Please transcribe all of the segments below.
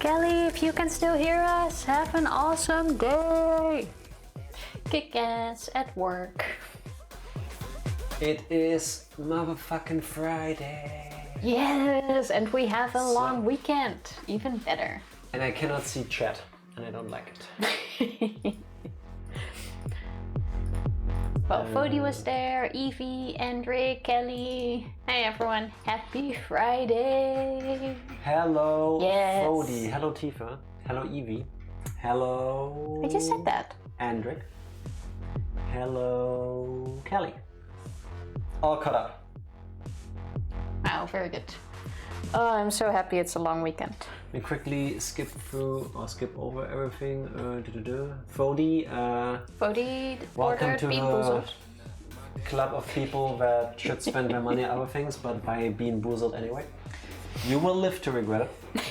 Kelly, if you can still hear us, have an awesome day. Kick ass at work. It is motherfucking Friday. Yes, and we have a long weekend. Even better. And I cannot see chat, and I don't like it. Well, Fody was there, Evie, Hendrik, Kelly. Hey everyone, happy Friday. Hello, yes. Fody. Hello, Tifa. Hello, Evie. Hello. I just said that. Hendrik. Hello, Kelly. All caught up. Wow, very good. Oh, I'm so happy it's a long weekend. We quickly skip through or skip over everything. Fody. Fody Welcome ordered to Bean the Boozled. club of people that should spend their money on other things, but buy Bean Boozled anyway. You will live to regret it.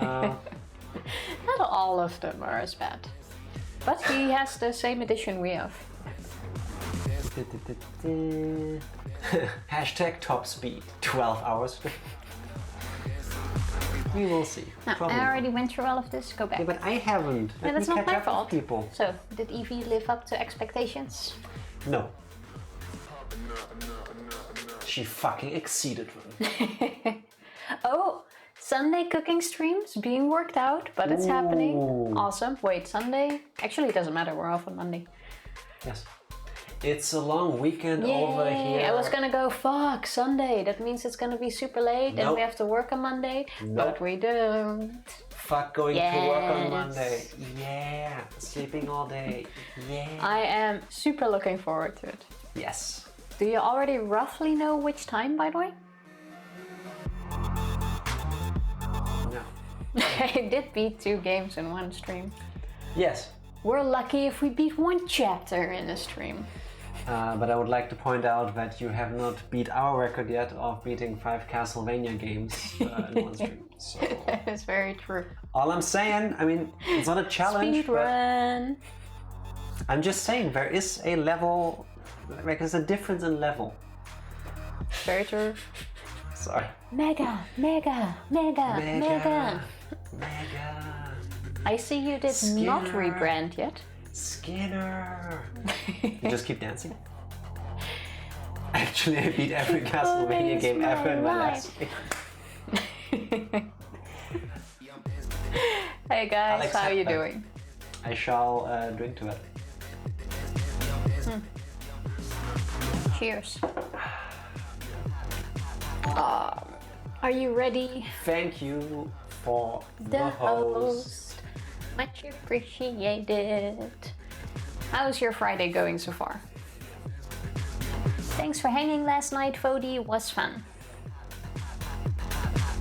Not all of them are as bad. But he has the same edition we have. Hashtag top speed. 12 hours. We will see. No, I already went through all of this. Go back. Yeah, but I haven't. Yeah, that's not my fault. People. So, did Evie live up to expectations? No. She fucking exceeded them. Oh, Sunday cooking streams being worked out, but it's happening. Awesome. Wait, Sunday? Actually, it doesn't matter. We're off on Monday. Yes. It's a long weekend Yay. over here. I was gonna go, fuck, Sunday. That means it's gonna be super late and we have to work on Monday. But we don't. Fuck going to work on Monday. Yeah. Sleeping all day. Yeah. I am super looking forward to it. Yes. Do you already roughly know which time, by the way? No. I did beat 2 games in one stream. Yes. We're lucky if we beat 1 chapter in a stream. But I would like to point out that you have not beat our record yet of beating 5 Castlevania games in one stream. So. That's very true. All I'm saying, I mean, it's not a challenge, Speed run. but I'm just saying there is a level, like there's a difference in level. Very true. Sorry. Mega. I see you did not rebrand yet. Skinner! You just keep dancing? Actually, I beat every Castlevania game ever in my last game. Hey guys, how are you doing? I shall drink to it. Cheers. Are you ready? Thank you for the host. Much appreciated. How's your Friday going so far? Thanks for hanging last night, Fody. Was fun.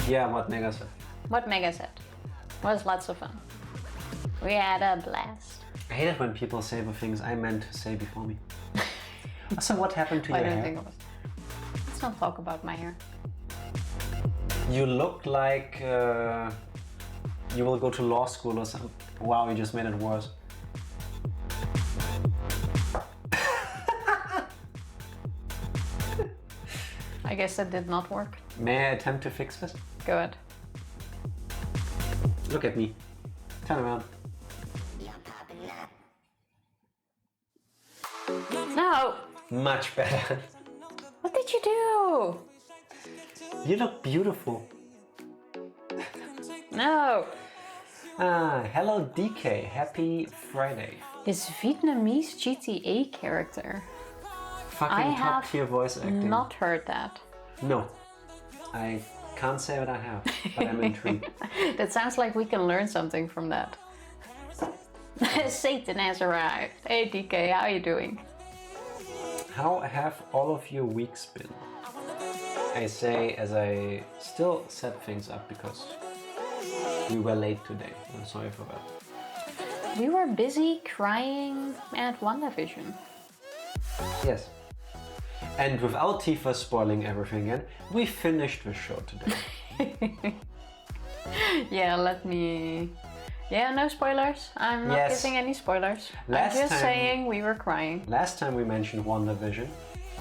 Yeah, what Mega said. What Mega said. Was lots of fun. We had a blast. I hate it when people say the things I meant to say before me. So what happened to your hair? Think of it. Let's not talk about my hair. You look like you will go to law school or something. Wow, you just made it worse. I guess that did not work. May I attempt to fix this? Go ahead. Look at me. Turn around. No! Much better. What did you do? You look beautiful. No! Hello DK, happy Friday. This Vietnamese GTA character. Fucking top tier voice acting. Not heard that. No, I can't say that I have, but I'm intrigued. That sounds like we can learn something from that. Satan has arrived. Hey DK, how are you doing? How have all of your weeks been? I say as I still set things up because we were late today. I'm sorry for that. We were busy crying at WandaVision. Yes. And without Tifa spoiling everything again, we finished the show today. Yeah, no spoilers. I'm not giving any spoilers. I'm just saying we were crying. Last time we mentioned WandaVision,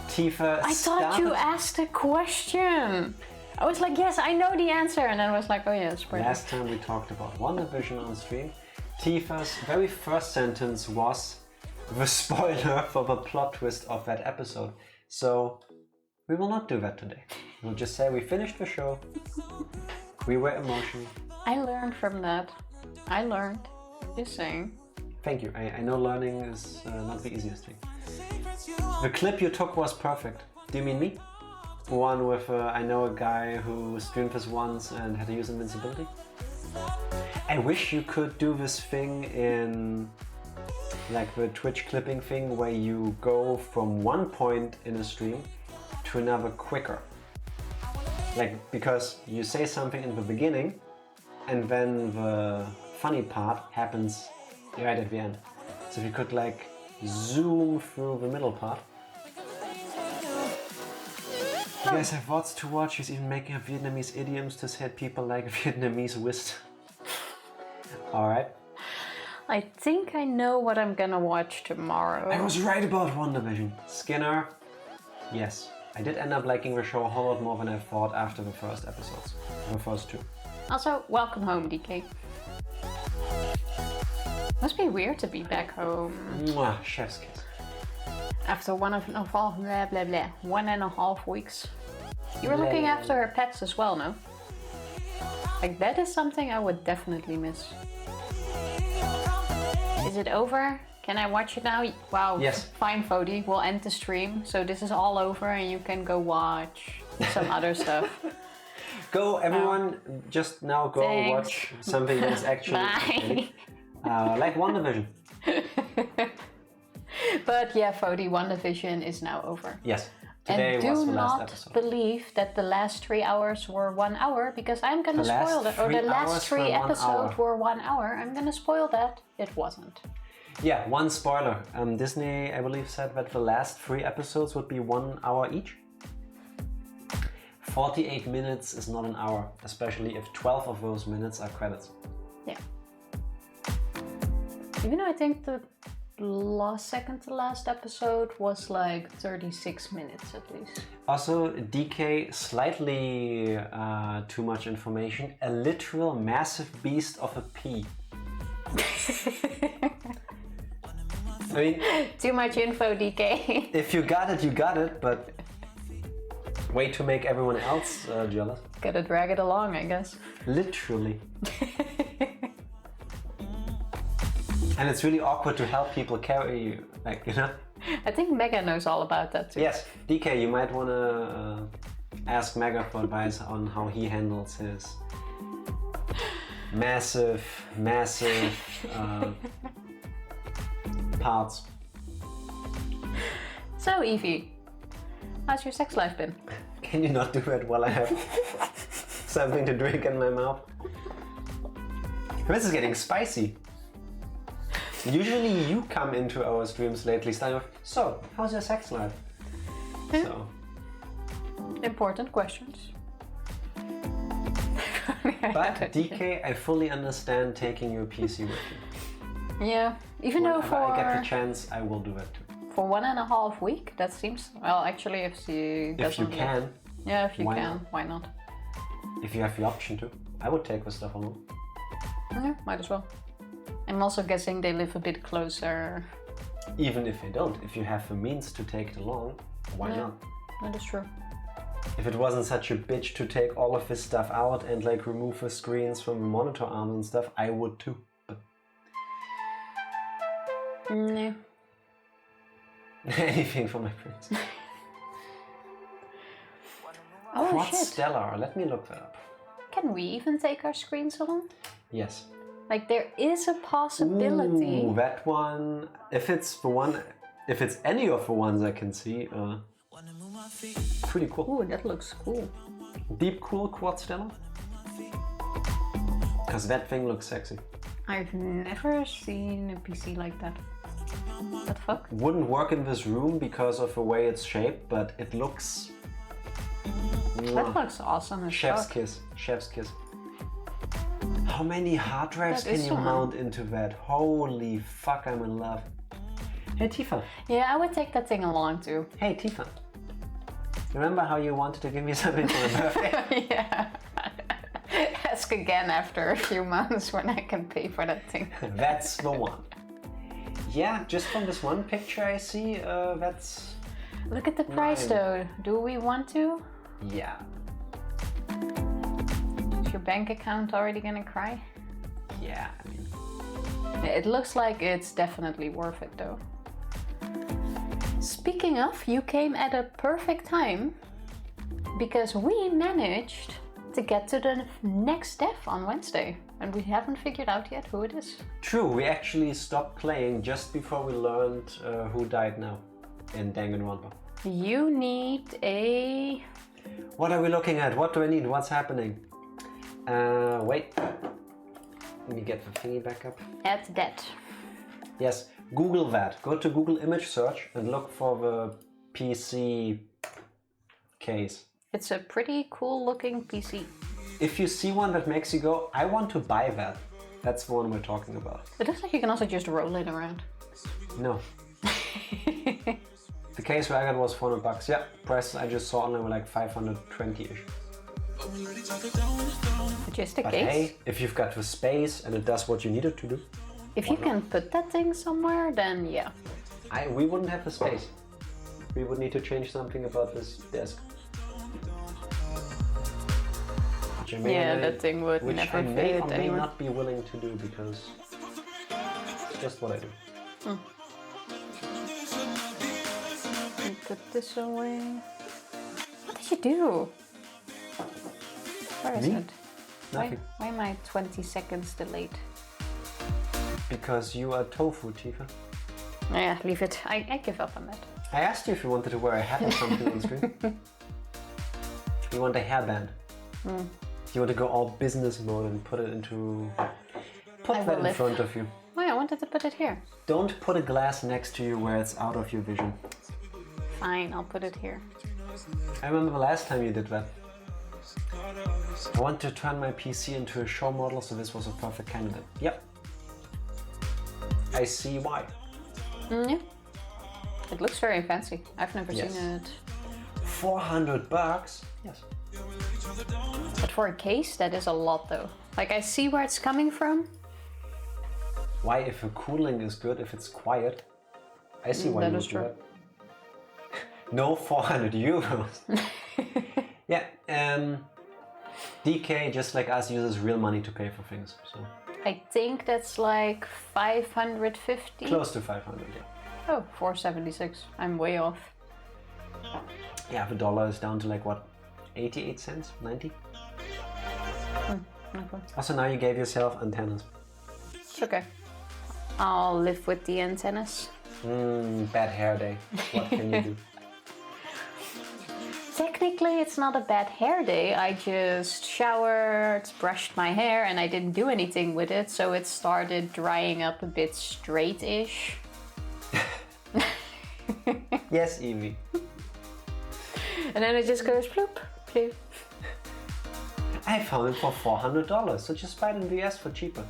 Tifa I thought you asked a question. I was like, yes, I know the answer. And then I was like, oh yeah, it's pretty. Last time we talked about WandaVision on stream, Tifa's very first sentence was the spoiler for the plot twist of that episode. So we will not do that today. We'll just say we finished the show. We were emotional. I learned from that. I learned. Just saying. Thank you. I know learning is not the easiest thing. The clip you took was perfect. Do you mean me? One with, I know a guy who streamed this once and had to use invincibility. I wish you could do this thing in like the Twitch clipping thing where you go from one point in a stream to another quicker. Like, because you say something in the beginning and then the funny part happens right at the end. So if you could like zoom through the middle part. You guys have lots to watch. He's even making up Vietnamese idioms to say people like Vietnamese whist. Alright. I think I know what I'm gonna watch tomorrow. I was right about WandaVision. Skinner, yes. I did end up liking the show a whole lot more than I thought after the first episodes. The first two. Also, welcome home, DK. Must be weird to be back home. Mwah, chef's kiss. After 1.5 weeks. You were looking after her pets as well, no? Like, that is something I would definitely miss. Is it over? Can I watch it now? Wow. Yes. Fine, Fody. We'll end the stream. So this is all over and you can go watch some other stuff. Go, everyone, just now go Thanks. watch something that's actually like WandaVision. But yeah, Fody, WandaVision is now over. Yes. Today and was do the last not episode. believe that the last 3 hours were 1 hour, because I'm gonna spoil that. Or the last 3 episodes were 1 hour. I'm gonna spoil that. It wasn't. Yeah, one spoiler. Disney, I believe, said that the last 3 episodes would be 1 hour each. 48 minutes is not an hour, especially if 12 of those minutes are credits. Yeah. Even though I think the second to last episode was like 36 minutes at least. Also, DK, slightly too much information. A literal massive beast of a pea. I mean, too much info, DK. If you got it, you got it, but way to make everyone else jealous. Gotta drag it along, I guess. Literally. And it's really awkward to help people carry you, like, you know? I think Mega knows all about that too. Yes, DK, you might want to ask Mega for advice on how he handles his massive parts. So, Evie, how's your sex life been? Can you not do that while I have something to drink in my mouth? This is getting spicy. Usually you come into our streams lately starting with, so, how's your sex life? So. Important questions. But DK, I fully understand taking your PC with you. Yeah, even though Whenever I get the chance, I will do that too. For 1.5 weeks, that seems, well, actually, if she doesn't... If you can. Yeah, if you why can, not? why not? If you have the option to. I would take the stuff along. Yeah, might as well. I'm also guessing they live a bit closer. Even if they don't, if you have the means to take it along, why not? That is true. If it wasn't such a bitch to take all of this stuff out and like remove the screens from the monitor arms and stuff, I would too. But Yeah. anything for my friends. Oh Quad shit. Stellar, let me look that up. Can we even take our screens along? Yes. Like, there is a possibility. Ooh, that one. If it's any of the ones I can see, pretty cool. Ooh, that looks cool. Deep cool Quad Stellar. Because that thing looks sexy. I've never seen a PC like that. What the fuck? Wouldn't work in this room because of the way it's shaped, but it looks... That looks awesome as Chef's fuck. kiss. Chef's kiss. How many hard drives That can is you one. mount into that? Holy fuck, I'm in love. Hey Tifa. Yeah, I would take that thing along too. Hey Tifa. Remember how you wanted to give me something for my birthday? Yeah. Ask again after a few months when I can pay for that thing. That's the one. Yeah, just from this one picture I see, that's... Look at the price though. Do we want to? Yeah. Is your bank account already gonna cry? Yeah, I mean... It looks like it's definitely worth it though. Speaking of, you came at a perfect time because we managed to get to the next death on Wednesday and we haven't figured out yet who it is. True, we actually stopped playing just before we learned who died now in Danganronpa. You need a... What are we looking at? What do I need? What's happening? Wait. Let me get the thingy back up. Add that. Yes, Google that. Go to Google image search and look for the PC case. It's a pretty cool looking PC. If you see one that makes you go, I want to buy that, that's the one we're talking about. It looks like you can also just roll it around. No. The case where I got was $400. Yeah, prices I just saw online were like 520-ish. Just a But case? hey, if you've got the space and it does what you need it to do. If you can put that thing somewhere, then yeah. We wouldn't have the space. We would need to change something about this desk. Yeah, that thing would never I may fit or may anywhere. not be willing to do because it's just what I do. Put this away. What did you do? Where is Me? it? Nothing. Why am I 20 seconds delayed? Because you are tofu, Tifa. Yeah, leave it. I give up on that. I asked you if you wanted to wear a hat or something on screen. You want a hairband. You want to go all business mode and put it into... Put that in front of you. Oh, I wanted to put it here. Don't put a glass next to you where it's out of your vision. Fine, I'll put it here. I remember the last time you did that. I want to turn my PC into a show model, so this was a perfect candidate. Yep. I see why. Yeah. It looks very fancy. I've never seen it. $400? Yes. But for a case, that is a lot though. Like, I see where it's coming from. Why, if the cooling is good, if it's quiet, I see why you would do that. No, 400 euros. Yeah, DK, just like us, uses real money to pay for things. So I think that's like 550. close to 500, yeah. Oh, 476. I'm way off. Yeah, the dollar is down to like what, 88 cents, 90? Okay. Also, now you gave yourself antennas. It's okay. I'll live with the antennas. Bad hair day. What can you do? Technically, it's not a bad hair day. I just showered, brushed my hair, and I didn't do anything with it, so it started drying up a bit straight-ish. Yes, Evie. And then it just goes ploop, ploop. I found it for $400, so just buy it in the US for cheaper.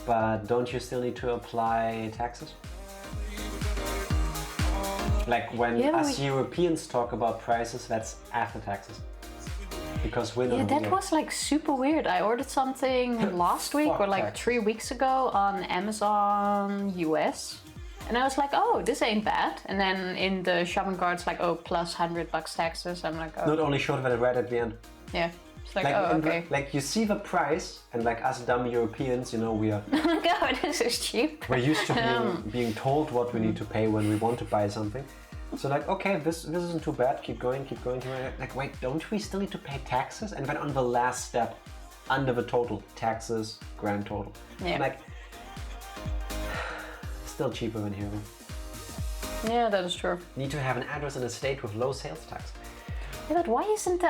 But don't you still need to apply taxes? Like when us Europeans talk about prices, that's after taxes. Because we're not. Yeah, that was like super weird. I ordered something last week or like 3 weeks ago on Amazon US. And I was like, oh, this ain't bad. And then in the shopping cart, it's like, oh, plus $100 taxes. I'm like, oh. Not only showed that right at the end. Yeah. It's like, oh, okay. Like you see the price, and like us dumb Europeans, you know, we are. Oh my god, this is cheap. We're used to being told what we need to pay when we want to buy something. So like, okay, this isn't too bad. Keep going, keep going, keep going. Like, wait, don't we still need to pay taxes? And then on the last step, under the total, taxes, grand total. Yeah. Like, still cheaper than here. Yeah, that is true. Need to have an address in a state with low sales tax. Yeah, but why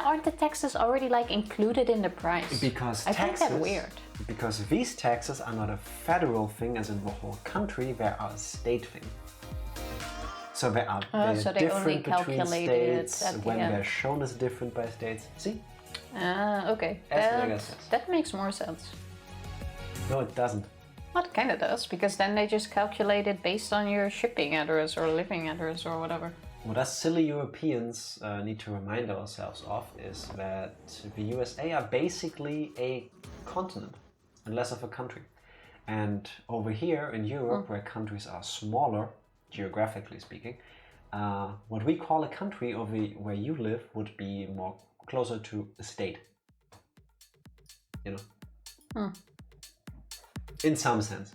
aren't the taxes already like included in the price? Because I find that weird. Because these taxes are not a federal thing, as in the whole country. They are a state thing. So they are so they only different between states. at the When end. they're shown as different by states. See? Okay. That makes more sense. No, it doesn't. Well, it kind of does, because then they just calculate it based on your shipping address or living address or whatever. what us silly Europeans need to remind ourselves of is that the USA are basically a continent and less of a country. And over here in Europe, where countries are smaller, geographically speaking, what we call a country over where you live would be more closer to a state. You know? In some sense.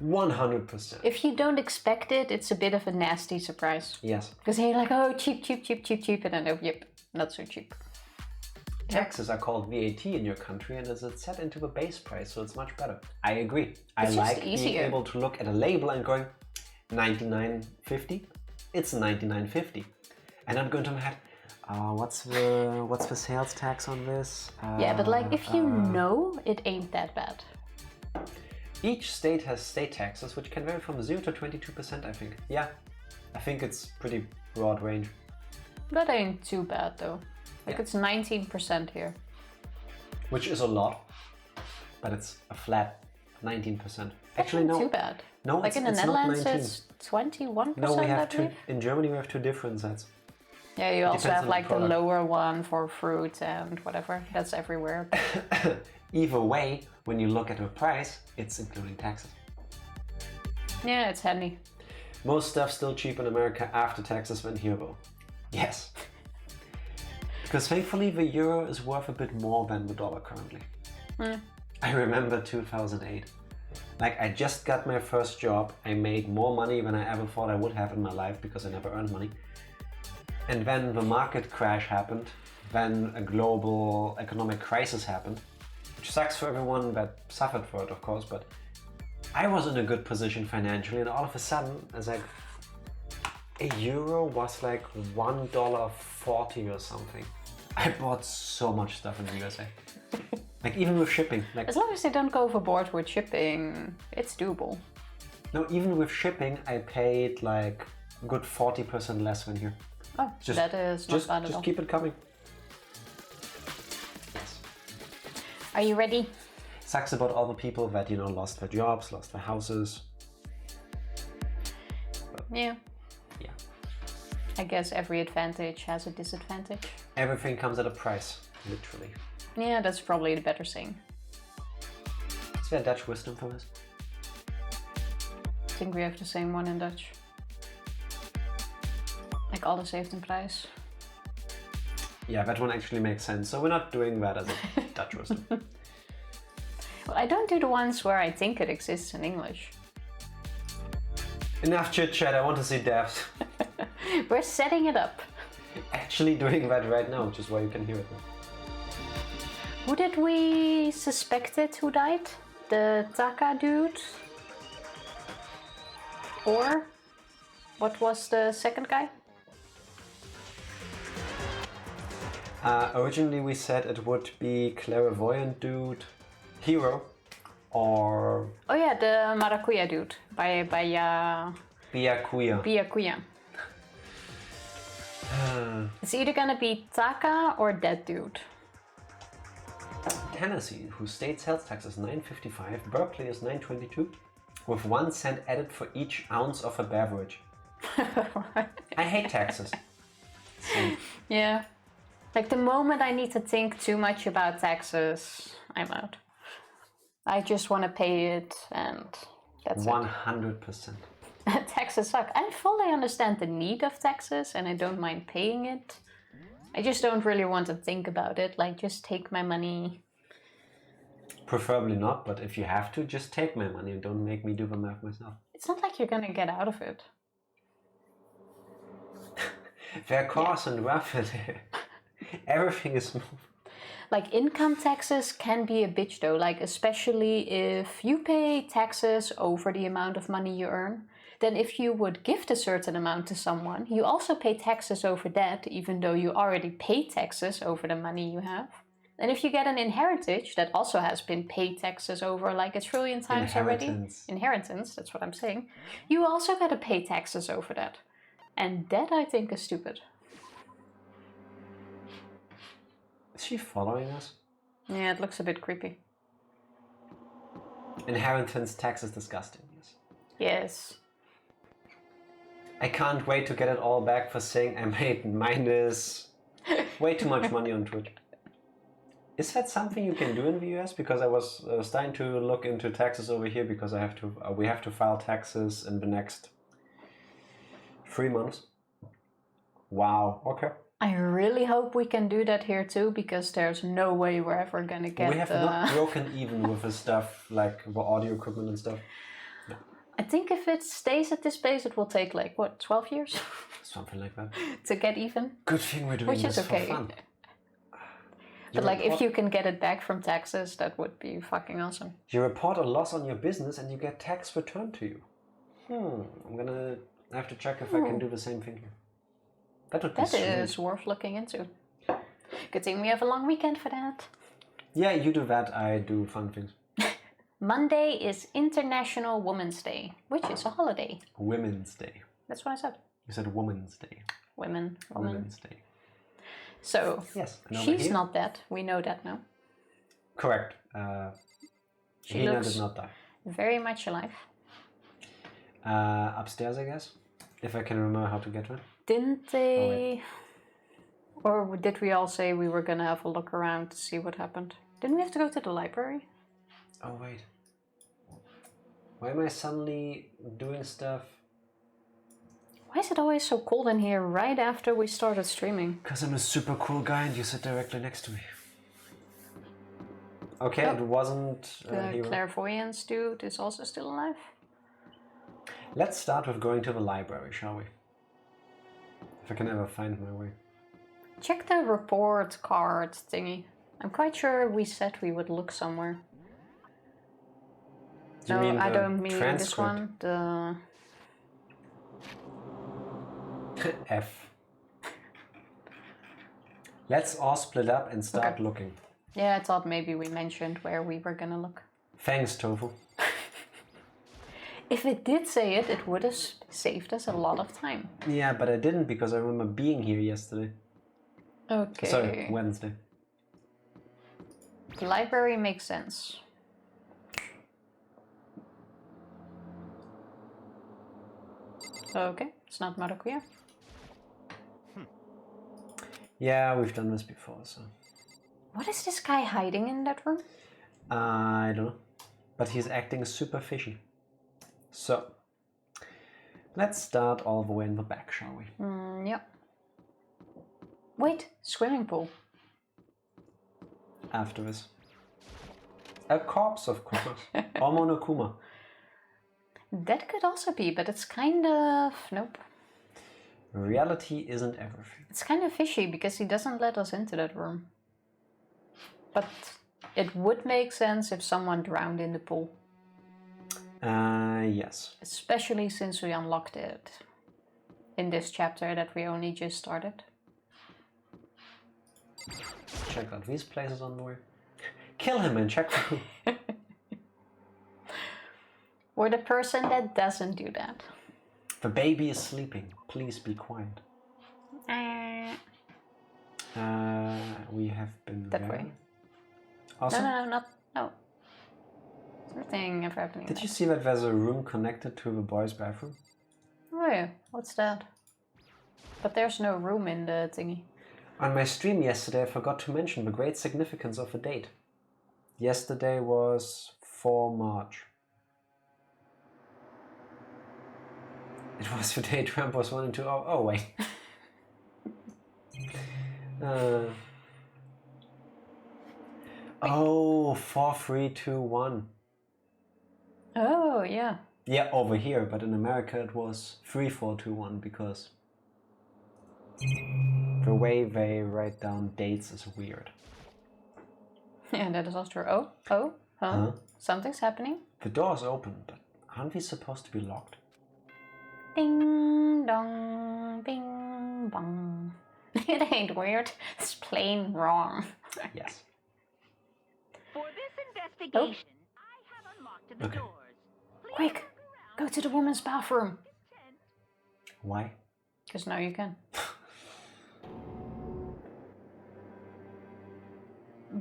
100%. If you don't expect it, it's a bit of a nasty surprise. Yes. Because you're like, oh, cheap, cheap, cheap, cheap, cheap, and then, oh, yep, not so cheap. Taxes are called VAT in your country, and it's set into the base price, so it's much better. I agree. I It's like just being easier. able to look at a label and going, $99.50. It's $99.50, and I'm going to my head. What's the sales tax on this? Yeah, but like if you know, it ain't that bad. Each state has state taxes, which can vary from 0 to 22%, I think. Yeah, I think it's pretty broad range. That ain't too bad though. Like Yeah. it's 19% here. Which is a lot, but it's a flat 19%. Actually, Not no. too bad. No, Like in the it's Netherlands, not 19. it's 21%. No, we I have two. believe. In Germany, we have two different sets. Yeah, you also Depends have on the like the product. lower one for fruit and whatever. That's everywhere. Either way, when you look at the price, it's including taxes. Yeah, it's handy. Most stuff still cheap in America after taxes than here, though. Yes. Because thankfully the euro is worth a bit more than the dollar currently. I remember 2008. Like, I just got my first job. I made more money than I ever thought I would have in my life because I never earned money. And then the market crash happened. Then a global economic crisis happened, which sucks for everyone that suffered for it, of course, but I was in a good position financially, and all of a sudden, it's like a euro was like $1.40 or something. I bought so much stuff in the USA. Like even with shipping. Like, As long as they don't go overboard with shipping, it's doable. no, even with shipping, I paid like a good 40% less than here. Oh, that is not bad at Just all. keep it coming. Yes. Are you ready? Sucks about all the people that, you know, lost their jobs, lost their houses. Yeah. Yeah. I guess every advantage has a disadvantage. Everything comes at a price, literally. Yeah, that's probably the better saying. Is there Dutch wisdom for this? I think we have the same one in Dutch. Like alles heeft een prijs. Yeah, that one actually makes sense. So we're not doing that as a Dutch wisdom. Well, I don't do the ones where I think it exists in English. Enough chit chat, I want to see depth. We're setting it up. Actually doing that right now, which is why you can hear it now. Who did we suspect it who died? The Taka dude? Or what was the second guy? Originally we said it would be clairvoyant dude, hero, or Oh yeah, the Maracuya dude. By Byakuya. Byakuya. It's either gonna be Taka or that dude. Tennessee, whose state sales tax is $9.55, Berkeley is $9.22, with 1 cent added for each ounce of a beverage. I hate taxes. So, Yeah. Like the moment I need to think too much about taxes, I'm out. I just want to pay it and that's 100%. it. Taxes suck. I fully understand the need of taxes and I don't mind paying it. I just don't really want to think about it. Like, just take my money. Preferably not, but if you have to, just take my money and don't make me do the math myself. It's not like you're gonna get out of it. They're coarse and rough and everything is smooth. Like, income taxes can be a bitch though, like especially if you pay taxes over the amount of money you earn. Then if you would gift a certain amount to someone, you also pay taxes over that, even though you already pay taxes over the money you have. And if you get an inheritance that also has been paid taxes over like a trillion times already, inheritance, that's what I'm saying, you also gotta pay taxes over that. And that I think is stupid. Is she following us? Yeah, it looks a bit creepy. Inheritance tax is disgusting, yes. Yes. I can't wait to get it all back for saying I made minus way too much money on Twitch. Is that something you can do in the US? Because I was starting to look into taxes over here because I have to. We have to file taxes in the next 3 months. Wow. Okay. I really hope we can do that here too, because there's no way we're ever gonna get. We have not broken even with the stuff like the audio equipment and stuff. No. I think if it stays at this pace, it will take like what, 12 years? Something like that. To get even. Good thing we're doing Which this is okay. for fun. But like, if you can get it back from taxes, that would be fucking awesome. You report a loss on your business and you get tax returned to you. I'm gonna have to check if I can do the same thing here. That would be sweet. That is worth looking into. Good thing we have a long weekend for that. Yeah, you do that, I do fun things. Monday is International Women's Day, which is a holiday. Women's Day. That's what I said. You said Women's Day. Women. Women's Day. So, yes, she's not dead. We know that now. Correct. She Hina looks did not die. very much alive. Upstairs, I guess. If I can remember how to get to it. Didn't they... Or did we all say we were gonna have a look around to see what happened? Didn't we have to go to the library? Oh, wait. Why am I suddenly doing stuff? Why is it always so cold in here right after we started streaming? Because I'm a super cool guy and you sit directly next to me. Okay, it wasn't... the clairvoyance dude is also still alive. Let's start with going to the library, shall we? If I can ever find my way. Check the report card thingy. I'm quite sure we said we would look somewhere. Do you mean I the don't mean transcript? this one. The... F. Let's all split up and start looking. Yeah, I thought maybe we mentioned where we were gonna look. Thanks, Tofu. If it did say it, it would have saved us a lot of time. Yeah, but I didn't because I remember being here yesterday. Okay. Sorry, Wednesday. The library makes sense. Okay, it's not Maracuya. Yeah, we've done this before, so... What is this guy hiding in that room? I don't know. But he's acting super fishy. So, let's start all the way in the back, shall we? Yep. Wait, swimming pool. After this. A corpse, of course. Or Monokuma. That could also be, but it's kind of... Nope. Reality isn't everything. It's kind of fishy because he doesn't let us into that room. But it would make sense if someone drowned in the pool. Yes. Especially since we unlocked it in this chapter that we only just started. Check out these places on the way. Kill him and check for who. We're the person that doesn't do that. The baby is sleeping. Please be quiet. We have been that there. way. Awesome. No. Something ever happening. Did you see that there's a room connected to the boys' bathroom? Oh yeah, what's that? But there's no room in the thingy. On my stream yesterday, I forgot to mention the great significance of the date. Yesterday was 4 March. It was the day Trump was 1 and 2. Oh wait. Oh, 4, 3, 2, 1. Oh, yeah. Yeah, over here, but in America it was 3, 4, 2, 1 because the way they write down dates is weird. Yeah, that is also true. Huh? Something's happening. The door's open, but aren't we supposed to be locked? Ding dong, bing bong. It ain't weird. It's plain wrong. Yes. For this investigation, I have unlocked the doors. Quick, go to the woman's bathroom. Why? Because now you can.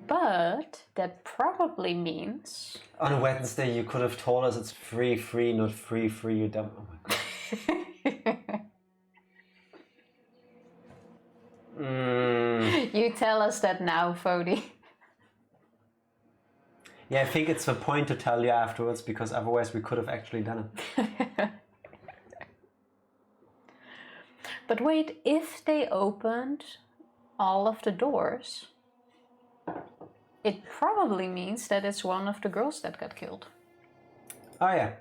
But that probably means... On a Wednesday you could have told us it's 3, 3, not 3, 3, you dumb... Oh my god. tell us that now, Fody. Yeah, I think it's the point to tell you afterwards, because otherwise we could have actually done it. But wait, if they opened all of the doors, it probably means that it's one of the girls that got killed. Oh yeah.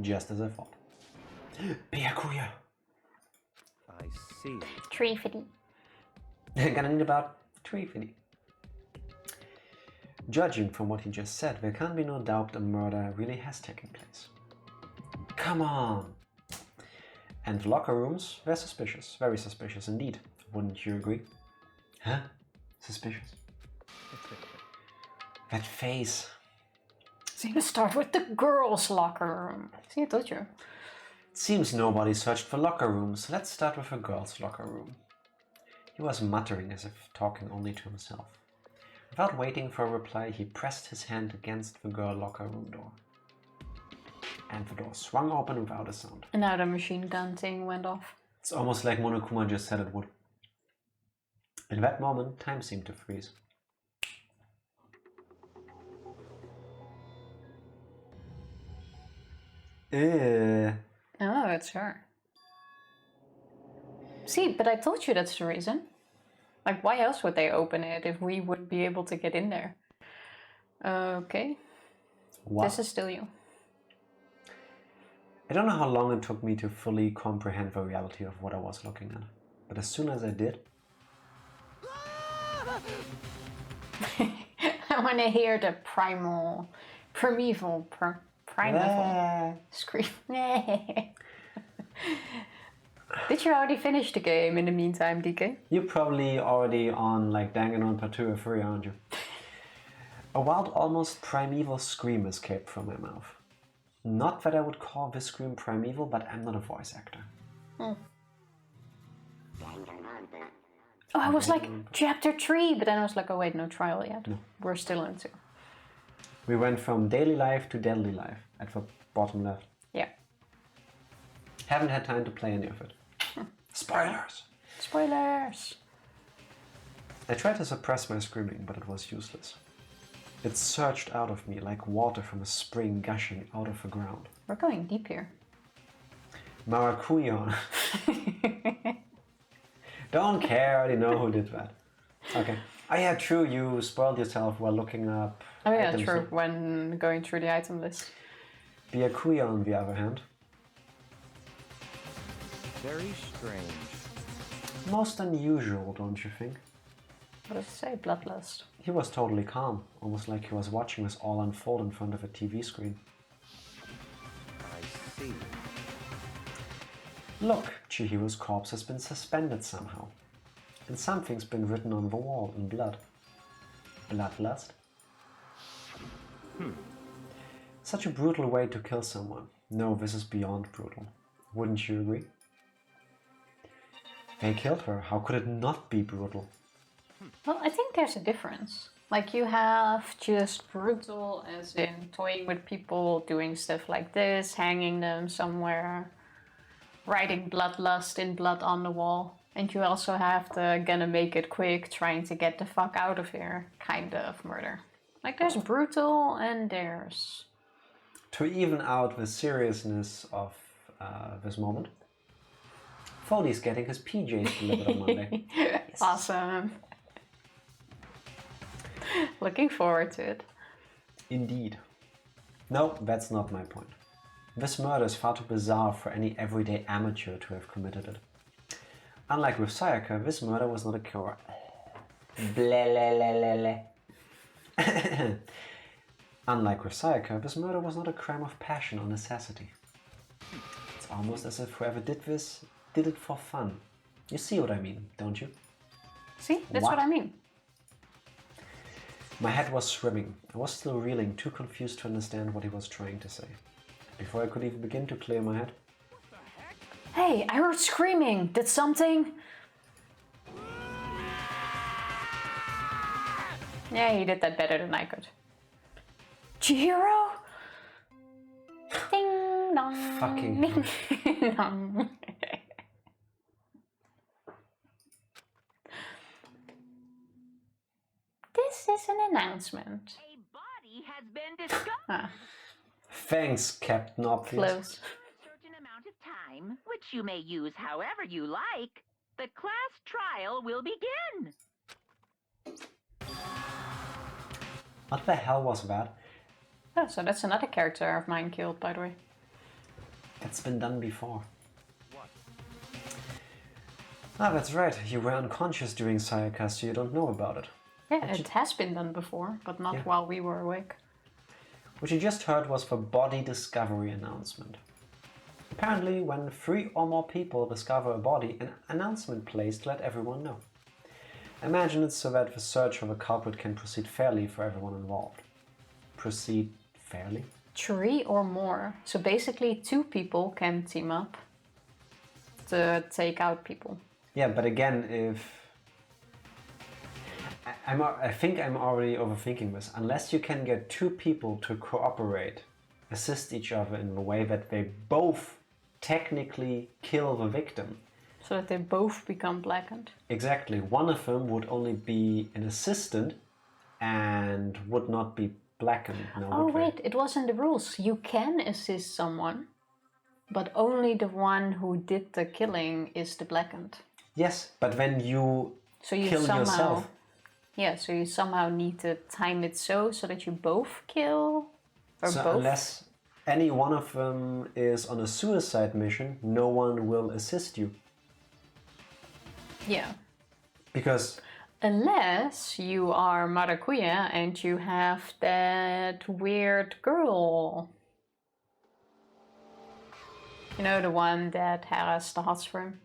Just as I thought. Byakuya. I see. 350. Gonna need about 350. Judging from what he just said, there can't be no doubt a murder really has taken place. Come on! And the locker rooms, they're suspicious. Very suspicious indeed. Wouldn't you agree? Huh? Suspicious? That face. So you start with the girls' locker room. See, I told you. Seems nobody searched for locker rooms. Let's start with a girl's locker room. He was muttering as if talking only to himself. Without waiting for a reply, he pressed his hand against the girl locker room door. And the door swung open without a sound. And now the machine gun thing went off. It's almost like Monokuma just said it would. In that moment, time seemed to freeze. Oh, it's her. See, but I told you that's the reason. Like, why else would they open it if we wouldn't be able to get in there? Okay. Wow. This is still you. I don't know how long it took me to fully comprehend the reality of what I was looking at. But as soon as I did... I want to hear the primeval scream. Did you already finish the game in the meantime, DK? You're probably already on like Danganronpa 2 or 3, aren't you? A wild, almost primeval scream escaped from my mouth. Not that I would call this scream primeval, but I'm not a voice actor. Oh, I was like, chapter 3, but then I was like, oh wait, no trial yet. No. We're still in 2. We went from daily life to deadly life at the bottom left. Yeah. Haven't had time to play any of it. Spoilers! Spoilers! I tried to suppress my screaming, but it was useless. It surged out of me like water from a spring gushing out of the ground. We're going deep here. Maracuyon. Don't care, I already know who did that. Okay. Oh yeah, true, you spoiled yourself while looking up Oh yeah, items. true, when going through the item list. Byakuya, on the other hand. Very strange. Most unusual, don't you think? What does it say? Bloodlust. He was totally calm, almost like he was watching this all unfold in front of a TV screen. I see. Look, Chihiro's corpse has been suspended somehow. And something's been written on the wall in blood. Bloodlust? Such a brutal way to kill someone. No, this is beyond brutal. Wouldn't you agree? They killed her. How could it not be brutal? Well, I think there's a difference. Like, you have just brutal, as in toying with people, doing stuff like this, hanging them somewhere, writing bloodlust in blood on the wall. And you also have the gonna make it quick, trying to get the fuck out of here kind of murder. Like, there's brutal and there's... To even out the seriousness of this moment, Foley's getting his PJs delivered on Monday. Yes. Awesome. Looking forward to it. Indeed. No, that's not my point. This murder is far too bizarre for any everyday amateur to have committed it. Unlike with Sayaka, this murder was not a cure. Unlike with Sayaka, this murder was not a crime of passion or necessity. It's almost as if whoever did this did it for fun. You see what I mean, don't you? See, that's what I mean. My head was swimming. I was still reeling, too confused to understand what he was trying to say. Before I could even begin to clear my head. Hey, I heard screaming. Did something? Yeah, he did that better than I could. Chihiro? Ding dong. Fucking ding dong. is an announcement. A body has been discovered. Ah, Thanks, Captain Obvious. close. For a certain amount of time, which you may use however you like, the class trial will begin. What the hell was that? Oh, so that's another character of mine killed, by the way. That's been done before. Ah, that's right. You were unconscious during Sayaka, so you don't know about it. Yeah, it has been done before, but not Yeah. while we were awake. What you just heard was the body discovery announcement. Apparently, when 3 or more people discover a body, an announcement plays to let everyone know. Imagine it so that the search of a culprit can proceed fairly for everyone involved. Proceed fairly? 3 or more. So basically 2 people can team up to take out people. Yeah, but again, if... I think I'm already overthinking this. Unless you can get 2 people to cooperate, assist each other in the way that they both technically kill the victim. So that they both become blackened. Exactly. One of them would only be an assistant and would not be blackened. No, Oh would they? wait, it was in the rules. You can assist someone, but only the one who did the killing is the blackened. Yes, but when you So you kill somehow, yourself... yeah, so you somehow need to time it so that you both kill, or So both. unless any one of them is on a suicide mission, no one will assist you. Yeah, Because... unless you are Maracuya and you have that weird girl. You know, the one that has the hots for him.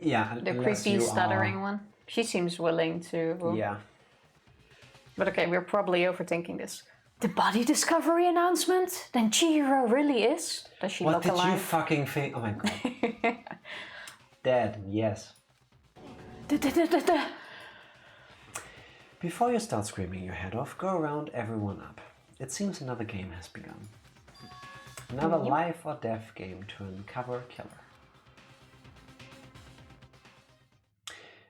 Yeah, The unless creepy you stuttering are... one. She seems willing to. Yeah. But okay, we're probably overthinking this. The body discovery announcement? Then Chihiro really is? Does she What look did you alive? fucking think? Oh my god. Dead, yes. Da-da-da-da-da. Before you start screaming your head off, go around everyone up. It seems another game has begun. Another life or death game to uncover a killer.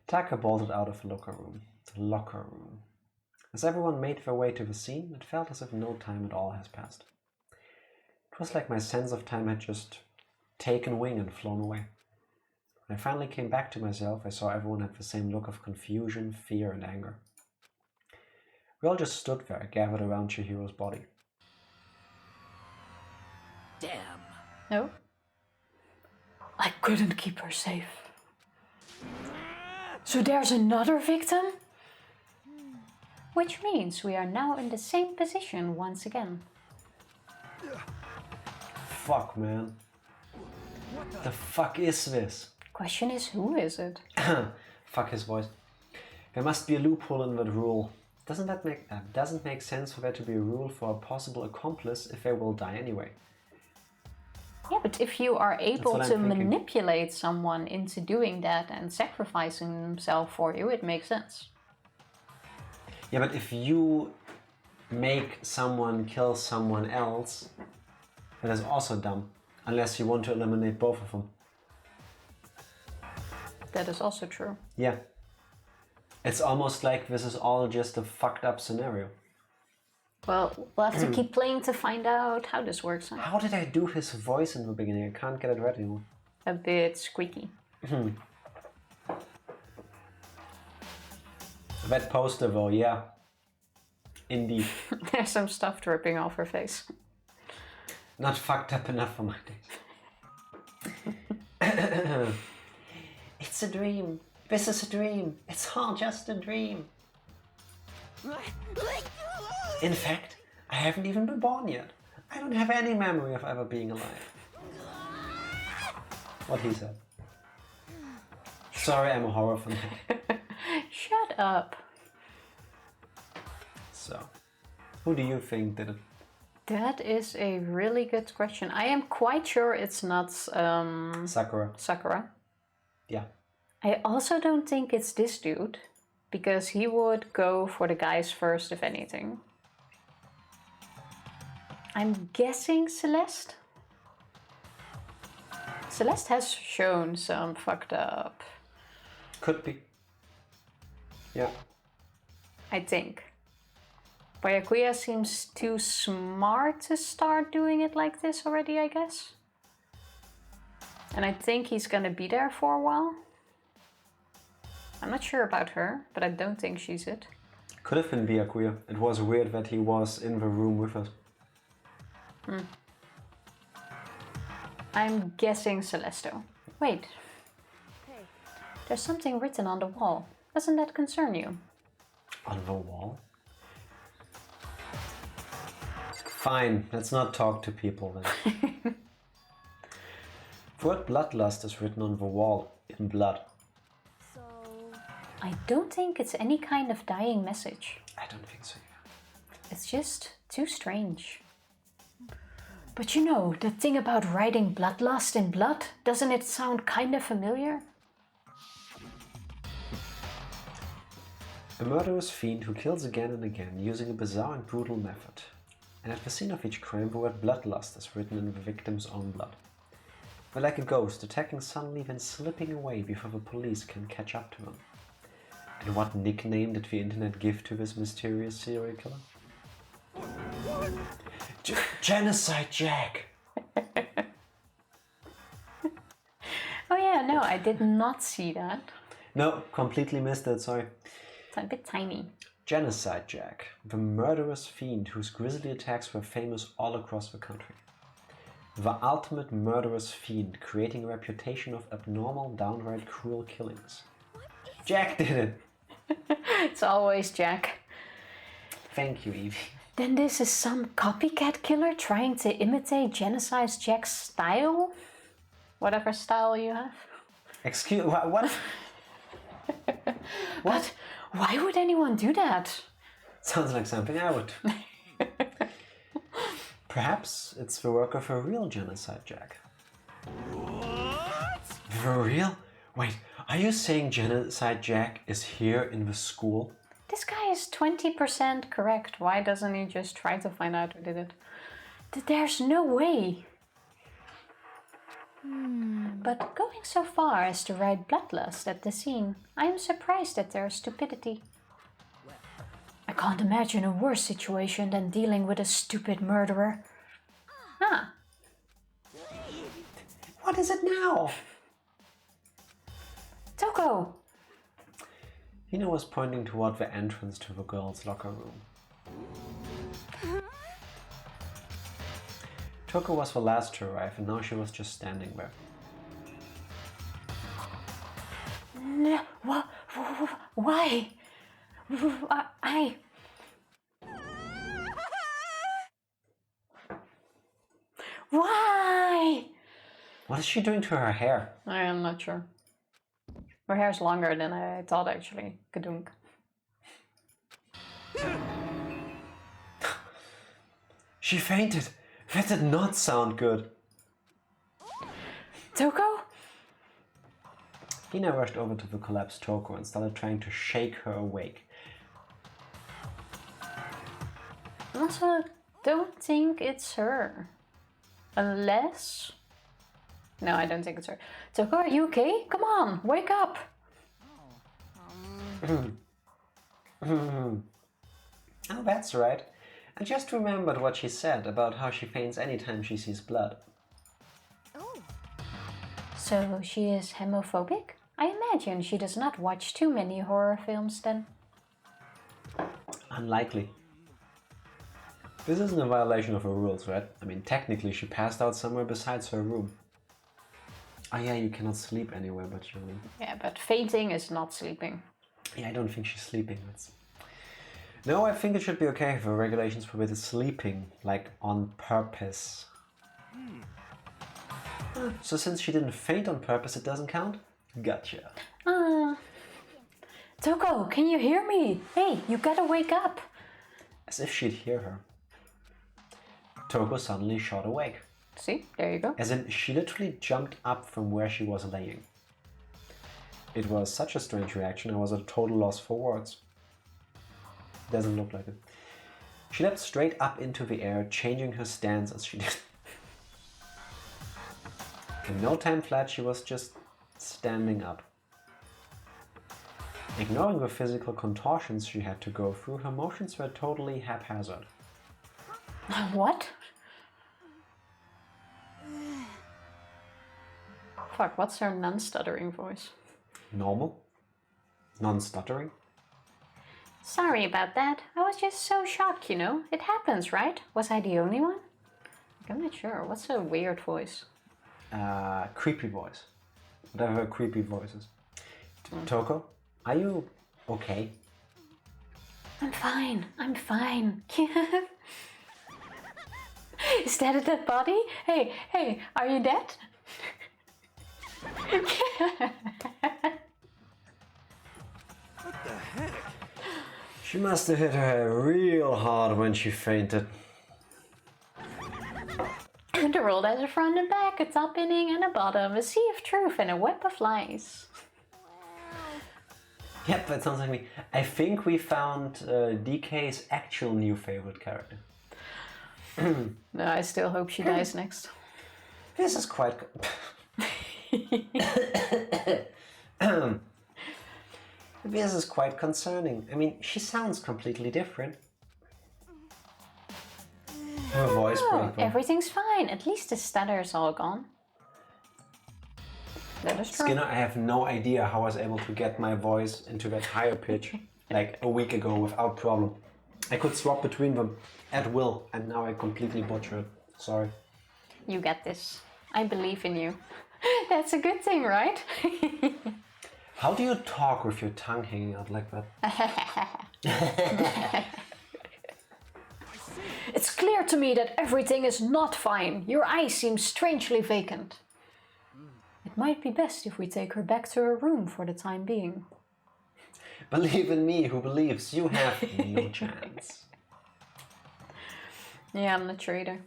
Taka bolted out of the locker room. As everyone made their way to the scene, it felt as if no time at all has passed. It was like my sense of time had just taken wing and flown away. When I finally came back to myself, I saw everyone had the same look of confusion, fear, and anger. We all just stood there, gathered around Chihiro's body. Damn. No? I couldn't keep her safe. So there's another victim? Which means we are now in the same position once again. Fuck, man. The fuck is this? Question is, who is it? Fuck his voice. There must be a loophole in that rule. Doesn't make sense for there to be a rule for a possible accomplice if they will die anyway. Yeah, but if you are able what to I'm thinking. manipulate someone into doing that and sacrificing themselves for you, it makes sense. Yeah, but if you make someone kill someone else, that is also dumb. Unless you want to eliminate both of them. That is also true. Yeah. It's almost like this is all just a fucked up scenario. Well, we'll have to keep playing to find out how this works. Huh? How did I do his voice in the beginning? I can't get it right anymore. A bit squeaky. That poster though, yeah. Indeed. There's some stuff dripping off her face. Not fucked up enough for my taste. It's a dream. This is a dream. It's all just a dream. In fact, I haven't even been born yet. I don't have any memory of ever being alive. What he said. Sorry, I'm a horror fanatic. Shut up. So, who do you think did it? That is a really good question. I am quite sure it's not Sakura. Sakura. Yeah. I also don't think it's this dude, because he would go for the guys first, if anything. I'm guessing Celeste? Celeste has shown some fucked up, Could be. Yeah. I think. Byakuya seems too smart to start doing it like this already, I guess. And I think he's gonna be there for a while. I'm not sure about her, but I don't think she's it. Could have been Byakuya. It was weird that he was in the room with us. I'm guessing Celesto. Wait. There's something written on the wall. Doesn't that concern you? On the wall? Fine, let's not talk to people then. The word bloodlust is written on the wall in blood. So... I don't think it's any kind of dying message. I don't think so either. It's just too strange. But you know, the thing about writing bloodlust in blood, doesn't it sound kind of familiar? A murderous fiend who kills again and again using a bizarre and brutal method. And at the scene of each crime, the word bloodlust is written in the victim's own blood. They're like a ghost, attacking suddenly then slipping away before the police can catch up to them. And what nickname did the internet give to this mysterious serial killer? Genocide Jack! Oh yeah, no, I did not see that. No, completely missed it, sorry. It's a bit tiny. Genocide Jack, the murderous fiend whose grisly attacks were famous all across the country. The ultimate murderous fiend, creating a reputation of abnormal, downright cruel killings. Jack did it! It's always Jack. Thank you, Evie. Then this is some copycat killer trying to imitate Genocide Jack's style? Whatever style you have. Excuse what? What? But why would anyone do that? Sounds like something I would. Perhaps it's the work of a real Genocide Jack. What? For real? Wait, are you saying Genocide Jack is here in the school? This guy is 20% correct. Why doesn't he just try to find out who did it? There's no way. But going so far as to write bloodlust at the scene, I am surprised at their stupidity. I can't imagine a worse situation than dealing with a stupid murderer. Ah. What is it now? Toko! Hina was pointing toward the entrance to the girls' locker room. Toko was the last to arrive and now she was just standing there. No, why? I... Why? What is she doing to her hair? I am not sure. Her hair's longer than I thought actually. Kadunk. She fainted! That did not sound good. Toko? Hina rushed over to the collapsed Toko and started trying to shake her awake. I also don't think it's her. Unless... No, I don't think it's her. Toko, are you okay? Come on, wake up! Oh, that's right. I just remembered what she said about how she faints anytime she sees blood. So she is homophobic? I imagine she does not watch too many horror films then. Unlikely. This isn't a violation of her rules, right? I mean, technically she passed out somewhere besides her room. Oh yeah, you cannot sleep anywhere but your room. Yeah, but fainting is not sleeping. Yeah, I don't think she's sleeping. No, I think it should be okay if the regulations forbid sleeping, like on purpose. So since she didn't faint on purpose, it doesn't count? Gotcha. Toko, can you hear me? Hey, you gotta wake up. As if she'd hear her. Toko suddenly shot awake. See, there you go. As in, she literally jumped up from where she was laying. It was such a strange reaction, I was at a total loss for words. Doesn't look like it. She leapt straight up into the air, changing her stance as she did. In no time flat, she was just standing up. Ignoring the physical contortions she had to go through, her motions were totally haphazard. What? Fuck, what's her non-stuttering voice? Normal? Non-stuttering? Sorry about that. I was just so shocked, you know. It happens, right? Was I the only one? I'm not sure. What's a weird voice? Creepy voice. Whatever her creepy voice is. Toko, are you okay? I'm fine. I'm fine. Is that a dead body? Hey, hey, are you dead? What the heck? She must have hit her real hard when she fainted. The world has a front and back, a top inning and a bottom, a sea of truth and a web of lies. Yep, that sounds like me. I think we found DK's actual new favorite character. No, I still hope she dies next. This is quite... This is quite concerning. I mean, she sounds completely different. Her voice break. Everything's fine. At least the stutter's all gone. That is true. Skinner, I have no idea how I was able to get my voice into that higher pitch like a week ago without problem. I could swap between them at will, and now I completely butchered. Sorry. You get this. I believe in you. That's a good thing, right? How do you talk with your tongue hanging out like that? It's clear to me that everything is not fine. Your eyes seem strangely vacant. It might be best if we take her back to her room for the time being. Believe in me who believes you have no chance. Yeah, I'm not sure either.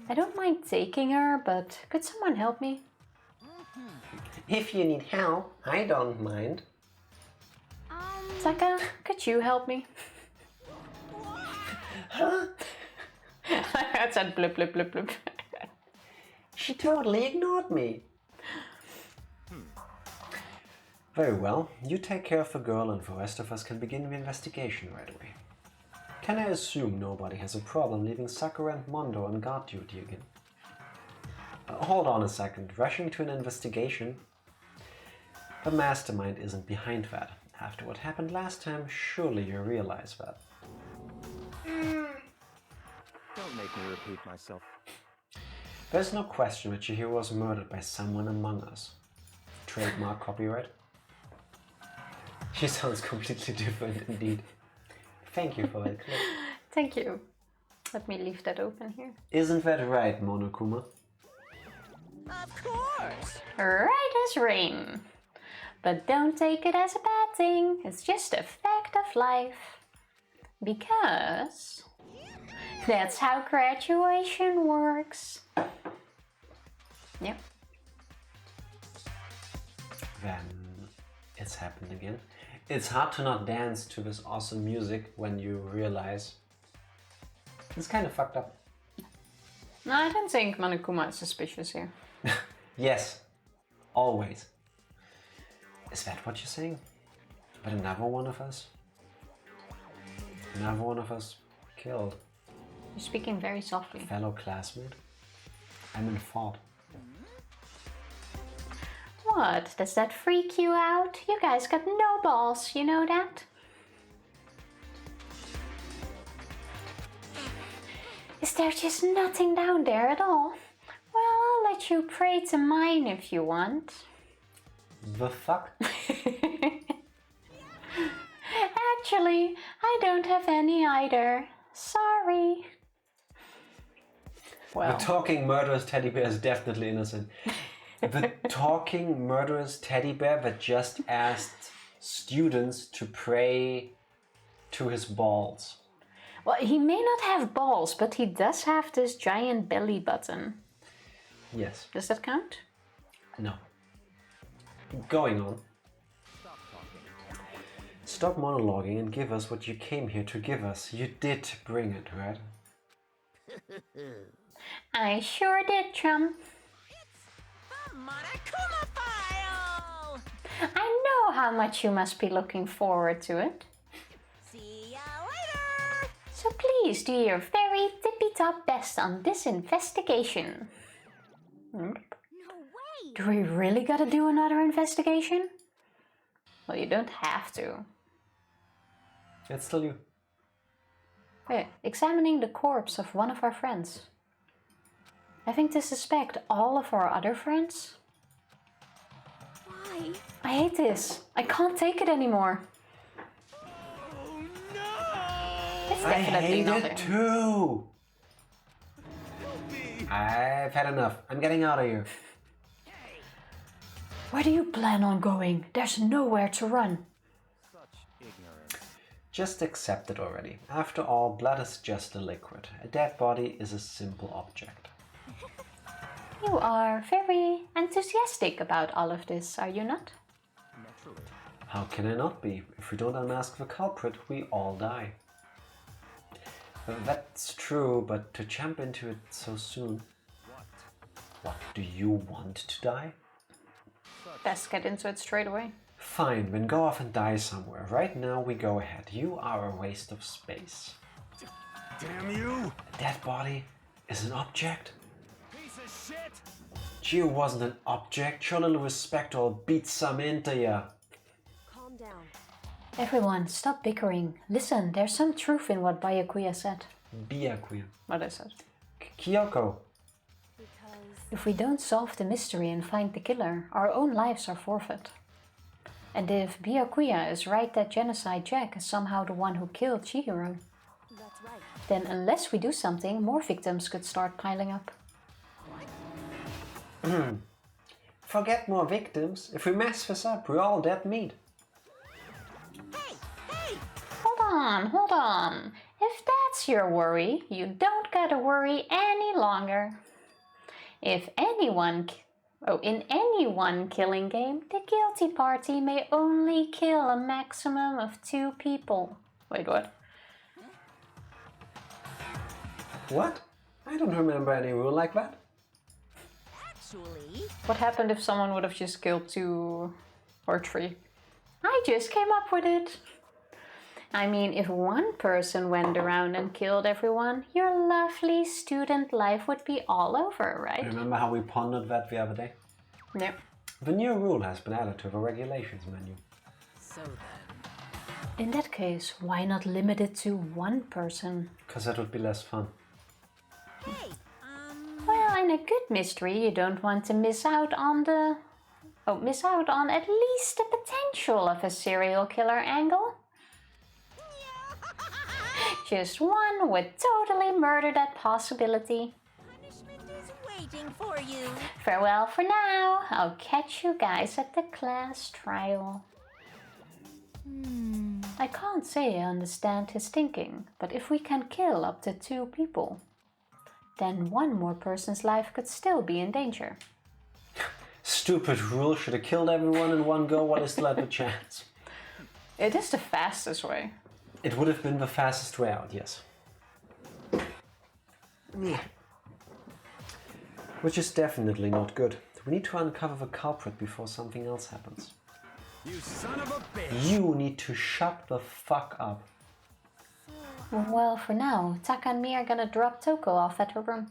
I don't mind taking her, but could someone help me? If you need help, I don't mind. Saka, could you help me? Huh? I said blip blip blip blip. She totally ignored me. Very well, you take care of the girl and the rest of us can begin the investigation right away. Can I assume nobody has a problem leaving Sakura and Mondo on guard duty again? Hold on a second, rushing to an investigation? The mastermind isn't behind that. After what happened last time, surely you realize that. Don't make me repeat myself. There's no question that Chihiro was murdered by someone among us. Trademark copyright. She sounds completely different indeed. Thank you for that clip. Thank you. Let me leave that open here. Isn't that right, Monokuma? Of course. Right as rain. But don't take it as a bad thing. It's just a fact of life. Because that's how graduation works. Yep. Then it's happened again. It's hard to not dance to this awesome music when you realize it's kind of fucked up. No, I don't think Monokuma is suspicious here. Yes, always. Is that what you're saying? But another one of us? Another one of us killed. You're speaking very softly. Fellow classmate? I'm in thought. What? Does that freak you out? You guys got no balls, you know that? Is there just nothing down there at all? Well, I'll let you pray to mine if you want. The fuck? Actually, I don't have any either. Sorry. Well, The talking murderous teddy bear is definitely innocent. The talking murderous teddy bear that just asked students to pray to his balls. well, he may not have balls, but he does have this giant belly button. Yes. Does that count? No. Going on. Stop monologuing and give us what you came here to give us. You did bring it, right? I sure did, chum. The Monokuma file! I know know how much you must be looking forward to it. See ya later! So please do your very tippy-top best on this investigation. No way! Do we really gotta do another investigation? Well, you don't have to. It's still you. Okay, examining the corpse of one of our friends. Having to suspect all of our other friends? Why? I hate this. I can't take it anymore. Oh no! It's I definitely hate nothing. it too! I've had enough. I'm getting out of here. Where do you plan on going? There's nowhere to run. Such ignorance. Just accept it already. After all, blood is just a liquid. A dead body is a simple object. You are very enthusiastic about all of this, are you not? Naturally. How can I not be? If we don't unmask the culprit, we all die. That's true, but to jump into it so soon... What, do you want to die? Best get into it straight away. Fine, then go off and die somewhere. Right now we go ahead. You are a waste of space. Damn you! A dead body is an object? Piece of shit! You wasn't an object. Show a little respect or I'll beat some into ya. Calm down. Everyone, stop bickering. Listen, there's some truth in what Byakuya said. Byakuya. What I said. Kyoko. Because If we don't solve the mystery and find the killer, our own lives are forfeit. And if Byakuya is right that Genocide Jack is somehow the one who killed Chihiro, that's right. then unless we do something, more victims could start piling up. Forget more victims. If we mess this up, we're all dead meat. Hey! Hey! Hold on. If that's your worry, you don't gotta worry any longer. In any one killing game, the guilty party may only kill a maximum of 2 people. Wait, what? What? I don't remember any rule like that. Actually, What happened if someone would have just killed 2 or 3? I just came up with it. I mean, if one person went around and killed everyone, your lovely student life would be all over, right? Remember how we pondered that the other day? No. The new rule has been added to the regulations menu. so then. In that case, why not limit it to 1 person? Because that would be less fun. Hey! Well, in a good mystery, you don't want to miss out on at least the potential of a serial killer angle. Just one would totally murder that possibility. Punishment is waiting for you. Farewell for now. I'll catch you guys at the class trial. I can't say I understand his thinking, but if we can kill up to 2 people, then 1 more person's life could still be in danger. Stupid rule. Should have killed everyone in one go while I still had the chance. It is the fastest way. It would have been the fastest way out, yes. Which is definitely not good. We need to uncover the culprit before something else happens. You son of a bitch! You need to shut the fuck up. Well, for now, Taka and me are gonna drop Toko off at her room.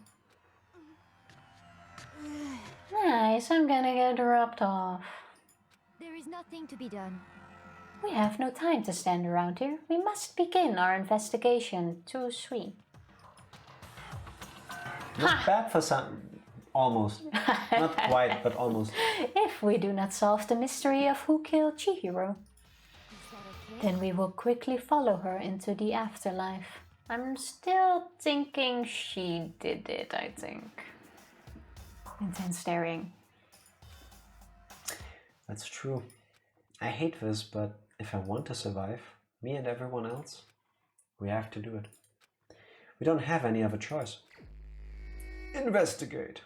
Nice, I'm gonna get dropped off. There is nothing to be done. We have no time to stand around here. We must begin our investigation. 2, 3. Not bad for some... Almost. Not quite, but almost. If we do not solve the mystery of who killed Chihiro, Is that okay? then we will quickly follow her into the afterlife. I'm still thinking she did it, I think. Intense staring. That's true. I hate this, but if I want to survive, me and everyone else, we have to do it. We don't have any other choice. Investigate.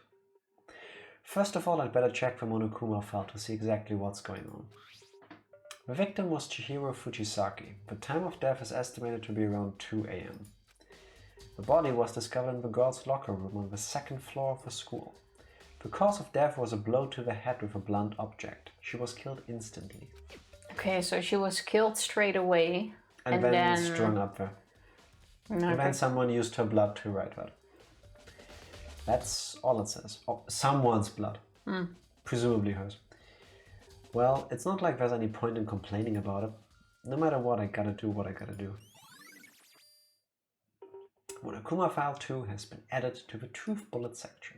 First of all, I'd better check the Monokuma file to see exactly what's going on. The victim was Chihiro Fujisaki. The time of death is estimated to be around 2 AM. The body was discovered in the girls' locker room on the 2nd floor of the school. The cause of death was a blow to the head with a blunt object. She was killed instantly. Okay, so she was killed straight away. And then strung up there. Okay. And then someone used her blood to write that. That's all it says. Oh, someone's blood. Presumably hers. Well, it's not like there's any point in complaining about it. No matter what, I gotta do what I gotta do. Monokuma File 2 has been added to the Truth Bullet section.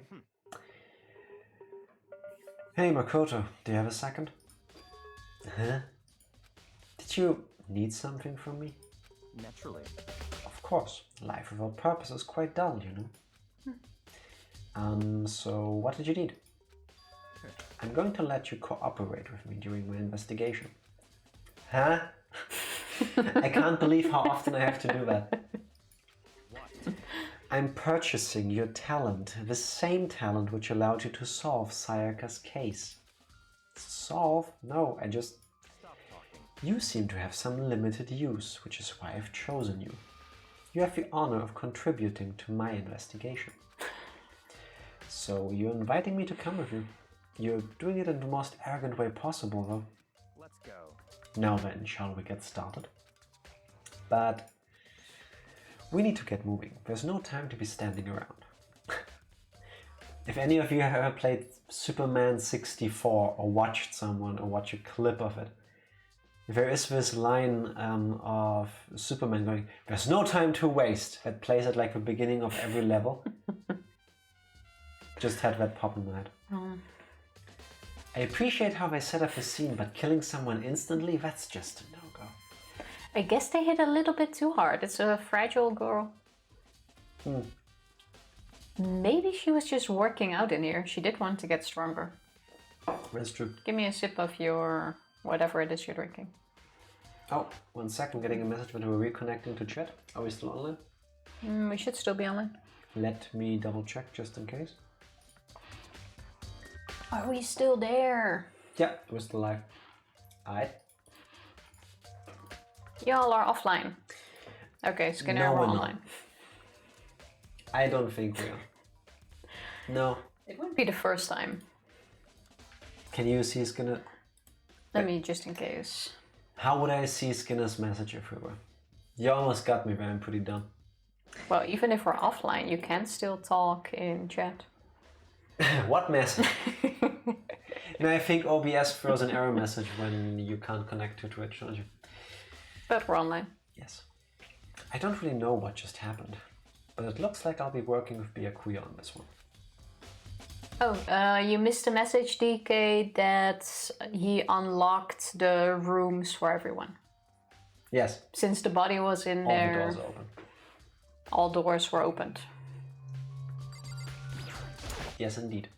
Hey Makoto, do you have a second? Huh? Did you need something from me? Naturally. Of course, life without purpose is quite dull, you know. So what did you need? I'm going to let you cooperate with me during my investigation. Huh? I can't believe how often I have to do that. I'm purchasing your talent, the same talent which allowed you to solve Sayaka's case. Solve? No, I just... You seem to have some limited use, which is why I've chosen you. You have the honor of contributing to my investigation. So you're inviting me to come with you. You're doing it in the most arrogant way possible, though. Let's go. Now then, shall we get started? But we need to get moving. There's no time to be standing around. If any of you have ever played Superman 64 or watched someone or watched a clip of it, there is this line of Superman going, "There's no time to waste," that plays at like the beginning of every level. Just had that pop in my head. I appreciate how they set up the scene, but killing someone instantly, that's just a no-go. I guess they hit a little bit too hard. It's a fragile girl. Maybe she was just working out in here. She did want to get stronger. That's true. Give me a sip of your whatever it is you're drinking. Oh, 1 second, getting a message when we're reconnecting to chat. Are we still online? We should still be online. Let me double check just in case. Are we still there? Yeah, we're still live. Alright. Y'all are offline. Okay, Skinner, No, we're we're not. online. I don't think we are. No. It wouldn't be the first time. Can you see Skinner? Let me just in case. How would I see Skinner's message if we were? You almost got me there, I'm pretty dumb. Well, even if we're offline, you can still talk in chat. What message? No, I think OBS throws an error message when you can't connect to Twitch, don't you? But we're online. Yes. I don't really know what just happened, but it looks like I'll be working with Byakuya on this one. Oh, you missed a message, DK, that he unlocked the rooms for everyone. Yes. Since the body was in All there, the doors are open. all doors were opened. Yes, indeed.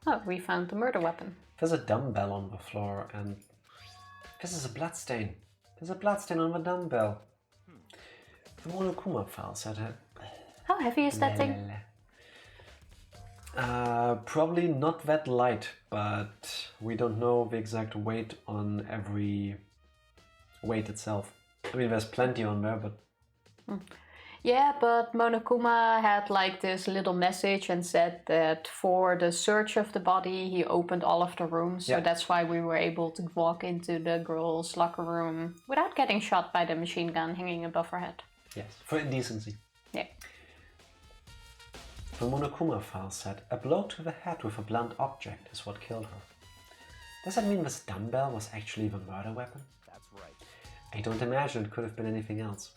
Oh, we found the murder weapon. There's a dumbbell on the floor and this is a bloodstain. There's a bloodstain on the dumbbell. The Monokuma file said it. How heavy is that thing? Probably not that light, but we don't know the exact weight on every weight itself. I mean, there's plenty on there, but... Yeah, but Monokuma had like this little message and said that for the search of the body, he opened all of the rooms. Yeah. So that's why we were able to walk into the girls' locker room without getting shot by the machine gun hanging above her head. Yes, for indecency. Yeah. The Monokuma file said, a blow to the head with a blunt object is what killed her. Does that mean this dumbbell was actually the murder weapon? That's right. I don't imagine it could have been anything else.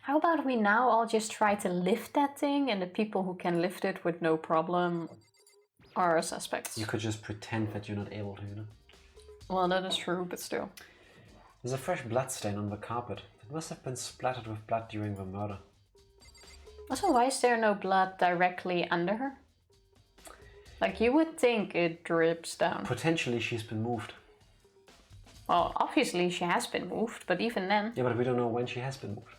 How about we now all just try to lift that thing, and the people who can lift it with no problem are suspects? You could just pretend that you're not able to, you know? Well, that is true, but still. There's a fresh blood stain on the carpet. It must have been splattered with blood during the murder. Also, why is there no blood directly under her? Like, you would think it drips down. Potentially she's been moved. Well, obviously she has been moved, but even then... Yeah, but we don't know when she has been moved.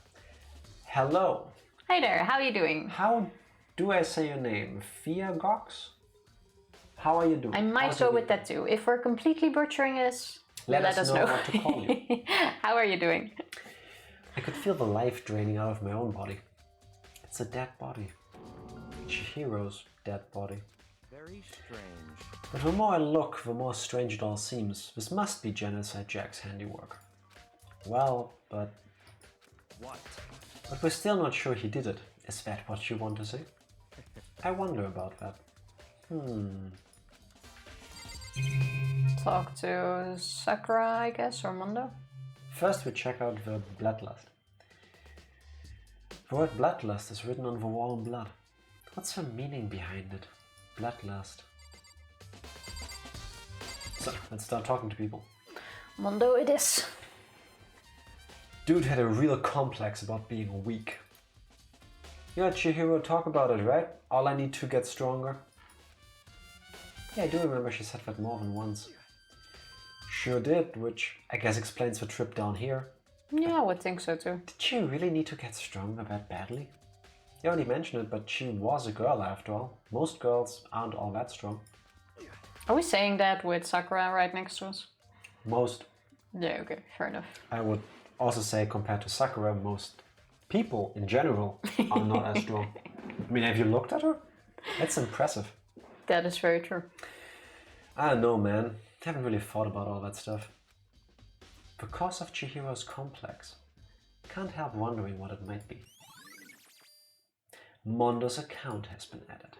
Hello. Hey there, how are you doing? How do I say your name? Fia Gox? How are you doing? I might How's go your with week? that too. If we're completely butchering this, let us know. what to call you. How are you doing? I could feel the life draining out of my own body. It's a dead body. Chihiro's dead body. Very strange. But the more I look, the more strange it all seems. This must be Genocide Jack's handiwork. Well, but What? we're still not sure he did it. Is that what you want to say? I wonder about that. Talk to Sakura, I guess, or Mondo. First we check out the bloodlust. The word bloodlust is written on the wall in blood. What's the meaning behind it? Bloodlust. So, let's start talking to people. Mondo it is. Dude had a real complex about being weak. You heard Chihiro talk about it, right? All I need to get stronger. Yeah, I do remember she said that more than once. Sure did, which I guess explains the trip down here. Yeah, I would think so too. Did she really need to get stronger that badly? You already mentioned it, but she was a girl after all. Most girls aren't all that strong. Are we saying that with Sakura right next to us? Most. Yeah, okay, fair enough. I would also say compared to Sakura, most people in general are not as strong. I mean, have you looked at her? That's impressive. That is very true. I don't know, man. I haven't really thought about all that stuff. Because of Chihiro's complex, can't help wondering what it might be. Mondo's account has been added.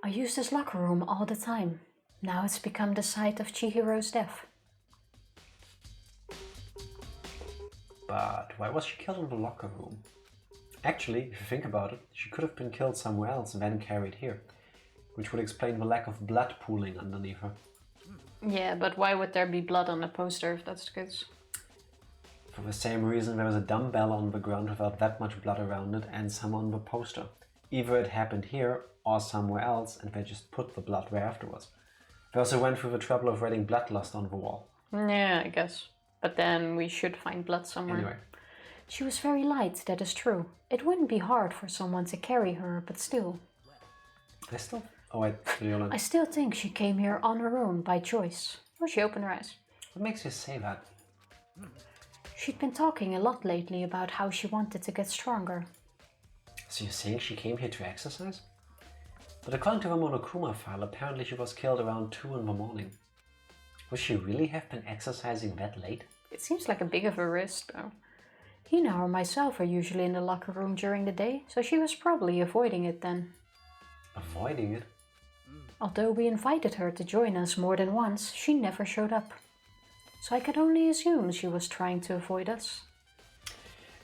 I use this locker room all the time. Now it's become the site of Chihiro's death. But why was she killed in the locker room? Actually, if you think about it, she could have been killed somewhere else and then carried here, which would explain the lack of blood pooling underneath her. Yeah, but why would there be blood on the poster if that's the case? For the same reason there was a dumbbell on the ground without that much blood around it and some on the poster. Either it happened here or somewhere else and they just put the blood there afterwards. They also went through the trouble of writing bloodlust on the wall. Yeah, I guess. But then we should find blood somewhere. Anyway. She was very light, that is true. It wouldn't be hard for someone to carry her, but still. Oh wait, Viola. I still think she came here on her own by choice. Or she opened her eyes. What makes you say that? She'd been talking a lot lately about how she wanted to get stronger. So you're saying she came here to exercise? But according to the Monokuma file, apparently she was killed around 2 in the morning. Would she really have been exercising that late? It seems like a big of a risk, though. Hina or myself are usually in the locker room during the day, so she was probably avoiding it then. Avoiding it? Although we invited her to join us more than once, she never showed up. So I could only assume she was trying to avoid us.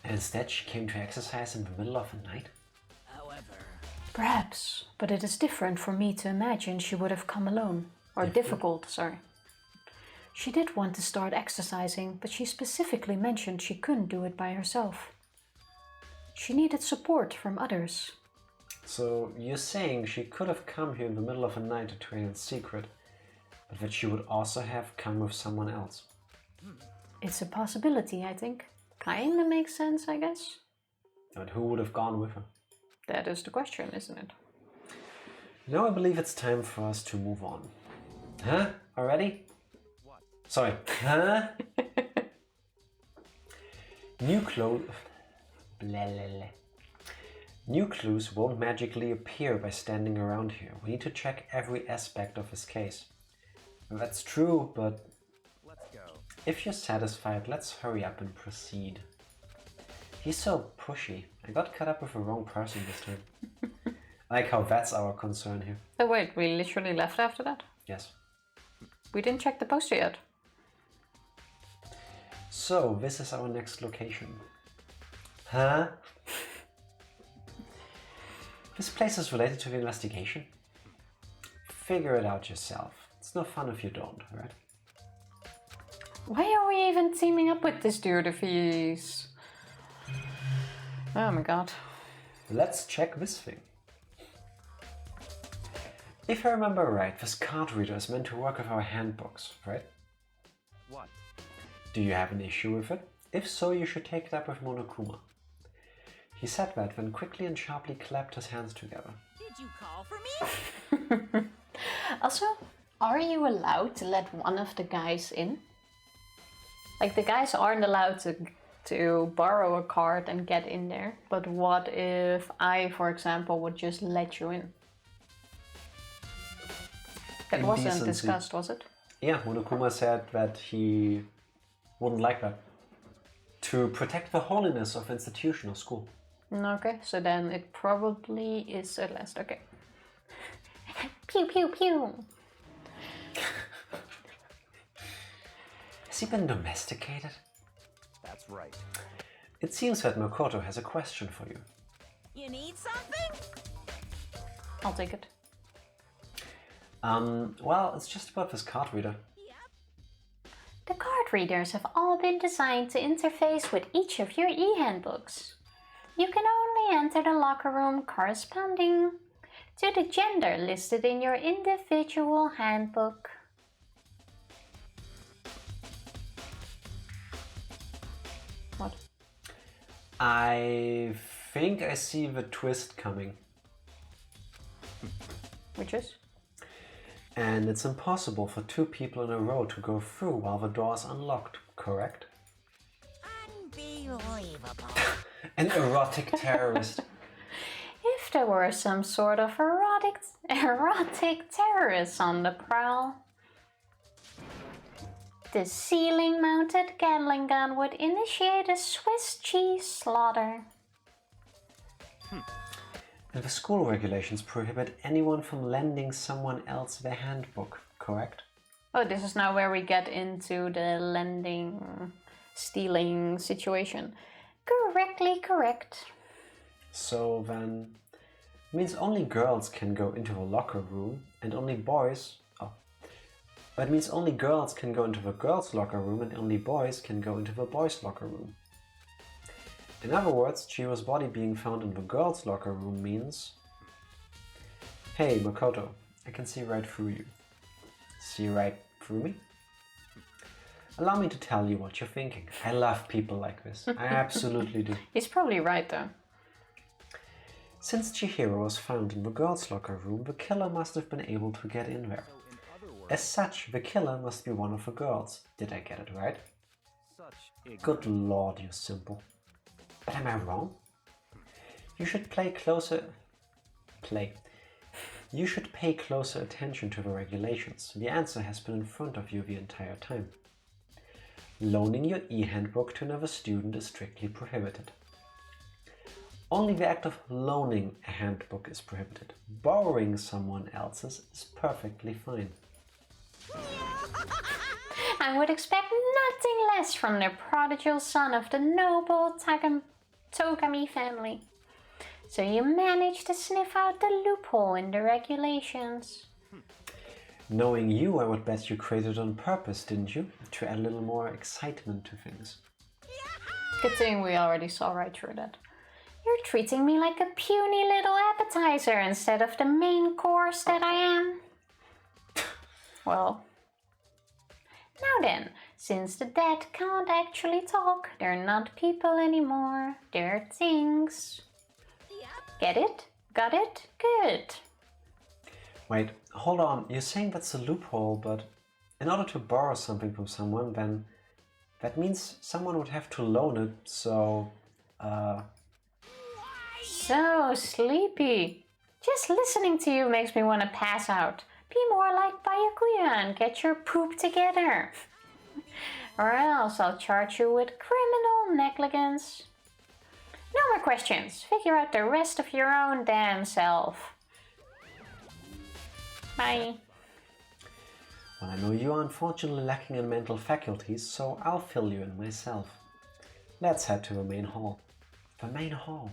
And instead she came to exercise in the middle of the night? Perhaps, but it is different for me to imagine she would have come alone. Or difficult, sorry. She did want to start exercising, but she specifically mentioned she couldn't do it by herself. She needed support from others. So you're saying she could have come here in the middle of the night to train in secret, but that she would also have come with someone else? It's a possibility, I think. Kinda makes sense, I guess. But who would have gone with her? That is the question, isn't it? Now I believe it's time for us to move on. Huh? Already? What? Sorry. Huh? New clues... New clues won't magically appear by standing around here. We need to check every aspect of his case. That's true, but... Let's go. If you're satisfied, let's hurry up and proceed. He's so pushy. I got caught up with the wrong person this time. I like how that's our concern here. Oh wait, we literally left after that? Yes. We didn't check the poster yet. So, this is our next location. Huh? This place is related to the investigation? Figure it out yourself. It's no fun if you don't, right? Why are we even teaming up with this dude if he's... Oh my god. Let's check this thing. If I remember right, this card reader is meant to work with our handbooks, right? What? Do you have an issue with it? If so, you should take it up with Monokuma. He said that, then quickly and sharply clapped his hands together. Did you call for me? Also, are you allowed to let one of the guys in? Like, the guys aren't allowed to to borrow a card and get in there. But what if I, for example, would just let you in? That wasn't Indecency. discussed, was it? Yeah, Monokuma said that he wouldn't like that. To protect the holiness of institution or school. Okay, so then it probably is at last. Okay. Pew pew pew. Has he been domesticated? That's right. It seems that Makoto has a question for you. You need something? I'll take it. Well, it's just about this card reader. The card readers have all been designed to interface with each of your e-handbooks. You can only enter the locker room corresponding to the gender listed in your individual handbook. What? I think I see the twist coming. Which is? And it's impossible for two people in a row to go through while the door is unlocked, correct? Unbelievable. An erotic terrorist. If there were some sort of erotic terrorists on the prowl, the ceiling-mounted Gatling gun would initiate a Swiss cheese slaughter. And the school regulations prohibit anyone from lending someone else their handbook, correct? Oh, this is now where we get into the stealing situation. Correctly correct. So then, means only girls can go into the locker room and only boys... Oh. That means only girls can go into the girls' locker room and only boys can go into the boys' locker room. In other words, Chihiro's body being found in the girls' locker room means... Hey, Makoto, I can see right through you. See right through me? Allow me to tell you what you're thinking. I love people like this. I absolutely do. He's probably right though. Since Chihiro was found in the girls' locker room, the killer must have been able to get in there. As such, the killer must be one of the girls. Did I get it right? Such ignorance. Good lord, you're simple. But am I wrong? You should You should pay closer attention to the regulations. The answer has been in front of you the entire time. Loaning your e-handbook to another student is strictly prohibited. Only the act of loaning a handbook is prohibited. Borrowing someone else's is perfectly fine. I would expect nothing less from the prodigal son of the noble Togami family. So you managed to sniff out the loophole in the regulations. Knowing you, I would bet you created it on purpose, didn't you? To add a little more excitement to things. Good thing we already saw right through that. You're treating me like a puny little appetizer instead of the main course that I am. Well, now then, since the dead can't actually talk, they're not people anymore, they're things. Get it? Got it? Good. Wait, hold on, you're saying that's a loophole, but in order to borrow something from someone, then that means someone would have to loan it, so, So sleepy. Just listening to you makes me want to pass out. Be more like Byakuya and get your poop together. Or else I'll charge you with criminal negligence. No more questions. Figure out the rest of your own damn self. Bye. well, I know you are unfortunately lacking in mental faculties, so I'll fill you in myself. Let's head to the main hall. The main hall.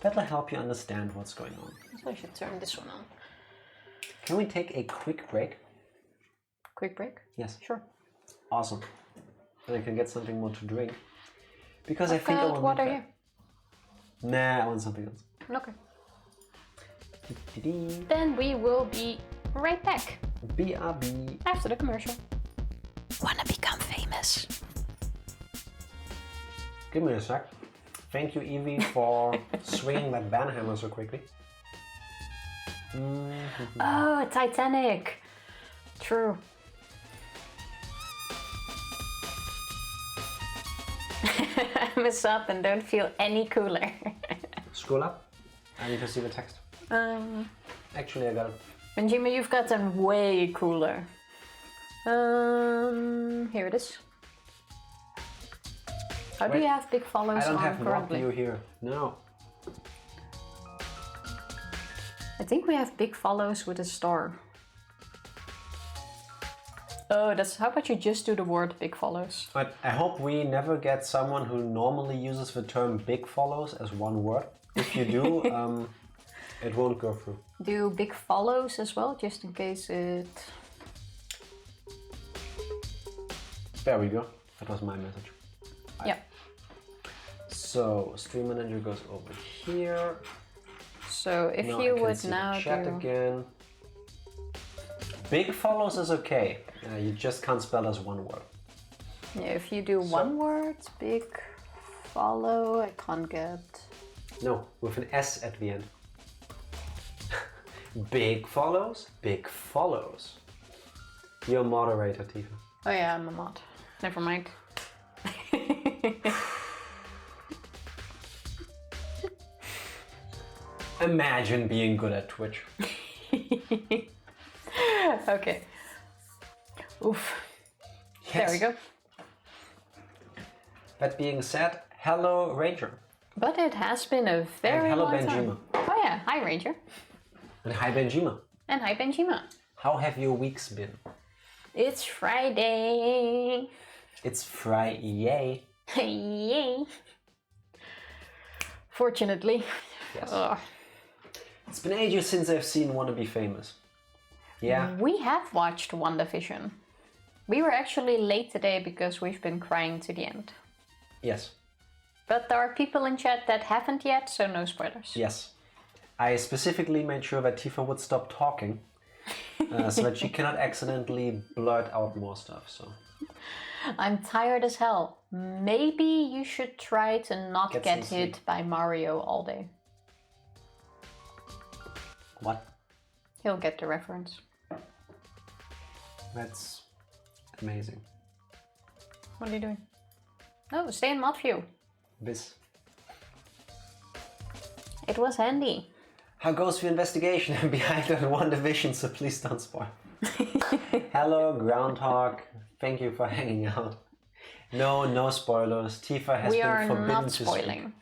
That'll help you understand what's going on. So I should turn this one on. Can we take a quick break? Quick break? Yes. Sure. Awesome. Then I can get something more to drink. Because I think I will water need here. that. Nah, I want something else. Okay. Dee-dee-dee. Then we will be right back BRB. after the commercial. Wanna become famous? Give me a sec. Thank you, Evie, for swinging that banhammer so quickly. Oh, Titanic. True. thumbs up and don't feel any cooler. Scroll up. I need to see the text. Actually, I got it. Benjima, you've gotten way cooler. Here it is. How do Wait, you have big follows I don't on have currently? view here. No. I think we have big follows with a star. Oh, that's. How about you just do the word big follows? But I hope we never get someone who normally uses the term big follows as one word. If you do, it won't go through. Do big follows as well, just in case it. There we go. That was my message. Yeah. So stream manager goes over here. So if Now you I can would see now the chat do. again. Big follows is okay. You just can't spell as one word. Yeah, if you do one word, big follow, I can't get. No, with an S at the end. Big follows? Big follows. You're a moderator, Tifa. Oh yeah, I'm a mod. Never mind. Imagine being good at Twitch. Okay. Oof. Yes. There we go. That being said, hello Ranger. But it has been a very hello, long Benjima. time. Oh yeah, hi Ranger. And hi Benjima. And hi Benjima. How have your weeks been? It's Friday. It's Friday. Yay. Fortunately. Yes. Ugh. It's been ages since I've seen Wanna Be Famous. Yeah. We have watched WandaVision. We were actually late today because we've been crying to the end. Yes. But there are people in chat that haven't yet, so no spoilers. Yes. I specifically made sure that Tifa would stop talking so that she cannot accidentally blurt out more stuff. So I'm tired as hell. Maybe you should try to not Get get some hit sleep. by Mario all day. what? He'll get the reference. That's amazing. What are you doing? Oh, stay in mod view. This. It was handy. How goes the investigation? I'm behind on WandaVision, so please don't spoil. Hello, Groundhog. Thank you for hanging out. No spoilers. Tifa has We been are forbidden not to speak. spoiling.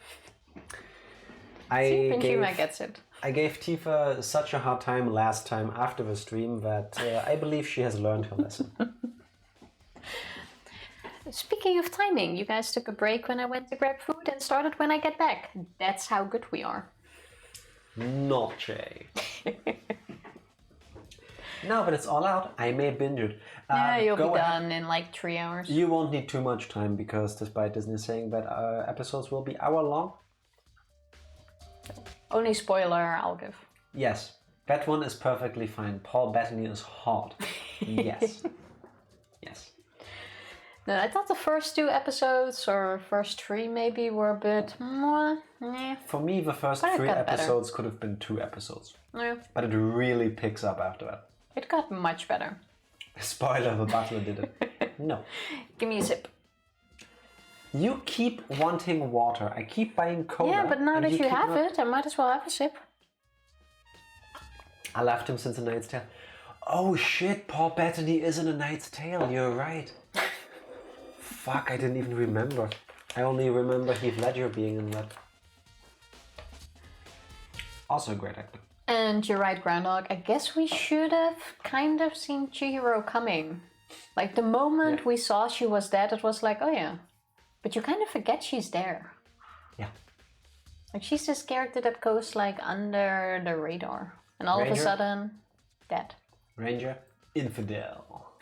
I Benjima gets it. I gave Tifa such a hard time last time after the stream that I believe she has learned her lesson. Speaking of timing, you guys took a break when I went to grab food and started when I get back. That's how good we are. Noche. Now that it's all out, I may binge it. Yeah, you'll be go ahead. done in like 3 hours. You won't need too much time because despite Disney saying that episodes will be hour long, Only spoiler I'll give. yes, that one is perfectly fine. Paul Bettany is hot. Yes. Yes. No, I thought the first 2 episodes, or first 3 maybe, were a bit... Nah. For me, the first But it 3 got better. episodes could have been 2 episodes. Yeah, But it really picks up after that. it got much better. Spoiler, the butler did it. No. Give me a sip. You keep wanting water. I keep buying cola. Yeah, but now and that you keep have not- it, I might as well have a sip. I left him since A Knight's Tale. Oh shit, Paul Bettany is in A Knight's Tale. You're right. Fuck, I didn't even remember. I only remember Heath Ledger being in that. Also a great actor. And you're right, Groundhog. I guess we should have kind of seen Chihiro coming. Like, the moment we saw she was dead, it was like, oh yeah. But you kind of forget she's there. Yeah. Like, she's this character that goes, like, under the radar. And all of a Ranger? sudden, dead. Ranger, infidel.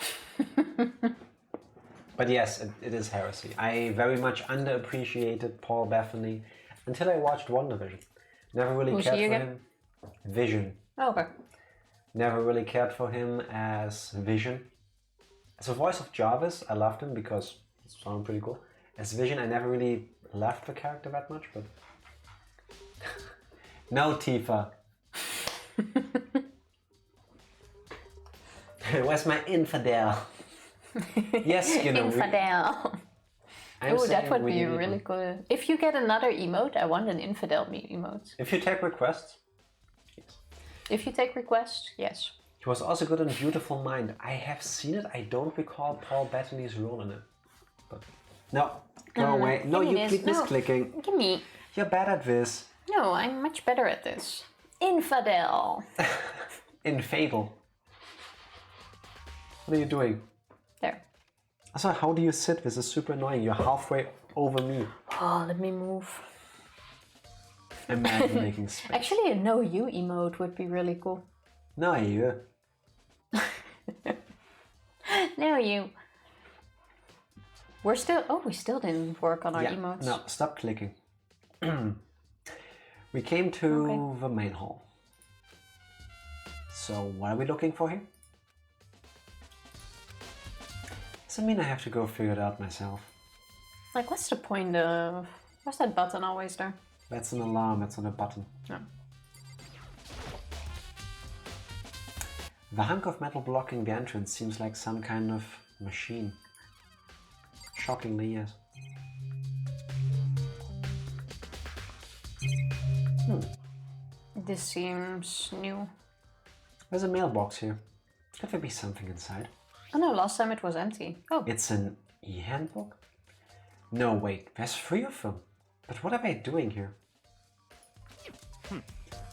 But yes, it is heresy. I very much underappreciated Paul Bettany until I watched WandaVision. Never really Who's cared he for again? him. Vision. Oh, okay. Never really cared for him as Vision. As the voice of Jarvis, I loved him because it sounded pretty cool. As Vision, I never really loved the character that much, but... No, Tifa. Where's my infidel? Yes, you know. Infidel. Oh, that saying would we be delete really them. good. If you get another emote, I want an infidel emote. If you take requests, yes. If you take requests, yes. He was also good in Beautiful Mind. I have seen it. I don't recall Paul Bettany's role in it. But no, go away. No, Give me you this. keep No. misclicking. Give me. You're bad at this. No, I'm much better at this. Infidel. In Fatal. What are you doing? There. Also, how do you sit? This is super annoying. You're halfway over me. Oh, let me move. Imagine making space. Actually, a no you emote would be really cool. No, you. No you. We still didn't work on our emotes. No, stop clicking. We came to the main hall. So, what are we looking for here? Does it mean I have to go figure it out myself? Like, what's the point of... What's that button always there? That's an alarm, it's on a button. No. The hunk of metal blocking the entrance seems like some kind of machine. Shockingly, yes. This seems new. There's a mailbox here. Could there be something inside? Oh no, last time it was empty. Oh. It's an e-handbook? No, wait, there's 3 of them. But what are they doing here?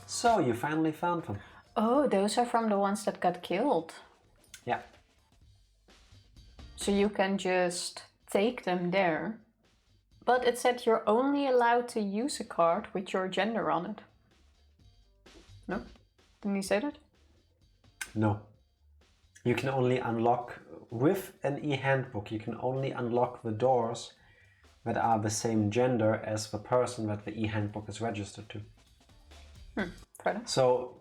So, you finally found them. Oh, those are from the ones that got killed. Yeah. So you can just take them there. But it said you're only allowed to use a card with your gender on it. No? Didn't he say that? No. You can only unlock, with an e-handbook, you can only unlock the doors that are the same gender as the person that the e-handbook is registered to. Fair enough. So,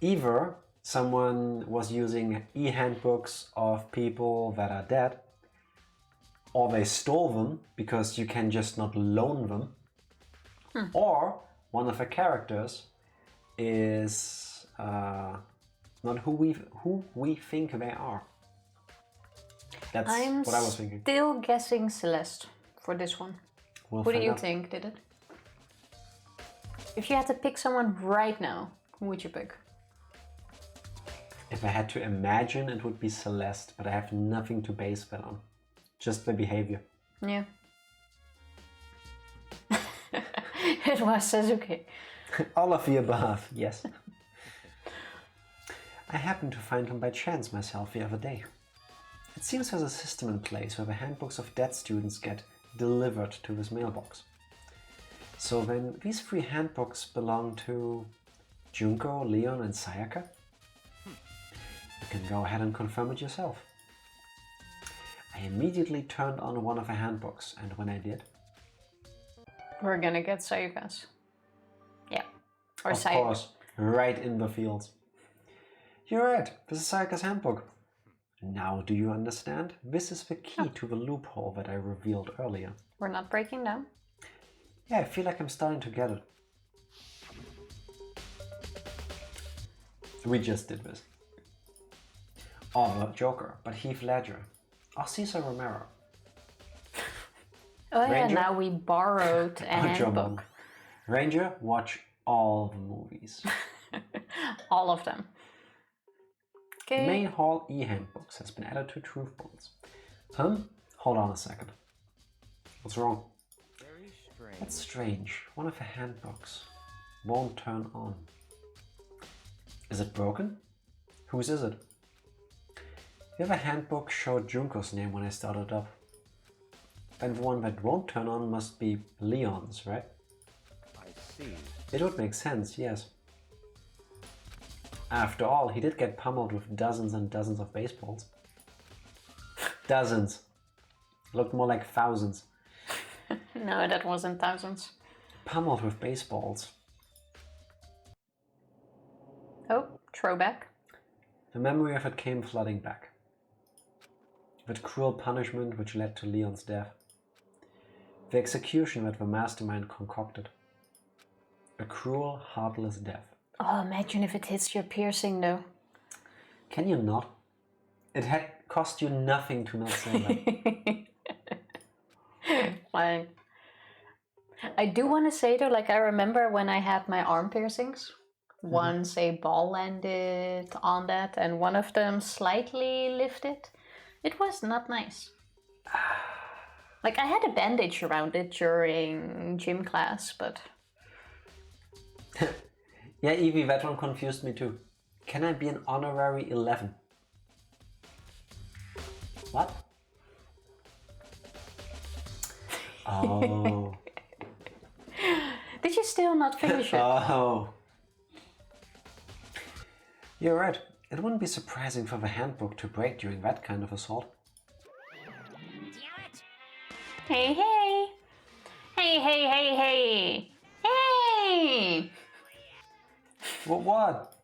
either someone was using e-handbooks of people that are dead, or they stole them because you can just not loan them, or one of the characters is not who we think they are. That's what I was thinking. Still guessing Celeste for this one. We'll Who do find you out. think did it? If you had to pick someone right now, who would you pick? If I had to imagine, it would be Celeste, but I have nothing to base that on. Just the behavior. Yeah. It was Sasuke. All of the above, yes. I happened to find him by chance myself the other day. It seems there's a system in place where the handbooks of dead students get delivered to this mailbox. So then these 3 handbooks belong to Junko, Leon and Sayaka? You can go ahead and confirm it yourself. I immediately turned on one of the handbooks, and when I did... We're gonna get Sayaka's. Yeah. Or Of course, right in the fields. You're right, this is Sayaka's handbook. Now do you understand? This is the key to the loophole that I revealed earlier. We're not breaking down. Yeah, I feel like I'm starting to get it. We just did this. Or the Joker, but Heath Ledger. Or Cesar Romero. Oh yeah, Ranger? now we borrowed a handbook. Ranger, watch all the movies. All of them. Okay. Main Hall e-handbooks has been added to Truth Bullets. Hold on a second. What's wrong? Very strange. That's strange. One of the handbooks won't turn on. Is it broken? Whose is it? The other handbook showed Junko's name when I started up. Then the one that won't turn on must be Leon's, right? I see. It would make sense, yes. After all, he did get pummeled with dozens and dozens of baseballs. Dozens. Looked more like thousands. No, that wasn't thousands. Pummeled with baseballs. Oh, throwback. The memory of it came flooding back. That cruel punishment which led to Leon's death. The execution that the mastermind concocted. A cruel, heartless death. Oh, imagine if it hits your piercing though. Can you not? It had cost you nothing to not say that. Like, I do want to say though, like I remember when I had my arm piercings, once a ball landed on that and one of them slightly lifted. It was not nice. Like I had a bandage around it during gym class, but... Yeah, Evie, that one confused me too. Can I be an honorary 11? What? Oh. Did you still not finish it? Oh. You're right. It wouldn't be surprising for the handbook to break during that kind of assault. Hey, hey! Hey, hey, hey, hey! Hey! What?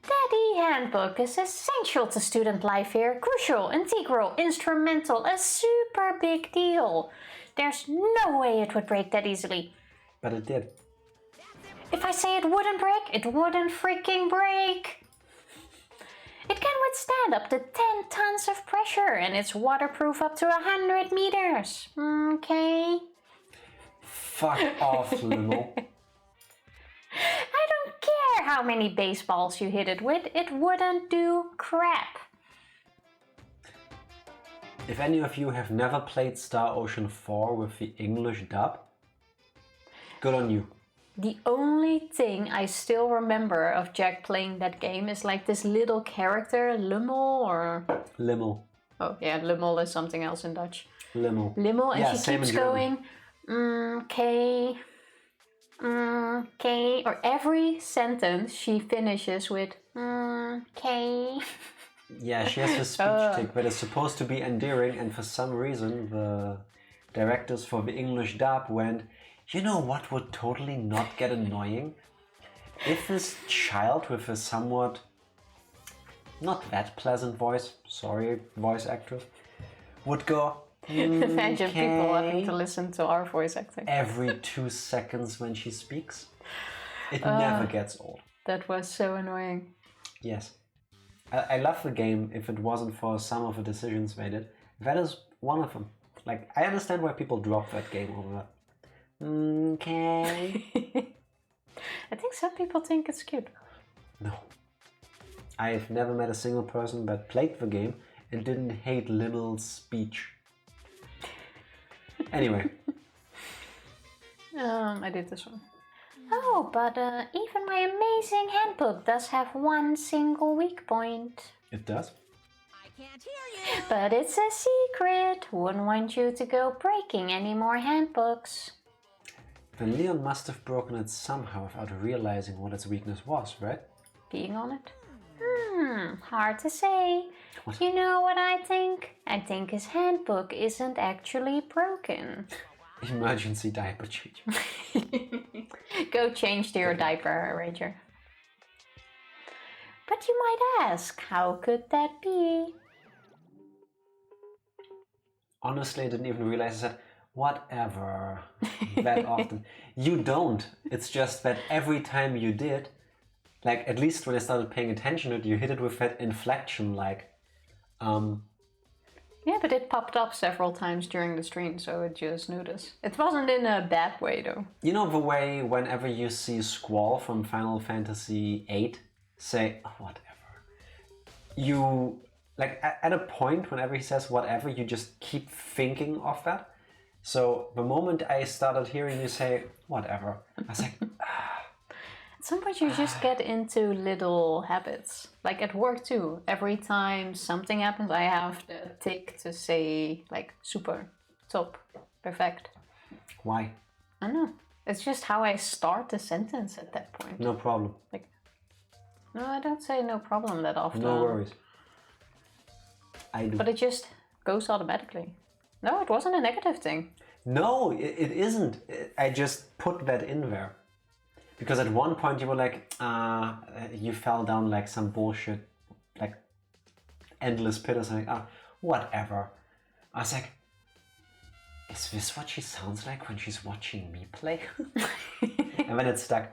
Daddy Handbook is essential to student life here. Crucial, integral, instrumental, a super big deal. There's no way it would break that easily. But it did. If I say it wouldn't break, it wouldn't freaking break. It can withstand up to 10 tons of pressure and it's waterproof up to 100 meters. Okay? Fuck off, Limo. I don't care how many baseballs you hit it with, it wouldn't do crap. If any of you have never played Star Ocean 4 with the English dub, good on you. The only thing I still remember of Jack playing that game is like this little character, Lummel or... Limmel. Oh yeah, Lummel is something else in Dutch. Limmel. Limmel, and Yeah, she same keeps in German. going, okay, okay, or every sentence she finishes with, okay. Yeah, she has this speech tick that is supposed to be endearing, and for some reason the directors for the English dub went, you know what would totally not get annoying? If this child with a somewhat not that pleasant voice, sorry voice actress, would go, Imagine people having okay, to listen to our voice acting. every 2 seconds when she speaks. It never gets old. That was so annoying. Yes. I love the game if it wasn't for some of the decisions they did. That is one of them. Like, I understand why people drop that game over that. Okay. I think some people think it's cute. No. I've never met a single person that played the game and didn't hate Limmel's speech. Anyway. I did this one. Oh, but even my amazing handbook does have one single weak point. It does? I can't hear you. But it's a secret. Wouldn't want you to go breaking any more handbooks. Then Leon must have broken it somehow without realizing what its weakness was, right? Being on it? Hard to say. What? You know what I think? I think his handbook isn't actually broken. Emergency diaper change. Go change to your diaper, Ranger. But you might ask, how could that be? Honestly, I didn't even realize I said, whatever, that often. You don't. It's just that every time you did, like at least when I started paying attention to it, you hit it with that inflection, like, Yeah, but it popped up several times during the stream, so it just noticed. It wasn't in a bad way, though. you know the way whenever you see Squall from Final Fantasy VIII say, oh, whatever, you, like at a point whenever he says whatever, you just keep thinking of that. So the moment I started hearing you say whatever, I was like, At some point you just get into little habits. Like at work too. Every time something happens, I have the tick to say like super, top, perfect. why? I don't know. It's just how I start the sentence at that point. No problem. Like, no, I don't say no problem that often. No worries. I do. But it just goes automatically. No, it wasn't a negative thing. No, it isn't. I just put that in there. Because at one point you were like, you fell down like some bullshit, like endless pit or something. Whatever. I was like, is this what she sounds like when she's watching me play? And then it stuck.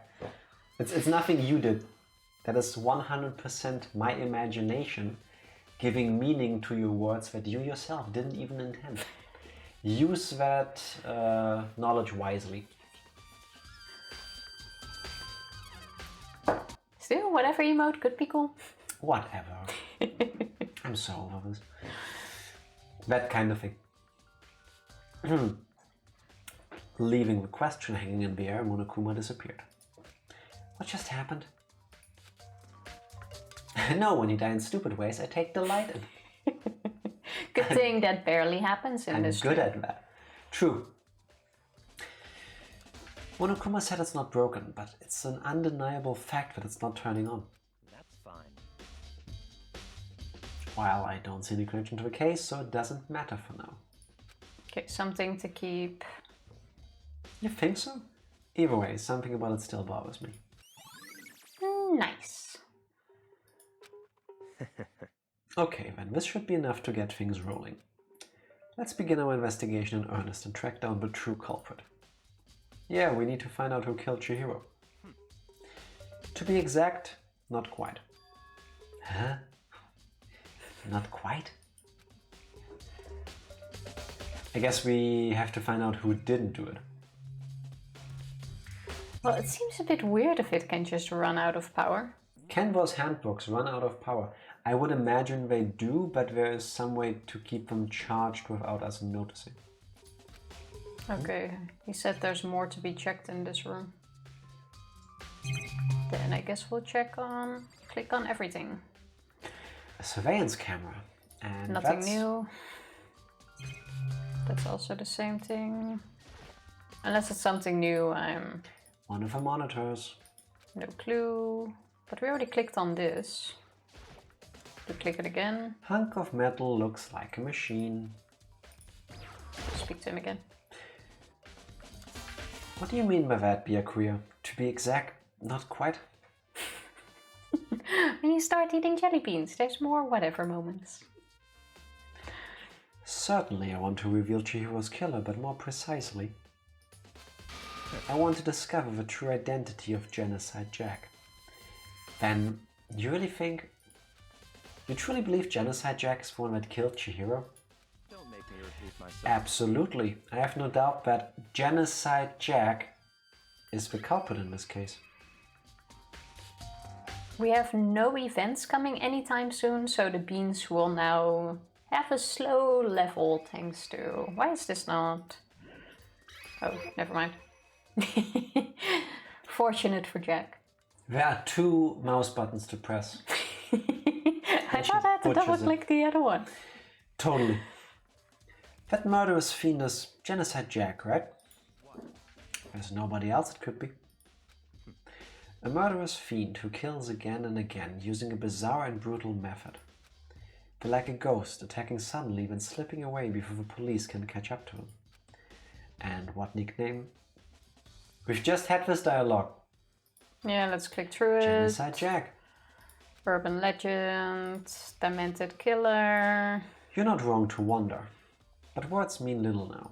It's nothing you did. That is 100% my imagination giving meaning to your words that you yourself didn't even intend. use that knowledge wisely. Still, whatever emote could be cool. Whatever. I'm so over this. That kind of thing. Leaving the question hanging in the air, Monokuma disappeared. What just happened? No, when you die in stupid ways, I take delight in. Good thing that barely happens in I'm this good stream. at that. True. Monokuma said it's not broken, but it's an undeniable fact that it's not turning on. That's fine. While I don't see any connection to the case, so it doesn't matter for now. Okay, something to keep. You think so? Either way, something about it still bothers me. Nice. Okay, then this should be enough to get things rolling. Let's begin our investigation in earnest and track down the true culprit. Yeah, we need to find out who killed Chihiro. To be exact, not quite. Huh? Not quite? I guess we have to find out who didn't do it. Well, it seems a bit weird if it can just run out of power. Can those handbooks run out of power? I would imagine they do, but there is some way to keep them charged without us noticing. Okay, he said there's more to be checked in this room. Then I guess we'll click on everything. A surveillance camera. And Nothing that's new. That's also the same thing. Unless it's something new, I'm one of the monitors. no clue. But we already clicked on this. To click it again. Hunk of metal looks like a machine. Speak to him again. What do you mean by that, Byakuya? To be exact, not quite. When you start eating jelly beans, there's more whatever moments. Certainly I want to reveal Chihiro's killer, but more precisely. I want to discover the true identity of Genocide Jack. Then, you really think... You truly believe Genocide Jack is the one that killed Chihiro? Don't make me repeat myself. Absolutely. I have no doubt that Genocide Jack is the culprit in this case. We have no events coming anytime soon, so the beans will now have a slow level thanks to... Why is this not... Oh, never mind. Fortunate for Jack. There are 2 mouse buttons to press. I thought I had to double click the other one. Totally. That murderous fiend is Genocide Jack, right? There's nobody else it could be. A murderous fiend who kills again and again using a bizarre and brutal method. They're like a ghost, attacking suddenly then slipping away before the police can catch up to him. And what nickname? We've just had this dialogue. Yeah, let's click through it. Genocide Jack. Urban legend, demented killer. You're not wrong to wonder, but words mean little now.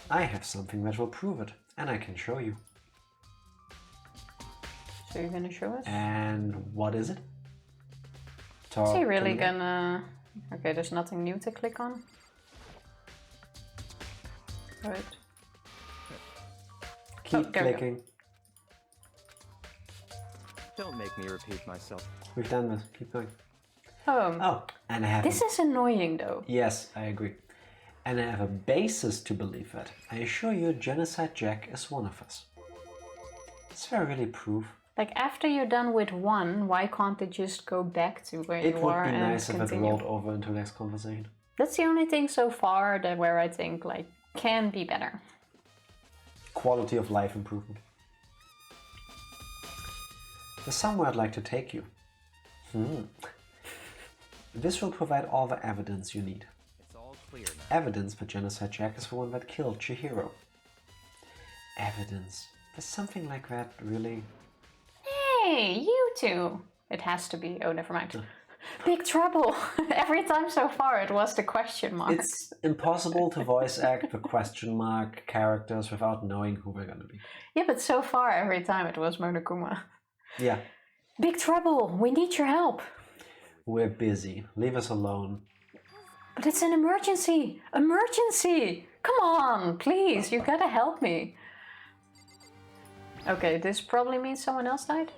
I have something that will prove it, and I can show you. So you're gonna show us? And what is it? Is he Talk really to me. gonna... Okay, there's nothing new to click on. Right. Keep there we go. clicking. Don't make me repeat myself. We've done this. Keep going. Oh, Oh, and I have... this is annoying though. Yes, I agree. And I have a basis to believe that. I assure you, Genocide Jack is one of us. Is there really proof? Like, after you're done with one, why can't they just go back to where It you would are be and nice if it continue? rolled over into the next conversation. That's the only thing so far that where I think, like, can be better. Quality of life improvement. There's somewhere I'd like to take you. This will provide all the evidence you need. It's all clear now. Evidence that Genocide Jack is the one that killed Chihiro. Evidence. There's something like that, really. Hey, you two! It has to be. Oh, never mind. Big trouble! Every time so far it was the question mark. It's impossible to voice act the question mark characters without knowing who they're gonna be. Yeah, but so far every time it was Monokuma. Yeah, Big trouble! We need your help! we're busy. Leave us alone. But it's an emergency! Emergency! Come on, please, you gotta help me. Okay, this probably means someone else died.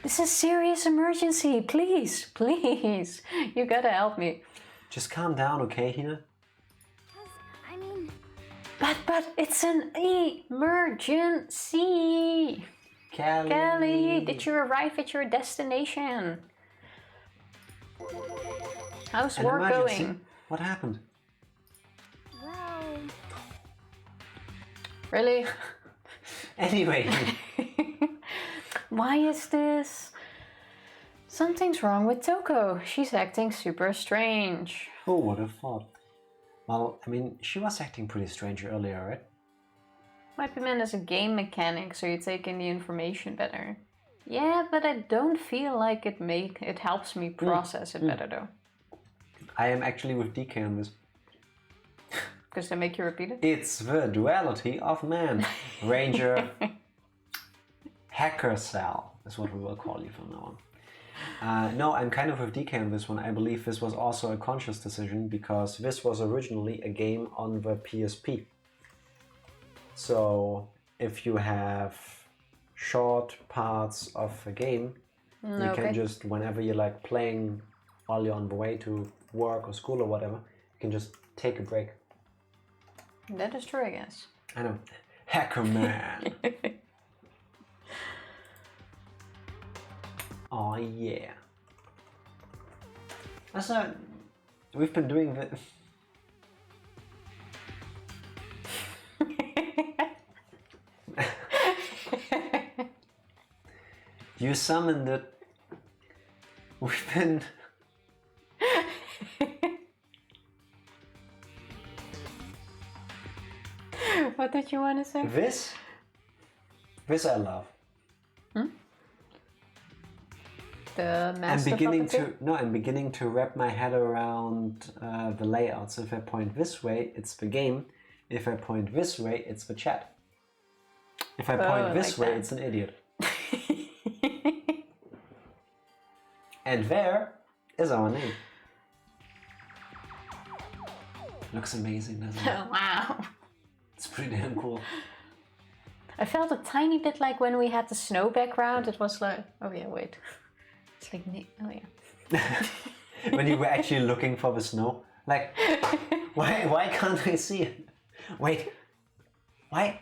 This is a serious emergency, please, please. You gotta help me. Just calm down, okay, Hina? I mean, But it's an emergency. Kelly, did you arrive at your destination? How's An work emergency? going? What happened? well, Really? Anyway, Why is this? Something's wrong with Toko. She's acting super strange. who would have thought? Well, I mean, she was acting pretty strange earlier, right? Might be meant as a game mechanic, so you take in the information better. Yeah, but I don't feel like it helps me process it better though. I am actually with DK on this. Because they make you repeat it? It's the duality of man. Ranger Hacker Cell is what we will call you from now on. No, I'm kind of with DK on this one. I believe this was also a conscious decision because this was originally a game on the PSP. So if you have short parts of a game, you can just, whenever you're like playing while you're on the way to work or school or whatever, you can just take a break. That is true, I guess. I know. Hacker man. Oh yeah. That's not. We've been doing this. You summoned it. We've been. What did you want to say? This I love. The master I'm beginning to wrap my head around the layouts. If I point this way, it's the game. If I point this way, it's the chat. If I point this way, it's an idiot. And there is our name. Looks amazing, doesn't it? Wow. It's pretty damn cool. I felt a tiny bit like when we had the snow background. It was like, oh yeah, wait. It's like, oh yeah. When you were actually looking for the snow. Like, why can't I see it? Wait, why?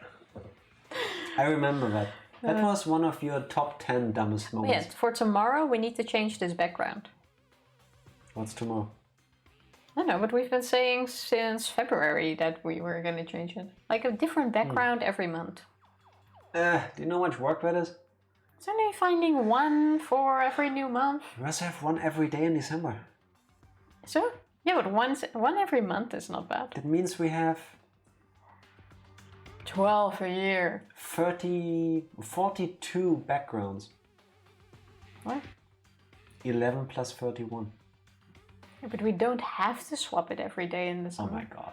I remember that. That was one of your top 10 dumbest moments. Yeah, for tomorrow we need to change this background. What's tomorrow? I don't know, but we've been saying since February that we were going to change it. Like a different background every month. Do you know how much work that is? It's only finding one for every new month. We must have one every day in December. So, yeah, but one every month is not bad. That means we have 12 a year. 42 backgrounds. What? 11 plus 31. Yeah, but we don't have to swap it every day in the Oh summer. my god.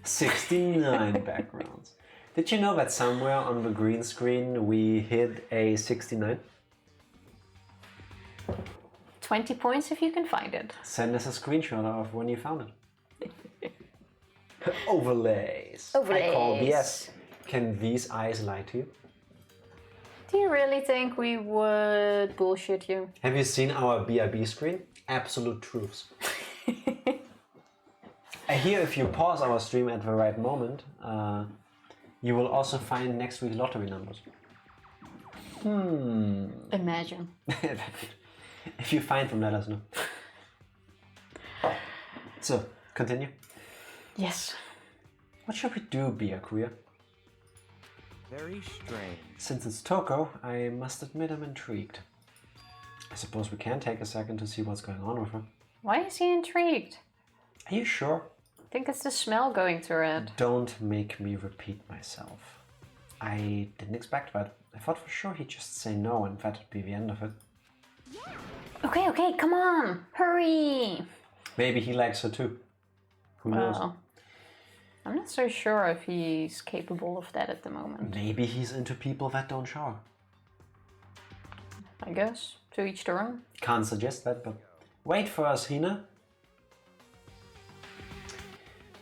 69 backgrounds. Did you know that somewhere on the green screen we hid a 69? 20 points if you can find it. Send us a screenshot of when you found it. Overlays. Overlays. I call BS. Can these eyes lie to you? Do you really think we would bullshit you? Have you seen our BRB screen? Absolute truths. Here, if you pause our stream at the right moment, you will also find next week's lottery numbers. Imagine. If you find them, let us know. So, continue. Yes. What should we do, Bia Queer? Very strange. Since it's Toko, I must admit I'm intrigued. I suppose we can take a second to see what's going on with her. Why is he intrigued? Are you sure? I think it's the smell going through it. Don't make me repeat myself. I didn't expect that. I thought for sure he'd just say no and that'd be the end of it. Okay, come on, hurry! Maybe he likes her too. Who knows? Well, I'm not so sure if he's capable of that at the moment. Maybe he's into people that don't shower. I guess, to each their own. Can't suggest that, but Wait for us, Hina.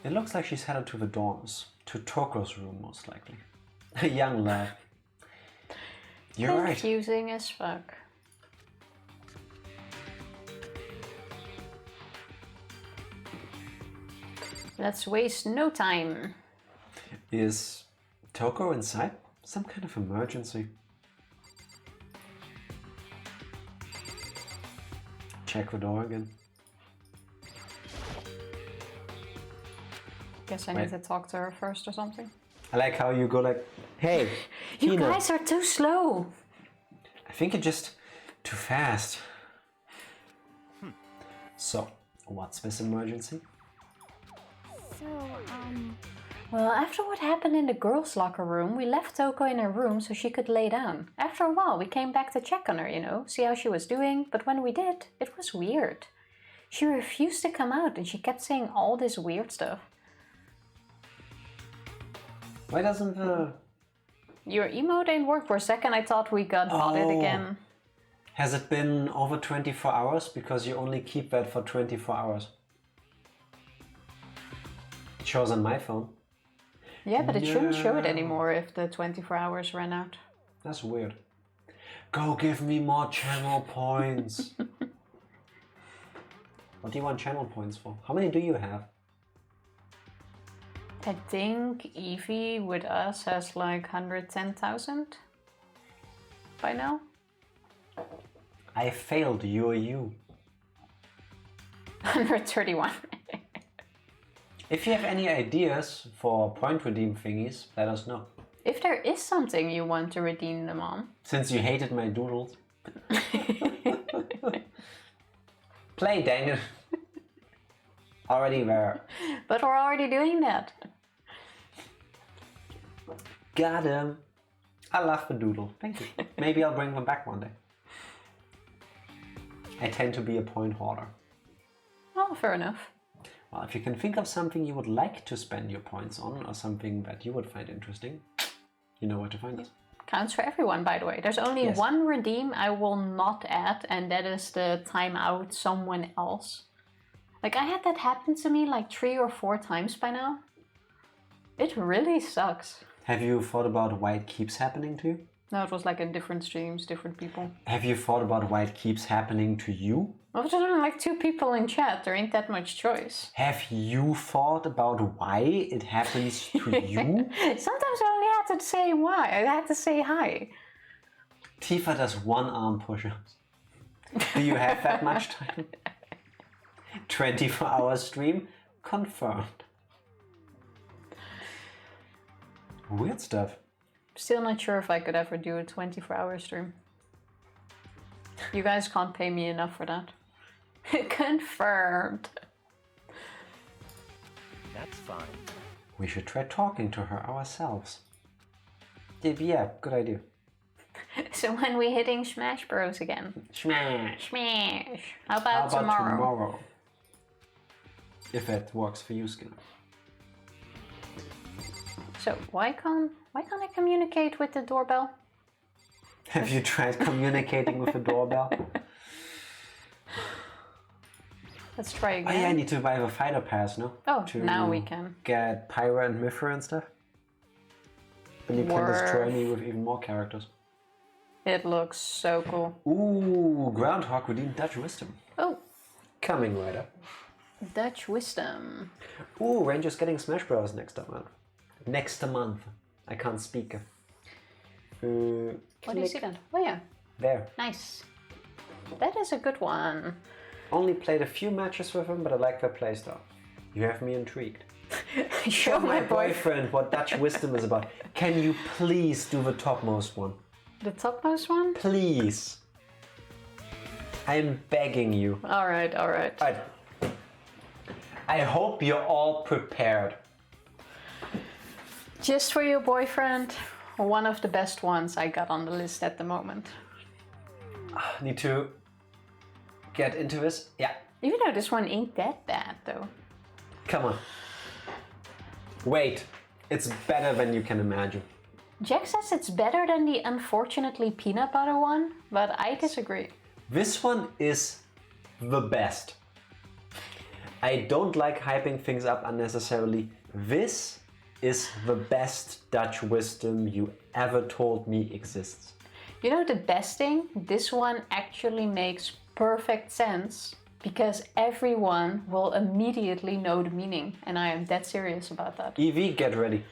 It looks like she's headed to the dorms. To Toko's room, most likely. A young lad. You're right. Confusing as fuck. Let's waste no time. Is Toko inside? Some kind of emergency. Check the door again. Guess I need to talk to her first or something. I like how you go like, hey, You Hina. guys are too slow. I think you're just too fast. So, what's this emergency? So, Well, after what happened in the girls' locker room, we left Toko in her room so she could lay down. After a while, we came back to check on her, you know, see how she was doing. But when we did, it was weird. She refused to come out and she kept saying all this weird stuff. Why doesn't the... Your emote ain't work. For a second, I thought we got botted again. Has it been over 24 hours? Because you only keep that for 24 hours. It shows on my phone. Yeah, but it shouldn't show it No. anymore if the 24 hours ran out. That's weird. Go give me more channel points. What do you want channel points for? How many do you have? I think Eevee with us has like 110,000 by now. I failed you. 131. If you have any ideas for point redeem thingies, let us know. If there is something you want to redeem them on. Since you hated my doodles. Play, dang it. Already there. But we're already doing that. Got him. I love the doodle. Thank you. Maybe I'll bring them back one day. I tend to be a point hoarder. Oh, fair enough. Well, if you can think of something you would like to spend your points on, or something that you would find interesting, you know where to find us. Counts for everyone, by the way. There's only Yes. one redeem I will not add, and that is the time out someone else. Like, I had that happen to me like 3 or 4 times by now. It really sucks. Have you thought about why it keeps happening to you? No, it was like in different streams, different people. Have you thought about why it keeps happening to you? Well, there's only like 2 people in chat. There ain't that much choice. Have you thought about why it happens to you? Sometimes I only had to say why. I had to say hi. Tifa does 1 arm push-ups. Do you have that much time? 24-hour stream? Confirmed. Weird stuff. Still not sure if I could ever do a 24-hour stream. You guys can't pay me enough for that. Confirmed. That's fine. We should try talking to her ourselves. Yeah, good idea. So when we hitting Smash Bros again? Smash! Smash! How How about, about tomorrow? If that works for you, Skinner. So why can't I communicate with the doorbell? Have you tried communicating with the doorbell? Let's try Oh again. yeah, I need to buy the fighter pass, no? Oh, To now we can. get Pyra and Mithra and stuff. And you can destroy me with even more characters. It looks so cool. Ooh, Groundhog redeemed Dutch Wisdom. Oh, Coming right up. Dutch Wisdom. Ooh, Ranger's getting Smash Bros. Next month. Next month. I can't speak. What do you see then? Oh yeah, There. nice. That is a good one. Only played a few matches with him, but I like their playstyle. You have me intrigued. Show My boyfriend what Dutch Wisdom is about. Can you please do the topmost one? The topmost one? Please. I'm begging you. Alright, alright. I hope you're all prepared. Just for your boyfriend, one of the best ones I got on the list at the moment. Need to get into this. Yeah, Even though this one ain't that bad though. come on. Wait, it's better than you can imagine. Jack says it's better than the unfortunately peanut butter one, but I disagree. This one is the best. I don't like hyping things up unnecessarily. This is the best Dutch wisdom you ever told me exists. You know the best thing? This one actually makes perfect sense because everyone will immediately know the meaning. And I am dead serious about that. Evie, get ready.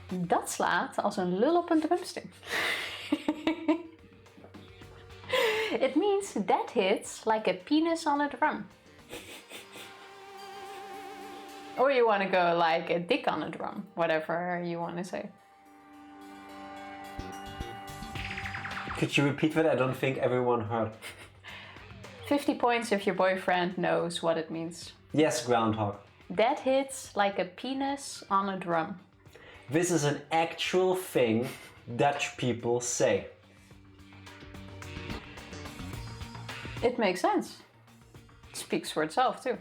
Dat slaat als een lul op een drumstick. It means that hits like a penis on a drum. Or you want to go like a dick on a drum, whatever you want to say. Could you repeat that? I don't think everyone heard. 50 points if your boyfriend knows what it means. Yes, groundhog. That hits like a penis on a drum. This is an actual thing Dutch people say. It makes sense. It speaks for itself too.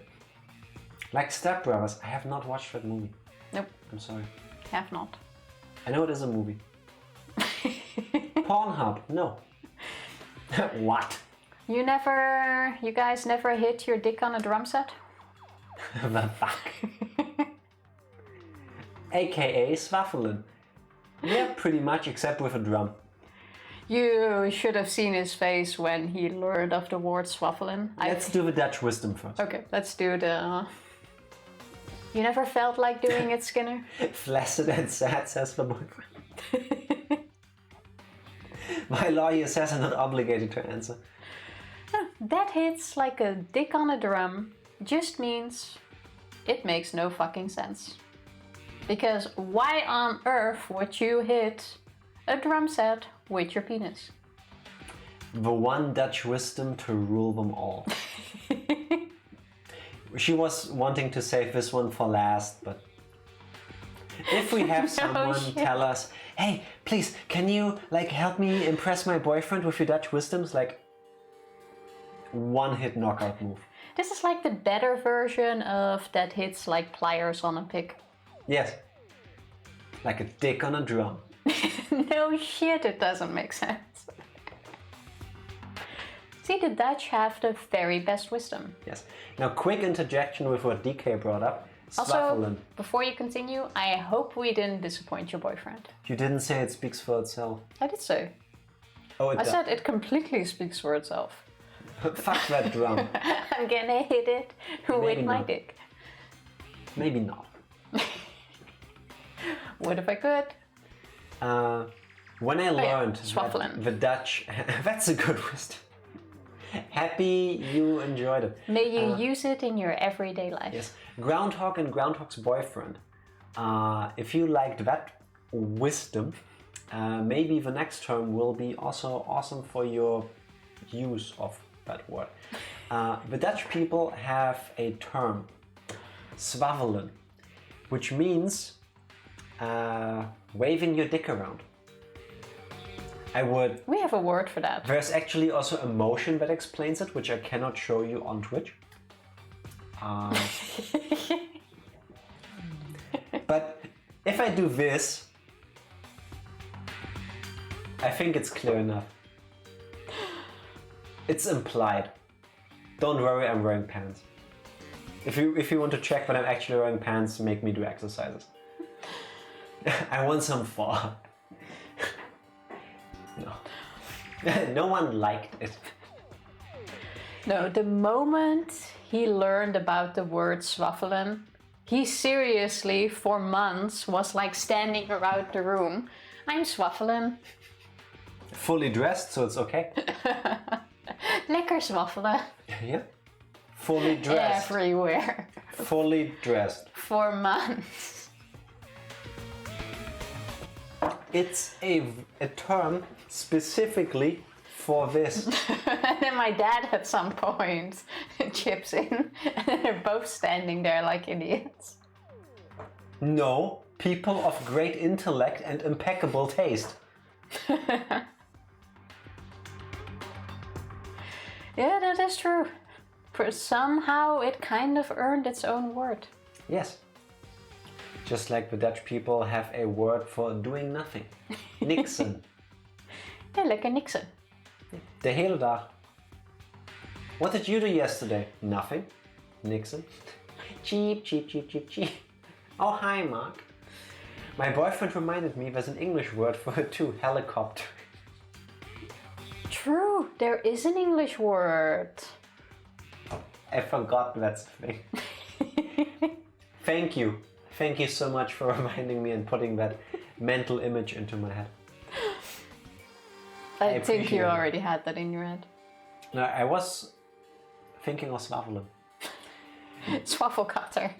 Like Step Brothers, I have not watched that movie. Nope, I'm sorry. have not. I know it is a movie. Pornhub, no. What? You guys never hit your dick on a drum set? The fuck? AKA swaffelen. Yeah, pretty much, except with a drum. You should have seen his face when he learned of the word swaffelen. Let's do the Dutch wisdom first. Okay, let's do the... You never felt like doing it, Skinner? Flaccid and sad, says the boyfriend. My lawyer says I'm not obligated to answer. That hits like a dick on a drum just means it makes no fucking sense. Because why on earth would you hit a drum set with your penis? The one Dutch wisdom to rule them all. She was wanting to save this one for last, but if we have someone tell us, hey, please, can you like help me impress my boyfriend with your Dutch wisdoms? Like, one hit knockout move. This is like the better version of that hits like pliers on a pick. Yes. Like a dick on a drum. No shit, it doesn't make sense. See, the Dutch have the very best wisdom. Yes. Now, quick interjection with what DK brought up. Also, Swaffelen. before you continue, I hope we didn't disappoint your boyfriend. You didn't say it speaks for itself. I did say. Oh, it I does. said it completely speaks for itself. Fuck that drum. I'm gonna hit it with Maybe my not. dick. Maybe not. What if I could? When I learned Swaffelen. that the Dutch... That's a good wisdom. Happy you enjoyed it. May you use it in your everyday life. Yes. Groundhog and Groundhog's boyfriend. If you liked that wisdom, maybe the next term will be also awesome for your use of that word. The Dutch people have a term, swaffelen, which means waving your dick around. We have a word for that. There's actually also a motion that explains it, which I cannot show you on Twitch. But if I do this, I think it's clear enough. It's implied. Don't worry, I'm wearing pants. If you want to check that I'm actually wearing pants, make me do exercises. I want some fun. No. No one liked it. No, the moment he learned about the word swaffelen, he seriously, for months, was like standing around the room. I'm swaffelen. Fully dressed, so it's okay. Lekker swaffelen. Yeah. Fully dressed. Everywhere. Fully dressed. For months. It's a term specifically for this. And then my dad at some point chips in, and then they're both standing there like idiots. No, people of great intellect and impeccable taste. Yeah, that is true. For somehow it kind of earned its own word. Yes. Just like the Dutch people have a word for doing nothing. Niksen. Ja, lekker niksen. De hele dag. What did you do yesterday? Nothing. Nixon. Cheap, cheap, cheap, cheap, cheap. Oh, hi, Mark. My boyfriend reminded me there's an English word for it too, helicopter. True, there is an English word. I forgot that's a thing. Thank you. Thank you so much for reminding me and putting that mental image into my head. I think appreciate you it. already had that in your head. No, I was thinking of Swaffelen. Swafflecopter.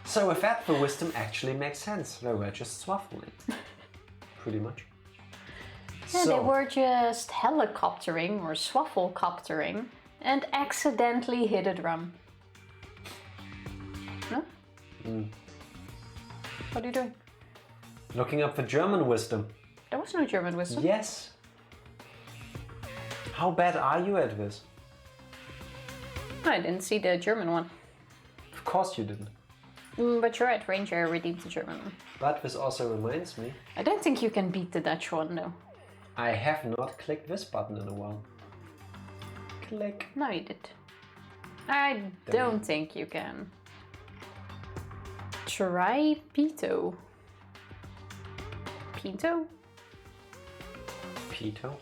So with that, the wisdom actually makes sense. They were just swaffling. Pretty much. Yeah, they were just helicoptering or swafflecoptering and accidentally hit a drum. No? What are you doing? Looking up the German wisdom. There was no German wisdom. Yes. How bad are you at this? I didn't see the German one. Of course you didn't. But you're right, Ranger redeemed the German one. But this also reminds me, I don't think you can beat the Dutch one though. I have not clicked this button in a while. Click. No, you did. I don't think you can. Try Pito. Pinto? Pito?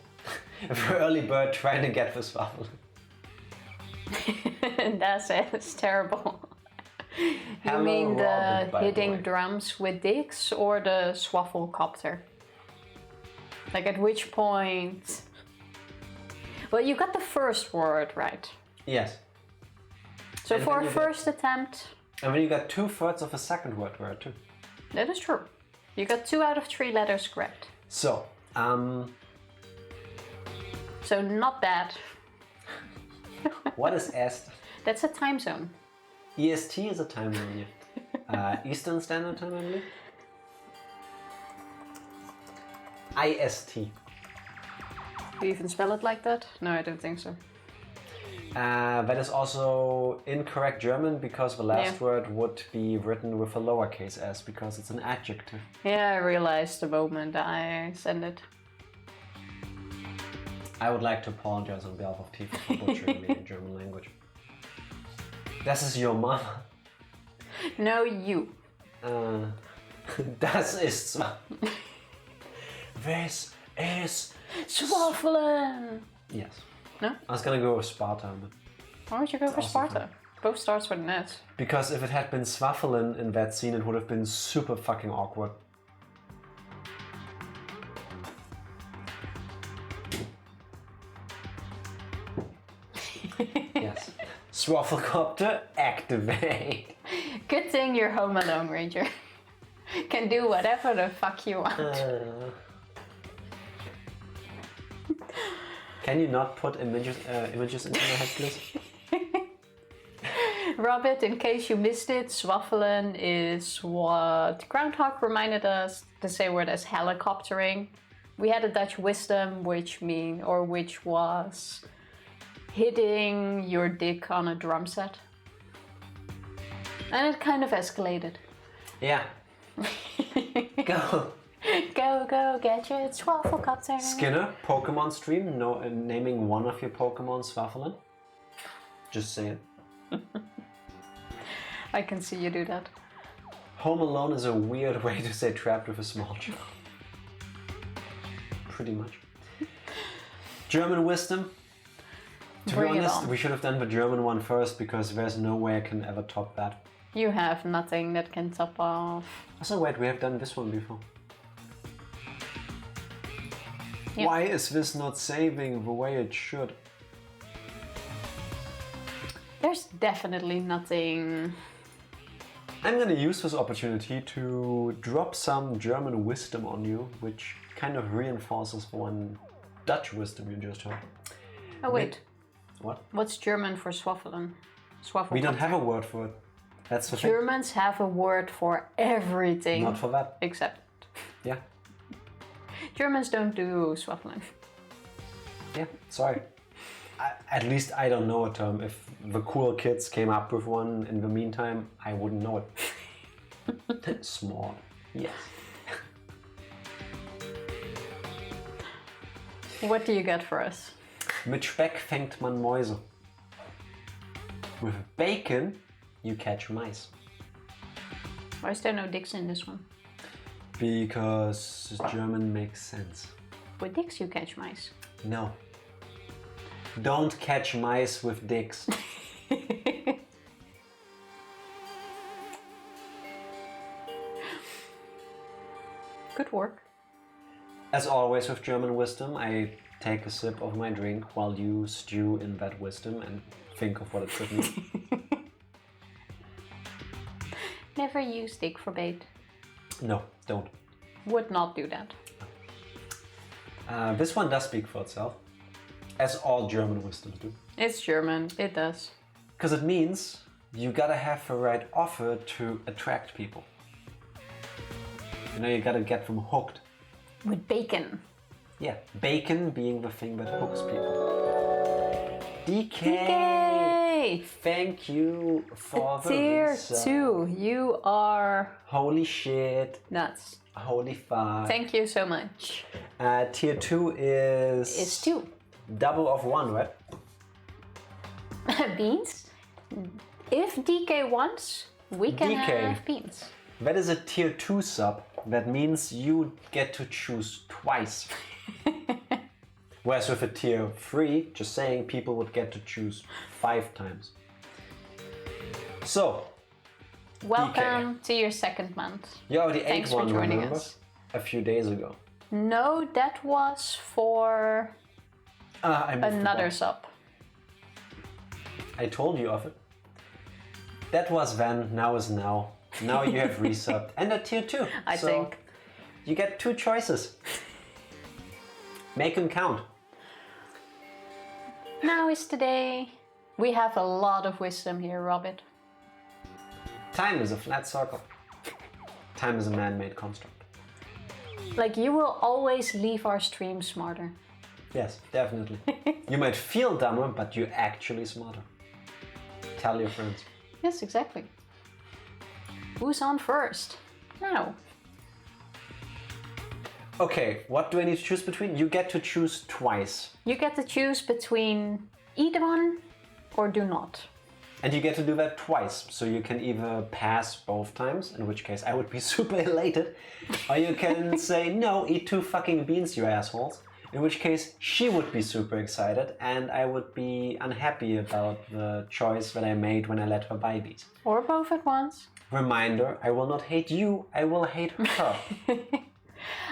The early bird trying to get this waffle. That's it, it's terrible. You Hello, mean the Robert, by the hitting way. drums with dicks or the swafflecopter? Like at which point... Well, you got the first word right. Yes. So And for then a you first attempt, And then you got 2/3 of a second word right too. that is true. You got 2 out of 3 letters correct. So, So not bad. what is EST? That's a time zone. EST is a time zone, yeah. Eastern Standard Time, I believe. IST. Do you even spell it like that? No, I don't think so. That is also incorrect German because the last Yeah. word would be written with a lowercase s because it's an adjective. Yeah, I realized the moment I sent it. I would like to apologize on behalf of Tifa for butchering the German language. Das ist your mama. No, you. Das ist zwar. This is. Swaffelen! Yes. No? I was gonna go with Sparta, but Why would you go for also Sparta? Both starts with an S. because if it had been Swaffelen in that scene, it would have been super fucking awkward. Yes. Swafflecopter, activate. Good thing you're home alone, Ranger. Can do whatever the fuck you want. Can you not put images into my head, please? Robert, in case you missed it, Swaffelen is what Groundhog reminded us the same word as helicoptering. We had a Dutch wisdom, which was hitting your dick on a drum set. And it kind of escalated. Yeah. Go. Go, get your Swafflecopter. Skinner, Pokemon stream, naming one of your Pokemon Swaffelen. Just say it. I can see you do that. Home Alone is a weird way to say trapped with a small child. Pretty much. German wisdom. To Bring be it honest, on. we should have done the German one first because there's no way I can ever top that. You have nothing that can top off. So wait, we have done this one before. Yep. Why is this not saving the way it should? There's definitely nothing. I'm gonna use this opportunity to drop some German wisdom on you, which kind of reinforces the one Dutch wisdom you just heard. Oh wait, What? what's German for Swaffelen? We don't have a word for it. That's the thing. Germans have a word for everything. Not for that. Except Yeah. Germans don't do Swaffelen. Yeah, sorry. At least I don't know a term. If the cool kids came up with one in the meantime, I wouldn't know it. Smart. Yes. What do you got for us? Mit Speck fängt man Mäuse. With bacon, you catch mice. Why is there no dicks in this one? Because German makes sense. With dicks you catch mice. No. Don't catch mice with dicks. Good work. As always with German wisdom, I take a sip of my drink while you stew in that wisdom and think of what it could mean. Never use dick for bait. No, don't. Would not do that. This one does speak for itself, as all German wisdoms do. It's German, it does. Because it means you gotta have the right offer to attract people. You know, you gotta get them hooked. With bacon. Yeah, bacon being the thing that hooks people. DK! DK! Thank you for the Tier resub. 2. You are Holy shit. nuts. Holy fuck. Thank you so much. Tier 2 is... It's 2. double of 1, right? Beans? If DK wants, we can DK. have beans. That is a tier 2 sub. That means you get to choose twice. Whereas with a tier 3, just saying, people would get to choose 5 times. So, Welcome to your second month. you already Thanks ate for one, joining remember? us. A few days ago. No, that was for I moved the another ball. sub. I told you of it. That was then, now is now. Now you have resubbed. And a tier 2. I So think. you get 2 choices. Make them count. Now is the day. We have a lot of wisdom here, Robert. Time is a flat circle. Time is a man-made construct. Like, you will always leave our stream smarter. Yes, definitely. You might feel dumber, but you're actually smarter. Tell your friends. Yes, exactly. Who's on first? Now. Okay, what do I need to choose between? You get to choose twice. You get to choose between eat one or do not. And you get to do that twice. So you can either pass both times, in which case I would be super elated. Or you can say, no, eat 2 fucking beans, you assholes. In which case she would be super excited and I would be unhappy about the choice that I made when I let her buy these. Or both at once. Reminder, I will not hate you, I will hate her.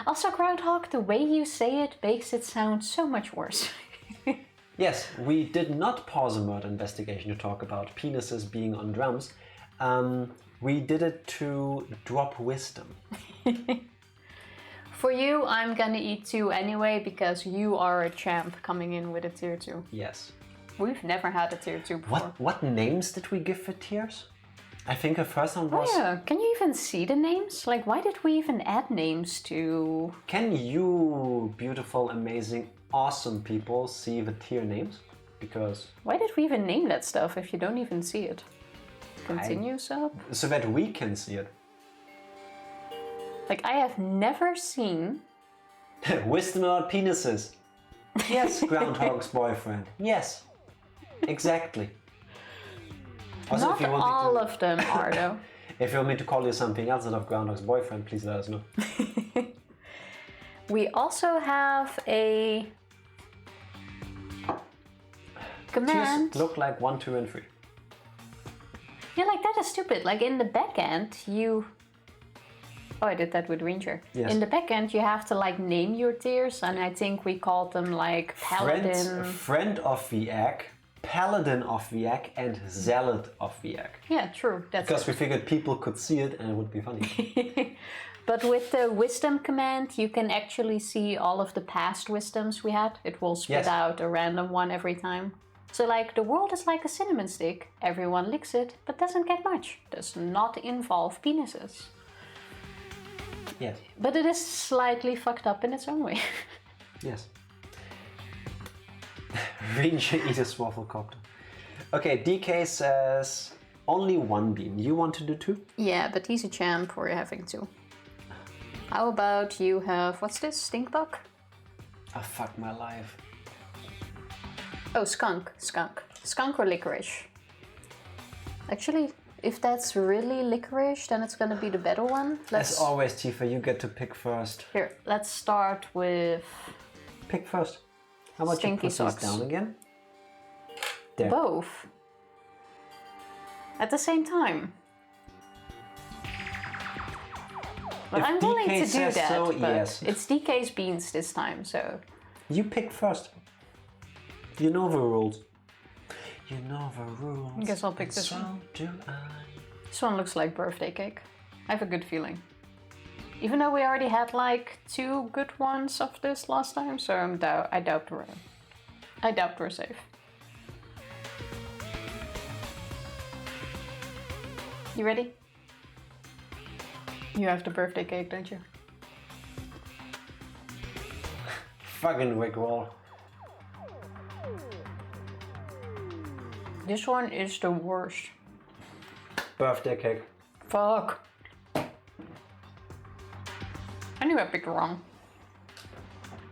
Also, Groundhog, the way you say it makes it sound so much worse. Yes, we did not pause a murder investigation to talk about penises being on drums. We did it to drop wisdom. For you, I'm gonna eat 2 anyway because you are a champ coming in with a tier 2. Yes. We've never had a tier 2 before. What names did we give for tiers? I think the first one was... Oh yeah, can you even see the names? Like, why did we even add names to... Can you, beautiful, amazing, awesome people, see the tier names? Because... Why did we even name that stuff if you don't even see it? Continue sub? So that we can see it. Like, I have never seen... Wisdom about penises. Yes, Groundhog's boyfriend. Yes. Exactly. Also, Not all of them are, though. If you want me to call you something else instead of Groundhog's boyfriend, please let us know. We also have a command. Tiers look like 1, 2, and 3. Yeah, like that is stupid. Like in the back end, you... Oh, I did that with Ranger. Yes. In the back end, you have to like name your tiers, and I think we called them like Paladin. Friend of the Egg, Paladin of the Egg, and Zealot of the Egg. Yeah, true. That's Because it. we figured people could see it and it would be funny. But with the wisdom command, you can actually see all of the past wisdoms we had. It will spit Yes. out a random one every time. So like, the world is like a cinnamon stick. Everyone licks it, but doesn't get much. Does not involve penises. Yes. But it is slightly fucked up in its own way. Yes. Ranger eat a swafflecopter. Okay, DK says only 1 bean. You want to do 2? Yeah, but he's a champ, we're having 2. How about you have, what's this, stink bug? Oh, fuck my life. Oh, skunk. Skunk or licorice? Actually, if that's really licorice, then it's gonna be the better one. As always, Tifa, you get to pick first. Here, let's start with... Pick first. How about you Stinky put socks. these down again? There. Both. At the same time. But If I'm willing DK to do says that, so, but yes. it's DK's beans this time, so... You pick first. You know the rules. You know the rules. I guess I'll pick this one. Do I. This one looks like birthday cake. I have a good feeling. Even though we already had like 2 good ones of this last time, so I doubt we're safe. You ready? You have the birthday cake, don't you? Fucking Rickroll. This one is the worst. Birthday cake. Fuck. I knew I picked wrong.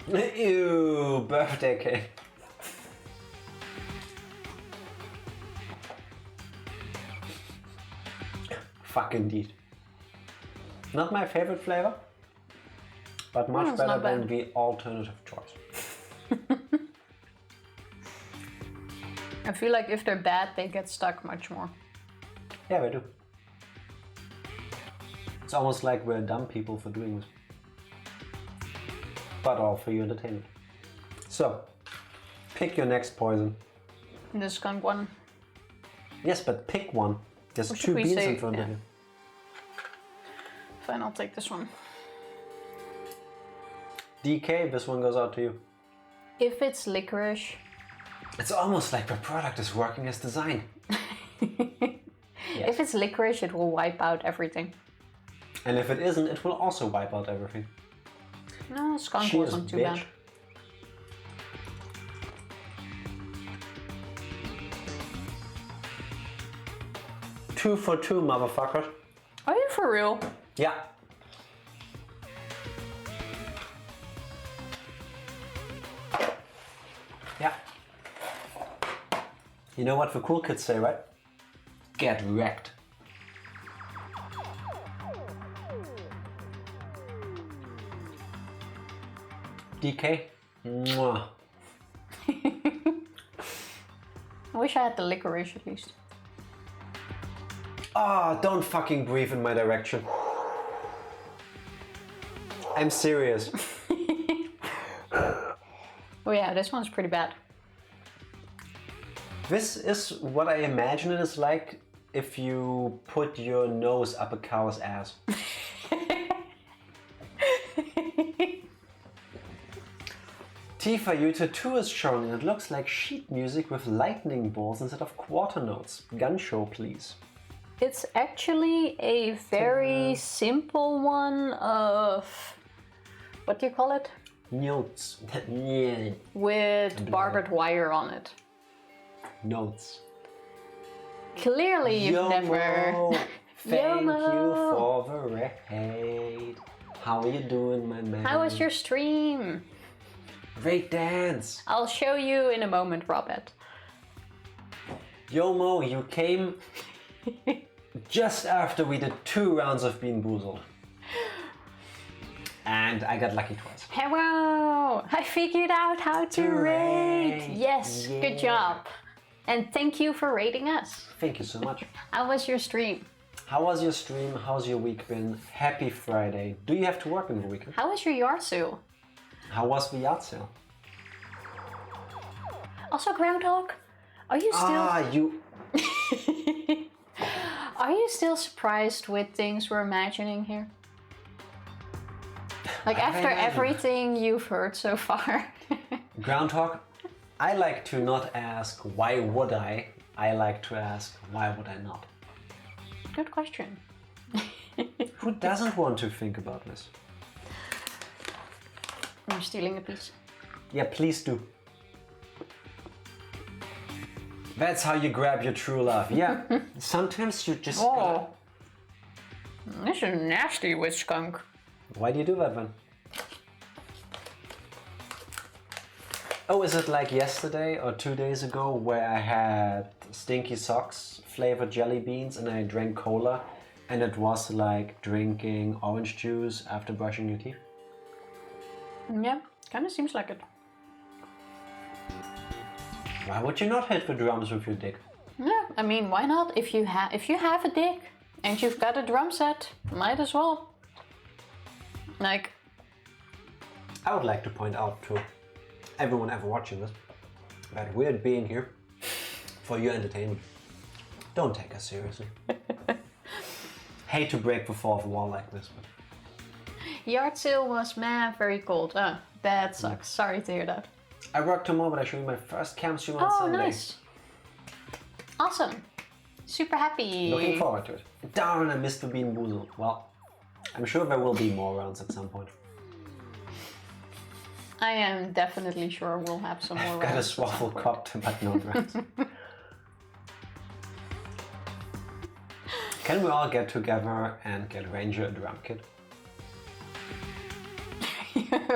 Ew, birthday cake. Fuck indeed. Not my favorite flavor, but much it's better not than bad. the alternative choice. I feel like if they're bad, they get stuck much more. Yeah, we do. It's almost like we're dumb people for doing this. But all for your entertainment. So, pick your next poison. The skunk one. Yes, but pick one. There's Or should 2 we beans say- in front of yeah. you. Fine, I'll take this one. DK, this one goes out to you. If it's licorice, It's almost like the product is working as designed. if it's licorice, it will wipe out everything. And if it isn't, it will also wipe out everything. No, skunk Cheers, wasn't too bitch. bad. Two for 2, motherfuckers. Are you for real? Yeah. Yeah. You know what the cool kids say, right? Get wrecked. DK. Mwah. I wish I had the licorice at least. Ah, don't fucking breathe in my direction. I'm serious. Oh yeah, this one's pretty bad. This is what I imagine it is like if you put your nose up a cow's ass. Tifa, your tattoo is shown and it looks like sheet music with lightning bolts instead of quarter notes. Gun show, please. It's actually a very simple one of... what do you call it? Notes. With barbed wire on it. Notes. Clearly you've never... Thank you Yomo. for the raid. How are you doing, my man? How was your stream? Great dance. I'll show you in a moment, Robert. Yomo, you came just after we did 2 rounds of Bean Boozled. And I got lucky twice. Hello! I figured out how to raid! Yes, good job. And thank you for raiding us. Thank you so much. How was your stream? How was your stream? How's your week been? Happy Friday. Do you have to work in the weekend? How was your yard sale? How was the yard sale? Also, Groundhog, are you still... Ah, you... Are you still surprised with things we're imagining here? Like after everything you've heard so far. Groundhog, I like to not ask why would I like to ask why would I not. Good question. Who doesn't want to think about this? I'm stealing a piece. Yeah, please do. That's how you grab your true love. Yeah, sometimes you just gotta... This is nasty with skunk. Why do you do that then? Oh, is it like yesterday or 2 days ago where I had stinky socks flavored jelly beans and I drank cola and it was like drinking orange juice after brushing your teeth? Yeah, kind of seems like it. Why would you not hit the drums with your dick? Yeah, I mean, why not? If you have a dick and you've got a drum set, might as well. Like, I would like to point out to everyone ever watching this that we're being here for your entertainment. Don't take us seriously. Hate to break the fourth wall like this, but yard sale was very cold. That sucks. Sorry to hear that. I work tomorrow, but I show you my first cam stream on Sunday. Nice. Awesome. Super happy. Looking forward to it. Darn, I missed the Bean Boozled. Well, I'm sure there will be more rounds at some point. I am definitely sure we'll have some more rounds. Got a swaffle copter, but no rounds. Can we all get together and get Ranger a drum kit?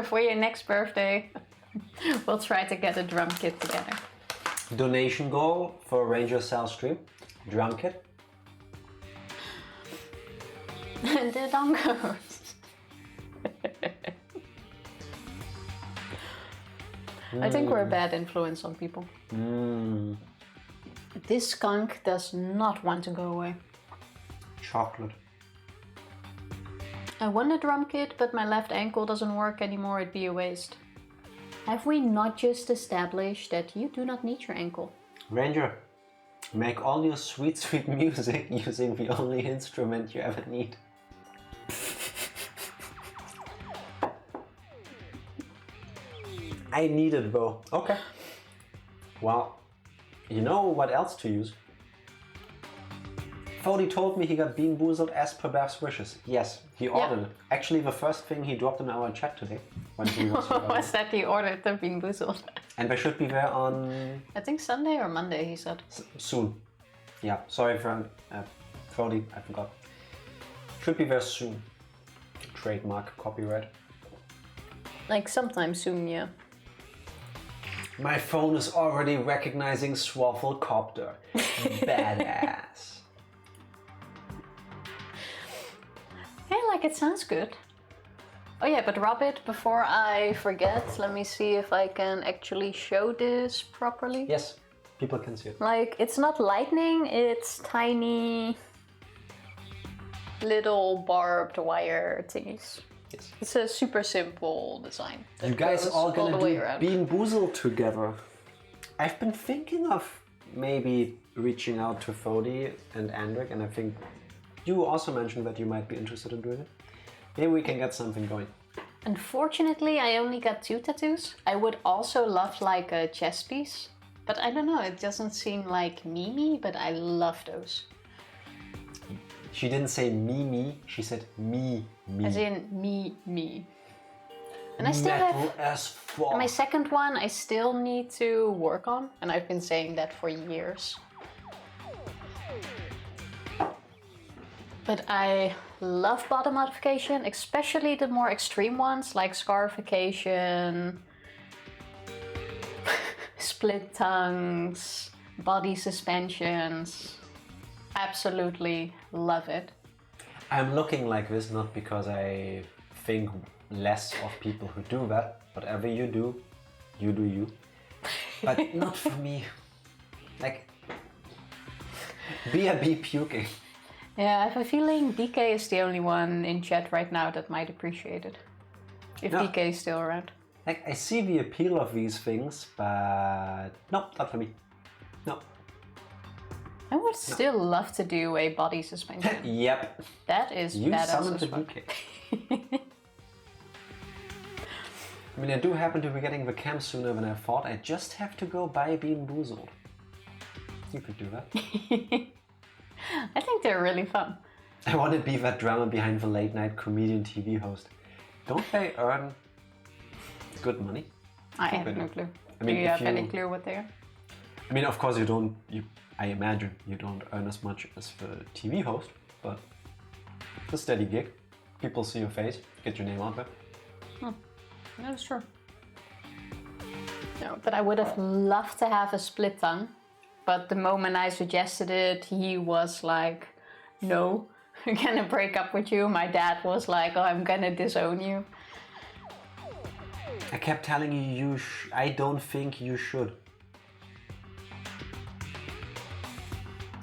For your next birthday, we'll try to get a drum kit together. Donation goal for Ranger Cell stream. Drum kit. The dongos. I think we're a bad influence on people. This skunk does not want to go away. Chocolate. I want a drum kit, but my left ankle doesn't work anymore. It'd be a waste. Have we not just established that you do not need your ankle? Ranger, make all your sweet, sweet music using the only instrument you ever need. I need it though. Okay. Well, you know what else to use? Fody told me he got Bean Boozled as per Beth's wishes. Yes, he ordered it. Actually, the first thing he dropped in our chat today. When he was Was that he ordered the Bean Boozled? And they should be there on... I think Sunday or Monday, he said. Soon. Yeah, sorry for Fody, I forgot. Should be there soon. Trademark, copyright. Like sometime soon, yeah. My phone is already recognizing Swaffle Copter. Badass. Hey, like it sounds good. Oh yeah, but Rabbit, before I forget, let me see if I can actually show this properly. Yes, people can see it. Like, it's not lightning, it's tiny little barbed wire thingies. Yes. It's a super simple design. You guys goes all gonna the way do around. Bean Boozled together. I've been thinking of maybe reaching out to Fody and Andric, and I think you also mentioned that you might be interested in doing it. Maybe we can get something going. Unfortunately, I only got 2 tattoos. I would also love like a chest piece, but I don't know, it doesn't seem like me, but I love those. She didn't say me, she said me. As in me. And I still Metal have... as fuck. My second one I still need to work on, and I've been saying that for years. But I love body modification, especially the more extreme ones like scarification, split tongues, body suspensions. Absolutely love it. I'm looking like this not because I think less of people who do that. Whatever you do you. But not for me. Like, BRB puking. Yeah, I have a feeling DK is the only one in chat right now that might appreciate it. If No. DK is still around. Like, I see the appeal of these things, but no, not for me. No. I would still love to do a body suspension. Yep. That is You badass summoned as the fuck. DK. I mean, I do happen to be getting the cam sooner than I thought. I just have to go buy Bean Boozled. You could do that. I think they're really fun. I want to be that drama behind the late night comedian TV host. Don't they earn good money? I think have they no do. clue. I mean, do you if have any you- clue what they are? I mean, of course you don't, I imagine you don't earn as much as the TV host, but it's a steady gig. People see your face, get your name out there. That's true. No, but I would have loved to have a split tongue. But the moment I suggested it, he was like, no, I'm gonna break up with you. My dad was like, oh, I'm gonna disown you. I kept telling you, I don't think you should.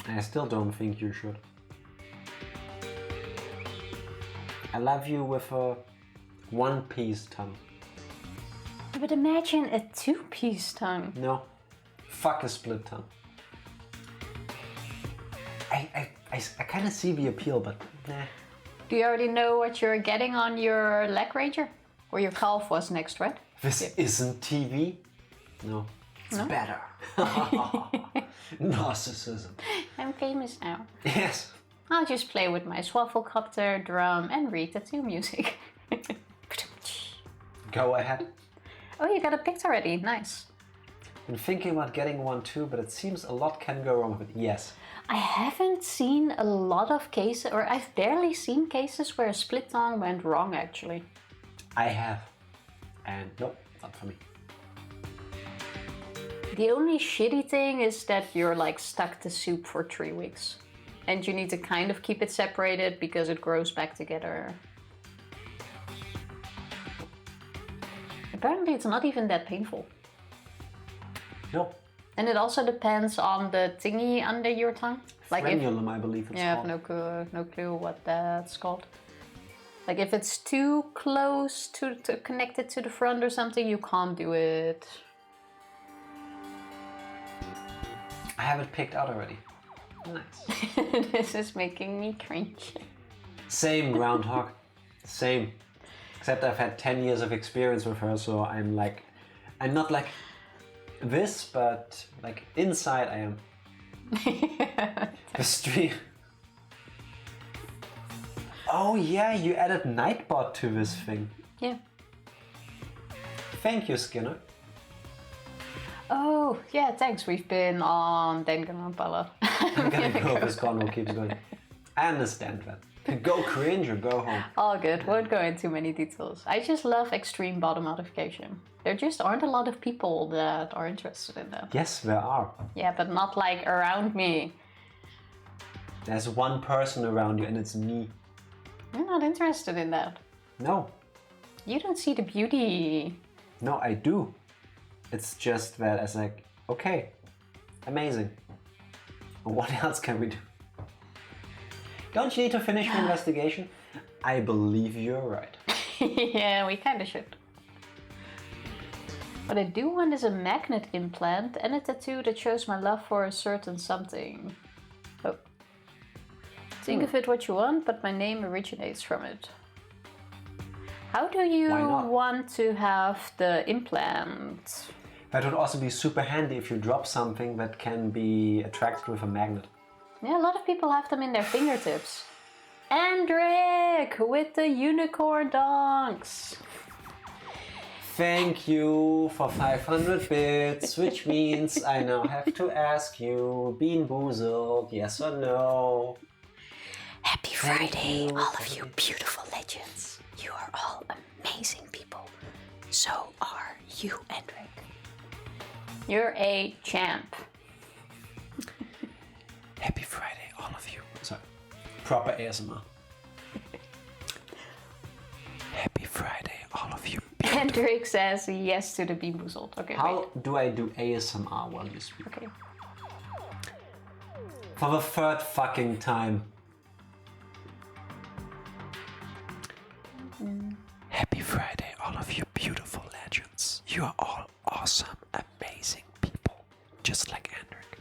I still don't think you should. I love you with a one-piece tongue. But imagine a two-piece tongue. No. Fuck a split tongue. I kind of see the appeal, but nah. Do you already know what you're getting on your leg ranger? Or your calf was next, right? This isn't TV? No. It's better. Narcissism. I'm famous now. Yes. I'll just play with my swafflecopter, drum, and read the tune music. Go ahead. Oh, you got it picked already. Nice. I'm thinking about getting one too, but it seems a lot can go wrong with it. Yes. I haven't seen a lot of cases, or I've barely seen cases where a split tongue went wrong, actually. I have. And nope, not for me. The only shitty thing is that you're like stuck to soup for 3 weeks. And you need to kind of keep it separated because it grows back together. Apparently it's not even that painful. Nope. And it also depends on the thingy under your tongue. Like Frenulum, I believe it's I have called. no clue what that's called. Like if it's too close to connected to the front or something, you can't do it. I have it picked out already. Nice. This is making me cringe. Same groundhog. Same. Except I've had 10 years of experience with her, so I'm not like this, but like inside I am. The stream. Oh yeah, you added Nightbot to this thing. Yeah. Thank you, Skinner. Oh, yeah, thanks. We've been on Danganronpa a lot. I'm gonna go with this convo keeps going. I understand that. Go cringe or go home. All good. Won't go into many details. I just love extreme bottom modification. There just aren't a lot of people that are interested in that. Yes, there are. Yeah, but not like around me. There's one person around you and it's me. I'm not interested in that. No. You don't see the beauty. No, I do. It's just that it's like, okay, amazing. What else can we do? Don't you need to finish your investigation? I believe you're right. Yeah, we kinda should. What I do want is a magnet implant and a tattoo that shows my love for a certain something. Oh. Think of it what you want, but my name originates from it. How do you want to have the implant? That would also be super handy if you drop something that can be attracted with a magnet. Yeah, a lot of people have them in their fingertips. Andric with the unicorn donks. Thank you for 500 bits, which means I now have to ask you, Bean Boozled, yes or no? Happy Friday, all of you beautiful legends. You are all amazing people. So are you, Andric. You're a champ. Happy Friday, all of you. Sorry, proper ASMR. Happy Friday, all of you. Hendrik says yes to the Bean Boozled. Okay, How do I do ASMR while you speak? Okay. For the third fucking time. Happy Friday, all of you beautiful legends. You are all awesome, amazing people. Just like Hendrik.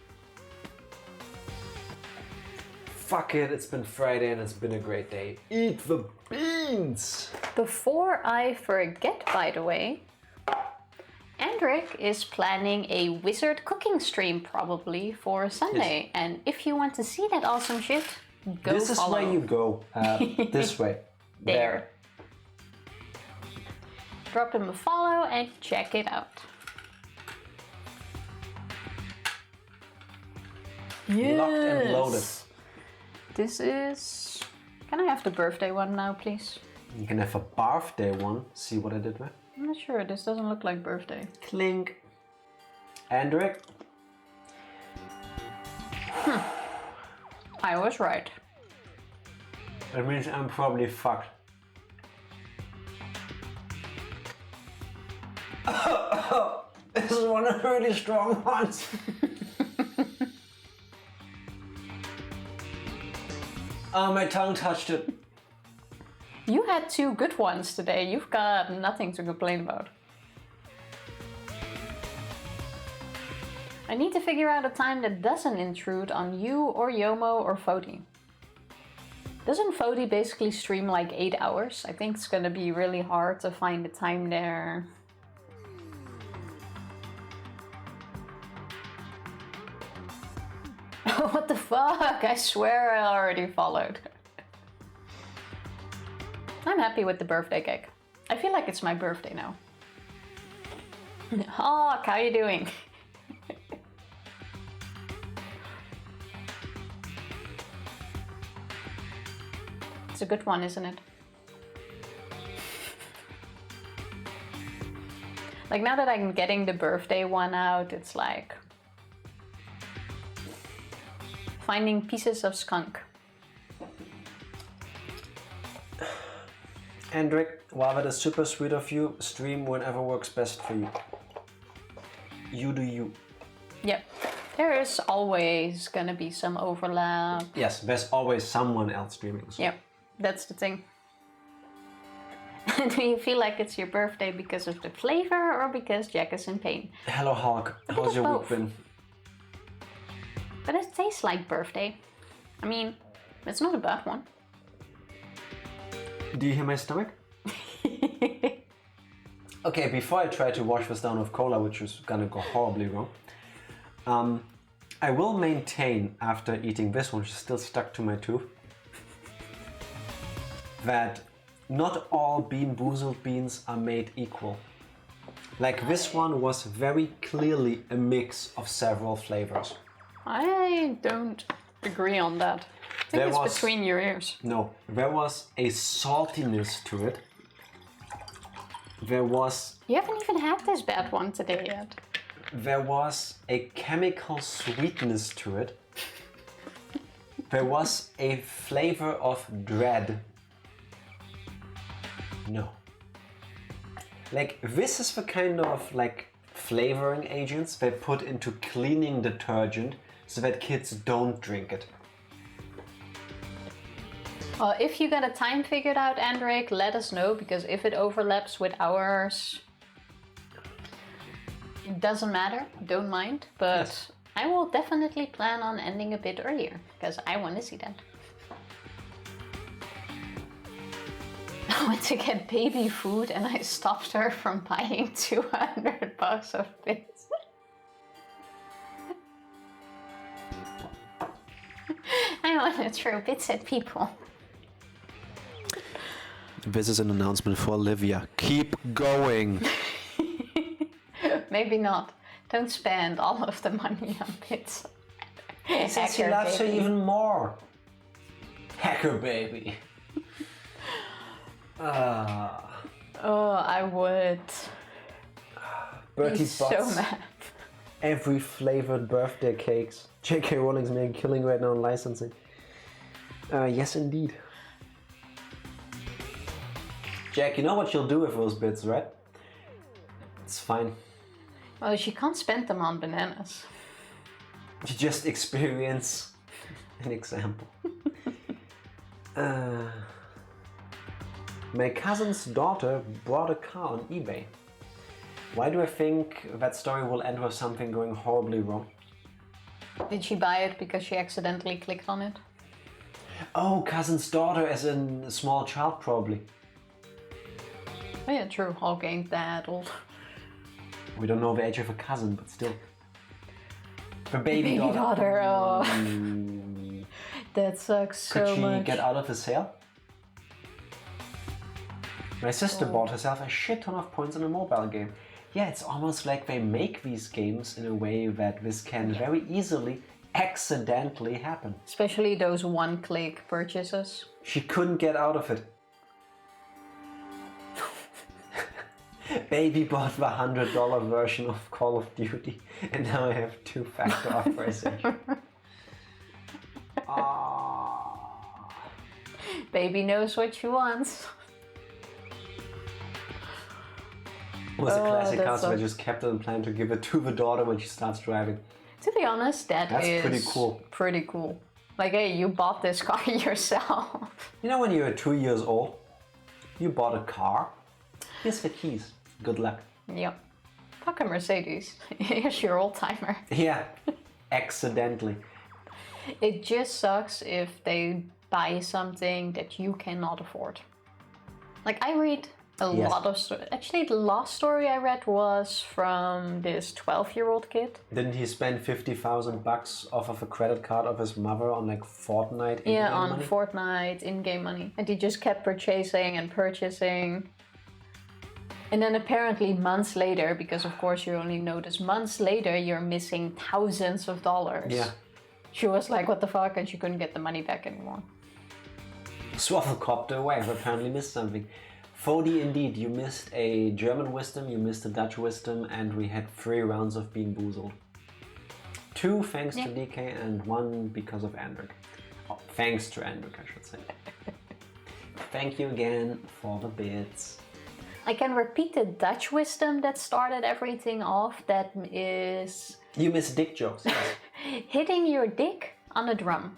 Fuck it, it's been Friday and it's been a great day. Eat the beans! Before I forget, by the way, Andric is planning a wizard cooking stream probably for Sunday. Yes. And if you want to see that awesome shit, go This is follow. where you go. This way. There. Drop him a follow and check it out. Yes. Locked and loaded. This is... Can I have the birthday one now, please? You can have a birthday one. See what I did there? I'm not sure. This doesn't look like birthday. Clink. Andric? I was right. That means I'm probably fucked. This is one of the really strong ones. Oh, my tongue touched it. You had 2 good ones today. You've got nothing to complain about. I need to figure out a time that doesn't intrude on you or Yomo or Fodi. Doesn't Fodi basically stream like 8 hours? I think it's gonna be really hard to find the time there. What the fuck? I swear I already followed. I'm happy with the birthday cake. I feel like it's my birthday now. Oh, how you doing? It's a good one, isn't it? Like now that I'm getting the birthday one out, it's like finding pieces of skunk. Andric, while that is super sweet of you, stream whenever works best for you. You do you. Yep. There is always gonna be some overlap. Yes, there's always someone else streaming. So. Yep, that's the thing. Do you feel like it's your birthday because of the flavor or because Jack is in pain? Hello Hulk, bit how's of your week both. been? But it tastes like birthday. I mean, it's not a bad one. Do you hear my stomach? Okay, before I try to wash this down with cola, which is gonna go horribly wrong, I will maintain after eating this one, which is still stuck to my tooth, that not all Bean Boozled beans are made equal. Like this one was very clearly a mix of several flavors. I don't agree on that. I think it's between your ears. No, there was a saltiness to it. There was... You haven't even had this bad one today yet. There was a chemical sweetness to it. There was a flavor of dread. No. Like, this is the kind of, like, flavoring agents they put into cleaning detergent so that kids don't drink it. Well, if you got a time figured out, Andric, let us know, because if it overlaps with ours, it doesn't matter, don't mind. But Yes. I will definitely plan on ending a bit earlier, because I want to see that. I went to get baby food and I stopped her from buying 200 bucks of bits. I want to throw bits at people. This is an announcement for Olivia. Keep going! Maybe not. Don't spend all of the money on bits. Since he loves her even more. Hacker baby. Oh, I would Bertie be so Butts. mad. Every flavored birthday cakes. J.K. Rowling's making a killing right now on licensing. Yes, indeed. Jack, you know what you'll do with those bits, right? It's fine. Well, she can't spend them on bananas. You just experience an example. My cousin's daughter bought a car on eBay. Why do I think that story will end with something going horribly wrong? Did she buy it because she accidentally clicked on it? Oh, cousin's daughter as in a small child, probably. Oh yeah, true. Hulk ain't that old. We don't know the age of a cousin, but still. The baby daughter, oh. That sucks so Could she much. get out of the sale? My sister bought herself a shit ton of points in a mobile game. Yeah, it's almost like they make these games in a way that this can very easily accidentally happen. Especially those one-click purchases. She couldn't get out of it. Baby bought the $100 version of Call of Duty, and now I have two-factor authorization. Baby knows what she wants. It was a classic that's case where I so- just kept it and planned to give it to the daughter when she starts driving. To be honest, that's pretty cool. Pretty cool. Like, hey, you bought this car yourself. You know when you're 2 years old, you bought a car, here's the keys, good luck. Yep. Fuck a Mercedes. Here's your old timer. Yeah, accidentally. It just sucks if they buy something that you cannot afford. Like, I read a Yes. lot of stories. Actually, the last story I read was from this 12-year-old kid. Didn't he spend $50,000 off of a credit card of his mother on like Fortnite in-game Yeah, on money? Fortnite in-game money. And he just kept purchasing and purchasing. And then apparently months later, because of course you only notice months later, you're missing thousands of dollars. Yeah. She was like, what the fuck? And she couldn't get the money back anymore. Swafflecopter away, I've apparently missed something. 40 indeed, you missed a German wisdom, you missed a Dutch wisdom, and we had 3 rounds of Bean Boozled. 2 thanks to DK and 1 because of Andric. Oh, thanks to Andric, I should say. Thank you again for the bits. I can repeat the Dutch wisdom that started everything off. That is You miss dick jokes, yes. hitting your dick on a drum.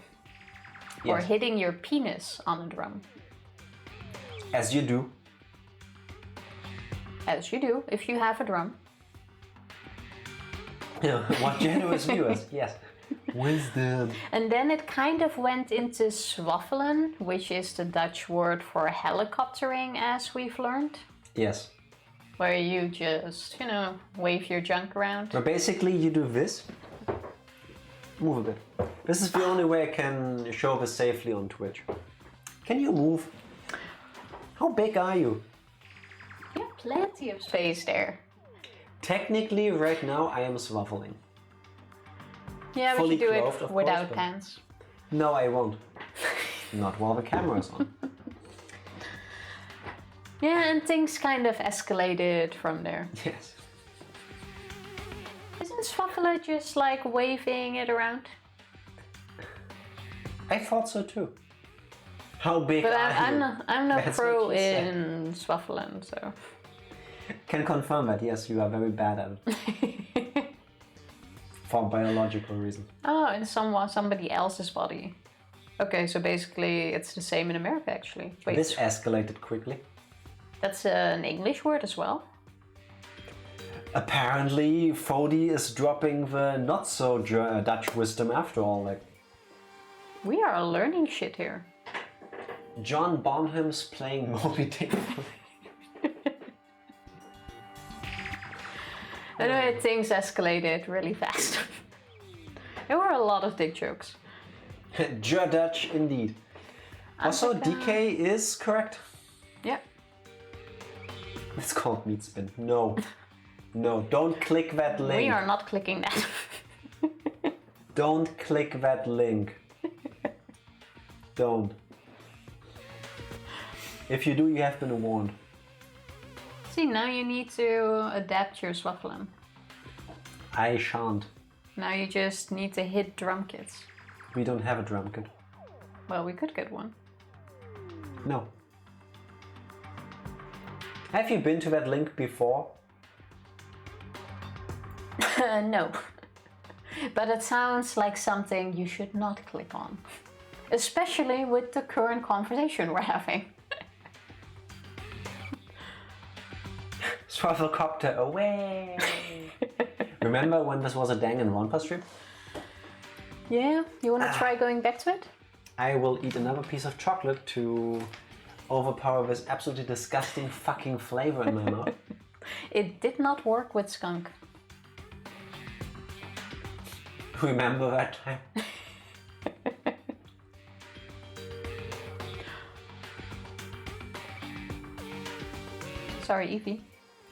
Or Yes. hitting your penis on a drum. As you do. As you do, if you have a drum. What generous viewers, yes. Wisdom. And then it kind of went into swaffelen, which is the Dutch word for helicoptering, as we've learned. Yes. Where you just, wave your junk around. But basically you do this. Move a bit. This is the only way I can show this safely on Twitch. Can you move? How big are you? You have plenty of space there. Technically, right now I am swaffling. Yeah, but Fully you do clothed, it of without course, but- pants. No, I won't. Not while the camera's on. Yeah, and things kind of escalated from there. Yes. Isn't swaffelen just like waving it around? I thought so too. How big But are you? I'm no That's pro what she said. in swaffelen, so. Can confirm that, yes, you are very bad at it. For biological reasons. Oh, in somebody else's body. Okay, so basically it's the same in America actually. Wait, This escalated quickly. that's an English word as well? Apparently, Fody is dropping the not so Dutch wisdom after all. Like We are learning shit here. John Bonham's playing Moby Dick. Anyway, things escalated really fast. There were a lot of dick jokes. Dutch indeed. Also, DK is correct. Yeah. It's called meat spin. No. No, don't click that link. We are not clicking that. Don't click that link. Don't. If you do, you have been warned. See, now you need to adapt your swaffelen. I shan't. Now you just need to hit drum kits. We don't have a drum kit. Well, we could get one. No. Have you been to that link before? No. But it sounds like something you should not click on. Especially with the current conversation we're having. Swafflecopter away! Remember when this was a Danganronpa stream? Yeah, you wanna try going back to it? I will eat another piece of chocolate to overpower this absolutely disgusting fucking flavor in my mouth. It did not work with skunk. Remember that time? Sorry, Evie.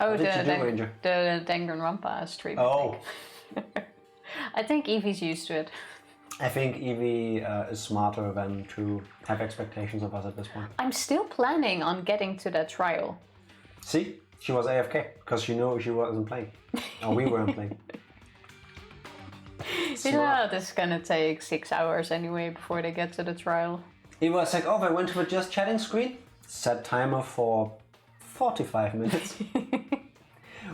Oh, What did you do, Ranger? the Danganronpa stream. Oh, I think Evie's used to it. I think Evie is smarter than to have expectations of us at this point. I'm still planning on getting to that trial. See? She was AFK because she knew she wasn't playing. Or we weren't playing. You know, this is gonna take 6 hours anyway before they get to the trial. It was like, oh, I went to a just chatting screen. Set timer for 45 minutes.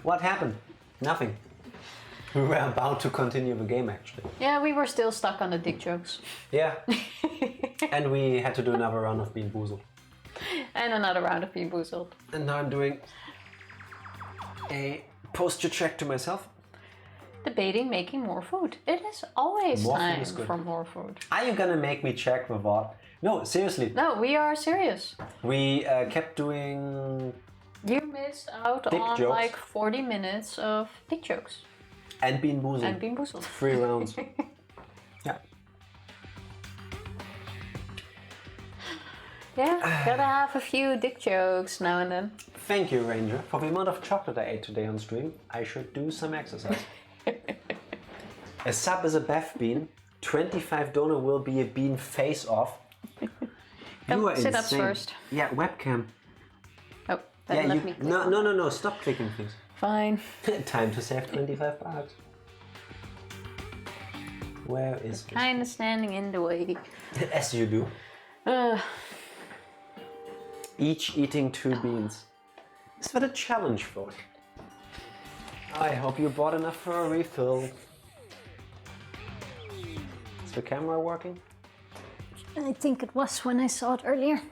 What happened? Nothing. We were about to continue the game actually. Yeah, we were still stuck on the dick jokes. Yeah. And we had to do another round of Bean Boozled. And another round of Bean Boozled. And now I'm doing a posture check to myself. Debating making more food. It is always More food time is good. for more food. Are you gonna make me check the VOD? No, seriously. No, we are serious. We kept doing... You missed out Dick on jokes. like 40 minutes of dick jokes. And Bean Boozled. And Bean Boozled. 3 rounds. Yeah. Yeah, gotta have a few dick jokes now and then. Thank you, Ranger. For the amount of chocolate I ate today on stream, I should do some exercise. A sub is a Beth bean. 25 donor will be a bean face off. Come, You are sit ups insane. first. Yeah, webcam. Oh, then let me click. No, stop clicking things. Fine. Time to save 25 bucks. Where is this? Kinda standing in the way. As you do. Each eating 2 beans. Is that a challenge for you? I hope you bought enough for a refill. Is the camera working? I think it was when I saw it earlier.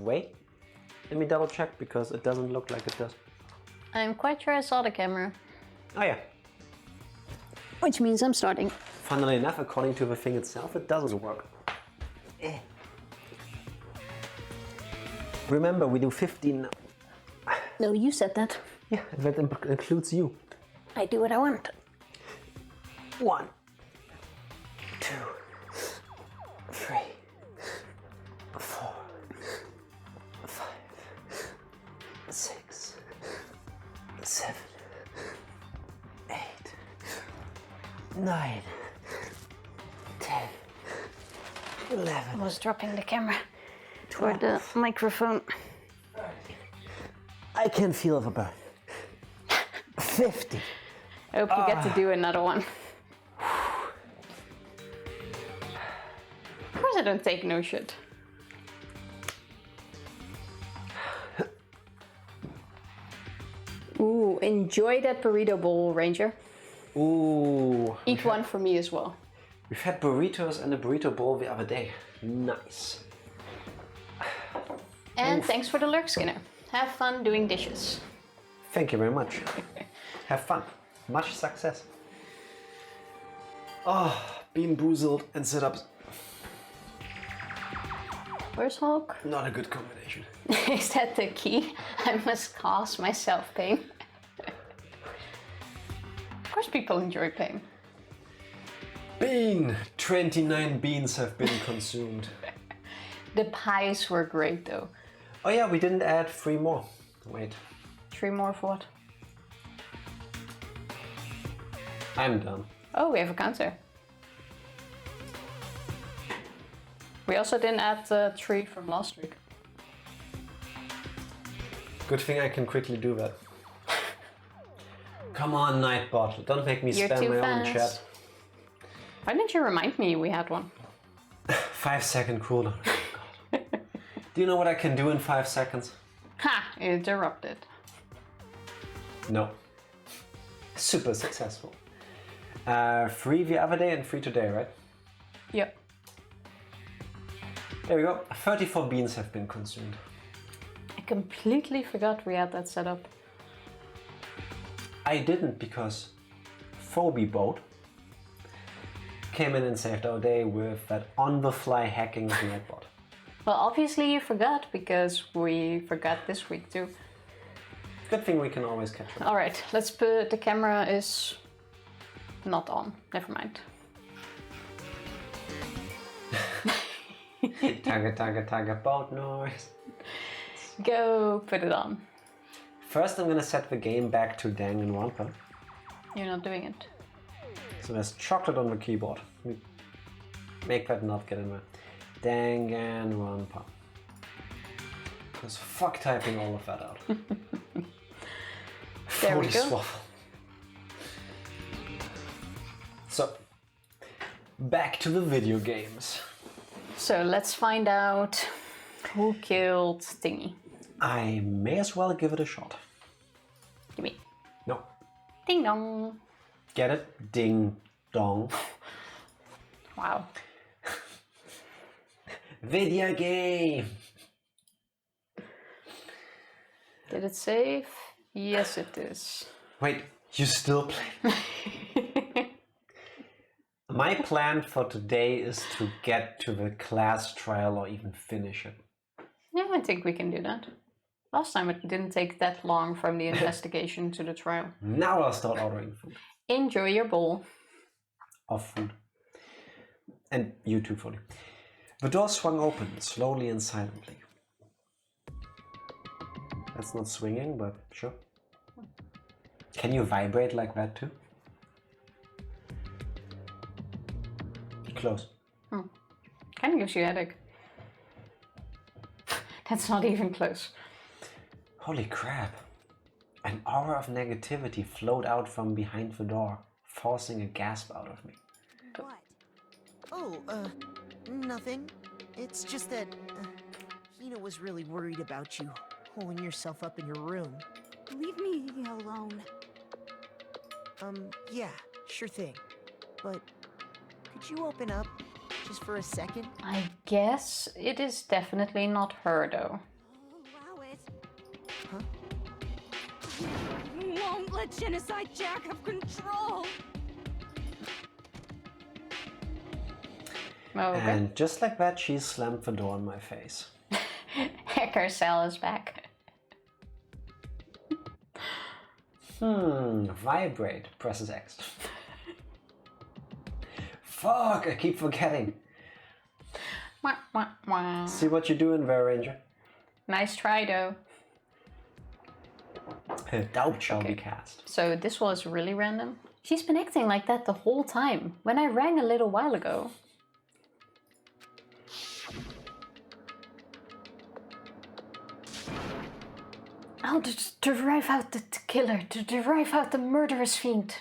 Wait. Let me double check because it doesn't look like it does. I'm quite sure I saw the camera. Oh yeah. Which means I'm starting. Funnily enough, according to the thing itself, it doesn't work. Remember, we do 15 now. No, you said that. Yeah, that includes you. I do what I want. 1, 2, 3, 4, 5, 6, 7, 8, 9, 10, 11. I was dropping the camera toward the microphone. I can feel the burn. 50. I hope you get to do another one. Of course I don't take no shit. Ooh, enjoy that burrito bowl, Ranger. Ooh. Eat one for me as well. We've had burritos and a burrito bowl the other day. Nice. And thanks for the lurk, Skinner. Have fun doing dishes. Thank you very much. Have fun. Much success. Oh, Bean Boozled and sit-ups. Where's Hulk? Not a good combination. Is that the key? I must cause myself pain. Of course people enjoy pain. Bean! 29 beans have been consumed. The pies were great though. Oh yeah, we didn't add 3 more. Wait. 3 more for what? I'm done. Oh, we have a counter. We also didn't add the 3 from last week. Good thing I can quickly do that. Come on, Nightbot. Don't make me You're spam too my own fast. chat. Why didn't you remind me we had one? 5-second cooldown. God. Do you know what I can do in 5 seconds? Ha! Interrupted. No. Super successful. 3 the other day and 3 today, right? Yep. There we go. 34 beans have been consumed. I completely forgot we had that set up. I didn't because Phoebe Boat came in and saved our day with that on-the-fly hacking of Nightbot. Well, obviously you forgot because we forgot this week too. Good thing we can always catch up. Alright, let's put the camera is not on. Never mind. Tagga, boat noise. Go put it on. First I'm gonna set the game back to Danganronpa. You're not doing it. So there's chocolate on the keyboard. Make that not get in there. Danganronpa. Because fuck typing all of that out. There we Holy go. swaffle. So, back to the video games. So let's find out who killed Thingy. I may as well give it a shot. Gimme. No. Ding dong. Get it? Ding dong. Wow. Video game! Did it save? Yes, it is. Wait, you still play? My plan for today is to get to the class trial or even finish it. Yeah, I think we can do that. Last time it didn't take that long from the investigation to the trial. Now I'll start ordering food. Enjoy your bowl. Of food. And you too, Foley. The door swung open, slowly and silently. That's not swinging, but sure. Can you vibrate like that too? Close. Kind of gives you a headache. That's not even close. Holy crap. An aura of negativity flowed out from behind the door, forcing a gasp out of me. What? Oh, nothing. It's just that Hina was really worried about you, holding yourself up in your room. Leave me alone. Yeah, sure thing. But could you open up just for a second? I guess it is definitely not her though. Allow it. Huh? Won't let Genocide Jack have control. Oh, okay. And just like that, she slammed the door in my face. Hacker Cell is back. Vibrate. Presses X. Fuck, I keep forgetting. Wah, wah, wah. See what you're doing there, Ranger? Nice try though. Doubt shall be cast. So this was really random. She's been acting like that the whole time. When I rang a little while ago. I'll drive out the killer, to drive out the murderous fiend.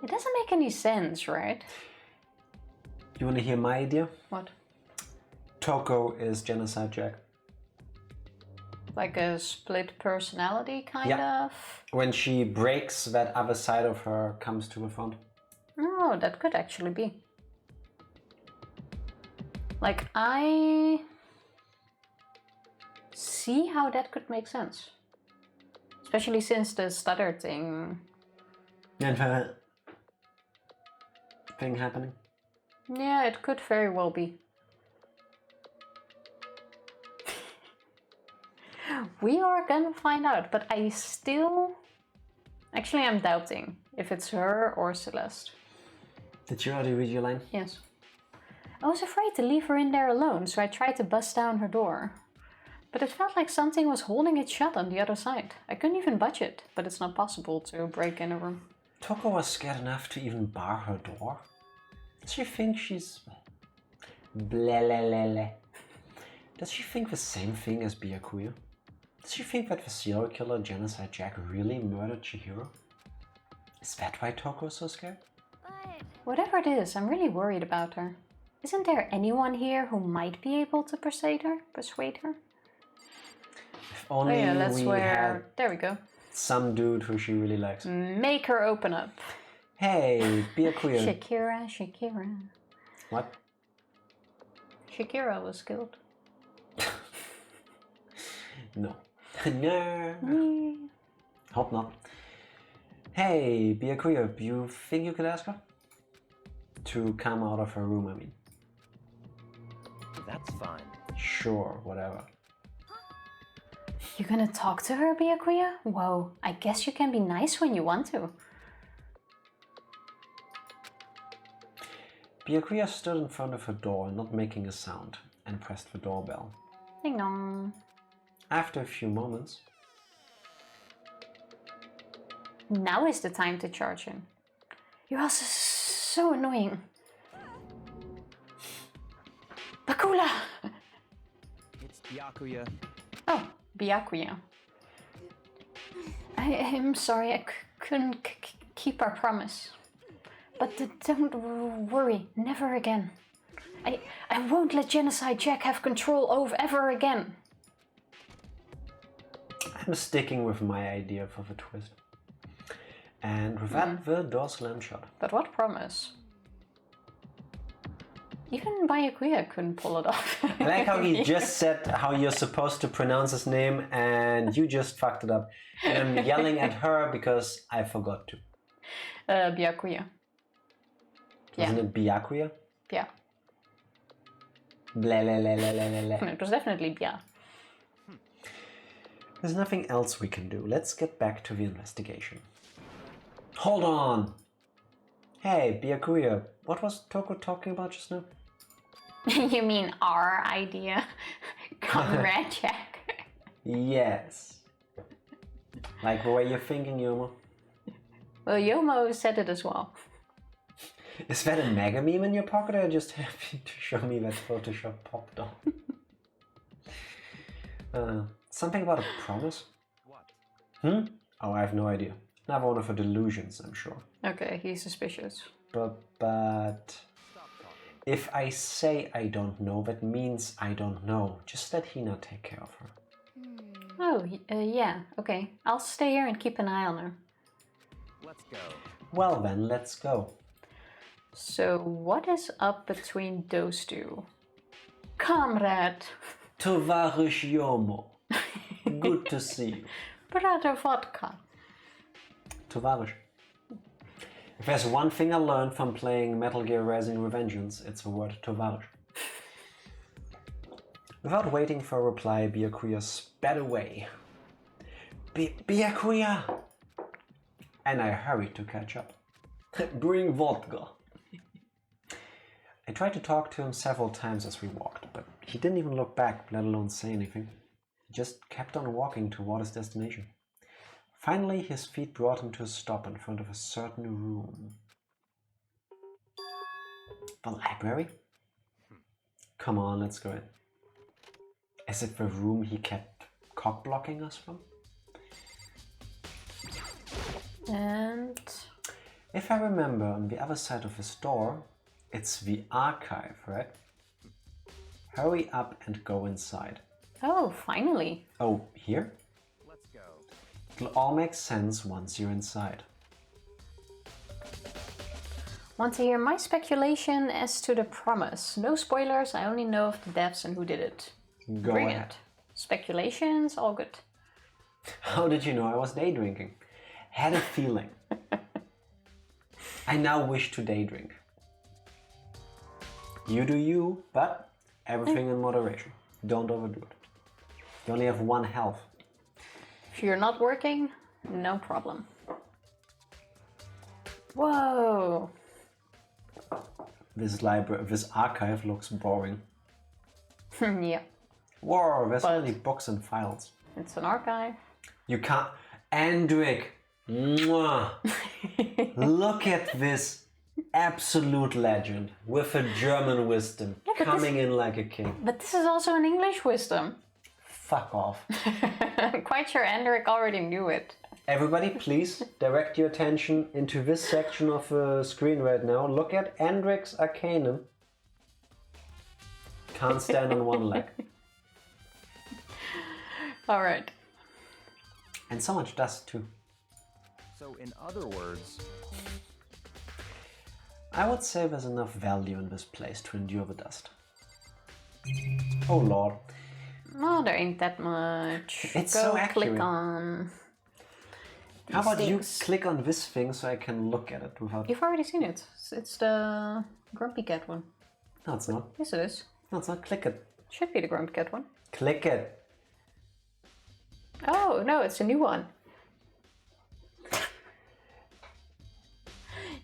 It doesn't make any sense, right? You want to hear my idea? What? Toko is Genocide Jack. Like a split personality, kind of? When she breaks, that other side of her comes to the front. Oh, that could actually be. Like, I see how that could make sense. Especially since the stutter thing. And the thing happening. Yeah, it could very well be. We are gonna find out, but I still... Actually, I'm doubting if it's her or Celeste. Did you already read your line? Yes. I was afraid to leave her in there alone, so I tried to bust down her door. But it felt like something was holding it shut on the other side. I couldn't even budge it, but it's not possible to break in a room. Toko was scared enough to even bar her door? Does she think she's... Blelelele. Does she think the same thing as Byakuya? Does she think that the serial killer Genocide Jack really murdered Chihiro? Is that why Toko is so scared? But Whatever it is, I'm really worried about her. Isn't there anyone here who might be able to persuade her? If only That's we where... had There we go. some dude who she really likes. Make her open up. Hey, Byakuya. Shakira. What? Shakira was killed. No. No. Hope not. Hey, Byakuya, you think you could ask her? To come out of her room, I mean. That's fine. Sure, whatever. You gonna talk to her, Byakuya? Whoa, I guess you can be nice when you want to. Byakuya stood in front of her door, not making a sound, and pressed the doorbell. Ding dong. After a few moments, Now is the time to charge him. You're also so annoying. Bakula! Byakuya. Oh, Byakuya. I'm sorry, I couldn't keep our promise. But don't worry, never again. I won't let Genocide Jack have control over ever again. I'm sticking with my idea for the twist. And with that, the door slammed shut. But what promise? Even Byakuya couldn't pull it off. I like how he just said how you're supposed to pronounce his name and you just fucked it up. And I'm yelling at her because I forgot to. Byakuya. Wasn't it Byakuya? Yeah. Blah, blah, blah, blah, blah, blah. It was definitely Bya. There's nothing else we can do. Let's get back to the investigation. Hold on! Hey, Byakuya, what was Toko talking about just now? You mean our idea? Comrade Jack. Yes. Like the way you're thinking, Yomo. Well, Yomo said it as well. Is that a mega meme in your pocket, or are you just happy to show me that Photoshop popped on? Something about a promise? What? Oh, I have no idea. Another one of her delusions, I'm sure. Okay, he's suspicious. But if I say I don't know, that means I don't know. Just let Hina take care of her. Oh, yeah, okay. I'll stay here and keep an eye on her. Let's go. Well then, let's go. So, what is up between those two? Comrade! Tovarish Yomo. Good to see you. Brother Vodka. Tovarish. If there's one thing I learned from playing Metal Gear Rising Revengeance, it's the word Tovarish. Without waiting for a reply, Byakuya sped away. Byakuya! And I hurried to catch up. Bring vodka. I tried to talk to him several times as we walked, but he didn't even look back, let alone say anything. He just kept on walking toward his destination. Finally, his feet brought him to a stop in front of a certain room. The library? Come on, let's go in. Is it the room he kept cock-blocking us from? And... If I remember, on the other side of this door, it's the archive, right? Hurry up and go inside. Oh, finally. Oh, here? Let's go. It'll all make sense once you're inside. Want to hear my speculation as to the promise? No spoilers, I only know of the devs and who did it. Go Bring ahead. it. Speculations, all good. How did you know I was day drinking? Had a feeling. I now wish to day drink. You do you, but everything in moderation. Don't overdo it. You only have one health. If you're not working, no problem. Whoa! This library, this archive looks boring. Yeah, Whoa, there's so But- many books and files. it's an archive. You can't... Andric! Mwah. Look at this absolute legend with a German wisdom Yeah, but coming in like a king. But this is also an English wisdom. Fuck off. I'm quite sure Andric already knew it. Everybody, please direct your attention into this section of the screen right now. Look at Andric's Arcanum. Can't stand on one leg. Alright. And so much dust too. So, in other words, I would say there's enough value in this place to endure the dust. Oh lord. Oh, there ain't that much. It's Go so accurate. click on... How about these you things. click on this thing so I can look at it without... You've already seen it. It's the Grumpy Cat one. No, it's not. Yes, it is. No, it's not. Click it. Should be the Grumpy Cat one. Click it. Oh, no, it's a new one.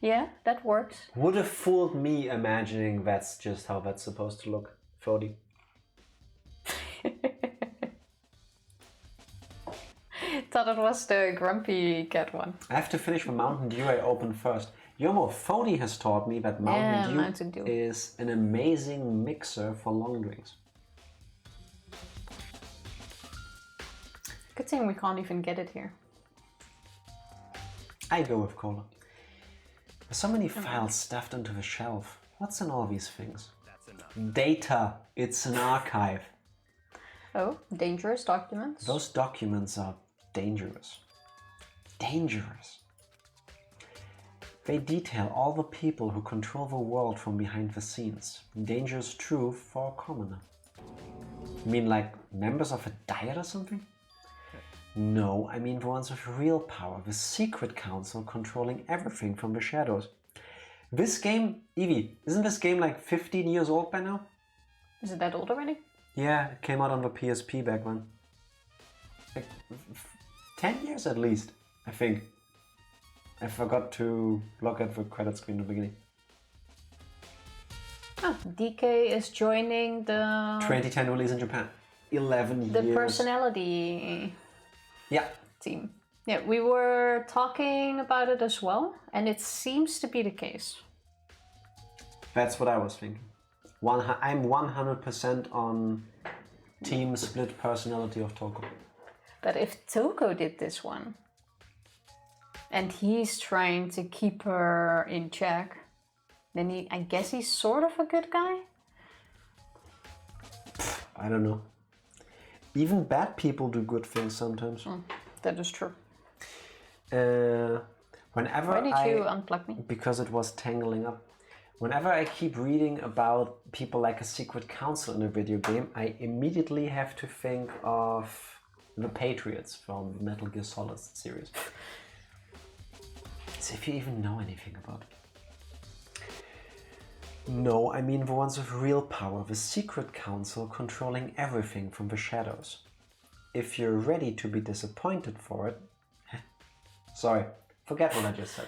Yeah, that works. Would have fooled me imagining that's just how that's supposed to look. 40. Thought it was the Grumpy Cat one. I have to finish the Mountain Dew I opened first. Yomo, Fody has taught me that Mountain Mountain Dew Dew. is an amazing mixer for long drinks. Good thing we can't even get it here. I go with cola. There's so many files stuffed into the shelf. What's in all these things? That's enough. Data. It's an archive. Oh, dangerous documents. Those documents are dangerous. Dangerous. They detail all the people who control the world from behind the scenes. Dangerous truth for a commoner. You mean like members of a diet or something? No, I mean the ones with real power, the secret council controlling everything from the shadows. This game, Evie, isn't this game like 15 years old by now? Is it that old already? Yeah, it came out on the PSP back then. Like 10 years at least, I think. I forgot to look at the credit screen at the beginning. Oh, DK is joining the 2010 release in Japan. 11 the years. personality Yeah. team. Yeah, we were talking about it as well, and it seems to be the case. That's what I was thinking. I'm 100% on team split personality of Toko. But if Toko did this one, and he's trying to keep her in check, then I guess he's sort of a good guy? I don't know. Even bad people do good things sometimes. That is true. Whenever Why did you unplug me? Because it was tangling up. Whenever I keep reading about people like a secret council in a video game, I immediately have to think of the Patriots from the Metal Gear Solid series. As if you even know anything about it. No, I mean the ones with real power, the secret council controlling everything from the shadows. If you're ready to be disappointed for it... Sorry, forget what I just said.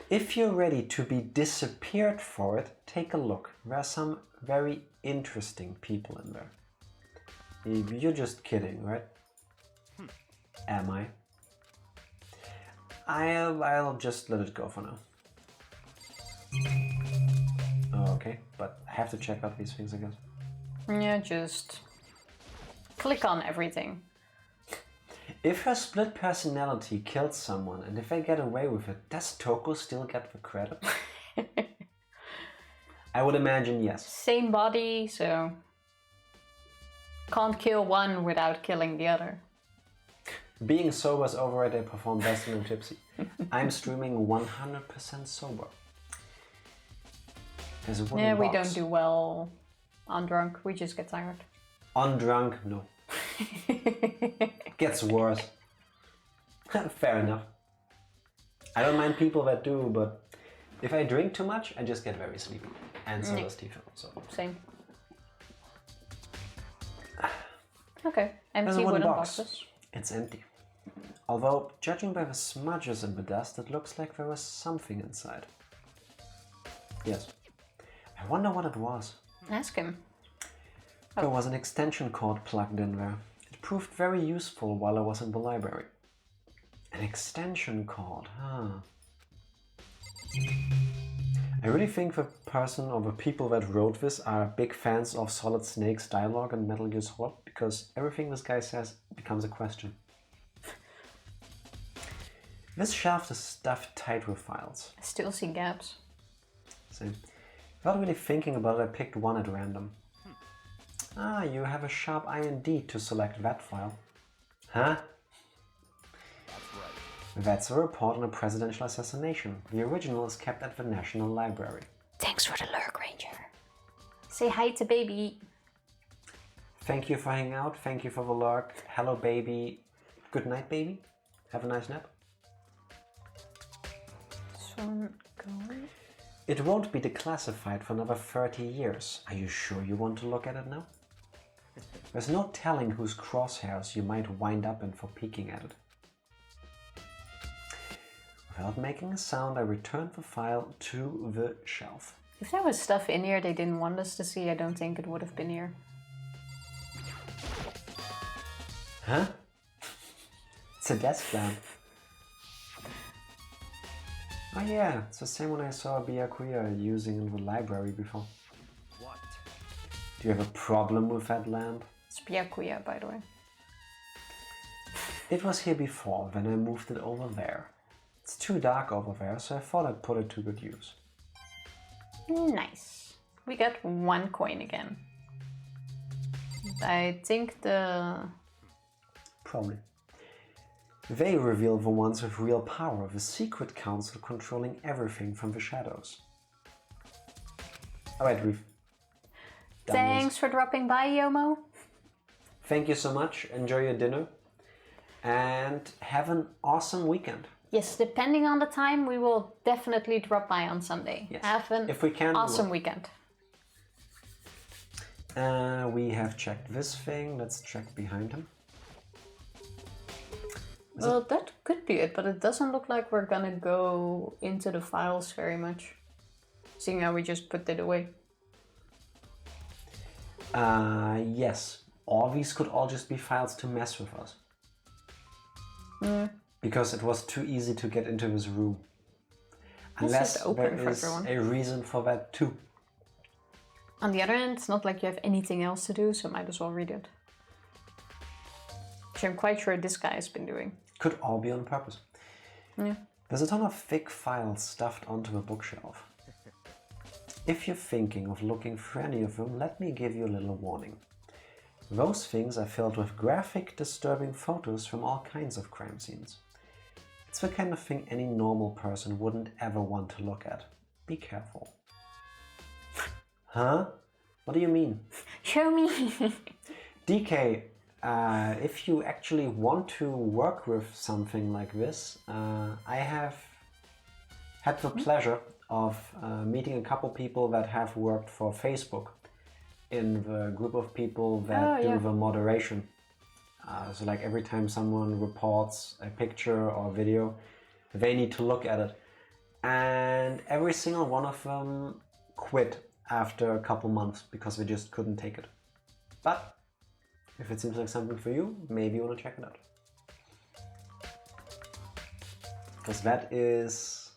If you're ready to be disappeared for it, take a look. There are some very interesting people in there. You're just kidding, right? Am I? I'll just let it go for now. Oh, okay, but I have to check out these things, I guess. Yeah, just click on everything. If her split personality killed someone and if I get away with it, does Toko still get the credit? I would imagine yes. Same body, so can't kill one without killing the other. Being sober is overrated, I perform best when I'm tipsy. I'm streaming 100% sober. There's a wooden Yeah, we box. don't do well on drunk, we just get tired. On drunk, no. Gets worse. Fair enough. I don't mind people that do, but if I drink too much, I just get very sleepy. And so does Tifa. So. Same. Okay, There's empty a wooden wooden box. boxes. It's empty. Although, judging by the smudges in the dust, it looks like there was something inside. Yes. I wonder what it was. Ask him. There was an extension cord plugged in there. It proved very useful while I was in the library. An extension cord, huh? I really think the person or the people that wrote this are big fans of Solid Snake's dialogue in Metal Gear Solid, because everything this guy says becomes a question. This shelf is stuffed tight with files. I still see gaps. Same. Without really thinking about it, I picked one at random. Ah, you have a sharp IND to select that file. Huh? That's right. That's a report on a presidential assassination. The original is kept at the National Library. Thanks for the lurk, Ranger. Say hi to baby. Thank you for hanging out. Thank you for the lurk. Hello, baby. Good night, baby. Have a nice nap. This one going. It won't be declassified for another 30 years. Are you sure you want to look at it now? There's no telling whose crosshairs you might wind up in for peeking at it. Without making a sound, I returned the file to the shelf. If there was stuff in here they didn't want us to see, I don't think it would have been here. Huh? It's a desk lamp. Oh yeah, it's the same one I saw Byakuya using in the library before. What? Do you have a problem with that lamp? It's Byakuya, by the way. It was here before, when I moved it over there. It's too dark over there, so I thought I'd put it to good use. Nice. We got 1 coin again. I think the... Probably. They reveal the ones with real power, the secret council controlling everything from the shadows. Alright, we've done Thanks this. for dropping by, Yomo. Thank you so much. Enjoy your dinner. And have an awesome weekend. Yes, depending on the time, we will definitely drop by on Sunday. Yes. Have an If we can, we awesome will. weekend. We have checked this thing. Let's check behind him. Well, that could be it, but it doesn't look like we're gonna go into the files very much. Seeing how we just put it away. Yes. Or these could all just be files to mess with us. Because it was too easy to get into this room. Let's Unless just open there for is everyone. a reason for that too. On the other hand, it's not like you have anything else to do, so might as well read it. Which I'm quite sure this guy has been doing. Could all be on purpose. Yeah. There's a ton of thick files stuffed onto a bookshelf. If you're thinking of looking through any of them, let me give you a little warning. Those things are filled with graphic, disturbing photos from all kinds of crime scenes. It's the kind of thing any normal person wouldn't ever want to look at. Be careful. Huh? What do you mean? Show me! DK, if you actually want to work with something like this, I have had the pleasure of meeting a couple people that have worked for Facebook in the group of people that do the moderation. So like every time someone reports a picture or video, they need to look at it. And every single one of them quit after a couple months because they just couldn't take it. But if it seems like something for you, maybe you want to check it out. Because that is,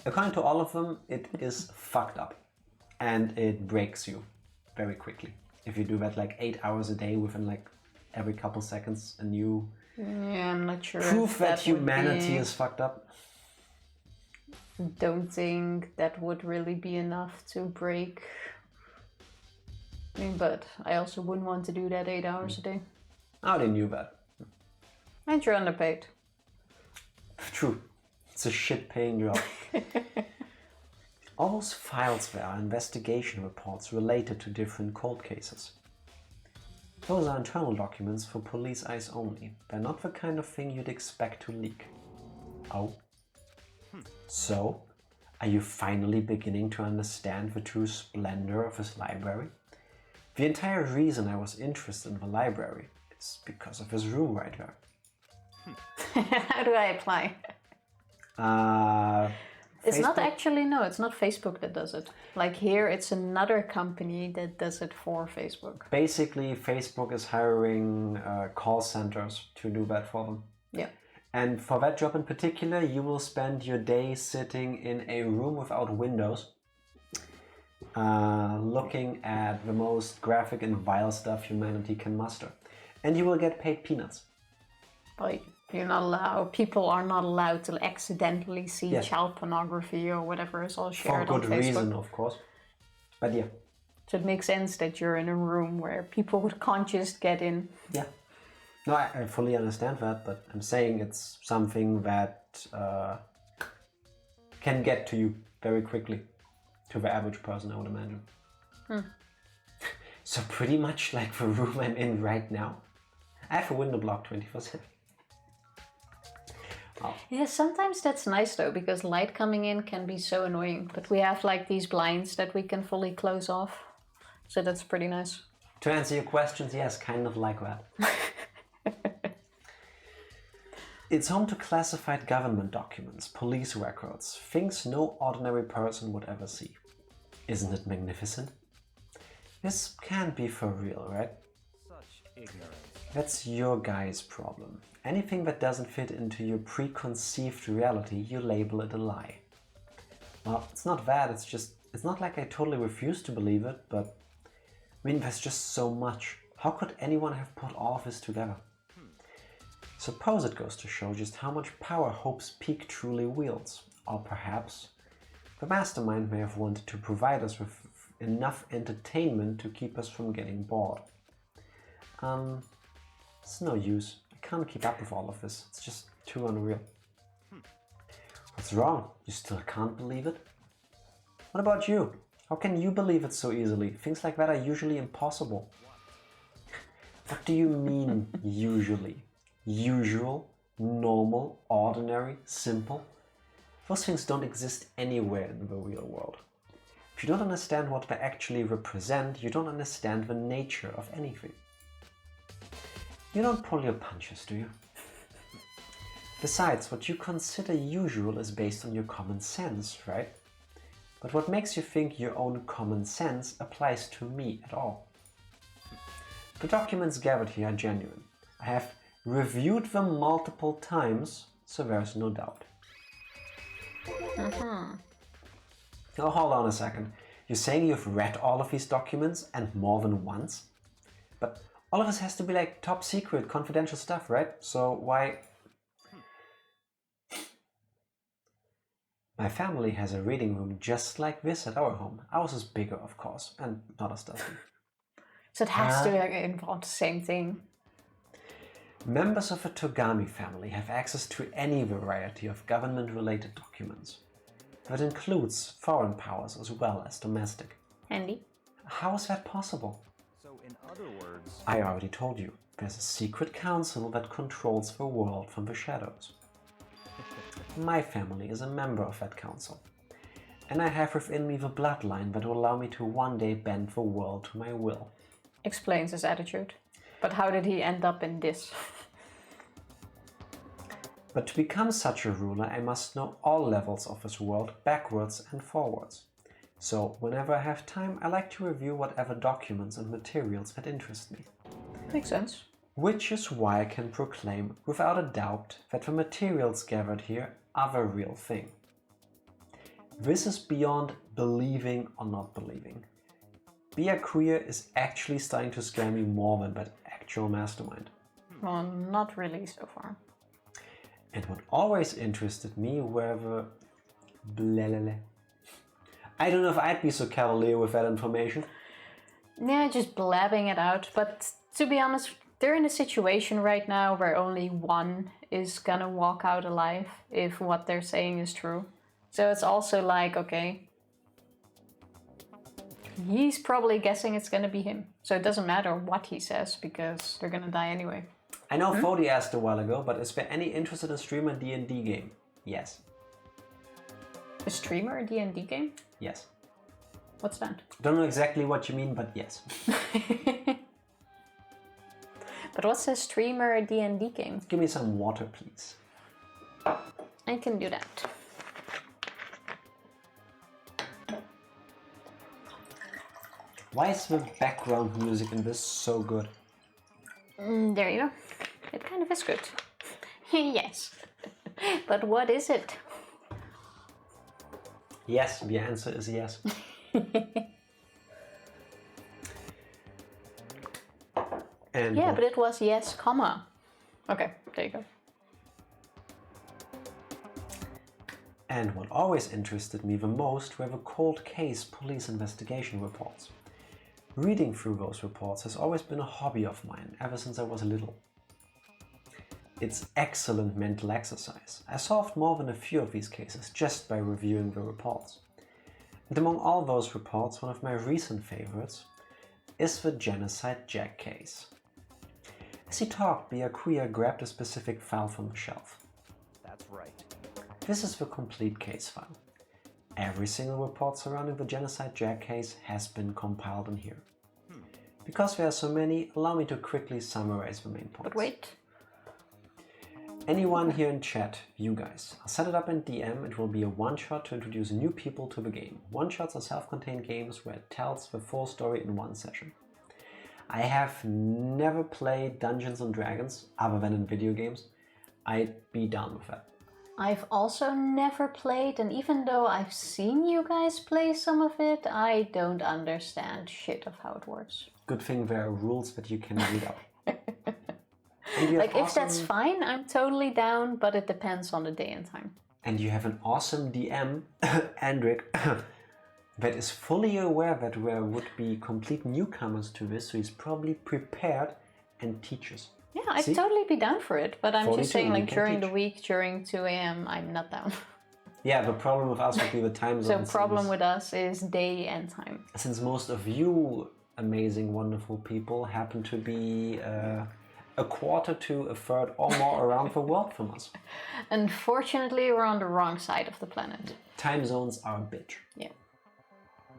according to all of them, it is fucked up. And it breaks you very quickly. If you do that like 8 hours a day within like every couple seconds, a new Yeah, I'm not sure. proof if that would humanity be- is fucked up. Don't think that would really be enough to break. I mean, but I also wouldn't want to do that 8 hours a day. I already knew that. And you're underpaid. True. It's a shit paying job. All those files there are investigation reports related to different cold cases. Those are internal documents for police eyes only. They're not the kind of thing you'd expect to leak. Oh. So, are you finally beginning to understand the true splendor of this library? The entire reason I was interested in the library is because of this room right there. How do I apply? It's not Facebook- actually, no, it's not Facebook that does it. Like here, it's another company that does it for Facebook. Basically, Facebook is hiring call centers to do that for them. Yeah. And for that job in particular, you will spend your day sitting in a room without windows, looking at the most graphic and vile stuff humanity can muster. And you will get paid peanuts. Like, you're not allowed, people are not allowed to accidentally see Yes. child pornography or whatever is all For shared on good Facebook. reason, of course. But yeah, So it makes sense that you're in a room where people can't just get in. yeah. No, I fully understand that, but I'm saying it's something that can get to you very quickly, to the average person, I would imagine. So pretty much like the room I'm in right now. I have a window block 24/7. Yeah, sometimes that's nice though, because light coming in can be so annoying. But we have like these blinds that we can fully close off. So that's pretty nice. To answer your questions, yes, kind of like that. It's home to classified government documents, police records, things no ordinary person would ever see. Isn't it magnificent? This can't be for real, right? Such ignorance. That's your guy's problem. Anything that doesn't fit into your preconceived reality, you label it a lie. Well, it's not that, it's not like I totally refuse to believe it, but I mean, there's just so much. How could anyone have put all of this together? Suppose it goes to show just how much power Hope's Peak truly wields. Or perhaps the mastermind may have wanted to provide us with enough entertainment to keep us from getting bored. It's no use. I can't keep up with all of this. It's just too unreal. What's wrong? You still can't believe it? What about you? How can you believe it so easily? Things like that are usually impossible. What do you mean, usually? Usual, normal, ordinary, simple? Those things don't exist anywhere in the real world. If you don't understand what they actually represent, you don't understand the nature of anything. You don't pull your punches, do you? Besides, what you consider usual is based on your common sense, right? But what makes you think your own common sense applies to me at all? The documents gathered here are genuine. I have reviewed them multiple times, so there's no doubt. Now hold on a second. You're saying you've read all of these documents and more than once? But all of this has to be like top secret, confidential stuff, right? So why... My family has a reading room just like this at our home. Ours is bigger, of course, and not as dusty. So it has to involve the same thing. Members of a Togami family have access to any variety of government-related documents. That includes foreign powers as well as domestic. Handy. How is that possible? So in other words... I already told you, there's a secret council that controls the world from the shadows. My family is a member of that council, and I have within me the bloodline that will allow me to one day bend the world to my will. Explains his attitude. But how did he end up in this? But to become such a ruler, I must know all levels of this world backwards and forwards. So whenever I have time, I like to review whatever documents and materials that interest me. Makes sense. Which is why I can proclaim without a doubt that the materials gathered here are the real thing. This is beyond believing or not believing. Byakuya is actually starting to scare me more than that actual mastermind. Well, not really so far. And what always interested me were the blalala. I don't know if I'd be so cavalier with that information. Yeah, just blabbing it out. But to be honest, they're in a situation right now where only one is gonna walk out alive if what they're saying is true. So it's also like, okay, he's probably guessing it's gonna be him. So it doesn't matter what he says because they're gonna die anyway. I know Fody asked a while ago, but is there any interest in a streamer D&D game? Yes. A streamer, a D&D game? Yes. What's that? Don't know exactly what you mean, but yes. But what's a streamer, a D&D game? Give me some water, please. I can do that. Why is the background music in this so good? There you go. It kind of is good. Yes. But what is it? Yes, the answer is yes. And yeah, but it was yes, comma. Okay, there you go. And what always interested me the most were the cold case police investigation reports. Reading through those reports has always been a hobby of mine ever since I was little. It's excellent mental exercise. I solved more than a few of these cases just by reviewing the reports. And among all those reports, one of my recent favorites is the Genocide Jack case. As he talked, Byakuya grabbed a specific file from the shelf. That's right. This is the complete case file. Every single report surrounding the Genocide Jack case has been compiled in here. Because there are so many, allow me to quickly summarize the main points. But wait. Anyone here in chat, you guys, I'll set it up in DM. It will be a one-shot to introduce new people to the game. One-shots are self-contained games where it tells the full story in one session. I have never played Dungeons and Dragons other than in video games. I'd be down with that. I've also never played, and even though I've seen you guys play some of it, I don't understand shit of how it works. Good thing there are rules that you can read up. And you have Like, if that's fine, I'm totally down, but it depends on the day and time. And you have an awesome DM, Andric, that is fully aware that there would be complete newcomers to this, so he's probably prepared and teaches. Yeah, I'd See? totally be down for it, but I'm 42, just saying, you like, can during teach. the week, during 2 a.m., I'm not down. Yeah, the problem with us would be the time So zone. problem with us is day and time. Since most of you amazing, wonderful people happen to be a quarter to a third or more around the world from us. Unfortunately, we're on the wrong side of the planet. Time zones are a bitch. Yeah.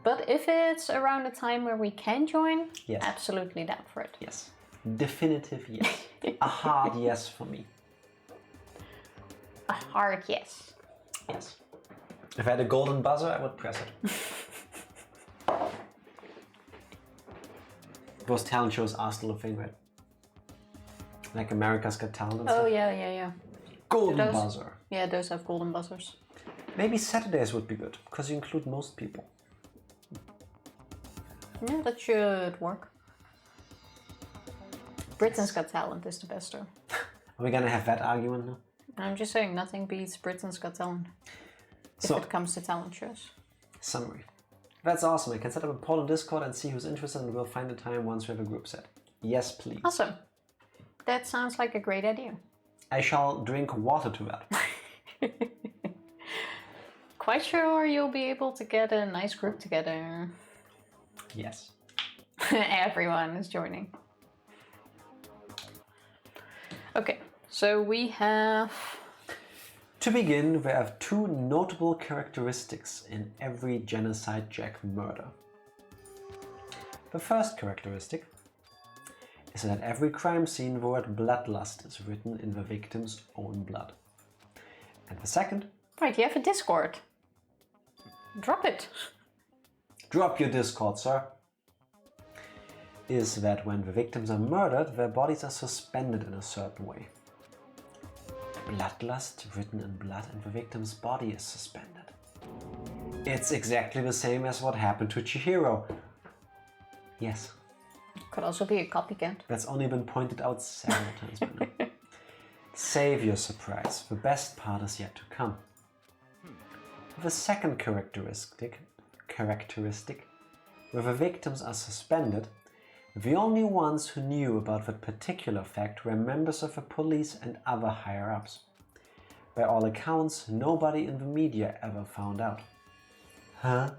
But if it's around a time where we can join, Yes. absolutely down for it. Yes. Definitive yes. A hard yes for me. A hard yes. Yes. If I had a golden buzzer, I would press it. Those talent shows are still a thing, right? Like America's Got Talent and Oh, stuff. yeah. Golden those- buzzer. Yeah, those have golden buzzers. Maybe Saturdays would be good, because you include most people. Yeah, that should work. Britain's Got Talent is the best, though. Are we gonna have that argument now? I'm just saying, nothing beats Britain's Got Talent if So, it comes to talent shows. summary. That's awesome. I can set up a poll on Discord and see who's interested, and we'll find a time once we have a group set. Yes, please. Awesome. That sounds like a great idea. I shall drink water to that. Quite sure you'll be able to get a nice group together. Yes. Everyone is joining. Okay, so we have... To begin, there are two notable characteristics in every Genocide Jack murder. The first characteristic is that at every crime scene the word bloodlust is written in the victim's own blood. And the second, Right, you have a Discord. Drop it. drop your Discord, sir, is that when the victims are murdered, their bodies are suspended in a certain way. Bloodlust written in blood and the victim's body is suspended. It's exactly the same as what happened to Chihiro. Yes, Could also be a copycat. that's only been pointed out several times by now. Save your surprise, the best part is yet to come. The second characteristic, where the victims are suspended, the only ones who knew about that particular fact were members of the police and other higher-ups. By all accounts, nobody in the media ever found out. Huh?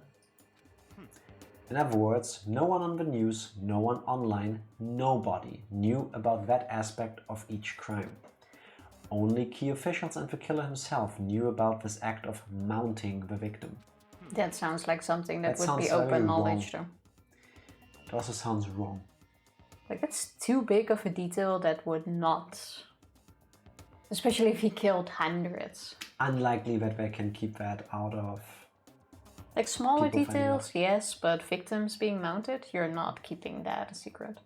In other words, no one on the news, no one online, nobody knew about that aspect of each crime. Only key officials and the killer himself knew about this act of mounting the victim. That sounds like something that That would be sounds very open knowledge, wrong. though. It also sounds wrong. Like, that's too big of a detail that would not... Especially if he killed hundreds. Unlikely that they can keep that out of... Like, smaller People finding details, yes, but victims being mounted, you're not keeping that a secret.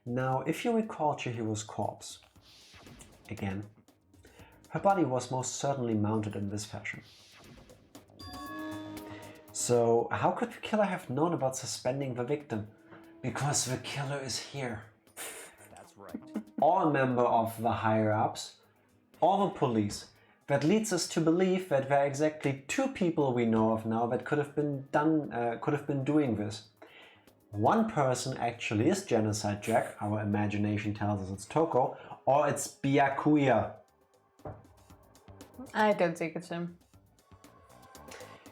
Now, if you recall Chihiro's corpse, again, her body was most certainly mounted in this fashion. So, how could the killer have known about suspending the victim? Because the killer is here. That's right. Or a member of the higher-ups, or the police. That leads us to believe that there are exactly two people we know of now that could have been doing this. One person actually is Genocide Jack, our imagination tells us it's Toko, or it's Byakuya. I don't think it's him.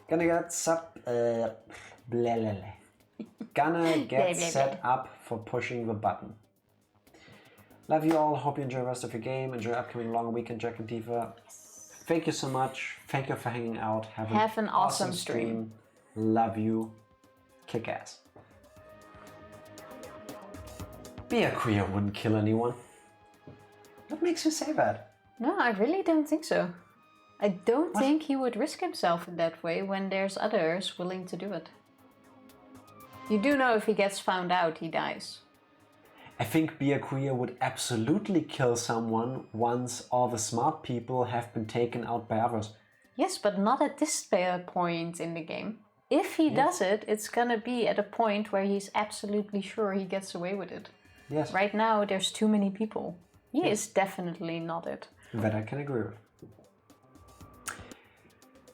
Gonna get set up for pushing the button. Love you all, hope you enjoy the rest of your game, enjoy upcoming long weekend Jack and Tifa. Thank you so much, thank you for hanging out, have an awesome stream. Love you, kick ass. Byakuya wouldn't kill anyone. What makes you say that? No, I really don't think so. I don't think he would risk himself in that way when there's others willing to do it. You do know if he gets found out, he dies. I think Byakuya would absolutely kill someone once all the smart people have been taken out by others. Yes, but not at this point in the game. If he does it, it's gonna be at a point where he's absolutely sure he gets away with it. Yes. Right now, there's too many people. He is definitely not it. That I can agree with.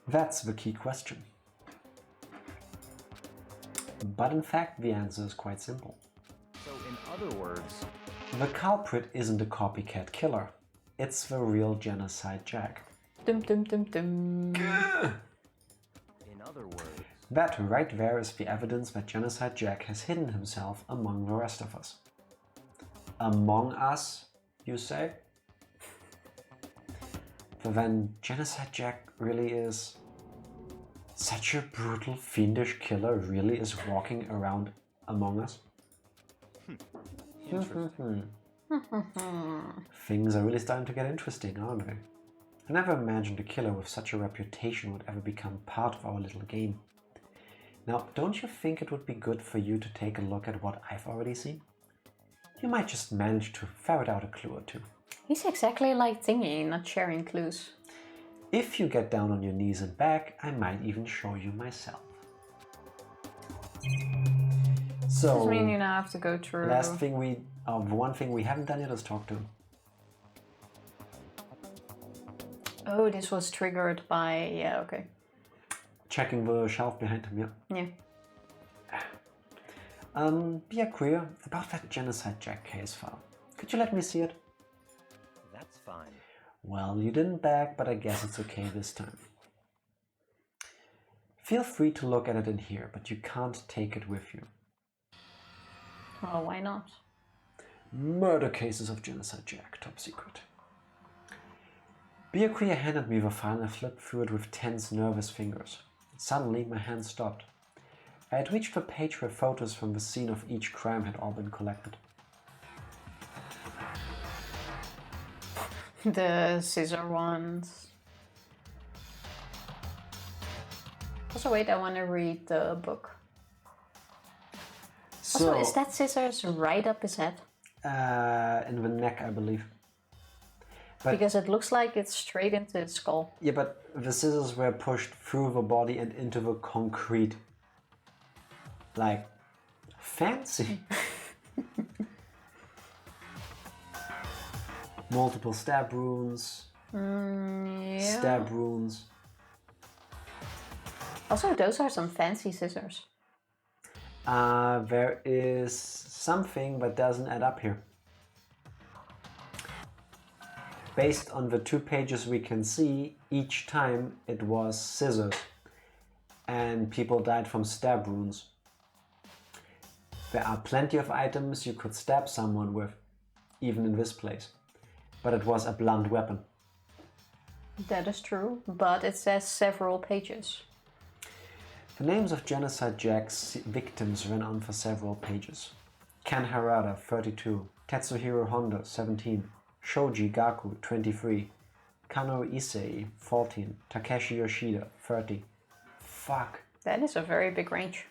That's the key question. But in fact, the answer is quite simple. So in other words, The culprit isn't a copycat killer. It's the real Genocide Jack. Dum dum dum dum. in other words, That right there is the evidence that Genocide Jack has hidden himself among the rest of us. Among us, you say? But then Genocide Jack really is such a brutal, fiendish killer, really is walking around among us? interesting. Things are really starting to get interesting, aren't they? I never imagined a killer with such a reputation would ever become part of our little game. Now, don't you think it would be good for you to take a look at what I've already seen? You might just manage to ferret out a clue or two. He's exactly like Thingy, not sharing clues. If you get down on your knees and back, I might even show you myself. So, Does mean you now have to go through. one thing we haven't done yet is talk to him. Oh, this was triggered by. Yeah, okay. Checking the shelf behind him, yeah. Yeah. Be queer about that Genocide Jack case file. Could you let me see it? That's fine. Well, you didn't beg, but I guess it's okay this time. Feel free to look at it in here, but you can't take it with you. Well, why not? Murder cases of Genocide Jack, top secret. Be queer handed me the file and I flipped through it with tense, nervous fingers. Suddenly, my hand stopped. I had reached the page where photos from the scene of each crime had all been collected. The scissor ones. Also, wait, I want to read the book. So, Also, is that scissors right up his head? in the neck, I believe. But, Because it looks like it's straight into his skull. yeah, but the scissors were pushed through the body and into the concrete. Like, fancy. Multiple stab wounds, Yeah. stab wounds. Also, those are some fancy scissors. There is something that doesn't add up here. Based on the 2 pages we can see, each time it was scissors and people died from stab wounds. There are plenty of items you could stab someone with, even in this place, but it was a blunt weapon. That is true, but it says several pages. The names of Genocide Jack's victims ran on for several pages. Ken Harada, 32, Tetsuhiro Honda, 17, Shoji Gaku, 23, Kano Issei, 14, Takeshi Yoshida, 30. Fuck. That is a very big range.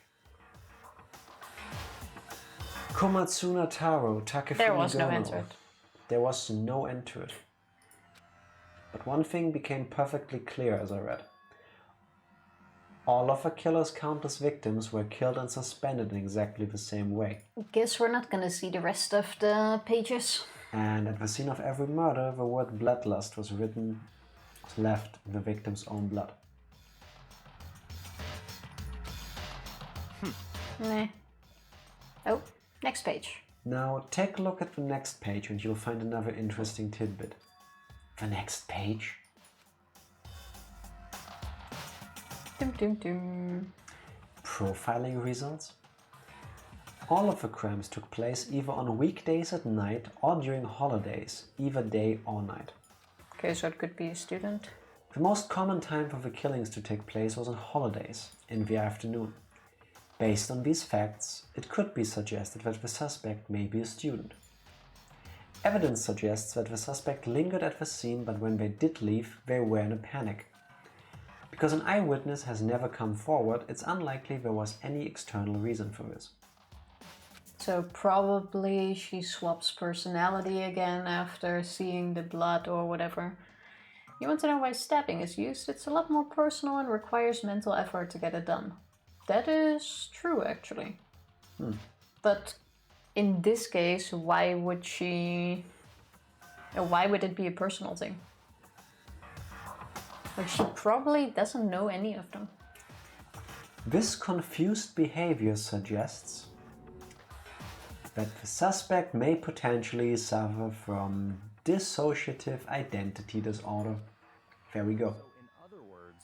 Komatsuna Taro, Takefumi There was no Gono. end to it. There was no end to it. But one thing became perfectly clear as I read. All of the killer's countless victims were killed and suspended in exactly the same way. Guess we're not gonna see the rest of the pages. And at the scene of every murder, the word bloodlust was left in the victim's own blood. Nah. Oh, next page. Now take a look at the next page and you'll find another interesting tidbit. The next page? Dum dum dum. Profiling results? All of the crimes took place either on weekdays at night or during holidays, either day or night. Okay, so it could be a student. The most common time for the killings to take place was on holidays, in the afternoon. Based on these facts, it could be suggested that the suspect may be a student. Evidence suggests that the suspect lingered at the scene, but when they did leave, they were in a panic. Because an eyewitness has never come forward, it's unlikely there was any external reason for this. So probably she swaps personality again after seeing the blood or whatever. You want to know why stabbing is used? It's a lot more personal and requires mental effort to get it done. That is true, actually. But in this case, why would she Why would it be a personal thing? Like, she probably doesn't know any of them. This confused behavior suggests that the suspect may potentially suffer from dissociative identity disorder. There we go. In other words,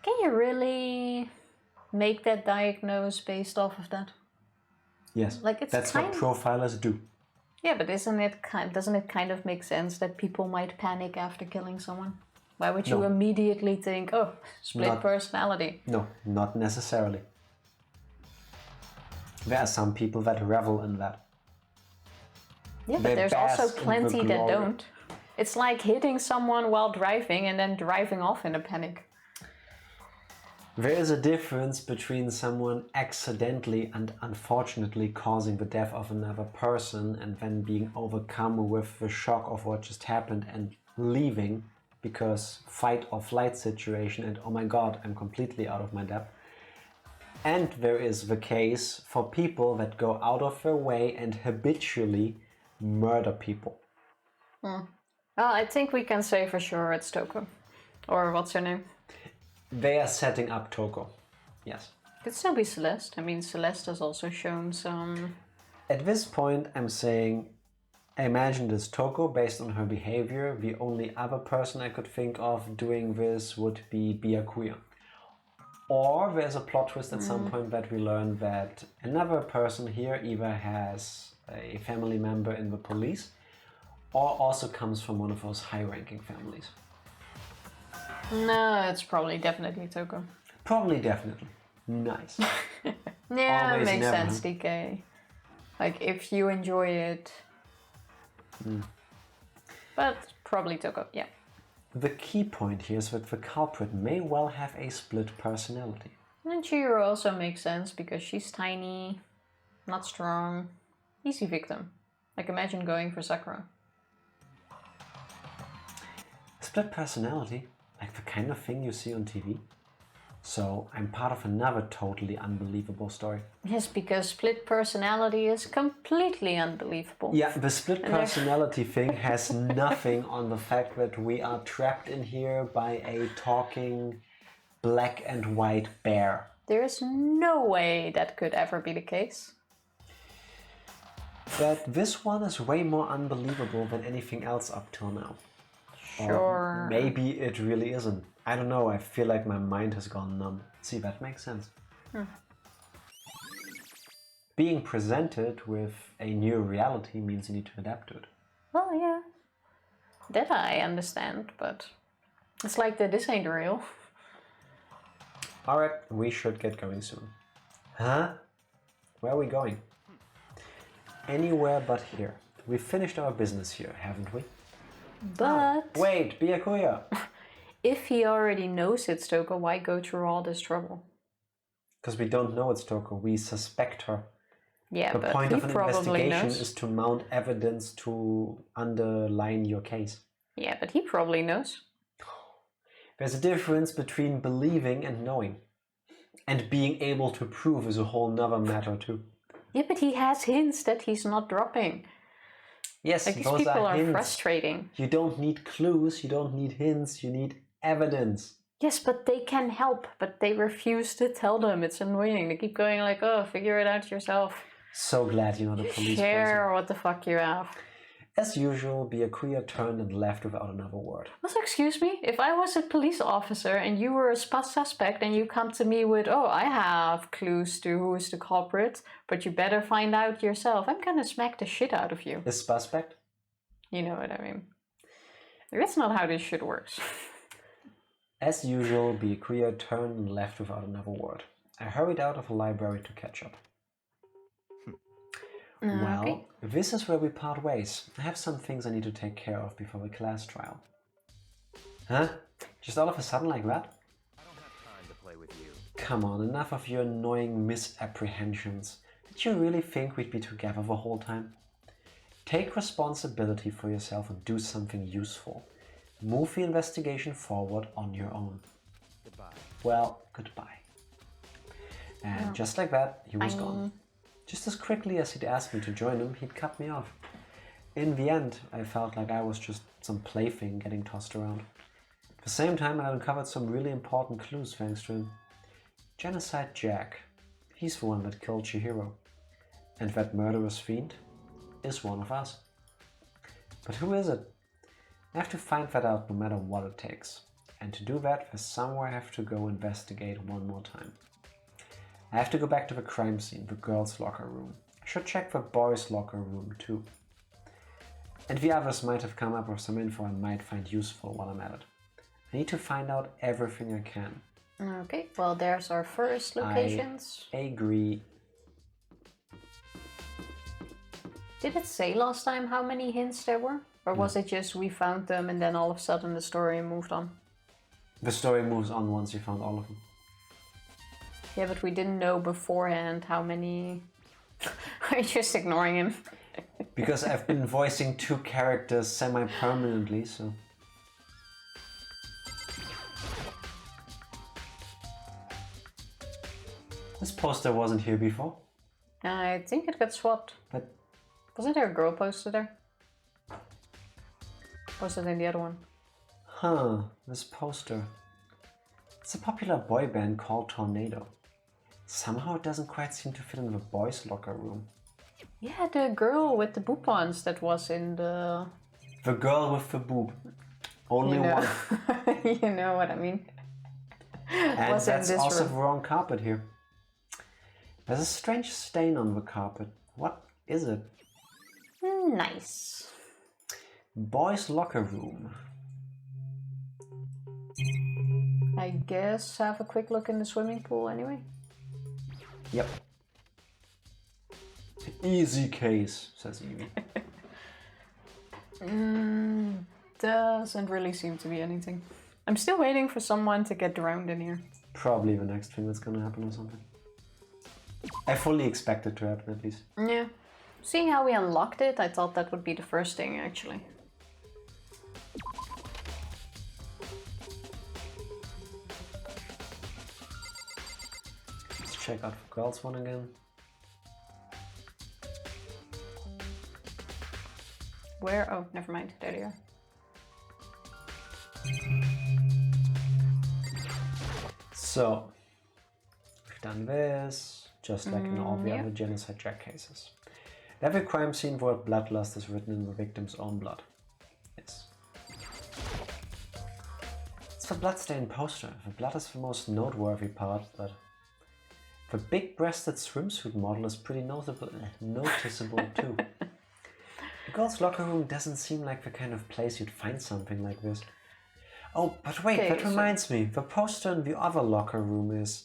Can you really make that diagnose based off of that? Yes, Like, it's that's what profilers do. Yeah, but doesn't it kind of make sense that people might panic after killing someone? Why would you No. immediately think, oh, split Not- personality? No, not necessarily. There are some people that revel in that. Yeah, but They there's also bask in the plenty that glory. don't. It's like hitting someone while driving and then driving off in a panic. There is a difference between someone accidentally and unfortunately causing the death of another person and then being overcome with the shock of what just happened and leaving because fight or flight situation and oh my god, I'm completely out of my depth. And there is the case for people that go out of their way and habitually murder people. Well, I think we can say for sure it's Toko. Or what's her name? They are setting up Toko. Yes. Could still be Celeste. I mean, Celeste has also shown some... At this point, I'm saying, I imagine this Toko based on her behavior. The only other person I could think of doing this would be Byakuya. Or there's a plot twist at some point that we learn that another person here either has a family member in the police or also comes from one of those high-ranking families. No, it's probably definitely Toko. Probably, definitely. Nice. Yeah, Always makes never, sense, DK. Like, if you enjoy it. But probably Toko, yeah. The key point here is that the culprit may well have a split personality. And Chihiro also makes sense because she's tiny, not strong, easy victim. Like, imagine going for Sakura. Split personality? Like the kind of thing you see on TV? So I'm part of another totally unbelievable story. Yes, because split personality is completely unbelievable. Yeah, the split personality thing has nothing on the fact that we are trapped in here by a talking black and white bear. There is no way that could ever be the case. But this one is way more unbelievable than anything else up till now. Sure. Or maybe it really isn't. I don't know, I feel like my mind has gone numb. See, that makes sense. Being presented with a new reality means you need to adapt to it. Well, yeah. That I understand, but it's like that this ain't real. Alright, we should get going soon. Huh? Where are we going? Anywhere but here. We finished our business here, haven't we? But Wait, Byakuya! if he already knows it's Toko, why go through all this trouble? Because we don't know it's Toko, we suspect her. Yeah, The but point he of an probably investigation knows. is to mount evidence to underline your case. Yeah, but he probably knows. There's a difference between believing and knowing. And being able to prove is a whole nother matter too. Yeah, but he has hints that he's not dropping. Yes, Like, these those people are are hints. frustrating. You don't need clues, you don't need hints, you need evidence. Yes, but they can help, but they refuse to tell them. It's annoying. They keep going like, oh, figure it out yourself. So glad you're not a police person. Share what the fuck you have. As usual, Byakuya turned and left without another word. Also, excuse me, if I was a police officer and you were a suspect and you come to me with, oh, I have clues to who is the culprit, but you better find out yourself, I'm gonna smack the shit out of you. Is suspect? You know what I mean. That's not how this shit works. As usual, Byakuya turned and left without another word. I hurried out of the library to catch up. Well, Okay. this is where we part ways. I have some things I need to take care of before the class trial. Huh? Just all of a sudden like that? I don't have time to play with you. Come on, enough of your annoying misapprehensions. Did you really think we'd be together the whole time? Take responsibility for yourself and do something useful. Move the investigation forward on your own. Goodbye. Well, goodbye. And just like that, he was Bye. gone. Just as quickly as he'd asked me to join him, he'd cut me off. in the end, I felt like I was just some plaything getting tossed around. At the same time, I uncovered some really important clues thanks to him. Genocide Jack. He's the one that killed Chihiro. And that murderous fiend is one of us. But who is it? I have to find that out no matter what it takes. And to do that, there's somewhere I have to go investigate one more time. I have to go back to the crime scene, the girls' locker room. I should check the boys' locker room too. And the others might have come up with some info I might find useful while I'm at it. I need to find out everything I can. Okay, well there's our first locations. I agree. Did it say last time how many hints there were? Or was it just we found them and then all of a sudden the story moved on? The story moves on once you found all of them. Yeah, but we didn't know beforehand how many... Are you just ignoring him? Because I've been voicing two characters semi-permanently, so... This poster wasn't here before. I think it got swapped. But Wasn't there a girl poster there? Or was it in the other one? huh, this poster. It's a popular boy band called Tornado. Somehow it doesn't quite seem to fit in the boys' locker room. Yeah, the girl with the boopons that was in the... The girl with the boob. Only one. You know what I mean. And Was in that's this also room. the wrong carpet here. There's a strange stain on the carpet. What is it? Nice. Boys' locker room. I guess have a quick look in the swimming pool anyway. Yep. Easy case, says Evie. Doesn't really seem to be anything. I'm still waiting for someone to get drowned in here. Probably the next thing that's gonna happen or something. I fully expect it to happen at least. Yeah. Seeing how we unlocked it, I thought that would be the first thing actually. Let's check out the girls one again. Where? Oh, never mind. There they are. So, we've done this, just like in all the yeah. other Genocide Jack cases. Every crime scene where bloodlust is written in the victim's own blood. Yes. It's the bloodstained poster. The blood is the most noteworthy part, but the big-breasted swimsuit model is pretty noticeable too. The girls' locker room doesn't seem like the kind of place you'd find something like this. Oh, but wait, Okay, that reminds me. The poster in the other locker room is...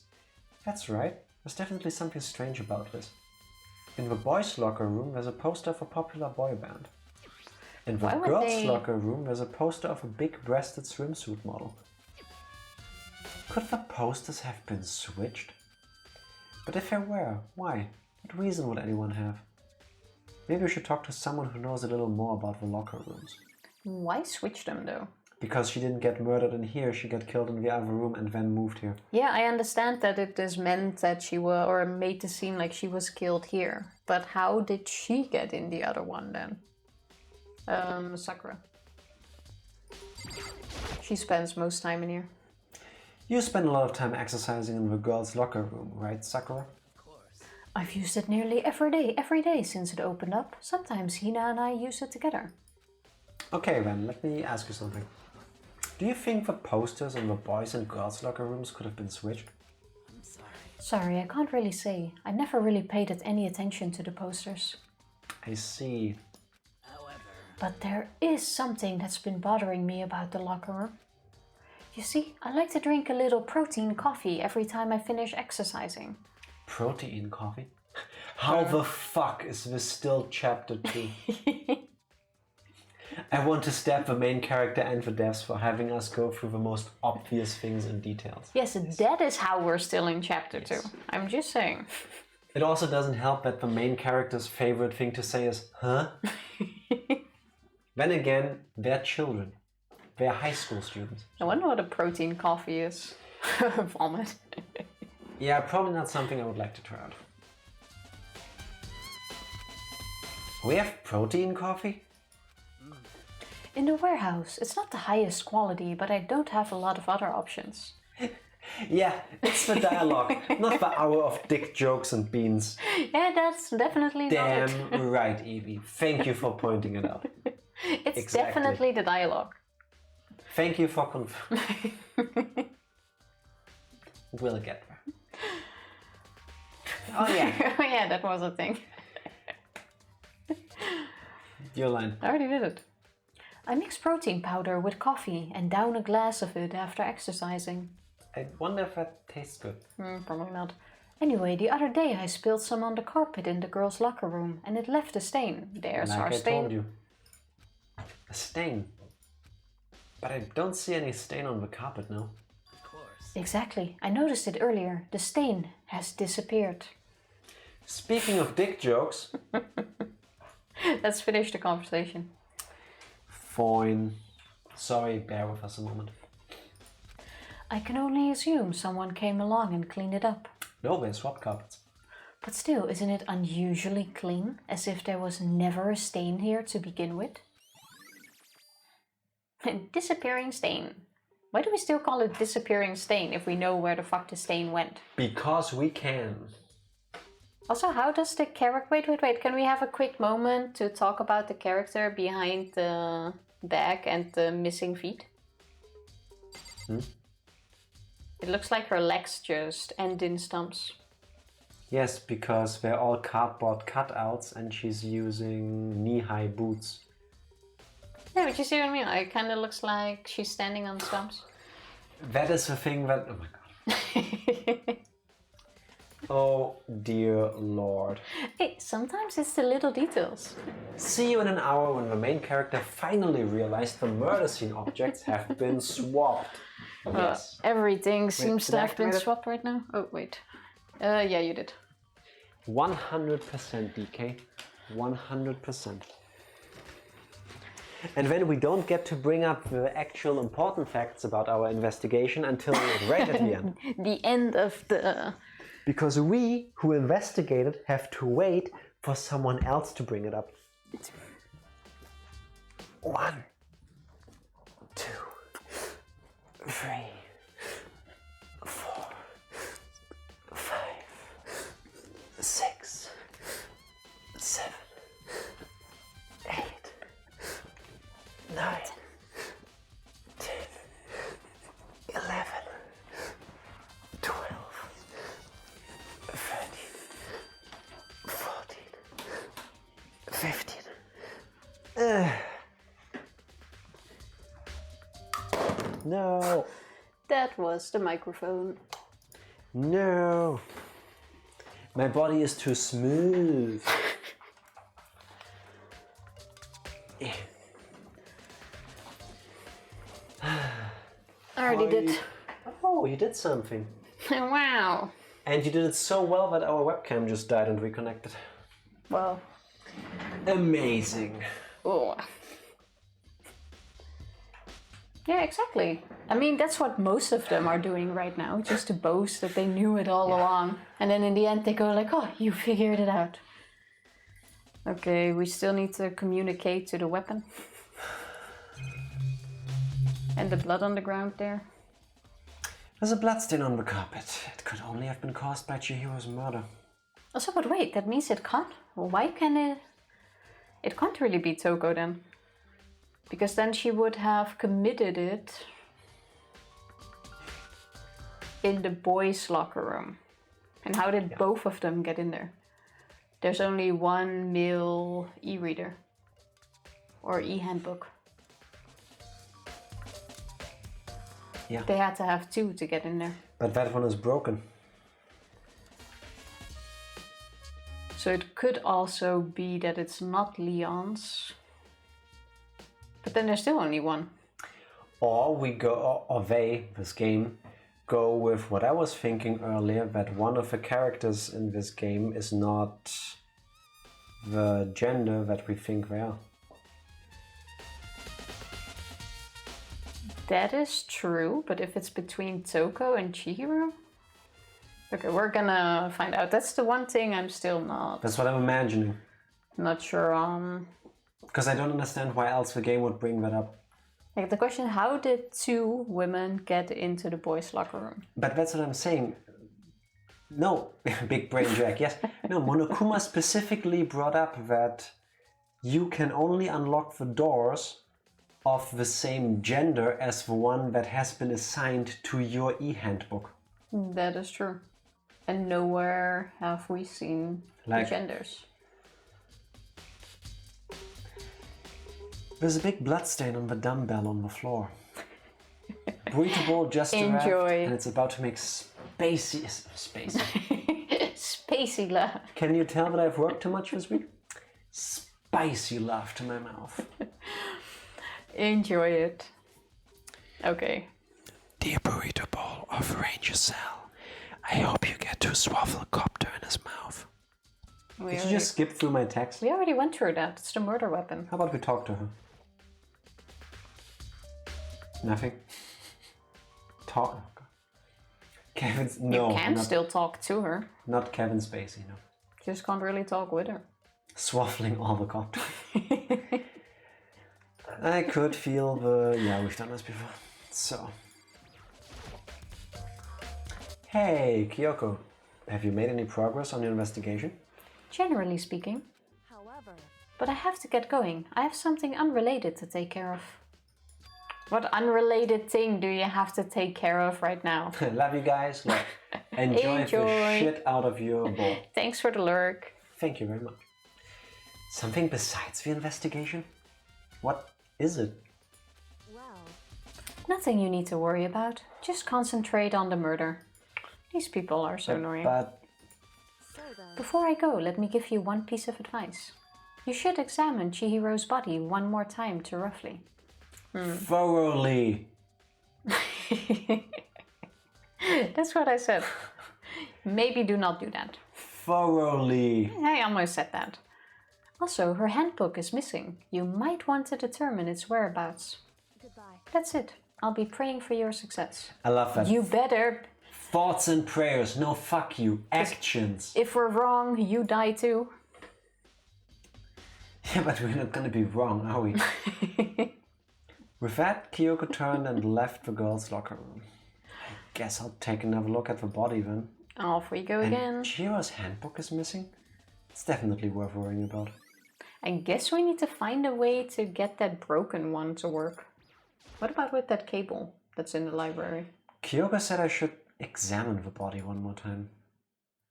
That's right. There's definitely something strange about this. In the boys' locker room, there's a poster of a popular boy band. In the Why would girls' they- locker room, there's a poster of a big-breasted swimsuit model. Could the posters have been switched? But if they were, why? What reason would anyone have? Maybe we should talk to someone who knows a little more about the locker rooms. Why switch them though? Because she didn't get murdered in here, she got killed in the other room and then moved here. Yeah, I understand that it is meant that she was, or made to seem like she was killed here. But how did she get in the other one then? Sakura. She spends most time in here. You spend a lot of time exercising in the girls' locker room, right, Sakura? I've used it nearly every day since it opened up. Sometimes Hina and I use it together. Okay then, let me ask you something. Do you think the posters in the boys' and girls' locker rooms could have been switched? Sorry, I can't really say. I never really paid any attention to the posters. I see. But there is something that's been bothering me about the locker room. You see, I like to drink a little protein coffee every time I finish exercising. Protein coffee? How the fuck is this still chapter 2? I want to stab the main character and the devs for having us go through the most obvious things in details. Yes, that is how we're still in chapter 2. I'm just saying. It also doesn't help that the main character's favorite thing to say is, huh? Then again, they're children. They're high school students. I wonder what a protein coffee is. Vomit. Yeah, probably not something I would like to try out. We have protein coffee? In the warehouse. It's not the highest quality, but I don't have a lot of other options. Yeah, it's the dialogue, not the hour of dick jokes and beans. Yeah, that's definitely not it. Damn right, Evie. Thank you for pointing it out. It's Exactly. definitely the dialogue. Thank you for confirming. We'll get there. Oh yeah. Oh yeah, that was a thing. Your line. I already did it. I mix protein powder with coffee and down a glass of it after exercising. I wonder if that tastes good. Probably not. Anyway, the other day I spilled some on the carpet in the girls' locker room and it left a stain. There's Like our I stain. told you. A stain. But I don't see any stain on the carpet now. Of course. Exactly. I noticed it earlier. The stain has disappeared. Speaking of dick jokes. Let's finish the conversation. Fine. Sorry, bear with us a moment. I can only assume someone came along and cleaned it up. No, they swapped carpets. But still, isn't it unusually clean? As if there was never a stain here to begin with? Disappearing stain. Why do we still call it disappearing stain if we know where the fuck the stain went? Because we can. Also, how does the character... Wait. Can we have a quick moment to talk about the character behind the bag and the missing feet? It looks like her legs just end in stumps. Yes, because they're all cardboard cutouts and she's using knee-high boots. Yeah, but you see what I mean? It kind of looks like she's standing on stumps. That is the thing that... Oh my god. Oh dear lord. Hey, sometimes it's the little details. See you in an hour when the main character finally realized the murder scene objects have been swapped. Yes. Everything seems did to I have been activate it? swapped right now. Oh, wait. Yeah, you did. 100% DK. 100%. And then we don't get to bring up the actual important facts about our investigation until right at the end. The end of the... Because we, who investigated, have to wait for someone else to bring it up. 1, 2, 3, 4, 5, 6, 7, 8, 9, 10, 11, 12, 13, 14, 15. No. That was the microphone. No. My body is too smooth. I already did. Oh, you did something. Wow. And you did it so well that our webcam just died and reconnected. Well, Amazing. oh. Yeah, exactly. I mean, that's what most of them are doing right now, just to boast that they knew it all along. And then in the end they go like, oh, you figured it out. Okay, we still need to communicate to the weapon. And the blood on the ground there. There's a bloodstain on the carpet. It could only have been caused by Chihiro's murder. Also, but wait, that means it can't. Well, why can it? It can't really be Toko then. Because then she would have committed it in the boys' locker room. And how did both of them get in there? There's only one male e-reader. Or e-handbook. Yeah. They had to have two to get in there. But that one is broken. So it could also be that it's not Leon's. But then there's still only one. Or we go, or they, this game, go with what I was thinking earlier, that one of the characters in this game is not the gender that we think they are. That is true, but if it's between Toko and Chihiro? Okay, we're gonna find out. That's the one thing I'm still That's what I'm imagining. not sure on. Because I don't understand why else the game would bring that up. Like the question, how did 2 women get into the boys' locker room? But that's what I'm saying. No, big brain Jack, yes. No, Monokuma specifically brought up that you can only unlock the doors of the same gender as the one that has been assigned to your e-handbook. That is true. And nowhere have we seen the genders. There's a big bloodstain on the dumbbell on the floor. Burrito Bowl just arrived and it's about to make spacey laugh. Can you tell that I've worked too much this week? Spicy laugh to my mouth. Enjoy it. Okay. Dear Burrito Bowl of Ranger Cell, I hope you get to swaddle a copter in his mouth. Did you just skip through my text? We already went through that. It's the murder weapon. How about we talk to her? Nothing? Talk? Kevin's... No. You can still talk to her. Not Kevin Spacey, no. Just can't really talk with her. Swaffling all the copter. I could feel the... Yeah, we've done this before. So... Hey, Kyoko. Have you made any progress on your investigation? Generally speaking. However... But I have to get going. I have something unrelated to take care of. What unrelated thing do you have to take care of right now? Love you guys. Look, enjoy the shit out of your bowl. Thanks for the lurk. Thank you very much. Something besides the investigation? What is it? Well... Nothing you need to worry about. Just concentrate on the murder. These people are so annoying. But... So then... Before I go, let me give you one piece of advice. You should examine Chihiro's body one more time to roughly. Thoroughly. That's what I said. Maybe do not do that. Thoroughly. I almost said that. Also, her handbook is missing. You might want to determine its whereabouts. Goodbye. That's it. I'll be praying for your success. I love that. You better. Thoughts and prayers. No, fuck you. Actions. If we're wrong, you die too. Yeah, but we're not gonna be wrong, are we? With that, Kyoko turned and left the girls' locker room. I guess I'll take another look at the body then. Off we go again. Chihiro's handbook is missing? It's definitely worth worrying about. I guess we need to find a way to get that broken one to work. What about with that cable that's in the library? Kyoko said I should examine the body one more time.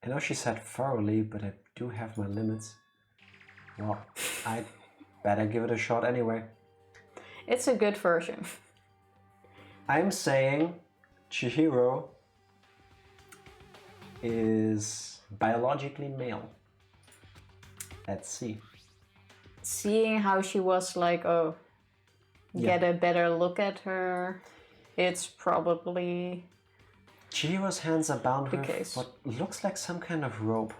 I know she said thoroughly, but I do have my limits. Well, I'd better give it a shot anyway. It's a good version. I'm saying Chihiro is biologically male. Let's see. Seeing how she was like, oh, get a better look at her, it's probably... Chihiro's hands are bound with case. what looks like some kind of rope.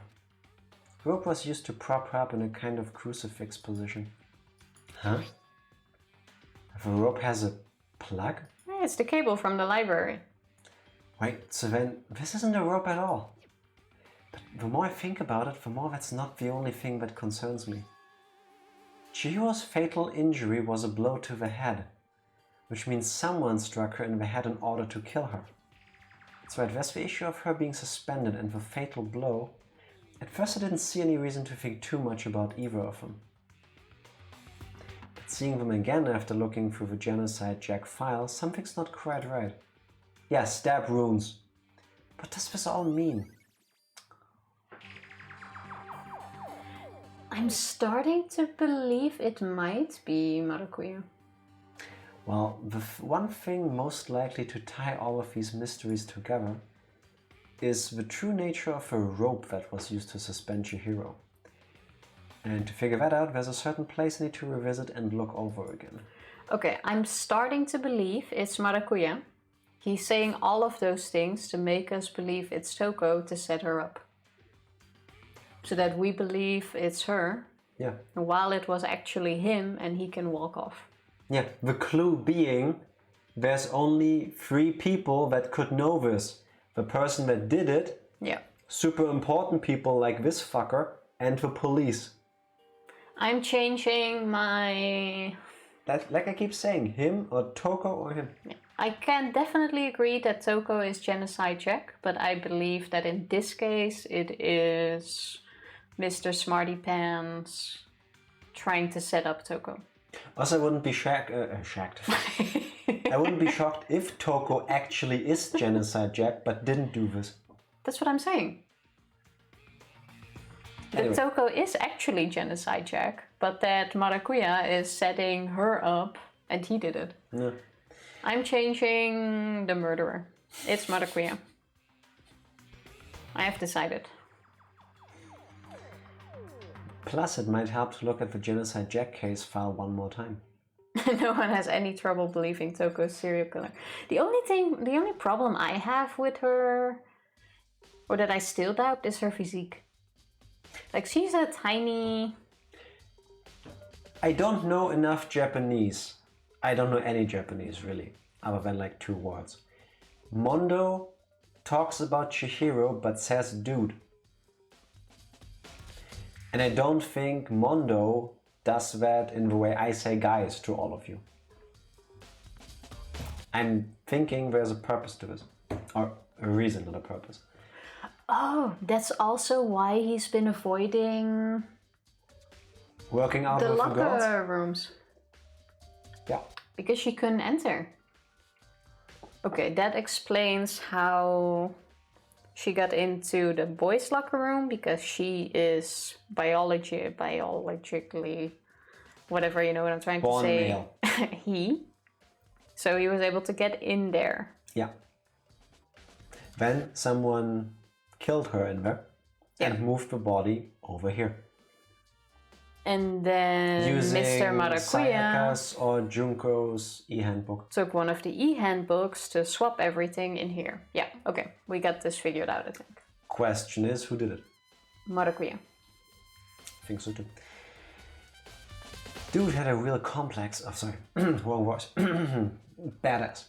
Rope was used to prop her up in a kind of crucifix position. Huh? The rope has a plug? Yeah, it's the cable from the library. Wait, so then this isn't a rope at all. But the more I think about it, the more that's not the only thing that concerns me. Chihiro's fatal injury was a blow to the head, which means someone struck her in the head in order to kill her. So that's the issue of her being suspended and the fatal blow. At first I didn't see any reason to think too much about either of them. But seeing them again after looking through the Genocide Jack file, something's not quite right. Yeah, stab wounds. What does this all mean? I'm starting to believe it might be Maracuya. Well, the one thing most likely to tie all of these mysteries together is the true nature of a rope that was used to suspend Chihiro. And to figure that out, there's a certain place I need to revisit and look over again. Okay, I'm starting to believe it's Maracuya. He's saying all of those things to make us believe it's Toko to set her up. So that we believe it's her, Yeah. while it was actually him and he can walk off. Yeah, the clue being there's only 3 people that could know this. The person that did it, Yeah. super important people like this fucker, and the police. I'm changing my... That, like I keep saying, him or Toko or him. I can definitely agree that Toko is Genocide Jack, but I believe that in this case it is Mr. Smarty Pants trying to set up Toko. Also, I wouldn't be shocked. I wouldn't be shocked if Toko actually is Genocide Jack, but didn't do this. That's what I'm saying. Anyway. That Toko is actually Genocide Jack, but that Maracuya is setting her up and he did it. Yeah. I'm changing the murderer. It's Maracuya. I have decided. Plus, it might help to look at the Genocide Jack case file one more time. No one has any trouble believing Toko is serial killer. The only problem I have with her, or that I still doubt, is her physique. Like, she's a tiny... I don't know enough Japanese. I don't know any Japanese, really, other than like 2 words. Mondo talks about Chihiro, but says dude. And I don't think Mondo does that in the way I say guys to all of you. I'm thinking there's a purpose to this. Or a reason, not a purpose. Oh, that's also why he's been avoiding Working out the with the girls? locker rooms. Yeah. Because she couldn't enter. Okay, that explains how she got into the boys' locker room, because she is biologically, whatever, you know what I'm trying Born to say. male. So he was able to get in there. Yeah. Then someone killed her in there and moved the body over here. And then Using Mr. Maracuya Sayaka's or Junko's e-handbook. took one of the e-handbooks to swap everything in here. Yeah, okay. We got this figured out, I think. Question is, who did it? Maracuya. I think so too. Dude had a real complex. Oh, sorry. Wrong voice. Badass.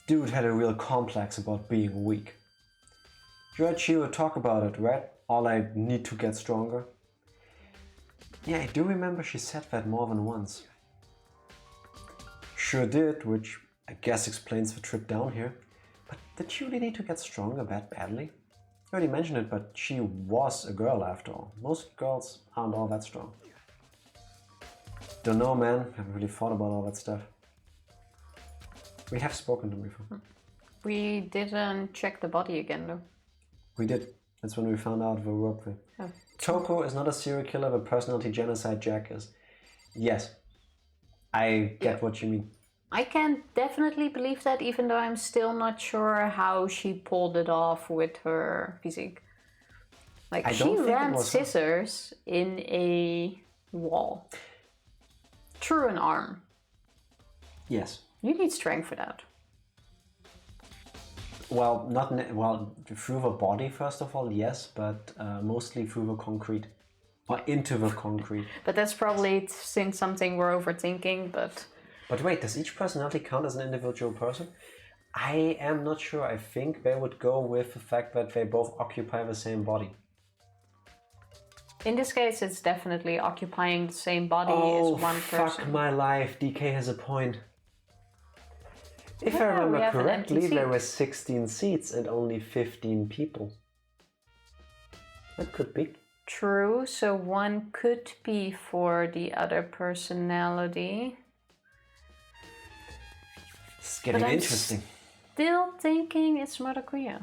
Dude had a real complex about being weak. You heard Shiro talk about it, right? All I need to get stronger. Yeah, I do remember she said that more than once. Sure did, which I guess explains the trip down here. But did she really need to get stronger that badly? I already mentioned it, but she was a girl after all. Most girls aren't all that strong. Don't know, man. Haven't really thought about all that stuff. We have spoken to him before. We didn't check the body again, though. We did. That's when we found out the rope thing. Oh. Toko is not a serial killer, but personality Genocide Jack is. Yes. I get what you mean. I can definitely believe that, even though I'm still not sure how she pulled it off with her physique. Like, I she don't think it ran was her. scissors in a wall. Through an arm. Yes. You need strength for that. Well, well, through the body, first of all, yes, but mostly through the concrete. Or into the concrete. But that's probably since something we're overthinking, but... But wait, does each personality count as an individual person? I am not sure. I think they would go with the fact that they both occupy the same body. In this case, it's definitely occupying the same body Oh, as one person. fuck my life. DK has a point. If I Yeah, we remember have an correctly, empty there seat. were 16 seats and only 15 people. That could be. True, so one could be for the other personality. It's getting But I'm interesting. Still thinking it's Maracuya.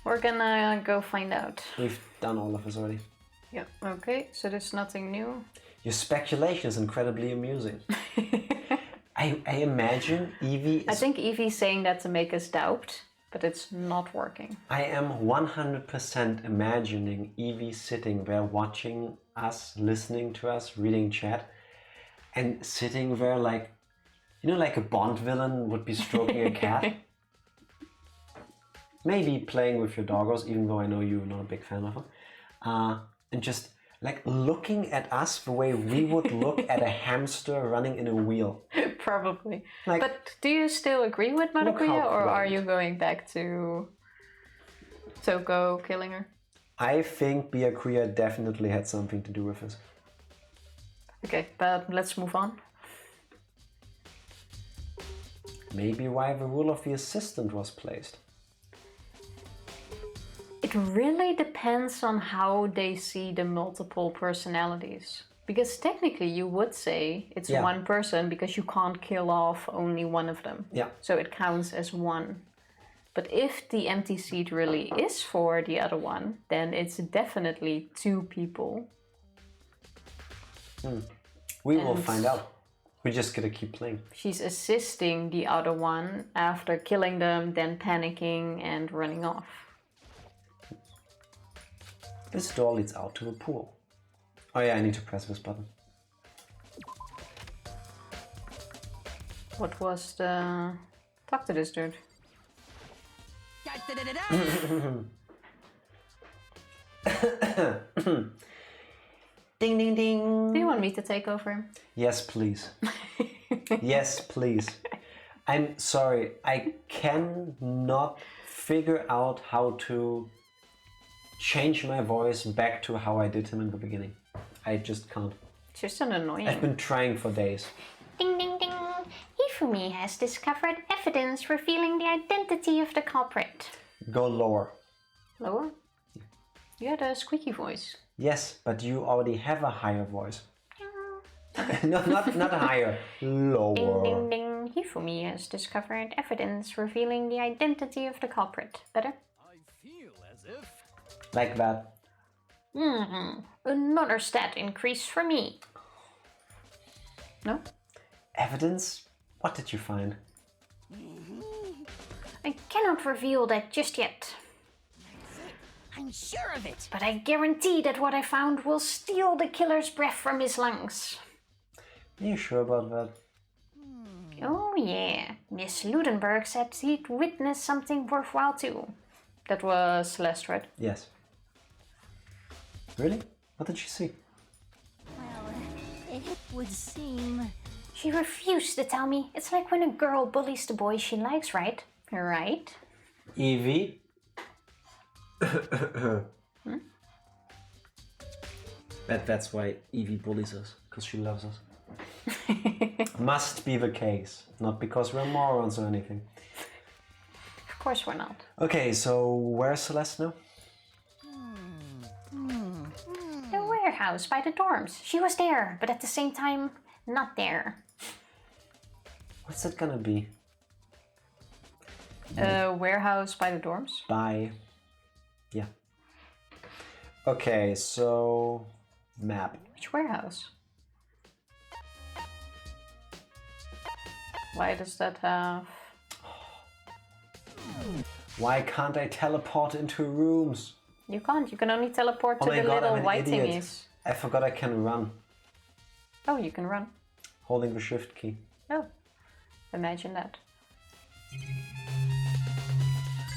We're gonna go find out. We've done all of this already. Yeah, okay, so there's nothing new. Your speculation is incredibly amusing. I imagine Evie is... I think Evie's saying that to make us doubt, but it's not working. I am 100% imagining Evie sitting there watching us, listening to us, reading chat, and sitting there like, you know, like a Bond villain would be stroking a cat. Maybe playing with your doggos, even though I know you're not a big fan of them. And just like looking at us the way we would look at a hamster running in a wheel. Probably. Like, But do you still agree with Look Maracuya, how or are quaint. you going back to Toko killing her? I think Byakuya definitely had something to do with this. Okay, but let's move on. Maybe why the role of the assistant was placed. It really depends on how they see the multiple personalities. Because technically you would say it's one person because you can't kill off only one of them. Yeah. So it counts as one. But if the empty seat really is for the other one, then it's definitely two people. We will find out. We just gotta keep playing. She's assisting the other one after killing them, then panicking and running off. This door leads out to the pool. Oh yeah, I need to press this button. What was the... Talk to this dude. Ding ding ding. Do you want me to take over him? Yes, please. Yes, please. I'm sorry, I cannot figure out how to change my voice back to how I did him in the beginning. I just can't. It's just an annoying. I've been trying for days. Ding ding ding! Hifumi has discovered evidence revealing the identity of the culprit. Go lower. Lower? You had a squeaky voice. Yes, but you already have a higher voice. No, not higher. Lower. Ding ding ding! Hifumi has discovered evidence revealing the identity of the culprit. Better? I feel as if... Like that. Another stat increase for me. No? Evidence? What did you find? I cannot reveal that just yet. I'm sure of it. But I guarantee that what I found will steal the killer's breath from his lungs. Are you sure about that? Oh yeah, Miss Ludenberg said he'd witnessed something worthwhile too. That was Celeste, right? Yes. Really? What did she see? Well, it would seem... She refused to tell me. It's like when a girl bullies the boy she likes, right? Right? Evie? That's why Evie bullies us, because she loves us. Must be the case, not because we're morons or anything. Of course we're not. Okay, so where's Celeste now? The warehouse by the dorms. She was there, but at the same time, not there. What's that gonna be? Warehouse by the dorms? By... Yeah. Okay, so... Map. Which warehouse? Why does that have... Why can't I teleport into rooms? You can't. You can only teleport to Oh my the god, little I'm an white idiot. thingies. I forgot I can run. Oh, you can run. Holding the shift key. Oh, imagine that.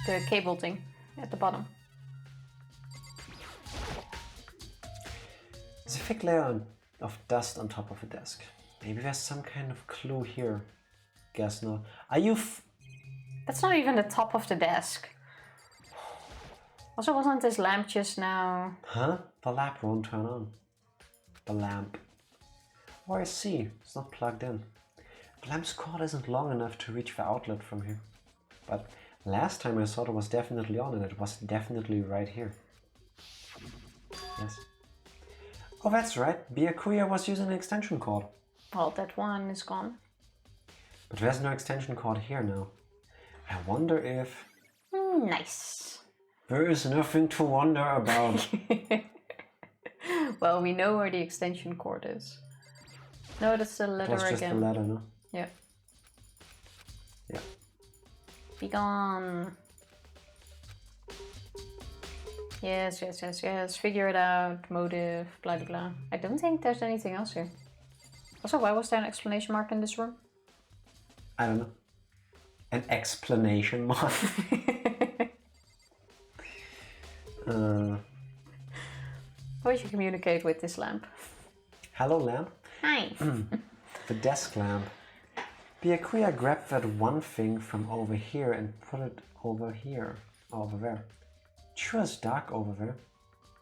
The cable thing at the bottom. There's a thick layer of dust on top of the desk. Maybe there's some kind of clue here. Guess not. Are you That's not even the top of the desk. Also, wasn't this lamp just now? Huh? The lamp won't turn on. The lamp. Oh, I see. It's not plugged in. The lamp's cord isn't long enough to reach the outlet from here. But last time I saw it was definitely on and it was definitely right here. Yes. Oh, that's right. Byakuya was using an extension cord. Well, that one is gone. But there's no extension cord here now. I wonder if... Nice. There is nothing to wonder about. Well, we know where the extension cord is. No, that's the letter It was just again. the ladder, no? Yeah. Yeah. Be gone. Yes, yes, yes, yes. Figure it out. Motive, blah, blah, blah. I don't think there's anything else here. Also, why was there an exclamation mark in this room? I don't know. An explanation mark. How would you communicate with this lamp? Hello, lamp. Hi. The desk lamp. Byakuya grabbed that one thing from over here and put it over here. Over there. It sure is dark over there.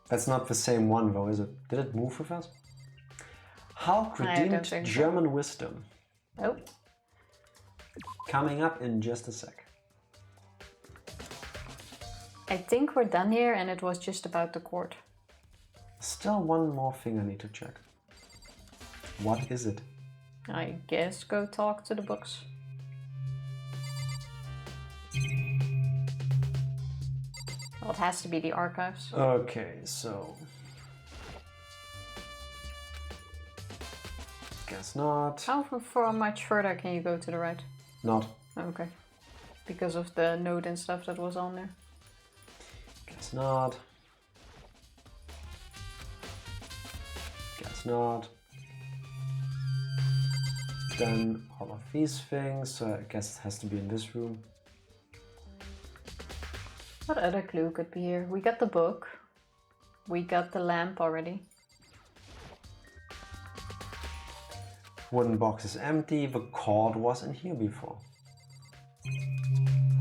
That's not the same one though, is it? Did it move with us? Hulk I don't redeemed think so. German wisdom. Oh. Coming up in just a sec. I think we're done here and it was just about the court. Still one more thing I need to check. What is it? I guess go talk to the books. Well, it has to be the archives. Okay, so... Guess not. How far much further can you go to the right? Not. Okay. Because of the note and stuff that was on there. Guess not. Guess not. Done all of these things, so I guess it has to be in this room. What other clue could be here? We got the book. We got the lamp already. Wooden box is empty. The cord was in here before.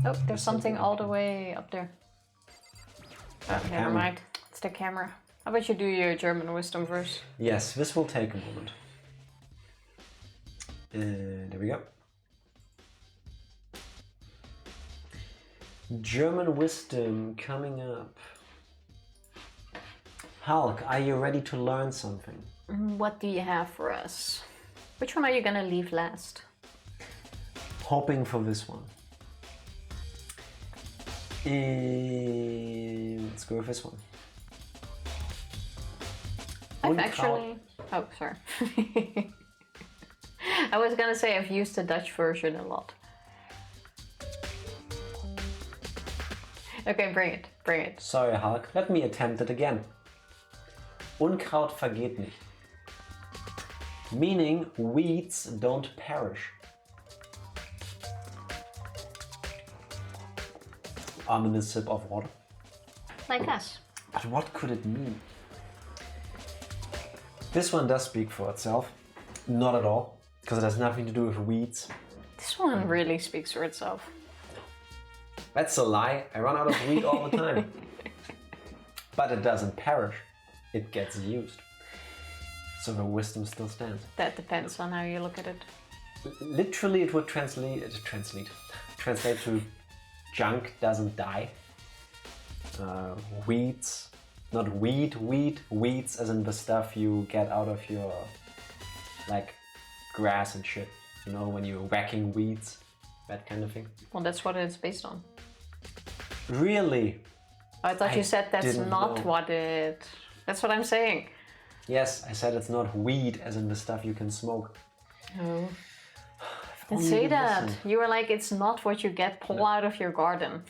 Oh, there's something all the way up there. Oh, never camera. mind. It's the camera. How about you do your German wisdom first? Yes, this will take a moment. There we go. German wisdom coming up. Hulk, are you ready to learn something? What do you have for us? Which one are you gonna leave last? Hoping for this one. Let's go with this one. I've actually... Oh, sorry. I was gonna say I've used the Dutch version a lot. Okay, bring it, bring it. Sorry, Hulk. Let me attempt it again. Unkraut vergeht nicht. Meaning weeds don't perish. Ominous sip of water. Like us. But what could it mean? This one does speak for itself. Not at all, because it has nothing to do with weeds. This one really speaks for itself. That's a lie. I run out of weed all the time. But it doesn't perish. It gets used. So the wisdom still stands. That depends on how you look at it. Literally, it would translate to junk doesn't die. Weeds, not weeds as in the stuff you get out of your, like, grass and shit. You know, when you're whacking weeds, that kind of thing. Well, that's what it's based on. Really? I thought you said that's didn't not know. what it... That's what I'm saying. Yes, I said it's not weed as in the stuff you can smoke. Oh. If Didn't only say you that. listened. You were like, it's not what you get pull out of your garden.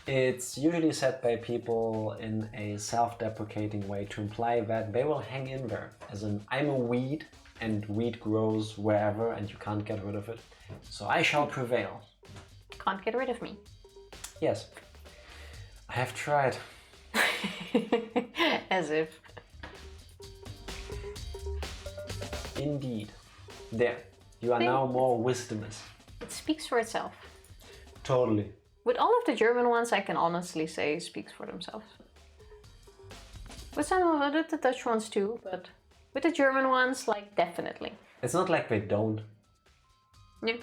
It's usually said by people in a self-deprecating way to imply that they will hang in there. As in, I'm a weed and weed grows wherever and you can't get rid of it. So I shall prevail. Can't get rid of me. Yes, I have tried. As if. Indeed. There, you are now more wisdomous. It speaks for itself. Totally. With all of the German ones, I can honestly say speaks for themselves. With some of the Dutch ones too, but with the German ones, like, definitely. It's not like they don't. Yeah.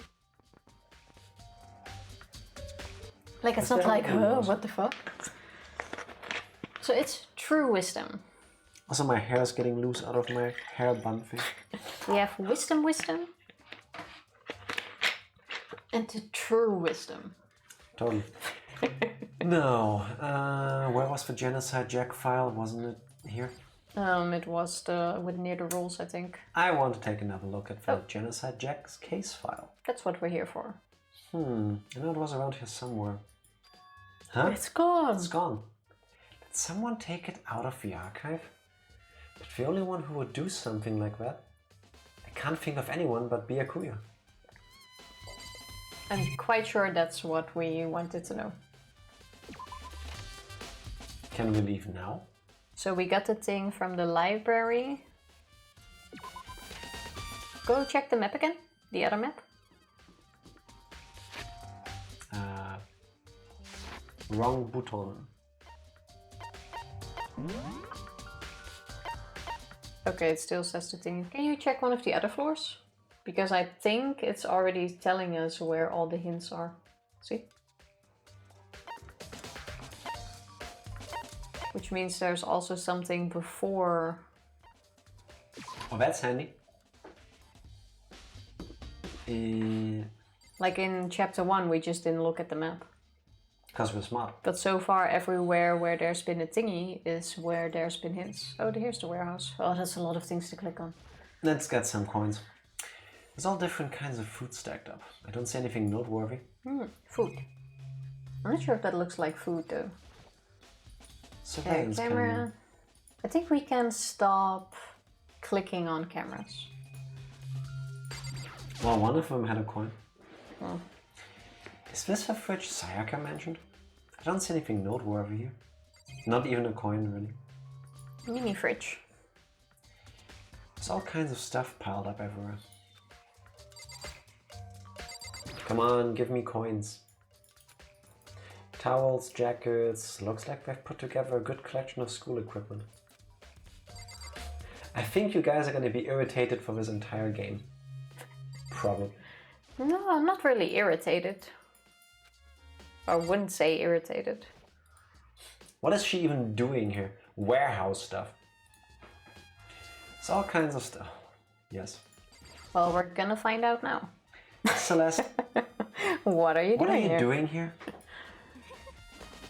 Like, it's That's not like, very oh, cool. what the fuck? So it's true wisdom. Also, my hair is getting loose out of my hair bun thing. We have wisdom, and the true wisdom. Totally. No, where was the Genocide Jack file? Wasn't it here? It was with near the rules, I think. I want to take another look at the Genocide Jack's case file. That's what we're here for. I know it was around here somewhere. Huh? It's gone. It's gone. Did someone take it out of the archive? But the only one who would do something like that? I can't think of anyone but Byakuya. I'm quite sure that's what we wanted to know. Can we leave now? So we got the thing from the library. Go check the map again. The other map. Wrong button. Okay, it still says the thing. Can you check one of the other floors? Because I think it's already telling us where all the hints are. See? Which means there's also something before. Oh, that's handy. Like in chapter 1, we just didn't look at the map. Because we're smart. But so far, everywhere where there's been a thingy is where there's been hints. Oh, here's the warehouse. Oh, that's a lot of things to click on. Let's get some coins. There's all different kinds of food stacked up. I don't see anything noteworthy. Food. I'm not sure if that looks like food though. Surveillance camera. I think we can stop clicking on cameras. Well, one of them had a coin. Oh. Is this a fridge Sayaka mentioned? I don't see anything noteworthy here. Not even a coin, really. Mini fridge. There's all kinds of stuff piled up everywhere. Come on, give me coins. Towels, jackets. Looks like they've put together a good collection of school equipment. I think you guys are going to be irritated for this entire game. Probably. No, I'm not really irritated. I wouldn't say irritated. What is she even doing here? Warehouse stuff. It's all kinds of stuff. Yes. Well, we're gonna find out now. Celeste, What are you what are doing you here? doing here?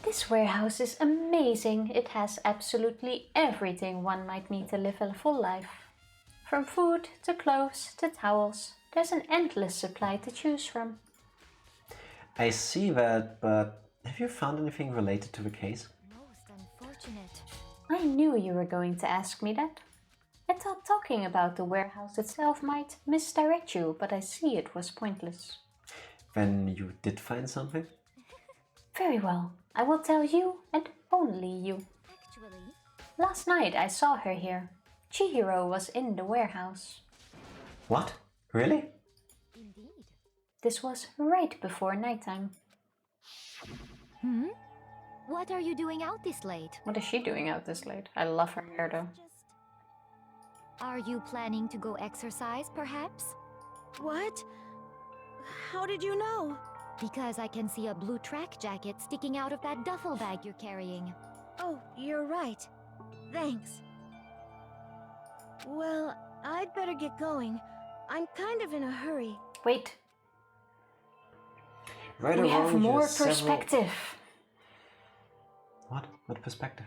This warehouse is amazing. It has absolutely everything one might need to live a full life. From food to clothes to towels. There's an endless supply to choose from. I see that, but have you found anything related to the case? Most unfortunate. I knew you were going to ask me that. I thought talking about the warehouse itself might misdirect you, but I see it was pointless. Then you did find something? Very well. I will tell you and only you. Actually, Last night I saw her here. Chihiro was in the warehouse. What? Really? indeed. This was right before nighttime. What are you doing out this late? What is she doing out this late? I love her hair though. Are you planning to go exercise, perhaps? What? How did you know? Because I can see a blue track jacket sticking out of that duffel bag you're carrying. Oh, you're right. Thanks. Well, I'd better get going. I'm kind of in a hurry. Wait, Right or we wrong, have you more several- perspective. What? What perspective?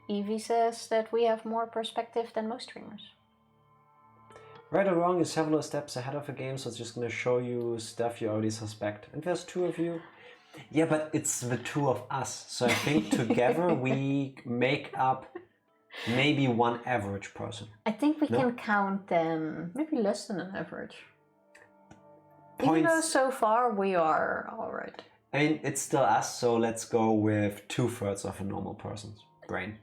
Evie says that we have more perspective than most streamers. Right or wrong, you're several steps ahead of the game, so it's just gonna show you stuff you already suspect. And there's two of you. Yeah, but it's the two of us. So I think together we make up maybe one average person. I think we No? can count them maybe less than an average. Even though Points. so far we are alright. I mean, it's still us, so let's go with 2/3 of a normal person's brain.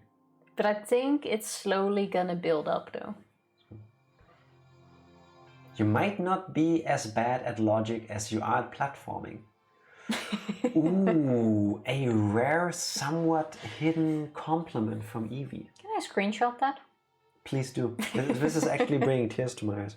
But I think it's slowly gonna build up though. You might not be as bad at logic as you are at platforming. Ooh, a rare, somewhat hidden compliment from Evie. Can I screenshot that? Please do. This is actually bringing tears to my eyes.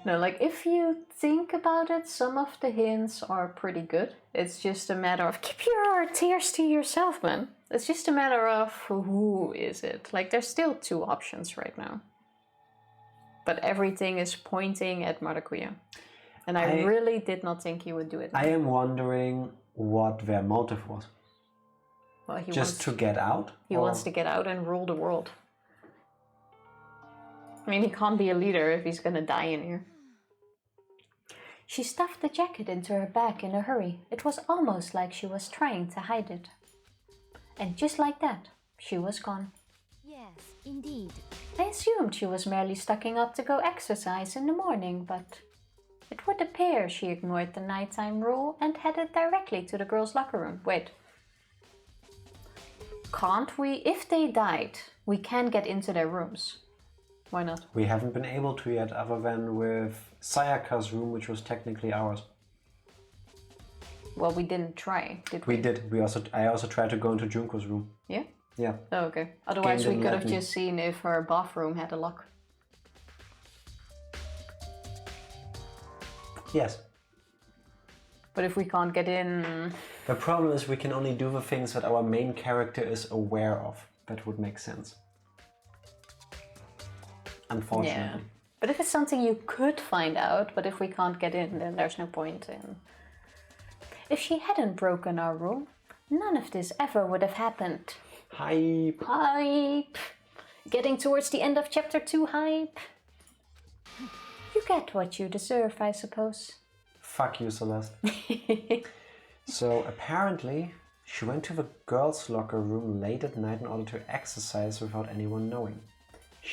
No, like if you think about it, some of the hints are pretty good. It's just a matter of keep your tears to yourself, man. It's just a matter of who is it. Like there's still two options right now. But everything is pointing at Maracuya. And I really did not think he would do it. I am wondering what their motive was. Well, he Just to get out? He wants to get out and rule the world. I mean, he can't be a leader if he's gonna die in here. She stuffed the jacket into her bag in a hurry. It was almost like she was trying to hide it. And just like that, she was gone. Yes, indeed. I assumed she was merely stocking up to go exercise in the morning, but it would appear she ignored the nighttime rule and headed directly to the girls' locker room. Wait. Can't we? If they died, we can get into their rooms. Why not? We haven't been able to yet, other than with Sayaka's room, which was technically ours. Well, we didn't try, did we? We did. I also tried to go into Junko's room. Yeah? Yeah. Oh, okay. Otherwise, Game we didn't could let have me. just seen if her bathroom had a lock. Yes. But if we can't get in... The problem is we can only do the things that our main character is aware of. That would make sense. Unfortunately. Yeah. But if it's something you could find out, but if we can't get in, then there's no point in... If she hadn't broken our rule, none of this ever would have happened. Hype. Hype! Getting towards the end of chapter 2, hype! You get what you deserve, I suppose. Fuck you, Celeste. So apparently she went to the girls' locker room late at night in order to exercise without anyone knowing.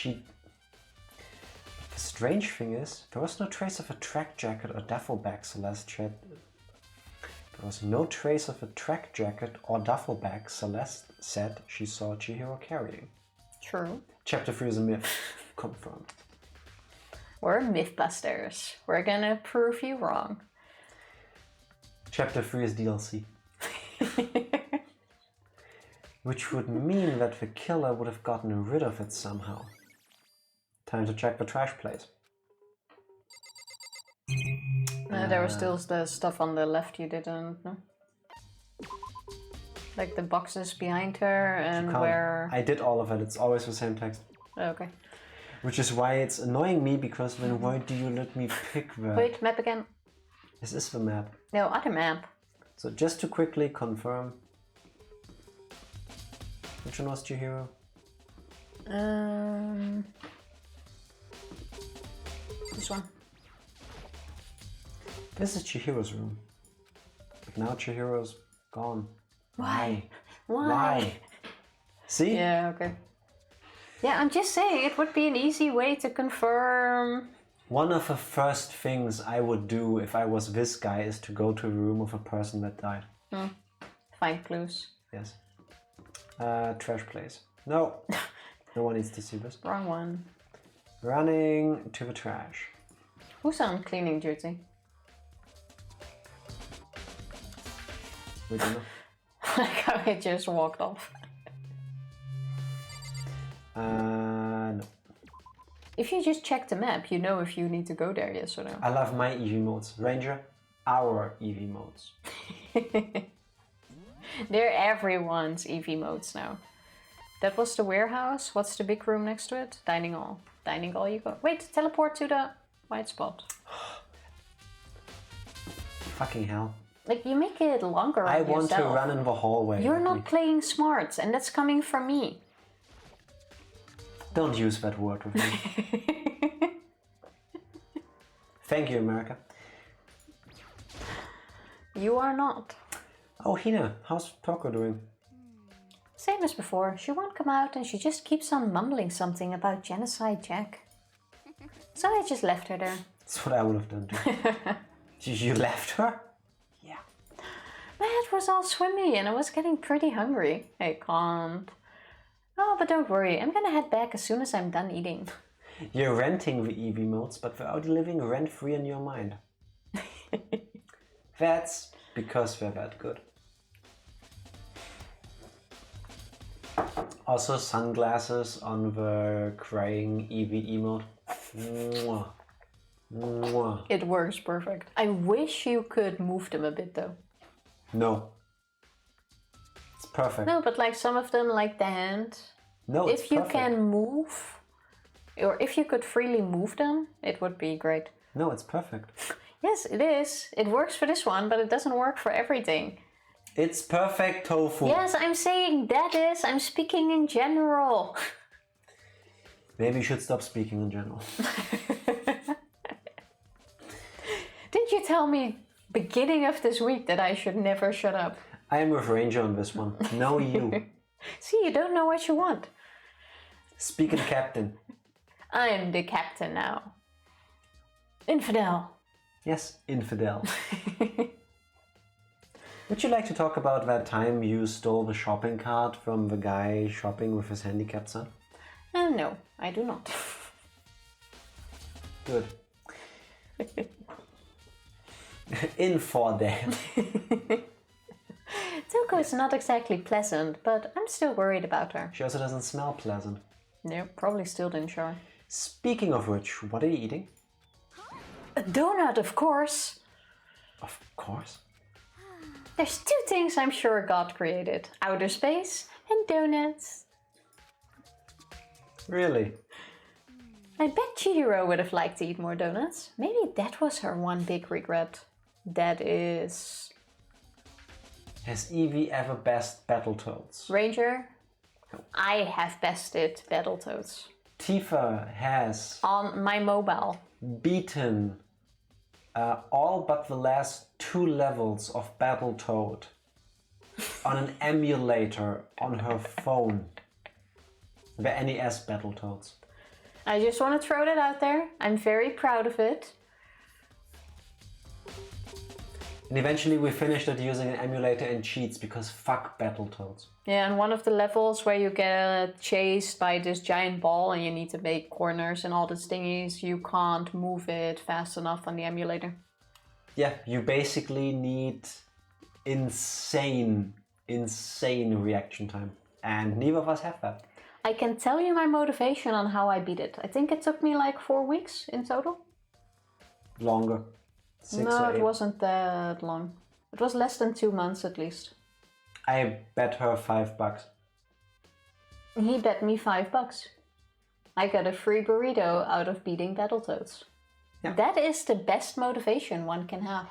The strange thing is, there was no trace of a track jacket or duffel bag Celeste said. There was no trace of a track jacket or duffel bag Celeste said she saw Chihiro carrying. True. Chapter 3 is a myth. Confirmed. We're Mythbusters. We're gonna prove you wrong. Chapter 3 is DLC. Which would mean that the killer would have gotten rid of it somehow. Time to check the trash place. There was still the stuff on the left you didn't know. Like the boxes behind her and where... I did all of it, it's always the same text. Oh, okay. Which is why it's annoying me, because then why do you let me pick that? Wait, map again. This is the map. No, other map. So just to quickly confirm. Which one was Chihiro? This one. This is Chihiro's room. But now Chihiro's gone. Why? Why? See? Yeah, okay. Yeah, I'm just saying it would be an easy way to confirm. One of the first things I would do if I was this guy is to go to a room of a person that died. Find clues. Yes. Trash place. No. No one needs to see this. Wrong one. Running to the trash. Who's on cleaning duty? We don't know. Like how it just walked off. No. If you just check the map, you know if you need to go there, yes or no. I love my EV modes. Ranger, our EV modes. They're everyone's EV modes now. That was the warehouse. What's the big room next to it? Dining hall. Dining hall you go. Wait, teleport to the white spot. Fucking hell. Like, you make it longer on I want yourself. to run in the hallway. You're not playing smart, and that's coming from me. Don't use that word with me. Thank you, America. You are not. Oh, Hina, how's Toko doing? Same as before. She won't come out and she just keeps on mumbling something about Genocide Jack. So I just left her there. That's what I would have done too. You left her? Yeah. My head was all swimmy and I was getting pretty hungry. I can't. Oh, but don't worry. I'm gonna head back as soon as I'm done eating. You're renting the EV modes, but without living rent-free in your mind. That's because they're that good. Also, sunglasses on the crying EV emote. Mwah. Mwah. It works perfect. I wish you could move them a bit though. No. It's perfect. No, but like some of them, like the hand. No, it's if you perfect. can move, or if you could freely move them, it would be great. No, it's perfect. Yes, it is. It works for this one, but it doesn't work for everything. It's perfect tofu. Yes, I'm saying that is. I'm speaking in general. Maybe you should stop speaking in general. Didn't you tell me beginning of this week that I should never shut up? I am with Ranger on this one. No, you. See, you don't know what you want. Speaking captain. I'm the captain now. Infidel. Yes, infidel. Would you like to talk about that time you stole the shopping cart from the guy shopping with his handicapped son? No, I do not. Good. In for that. Toko is not exactly pleasant, but I'm still worried about her. She also doesn't smell pleasant. No, probably still didn't shower. Speaking of which, what are you eating? A donut, of course! Of course. There's two things I'm sure God created. Outer space and donuts. Really? I bet Chihiro would have liked to eat more donuts. Maybe that was her one big regret. That is... Has Eevee ever best Battletoads? Ranger? I have bested Battletoads. Tifa has On my mobile. beaten all but the last 2 levels of Battletoad on an emulator on her phone. The NES Battletoads. I just want to throw that out there. I'm very proud of it. And eventually we finished it using an emulator and cheats because fuck Battletoads. Yeah, and one of the levels where you get chased by this giant ball and you need to make corners and all these thingies, you can't move it fast enough on the emulator. Yeah, you basically need insane reaction time. And neither of us have that. I can tell you my motivation on how I beat it. I think it took me like 4 weeks in total. Longer. 6 No, or it 8. wasn't that long. It was less than 2 months at least. I bet her $5. He bet me $5. I got a free burrito out of beating Battletoads. Yeah. That is the best motivation one can have.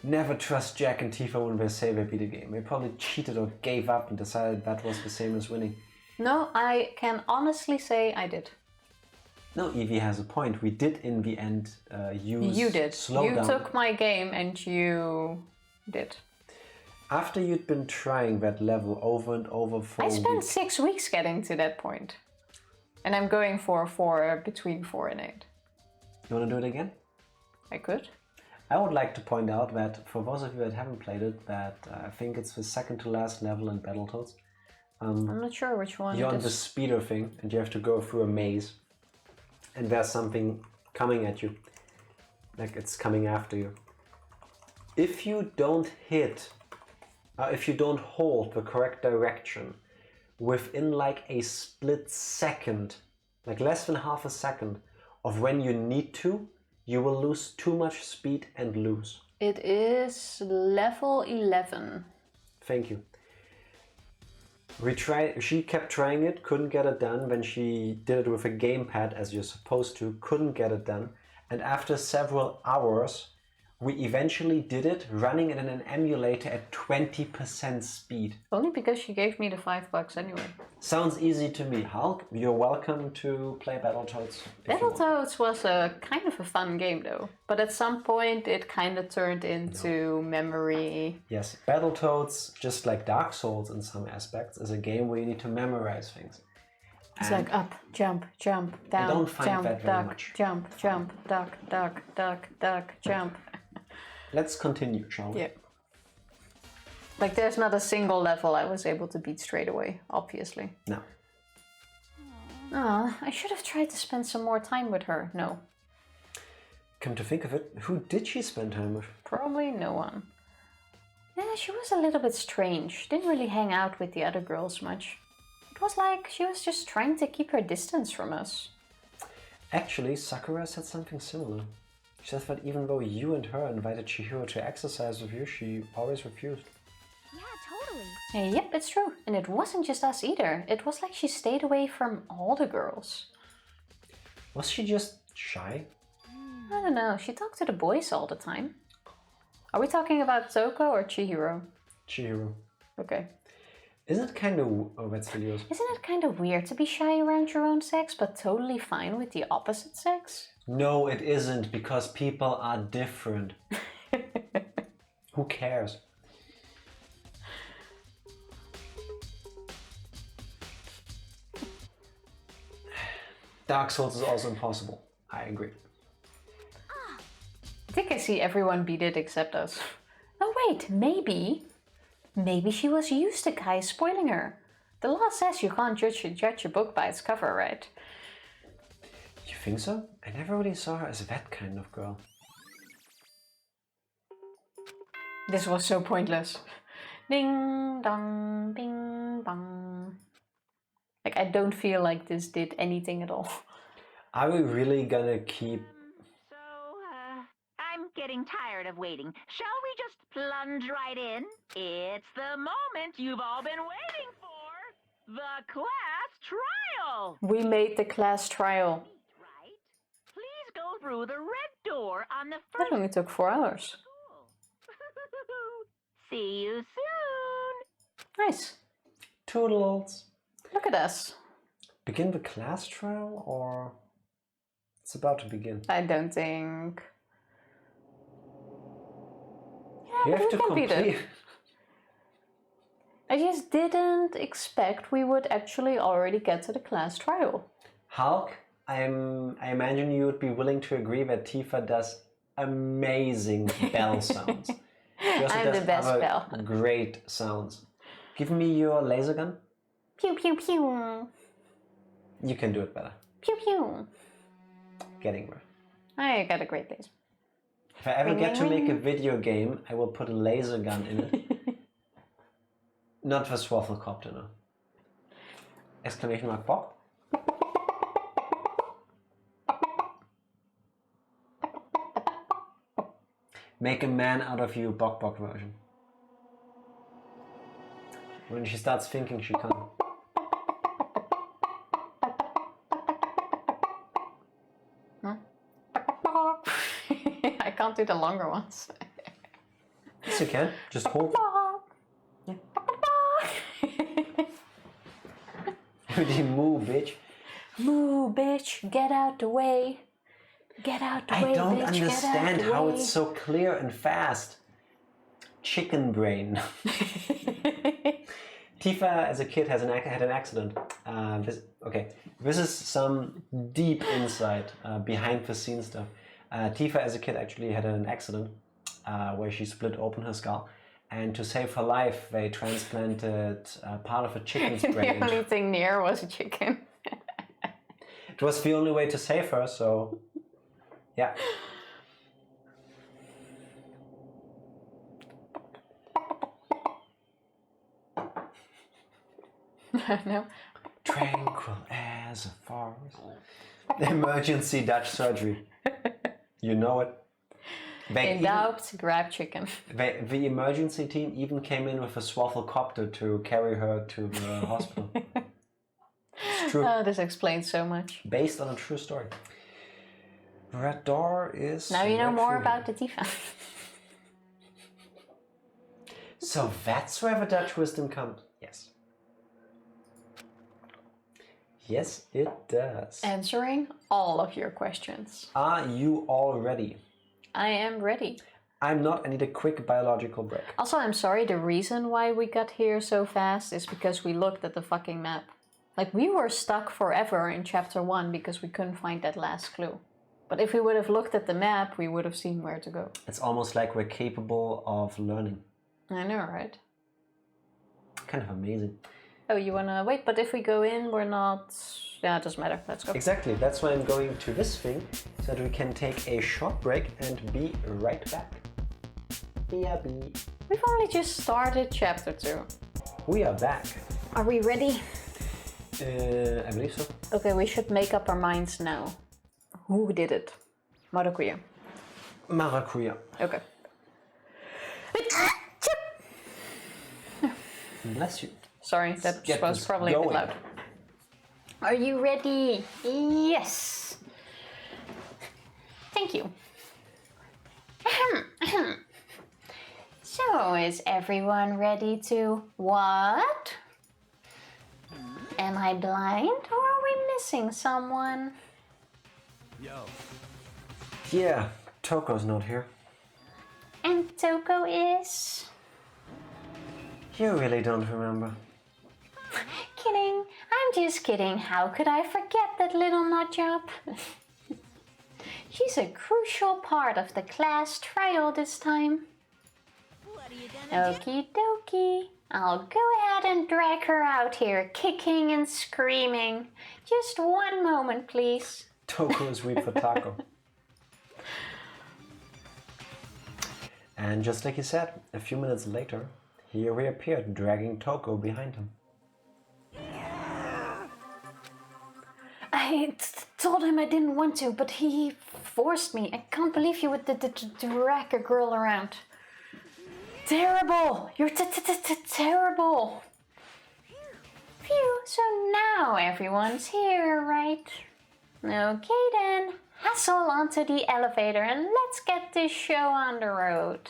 Never trust Jack and Tifa when they say they beat a game. They probably cheated or gave up and decided that was the same as winning. No, I can honestly say I did. No, Eevee has a point. We did in the end use You did. slowdown. You took my game and you did. After you'd been trying that level over and over for I a spent week. 6 weeks getting to that point. And I'm going for between 4 and 8. You want to do it again? I could. I would like to point out that for those of you that haven't played it, that I think it's the second to last level in Battletoads. I'm not sure which one You're it on the is. speeder thing and you have to go through a maze. And there's something coming at you. Like it's coming after you. If you don't if you don't hold the correct direction within like a split second, like less than half a second of when you need to, you will lose too much speed and lose. It is level 11. Thank you. She kept trying it, couldn't get it done. When she did it with a gamepad as you're supposed to, couldn't get it done. And after several hours, we eventually did it running it in an emulator at 20% speed. Only because she gave me the $5 anyway. Sounds easy to me. Hulk, you're welcome to play Battletoads. if you want. Battletoads was a kind of a fun game though. But at some point it kind of turned into memory. Yes, Battletoads, just like Dark Souls in some aspects, is a game where you need to memorize things. It's And like up, jump, jump, down, don't find jump, that very duck, much. jump, jump, duck, duck, duck, duck, jump. let's continue, shall we? Yeah. Like there's not a single level I was able to beat straight away, obviously. No. Ah, I should have tried to spend some more time with her. No, Come to think of it, who did she spend time with? probably no one. Yeah, she was a little bit strange. Didn't really hang out with the other girls much. It was like she was just trying to keep her distance from us. Actually, Sakura said something similar. She said that even though you and her invited Chihiro to exercise with you, she always refused. Yeah, totally. Yep, it's true. And it wasn't just us either. It was like she stayed away from all the girls. Was she just shy? I don't know, she talked to the boys all the time. Are we talking about Toko or Chihiro? Chihiro. Okay. Isn't it kind of... Oh, that's videos. Isn't it kind of weird to be shy around your own sex, but totally fine with the opposite sex? No, it isn't, because people are different. Who cares? Dark Souls is also impossible. I agree. I think I see everyone beat it except us. Oh wait, maybe she was used to guys spoiling her. The law says you can't judge a book by its cover, right? You think so? I never really saw her as that kind of girl. This was so pointless. Ding dong, bing bong. Like, I don't feel like this did anything at all. Are we really gonna keep... I'm getting tired of waiting. Shall we just plunge right in? It's the moment you've all been waiting for. The class trial. We made the class trial. Right? Please go through the red door on the That first only took 4 hours. school. See you soon. Nice. Toodles. Look at us. Begin the class trial, or... It's about to begin. I don't think... You Yeah, have but to we complete complete... it. I just didn't expect we would actually already get to the class trial. Hulk, I imagine you would be willing to agree that Tifa does amazing bell sounds. She also I'm does the best other bell. great sounds. Give me your laser gun. Pew pew pew. You can do it better. Pew pew. Getting there. I got a great laser. If I ever Ring, get to ring, make a ring. video game, I will put a laser gun in it. Not the Swafflecopter, no. Exclamation mark pop. Make a man out of you, Bok Bok version. When she starts thinking, she can't. I can't do the longer ones. Yes, you can. Just hold. You move, bitch. Moo, bitch, get out the way. Get out the way, I don't bitch, understand get out the how way. it's so clear and fast. Chicken brain. Tifa, as a kid, had an accident. This is some deep insight, behind the scenes stuff. Tifa, as a kid, actually had an accident where she split open her skull, and to save her life, they transplanted part of a chicken's brain. The only thing near was a chicken. It was the only way to save her, so yeah. No. Tranquil as a forest. Emergency Dutch surgery. You know it. In doubt, grab chicken. The emergency team even came in with a Swafflecopter to carry her to the hospital. It's true. Oh, this explains so much. Based on a true story. Red door is... Now you know right more through about here. the Tifa. So that's where the Dutch wisdom comes. Yes. Yes, it does. Answering all of your questions. Are you all ready? I am ready. I'm not. I need a quick biological break. Also, I'm sorry, the reason why we got here so fast is because we looked at the fucking map. Like, we were stuck forever in chapter 1 because we couldn't find that last clue. But if we would have looked at the map, we would have seen where to go. It's almost like we're capable of learning. I know, right? Kind of amazing. Oh, you wanna wait? But if we go in, we're not... Yeah, it doesn't matter. Let's go. Exactly. That's why I'm going to this thing, so that we can take a short break and be right back. BRB. We've only just started chapter 2. We are back. Are we ready? I believe so. Okay, we should make up our minds now. Who did it? Maracuya. Maracuya. Okay. Bless you. Sorry, that Get was this probably a bit going. loud. Are you ready? Yes. Thank you. So, is everyone ready to what? Am I blind or are we missing someone? Yo. Yeah, Toko's not here. And Toko is... You really don't remember. Kidding. I'm just kidding. How could I forget that little nutjob? She's a crucial part of the class trial this time. What are you gonna do? Okie dokie. I'll go ahead and drag her out here, kicking and screaming. Just one moment, please. Toko is weak for taco. And just like he said, a few minutes later, he reappeared, dragging Toko behind him. I told him I didn't want to, but he forced me. I can't believe you would drag a girl around. Terrible! You're terrible! Phew, so now everyone's here, right? Okay then, hustle onto the elevator and let's get this show on the road.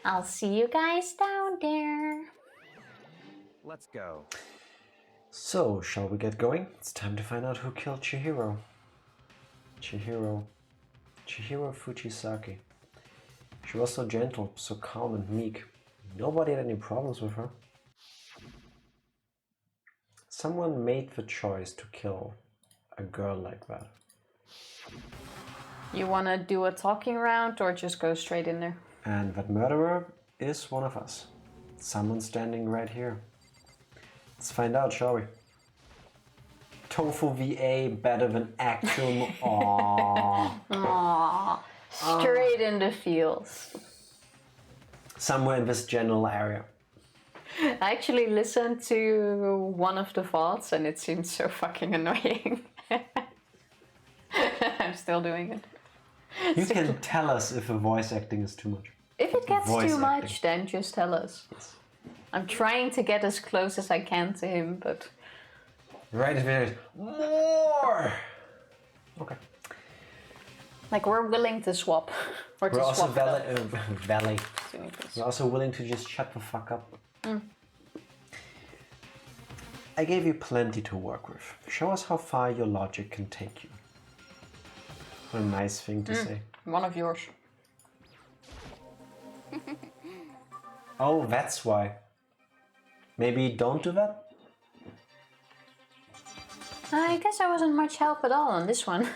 I'll see you guys down there. Let's go. So, shall we get going? It's time to find out who killed Chihiro. Chihiro Fujisaki. She was so gentle, so calm and meek. Nobody had any problems with her. Someone made the choice to kill a girl like that. You wanna do a talking round or just go straight in there? And that murderer is one of us. Someone standing right here. Let's find out, shall we? Tofu VA better than actual. Aww. Aww. Straight in the feels. Somewhere in this general area. I actually listened to one of the VODs and it seemed so fucking annoying. I'm still doing it. You can tell us if the voice acting is too much. If it gets Voice too much, acting. then just tell us. Yes. I'm trying to get as close as I can to him, but... Right there. More! Okay. Like, we're willing to swap. Or to We're also swap it up. Doing this. We're also willing to just shut the fuck up. I gave you plenty to work with. Show us how far your logic can take you. What a nice thing to say. One of yours. Oh, that's why. Maybe don't do that? I guess I wasn't much help at all on this one.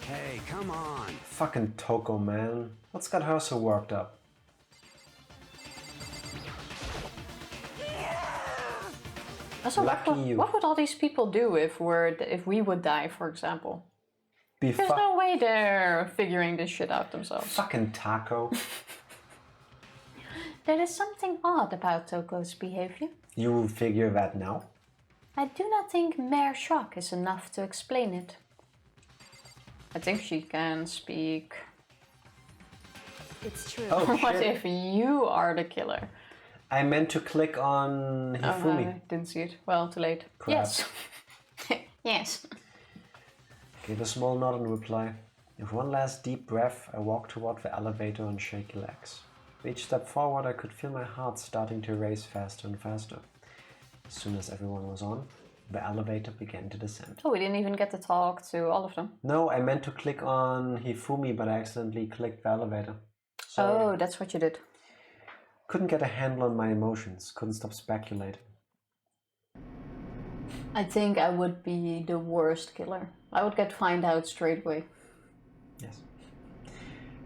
Hey, come on. Fucking Toko, man. What's got her so worked up? Also, Lucky you. what would all these people do if we would die, for example? Be There's no way they're figuring this shit out themselves. fucking Taco. There is something odd about Toko's behavior. You figure that now? I do not think mere shock is enough to explain it. I think she can speak. It's true. Oh, What shit. if you are the killer? I meant to click on Hifumi. I didn't see it. Well, too late. Crap. Yes. Yes. Gave a small nod in reply. With one last deep breath, I walked toward the elevator on shaky legs. With each step forward, I could feel my heart starting to race faster and faster. As soon as everyone was on, the elevator began to descend. Oh, we didn't even get to talk to all of them. No, I meant to click on Hifumi, but I accidentally clicked the elevator. Sorry. Oh, that's what you did. Couldn't get a handle on my emotions, couldn't stop speculating. I think I would be the worst killer. I would get find out straight away. Yes.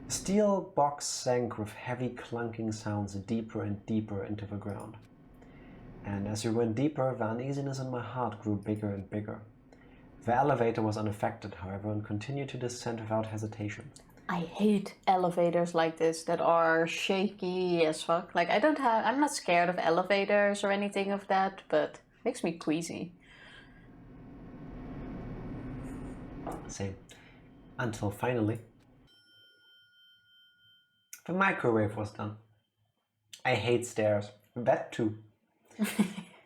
The steel box sank with heavy clunking sounds deeper and deeper into the ground. And as we went deeper, the uneasiness in my heart grew bigger and bigger. The elevator was unaffected, however, and continued to descend without hesitation. I hate elevators like this that are shaky as fuck. Like, I'm not scared of elevators or anything of that, but it makes me queasy. Same. Until finally, the microwave was done. I hate stairs. That too.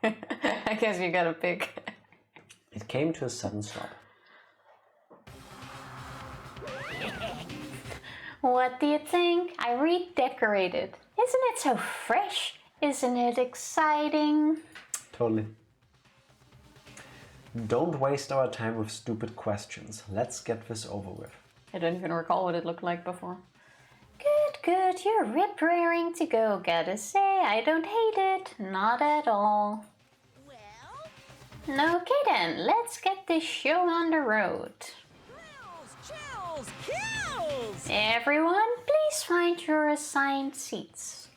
I guess you gotta pick. It came to a sudden stop. What do you think? I redecorated. Isn't it so fresh? Isn't it exciting? Totally. Don't waste our time with stupid questions. Let's get this over with. I don't even recall what it looked like before. Good, good. You're rip-raring to go, gotta say. I don't hate it. Not at all. Well? Okay then, let's get this show on the road. Chills, kills! Everyone, please find your assigned seats.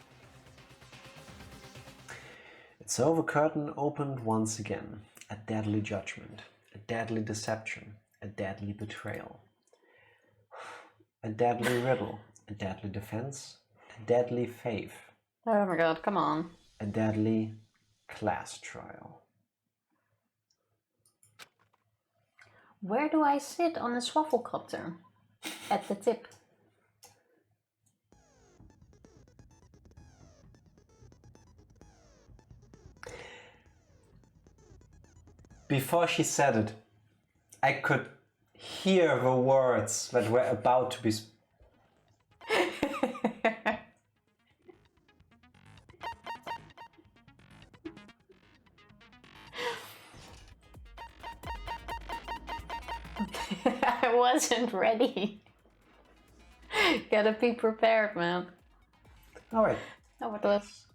So the curtain opened once again. A deadly judgment, a deadly deception, a deadly betrayal. a deadly riddle, a deadly defense, a deadly faith. Oh my god, come on. A deadly class trial. Where do I sit on a swafflecopter? At the tip. Before she said it, I could hear the words that were about to be I wasn't ready. Gotta be prepared, man. Alright. Oh, what was?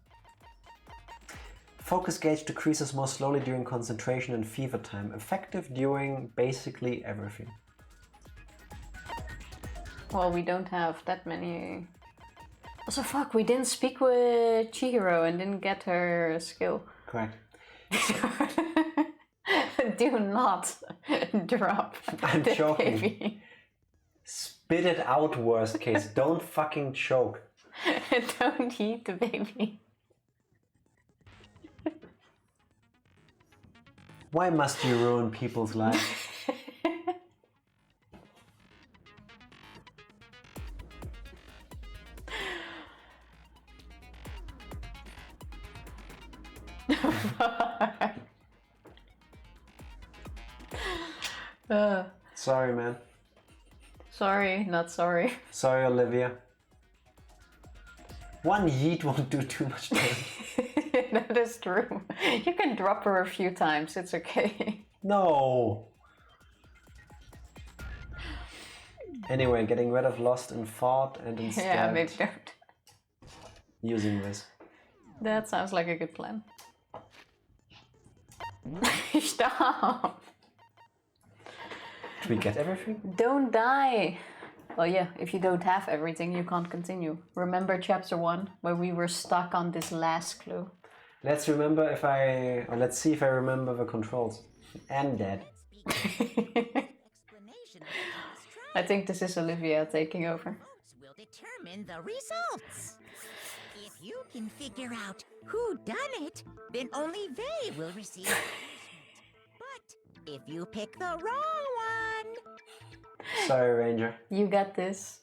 Focus gauge decreases more slowly during concentration and fever time. Effective during basically everything. Well, we don't have that many. Also, fuck, we didn't speak with Chihiro and didn't get her skill. Correct. Do not drop I'm the joking. baby. Spit it out, worst case. Don't fucking choke. Don't eat the baby. Why must you ruin people's lives? Sorry, man. Sorry, not sorry. Sorry, Olivia. One yeet won't do too much damage. That is true. You can drop her a few times, it's okay. No! Anyway, getting rid of Lost and Fought and instead Yeah, maybe don't. using this. That sounds like a good plan. Stop! Did we get everything? Don't die! Well, yeah, if you don't have everything, you can't continue. Remember chapter 1, where we were stuck on this last clue? Let's see if I remember the controls. I'm dead. I think this is Olivia taking over. Will determine the results. If you can figure out who done it, then only they will receive punishment. But if you pick the wrong one, Sorry, Ranger. You got this.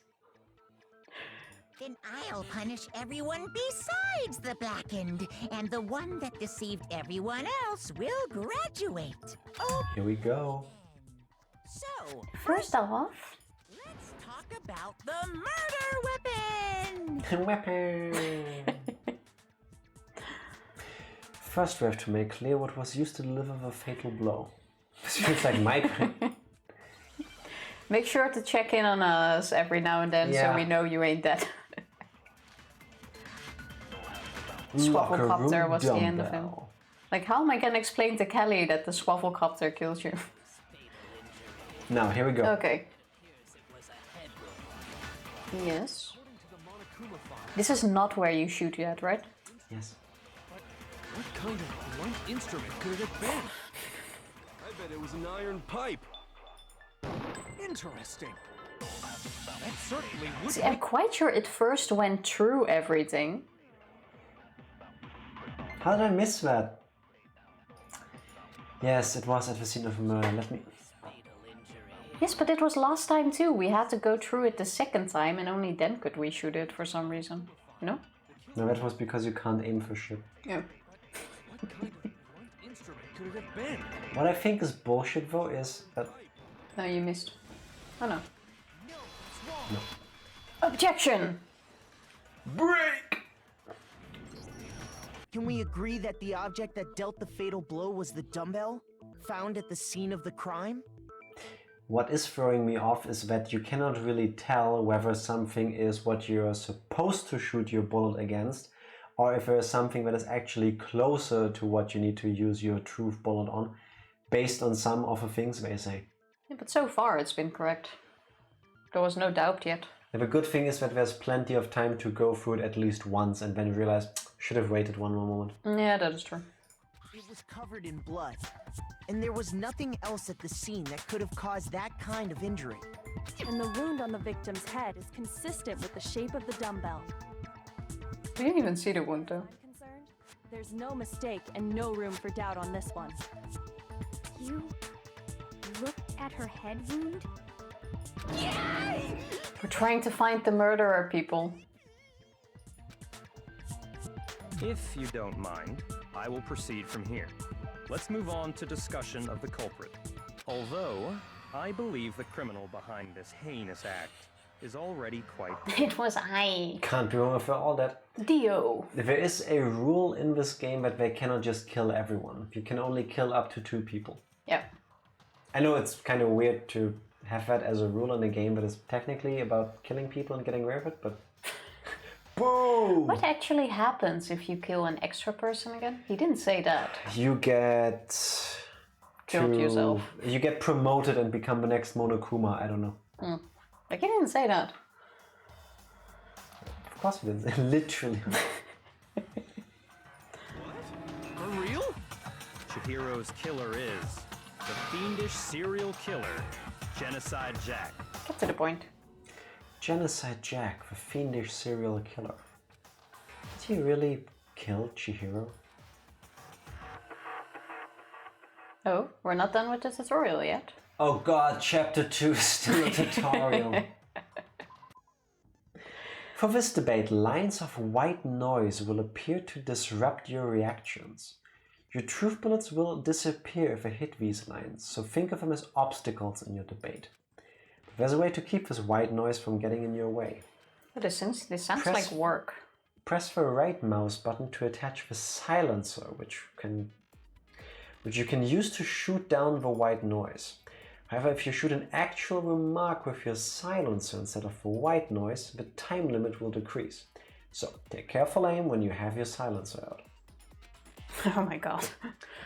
then I'll punish everyone besides the blackened, and the one that deceived everyone else will graduate. Oh, Here we go. so First off, let's talk about the murder weapon. Weapon! First we have to make clear what was used to deliver the fatal blow. This feels like my brain. make sure to check in on us every now and then so we know you ain't dead. Swafflecopter was the end of him. dumbbell. Like, how am I gonna explain to Kelly that the swafflecopter kills you? Now, here we go. Okay. Yes. This is not where you shoot yet, right? Yes. What kind of blunt instrument could it have been? I bet it was an iron pipe. Interesting. That certainly would See, I'm quite sure it first went through everything. How did I miss that? Yes, it was at the scene of a murder. Let me... Yes, but it was last time too. We had to go through it the second time and only then could we shoot it for some reason. No? No, that was because you can't aim for shit. Yeah. What kind of blunt instrument could it have been? What I think is bullshit though is that... No, you missed. Oh no. Objection! Break! Can we agree that the object that dealt the fatal blow was the dumbbell, found at the scene of the crime? What is throwing me off is that you cannot really tell whether something is what you're supposed to shoot your bullet against, or if there is something that is actually closer to what you need to use your truth bullet on, based on some of the things they say. Yeah, but so far it's been correct. There was no doubt yet. And the good thing is that there's plenty of time to go through it at least once and then realize, should have waited one more moment. Yeah, that is true. It was covered in blood. and there was nothing else at the scene that could have caused that kind of injury. And the wound on the victim's head is consistent with the shape of the dumbbell. We didn't even see the wound though. I'm concerned, there's no mistake and no room for doubt on this one. You looked at her head wound? We're trying to find the murderer, people. If you don't mind, I will proceed from here. Let's move on to discussion of the culprit. Although, I believe the criminal behind this heinous act is already quite... It was I. Can't be wrong for all that. Dio. There is a rule in this game that they cannot just kill everyone. You can only kill up to 2 people. Yeah. I know it's kind of weird to have that as a rule in a game that is technically about killing people and getting away with it, but... Boom! What actually happens if you kill an extra person again? He didn't say that. You get... Killed yourself. You get promoted and become the next Monokuma, I don't know. Like, he didn't say that. Of course he didn't. Literally. For real? Chihiro's killer is the fiendish serial killer, Genocide Jack. Get to the point. Genocide Jack, the fiendish serial killer. Did he really kill Chihiro? Oh, we're not done with the tutorial yet. Oh god, chapter 2 is still a tutorial. For this debate, lines of white noise will appear to disrupt your reactions. Your truth bullets will disappear if I hit these lines, so think of them as obstacles in your debate. But there's a way to keep this white noise from getting in your way. But this sounds like work. Press the right mouse button to attach the silencer, which you can use to shoot down the white noise. However, if you shoot an actual remark with your silencer instead of the white noise, the time limit will decrease. So take careful aim when you have your silencer out. Oh my god.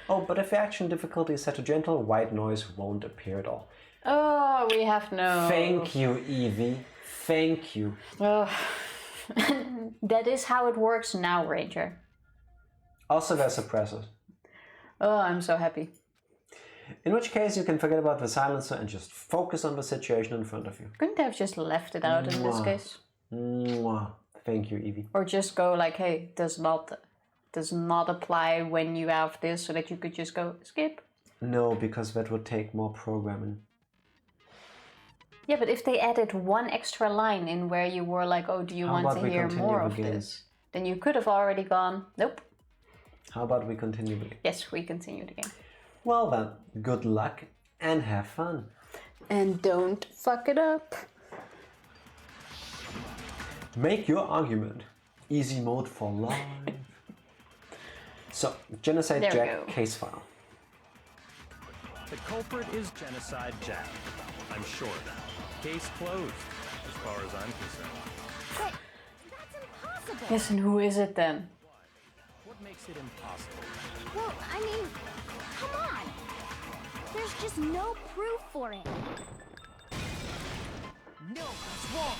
Oh, but if the action difficulty is set to gentle, white noise won't appear at all. Oh, we have no... Thank you, Evie. Thank you. Oh. That is how it works now, Ranger. Also, there's suppressors. Oh, I'm so happy. In which case you can forget about the silencer and just focus on the situation in front of you. Couldn't they have just left it out in this case? Mwah. Thank you, Evie. Or just go like, hey, does not apply when you have this, so that you could just go skip? No, because that would take more programming. Yeah, but if they added one extra line in where you were like, oh, do you want to hear more of this? Then you could have already gone, nope. How about we continue the game? Yes, we continue the game. Well then, good luck and have fun. And don't fuck it up. Make your argument. Easy mode for life. So, Genocide Jack case file. The culprit is Genocide Jack. I'm sure. Case closed, as far as I'm concerned. But that's impossible! Yes, and who is it then? What makes it impossible? Well, I mean, come on! There's just no proof for it. No, that's wrong.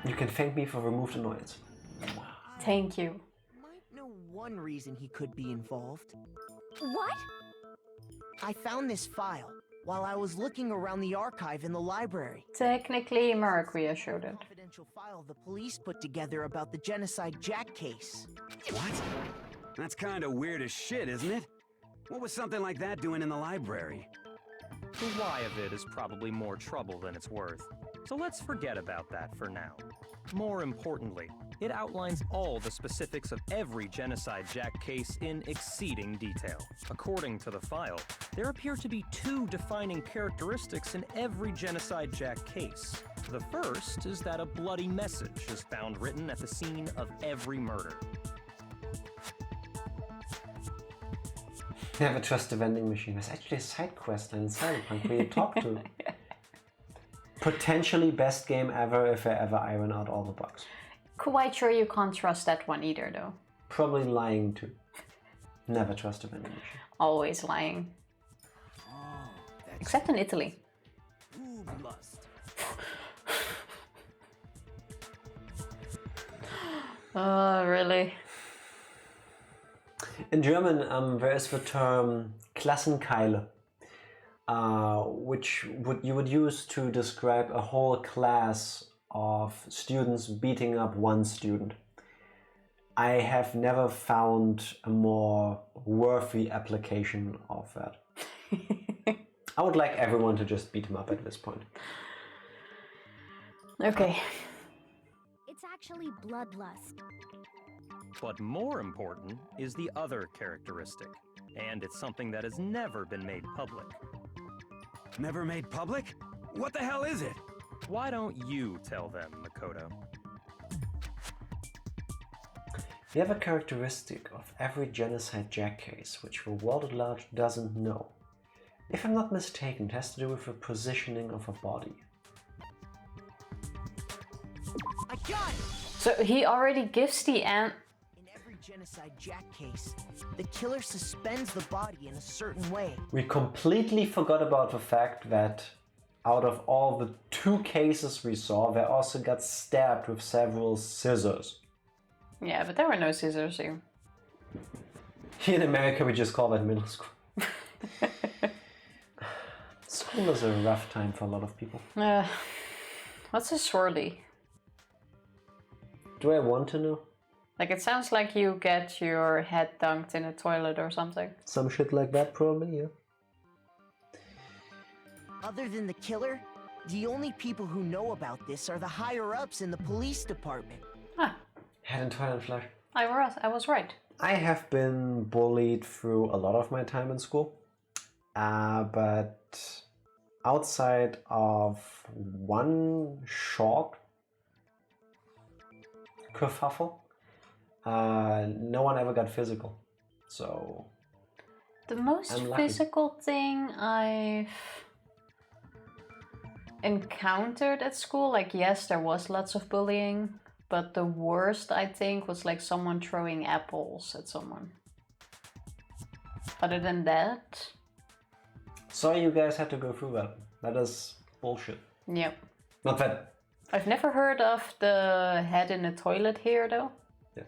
You can thank me for removed annoyance. Thank you. Might know one reason he could be involved. What? I found this file while I was looking around the archive in the library. Technically, Marquia showed it. Confidential file the police put together about the Genocide Jack case. What? That's kind of weird as shit, isn't it? What was something like that doing in the library? The why of it is probably more trouble than it's worth. So let's forget about that for now. More importantly, it outlines all the specifics of every Genocide Jack case in exceeding detail. According to the file, there appear to be 2 defining characteristics in every Genocide Jack case. The first is that a bloody message is found written at the scene of every murder. Never trust a vending machine. There's actually a side quest in Cyberpunk where you talk to. Potentially best game ever if I ever iron out all the bugs. Quite sure you can't trust that one either, though. Probably lying too. Never trust a vending machine. Always lying. Except in Italy. Oh, really? In German, there is the term Klassenkeile, which you would use to describe a whole class of students beating up one student. I have never found a more worthy application of that. I would like everyone to just beat him up at this point. Okay. It's actually bloodlust. But more important is the other characteristic, and it's something that has never been made public. Never made public? What the hell is it? Why don't you tell them, Makoto? We have a characteristic of every Genocide Jack case which the world at large doesn't know. If I'm not mistaken, it has to do with the positioning of a body. I got it! So he already gives the In every Genocide Jack case, the killer suspends the body in a certain way. We completely forgot about the fact that out of all the 2 cases we saw, they also got stabbed with several scissors. Yeah, but there were no scissors here. Here in America, we just call that middle school. School is a rough time for a lot of people. What's a swirly? Do I want to know? Like, it sounds like you get your head dunked in a toilet or something. Some shit like that, probably, yeah. Other than the killer, the only people who know about this are the higher-ups in the police department. Ah, Head and toilet flash. I was right. I have been bullied through a lot of my time in school. But outside of one short kerfuffle, no one ever got physical. So The most I'm lucky. physical thing I've encountered at school, like, yes, there was lots of bullying, but the worst, I think, was like someone throwing apples at someone. Other than that, sorry you guys had to go through that. That is bullshit. yep. Not that I've never heard of the head in the toilet here, though.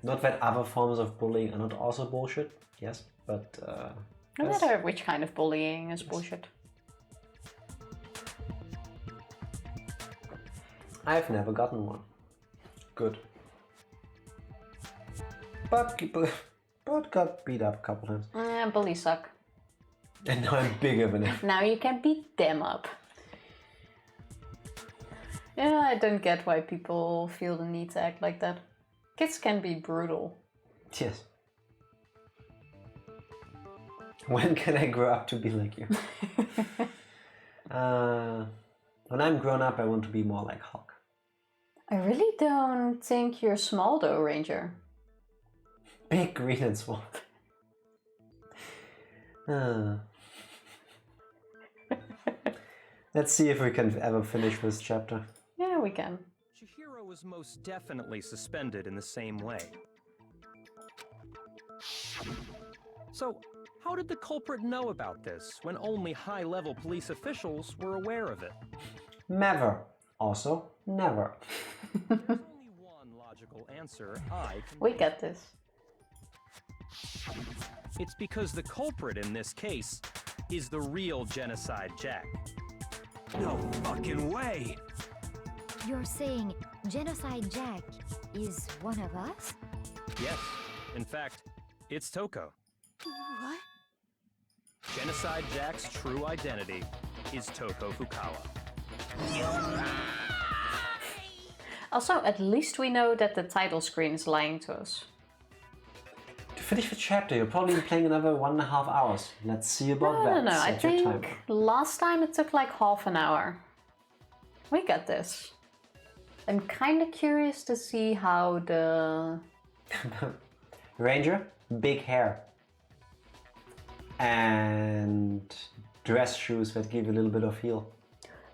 not that other forms of bullying are not also bullshit. Yes, but No that's- matter which kind of bullying is bullshit. I've never gotten one. Good. But got beat up a couple times. Bullies suck. And now I'm bigger than ever. Now you can beat them up. Yeah, I don't get why people feel the need to act like that. Kids can be brutal. Yes. When can I grow up to be like you? When I'm grown up, I want to be more like Hulk. I really don't think you're small though, Ranger. Big, green, and swamp. Let's see if we can ever finish this chapter. Yeah, we can. Chihiro was most definitely suspended in the same way. So, how did the culprit know about this when only high-level police officials were aware of it? Never. Also, never. There's only one logical answer I can We get this. It's because the culprit in this case is the real Genocide Jack. No fucking way! You're saying Genocide Jack is one of us? Yes, in fact, it's Toko. What? Genocide Jack's true identity is Toko Fukawa. Also, at least we know that the title screen is lying to us. To finish the chapter, you'll probably be playing another 1.5 hours. Let's see about that. No. I Set your timer. think last time it took like half an hour. We got this. I'm kind of curious to see how the... Ranger, big hair. And dress shoes that give you a little bit of heel.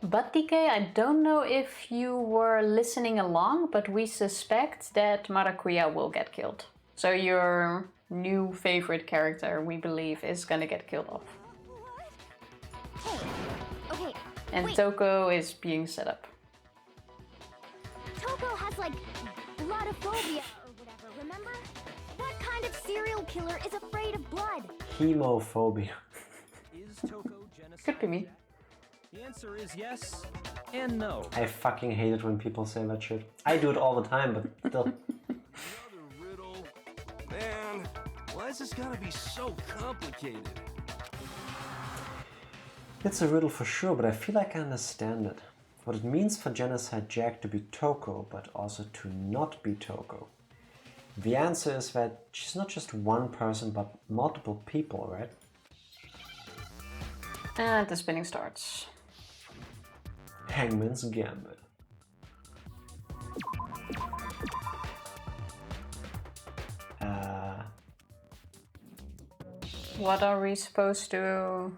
But DK, I don't know if you were listening along, but we suspect that Maracuya will get killed. So your new favorite character, we believe, is gonna get killed off. Hey, okay, And wait. Toko is being set up. Toko has like blodophobia or whatever, remember? What kind of serial killer is afraid of blood. Hemophobia. Is Toko genocide? Could be me. The answer is yes and no. I fucking hate it when people say that shit. I do it all the time, but still. Another riddle. Man, why is this gotta be so complicated? It's a riddle for sure, but I feel like I understand it. What it means for Genocide Jack to be Toko, but also to not be Toko. The answer is that she's not just one person, but multiple people, right? And the spinning starts. Hangman's Gambit. What are we supposed to...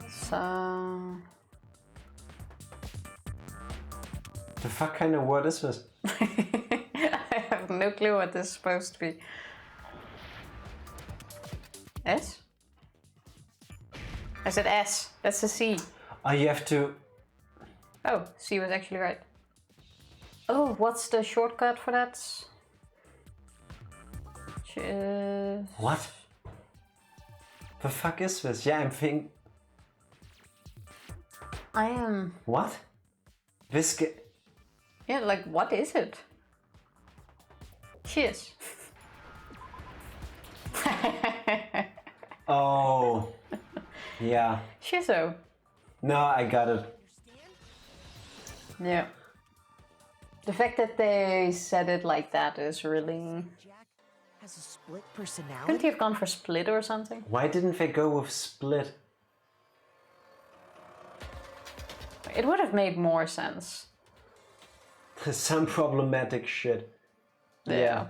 So... The fuck kind of word is this? I have no clue what this is supposed to be. S? I said S. That's a C. Oh, you have to... Oh, C was actually right. Oh, what's the shortcut for that? What? The fuck is this? Yeah, I'm thinking... I am... What? This Yeah, like, what is it? Cheers. Oh. Yeah. Shizo. No, I got it. Yeah. The fact that they said it like that is really... Jack has a split personality? Couldn't he have gone for split or something? Why didn't they go with split? It would have made more sense. Some problematic shit. Yeah.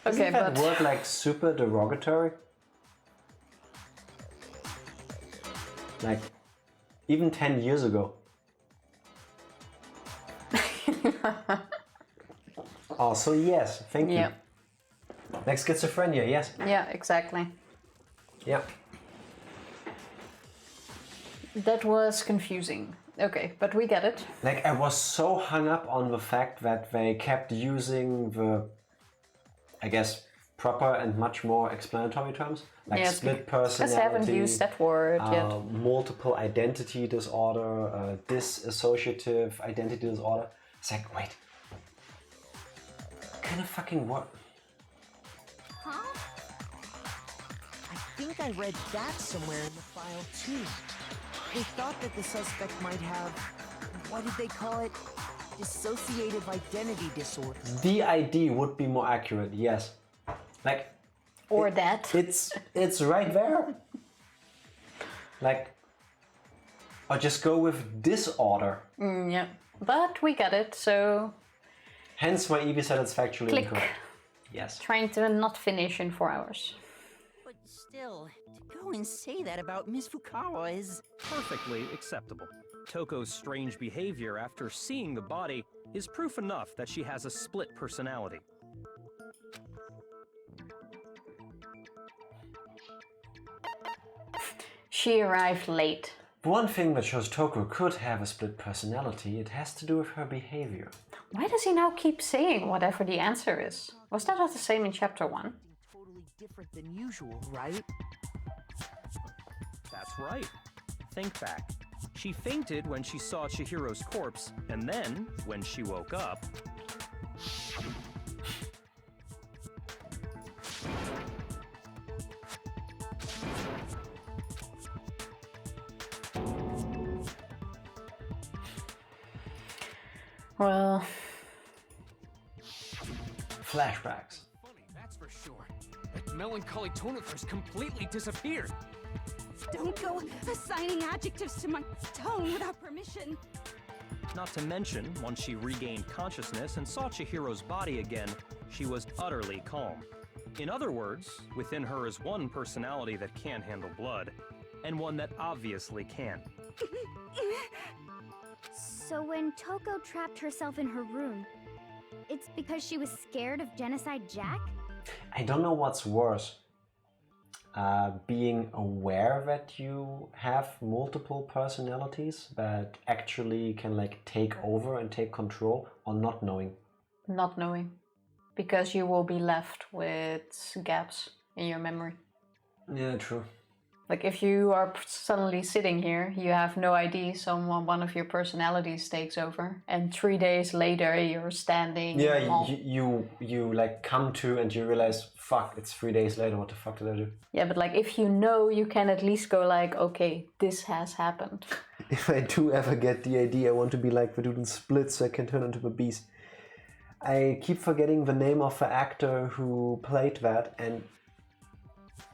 Okay, Isn't that but... word like super derogatory? Like, even 10 years ago. Also, yes, thank you. Yeah. Like schizophrenia, yes. Yeah, exactly. Yeah. That was confusing. Okay, but we get it. Like, I was so hung up on the fact that they kept using the, I guess, proper and much more explanatory terms. Like Yeah, split because personality. I haven't used that word yet. Multiple identity disorder, dissociative identity disorder. It's like, wait. What kind of fucking word? Huh? I think I read that somewhere in the file too. They thought that the suspect might have, what did they call it? Dissociative identity disorder. DID would be more accurate, yes. Like, Or that. It's right there. Like, or just go with disorder. Yeah, but we get it, so... Hence why Evie said it's factually Click. incorrect. Yes. Trying to not finish in 4 hours. But still, to go and say that about Miss Fukawa is... Perfectly acceptable. Toko's strange behavior after seeing the body is proof enough that she has a split personality. She arrived late. One thing that shows Toko could have a split personality, it has to do with her behavior. Why does he now keep saying whatever the answer is? Was that not the same in chapter 1? Totally different than usual, right? That's right. Think back. She fainted when she saw Chihiro's corpse, and then, when she woke up... Well... Flashbacks. Funny, that's for sure. That melancholy tone of hers completely disappeared. Don't go assigning adjectives to my tone without permission. Not to mention, once she regained consciousness and saw Chihiro's body again, she was utterly calm. In other words, within her is one personality that can handle blood, and one that obviously can. So when Toko trapped herself in her room, it's because she was scared of Genocide Jack? I don't know what's worse. being aware that you have multiple personalities that actually can like take over and take control, or not knowing? Not knowing. Because you will be left with gaps in your memory. Yeah, true. Like if you are suddenly sitting here, you have no idea, one of your personalities takes over, and 3 days later you're standing. Yeah, you like come to and you realize, fuck, it's 3 days later. What the fuck did I do? Yeah, but like if you know, you can at least go like, okay, this has happened. If I do ever get the idea, I want to be like the dude in Split, so I can turn into a beast. I keep forgetting the name of the actor who played that, and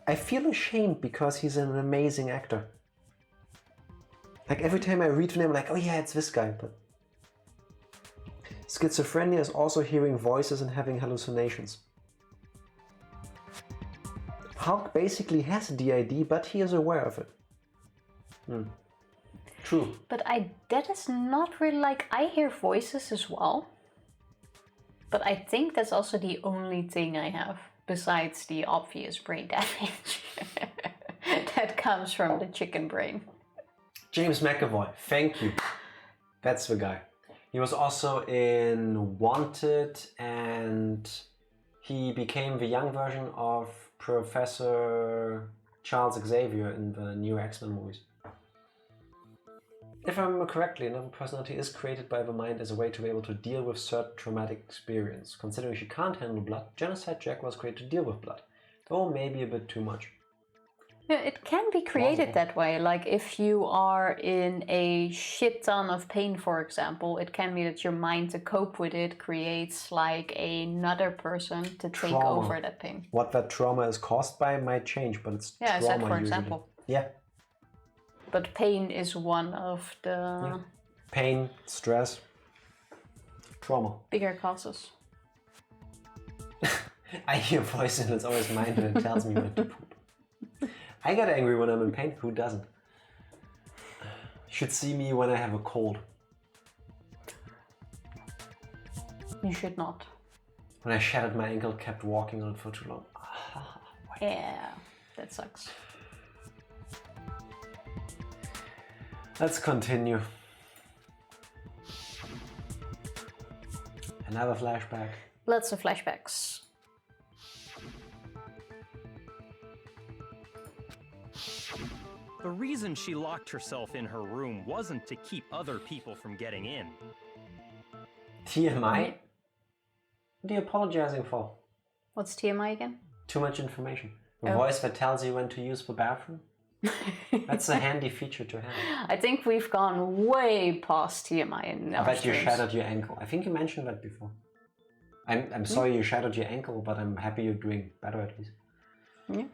I feel ashamed because he's an amazing actor. Like every time I read the name, I'm like, oh yeah, it's this guy. But schizophrenia is also hearing voices and having hallucinations. Hulk basically has DID, but he is aware of it. True. But that is not really like, I hear voices as well. But I think that's also the only thing I have, besides the obvious brain damage that comes from the chicken brain. James McAvoy, thank you. That's the guy. He was also in Wanted, and he became the young version of Professor Charles Xavier in the new X-Men movies. If I remember correctly, another personality is created by the mind as a way to be able to deal with certain traumatic experience. Considering she can't handle blood, Genocide Jack was created to deal with blood, though maybe a bit too much. Yeah, it can be created that way. Like if you are in a shit ton of pain, for example, it can be that your mind, to cope with it, creates like another person to take over that pain. What that trauma is caused by might change, but it's trauma I said for usually. example. Yeah. But pain is one of the... Yeah. Pain, stress, trauma. Bigger causes. I hear a voice and it's always mine and it tells me when to poop. I get angry when I'm in pain. Who doesn't? You should see me when I have a cold. You should not. When I shattered my ankle, kept walking on it for too long. Yeah, that sucks. Let's continue. Another flashback. Lots of flashbacks. The reason she locked herself in her room wasn't to keep other people from getting in. TMI? What are you apologizing for? What's TMI again? Too much information. A voice that tells you when to use the bathroom? That's a handy feature to have. I think we've gone way past TMI in our I bet streams. you shattered your ankle. I think you mentioned that before. I'm sorry you shattered your ankle, but I'm happy you're doing better at least. Yeah.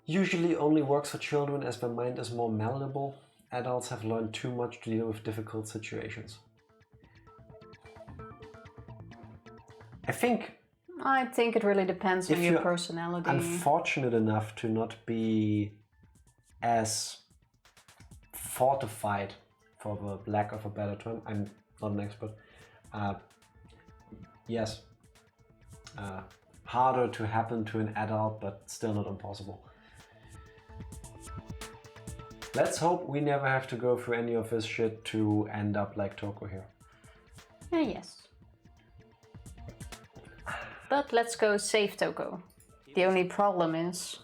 Usually only works for children as their mind is more malleable. Adults have learned too much to deal with difficult situations. I think it really depends on your personality. Unfortunate enough to not be as fortified, for the lack of a better term. I'm not an expert. Yes. Harder to happen to an adult, but still not impossible. Let's hope we never have to go through any of this shit to end up like Toko here. Yes. But let's go save Toko. The only problem is,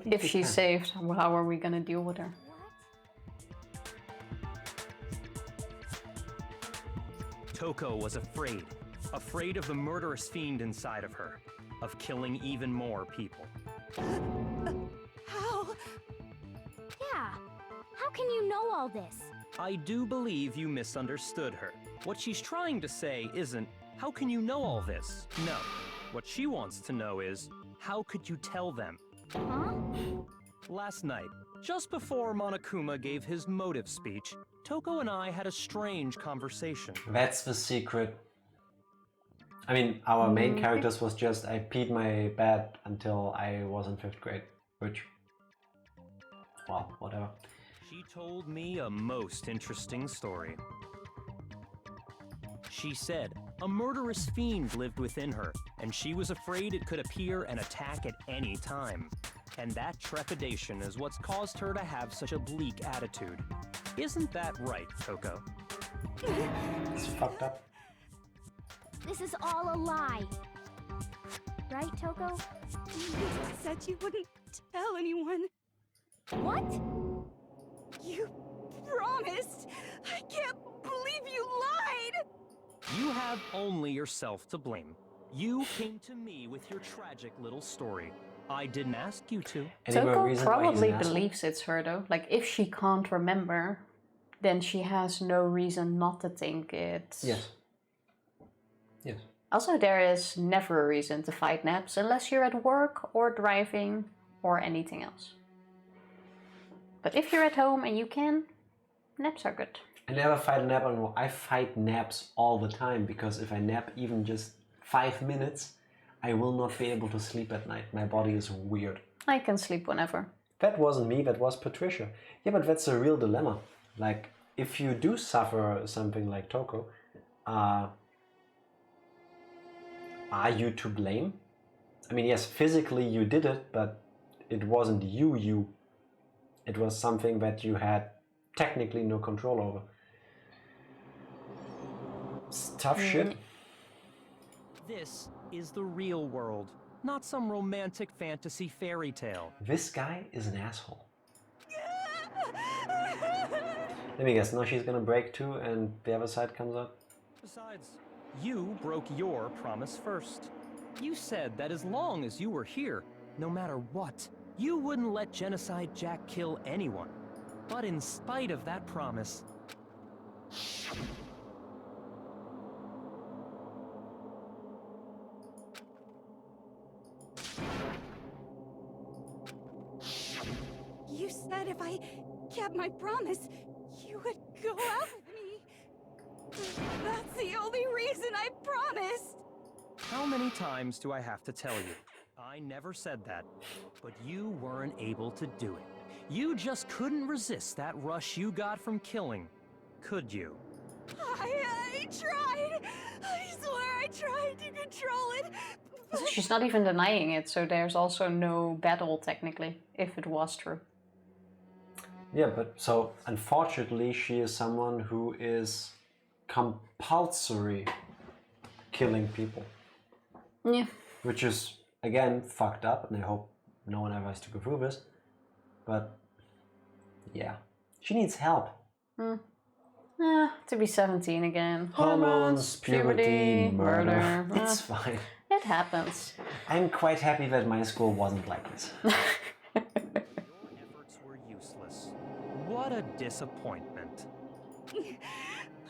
if she's saved, how are we gonna deal with her? Toko was afraid. Afraid of the murderous fiend inside of her. Of killing even more people. How? Yeah. How can you know all this? I do believe you misunderstood her. What she's trying to say isn't, how can you know all this? No. What she wants to know is, how could you tell them? Huh? Last night, just before Monokuma gave his motive speech, Toko and I had a strange conversation. That's the secret. I mean, our main characters was just, I peed my bed until I was in 5th grade, which, well, whatever. She told me a most interesting story. She said a murderous fiend lived within her, and she was afraid it could appear and attack at any time. And that trepidation is what's caused her to have such a bleak attitude. Isn't that right, Toko? It's fucked up. This is all a lie. Right, Toko? You said you wouldn't tell anyone. What? You promised! I can't believe you lied! You have only yourself to blame. You came to me with your tragic little story. I didn't ask you to. Toko probably believes it's her though. Like, if she can't remember, then she has no reason not to think it's... Yes. Yes. Also, there is never a reason to fight naps unless you're at work or driving or anything else. But if you're at home and you can, naps are good. I never fight a nap anymore. I fight naps all the time because if I nap even just 5 minutes, I will not be able to sleep at night. My body is weird. I can sleep whenever. That wasn't me, that was Patricia. Yeah, but that's a real dilemma. Like, if you do suffer something like Toko, are you to blame? I mean, yes, physically you did it, but it wasn't you. It was something that you had technically no control over. It's tough shit. This is the real world, not some romantic fantasy fairy tale. This guy is an asshole. Let me guess, now she's gonna break too and the other side comes out? Besides, you broke your promise first. You said that as long as you were here, no matter what, you wouldn't let Genocide Jack kill anyone. But in spite of that promise... You said if I kept my promise, you would go out with me. That's the only reason I promised. How many times do I have to tell you? I never said that, but you weren't able to do it. You just couldn't resist that rush you got from killing, could you? I tried. I swear I tried to control it. She's not even denying it, so there's also no battle technically, if it was true. Yeah, but so unfortunately she is someone who is compulsory killing people. Yeah. Which is, again, fucked up, and I hope no one ever has to go through this. But, yeah. She needs help. To be 17 again. Hormones, puberty, murder. It's fine. It happens. I'm quite happy that my school wasn't like this. Your efforts were useless. What a disappointment.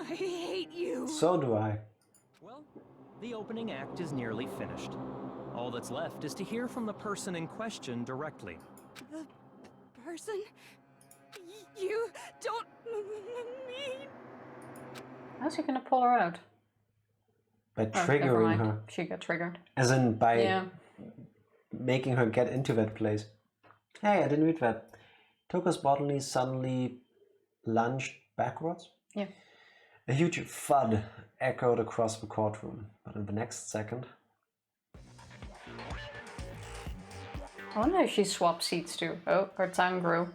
I hate you. So do I. Well, the opening act is nearly finished. All that's left is to hear from the person in question directly. The person? You don't mean... How's he gonna pull her out? By never triggering mind. her. She got triggered. As in by making her get into that place. Hey, I didn't read that. Toko's body suddenly lunged backwards. Yeah. A huge thud echoed across the courtroom, but in the next second... I wonder if she swapped seats too. Oh, her tongue grew.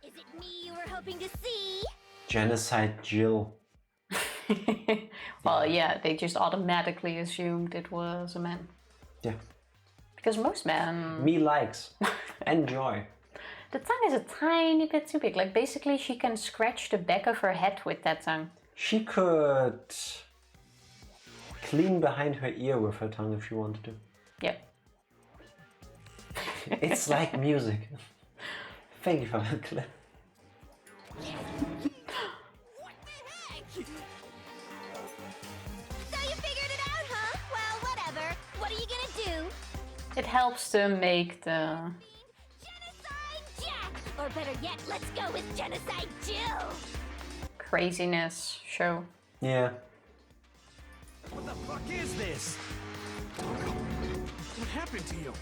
Is it me you were hoping to see? Genocide Jill. Well, yeah, they just automatically assumed it was a man. Yeah. Because most men... Me likes. Enjoy. The tongue is a tiny bit too big. Like, basically, she can scratch the back of her head with that tongue. She could clean behind her ear with her tongue if she wanted to. Yep. It's like music. Thank you for that clip. So you figured it out, huh? Well, whatever. What are you gonna do? It helps to make the... Genocide Jack! Or better yet, let's go with Genocide Jill! craziness show. Yeah. What the fuck is this? What happened to you?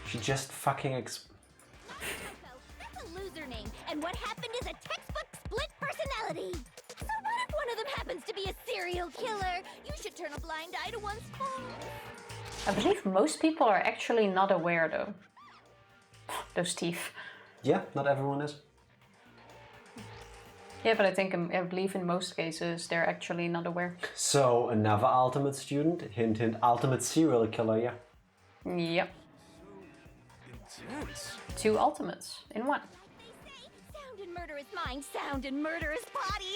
She just fucking That's a loser name, and what happened is a textbook split personality. So what if one of them happens to be a serial serial killer. You should turn a blind eye to one's faults. I believe most people are actually not aware though. Those teeth. Yeah, not everyone is. Yeah, but I believe in most cases they're actually not aware. So another ultimate student, hint hint, ultimate serial killer, yeah. Yep. Intense. 2 ultimates in 1. They say, sound in murderous mind, sound in murderous body.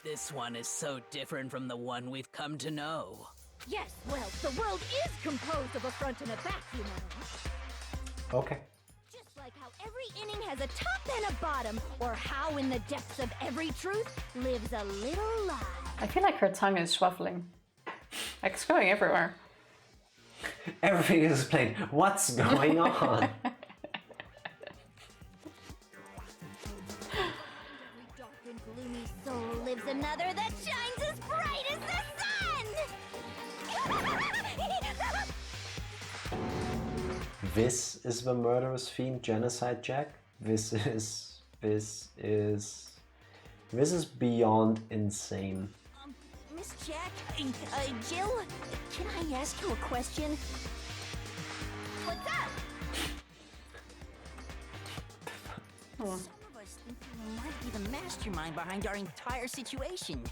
This one is so different from the one we've come to know. Yes, well, the world is composed of a front and a back, you know. Okay. Just like how every inning has a top and a bottom, or how in the depths of every truth lives a little lie. I feel like her tongue is swaffling. Like it's going everywhere. Everything is explained. What's going on? Every dark and gloomy soul lives another that shines as bright as the sun! This is the murderous fiend genocide Jack. This is beyond insane. Miss Jack, Jill, can I ask you a question? What's up? Some of us think you might be the mastermind behind our entire situation.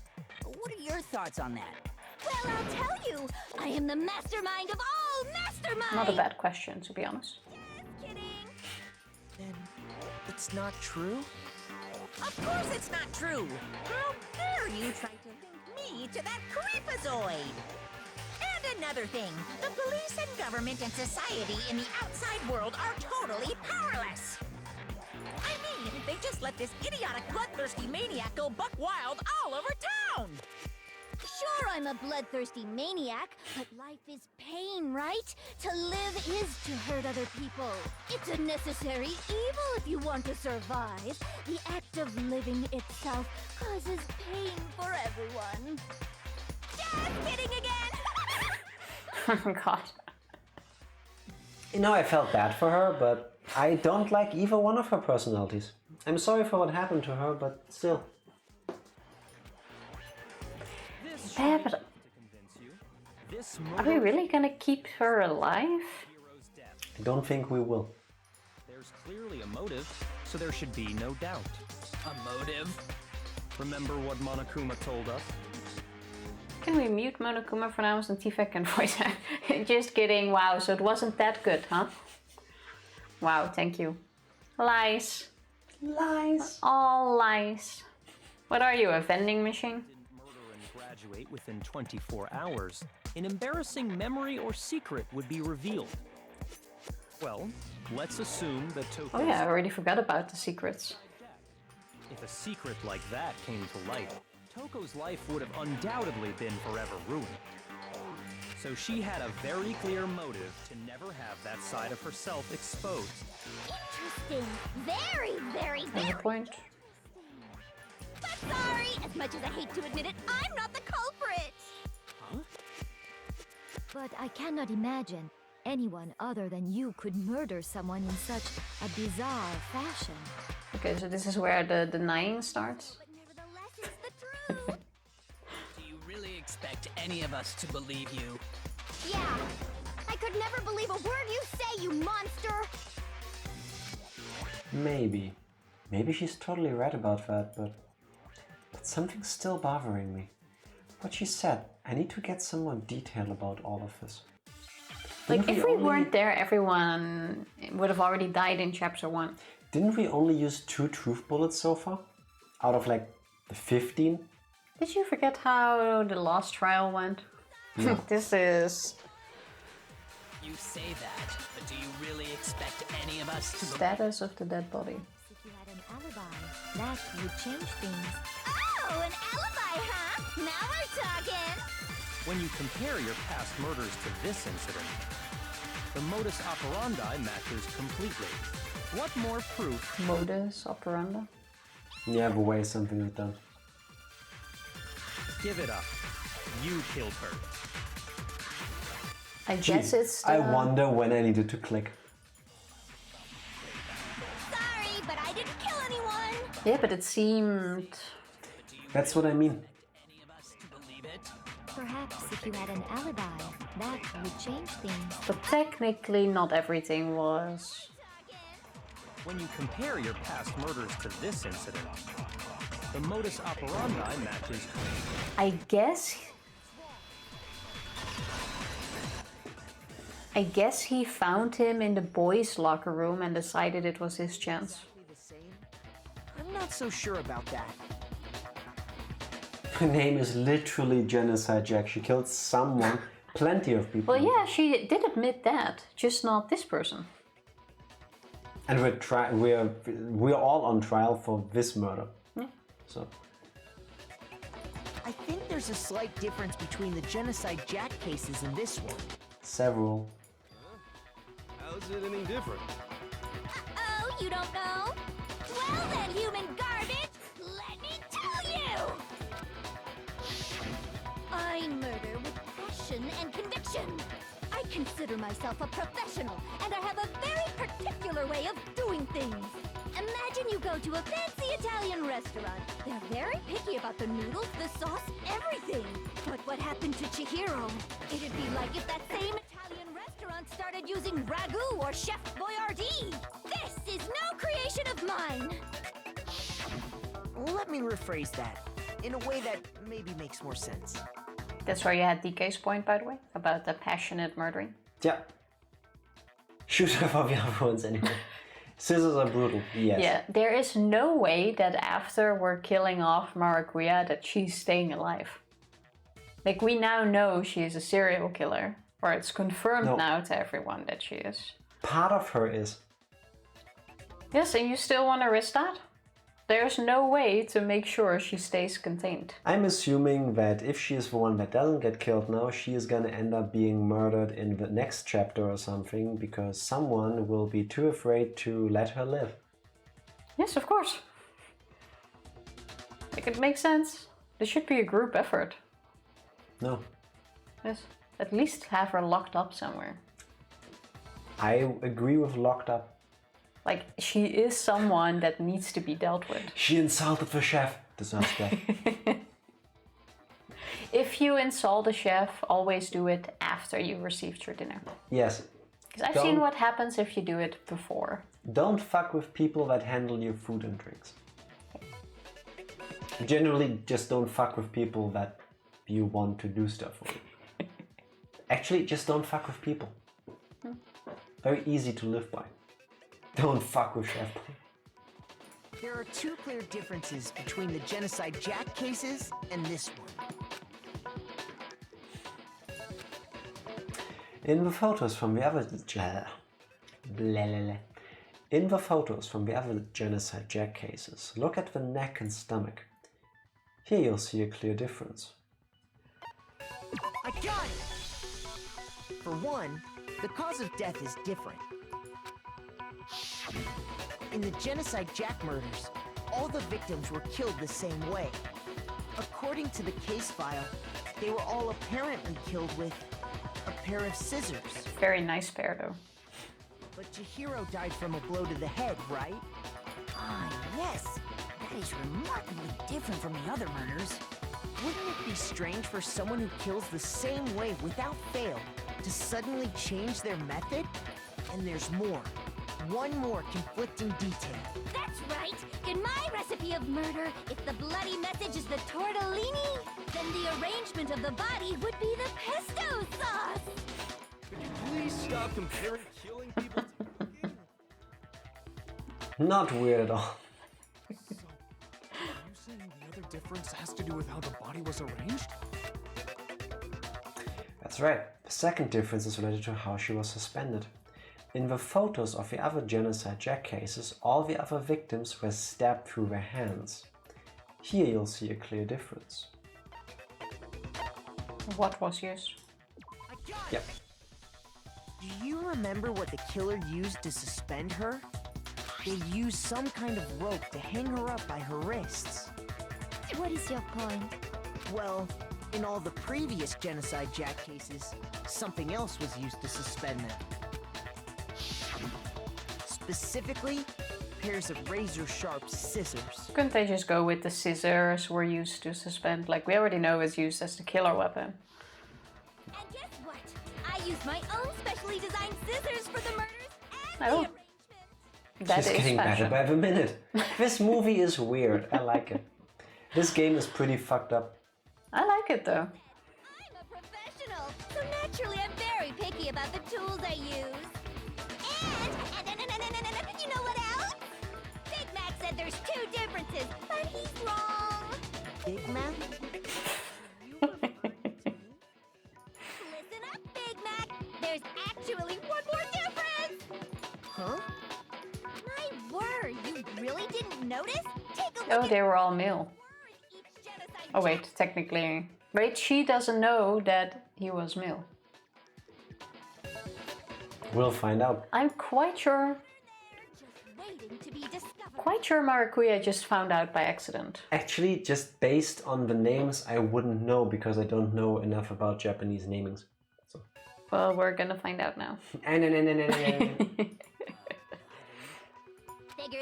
What are your thoughts on that? Well, I'll tell you. I am the mastermind of all masterminds. Not a bad question, to be honest. Just kidding. Then it's not true? Of course it's not true. How dare you try to link me to that creepazoid? And another thing, the police and government and society in the outside world are totally powerless. I mean, they just let this idiotic bloodthirsty maniac go buck wild all over town. Sure, I'm a bloodthirsty maniac, but life is pain, right? To live is to hurt other people. It's a necessary evil if you want to survive. The act of living itself causes pain for everyone. Just kidding again! Oh god. You know, I felt bad for her, but I don't like either one of her personalities. I'm sorry for what happened to her, but still. Yeah, but are we really gonna keep her alive? I don't think we will. There's clearly a motive, so there should be no doubt. A motive? Remember what Monokuma told us? Can we mute Monokuma for now and Tifa can voice her? Just kidding, wow, so it wasn't that good, huh? Wow, thank you. Lies. Lies. All lies. What are you, a vending machine? Graduate within 24 hours, an embarrassing memory or secret would be revealed. Well, let's assume that Toko... Oh yeah, I already forgot about the secrets. If a secret like that came to light, Toko's life would have undoubtedly been forever ruined. So she had a very clear motive to never have that side of herself exposed. Interesting. Very, very, very. Point. But sorry, as much as I hate to admit it, I'm not the culprit! Huh? But I cannot imagine anyone other than you could murder someone in such a bizarre fashion. Okay, so this is where the denying starts. But nevertheless, it's the truth! Do you really expect any of us to believe you? Yeah, I could never believe a word you say, you monster! Maybe. Maybe she's totally right about that, but something's still bothering me. What she said, I need to get some more detail about all of this. Like, if we weren't there, everyone would have already died in chapter 1. Didn't we only use 2 truth bullets so far? Out of like the 15? Did you forget how the last trial went? No. This is... You say that, but do you really expect any of us to Status of the dead body. If you had an alibi, that would change things. Oh, an alibi, huh? Now we're talking! When you compare your past murders to this incident, the modus operandi matches completely. What more proof? Modus operandi? Yeah, the way something like that. Give it up. You killed her. I guess it's I wonder when I needed to click. Sorry, but I didn't kill anyone! Yeah, but it seemed... That's what I mean. Perhaps if you had an alibi, that would change things. But technically not everything was. When you compare your past murders to this incident, the modus operandi matches. I guess he found him in the boys' locker room and decided it was his chance. I'm not so sure about that. Her name is literally Genocide Jack. She killed someone, plenty of people. Well, yeah, she did admit that, just not this person. And we're all on trial for this murder. Yeah. So. I think there's a slight difference between the Genocide Jack cases and this one. Several. How's it any different? Oh, you don't know? Well then, human garbage, let me tell you! I murder with passion and conviction. I consider myself a professional, and I have a very particular way of doing things. Imagine you go to a fancy Italian restaurant. They're very picky about the noodles, the sauce, everything. But what happened to Chihiro? It'd be like if that same Italian restaurant started using ragu or Chef Boyardee. This is no creation of mine. Let me rephrase that in a way that maybe makes more sense. That's where you had DK's point, by the way, about the passionate murdering. Yeah. Shoot her for the other ones anyway. Scissors are brutal, yes. Yeah, there is no way that after we're killing off Maracuya that she's staying alive. Like, we now know she is a serial killer. Or it's confirmed now to everyone that she is. Part of her is. Yes, and you still want to risk that? There's no way to make sure she stays contained. I'm assuming that if she is the one that doesn't get killed now, she is gonna end up being murdered in the next chapter or something, because someone will be too afraid to let her live. Yes, of course. Like, it makes sense. This should be a group effort. No. Yes. At least have her locked up somewhere. I agree with locked up. Like, she is someone that needs to be dealt with. She insulted the chef. Deserves death. If you insult a chef, always do it after you received your dinner. Yes. Because I've seen what happens if you do it before. Don't fuck with people that handle your food and drinks. Generally, just don't fuck with people that you want to do stuff for. Actually, just don't fuck with people. Very easy to live by. Don't fuck with Chef. There are two clear differences between the Genocide Jack cases and this one. In the photos from the other Genocide Jack cases, look at the neck and stomach. Here you'll see a clear difference. I got it! For one, the cause of death is different. In the Genocide Jack murders, all the victims were killed the same way. According to the case file, they were all apparently killed with a pair of scissors. Very nice pair, though. But Chihiro died from a blow to the head, right? Ah, yes. That is remarkably different from the other murders. Wouldn't it be strange for someone who kills the same way without fail to suddenly change their method? And there's more. One more conflicting detail. That's right! In my recipe of murder, if the bloody message is the tortellini, then the arrangement of the body would be the pesto sauce! Could you please stop comparing killing people to cooking? Not weird at all. So, are you saying the other difference has to do with how the body was arranged? That's right. The second difference is related to how she was suspended. In the photos of the other Genocide Jack cases, all the other victims were stabbed through their hands. Here you'll see a clear difference. What was yours? Yep. Do you remember what the killer used to suspend her? They used some kind of rope to hang her up by her wrists. What is your point? Well, in all the previous Genocide Jack cases, something else was used to suspend them. Specifically, pairs of razor-sharp scissors. Couldn't they just go with the scissors were used to suspend? Like, we already know it's used as the killer weapon. I used my own specially designed scissors for the murders and the Oh. arrangement. That She's is getting fashion. better by the minute. This movie is weird. I like it. This game is pretty fucked up. I like it though. I'm a professional, so naturally I'm very picky about the tools I use. And you know what else? Big Mac said there's 2 differences, but he's wrong. Big Mac? Listen up, Big Mac. There's actually one more difference. Huh? My word, you really didn't notice? Take a look Oh, at they were all male. each genocide. Oh wait, technically. Wait, she doesn't know that he was male. We'll find out. I'm quite sure Waiting to be discovered. Quite sure Maracuya just found out by accident. Actually, just based on the names, I wouldn't know because I don't know enough about Japanese namings. So. Well, we're gonna find out now. Figure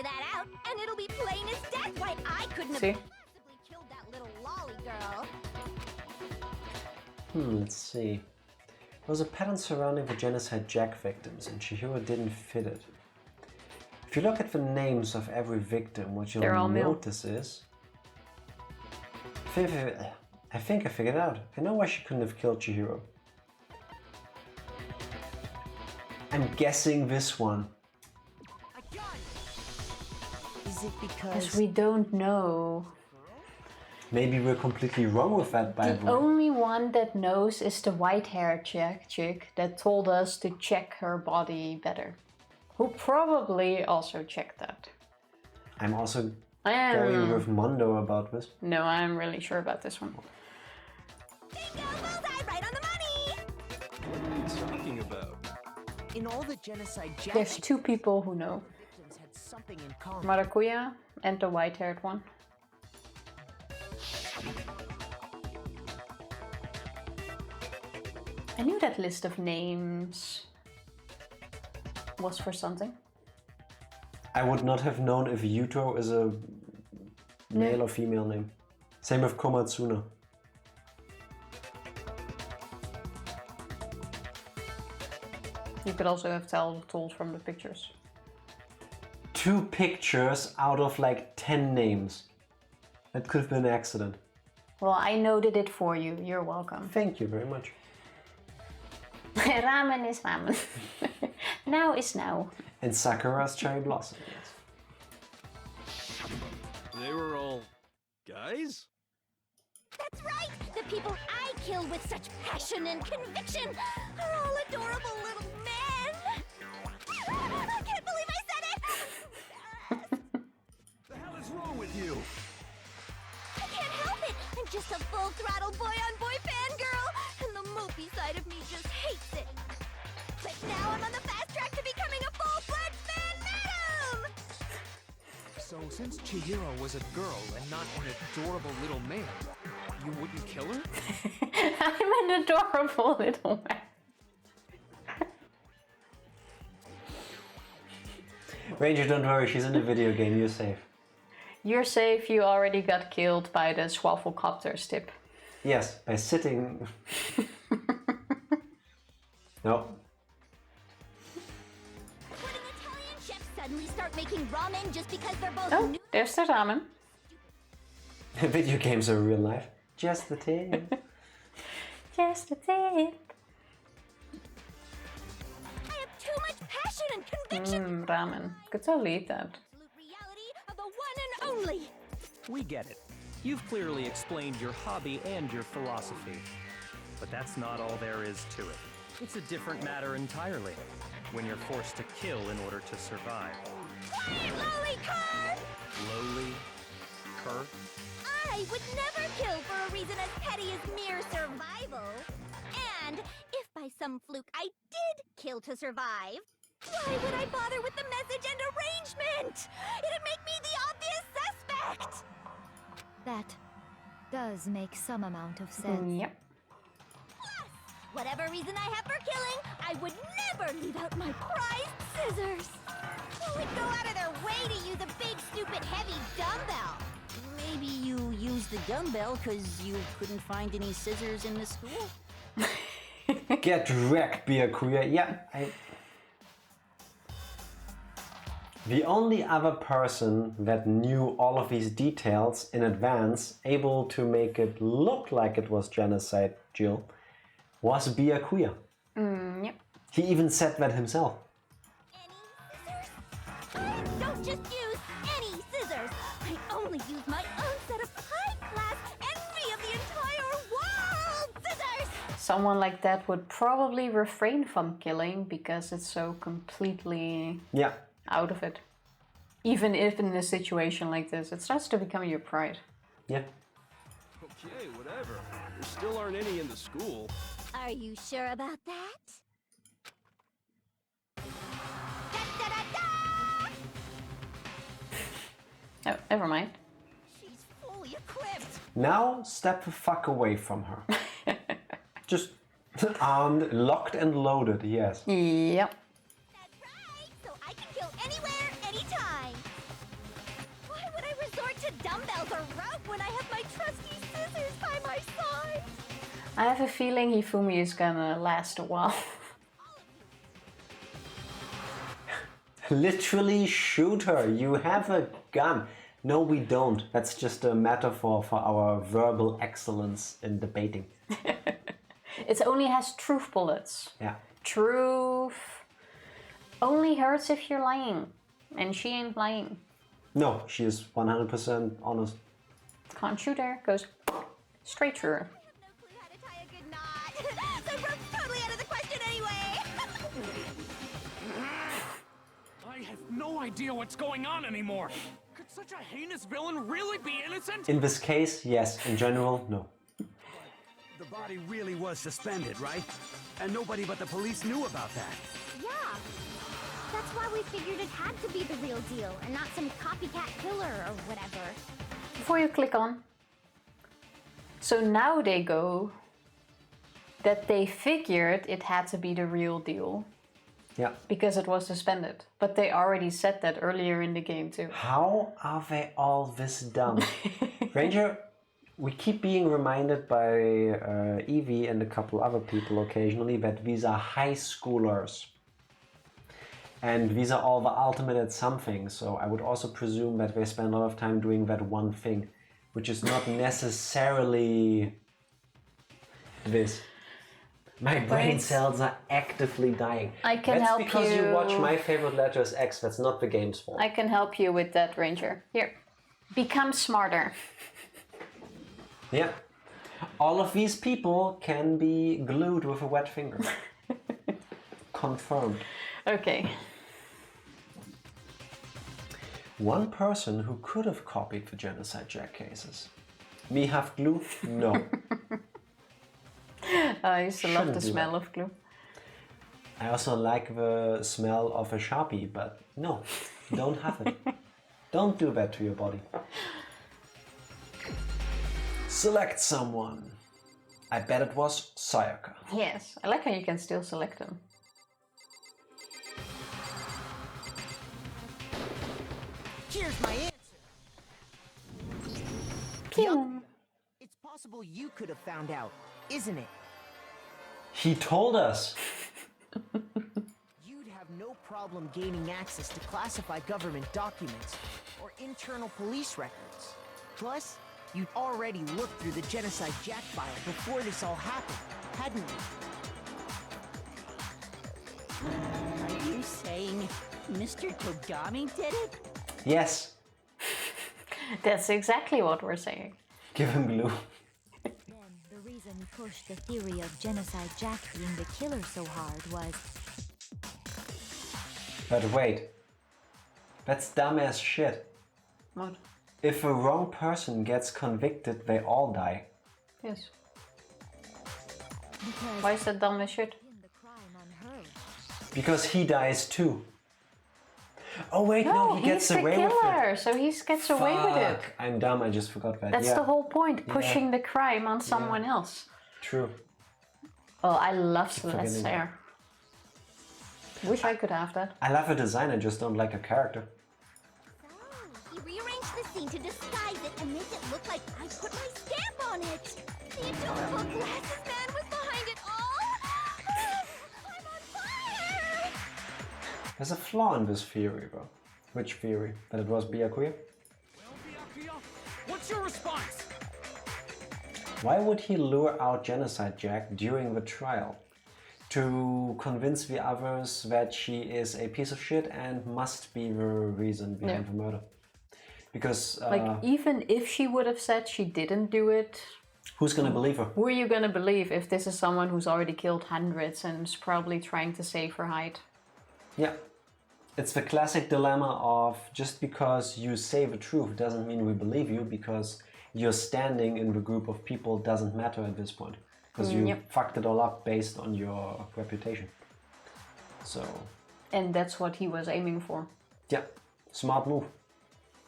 that out, and it'll be plain as death why I couldn't See? have possibly killed that little lolly girl. Let's see. There was a pattern surrounding the genocide Jack victims, and Chihiro didn't fit it. If you look at the names of every victim, what They're all you'll male. notice is... I think I figured it out. I know why she couldn't have killed Chihiro. I'm guessing this one. Is it Because because... we don't know. Maybe we're completely wrong with that, by The the way. only one that knows is the white-haired chick that told us to check her body better. Who probably also checked that. I'm also I going am... with Mondo about this. No, I'm really sure about this one. Bingo, bullseye, right on the money! What are you talking about? In all the genocide Jack There's 2 people who know. victims had something in common. Maracuya and the white-haired one. I knew that list of names was for something. I would not have known if Yuto is a male or female name. Same with Komatsuna. You could also have told from the pictures. 2 pictures out of like 10 names. That could have been an accident. Well, I noted it for you. You're welcome. Thank you very much. Ramen is ramen. Now is now. And Sakura's cherry blossom. Yes. They were all guys? That's right! The people I kill with such passion and conviction are all adorable little men! I can't believe I said it! The hell is wrong with you? I can't help it! I'm just a full-throttle boy-on-boy fangirl, and the mopey side of me just hates it. But now I'm on the fast track to becoming a full-fledged fan madam! So since Chihiro was a girl and not an adorable little man, you wouldn't kill her? I'm an adorable little man. Ranger, don't worry, she's in a video game, you're safe. You're safe, you already got killed by the Swafflecopter tip. Yes, by sitting... No. Would an Italian chef suddenly start making ramen just because they're both Oh, new? there's the ramen. Video games are real life. Just the tip. Just a tip. I have too much passion and conviction! Ramen. Could totally eat that. Absolute reality of the one and only! We get it. You've clearly explained your hobby and your philosophy. But that's not all there is to it. It's a different matter entirely, when you're forced to kill in order to survive. Quiet, lowly cur! Lowly? Cur? I would never kill for a reason as petty as mere survival. And if by some fluke I did kill to survive, why would I bother with the message and arrangement? It'd make me the obvious suspect! That does make some amount of sense. Yep. Plus, whatever reason I have for killing, I would never leave out my prized scissors. Who would go out of their way to use a big, stupid, heavy dumbbell? Maybe you used the dumbbell because you couldn't find any scissors in the school? Get wrecked, be a queer. Yeah, The only other person that knew all of these details in advance, able to make it look like it was genocide, Jill, was Bia Queer. Yep. He even said that himself. Don't just use any scissors. I only use my own set of high-class envy of the entire world scissors. Someone like that would probably refrain from killing because it's so completely out of it. Even if in a situation like this, it starts to become your pride. Yeah. Okay, whatever. There still aren't any in the school. Are you sure about that? Oh, never mind. She's fully equipped. Now step the fuck away from her. Just armed, locked and loaded, yes. Yep. That's right, so I can kill anywhere, anytime. Why would I resort to dumbbells or rope when I have my trusty scissors by my side? I have a feeling Hifumi is gonna last a while. Literally shoot her. You have a gun. No, we don't. That's just a metaphor for our verbal excellence in debating. It only has truth bullets. Yeah. Truth only hurts if you're lying. And she ain't lying. No, she is 100% honest. Can't shoot her. Goes straight through her. So rope's totally out of the question anyway. I have no idea what's going on anymore. Could such a heinous villain really be innocent? In this case, yes. In general, no. The body really was suspended, right? And nobody but the police knew about that. Yeah. That's why we figured it had to be the real deal and not some copycat killer or whatever. Before you click on. So now they go that they figured it had to be the real deal. Yeah. Because it was suspended. But they already said that earlier in the game too. How are they all this dumb? Ranger, we keep being reminded by Evie and a couple other people occasionally that these are high schoolers. And these are all the ultimate at something. So I would also presume that they spend a lot of time doing that one thing, which is not necessarily this. My brain cells are actively dying. I can help you. That's because you watch My Favorite Letters X. That's not the game's fault. I can help you with that, Ranger. Here. Become smarter. Yeah. All of these people can be glued with a wet finger. Confirmed. Okay. One person who could have copied the Genocide Jack cases. Me have glue? No. I used to love the smell of glue. I also like the smell of a Sharpie, but no, don't have it. Don't do that to your body. Select someone. I bet it was Sayaka. Yes, I like how you can still select them. Here's my answer. Pew. It's possible you could have found out, isn't it? He told us. You'd have no problem gaining access to classified government documents or internal police records. Plus, you'd already looked through the Genocide Jack file before this all happened, hadn't you? Are you saying Mr. Togami did it? Yes. That's exactly what we're saying. Give him glue. Then the reason we pushed the theory of Genocide Jack being the killer so hard was... But wait. That's dumb as shit. What? If a wrong person gets convicted, they all die. Yes. Because Why is that dumb as shit? the crime on her. Because he dies too. Oh wait, no, he gets he's the away with killer, it. so he gets away with it. Fuck, I'm dumb, I just forgot that. That's yeah. the whole point, pushing the crime on someone else. True. Oh, I love forgetting Celeste's hair. Wish I could have that. I love her design, I just don't like her character. So, he rearranged the scene to disguise it and make it look like I put my stamp on it. The adorable glasses man was behind it all. There's a flaw in this theory, bro. Which theory? That it was Byakuya? Well, Byakuya, what's your response? Why would he lure out Genocide Jack during the trial? To convince the others that she is a piece of shit and must be the reason behind the murder. Because... like, even if she would have said she didn't do it... who's gonna believe her? Who are you gonna believe if this is someone who's already killed hundreds and is probably trying to save her hide? Yeah. It's the classic dilemma of just because you say the truth doesn't mean we believe you, because your standing in the group of people doesn't matter at this point. Because you fucked it all up based on your reputation. So... and that's what he was aiming for. Yeah. Smart move.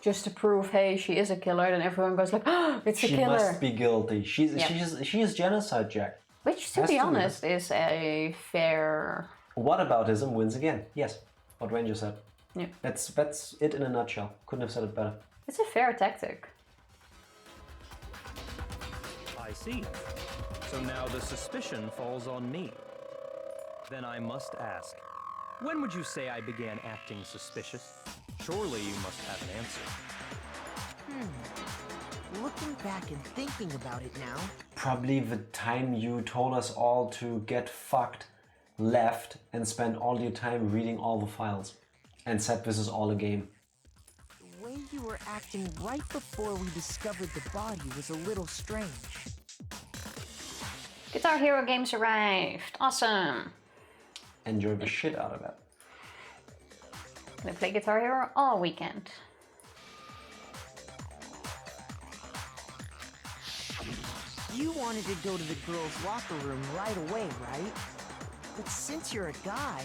Just to prove, hey, she is a killer, then everyone goes like, oh, it's a killer. She must be guilty. She's Genocide Jack. Which, to be honest, is a fair... Whataboutism wins again. Yes. What Ranger said. Yeah. That's it in a nutshell. Couldn't have said it better. It's a fair tactic. I see. So now the suspicion falls on me. Then I must ask, when would you say I began acting suspicious? Surely you must have an answer. Looking back and thinking about it now... probably the time you told us all to get fucked, left, and spent all your time reading all the files. And said this is all a game. The way you were acting right before we discovered the body was a little strange. Guitar Hero games arrived. Awesome. Enjoy the shit out of it. I play Guitar Hero all weekend. You wanted to go to the girls' locker room right away, right? But since you're a guy...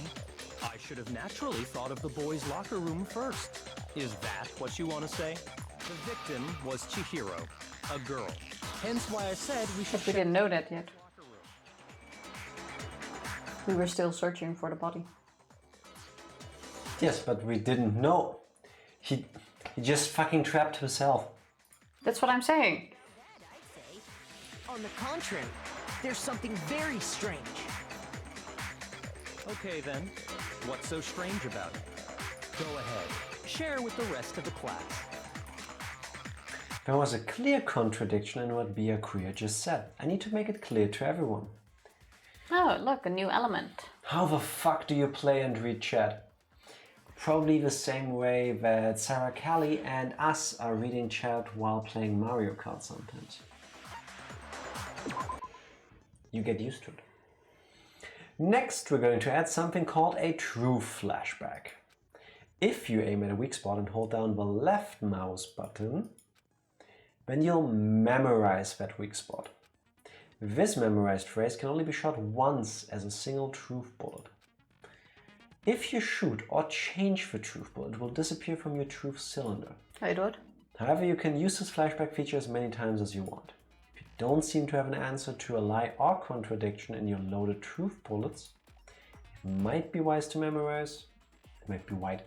I should have naturally thought of the boys' locker room first. Is that what you want to say? The victim was Chihiro, a girl. Hence why I said we should... But we didn't know that yet. We were still searching for the body. Yes, but we didn't know. He just fucking trapped himself. That's what I'm saying. On the contrary, there's something very strange. Okay then, what's so strange about it? Go ahead, share with the rest of the class. There was a clear contradiction in what Byakuya just said. I need to make it clear to everyone. Oh, look, a new element. How the fuck do you play and read chat? Probably the same way that Sarah Kelly and us are reading chat while playing Mario Kart sometimes. You get used to it. Next, we're going to add something called a true flashback. If you aim at a weak spot and hold down the left mouse button, then you'll memorize that weak spot. This memorized phrase can only be shot once as a single truth bullet. If you shoot or change the truth bullet, it will disappear from your truth cylinder. I do it. However, you can use this flashback feature as many times as you want. If you don't seem to have an answer to a lie or contradiction in your loaded truth bullets, it might be wise to memorize. It might be wide.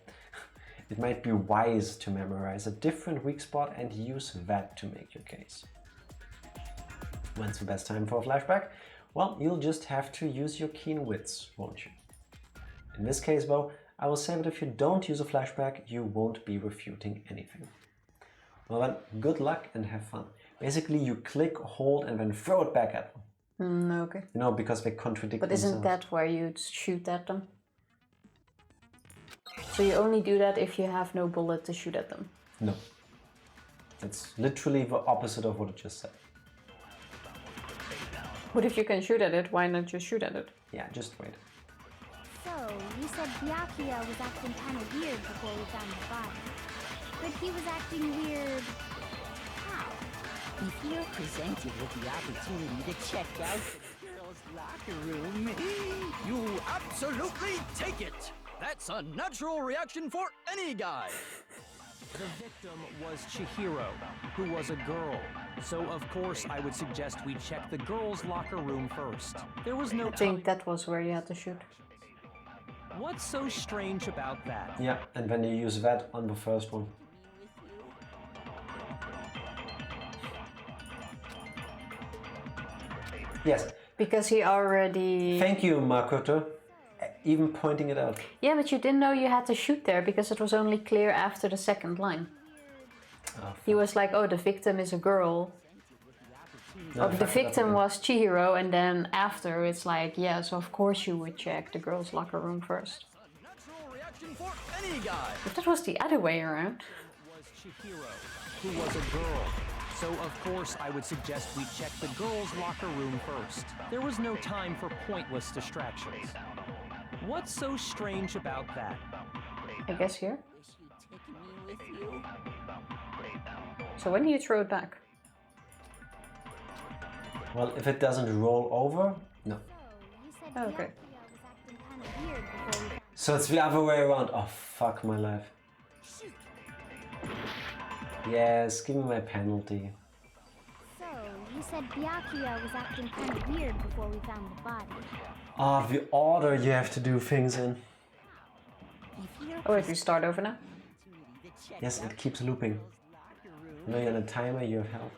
It might be wise to memorize a different weak spot and use that to make your case. When's the best time for a flashback? Well, you'll just have to use your keen wits, won't you? In this case, though, I will say that if you don't use a flashback, you won't be refuting anything. Well then, good luck and have fun. Basically, you click, hold, and then throw it back at them. Okay. You know, because they contradict But themselves. isn't that where you shoot at them? So you only do that if you have no bullet to shoot at them? No. It's literally the opposite of what it just said. But if you can shoot at it, why not just shoot at it? Yeah, just wait. So, you said Byakuya was acting kind of weird before we found the body. But he was acting weird... how? If you're presented with the opportunity to check out the girls' locker room, You absolutely take it! That's a natural reaction for any guy! The victim was Chihiro, who was a girl. So of course I would suggest we check the girls' locker room first. There was no I think that was where you had to shoot. What's so strange about that? Yeah, and then you use that on the first one. Yes. Because he already... Thank you, Makoto. even pointing it out. Yeah, but you didn't know you had to shoot there because it was only clear after the second line. Oh, he was like, oh, the victim is a girl. No, the victim was Chihiro, and then after it's like, yeah, so of course you would check the girls' locker room first. If that was the other way around. Was Chihiro, who was a girl. So of course I would suggest we check the girls' locker room first. There was no time for pointless distractions. What's so strange about that? I guess here. So when do you throw it back? Well, if it doesn't roll over, no. Oh, okay. So it's the other way around. Oh, fuck my life. Yes, give me my penalty. So, you said Byakuya was acting kind of weird before we found the body. Ah, the order you have to do things in. Oh, if you start over now? Yes, it keeps looping. You know you're on a timer, you have health.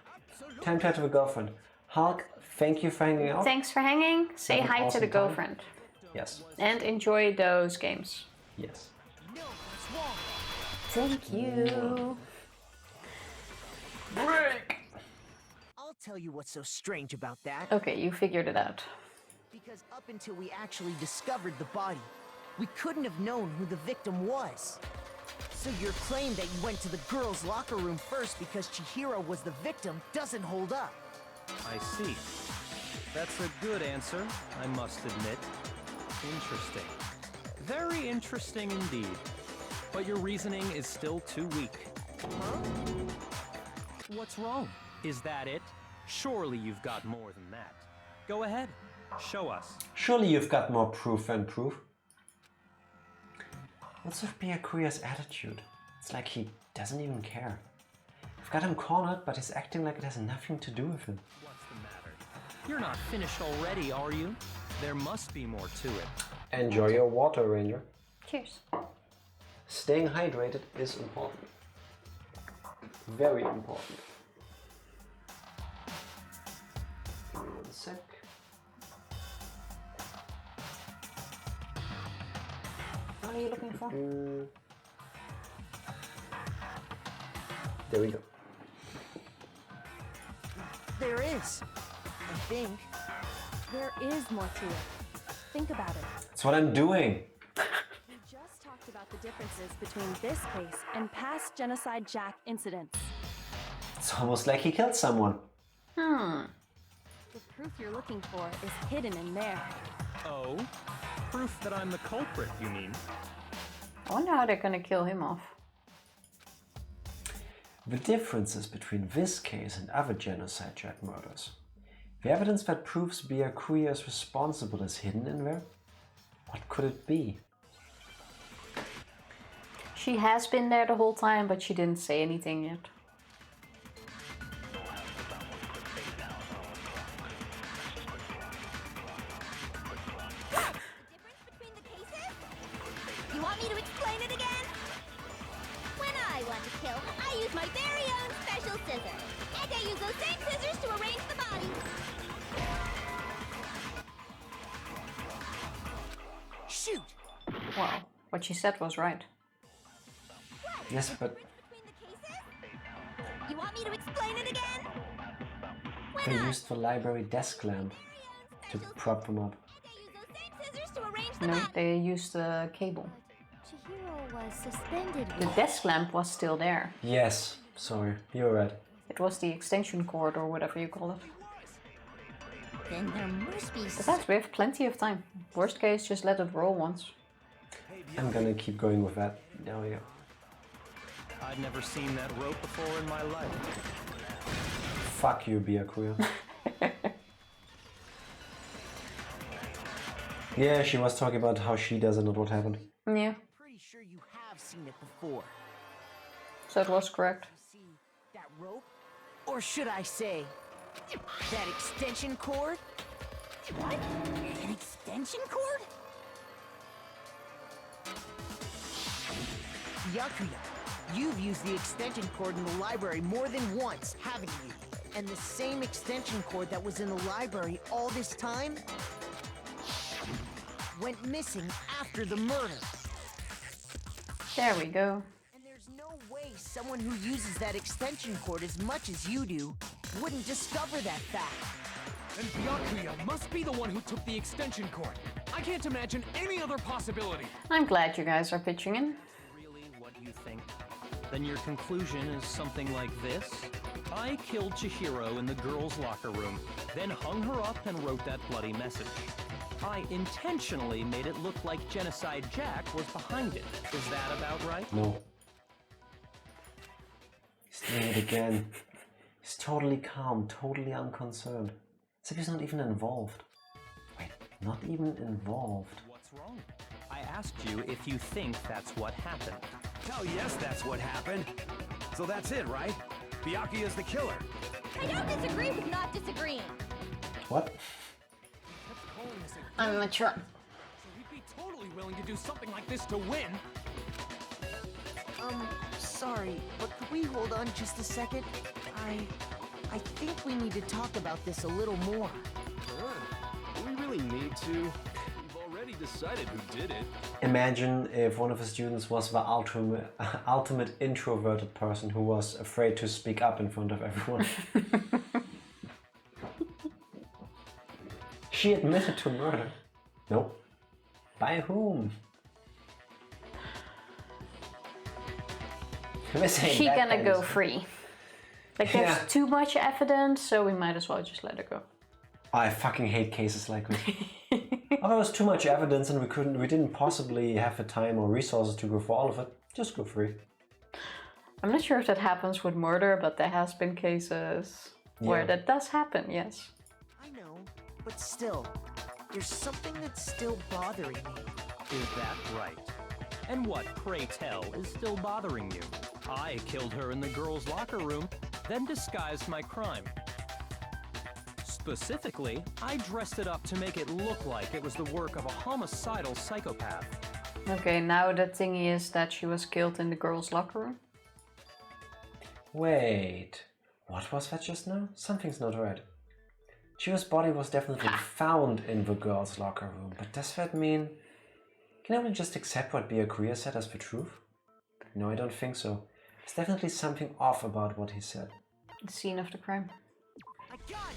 Time to have a girlfriend. Hulk, thank you for hanging out. Thanks for hanging. Say Have an hi to awesome the time. girlfriend. Yes. And enjoy those games. Yes. Thank you. Break! I'll tell you what's so strange about that. Okay, you figured it out. Because up until we actually discovered the body, we couldn't have known who the victim was. So your claim that you went to the girls' locker room first because Chihiro was the victim doesn't hold up. I see. That's a good answer, I must admit. Interesting. Very interesting indeed. But your reasoning is still too weak. Huh? What's wrong? Is that it? Surely you've got more than that. Go ahead. Show us. Surely you've got more proof than proof. What's with Byakuya's attitude? It's like he doesn't even care. I've got him cornered, but he's acting like it has nothing to do with him. What's the matter? You're not finished already, are you? There must be more to it. Enjoy your water, Ranger. Cheers. Staying hydrated is important. Very important. Give me 1 sec. What are you looking for? There we go. There is. I think. There is more to it. Think about it. That's what I'm doing. We just talked about the differences between this case and past Genocide Jack incidents. It's almost like he killed someone. The proof you're looking for is hidden in there. Oh? Proof that I'm the culprit, you mean? I wonder how they're gonna kill him off. The differences between this case and other Genocide Jack murders. The evidence that proves Byakuya is responsible is hidden in there? What could it be? She has been there the whole time, but she didn't say anything yet. You want me to explain it again? When I want to kill, I use my very own special scissors. And I use those same scissors to arrange the body. Shoot! Well, what she said was right. Yes, but You want me to explain it again? they used the library desk lamp to prop them up. Scissors to arrange the No, body. they used the cable. Chihiro was suspended. The desk lamp was still there. Yes, sorry, you're right. It was the extension cord or whatever you call it. Then there must be Besides, we have plenty of time. Worst case, just let it roll once. I'm gonna keep going with that. There we go. I've never seen that rope before in my life. Fuck you, Byakuya. Yeah, she was talking about how she doesn't know what happened. Yeah, Pretty sure you have seen it before. so it was correct. See that rope? Or should I say, that extension cord? What? An extension cord? Byakuya, you've used the extension cord in the library more than once, haven't you? And the same extension cord that was in the library all this time? went missing after the murder. There we go. And there's no way someone who uses that extension cord as much as you do wouldn't discover that fact. And Byakuya must be the one who took the extension cord. I can't imagine any other possibility. I'm glad you guys are pitching in. Really what you think? Then your conclusion is something like this? I killed Chihiro in the girls' locker room, then hung her up and wrote that bloody message. I intentionally made it look like Genocide Jack was behind it. Is that about right? No. He's doing it again. He's totally calm, totally unconcerned. As if he's not even involved. Wait, not even involved. What's wrong? I asked you if you think that's what happened. Hell yes, that's what happened. So that's it, right? Byakuya's the killer. I don't disagree with not disagreeing. What? I'm not sure. So he'd be totally willing to do something like this to win. Sorry, but could we hold on just a second? I think we need to talk about this a little more. Do we really need to? We've already decided who did it. Imagine if one of the students was the ultimate introverted person who was afraid to speak up in front of everyone. She admitted to murder. Nope. By whom? She gonna go free. Like there's too much evidence, so we might as well just let her go. I fucking hate cases like this. Oh, there was too much evidence and we didn't possibly have the time or resources to go for all of it. Just go free. I'm not sure if that happens with murder, but there has been cases where that does happen, yes. I know, but still, there's something that's still bothering me. Is that right? And what, pray tell, is still bothering you? I killed her in the girls' locker room, then disguised my crime. Specifically, I dressed it up to make it look like it was the work of a homicidal psychopath. Okay, now the thingy is that she was killed in the girls' locker room. Wait, what was that just now? Something's not right. Chiyo's body was definitely found in the girls' locker room, but does that mean... Can everyone just accept what Byakuya said as the truth? No, I don't think so. There's definitely something off about what he said. The scene of the crime.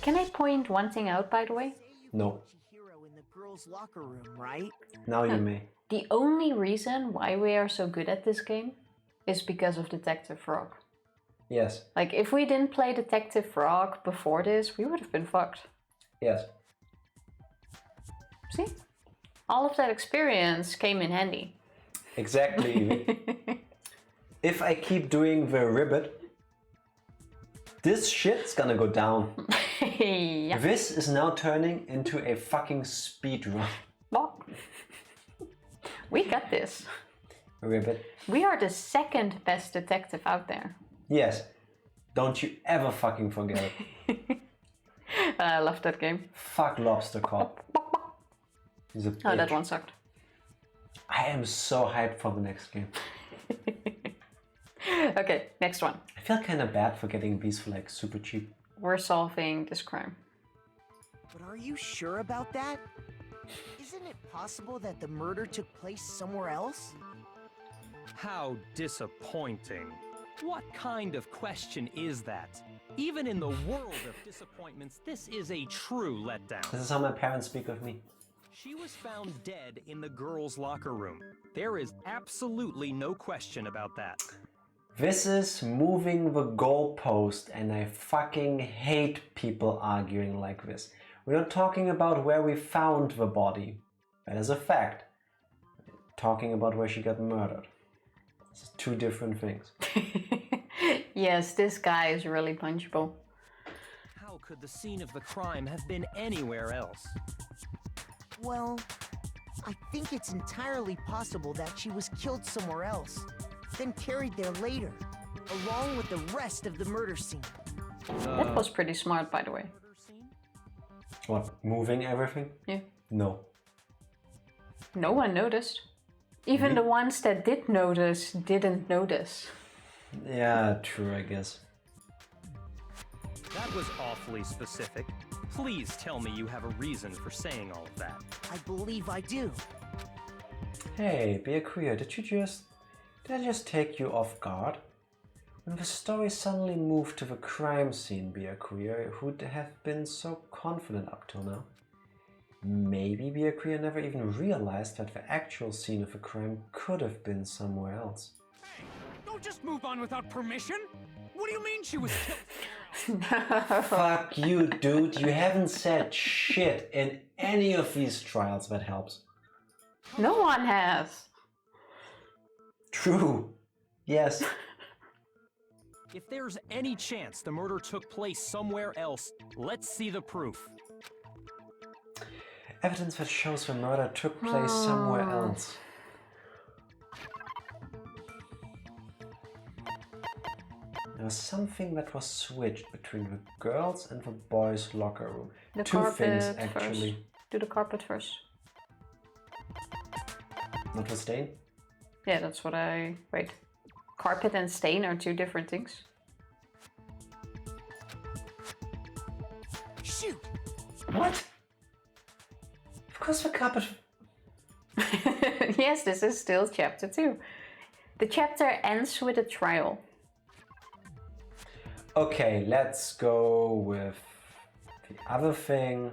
Can I point one thing out, by the way? No. Chihiro in the girls' locker room, right? Now you may. The only reason why we are so good at this game is because of Detective Frog. Yes. Like, if we didn't play Detective Frog before this, we would have been fucked. Yes. See? All of that experience came in handy. Exactly. If I keep doing the ribbit, this shit's gonna go down. Yeah. This is now turning into a fucking speedrun. Well, we got this. Ribbit. We are the second best detective out there. Yes. Don't you ever fucking forget it. I love that game. Fuck Lobster Cop. He's a bitch. Oh, that one sucked. I am so hyped for the next game. Okay, next one. I feel kind of bad for getting these for like super cheap. We're solving this crime. But are you sure about that? Isn't it possible that the murder took place somewhere else? How disappointing. What kind of question is that? Even in the world of disappointments, this is a true letdown. This is how my parents speak of me. She was found dead in the girls' locker room. There is absolutely no question about that. This is moving the goalpost, and I fucking hate people arguing like this. We're not talking about where we found the body. That is a fact. We're talking about where she got murdered. This is two different things. Yes, this guy is really punchable. How could the scene of the crime have been anywhere else? Well, I think it's entirely possible that she was killed somewhere else, then carried there later, along with the rest of the murder scene. That was pretty smart, by the way. What, moving everything? Yeah. No. No one noticed. Even the ones that did notice didn't notice. Yeah, true, I guess. That was awfully specific. Please tell me you have a reason for saying all of that. I believe I do. Hey, Beer Queer, did I just take you off guard? When the story suddenly moved to the crime scene, Beer Queer, who'd have been so confident up till now? Maybe Beer Queer never even realized that the actual scene of the crime could have been somewhere else. Hey, don't just move on without permission! What do you mean she was killed? Fuck you, dude. You haven't said shit in any of these trials that helps. No one has. True. Yes. If there's any chance the murder took place somewhere else, let's see the proof. Evidence that shows the murder took place somewhere else. There was something that was switched between the girls' and the boys' locker room. The Two carpet things, actually. First. Do the carpet first. Not the stain? Yeah, that's what I... Wait. Carpet and stain are two different things. Shoot! What? Of course the carpet... Yes, this is still chapter 2. The chapter ends with a trial. Okay, let's go with the other thing.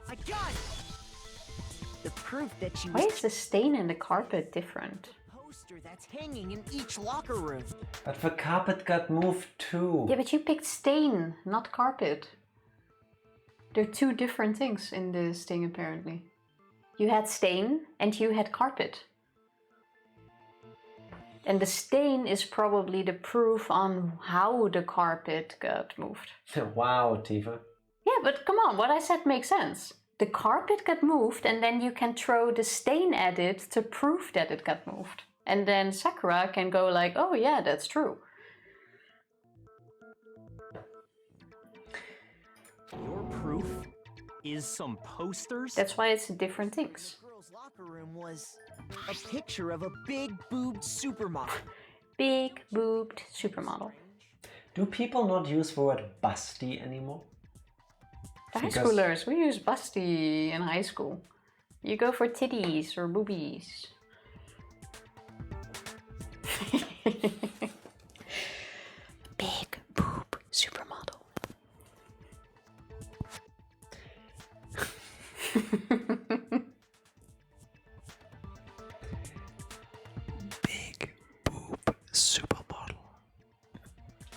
I got it! The proof that she was... Why is the stain in the carpet different? Poster that's hanging in each locker room. But the carpet got moved too. Yeah, but you picked stain, not carpet. They're two different things in this thing, apparently. You had stain and you had carpet. And the stain is probably the proof on how the carpet got moved. Wow, Tifa. Yeah, but come on, what I said makes sense. The carpet got moved and then you can throw the stain at it to prove that it got moved. And then Sakura can go like, oh yeah, that's true. Your proof is some posters? That's why it's different things. The girls' locker room was a picture of a big-boobed supermodel. Big-boobed supermodel. Do people not use the word busty anymore? The high schoolers, we use busty in high school. You go for titties or boobies. Big boob supermodel. Big boob supermodel.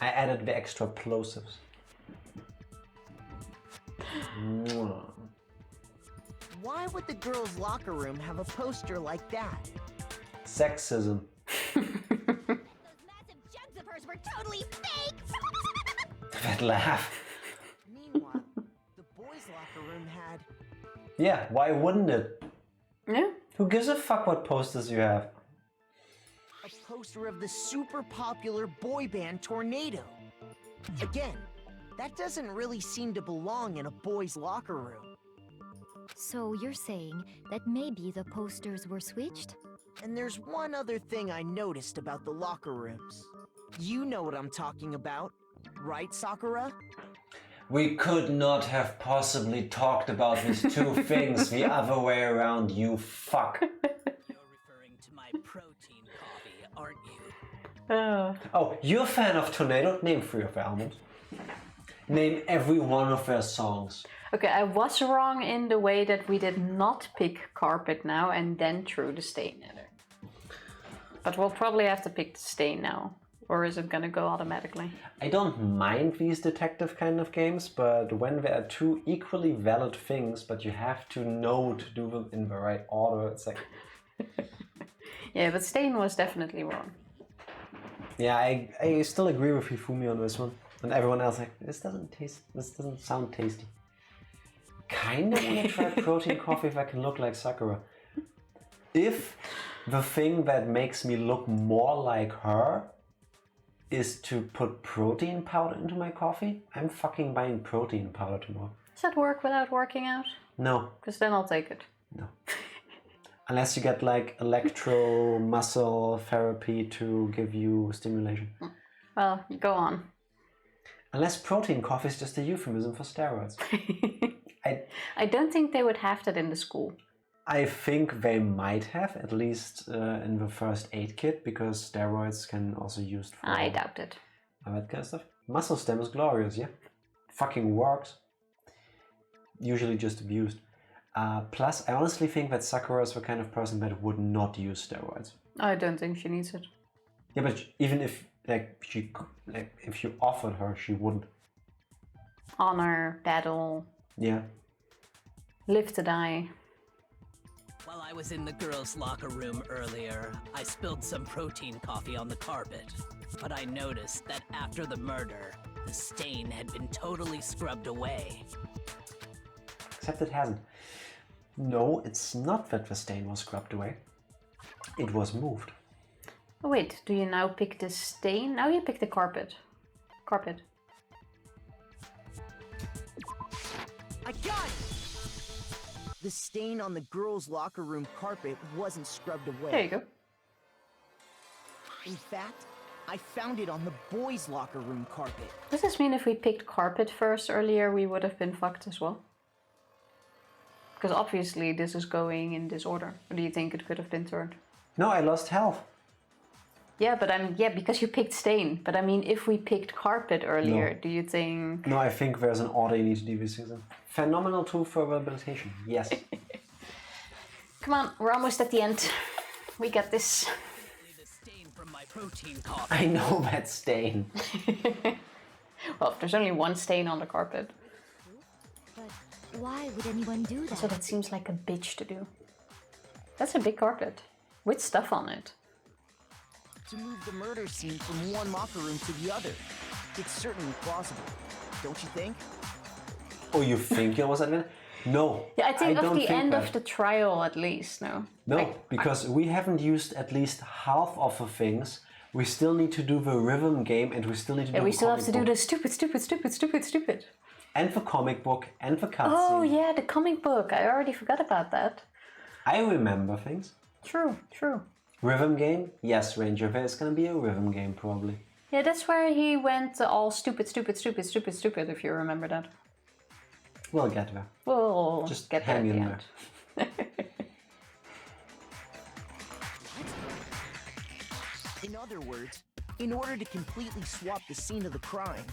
I added the extra plosives. Why would the girls' locker room have a poster like that? Sexism. Those massive jugs of hers were totally fake! That laugh. Meanwhile, the boys' locker room had... Yeah, why wouldn't it? Yeah. Who gives a fuck what posters you have? a poster of the super popular boy band Tornado. Again, that doesn't really seem to belong in a boy's locker room. So you're saying that maybe the posters were switched? And there's one other thing I noticed about the locker rooms. You know what I'm talking about, right, Sakura? We could not have possibly talked about these two things the other way around, you fuck. You're referring to my protein coffee, aren't you? Oh, you're a fan of Tornado? Name 3 of their albums. Name every one of their songs. Okay, I was wrong in the way that we did not pick carpet now and then threw the stain at her. But we'll probably have to pick the stain now. Or is it gonna go automatically? I don't mind these detective kind of games, but when there are two equally valid things, but you have to know to do them in the right order, it's like... Yeah, but stain was definitely wrong. Yeah, I still agree with Hifumi on this one. And everyone else like, this doesn't sound tasty. Kinda wanna try protein coffee if I can look like Sakura. If the thing that makes me look more like her is to put protein powder into my coffee, I'm fucking buying protein powder tomorrow. Does that work without working out? No. Because then I'll take it. No. Unless you get like electro muscle therapy to give you stimulation. Well, go on. Unless protein coffee is just a euphemism for steroids. I don't think they would have that in the school. I think they might have, at least in the first aid kit, because steroids can also be used for... I doubt it. That kind of stuff. Muscle stem is glorious, yeah. Fucking works. Usually just abused. Plus, I honestly think that Sakura is the kind of person that would not use steroids. I don't think she needs it. Yeah, but even if if you offered her, she wouldn't. Honor, battle. Yeah. Live to die. While I was in the girls' locker room earlier, I spilled some protein coffee on the carpet. But I noticed that after the murder, the stain had been totally scrubbed away. Except it hasn't. No, it's not that the stain was scrubbed away. It was moved. Oh wait, do you now pick the stain? Now you pick the carpet. Carpet. I got it! The stain on the girls' locker room carpet wasn't scrubbed away. There you go. In fact, I found it on the boys' locker room carpet. Does this mean if we picked carpet first earlier, we would have been fucked as well? Because obviously this is going in this order. Or do you think it could have been turned? No, I lost health. Yeah, but because you picked stain. But I mean, if we picked carpet earlier, do you think... No, I think there's an order you need to do these things in. Phenomenal tool for rehabilitation, yes. Come on, we're almost at the end. We got this. I know that stain. Well, there's only one stain on the carpet. But why would anyone do that? So that seems like a bitch to do. That's a big carpet. With stuff on it. To move the murder scene from one locker room to the other. It's certainly plausible, don't you think? Oh, you think it was that? No. Yeah, I think of the end that. of the trial at least, no? No, because we haven't used at least half of the things. We still need to do the rhythm game and we still need to do the we still have to do book. the stupid. And the comic book and the cutscene. Oh yeah, the comic book. I already forgot about that. I remember things. True. Rhythm game? Yes, Ranger. There's gonna be a rhythm game probably. Yeah, that's where he went all stupid, if you remember that. We'll get there. We'll just get hang there in at the there. In other words, in order to completely swap the scene of the crime.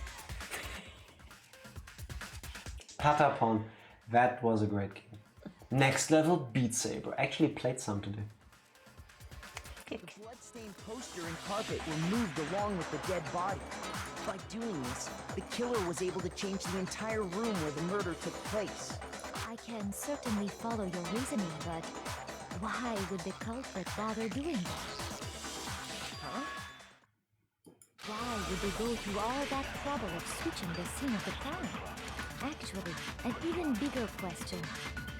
Patapon, that was a great game. Next level, Beat Saber. Actually played some today. The bloodstained poster and carpet were moved along with the dead body. By doing this, the killer was able to change the entire room where the murder took place. I can certainly follow your reasoning, but why would the culprit bother doing that? Huh? Why would they go through all that trouble of switching the scene of the crime? Actually, an even bigger question.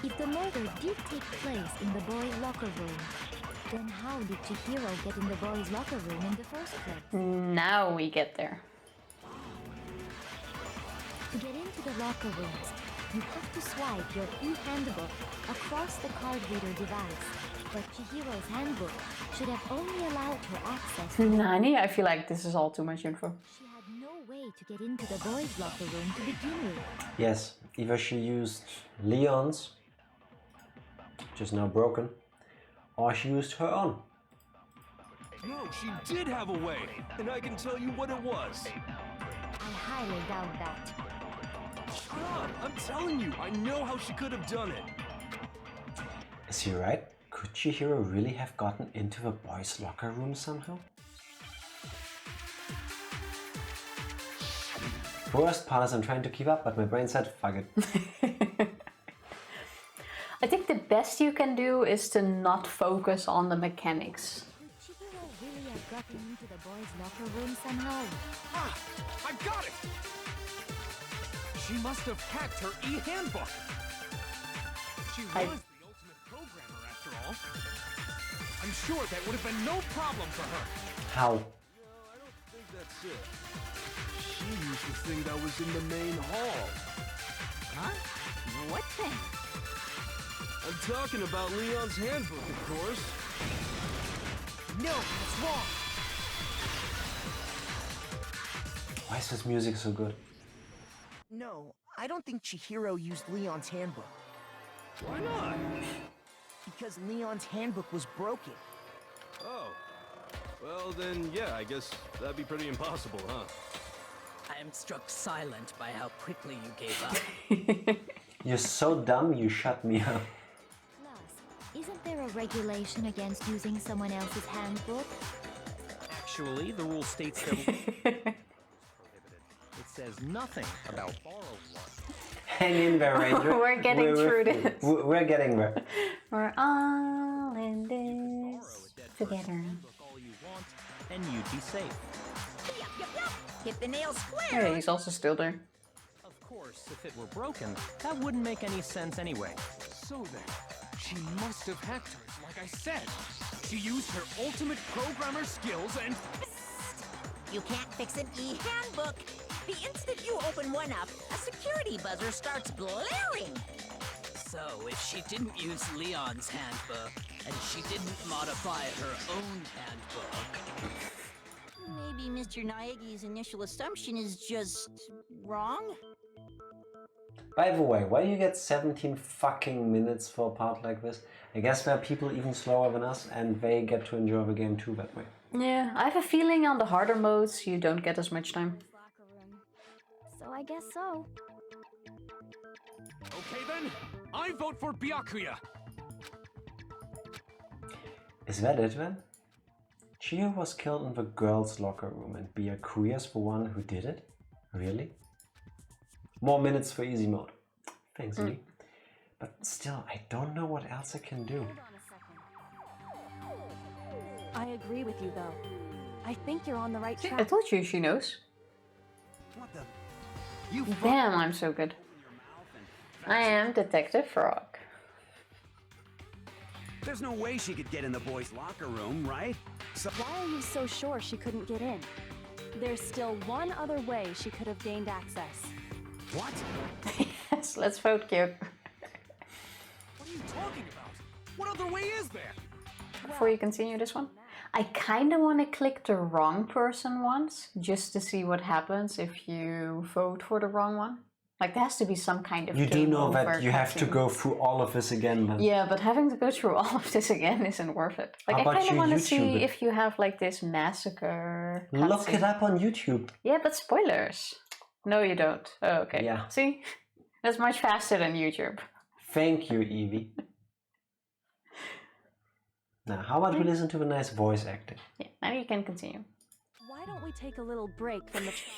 If the murder did take place in the boys' locker room, then how did Chihiro get in the boys' locker room in the first place? Now we get there. To get into the locker rooms, you have to swipe your e-handbook across the card reader device. But Chihiro's handbook should have only allowed her access to... Nani, I feel like this is all too much info. She had no way to get into the boys' locker room to begin with. Yes, either she used Leon's, which is now broken, or she used her own. No, she did have a way, and I can tell you what it was. I highly doubt that. Shut up! I'm telling you, I know how she could have done it. Is he right? Could Chihiro really have gotten into the boys' locker room somehow? Worst part is I'm trying to keep up, but my brain said, fuck it. I think the best you can do is to not focus on the mechanics. Could Chihiro really have gotten into the boys' locker room somehow? Ah! I got it! She must have hacked her e-handbook. She was the ultimate programmer after all. I'm sure that would have been no problem for her. How? I don't think that's it. She used the thing that was in the main hall. Huh? What thing? I'm talking about Leon's handbook, of course. No, it's wrong. Why is this music so good? No, I don't think Chihiro used Leon's handbook. Why not? Because Leon's handbook was broken. Oh. Well, then, yeah, I guess that'd be pretty impossible, huh? I am struck silent by how quickly you gave up. You're so dumb, you shut me up. Plus, isn't there a regulation against using someone else's handbook? Actually, the rule states that prohibited. It says nothing about borrowed one. Hang in there, Ranger. We're getting through this. We're getting there. We're all in this together. All you want, and you'd be safe. Yup. Hit the nail square. Hey, he's also still there. Of course, if it were broken, that wouldn't make any sense anyway. So then, she must have hacked hers, like I said. She used her ultimate programmer skills and... You can't fix an e-handbook. The instant you open one up, a security buzzer starts blaring. So, if she didn't use Leon's handbook, and she didn't modify her own handbook... Maybe Mr. Naegi's initial assumption is just wrong? By the way, why do you get 17 fucking minutes for a part like this? I guess there are people even slower than us and they get to enjoy the game too that way. Yeah, I have a feeling on the harder modes you don't get as much time. So I guess so. Okay then, I vote for Byakuya. Is that it then? Chihiro was killed in the girls' locker room and Byakuya's the one who did it? Really? More minutes for easy mode. Thanks, Lee. But still, I don't know what else I can do. I agree with you, though. I think you're on the right See, track. I told you she knows. What the? Damn, I'm so good. I am Detective Frog. There's no way she could get in the boys' locker room, right? So Why are you so sure she couldn't get in? There's still one other way she could have gained access. what? Yes, let's vote cute. What are you talking about? What other way is there? Before you continue this one, I kind of want to click the wrong person once, just to see what happens if you vote for the wrong one. Like, there has to be some kind of You do game know over that you have to cutscene. go through all of this again, then. Yeah, but having to go through all of this again isn't worth it. Like, How I about kind of you want to YouTube see it? if you have like this massacre. Look it cutscene. up on YouTube. Yeah, but spoilers. No, you don't. Oh, okay. Yeah. See? That's much faster than YouTube. Thank you, Evie. Now, how about we listen to the nice voice acting? Yeah, now you can continue. Why don't we take a little break from the trial?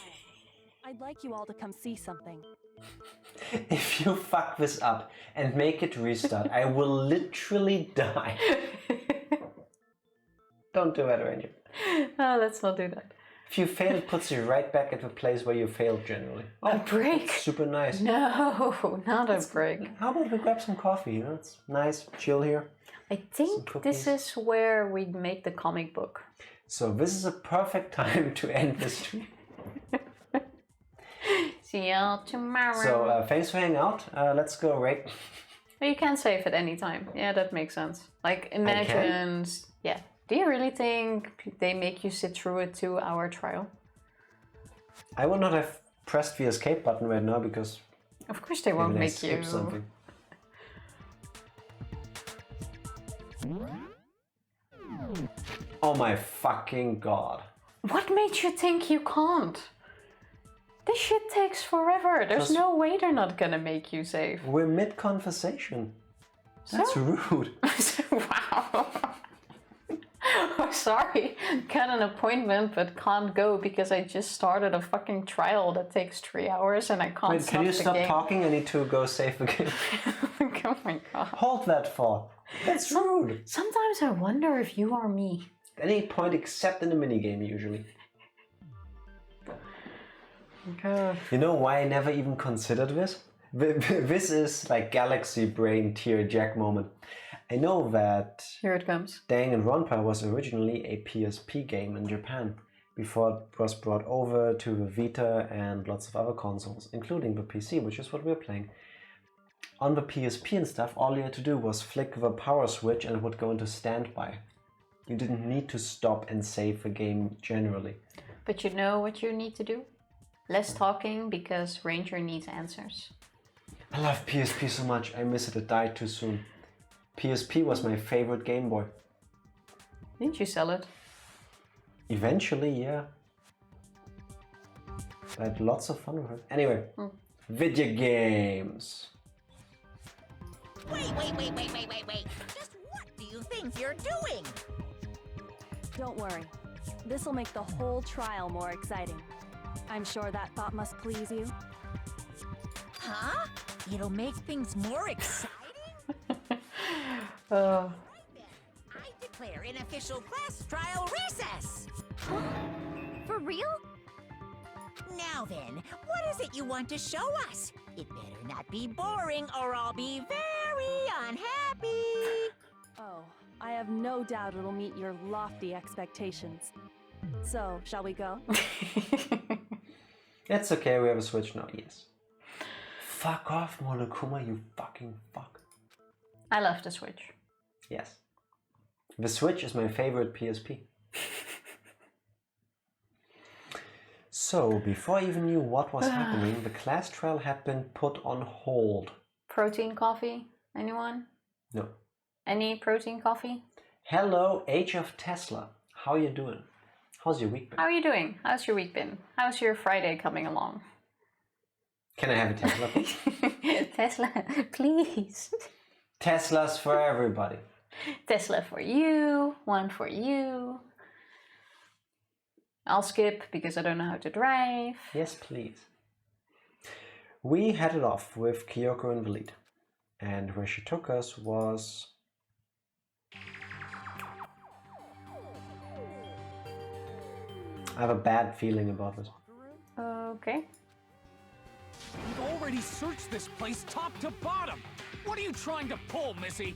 I'd like you all to come see something. If you fuck this up and make it restart, I will literally die. Don't do that, Ranger. Oh, let's not do that. If you fail, it puts you right back at the place where you failed generally. A break? That's super nice. No, not a break. How about we grab some coffee? You know, it's nice, chill here. I think this is where we make the comic book. So this is a perfect time to end this stream. See you tomorrow. So thanks for hanging out. Let's go rate. You can save at any time. Yeah, that makes sense. Like, imagine... Yeah. Do you really think they make you sit through a 2-hour trial? I would not have pressed the escape button right now because... Of course they won't maybe I make you... skipped something. Oh my fucking god. What made you think you can't? This shit takes forever. There's Just- no way they're not gonna make you save. We're mid-conversation. That's So? rude. Wow. Oh, sorry. Got an appointment but can't go because I just started a fucking trial that takes 3 hours and I can't Wait, stop can you the stop game. talking? I need to go save the game. Oh my god. Hold that thought. That's rude. Sometimes I wonder if you are me. At any point except in the minigame usually. God. You know why I never even considered this? This is like galaxy brain tear jack moment. I know that Here it comes. Danganronpa was originally a PSP game in Japan before it was brought over to the Vita and lots of other consoles, including the PC, which is what we're playing. On the PSP and stuff, all you had to do was flick the power switch and it would go into standby. You didn't need to stop and save the game generally. But you know what you need to do? Less talking because Ranger needs answers. I love PSP so much. I miss it. It died too soon. PSP was my favorite Game Boy. Didn't you sell it? Eventually, yeah. I had lots of fun with it. Anyway, video games. Wait. Just what do you think you're doing? Don't worry. This'll make the whole trial more exciting. I'm sure that thought must please you. Huh? It'll make things more exciting? Oh. I declare an official class trial recess! For real? Now then, what is it you want to show us? It better not be boring or I'll be very unhappy! Oh, I have no doubt it'll meet your lofty expectations. So, shall we go? It's okay, we have a Switch now, yes. Fuck off, Monokuma, you fucking fuck. I love the Switch. Yes. The Switch is my favorite PSP. So, before I even knew what was happening, the class trial had been put on hold. Protein coffee? Anyone? No. Any protein coffee? Hello, Age of Tesla. How you doing? How's your week been? How are you doing? How's your week been? How's your Friday coming along? Can I have a Tesla, please? Tesla, please. Teslas for everybody. Tesla for you, one for you. I'll skip because I don't know how to drive. Yes, please. We headed off with Kyoko and the lead. And where she took us was... I have a bad feeling about this. Okay. We've already searched this place top to bottom. What are you trying to pull, Missy?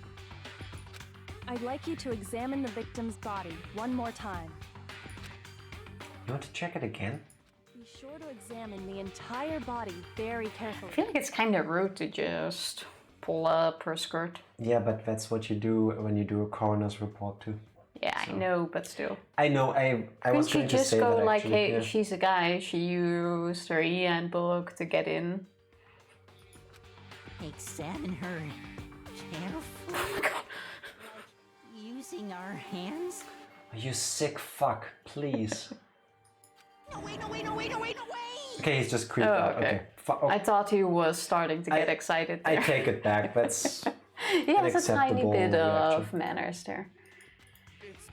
I'd like you to examine the victim's body one more time. You want to check it again? Be sure to examine the entire body very carefully. I feel like it's kind of rude to just pull up her skirt. Yeah, but that's what you do when you do a coroner's report too. Yeah, so. I know, but still. I know, I was going to say that. Couldn't she just go like, actually, hey, yeah. She's a guy, she used her e-handbook to get in. Examine her carefully? Oh my god. Like using our hands? You sick fuck, please. No, wait! Okay, he's just creeped out. Okay. I thought he was starting to get excited there. I take it back, that's he has a tiny bit reaction. of manners there. It's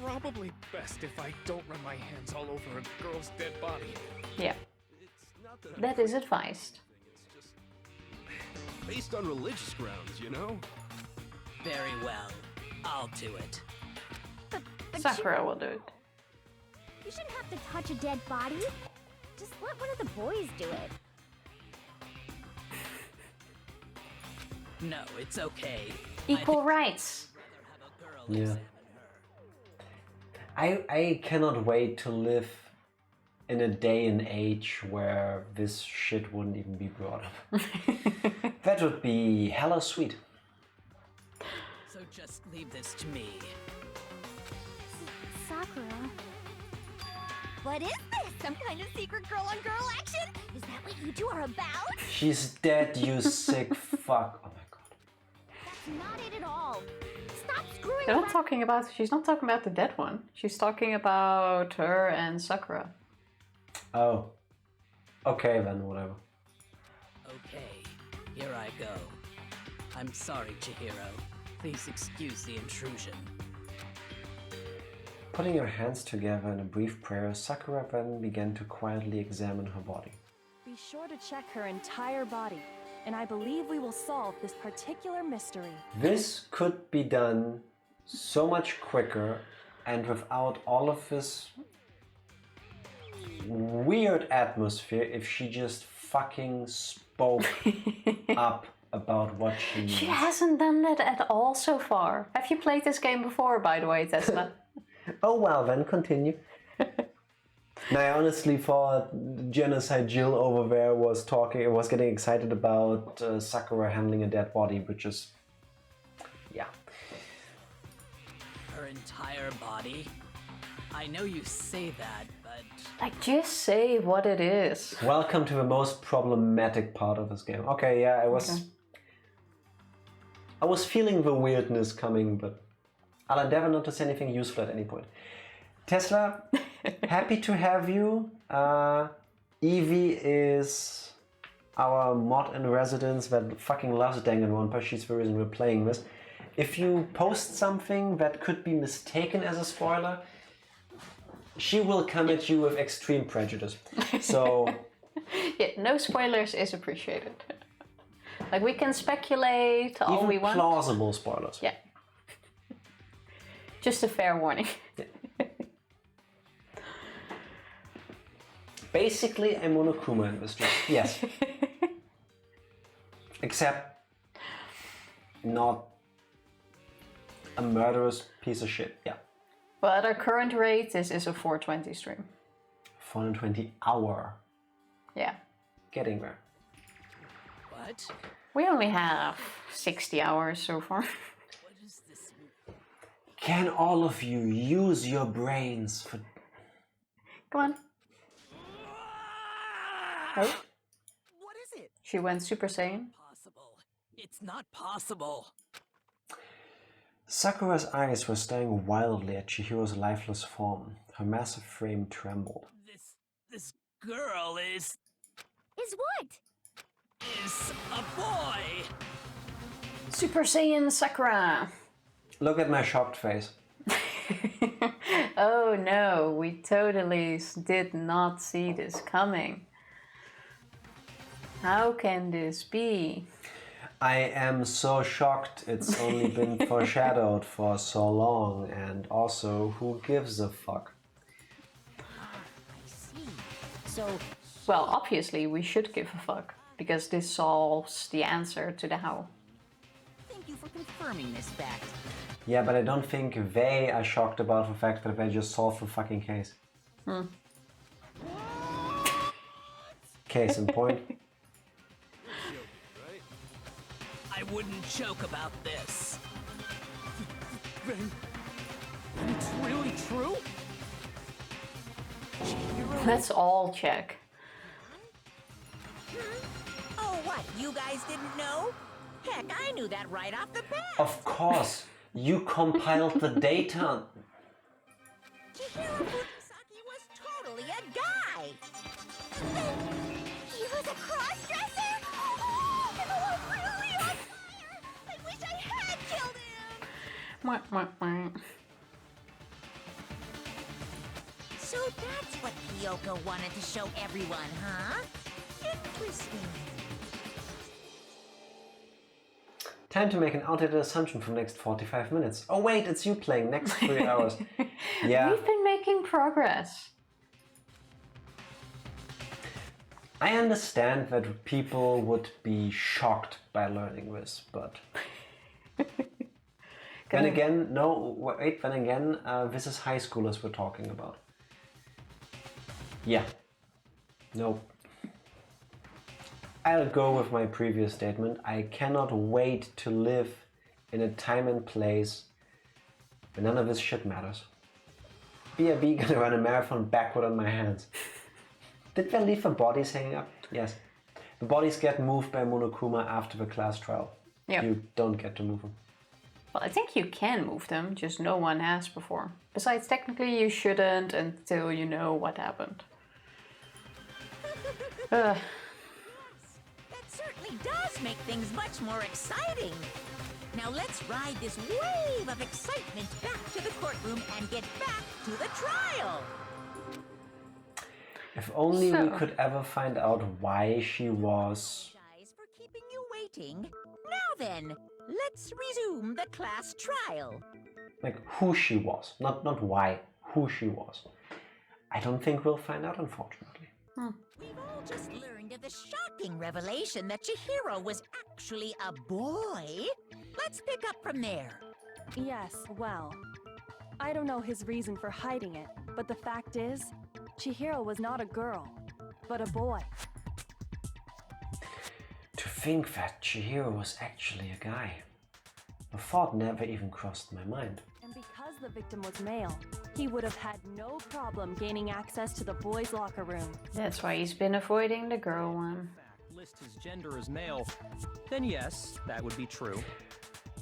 probably best if I don't run my hands all over a girl's dead body. Yeah. That is advised. It's just based on religious grounds, you know? Very well. I'll do it. But Sakura will do it. You shouldn't have to touch a dead body. Just let one of the boys do it. No, it's okay. Equal rights. Yeah. I cannot wait to live in a day and age where this shit wouldn't even be brought up. That would be hella sweet. So just leave this to me. Sakura. What is this? Some kind of secret girl-on-girl action? Is that what you two are about? She's dead, you sick fuck. Oh my god. That's not it at all. Stop screwing They're not around. talking about, she's not talking about the dead one. She's talking about her and Sakura. Oh. Okay then, whatever. Okay, here I go. I'm sorry, Chihiro. Please excuse the intrusion. Putting her hands together in a brief prayer, Sakura then began to quietly examine her body. Be sure to check her entire body, and I believe we will solve this particular mystery. This could be done so much quicker and without all of this weird atmosphere if she just fucking spoke up about what she needs. She hasn't done that at all so far. Have you played this game before, by the way, Tesla? Oh well, then continue. Now, I honestly thought Genocide Jill over there was getting excited about Sakura handling a dead body, which is, yeah. Her entire body? I know you say that, but... Like, just say what it is. Welcome to the most problematic part of this game. Okay, yeah, I was feeling the weirdness coming, but I'll endeavor not to say anything useful at any point. Tesla, happy to have you. Evie is our mod in residence that fucking loves Danganronpa. She's the reason we're playing this. If you post something that could be mistaken as a spoiler, she will come at you with extreme prejudice. So... yeah, no spoilers is appreciated. Like, we can speculate all we want. Plausible spoilers. Yeah. Just a fair warning. Yeah. Basically, a Monokuma industry. Yes. Except not a murderous piece of shit. Yeah. Well, at our current rate, this is a 420 stream. 420 hour. Yeah. Getting there. What? We only have 60 hours so far. What does this mean? Can all of you use your brains for... Come on. Oh. What is it? She went Super Saiyan. Possible. It's not possible. Sakura's eyes were staring wildly at Chihiro's lifeless form. Her massive frame trembled. This girl is what? Is a boy. Super Saiyan Sakura. Look at my shocked face. Oh no, we totally did not see this coming. How can this be? I am so shocked. It's only been foreshadowed for so long, and also, who gives a fuck? I see. So... Well, obviously we should give a fuck, because this solves the answer to the how. Thank you for confirming this fact. Yeah, but I don't think they are shocked about the fact that they just solved the fucking case. Case in point. I wouldn't joke about this. Then it's really true? Let's all check. Oh, what? You guys didn't know? Heck, I knew that right off the bat. Of course, you compiled the data. Chihiro Fukisaki was totally a guy. He was a cross-dresser? Oh, I'm really on fire. I wish I had killed him. So that's what Kyoko wanted to show everyone, huh? Interesting. Time to make an outdated assumption for the next 45 minutes. Oh wait, it's you playing next 3 hours. Yeah. We've been making progress. I understand that people would be shocked by learning this, but... Then again, no, wait, then again, this is high schoolers we're talking about. Yeah. Nope. I'll go with my previous statement. I cannot wait to live in a time and place where none of this shit matters. BRB gonna run a marathon backward on my hands. Did they leave the bodies hanging up? Yes. The bodies get moved by Monokuma after the class trial. Yep. You don't get to move them. Well, I think you can move them, just no one has before. Besides, technically you shouldn't until you know what happened. That certainly does make things much more exciting. Now let's ride this wave of excitement back to the courtroom and get back to the trial. If only we could ever find out why she was... Apologize for keeping you waiting. Now then, let's resume the class trial. Like, who she was. Not why, who she was. I don't think we'll find out, unfortunately. We've all just learned of the shocking revelation that Chihiro was actually a boy. Let's pick up from there. Yes, well, I don't know his reason for hiding it, but the fact is, Chihiro was not a girl, but a boy. To think that Chihiro was actually a guy. The thought never even crossed my mind. And And because the victim was male, he would have had no problem gaining access to the boys' locker room. That's why he's been avoiding the girl one. List his gender as male, then yes, that would be true.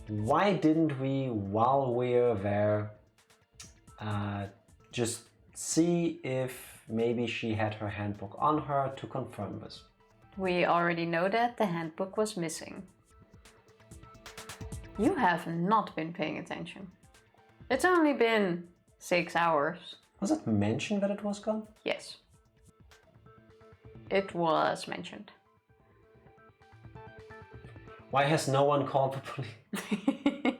Why didn't we, while we're there, just see if maybe she had her handbook on her to confirm this? We already know that the handbook was missing. You have not been paying attention. It's only been 6 hours. Was it mentioned that it was gone? Yes. It was mentioned. Why has no one called the police?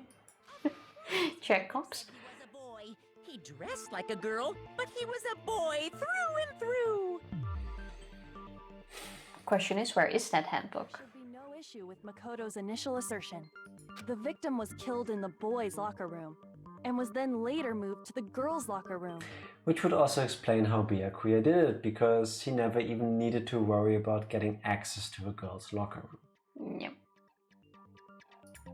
Check cops. He was a boy. He dressed like a girl, but he was a boy through and through. Question is, where is that handbook? There should be no issue with Makoto's initial assertion. The victim was killed in the boys' locker room, and was then later moved to the girls' locker room. Which would also explain how Byakuya did it, because he never even needed to worry about getting access to a girl's locker room. Yep.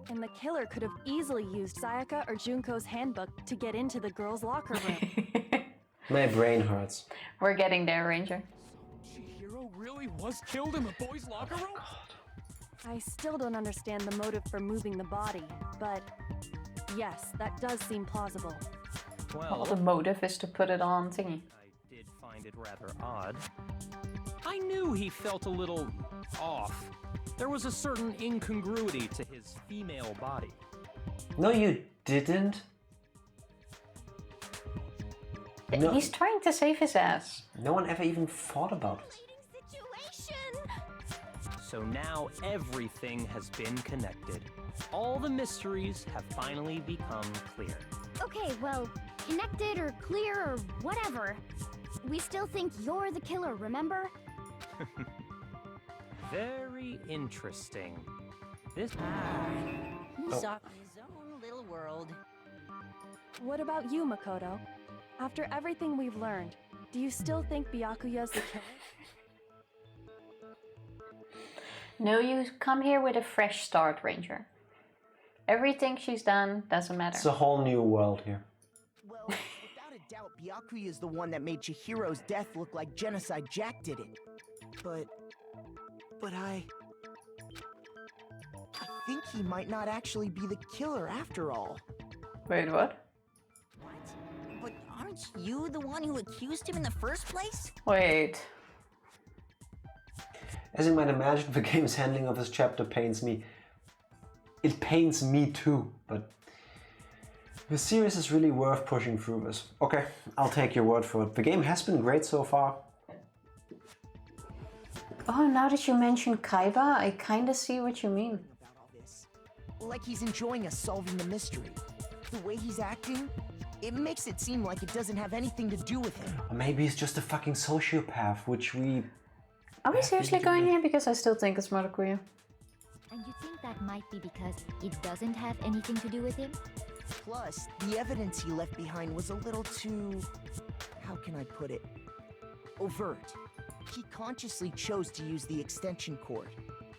And the killer could have easily used Sayaka or Junko's handbook to get into the girls' locker room. My brain hurts. We're getting there, Ranger. Chihiro really was killed in the boys' locker room? I still don't understand the motive for moving the body, but yes, that does seem plausible. Well, the motive is to put it on thingy. I did find it rather odd. I knew he felt a little off. There was a certain incongruity to his female body. No, you didn't. No. He's trying to save his ass. No one ever even thought about it. So now everything has been connected. All the mysteries have finally become clear. Okay, well, connected or clear or whatever. We still think you're the killer, remember? Very interesting. This... He's off in his own little world. What about you, Makoto? After everything we've learned, do you still think Byakuya's the killer? No, you come here with a fresh start, Ranger. Everything she's done doesn't matter. It's a whole new world here. Well, without a doubt, Byakuya is the one that made Chihiro's death look like Genocide Jack did it. But I think he might not actually be the killer after all. Wait, what? What? But aren't you the one who accused him in the first place? Wait. As you might imagine, the game's handling of this chapter pains me. It pains me too, but the series is really worth pushing through this. Okay, I'll take your word for it. The game has been great so far. Oh, now that you mention Kaiba, I kinda see what you mean. About all this. Like he's enjoying us solving the mystery. The way he's acting, it makes it seem like it doesn't have anything to do with him. Or maybe he's just a fucking sociopath, which we... Are we seriously going here? Because I still think it's Murakuya. And you think that might be because it doesn't have anything to do with him? Plus, the evidence he left behind was a little too... how can I put it? Overt. He consciously chose to use the extension cord,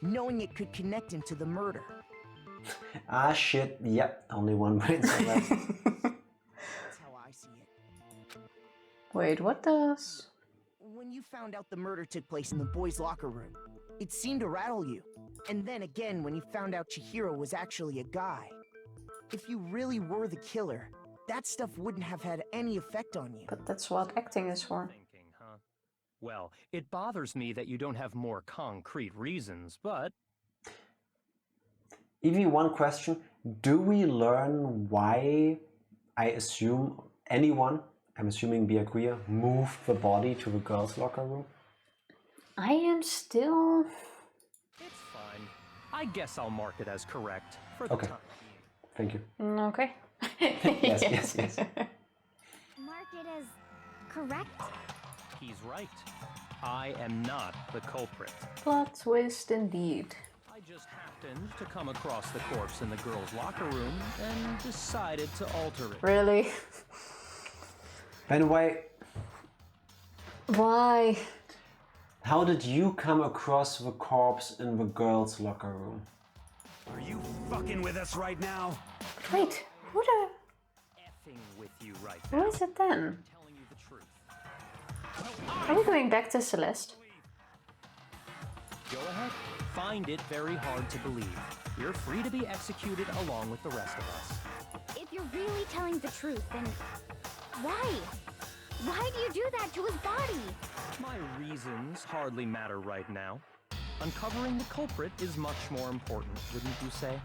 knowing it could connect him to the murder. Ah shit, yep, only one brain cell left. That's how I see it. Wait, what does... When you found out the murder took place in the boys' locker room, it seemed to rattle you. And then again when you found out Chihiro was actually a guy. If you really were the killer, that stuff wouldn't have had any effect on you. But that's what acting is for. Thinking, huh? Well, it bothers me that you don't have more concrete reasons, but... Evie, one question. Do we learn why, I assume, anyone, I'm assuming Byakuya, moved the body to the girls' locker room? I am still... It's fine. I guess I'll mark it as correct for the Okay. time. Thank you. Okay. Yes. Mark it as correct? He's right. I am not the culprit. Plot twist indeed. I just happened to come across the corpse in the girls' locker room and decided to alter it. Really? Then why... Why? How did you come across the corpse in the girls' locker room? Are you fucking with us right now? Wait, who the... right Who now. is it then? Telling you the truth. Are we going back to Celeste? Go ahead. Find it very hard to believe. You're free to be executed along with the rest of us. If you're really telling the truth, then why? Why do you do that to his body? My reasons hardly matter right now. Uncovering the culprit is much more important, wouldn't you say?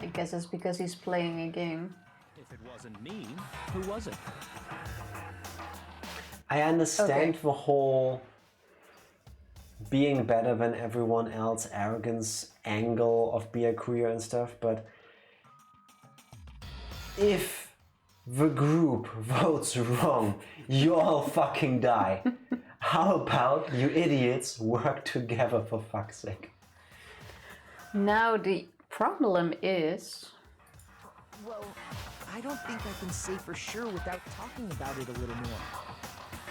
I guess it's because he's playing a game. If it wasn't me, who was it? I understand the whole being better than everyone else, arrogance angle of Byakuya and stuff, but if the group votes wrong, you all fucking die. How about you idiots work together for fuck's sake? Now the problem is... Well, I don't think I can say for sure without talking about it a little more.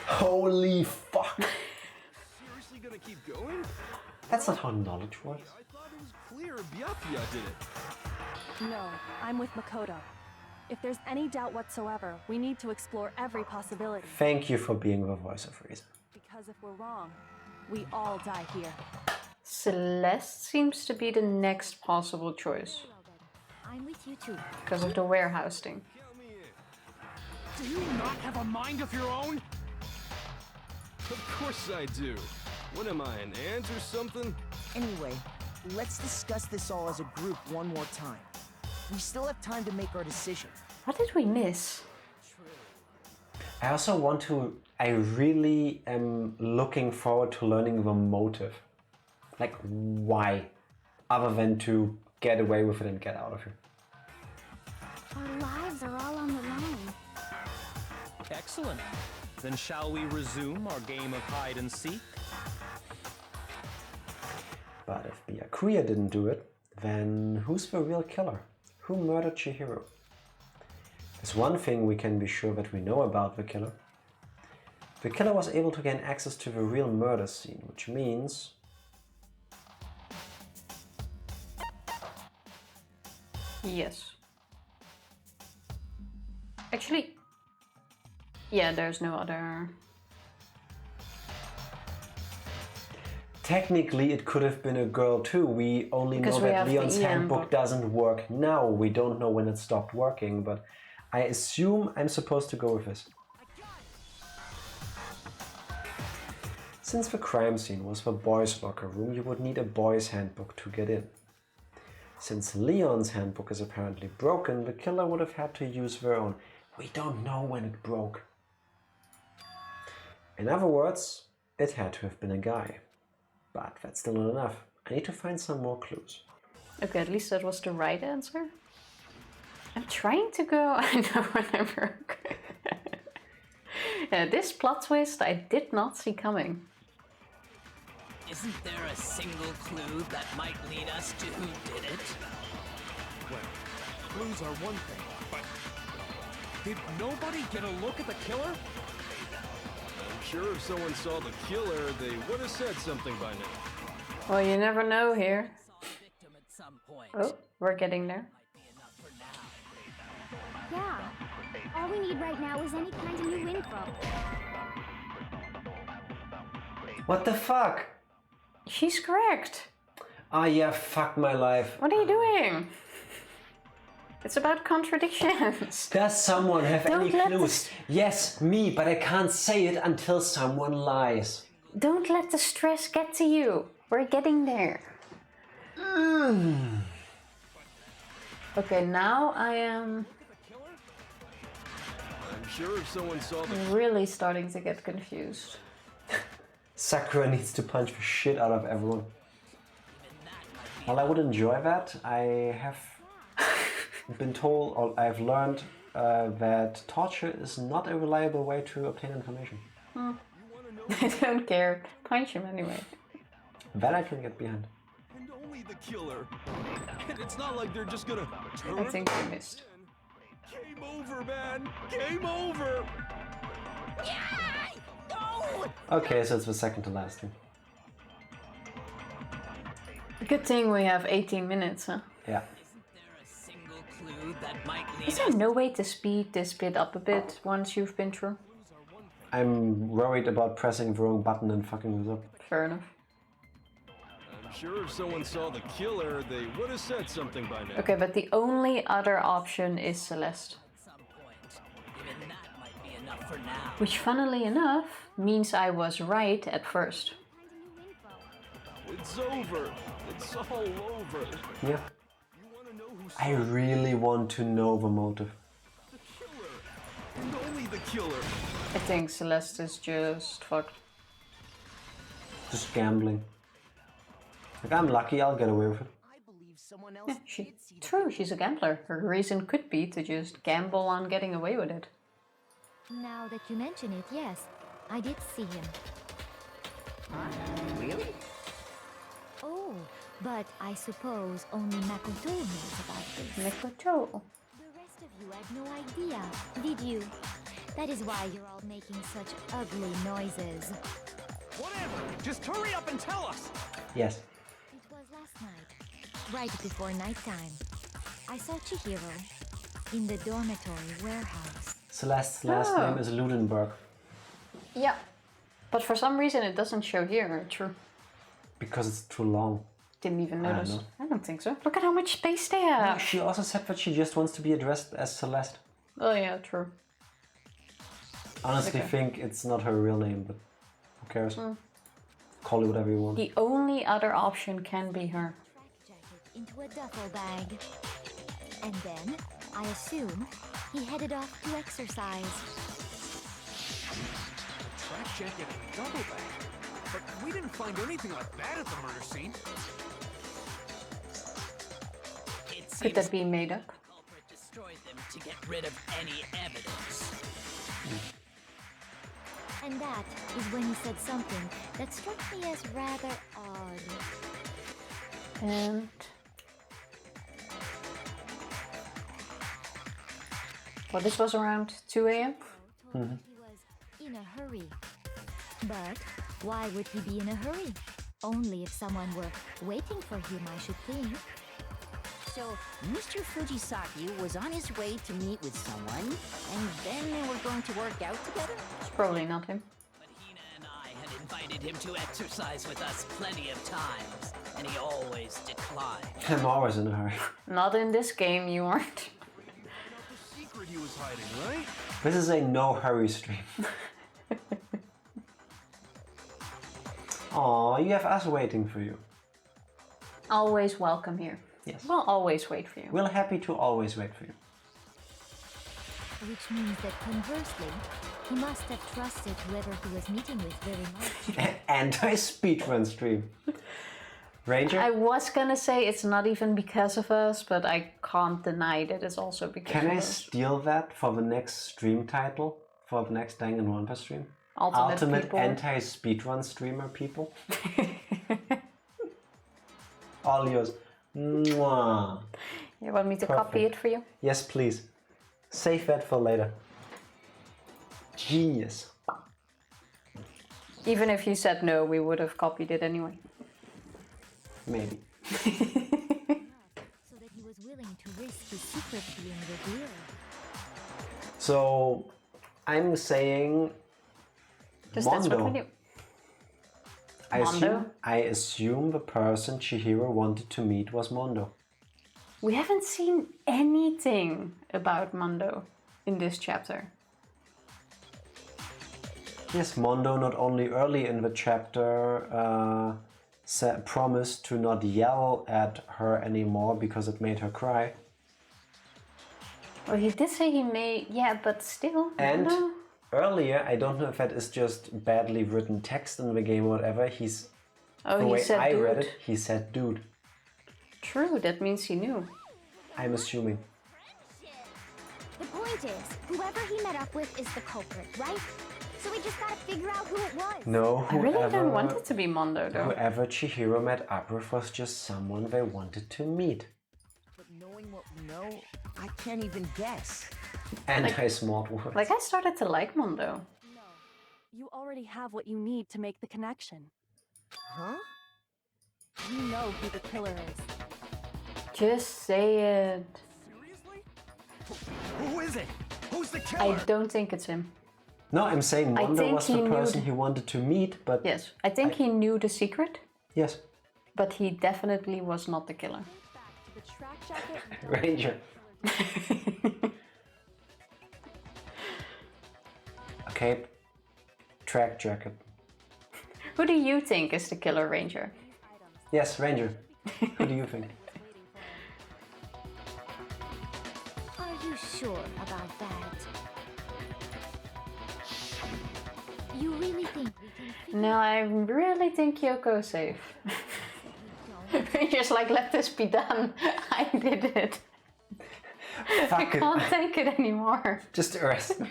Holy fuck! Seriously gonna keep going? That's not how knowledge works. I thought it was clear Byakuya did it. No, I'm with Makoto. If there's any doubt whatsoever, we need to explore every possibility. Thank you for being the voice of reason. Because if we're wrong, we all die here. Celeste seems to be the next possible choice. I'm with you too. Because of the warehouse thing. Do you not have a mind of your own? Of course I do. What am I, an ant or something? Anyway, let's discuss this all as a group one more time. We still have time to make our decision. What did we miss? I also want to... I really am looking forward to learning the motive. Like, why? Other than to get away with it and get out of here. Our lives are all on the line. Excellent. Then shall we resume our game of hide and seek? But if Byakuya didn't do it, then who's the real killer? Who murdered Chihiro? There's one thing we can be sure that we know about the killer. The killer was able to gain access to the real murder scene, which means... Yes. Actually... Yeah, there's no other... Technically, it could have been a girl too. We only know that Leon's handbook doesn't work now. We don't know when it stopped working, but I assume I'm supposed to go with this. Since the crime scene was the boys' locker room, you would need a boys' handbook to get in. Since Leon's handbook is apparently broken, the killer would have had to use their own. We don't know when it broke. In other words, it had to have been a guy. But that's still not enough. I need to find some more clues. Okay, at least that was the right answer. I'm trying to go... I know when I broke. Yeah, this plot twist I did not see coming. Isn't there a single clue that might lead us to who did it? Well, clues are one thing, but did nobody get a look at the killer? I'm sure if someone saw the killer, they would have said something by now. Well, you never know here. Oh, we're getting there. Yeah. All we need right now is any kind of new info. What the fuck? She's correct. Ah, yeah, fuck my life. What are you doing? It's about contradictions. Does someone have any clues? Yes, me, but I can't say it until someone lies. Don't let the stress get to you. We're getting there. Okay, now I am... I'm sure if someone saw the really starting to get confused. Sakura needs to punch the shit out of everyone. While I would enjoy that, I have been told, or I've learned that torture is not a reliable way to obtain information. I don't care. Punch him anyway. That I can get behind. and only the killer. And it's not like they're just gonna turn I think I missed. Game over, man! Game over! Okay, so it's the second to last one. Good thing we have 18 minutes, huh? Yeah. Isn't there a single clue that might lead Is there no way to speed this bit up a bit once you've been through? I'm worried about pressing the wrong button and fucking this up. Fair enough. I'm sure if someone saw the killer, they would have said something by now. Okay, but the only other option is Celeste. Which, funnily enough, means I was right at first. It's over. It's all over. Yeah. I really want to know the motive. And only the killer. I think Celeste is just fucked. Just gambling. Like, I'm lucky I'll get away with it. Yeah, true, she's a gambler. Her reason could be to just gamble on getting away with it. Now that you mention it, yes, I did see him. Really? Oh, but I suppose only Makoto knows about this. Makoto? The rest of you had no idea, did you? That is why you're all making such ugly noises. Whatever! Just hurry up and tell us! Yes. It was last night, right before nighttime. I saw Chihiro in the dormitory warehouse. Celeste's last name is Ludenberg. Yeah, but for some reason it doesn't show here, true. Because it's too long. Didn't even I notice. don't know. I don't think so. Look at how much space they have. She also said that she just wants to be addressed as Celeste. Oh yeah, true. Honestly, Okay. think it's not her real name, but who cares? Call it whatever you want. The only other option can be her. Into a duffel bag. And then, I assume, he headed off to exercise. Track jacket and double bag. But we didn't find anything like that at the murder scene. Could that be made up? culprit destroyed them to get rid of any evidence. And that is when he said something that struck me as rather odd. And... well, this was around 2 a.m.? He was in a hurry. But why would he be in a hurry? Only if someone were waiting for him, I should think. So, Mr. Fujisaki was on his way to meet with someone, and then they were going to work out together? It's probably not him. I had invited him to exercise with us plenty of times, and he always declined. I'm always in a hurry. Not in this game, you aren't. The secret he was hiding, right? This is a no hurry stream. Aw, you have us waiting for you. Always welcome here. Yes. We'll always wait for you. We're happy to always wait for you. Which means that conversely, he must have trusted whoever he was meeting with very much. Anti-speedrun stream. Ranger? I was gonna say it's not even because of us, but I can't deny that it's also because Can of I us. steal that for the next stream title? For the next Danganronpa stream? Ultimate people. Anti-speedrun streamer people? All yours. Mwah. You want me to copy it for you? Yes, please. Save that for later. Genius. Even if you said no, we would have copied it anyway. Maybe. So that he was willing to risk his secret being revealed. So, I'm saying Just that's what we Mondo. do. I assume the person Chihiro wanted to meet was Mondo. We haven't seen anything about Mondo in this chapter. Yes, Mondo not only early in the chapter promised to not yell at her anymore because it made her cry. Well, he did say he may, yeah, but still. And Mondo? earlier, I don't know if that is just badly written text in the game or whatever, the he way said I read dude. it, he said dude. True, that means he knew. I'm assuming. The point is, whoever he met up with is the culprit, right? So we just gotta figure out who it was. No, I really don't want it to be Mondo, though. Whoever Chihiro met up with was just someone they wanted to meet. But knowing what we know, I can't even guess. Anti-smart words. Like, I started to like Mondo. You already have what you need to make the connection. Huh? You know who the killer is. Just say it. Seriously? Who is it? Who's the killer? I don't think it's him. No, I'm saying I Mondo think was the he knew person he wanted to meet, but... Yes, I think he knew the secret, Yes. but he definitely was not the killer. Ranger. Okay. Track jacket. Who do you think is the killer, Ranger? Yes, Ranger. Who do you think? Are you sure about that? You really think we can No, I really think Kyoko's safe. Ranger's like, let this be done. I did it. I Fuck it. can't take it anymore. Just arrest me.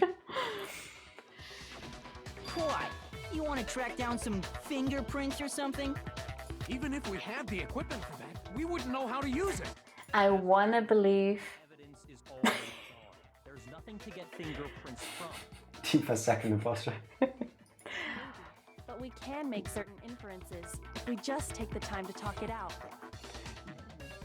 What? You want to track down some fingerprints or something? Even if we had the equipment for that, we wouldn't know how to use it. I wanna believe. Evidence is already gone. There's nothing to get fingerprints from. Deeper second imposter. But we can make certain inferences if we just take the time to talk it out.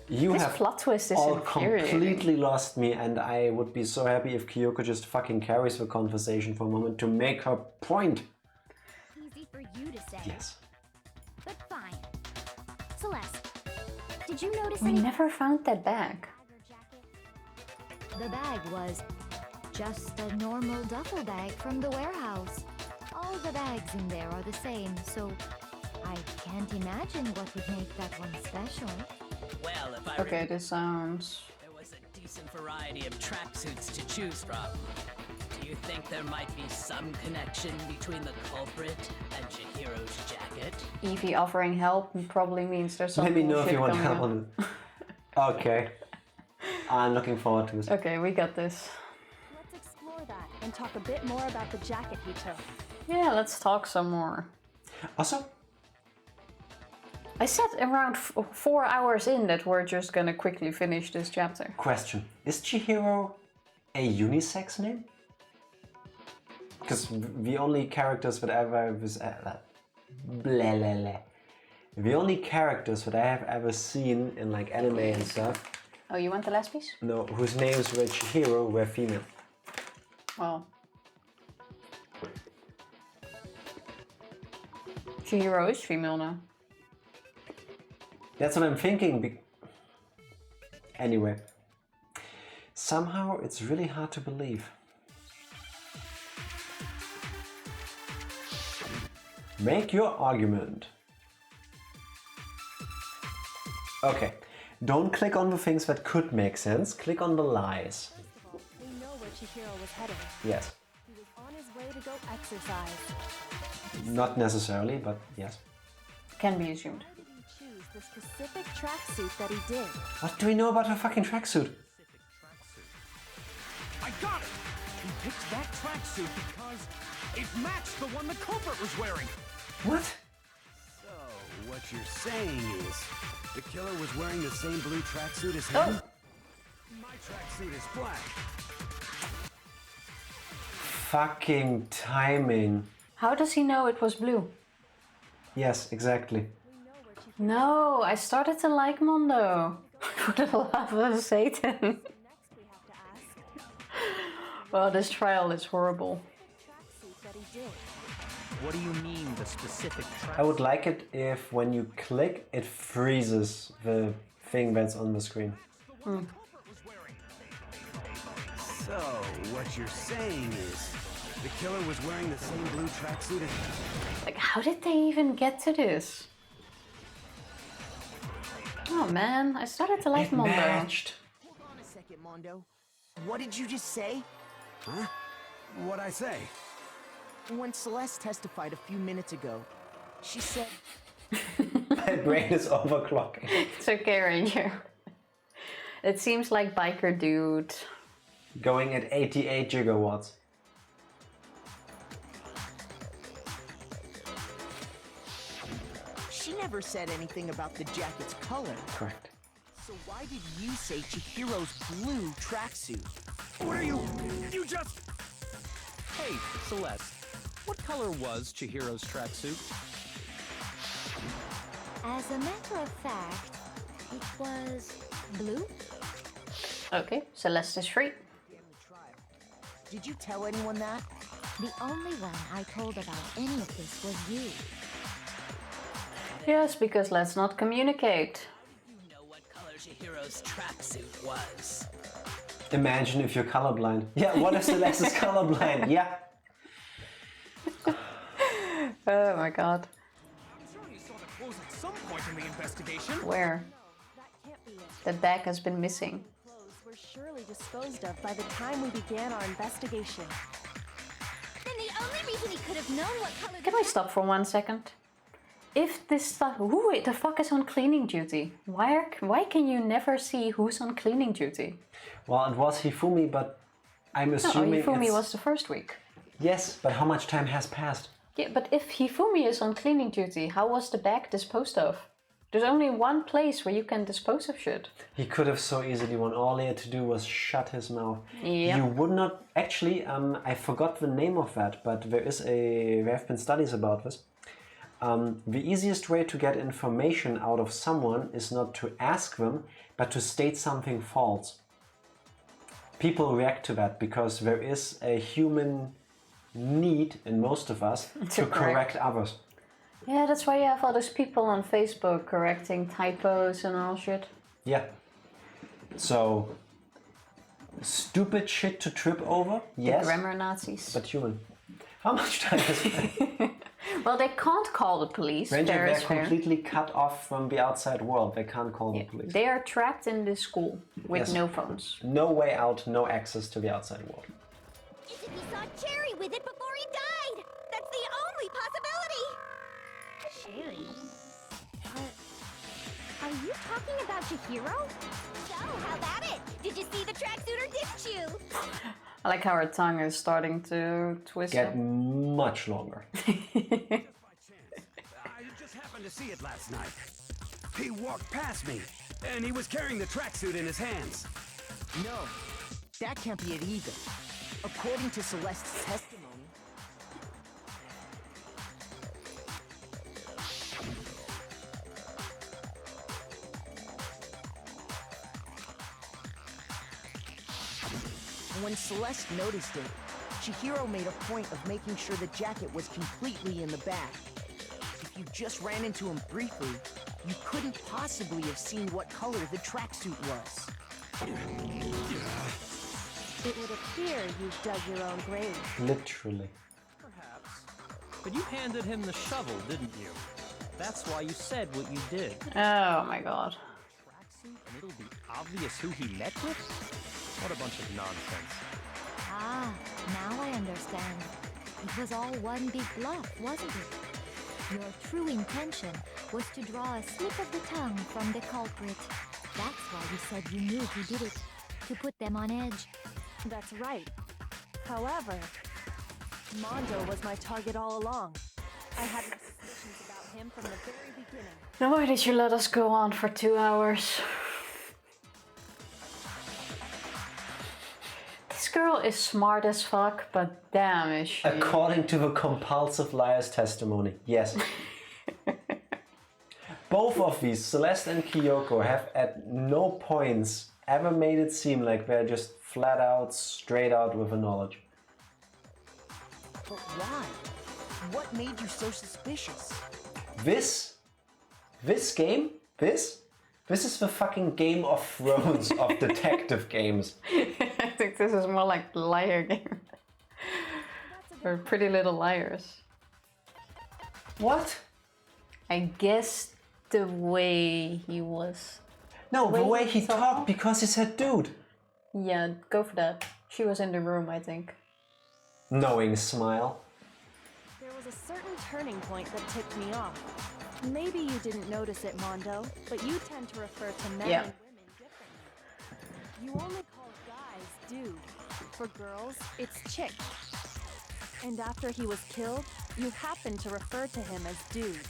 You This have plot twist is all infuriating. completely lost me, and I would be so happy if Kyoko just fucking carries the conversation for a moment to make her point. Easy for you to say. Yes. But fine. Celeste, did you notice We any never found that bag. The bag was just a normal duffel bag from the warehouse. All the bags in there are the same, so I can't imagine what would make that one special. Well, if I Okay, this sounds... there was a decent variety of tracksuits to choose from. Do you think there might be some connection between the culprit and Chihiro's jacket? Evie offering help probably means there's some Let me know if bullshit you want coming help up. on it. Okay. I'm looking forward to this. Okay, we got this. Let's explore that and talk a bit more about the jacket he took. Yeah, let's talk some more. Also, I said around 4 hours in that we're just gonna quickly finish this chapter. question. Is Chihiro a unisex name? Because the only characters that ever was... blah, blah, blah. The only characters that I have ever seen in like anime and stuff, Oh, you want the last piece? no, whose names were Chihiro, were female. Well. Chihiro is female now. That's what I'm thinking. Anyway. Somehow it's really hard to believe. Make your argument. Okay. Don't click on the things that could make sense. Click on the lies. We know where Chihiro was headed. Yes. He was on his way to go exercise. Not necessarily, but yes. Can be assumed. How did he choose the specific tracksuit that he did? What do we know about her fucking tracksuit? I got it! He picked that tracksuit because it matched the one the culprit was wearing. What? So, what you're saying is, the killer was wearing the same blue tracksuit as him? My tracksuit is black. Fucking timing. How does he know it was blue? Yes, exactly. No, I started to like Mondo. For the love of Satan. Well, this trial is horrible. What do you mean, the specific track? I would like it if when you click, it freezes the thing that's on the screen. So, what you're saying is, the killer was wearing the same blue tracksuit as... Like, how did they even get to this? Oh man, I started to like Mondo. Matched. Hold on a second, Mondo. What did you just say? Huh? What'd I say? When Celeste testified a few minutes ago, she said... My brain is overclocking. It's okay, Ranger. It seems like biker dude. Going at 88 gigawatts. She never said anything about the jacket's color. Correct. So why did you say Chihiro's blue tracksuit? What are you... You just... Hey, Celeste. What color was Chihiro's tracksuit? As a matter of fact, it was blue. Okay, Celeste is free. Did you tell anyone that? The only one I told about any of this was you. Yes, because let's not communicate. You know what color Chihiro's tracksuit was. Imagine if you're colorblind. Yeah, what if Celeste is colorblind? Yeah. Oh my god. I'm sure you saw the clothes at some point in the investigation. Where? That can't be it. The bag has been missing. Clothes were surely disposed of by the time we began our investigation. Then the only reason he could have known what color Can I stop for 1 second? If this stuff, who the fuck is on cleaning duty? Why can you never see who's on cleaning duty? Well, it was Hifumi, but I'm assuming no, Hifumi it's... was the first week. Yes, but how much time has passed? Yeah, but if Hifumi is on cleaning duty, how was the bag disposed of? There's only one place where you can dispose of shit. He could have so easily won. All he had to do was shut his mouth. Yeah. You would not... Actually, I forgot the name of that, but there have been studies about this. The easiest way to get information out of someone is not to ask them, but to state something false. People react to that because there is a human need in most of us to correct others. Yeah, that's why you have all those people on Facebook correcting typos and all shit. Yeah. So, stupid shit to trip over, yes. The grammar Nazis. But human. How much time has passed? Well, they can't call the police. They're completely cut off from the outside world. They can't call the police. They are trapped in this school with Yes. no phones. No way out, no access to the outside world. As if he saw Cherry with it before he died! That's the only possibility! Cherry? Are you talking about Chihiro? So, how about it? Did you see the tracksuit or didn't you? I like how her tongue is starting to twist. Get up. much longer. I just happened to see it last night. He walked past me, and he was carrying the tracksuit in his hands. No, that can't be it either. According to Celeste's testimony, when Celeste noticed it, Chihiro made a point of making sure the jacket was completely in the bag. If you just ran into him briefly, you couldn't possibly have seen what color the tracksuit was. It would appear you've dug your own grave. Literally. Perhaps. But you handed him the shovel, didn't you? That's why you said what you did. Oh my god. Tracksuit, and it'll be obvious who he met with? What a bunch of nonsense. Ah, now I understand. It was all one big bluff, wasn't it? Your true intention was to draw a slip of the tongue from the culprit. That's why you said you knew who did it, to put them on edge. That's right. However, Mondo was my target all along. I had my suspicions about him from the very beginning. Now why did you let us go on for 2 hours? This girl is smart as fuck, but damn is she. According to the compulsive liar's testimony, yes. Both of these, Celeste and Kyoko, have at no points ever made it seem like they're just flat out, straight out with the knowledge. But why? What made you so suspicious? This game, this is the fucking Game of Thrones of detective games. I think this is more like the liar game. Or Pretty Little Liars. What? I guess the way he was. No, the way he talked, because he said dude. Yeah, go for that. She was in the room, I think. Knowing smile. There was a certain turning point that tipped me off. Maybe you didn't notice it, Mondo, but you tend to refer to men Yeah. and women differently. You only call guys dude. For girls, it's chick. And after he was killed, you happened to refer to him as dude.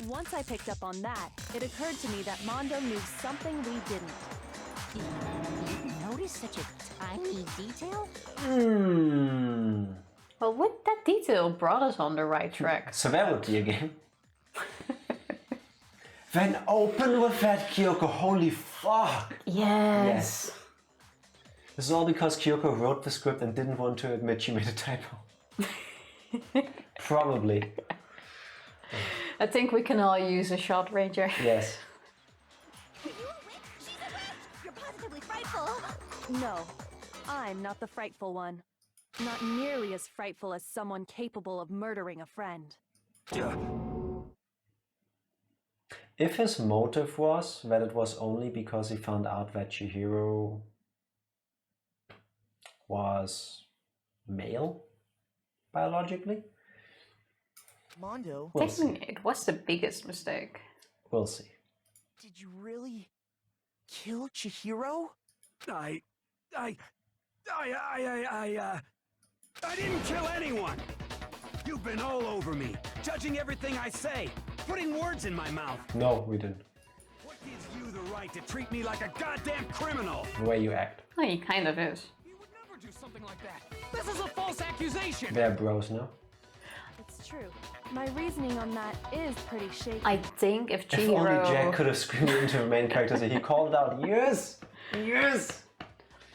Once I picked up on that, it occurred to me that Mondo knew something we didn't. You noticed such a tiny detail? Well, with that detail brought us on the right track. So that would be a game. Then open with that, Kyoko. Holy fuck. Yes. This is all because Kyoko wrote the script and didn't want to admit she made a typo. Probably. I think we can all use a shot, Ranger. Yes. You're positively frightful. No, I'm not the frightful one. Not nearly as frightful as someone capable of murdering a friend. If his motive was that it was only because he found out that Chihiro was male, biologically, Mondo, Technically, it was the biggest mistake. we'll see. did you really kill Chihiro? I didn't kill anyone! You've been all over me, judging everything I say, putting words in my mouth. No, we didn't. What gives you the right to treat me like a goddamn criminal? The way you act. Oh, he kind of is. Never do something like that. This is a false accusation. They're bros now. It's true. My reasoning on that is pretty shaky. I think if If only Chihiro... Jack could have screamed into the main character, so he called out, yes! Yes!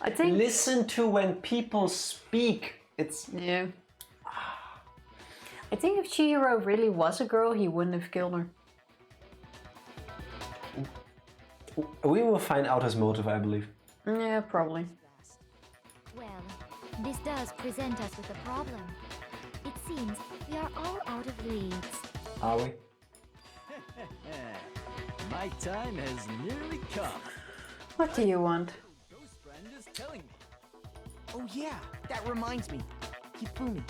I think... Listen to when people speak. It's... Yeah. I think if Chihiro really was a girl, he wouldn't have killed her. We will find out his motive, I believe. Yeah, probably. Well, this does present us with a problem. It seems we are all out of leads. Are we? My time has nearly come. What do you want? Ghost friend is telling me. Oh yeah, that reminds me. Hifumi,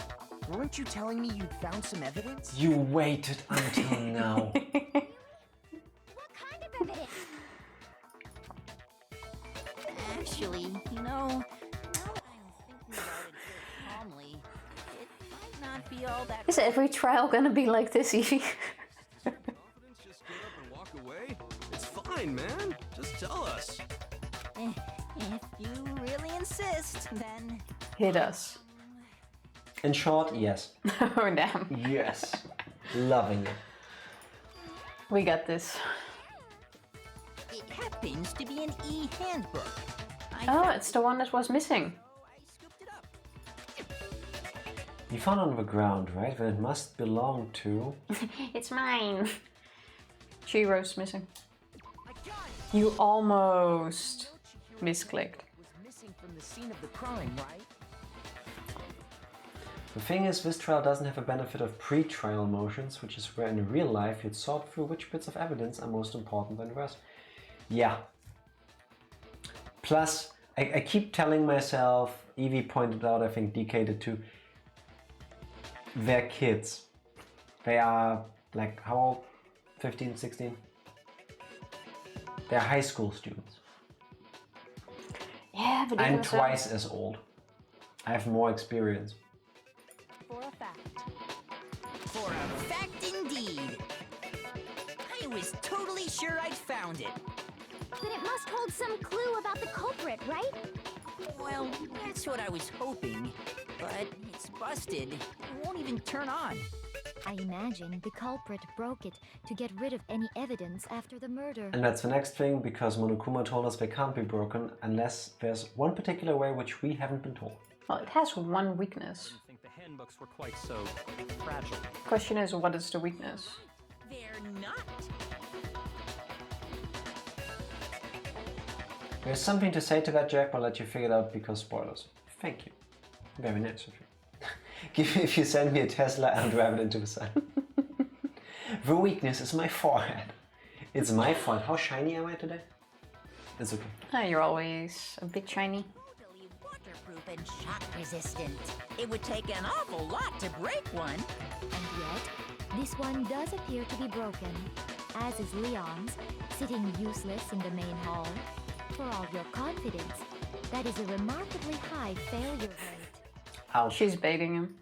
weren't you telling me you'd found some evidence? You waited until now. What kind of evidence? Actually, you know, now that I'm thinking about it so calmly, it might not be all that. Is every trial gonna be like this, Evie? Confidence, just get up and walk away? It's fine, man. Just tell us. If you really insist, then. Hit us. In short, yes. Oh, damn. Yes. Loving it. We got this. It happens to be an e-handbook. Oh, it's the one that was missing. You found it on the ground, right? Then it must belong to... It's mine. Chihiro's missing. You almost misclicked. Was missing from the scene of the crime, right? The thing is, this trial doesn't have a benefit of pre-trial motions, which is where in real life you'd sort through which bits of evidence are most important than the rest. Yeah. Plus, I keep telling myself, Evie pointed out, I think DK did too, they're kids. They are, like, how old? 15, 16? They're high school students. Yeah, but I'm even so- twice as old. I have more experience. For a fact. For a fact indeed. I was totally sure I'd found it. Then it must hold some clue about the culprit, right? Well, that's what I was hoping. But it's busted. It won't even turn on. I imagine the culprit broke it to get rid of any evidence after the murder. And that's the next thing, because Monokuma told us they can't be broken unless there's one particular way which we haven't been told. Well, it has one weakness. I think the handbooks were quite so fragile. Question is, what is the weakness? They're not. There's something to say to that, Jack, but I'll let you figure it out because spoilers. Thank you. Very nice of you. If you send me a Tesla, I'll drive it into the sun. The weakness is my forehead. It's my fault. How shiny am I today? It's okay. Oh, you're always a bit shiny. Totally waterproof and shock resistant. It would take an awful lot to break one. And yet, this one does appear to be broken, as is Leon's, sitting useless in the main hall. For all your confidence, that is a remarkably high failure rate. Ouch. She's baiting him.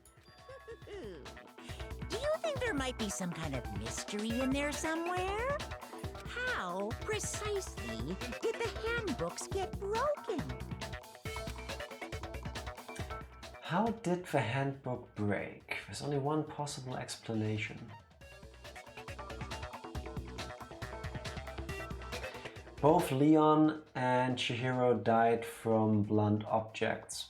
Do you think there might be some kind of mystery in there somewhere? How precisely did the handbooks get broken? How did the handbook break? There's only one possible explanation. Both Leon and Chihiro died from blunt objects.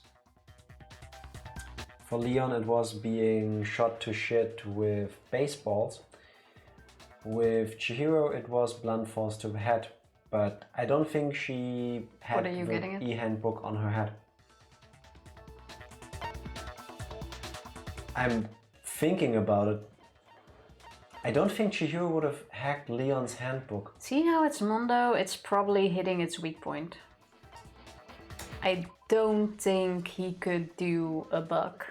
For Leon it was being shot to shit with baseballs. With Chihiro it was blunt force to the head. But I don't think she had the e-handbook on her head. I'm thinking about it. I don't think Chihiro would have hacked Leon's handbook. See how it's Mondo? It's probably hitting its weak point. I don't think he could do a bug.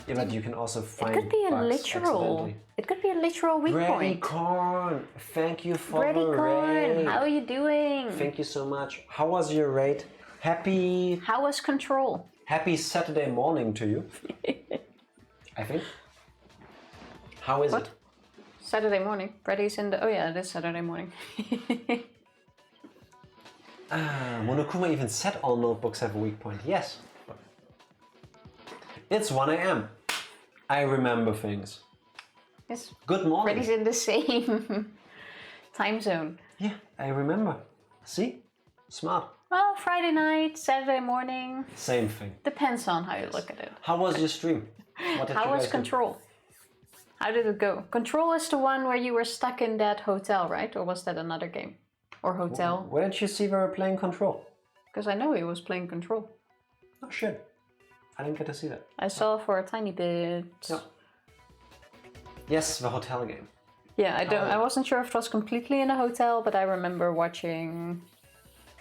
Yeah, but you can also find it could be a bugs literal. accidentally. It could be a literal weak point. Corn, thank you for Brady the Corn, raid. how are you doing? Thank you so much. How was your raid? Happy... How was Control? Happy Saturday morning to you. I think. How is it? Saturday morning. Brady's in the... Oh yeah, it is Saturday morning. Monokuma even said all notebooks have a weak point. Yes. It's 1 AM. I remember things. Yes. Good morning. Brady's in the same time zone. Yeah, I remember. See? Smart. Well, Friday night, Saturday morning. Same thing. Depends on how you look at it. How was your stream? What did How you was guys do? Control? How did it go? Control is the one where you were stuck in that hotel, right? Or was that another game? Or hotel? Where did you see we were playing Control? Because I know he was playing Control. Oh shit. I didn't get to see that. I saw for a tiny bit. Yeah. Yes, the hotel game. Yeah, I wasn't sure if it was completely in a hotel, but I remember watching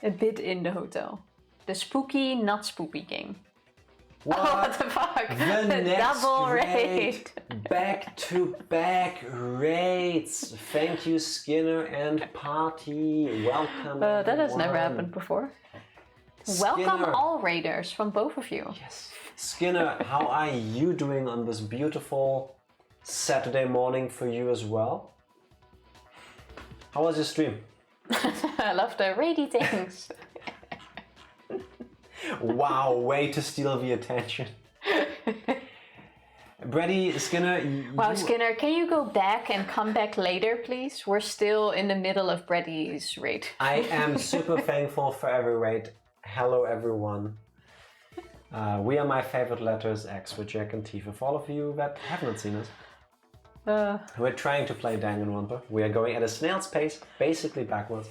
a bit in the hotel. The spooky, not spooky game. What? Oh, what the fuck? The next Double raid. Back to back raids. Thank you, Skinner and Party. Welcome. That has never everyone. happened before. Skinner. Welcome all raiders from both of you. Yes. Skinner, how are you doing on this beautiful Saturday morning for you as well? How was your stream? I love the raidy things. Wow, way to steal the attention. Brady, Skinner, Wow, Skinner, can you go back and come back later, please? We're still in the middle of Brady's raid. I am super thankful for every raid. Hello, everyone. We are my favorite letters, X with Jack and T. For all of you that have not seen us, we're trying to play Danganronpa. We are going at a snail's pace, basically backwards.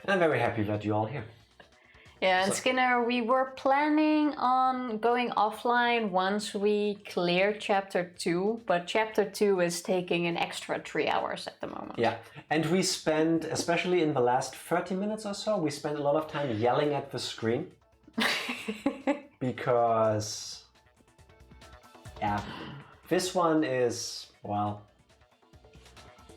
And I'm very happy that you're all here. Yeah, and Skinner, we were planning on going offline once we clear chapter 2, but chapter 2 is taking an extra 3 hours at the moment. Yeah, and we spent, especially in the last 30 minutes or so, we spent a lot of time yelling at the screen. Because, yeah, this one is, well...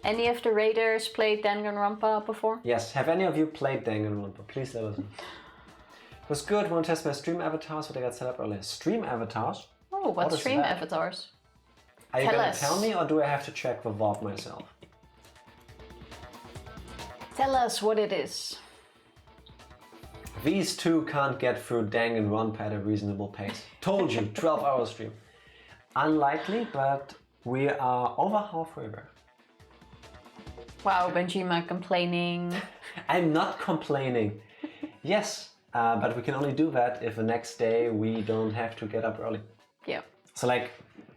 Any of the raiders played Danganronpa before? Yes, have any of you played Danganronpa? Please let us know. It was good. Want to test my stream avatars, but I got set up earlier. Stream avatars? Oh, what is stream that? avatars? Are you Tell gonna us. tell me, or do I have to check the vault myself? Tell us what it is. These two can't get through Danganronpa at a reasonable pace. Told you, 12-hour stream. Unlikely, but we are over halfway there. Wow, Benjima complaining. I'm not complaining. Yes, but we can only do that if the next day we don't have to get up early. Yeah. So like,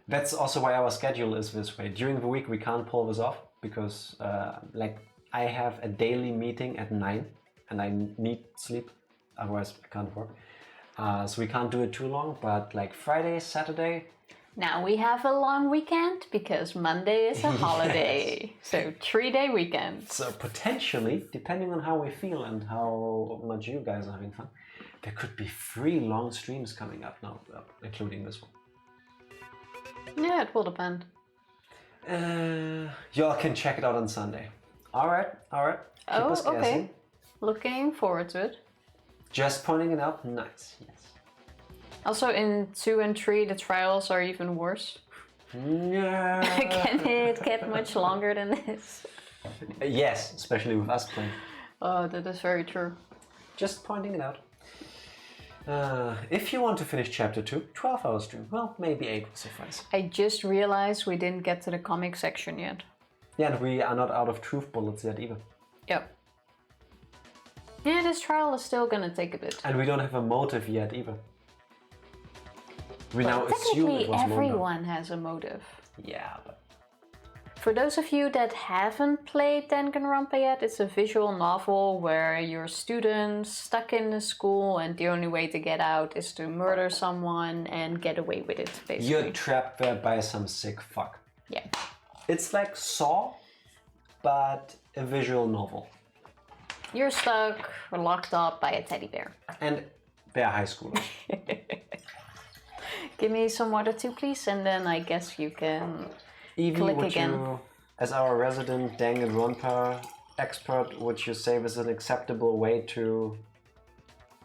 that's also why our schedule is this way. During the week we can't pull this off because like I have a daily meeting at 9 and I need sleep, otherwise I can't work. So we can't do it too long, but like Friday, Saturday. Now we have a long weekend because Monday is a holiday. So 3-day weekend. So potentially, depending on how we feel and how much you guys are having fun, there could be 3 long streams coming up now, including this one. Yeah, it will depend. Y'all can check it out on Sunday. Alright. Keep us okay. guessing. Looking forward to it. Just pointing it out, nice, yes. Also in 2 and 3 the trials are even worse. Yeah. Can it get much longer than this? Yes, especially with us playing. Oh, that is very true. Just pointing it out. If you want to finish chapter 2, 12-hour stream, well, maybe 8 will suffice. I just realized we didn't get to the comic section yet. Yeah, and we are not out of truth bullets yet either. Yep. Yeah, this trial is still gonna take a bit. And we don't have a motive yet either. We now assume Technically, it was everyone has a motive. Yeah, but... For those of you that haven't played Danganronpa yet, it's a visual novel where you're students stuck in the school and the only way to get out is to murder someone and get away with it, basically. You're trapped there by some sick fuck. Yeah. It's like Saw, but a visual novel. You're stuck or locked up by a teddy bear. And they're high schoolers. Give me some water too, please, and then I guess you can Evie, click would again. you, as our resident Danganronpa expert, would you say this is an acceptable way to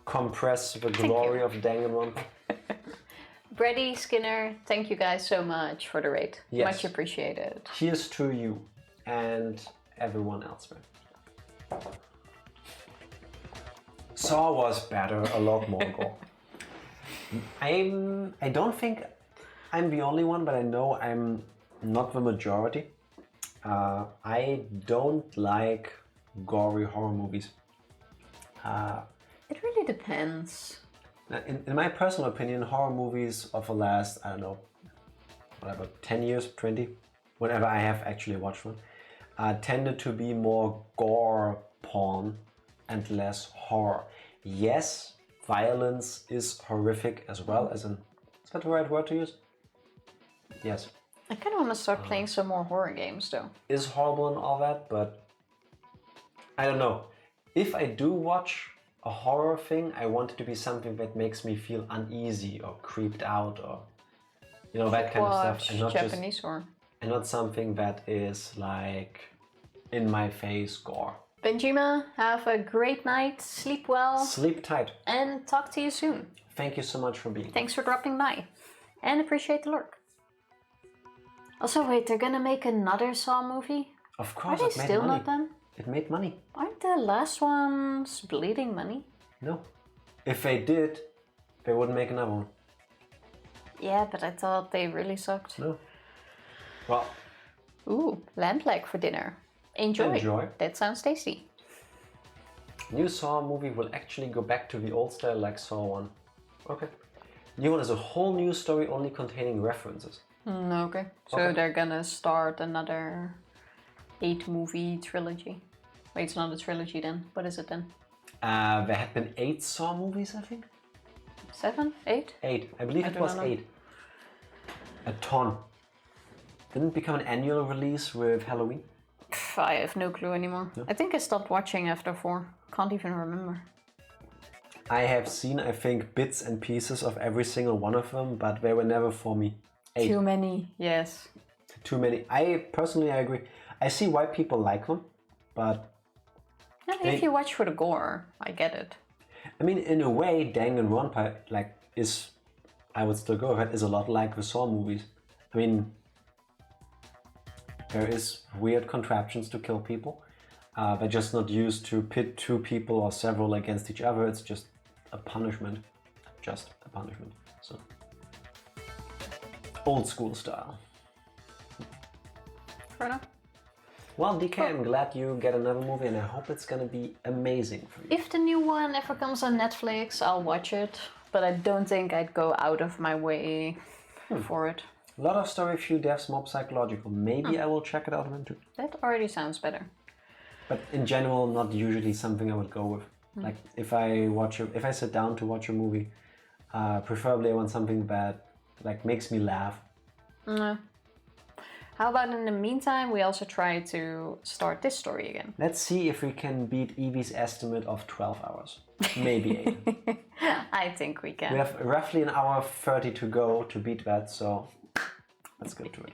compress the glory of Danganronpa? Brady, Skinner, thank you guys so much for the raid. Yes. Much appreciated. Here's to you and everyone else. Saw was better, a lot more gore. I don't think I'm the only one, but I know I'm not the majority. I don't like gory horror movies. It really depends. In my personal opinion, horror movies of the last, I don't know, whatever, 10 years, 20, whenever I have actually watched one, tended to be more gore porn and less horror. Yes, violence is horrific as well, as in, is that the right word to use? Yes. I kind of want to start playing some more horror games though. Is horrible and all that, but I don't know. If I do watch a horror thing, I want it to be something that makes me feel uneasy or creeped out or, you know, that kind of stuff. And not Japanese horror. And not something that is like in my face gore. Benjima, have a great night, sleep well. Sleep tight. And talk to you soon. Thank you so much for being here. Thanks for dropping by. And appreciate the lurk. Also, wait, they're gonna make another Saw movie? Of course, Are it they made still money. not done? It made money. Aren't the last ones bleeding money? No. If they did, they wouldn't make another one. Yeah, but I thought they really sucked. No. Well. Ooh, lamb leg for dinner. Enjoy. Enjoy. That sounds tasty. New Saw movie will actually go back to the old style like Saw 1. Okay. New one is a whole new story only containing references. Okay. So Okay. they're gonna start another 8-movie trilogy. Wait, it's not a trilogy then. What is it then? There had been 8 Saw movies, I think? 7? 8? 8. I believe I it do was not know. 8. A ton. Didn't it become an annual release with Halloween? I have no clue anymore. No? I think I stopped watching after 4. Can't even remember. I have seen, I think, bits and pieces of every single one of them, but they were never for me. 8. Too many, yes. Too many. I agree. I see why people like them, but... If you watch for the gore, I get it. I mean, in a way, Danganronpa, like, is... I would still go ahead, is a lot like the Saw movies. I mean... There is weird contraptions to kill people. They're just not used to pit 2 people or several against each other. It's just a punishment. Just a punishment. So... Old school style. Fair enough. Well, DK, I'm glad you get another movie and I hope it's gonna be amazing for you. If the new one ever comes on Netflix, I'll watch it. But I don't think I'd go out of my way for it. A lot of story, few deaths, mob psychological. Maybe I will check it out then too. That already sounds better. But in general, not usually something I would go with. Like if I sit down to watch a movie, preferably I want something that like makes me laugh. How about in the meantime, we also try to start this story again. Let's see if we can beat Evie's estimate of 12 hours. Maybe 8. I think we can. We have roughly an hour 30 to go to beat that, so let's go to it.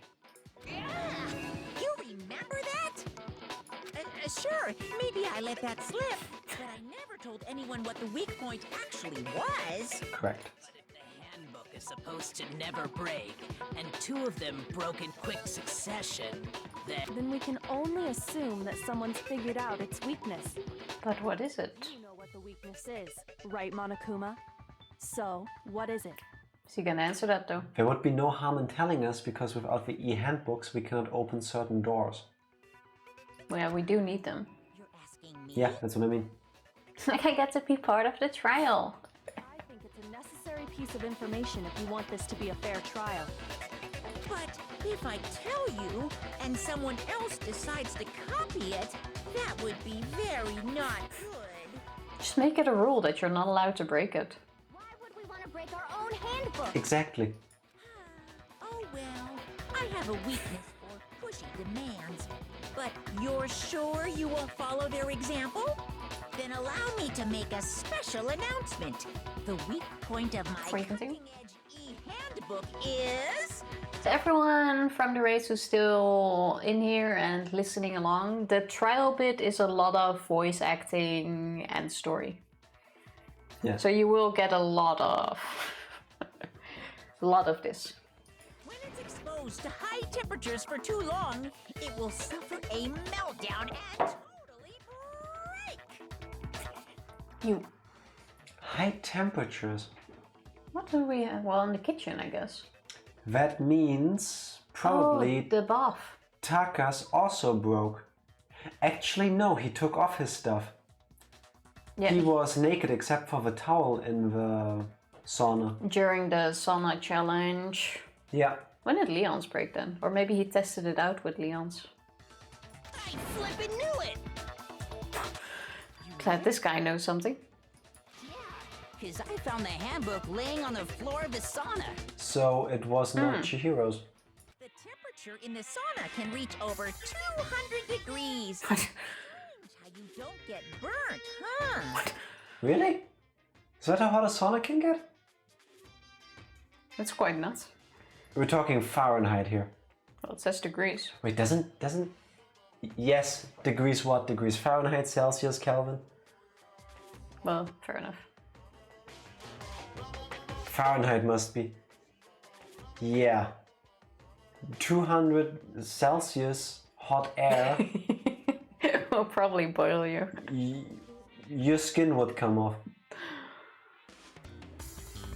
You remember that? Sure, maybe I let that slip, but I never told anyone what the weak point actually was. Correct. Handbook is supposed to never break, and 2 of them broke in quick succession. Then we can only assume that someone's figured out its weakness. But what is it? You know what the weakness is, right, Monokuma? So, what is it? Is he gonna answer that though? There would be no harm in telling us because without the e-handbooks we cannot open certain doors. Well, yeah, we do need them. You're asking Yeah, that's what I mean. Like I get to be part of the trial. I think it's a necessary piece of information if you want this to be a fair trial. But if I tell you, and someone else decides to copy it, that would be very not good. Just make it a rule that you're not allowed to break it. Why would we want to break our own handbook? Exactly. Oh well, I have a weakness for pushy demands. But you're sure you won't follow their example? Then allow me to make a special announcement. The weak point of my cutting-edge e-handbook is... To everyone from the race who's still in here and listening along, the trial bit is a lot of voice acting and story. Yeah. So you will get a lot of this. When it's exposed to high temperatures for too long, it will suffer a meltdown and totally break. You. High temperatures. What do we have? Well, in the kitchen, I guess. That means probably the bath. Taka's also broke. Actually, no, he took off his stuff. Yeah. He was naked except for the towel in the sauna. During the sauna challenge. Yeah. When did Leon's break then? Or maybe he tested it out with Leon's. I flippin' knew it! Glad this guy knows something. Because I found the handbook laying on the floor of the sauna. So it was not Chihiro's. The temperature in the sauna can reach over 200 degrees. What? How you don't get burnt, huh? What? Really? Is that how hot a sauna can get? That's quite nuts. We're talking Fahrenheit here. Well, it says degrees. Wait, doesn't... Yes, degrees what? Degrees Fahrenheit, Celsius, Kelvin? Well, fair enough. Fahrenheit must be. Yeah. 200 Celsius hot air. Will probably boil you. Your skin would come off.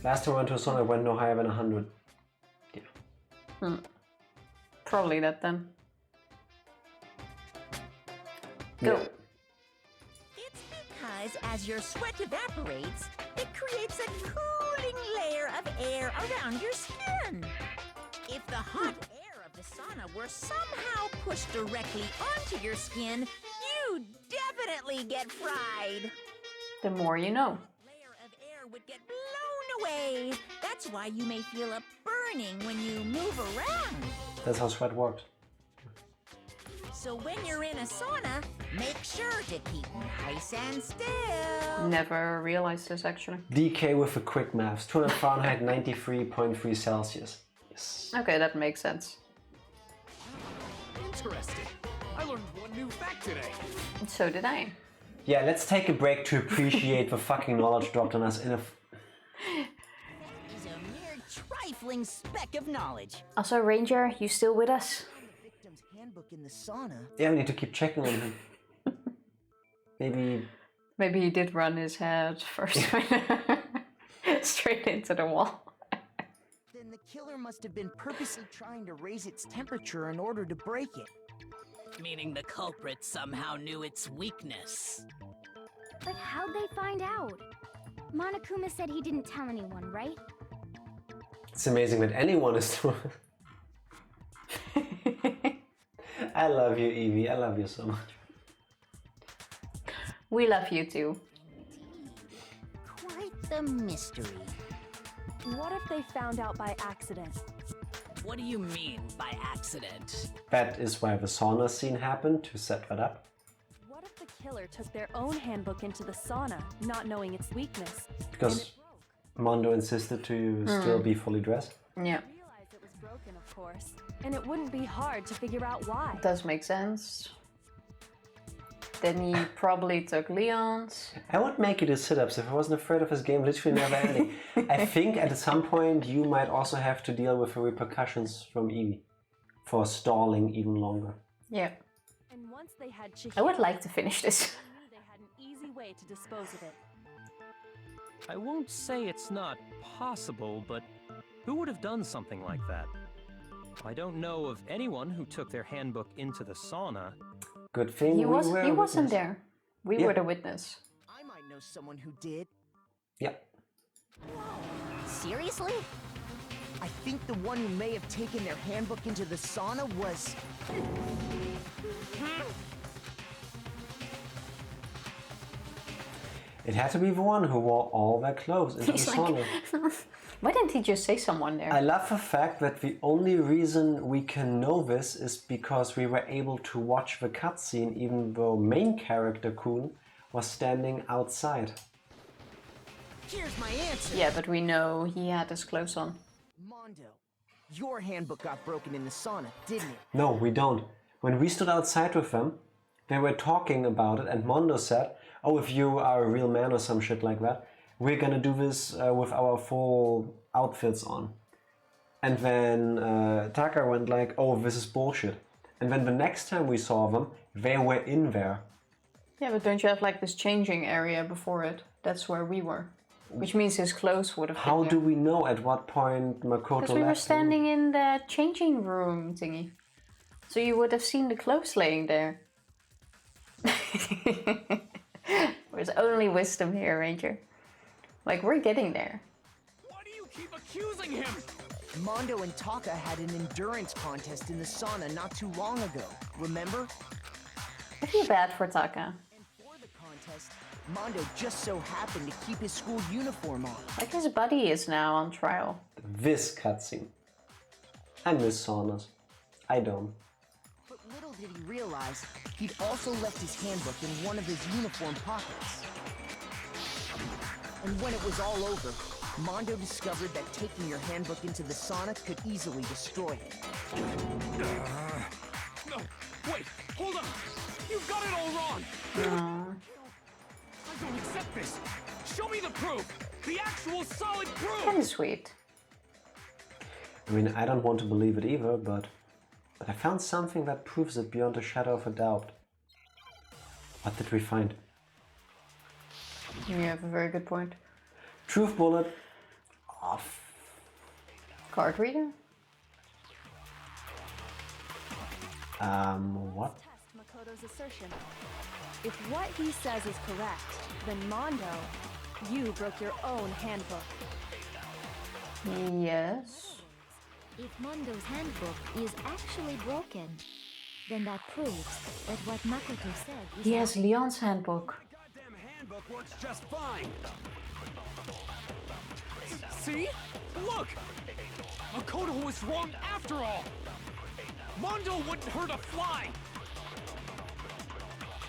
Last time I went to a sauna, I went no higher than 100. Yeah. Probably that then. Go. Yeah. It's because as your sweat evaporates, it creates a cooling layer of air around your skin. If the hot air of the sauna were somehow pushed directly onto your skin, you'd definitely get fried. The more you know. Layer of air would get blown away. That's why you may feel a burning when you move around. That's how sweat works. So when you're in a sauna, make sure to keep nice and still. Never realized this actually. DK with the quick maths. 200 Fahrenheit, 93.3 Celsius. Yes. Okay, that makes sense. Interesting. I learned one new fact today. So did I. Yeah, let's take a break to appreciate the fucking knowledge dropped on us in a... Is a mere trifling speck of knowledge. Also, Ranger, you still with us? Victim's handbook in the sauna. Yeah, we need to keep checking on him. Maybe he did run his head first. Straight into the wall. Then the killer must have been purposely trying to raise its temperature in order to break it. Meaning the culprit somehow knew its weakness. But how'd they find out? Monokuma said he didn't tell anyone, right? it's amazing that anyone is doing. I love you, Evie. I love you so much. We love you too. Quite the mystery. What if they found out by accident? What do you mean by accident? That is why the sauna scene happened, to set that up. What if the killer took their own handbook into the sauna, not knowing its weakness? Because Mondo insisted to still be fully dressed. Yeah. Realized it was broken, of course, and it wouldn't be hard to figure out why. Does make sense. Then he probably took Leon's. I would make you do sit-ups if I wasn't afraid of his game literally never ending. I think at some point you might also have to deal with the repercussions from Evie for stalling even longer. Yeah. And once they had Chihiro, I would like to finish this. they knew they had an easy way to dispose of it. I won't say it's not possible, but who would have done something like that? I don't know of anyone who took their handbook into the sauna. Good thing He we were wasn't witness. there. We were the witness. I might know someone who did. Yeah. Seriously? I think the one who may have taken their handbook into the sauna was... It had to be the one who wore all their clothes into the sauna. Why didn't he just say someone there? I love the fact that the only reason we can know this is because we were able to watch the cutscene even though main character Kun was standing outside. Here's my answer. Yeah, but we know he had his clothes on. Mondo, your handbook got broken in the sauna, didn't it? No, we don't. When we stood outside with them, they were talking about it and Mondo said, oh, if you are a real man or some shit like that, we're gonna do this with our full outfits on. And then Taka went like, oh, this is bullshit. And then the next time we saw them, they were in there. Yeah, but don't you have like this changing area before it? That's where we were. Which means his clothes would have been How there. do we know at what point Makoto left? Because we were standing in the changing room thingy. So you would have seen the clothes laying there. There's only wisdom here, Ranger. Like, we're getting there. Why do you keep accusing him? Mondo and Taka had an endurance contest in the sauna not too long ago, remember? I feel bad for Taka. And for the contest, Mondo just so happened to keep his school uniform on. Like, his buddy is now on trial. This cutscene. I miss saunas. I don't. But little did he realize, he'd also left his handbook in one of his uniform pockets. And when it was all over, Mondo discovered that taking your handbook into the sauna could easily destroy it. No, wait, hold on. You've got it all wrong. I don't accept this. Show me the proof. The actual solid proof. Kinda sweet. I mean, I don't want to believe it either, but I found something that proves it beyond a shadow of a doubt. What did we find? You have a very good point. Truth bullet. Off. Card reader? What? Test Makoto's assertion. If what he says is correct, then Mondo, you broke your own handbook. Yes. If Mondo's handbook is actually broken, then that proves that what Makoto said is He has Leon's handbook. Goddamn handbook works just fine. See? Look! Makoto was wrong after all! Mondo wouldn't hurt a fly!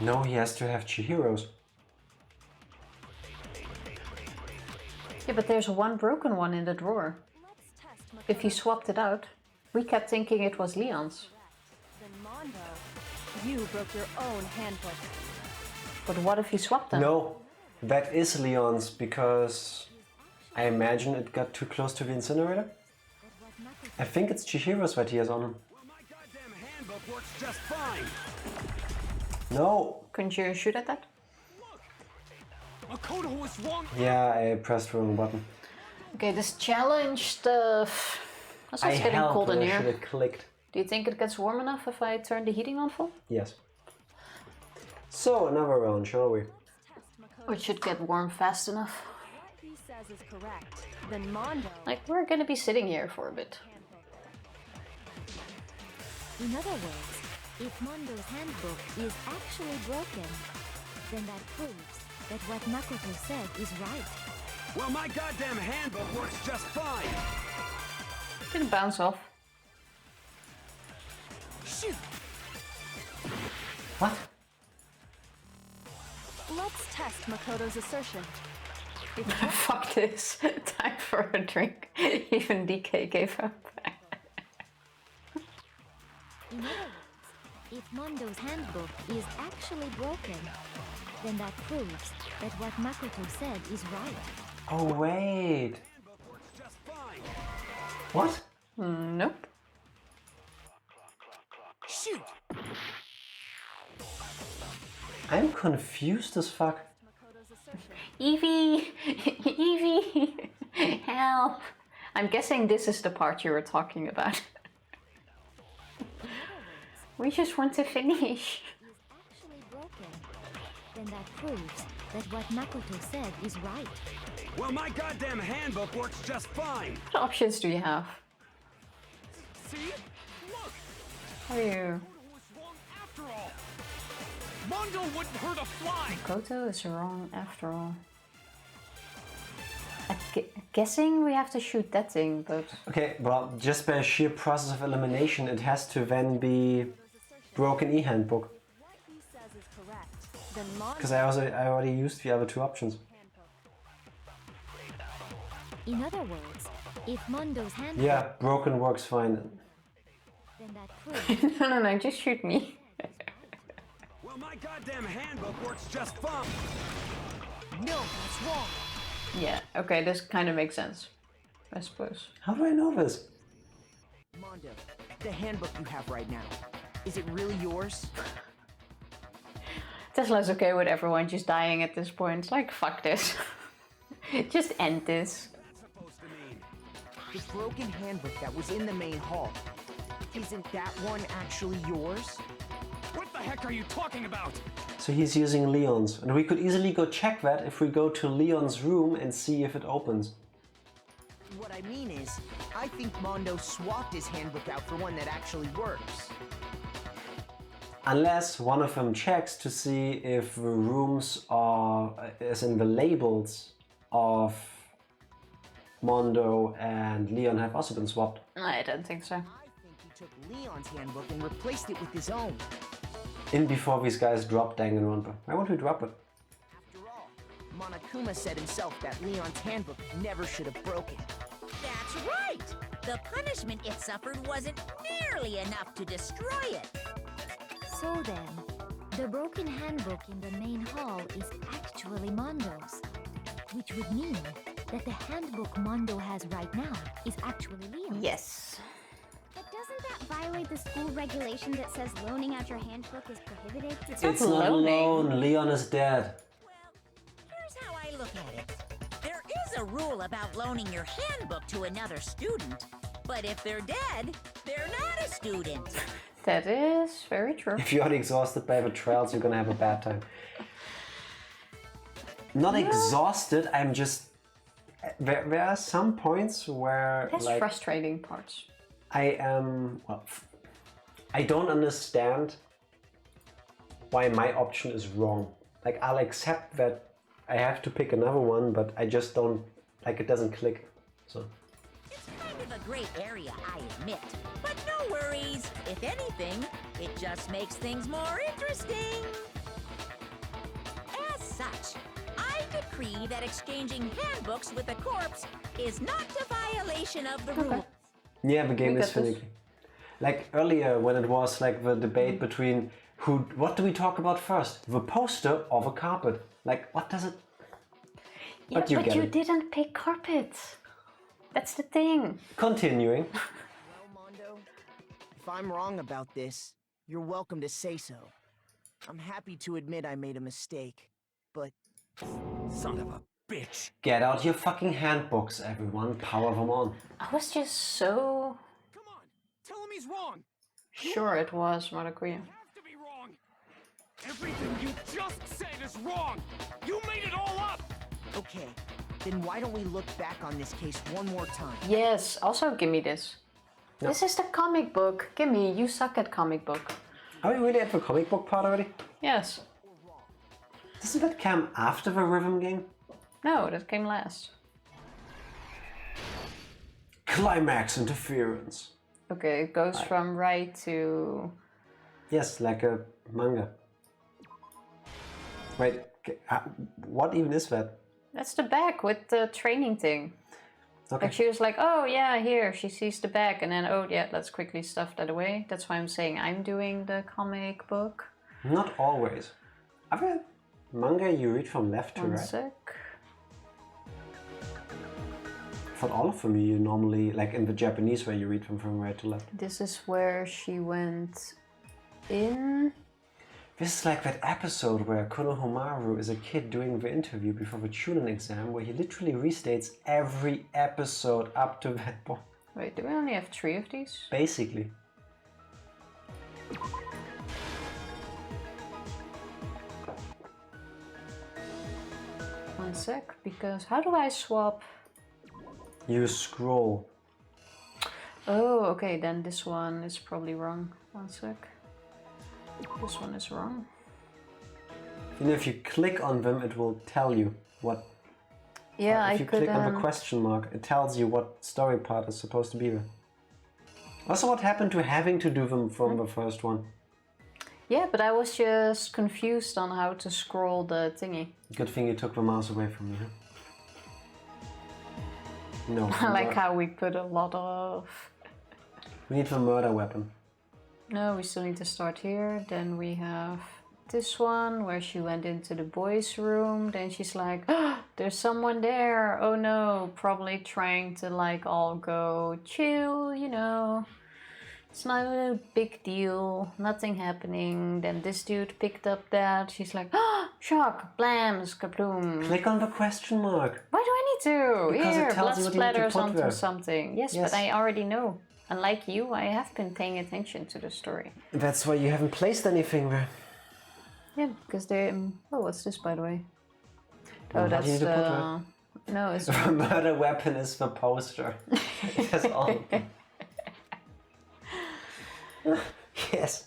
No, he has to have Chihiro's. Yeah, but there's one broken one in the drawer. If he swapped it out, we kept thinking it was Leon's. Then Mondo, you broke your own handbook. But what if he swapped them? No, that is Leon's because I imagine it got too close to the incinerator. I think it's Chihiro's that he has on him. Well, my goddamn handbook works just fine. No. Couldn't you shoot at that? Makoto was wrong. Yeah, I pressed the wrong button. Okay, this challenge stuff. Also, it's getting cold in I here. should have clicked. Do you think it gets warm enough if I turn the heating on full? Yes. So, another round, shall we? Or it should get warm fast enough. What he says is correct, then Mondo. Like, we're gonna be sitting here for a bit. In other words, if Mondo's handbook is actually broken, then that proves that what Makoto said is right. Well, my goddamn handbook works just fine. Gonna bounce off. Shoot! What? Let's test Makoto's assertion. If Fuck this. Time for a drink. Even DK gave up. In other words, if Mondo's handbook is actually broken, then that proves that what Makoto said is right. Oh, wait. What? Nope. shoot! I'm confused as fuck. Evie! Evie! Help! I'm guessing this is the part you were talking about. We just want to finish. Actually broken, then Then that proves that what Makoto said is right. Well, my goddamn handbook works just fine. What options do you have? See? Look! How are you? After all, Mondo wouldn't hurt a fly! Makoto is wrong after all. I'm guessing we have to shoot that thing, but... Okay, well, just by sheer process of elimination, it has to then be broken e-handbook. Because I already used the other two options. In other words, if Mondo's handbook... Yeah, broken works fine. Then that proves... no, just shoot me. Well, my goddamn handbook works just fine. No, that's wrong. Yeah, okay, this kind of makes sense, I suppose. How do I know this? Mondo, the handbook you have right now, is it really yours? Tesla's okay with everyone just dying at this point. It's like, fuck this. Just end this. The broken handbook that was in the main hall, isn't that one actually yours? What the heck are you talking about? So he's using Leon's, and we could easily go check that if we go to Leon's room and see if it opens. What I mean is, I think Mondo swapped his handbook out for one that actually works. Unless one of them checks to see if the rooms are, as in the labels of Mondo and Leon have also been swapped. I don't think so. I think he took Leon's handbook and replaced it with his own. In before these guys drop Danganronpa. Why won't we drop it? After all, Monokuma said himself that Leon's handbook never should have broken. That's right! The punishment it suffered wasn't nearly enough to destroy it. So then, the broken handbook in the main hall is actually Mondo's. Which would mean that the handbook Mondo has right now is actually Leon's. Yes. But doesn't that violate the school regulation that says loaning out your handbook is prohibited? It's not loan. Leon is dead. Here's how I look at it. There is a rule about loaning your handbook to another student, but if they're dead, they're not a student. That is very true. If you're exhausted by the trials, you're gonna have a bad time. Not exhausted, I'm just... There are some points where... That's like, frustrating parts. I am... Well, I don't understand why my option is wrong. Like, I'll accept that I have to pick another one, but I just don't... Like, it doesn't click, so... It's kind of a gray area, I admit. But no worries. If anything, it just makes things more interesting. As such, I decree that exchanging handbooks with a corpse is not a violation of the rules. Yeah, the game is finicky. Like earlier when it was like the debate between what do we talk about first? The poster or the carpet? Like, what does it... Yeah, but you didn't pick carpet. That's the thing. Continuing. Well, Mondo, if I'm wrong about this, you're welcome to say so. I'm happy to admit I made a mistake, but... Son of a bitch. Get out your fucking handbooks, everyone. Power them on. I was just so... Come on, tell him he's wrong. Sure it was, Marakuya. You have to be wrong. Everything you just said is wrong. You made it all up. Okay, then why don't we look back on this case one more time? Yes, also give me this. No. This is the comic book. Gimme, you suck at comic book. Are we really at the comic book part already? Yes. Doesn't that come after the rhythm game? No, that came last. Climax interference. Okay, it goes from right to... Yes, like a manga. Wait, what even is that? That's the back with the training thing. Okay. Like she was like, oh yeah, here, she sees the back, and then, oh yeah, let's quickly stuff that away. That's why I'm saying I'm doing the comic book. Not always. Other manga you read from left to right? One sec. For all of them, you normally, like in the Japanese where you read them from right to left. This is where she went in. This is like that episode where Konohamaru is a kid doing the interview before the Chunin exam, where he literally restates every episode up to that point. Wait, do we only have 3 of these? Basically. One sec, because how do I swap? You scroll. Oh, okay, then this one is probably wrong. One sec. This one is wrong. You know, if you click on them, it will tell you what. Yeah, if you click on the question mark, it tells you what story part is supposed to be there. Also, what happened to having to do them from the first one? Yeah, but I was just confused on how to scroll the thingy. Good thing you took the mouse away from me, huh? No. I like how we put a lot of... We need the murder weapon. No, we still need to start here. Then we have this one where she went into the boys' room. Then she's like, oh, there's someone there. Oh no, probably trying to like all go chill, you know. It's not a big deal, nothing happening. Then this dude picked up that. She's like, oh, shock, blams, kabloom. Click on the question mark. Why do I need to? Because here, it tells blood you what you need to splatters put onto there. something. Yes, but I already know. Unlike you, I have been paying attention to the story. That's why you haven't placed anything there. Yeah, because they... oh, what's this, by the way? Well, Oh, that's you need to put the... No, it's... The murder weapon is the poster. That's all. Yes.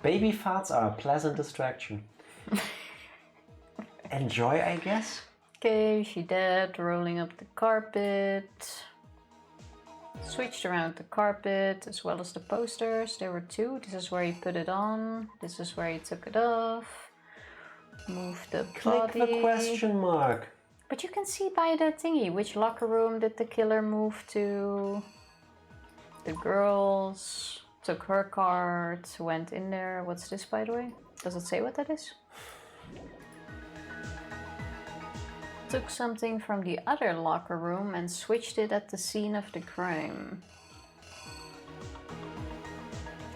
Baby farts are a pleasant distraction. Enjoy, I guess? Okay, she dead, rolling up the carpet. Switched around the carpet as well as the posters. There were two. This is where he put it on. This is where he took it off. Move the Click body. the question mark. But you can see by the thingy which locker room did the killer move to. The girls took her card, went in there. What's this, by the way? Does it say what that is? Took something from the other locker room and switched it at the scene of the crime.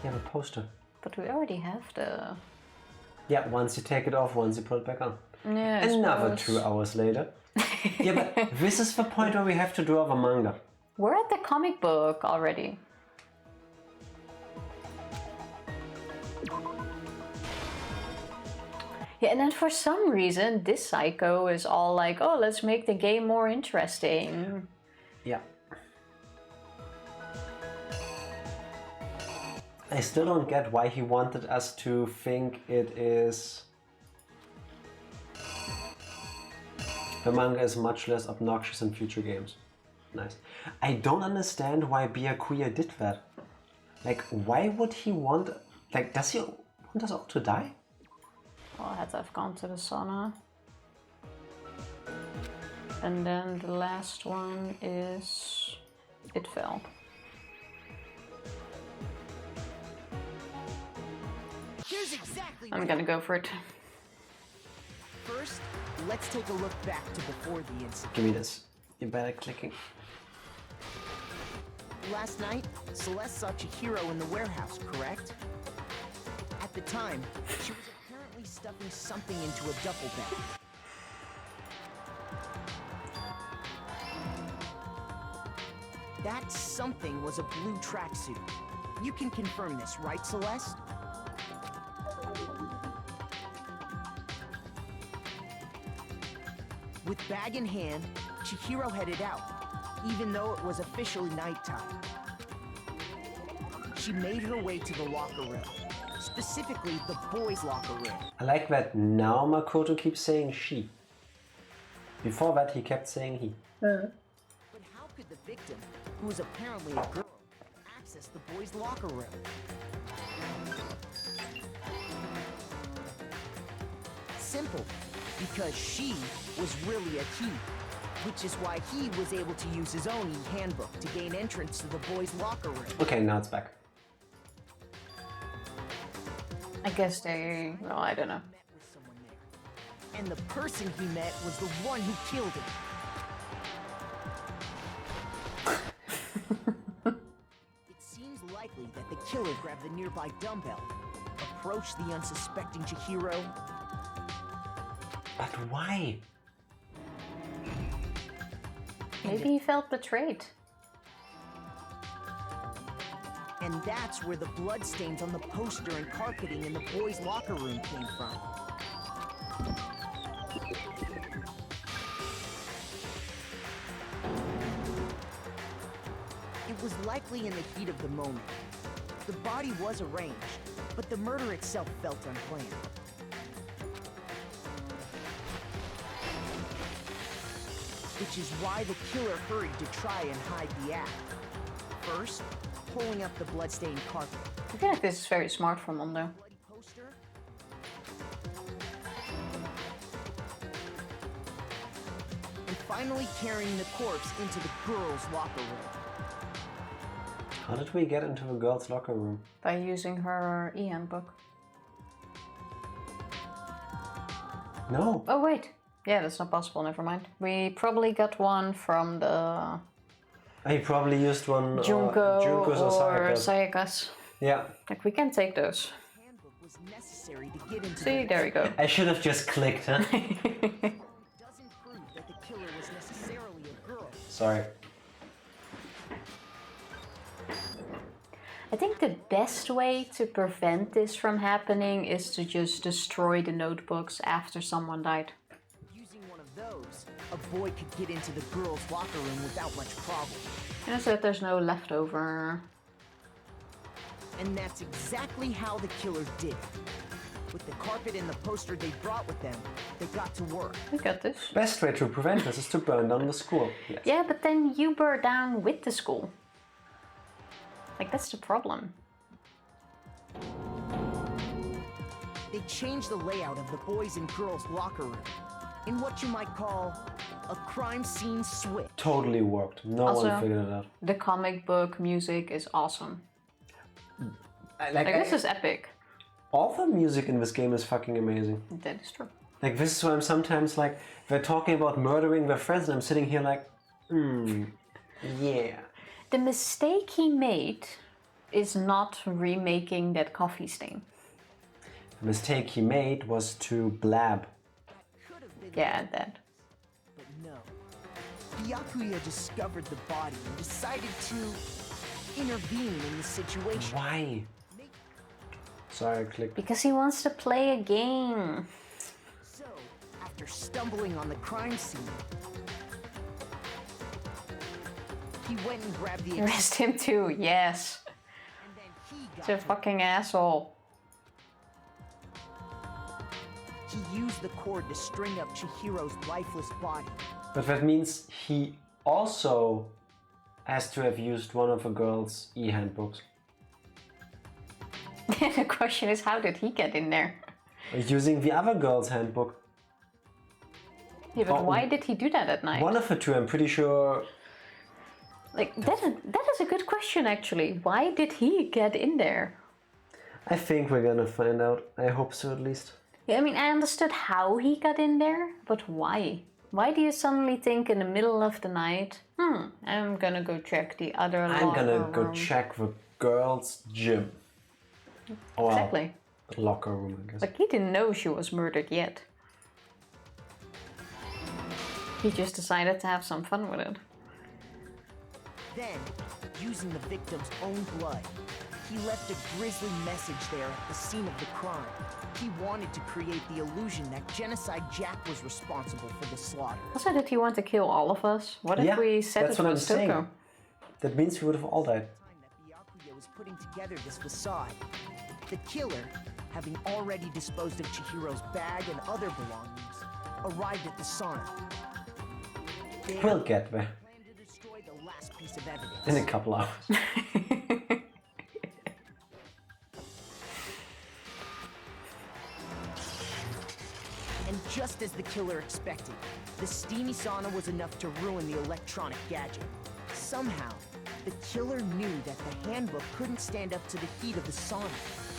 You have a poster. But we already have the... Yeah, once you take it off, once you put it back on. Yeah, I Another suppose. 2 hours later. Yeah, but this is the point where we have to draw the manga. We're at the comic book already. Yeah, and then for some reason, this psycho is all like, oh, let's make the game more interesting. Yeah. I still don't get why he wanted us to think it is... The manga is much less obnoxious in future games. Nice. I don't understand why Byakuya did that. Like, why would he want... Like, does he want us all to die? Well, I had to have gone to the sauna. And then the last one is... It fell. Here's exactly I'm gonna go for it. First, let's take a look back to before the incident. Give me this. You're better clicking. Last night, Celeste saw Chihiro in the warehouse, correct? At the time, she was apparently stuffing something into a duffel bag. That something was a blue tracksuit. You can confirm this, right, Celeste? With bag in hand, Chihiro headed out, even though it was officially nighttime. She made her way to the locker room, specifically the boys' locker room. I like that now Makoto keeps saying she. Before that he kept saying he. But how could the victim, who was apparently a girl, access the boys' locker room? Simple, because she was really a he, which is why he was able to use his own e-handbook to gain entrance to the boys' locker room. Okay, now it's back. I guess they... well, I don't know. And the person he met was the one who killed him. It seems likely that the killer grabbed the nearby dumbbell, approached the unsuspecting Chihiro. But why? Maybe he felt betrayed. And that's where the bloodstains on the poster and carpeting in the boys' locker room came from. It was likely in the heat of the moment. The body was arranged, but the murder itself felt unplanned. Which is why the killer hurried to try and hide the act. First, pulling up the bloodstained carpet. I feel like this is very smart from Mondo. And finally carrying the corpse into the girls' locker room. How did we get into the girls' locker room? By using her e-handbook. No. Oh wait. Yeah, that's not possible, never mind. We probably got one from the... I probably used one Junko Junko's or Sayaka's. Sayaka's. Yeah. Like, we can take those. Necessary to get into See, there we go. I should have just clicked, huh? doesn't prove that the killer was necessarily a girl. Sorry. I think the best way to prevent this from happening is to just destroy the notebooks after someone died. Using one of those, a boy could get into the girls' locker room without much problem. And so that there's no leftover. And that's exactly how the killer did it. With the carpet and the poster they brought with them, they got to work. We got this. Best way to prevent this is to burn down the school. Yes. Yeah, but then you burn down with the school. Like, that's the problem. They changed the layout of the boys' and girls' locker room in what you might call a crime scene switch. Totally worked. No Also, one figured it out. The comic book music is awesome. Like this is epic. All the music in this game is fucking amazing. That is true. Like, this is why I'm sometimes like, they're talking about murdering their friends and I'm sitting here like, yeah. The mistake he made is not remaking that coffee stain. The mistake he made was to blab. Yeah, that. But no. Byakuya discovered the body and decided to intervene in the situation. Why? Sorry, I clicked. Because he wants to play a game. So, after stumbling on the crime scene, he went and grabbed the... Arrest him too, yes. He's a fucking asshole. He used the cord to string up Chihiro's lifeless body. But that means he also has to have used one of the girls' e-handbooks. The question is, how did he get in there? Using the other girl's handbook. Yeah, but why did he do that at night? One of the two, I'm pretty sure. Like, that is a good question, actually. Why did he get in there? I think we're gonna find out. I hope so, at least. Yeah, I mean, I understood how he got in there, but why? Why do you suddenly think in the middle of the night, I'm gonna go check the other locker room? I'm gonna go check the girls' gym. Or exactly. Locker room, I guess. Like, he didn't know she was murdered yet. He just decided to have some fun with it. Then, using the victim's own blood, he left a grisly message there at the scene of the crime. He wanted to create the illusion that Genocide Jack was responsible for the slaughter. Also, did he want to kill all of us? What if we said that's it what was I'm saying. Toko? That means we would have all died. Byakuya was putting together this facade. The killer, having already disposed of Chihiro's bag and other belongings, arrived at the sauna. We'll get there. To destroy the last piece of evidence. In a couple hours. And just as the killer expected, the steamy sauna was enough to ruin the electronic gadget. Somehow, the killer knew that the handbook couldn't stand up to the heat of the sauna.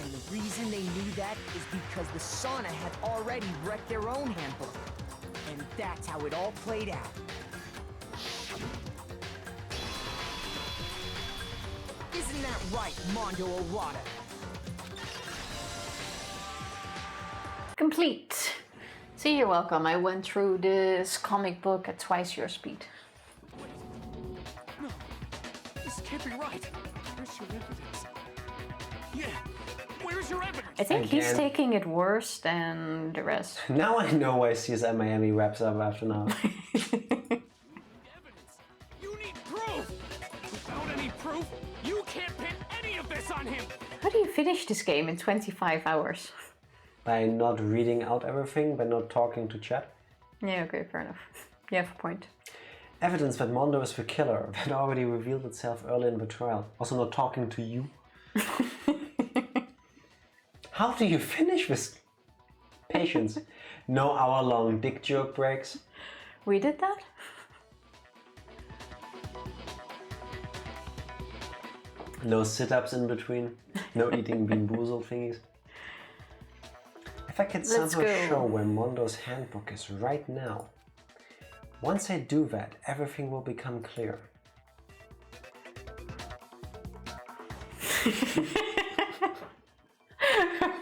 And the reason they knew that is because the sauna had already wrecked their own handbook. And that's how it all played out. Isn't that right, Mondo Owada? Complete. See, you're welcome. I went through this comic book at twice your speed. No, this can't be right. Where's your evidence? Yeah, where's your evidence? I think he's taking it worse than the rest. Now I know why CSI Miami wraps up after now. You need proof! Without any proof, proof? You can't pin any of this on him! How do you finish this game in 25 hours? By not reading out everything, by not talking to chat. Yeah, okay, fair enough. You have a point. Evidence that Mondo is the killer that already revealed itself early in the trial. Also not talking to you. How do you finish this? Patience. No hour-long dick joke breaks. We did that? No sit-ups in between. No eating bean boozled thingies. If I could somehow show where Mondo's handbook is right now. Once I do that, everything will become clear.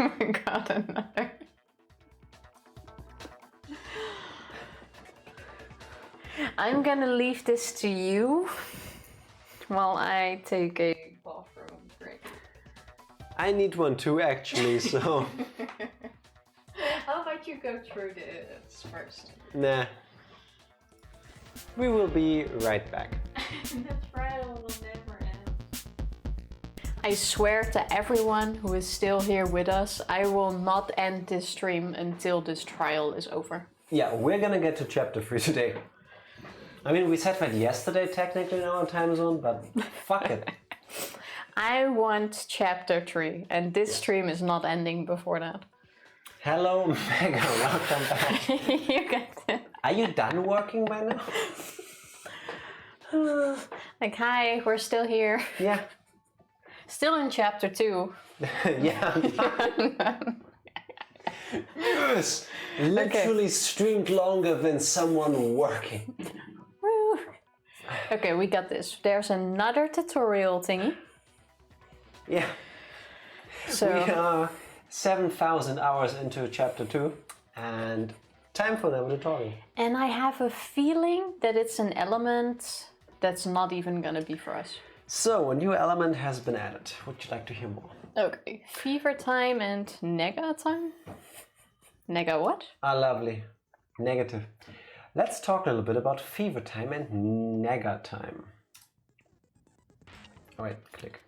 Oh my god, another. I'm gonna leave this to you while I take a bathroom break. I need one too, actually, so... How about you go through this first? Nah. We will be right back. The trial will never end. I swear to everyone who is still here with us, I will not end this stream until this trial is over. Yeah, we're gonna get to chapter 3 today. I mean, we said that yesterday technically in our time zone, but fuck it. I want chapter 3, and this stream is not ending before that. Hello, Mega, welcome back. You got it. Are you done working by now? Like, hi, we're still here. Yeah. Still in chapter 2. Yeah. Yes! Literally streamed longer than someone working. Woo. Okay, we got this. There's another tutorial thingy. Yeah. So we are 7,000 hours into chapter 2 and time for them to talk. And I have a feeling that it's an element that's not even gonna be for us. So, a new element has been added. Would you like to hear more? Okay, fever time and nega time? Nega what? Ah, lovely. Negative. Let's talk a little bit about fever time and nega time. Alright, click.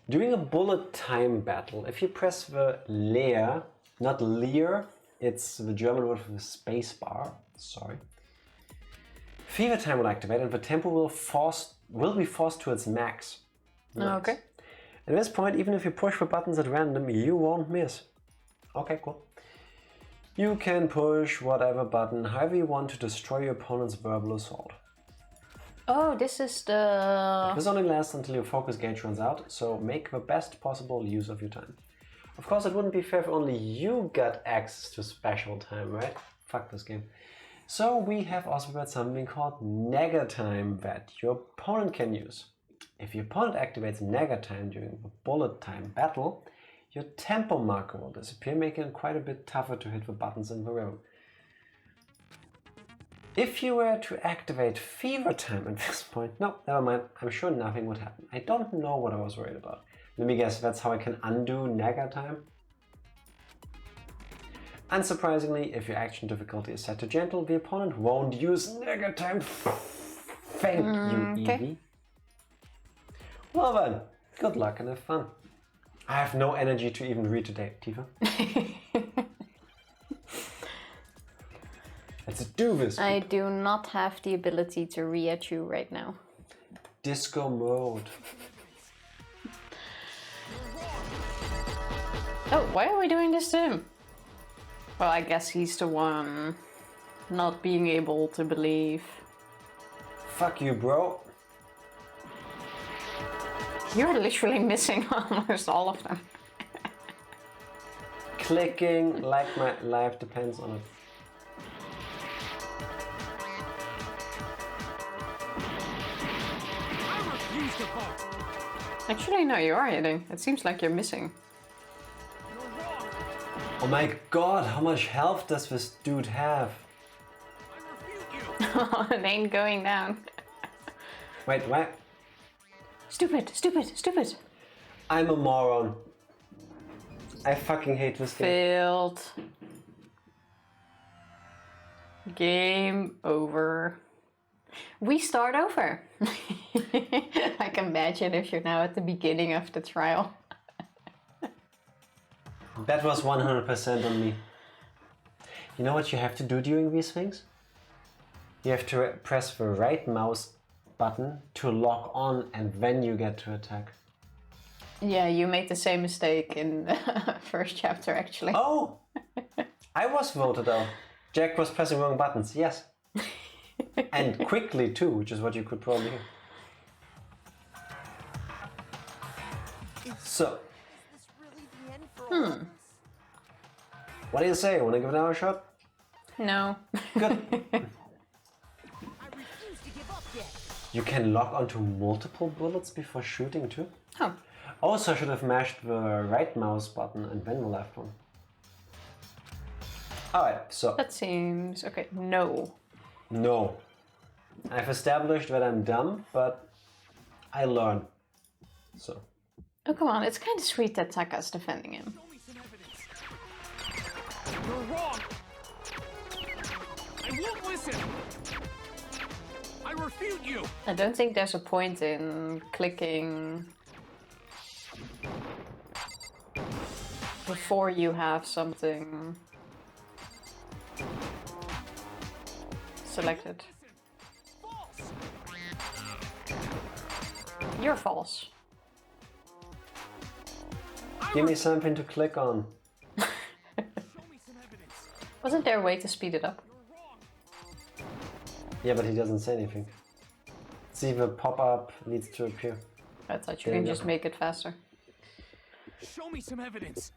During a bullet time battle, if you press the Leer, not Leer, it's the German word for the space bar, sorry. Fever time will activate and the tempo will be forced to its max. Nice. Okay. At this point, even if you push the buttons at random, you won't miss. Okay, cool. You can push whatever button, however you want to destroy your opponent's verbal assault. Oh, this is the... This only lasts until your focus gauge runs out, so make the best possible use of your time. Of course, it wouldn't be fair if only you got access to special time, right? Fuck this game. So we have also got something called nega time that your opponent can use. If your opponent activates nega time during the bullet time battle, your tempo marker will disappear, making it quite a bit tougher to hit the buttons in the row. If you were to activate fever time at this point, no, never mind, I'm sure nothing would happen. I don't know what I was worried about. Let me guess, that's how I can undo nega time? Unsurprisingly, if your action difficulty is set to gentle, the opponent won't use nega time. Thank you, Evie. Well then, good luck and have fun. I have no energy to even read today, Tifa. Let's do this. I do not have the ability to re-at you right now. Disco mode. Oh, why are we doing this to him? Well, I guess he's the one not being able to believe. Fuck you, bro. You're literally missing almost all of them. Clicking like my life depends on it. Actually, no, you are hitting. It seems like you're missing. Oh my god, how much health does this dude have? It ain't going down. Wait, what? Stupid, stupid, stupid. I'm a moron. I fucking hate this game. Failed. Game over. We start over. I can imagine if you're now at the beginning of the trial. That was 100% on me. You know what you have to do during these things? You have to press the right mouse button to lock on and then you get to attack. Yeah, you made the same mistake in the first chapter actually. Oh! I was voted out. Jack was pressing wrong buttons, yes. And quickly too, which is what you could probably hear. So. What do you say? Want to give it another shot? No. Good. You can lock onto multiple bullets before shooting too? Oh. Also, I should have mashed the right mouse button and then the left one. Alright, so. That seems... okay, no. No. I've established that I'm dumb, but I learn. So. Oh, come on, it's kind of sweet that Taka's defending him. You're wrong! I won't listen! I refute you! I don't think there's a point in clicking before you have something selected. You're false. Give me something to click on. Wasn't there a way to speed it up? Yeah, but he doesn't say anything. See, the pop-up needs to appear. I thought you can just make it faster. Show me some evidence.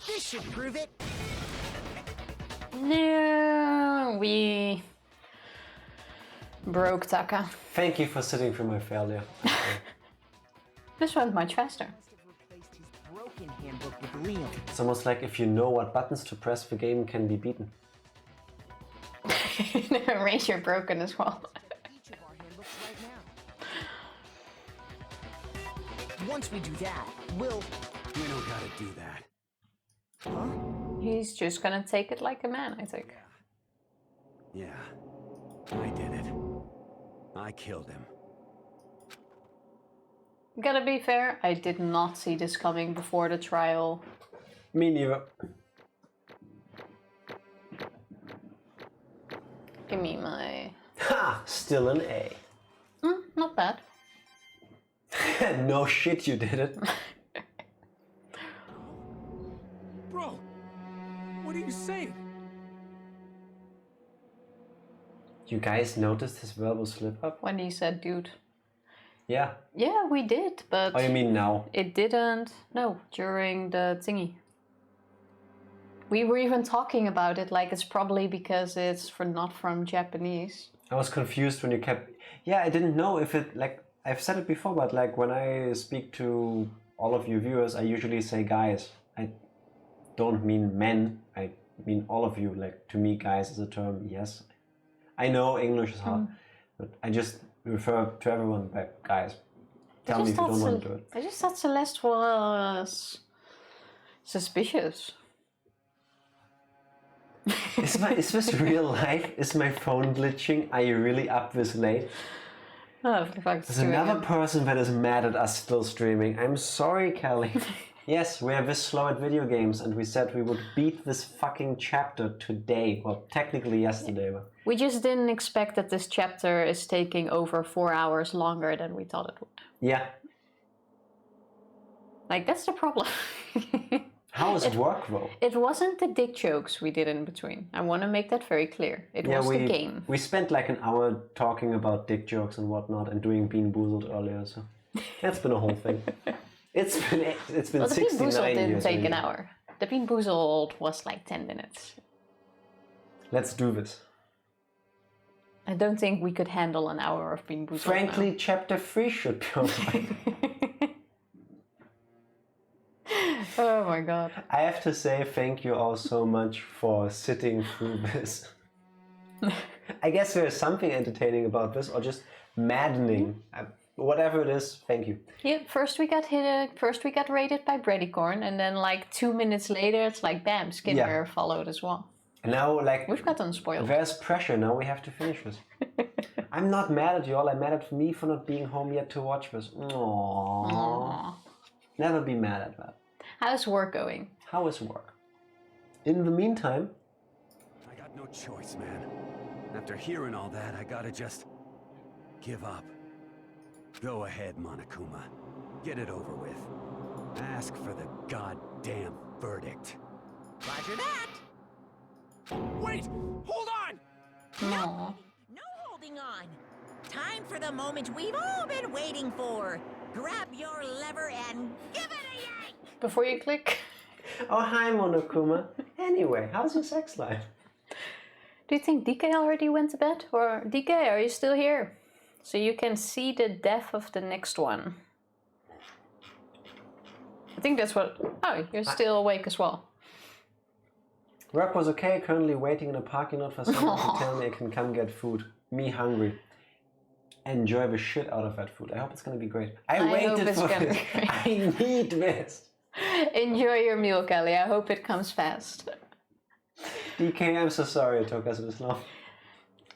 This should prove it. No, we broke Taka. Thank you for sitting through my failure. This went much faster. Broken handbook with Leon. It's almost like if you know what buttons to press, the game can be beaten. Raise your broken as well. Each of our handbooks right now. Once we do that, we'll... We don't gotta do that. Huh? He's just gonna take it like a man, I think. Yeah, I did it. I killed him. Gotta be fair, I did not see this coming before the trial. Me neither. Give me my... Ha! Still an A. Not bad. No shit, you did it. Bro, what are you saying? You guys noticed his verbal slip up? When he said dude. Yeah. Yeah, we did, but... Oh, you mean now? It didn't... No, during the thingy. We were even talking about it, like it's probably because it's not from Japanese. I was confused when you kept... Yeah, I didn't know if it, like... I've said it before, but like when I speak to all of you viewers, I usually say guys. I don't mean men, I mean all of you. Like, to me, guys is a term, yes. I know English is hard, but I just refer to everyone by guys. Tell me if you don't want to do it. I just thought Celeste was suspicious. Is this real life? Is my phone glitching? Are you really up this late? Oh, for fuck's There's another person that is mad at us still streaming. I'm sorry, Kelly. Yes, we are this slow at video games and we said we would beat this fucking chapter today. Well, technically yesterday, but... We just didn't expect that this chapter is taking over 4 hours longer than we thought it would. Yeah. Like, that's the problem. How is work, though? It wasn't the dick jokes we did in between. I want to make that very clear. It was the game. We spent like an hour talking about dick jokes and whatnot and doing Bean Boozled earlier, so... That's been a whole thing. It's been Well, the 69 Bean Boozled didn't years. take really. an hour. The Bean Boozled was like 10 minutes. Let's do this. I don't think we could handle an hour of Bean Boozled. Frankly, chapter 3 should be alright. Oh my god. I have to say thank you all so much for sitting through this. I guess there is something entertaining about this, or just maddening. Whatever it is, thank you. Yeah, first we got raided by Bradycorn, and then like 2 minutes later, it's like bam, Skinner followed as well. Now, like, we've gotten spoiled. There's pressure. Now we have to finish this. I'm not mad at you all. I'm mad at me for not being home yet to watch this. Aww. Aww. Never be mad at that. How's work going? How is work? In the meantime... I got no choice, man. After hearing all that, I gotta just... give up. Go ahead, Monokuma. Get it over with. Ask for the goddamn verdict. Roger that! Wait! Hold on! No. No holding on. Time for the moment we've all been waiting for. Grab your lever and give it a yank! Before you click. Oh, hi, Monokuma. Anyway, how's your sex life? Do you think DK already went to bed? Or DK, are you still here? So you can see the death of the next one. I think that's what... Oh, you're still awake as well. Work was okay, currently waiting in a parking lot for someone to tell me I can come get food. Me hungry. Enjoy the shit out of that food. I hope it's gonna be great. I waited for this. I need this. Enjoy your meal, Kelly. I hope it comes fast. DK, I'm so sorry it took us this long.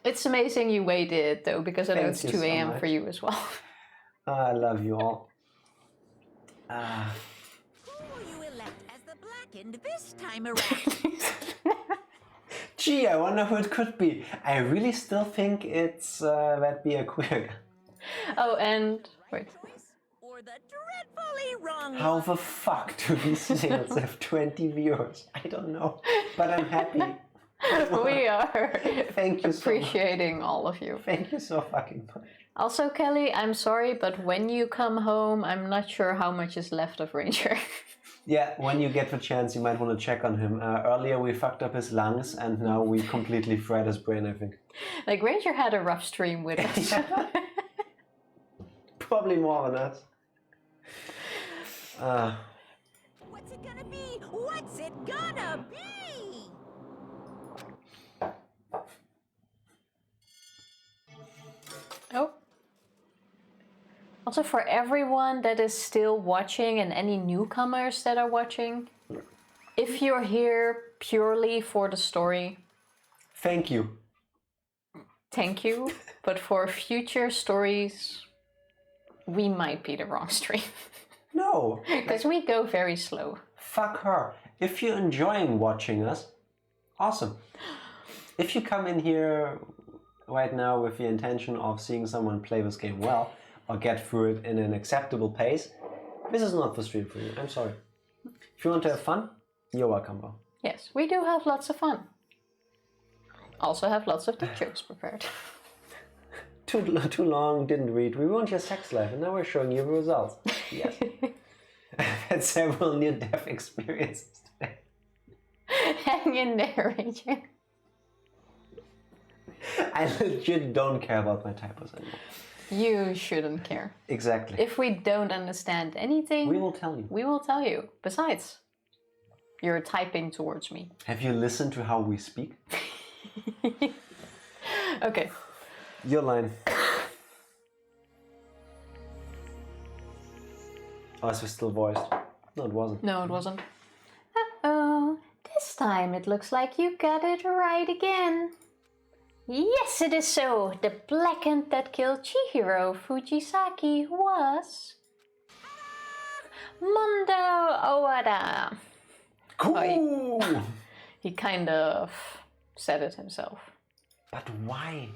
It's amazing you waited, though, because I know Thank it's you 2 so a.m. much. for you as well. I love you all. Who will you elect as the Blackened this time around? Gee, I wonder who it could be. I really still think it's that'd be a queer guy. Oh, and wait. Or the dreadfully wrong How the fuck do these sales have 20 viewers? I don't know, but I'm happy. We are. Thank you so appreciating all of you. Thank you so fucking much. Also, Kelly, I'm sorry, but when you come home, I'm not sure how much is left of Ranger. Yeah, when you get the chance, you might want to check on him. Earlier we fucked up his lungs, and now we completely fried his brain, I think. Like, Ranger had a rough stream with us. Probably more than us. What's it gonna be? What's it gonna be? Oh. Also, for everyone that is still watching and any newcomers that are watching, if you're here purely for the story, thank you. Thank you. But for future stories, we might be the wrong stream. No. Because we go very slow. Fuck her. If you're enjoying watching us, awesome. If you come in here right now with the intention of seeing someone play this game well, or get through it in an acceptable pace, this is not the stream for you. I'm sorry. If you want to have fun, you're welcome, bro. Yes, we do have lots of fun. Also have lots of dick jokes prepared. Too long, didn't read. We ruined your sex life, and now we're showing you the results. Yes. I've had several near-death experiences today. Hang in there, Ranger. I legit don't care about my typos anymore. You shouldn't care. Exactly. If we don't understand anything, we will tell you. We will tell you. Besides, you're typing towards me. Have you listened to how we speak? Okay. Your line. Oh, is this still voiced? No, it wasn't. No, it wasn't. Uh-oh. This time it looks like you got it right again. Yes, it is so. The blackened that killed Chihiro Fujisaki was... Mondo Owada. Cool! Oh, he kind of said it himself. But why?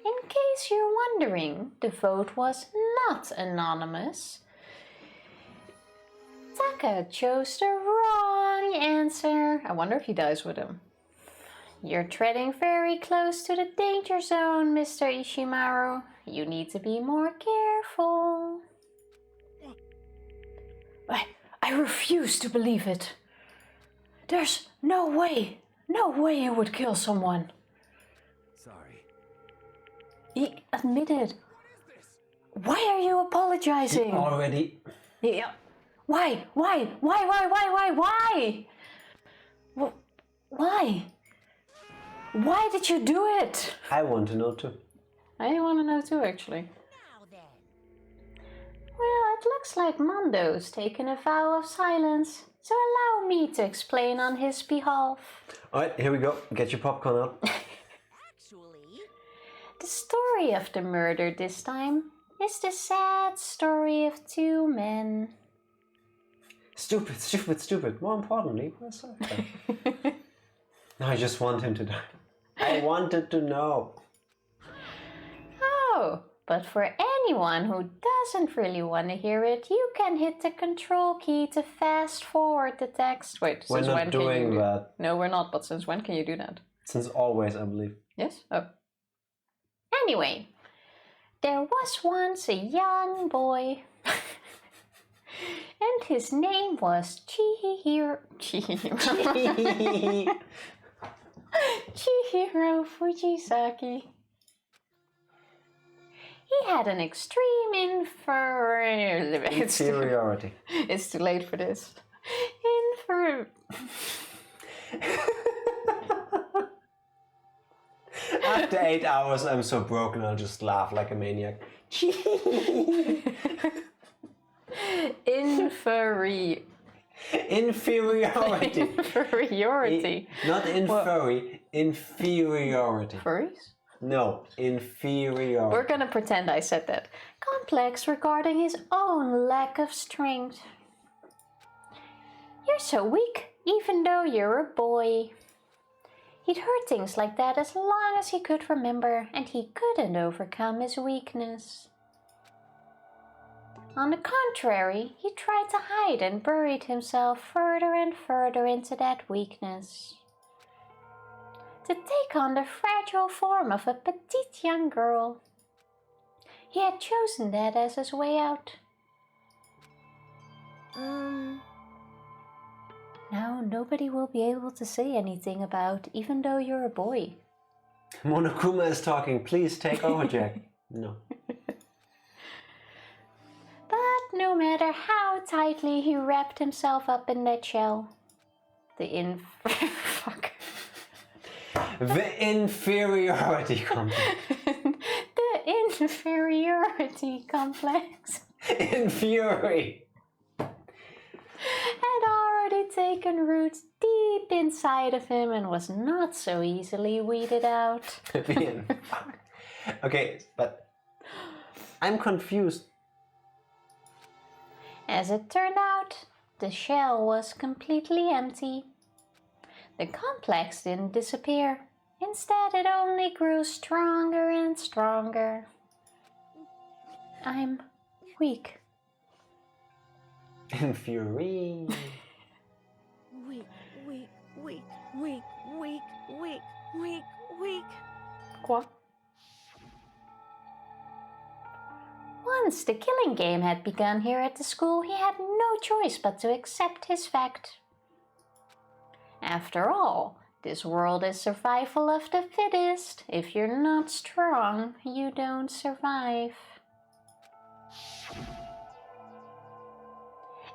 In case you're wondering, the vote was not anonymous. Taka chose the wrong answer. I wonder if he dies with him. You're treading very close to the danger zone, Mr. Ishimaru. You need to be more careful. I refuse to believe it. There's no way you would kill someone. Sorry. He admitted. Why are you apologizing? Already. Yeah. Why? Why? Why did you do it? I want to know too. I want to know too, actually. Well, it looks like Mondo's taken a vow of silence, so allow me to explain on his behalf. Alright, here we go. Get your popcorn out. The story of the murder this time is the sad story of two men. Stupid, stupid, stupid. More importantly, what's up? I just want him to die. I wanted to know. Oh, but for anyone who doesn't really want to hear it, you can hit the control key to fast forward the text. Wait, We're since not when can doing you... that. No, we're not, but since when can you do that? Since always, I believe. Yes? Oh. Anyway, there was once a young boy, and his name was Chihiro Fujisaki. He had an extreme inferiority. It's too late for this. After 8 hours, I'm so broken, I'll just laugh like a maniac. Inferiority. Inferiority. Not infurry, inferiority. Furries? No, inferiority. We're gonna pretend I said that. Complex regarding his own lack of strength. You're so weak, even though you're a boy. He'd heard things like that as long as he could remember, and he couldn't overcome his weakness. On the contrary, he tried to hide and buried himself further and further into that weakness. To take on the fragile form of a petite young girl. He had chosen that as his way out. Now nobody will be able to say anything about, even though you're a boy. Monokuma is talking. Please take over, Jack. No. But no matter how tightly he wrapped himself up in that shell, the inferiority complex. The inferiority complex. Infuri. Had already taken root deep inside of him and was not so easily weeded out. Okay, but I'm confused. As it turned out, the shell was completely empty. The complex didn't disappear. Instead, it only grew stronger and stronger. I'm weak. Infuri. Weak. Quoi? Once the killing game had begun here at the school, he had no choice but to accept his fact. After all, this world is survival of the fittest. If you're not strong, you don't survive.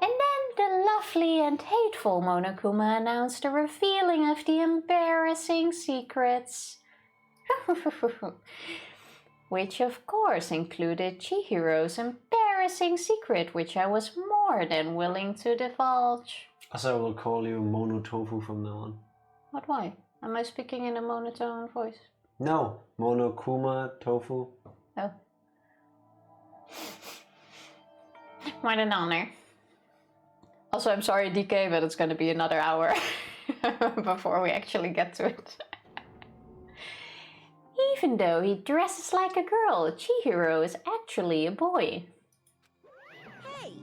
And then the lovely and hateful Monokuma announced the revealing of the embarrassing secrets. Which of course included Chihiro's embarrassing secret, which I was more than willing to divulge. So I will call you Monotofu from now on. What, why? Am I speaking in a monotone voice? No, Monokuma Tofu. Oh. What an honor. Also, I'm sorry, DK, but it's going to be another hour before we actually get to it. Even though he dresses like a girl, Chihiro is actually a boy. Hey,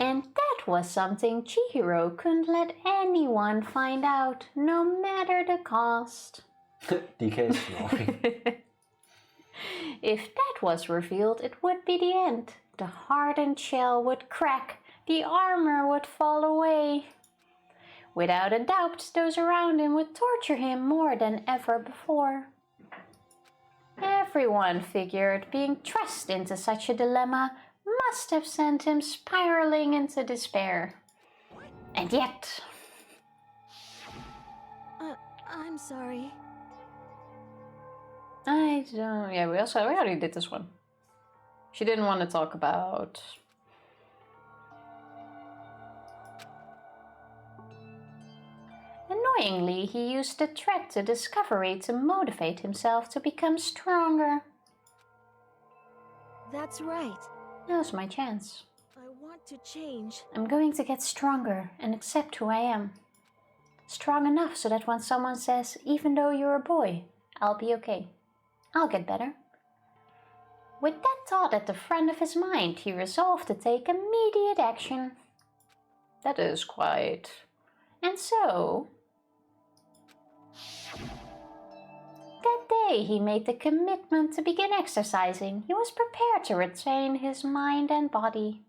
And that was something Chihiro couldn't let anyone find out, no matter the cost. DK is snoring. If that was revealed, it would be the end. The hardened shell would crack, the armor would fall away. Without a doubt, those around him would torture him more than ever before. Everyone figured being thrust into such a dilemma must have sent him spiraling into despair. And yet... I'm sorry. I don't... Yeah, we already did this one. She didn't want to talk about... Annoyingly, he used the threat to discovery to motivate himself to become stronger. That's right. Now's my chance. I want to change. I'm going to get stronger and accept who I am. Strong enough so that when someone says, even though you're a boy, I'll be okay. I'll get better. With that thought at the front of his mind, he resolved to take immediate action. That is quite... And so... That day he made the commitment to begin exercising. He was prepared to retain his mind and body.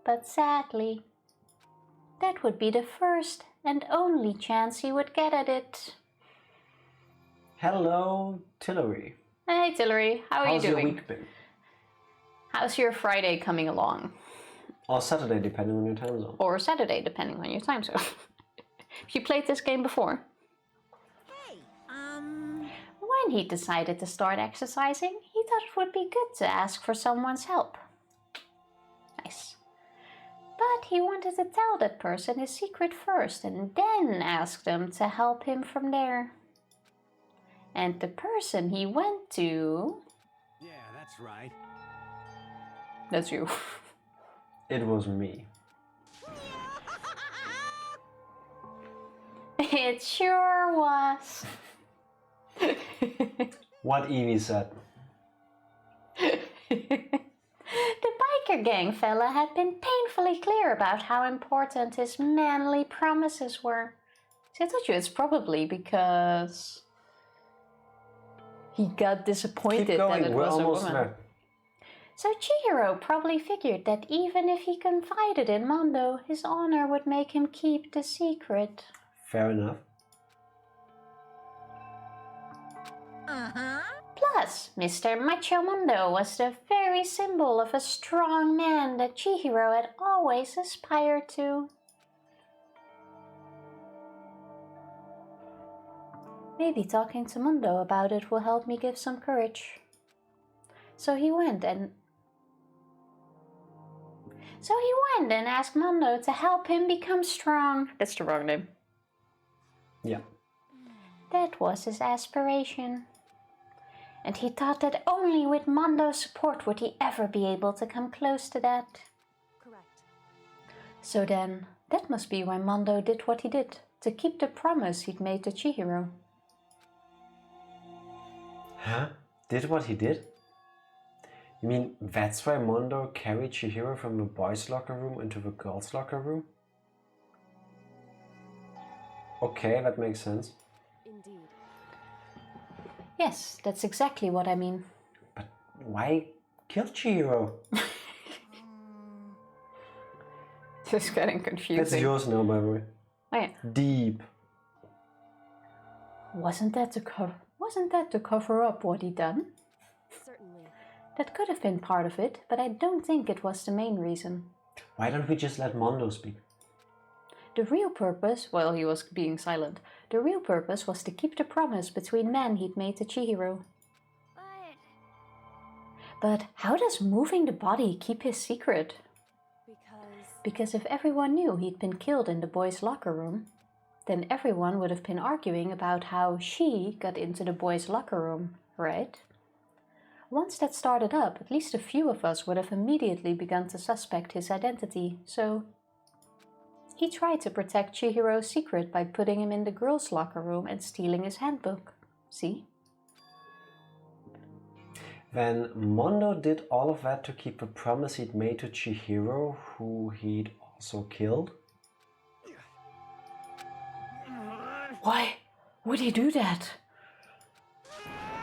But sadly, that would be the first and only chance he would get at it. Hello, Tillery. Hey Tillery, how are you doing? How's your week been? How's your Friday coming along? Or Saturday, depending on your time zone. Or Saturday, depending on your time zone. Have you played this game before? When he decided to start exercising, he thought it would be good to ask for someone's help. Nice. But he wanted to tell that person his secret first and then ask them to help him from there. And the person he went to... Yeah, that's right. That's you. It was me. It sure was. What Evie said. The biker gang fella had been painfully clear about how important his manly promises were. See, I told you it's probably because he got disappointed Keep going, that it we're was a almost woman. there. So Chihiro probably figured that even if he confided in Mondo, his honor would make him keep the secret. Fair enough. Plus, Mr. Macho Mondo was the very symbol of a strong man that Chihiro had always aspired to. Maybe talking to Mondo about it will help me give some courage. So he went and asked Mondo to help him become strong. That's the wrong name. Yeah. That was his aspiration. And he thought that only with Mondo's support would he ever be able to come close to that. Correct. So then, that must be why Mondo did what he did, to keep the promise he'd made to Chihiro. Huh? Did what he did? You mean that's why Mondo carried Chihiro from the boys' locker room into the girls' locker room? Okay, that makes sense. Indeed. Yes, that's exactly what I mean. But why kill Chihiro? This is getting confusing. That's yours now, by the way. Oh, yeah. Deep. Wasn't that to cover up what he'd done? Certainly. That could have been part of it, but I don't think it was the main reason. Why don't we just let Mondo speak? The real purpose, well, he was being silent. The real purpose was to keep the promise between men he'd made to Chihiro. But how does moving the body keep his secret? Because if everyone knew he'd been killed in the boys' locker room, then everyone would have been arguing about how she got into the boys' locker room, right? Once that started up, at least a few of us would have immediately begun to suspect his identity, so... He tried to protect Chihiro's secret by putting him in the girls' locker room and stealing his handbook. See? Then Mondo did all of that to keep the promise he'd made to Chihiro, who he'd also killed? Why would he do that?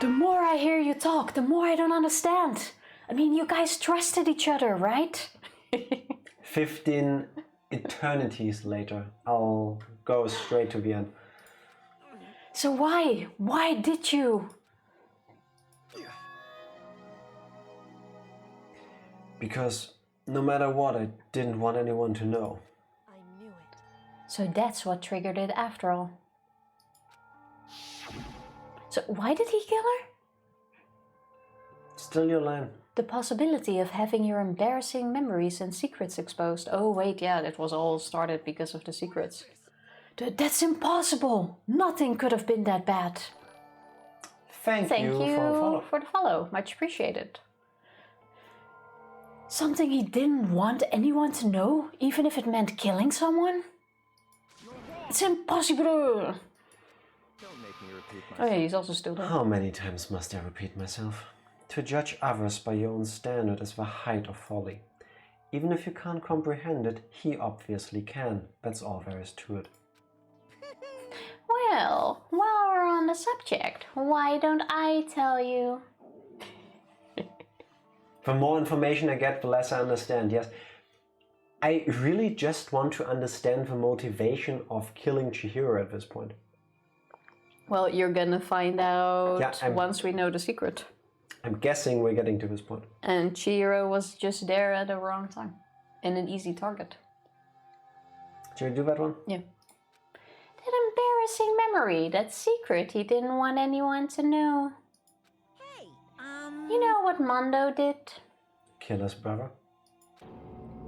The more I hear you talk, the more I don't understand. I mean, you guys trusted each other, right? 15 eternities later. I'll go straight to the end. So why? Why did you? Because no matter what, I didn't want anyone to know. I knew it. So that's what triggered it after all. So why did he kill her? It's Still your line. The possibility of having your embarrassing memories and secrets exposed. Oh wait, yeah, that was all started because of the secrets. That's impossible! Nothing could have been that bad. Thank you for the follow. Much appreciated. Something he didn't want anyone to know, even if it meant killing someone? It's impossible! Don't make me repeat myself. Oh yeah, he's also still there. How many times must I repeat myself? To judge others by your own standard is the height of folly. Even if you can't comprehend it, he obviously can. That's all there is to it. Well, while we're on the subject, why don't I tell you? The more information I get, the less I understand, yes. I really just want to understand the motivation of killing Chihiro at this point. Well, you're gonna find out once we know the secret. I'm guessing we're getting to this point. And Chihiro was just there at the wrong time. And an easy target. Should we do that one? Yeah. That embarrassing memory, that secret he didn't want anyone to know. Hey, You know what Mondo did? Kill his brother?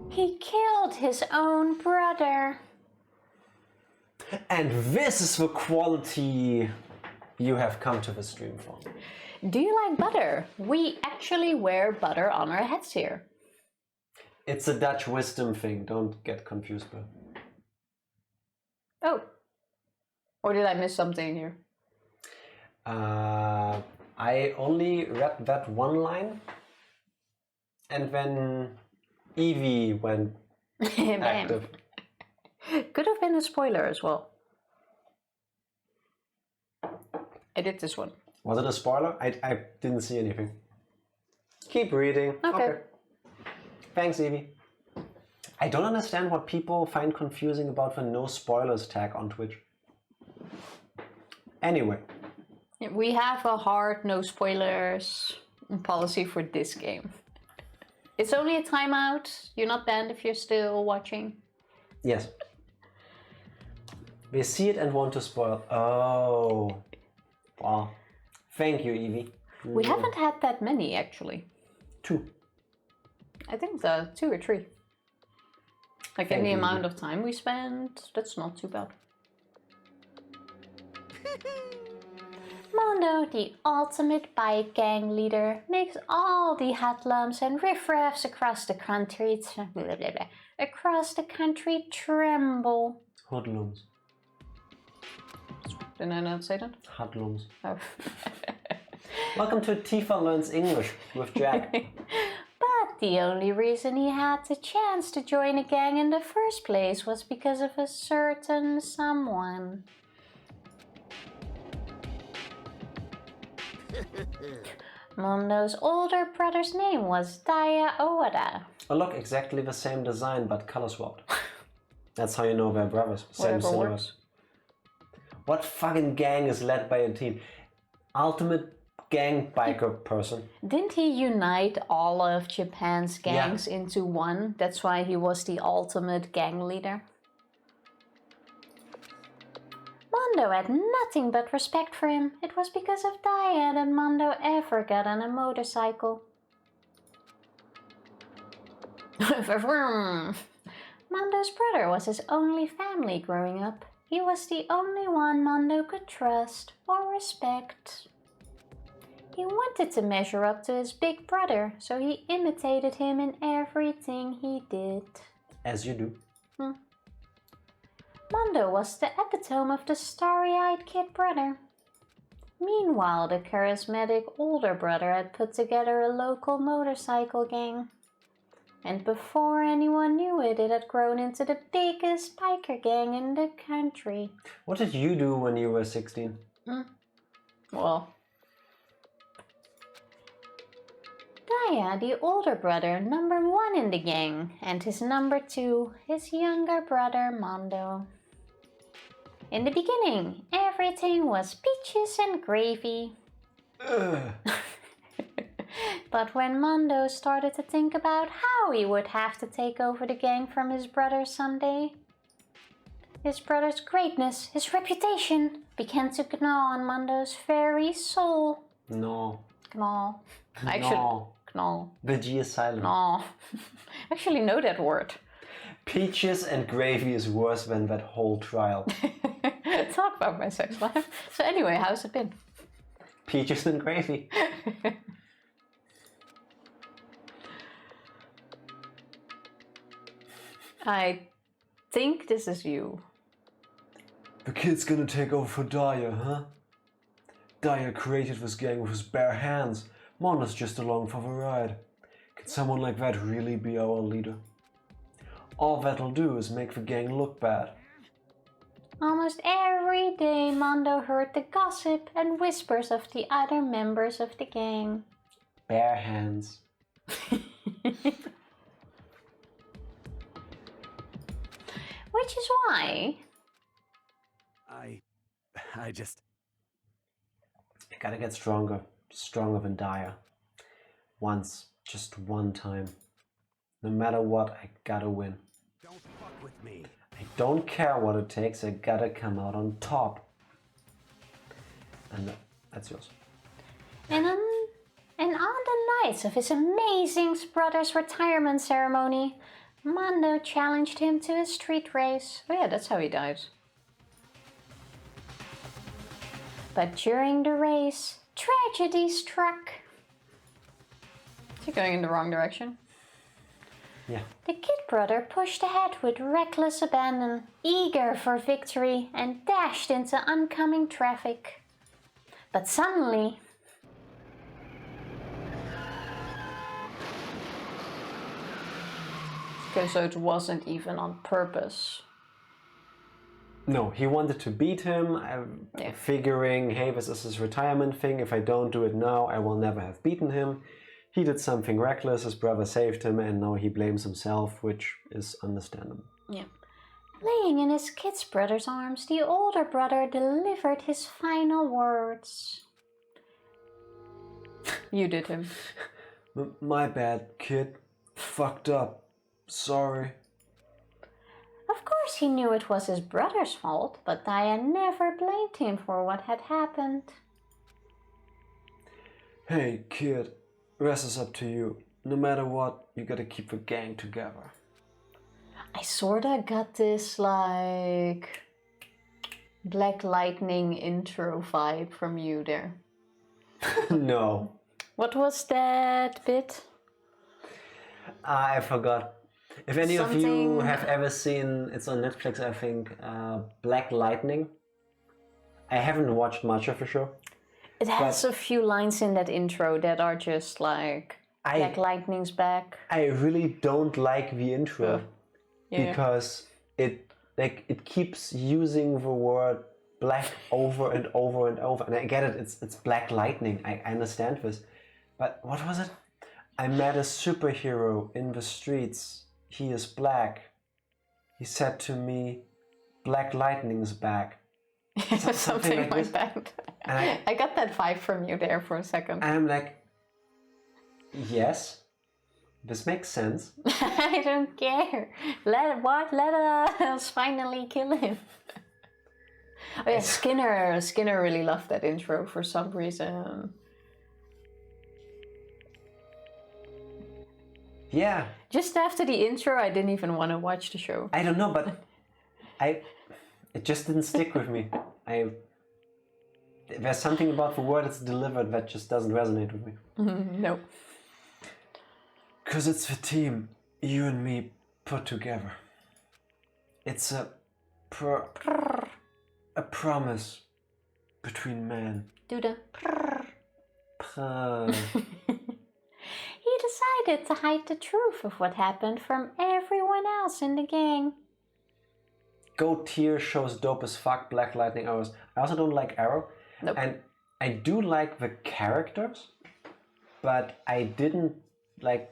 He killed his own brother. And this is the quality you have come to the stream for. Do you like butter? We actually wear butter on our heads here. It's a Dutch wisdom thing, don't get confused by it. Oh. Or did I miss something here? I only read that one line, and then Evie went active. Could have been a spoiler as well. I did this one. Was it a spoiler? I didn't see anything. Keep reading. Okay. Thanks, Evie. I don't understand what people find confusing about the no spoilers tag on Twitch. Anyway. We have a hard no spoilers policy for this game. It's only a timeout. You're not banned if you're still watching. Yes. They see it and want to spoil. Oh. Wow. Thank you, Evie. We haven't had that many, actually. 2. I think 2 or 3. Like in the amount of time we spent, that's not too bad. Mondo, the ultimate bike gang leader, makes all the hoodlums and riffraffs across the country tremble. Hoodlums. Didn't I not say that? Hoodlums. Oh. Welcome to Tifa Learns English with Jack. But the only reason he had the chance to join a gang in the first place was because of a certain someone. Mondo's older brother's name was Daya Owada. Oh look, exactly the same design but color swapped. That's how you know they're brothers. Same silhouette. What fucking gang is led by a teen? Ultimate gang biker person. Didn't he unite all of Japan's gangs into one? That's why he was the ultimate gang leader. Mondo had nothing but respect for him. It was because of Daya that Mondo ever got on a motorcycle. Mondo's brother was his only family growing up. He was the only one Mondo could trust or respect. He wanted to measure up to his big brother, so he imitated him in everything he did. As you do. Mondo was the epitome of the starry-eyed kid brother. Meanwhile, the charismatic older brother had put together a local motorcycle gang. And before anyone knew it, it had grown into the biggest biker gang in the country. What did you do when you were 16? Well, Daya, the older brother, number 1 in the gang, and his number 2, his younger brother, Mondo. In the beginning, everything was peaches and gravy. But when Mondo started to think about how he would have to take over the gang from his brother someday, his brother's greatness, his reputation, began to gnaw on Mondo's very soul. No. Knall. Knall. The G is silent. Knall. I actually know that word. Peaches and gravy is worse than that whole trial. Talk about my sex life. So anyway, how's it been? Peaches and gravy. I think this is you. The kid's gonna take over for Dyer, huh? Dyer created this gang with his bare hands. Mondo's just along for the ride. Can someone like that really be our leader? All that'll do is make the gang look bad. Almost every day, Mondo heard the gossip and whispers of the other members of the gang. Bare hands. Which is why... I just... I gotta get stronger. Stronger than Dyer. Once. Just one time. No matter what, I gotta win. Don't fuck with me. I don't care what it takes, I gotta come out on top. And that's yours. And on the nights of his amazing brother's retirement ceremony, Mondo challenged him to a street race. Oh yeah, that's how he died. But during the race, tragedy struck. Is he going in the wrong direction? Yeah. The kid brother pushed ahead with reckless abandon, eager for victory, and dashed into oncoming traffic. But suddenly... Okay, so it wasn't even on purpose. No, he wanted to beat him, figuring, hey, this is his retirement thing. If I don't do it now, I will never have beaten him. He did something reckless, his brother saved him, and now he blames himself, which is understandable. Yeah. Laying in his kid brother's arms, the older brother delivered his final words. You did him. My bad, kid. Fucked up. Sorry. Of course he knew it was his brother's fault, but Daya never blamed him for what had happened. Hey, kid. Rest is up to you. No matter what, you gotta keep the gang together. I sorta got this, like, Black Lightning intro vibe from you there. No. What was that bit? I forgot. If any of you have ever seen, it's on Netflix, I think, Black Lightning. I haven't watched much of the show. It has a few lines in that intro that are just like, Black Lightning's back. I really don't like the intro because it keeps using the word black over and over and over. And I get it, it's Black Lightning, I understand this. But what was it? I met a superhero in the streets. He is black. He said to me, Black Lightning's back. Something like that. I got that vibe from you there for a second. And I'm like, yes, this makes sense. I don't care. Let us finally kill him. Oh yeah, Skinner really loved that intro for some reason. Yeah. Just after the intro, I didn't even want to watch the show. I don't know, but it just didn't stick with me. There's something about the word it's delivered that just doesn't resonate with me. No. Cause it's the team, you and me put together. It's a promise between men. Do the Prrr. He decided to hide the truth of what happened from everyone else in the gang. Goat tier shows dope as fuck, Black Lightning Arrows. I also don't like Arrow. Nope. And I do like the characters, but I didn't like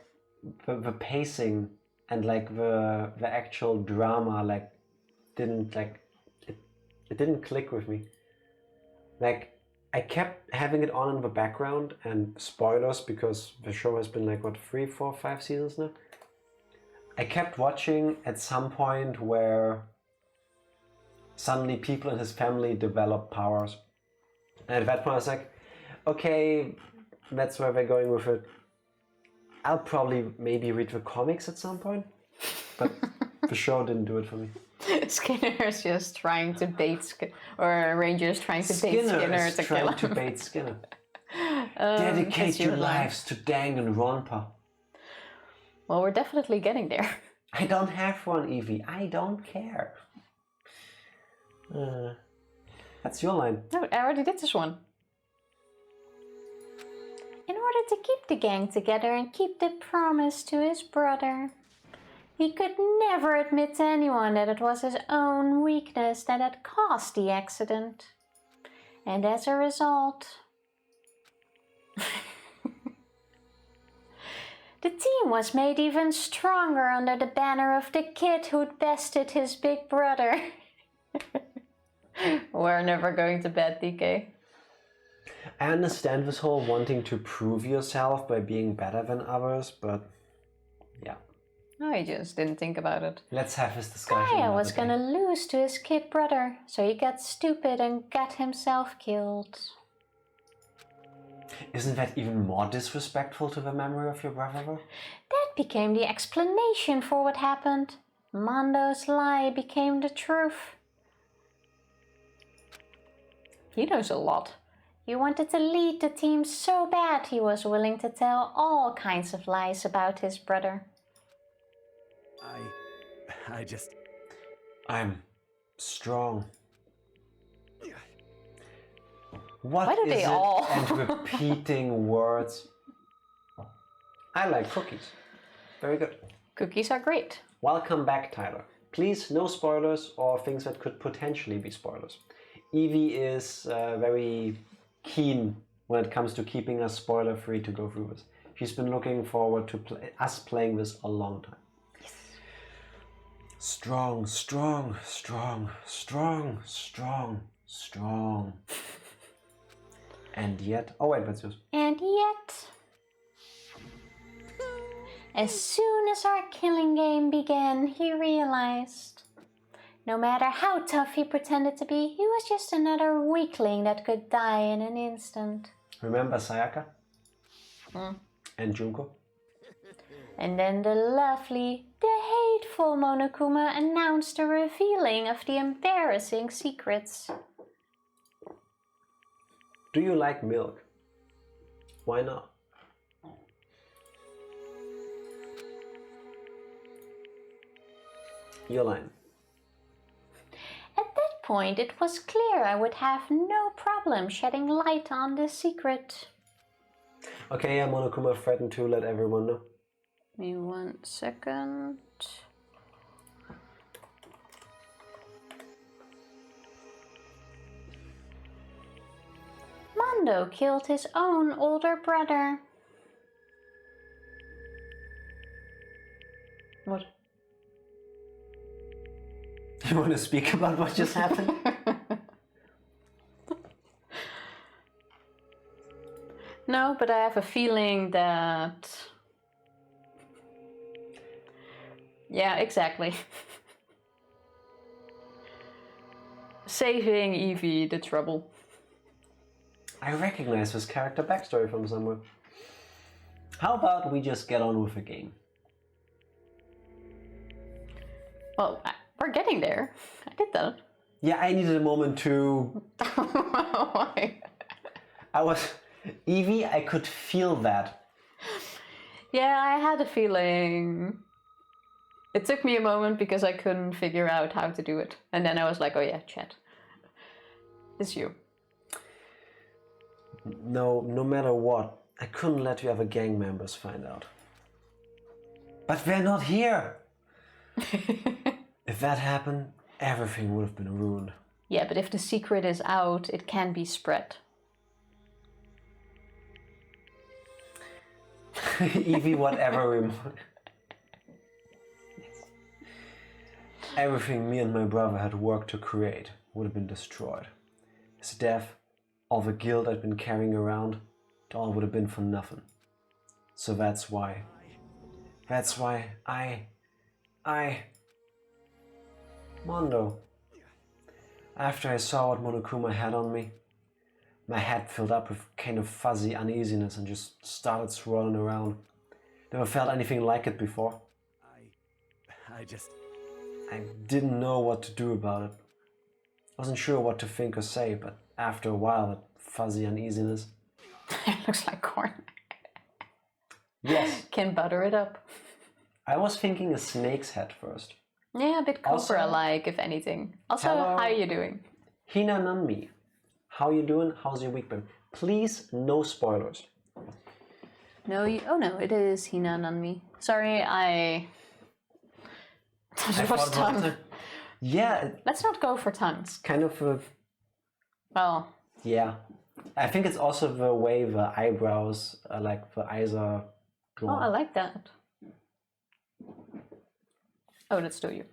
the pacing and like the actual drama, like didn't like it didn't click with me. Like I kept having it on in the background, and spoilers because the show has been like what, 3, 4, 5 seasons now. I kept watching at some point where suddenly people in his family develop powers. And at that point I was like, okay, that's where they're going with it. I'll probably maybe read the comics at some point, but the show didn't do it for me. Skinner's just trying to bait or Ranger's trying to bait Skinner to kill him. To bait Skinner. Dedicate your lives to Danganronpa. Well, we're definitely getting there. I don't have one, Evie. I don't care. That's your line. No, I already did this one. In order to keep the gang together and keep the promise to his brother, he could never admit to anyone that it was his own weakness that had caused the accident. And as a result, the team was made even stronger under the banner of the kid who'd bested his big brother. We're never going to bed, DK. I understand this whole wanting to prove yourself by being better than others, but yeah. I just didn't think about it. Let's have this discussion. Gaia was gonna lose to his kid brother, so he got stupid and got himself killed. Isn't that even more disrespectful to the memory of your brother, though? That became the explanation for what happened. Mondo's lie became the truth. He knows a lot. He wanted to lead the team so bad he was willing to tell all kinds of lies about his brother. I'm strong. Why do they all? And repeating words. I like cookies. Very good. Cookies are great. Welcome back, Tyler. Please, no spoilers or things that could potentially be spoilers. Evie is very keen when it comes to keeping us spoiler-free to go through this. She's been looking forward to us playing this a long time. Yes. Strong, strong, strong, strong, strong, strong. And yet... Oh wait, that's yours. And yet... As soon as our killing game began, he realized... No matter how tough he pretended to be, he was just another weakling that could die in an instant. Remember Sayaka? And Junko? And then the lovely, the hateful Monokuma announced the revealing of the embarrassing secrets. Do you like milk? Why not? Your line. At that point, it was clear I would have no problem shedding light on this secret. Okay, yeah, Monokuma threatened to let everyone know. Give me 1 second. Mondo killed his own older brother. What? You want to speak about what just happened? No, but I have a feeling that... Yeah, exactly. Saving Evie the trouble. I recognize this character backstory from somewhere. How about we just get on with the game? Well, we're getting there. I did that. Yeah, I needed a moment to... Why? Evie, I could feel that. Yeah, I had a feeling. It took me a moment because I couldn't figure out how to do it. And then I was like, oh yeah, chat. It's you. No matter what, I couldn't let the other gang members find out. But they're not here! If that happened, everything would have been ruined. Yeah, but if the secret is out, it can be spread. Evie, whatever remote. Yes. Everything me and my brother had worked to create would have been destroyed. His death, all the guilt I'd been carrying around, it all would have been for nothing. So that's why I... Mondo. After I saw what Monokuma had on me, My head filled up with kind of fuzzy uneasiness and just started swirling around. Never felt anything like it before. I didn't know what to do about it. Wasn't sure what to think or say, but after a while, that fuzzy uneasiness. It looks like corn. Yes. Can butter it up. I was thinking a snake's head first. Yeah, a bit Also- cobra-like, if anything. Also, Hello. how are you doing? Hina Nanmi. How you doing? How's your week been? Please, no spoilers. No, oh no, it is Hina on me. Sorry, I I was thought about tongue. it. Yeah, Let's not go for tongues. kind of a... Well, Yeah. I think it's also the way the eyebrows, like the eyes are oh, drawn. I like that. Oh, that's still you.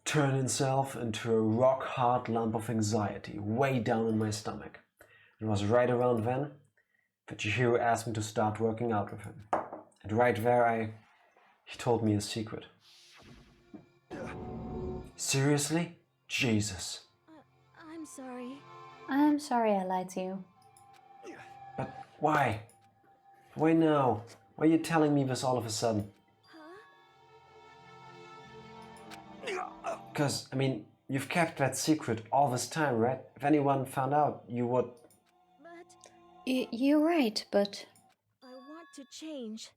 Turn himself into a rock-hard lump of anxiety way down in my stomach. It was right around then that Chihiro asked me to start working out with him. And right there he told me a secret. Seriously? Jesus. I'm sorry. I'm sorry I lied to you. But why? Why now? Why are you telling me this all of a sudden? Because, I mean, you've kept that secret all this time, right? If anyone found out, you would... You're right, but I want to change.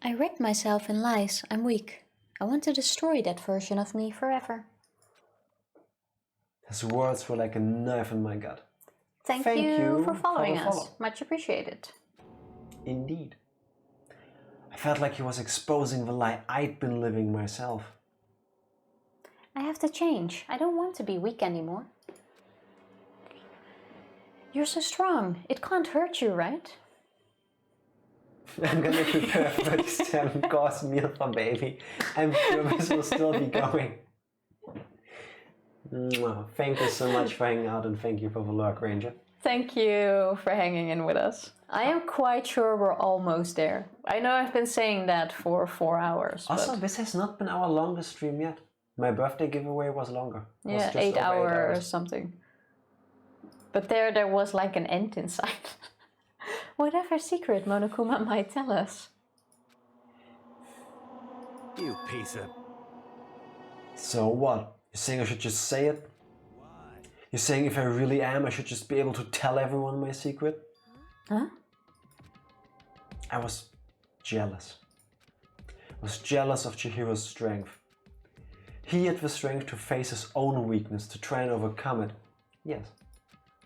I wrecked myself in lies. I'm weak. I want to destroy that version of me forever. His words were like a knife in my gut. Thank you for following us. Much appreciated. Indeed. I felt like he was exposing the lie I'd been living myself. I have to change. I don't want to be weak anymore. You're so strong. It can't hurt you, right? I'm gonna prepare 37-course meal for baby. I'm sure this will still be going. Mwah. Thank you so much for hanging out and thank you for the lurk, Ranger. Thank you for hanging in with us. I am quite sure we're almost there. I know I've been saying that for 4 hours. Also, but this has not been our longest stream yet. My birthday giveaway was longer. It was yeah, just 8 over 8 hours or hours. something. But there was like an end in sight. Whatever secret Monokuma might tell us. You piece of... So what? You're saying I should just say it? You're saying if I really am, I should just be able to tell everyone my secret? Huh? I was jealous. I was jealous of Chihiro's strength. He had the strength to face his own weakness, to try and overcome it. Yes.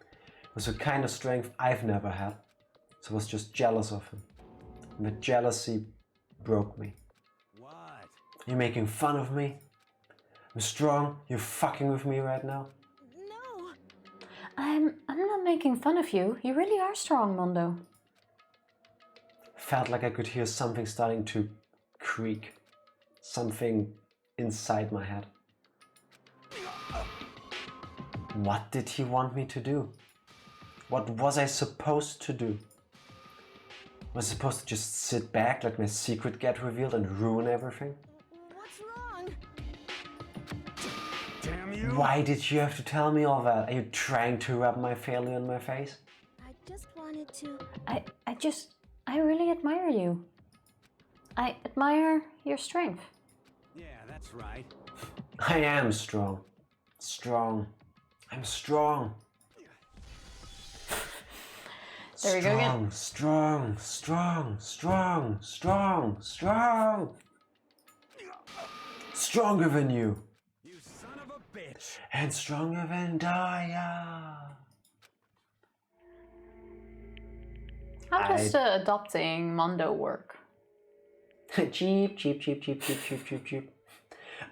It was a kind of strength I've never had. So I was just jealous of him. And the jealousy broke me. What? You're making fun of me? I'm strong? You're fucking with me right now? No. I'm not making fun of you. You really are strong, Mondo. Felt like I could hear something starting to creak. Something inside my head. What did he want me to do? What was I supposed to do? Was I supposed to just sit back, let my secret get revealed and ruin everything? What's wrong? Damn you! Why did you have to tell me all that? Are you trying to rub my failure in my face? I just wanted to... I really admire you. I admire your strength. Yeah, that's right. I am strong. Strong. I'm strong. There we go again. Strong, strong, strong, strong, strong. Stronger than you. You son of a bitch! And stronger than Daya. How does adopting Mondo work? Cheap, cheap, cheap, cheap, cheap, cheap, cheap, cheap.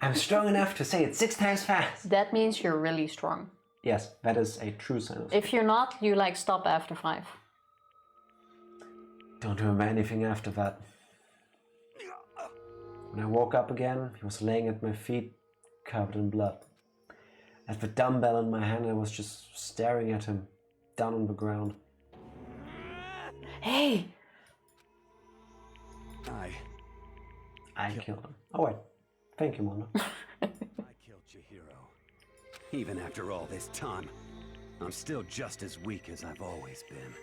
I'm strong enough to say it 6 times fast. That means you're really strong. Yes, that is a true sentence. If you're not, you like stop after 5. Don't remember anything after that. When I woke up again, he was laying at my feet, covered in blood. I had the dumbbell in my hand and I was just staring at him, down on the ground. Hey! I killed him. Oh wait, thank you, Mondo. I killed Chihiro. Even after all this time. I'm still just as weak as I've always been.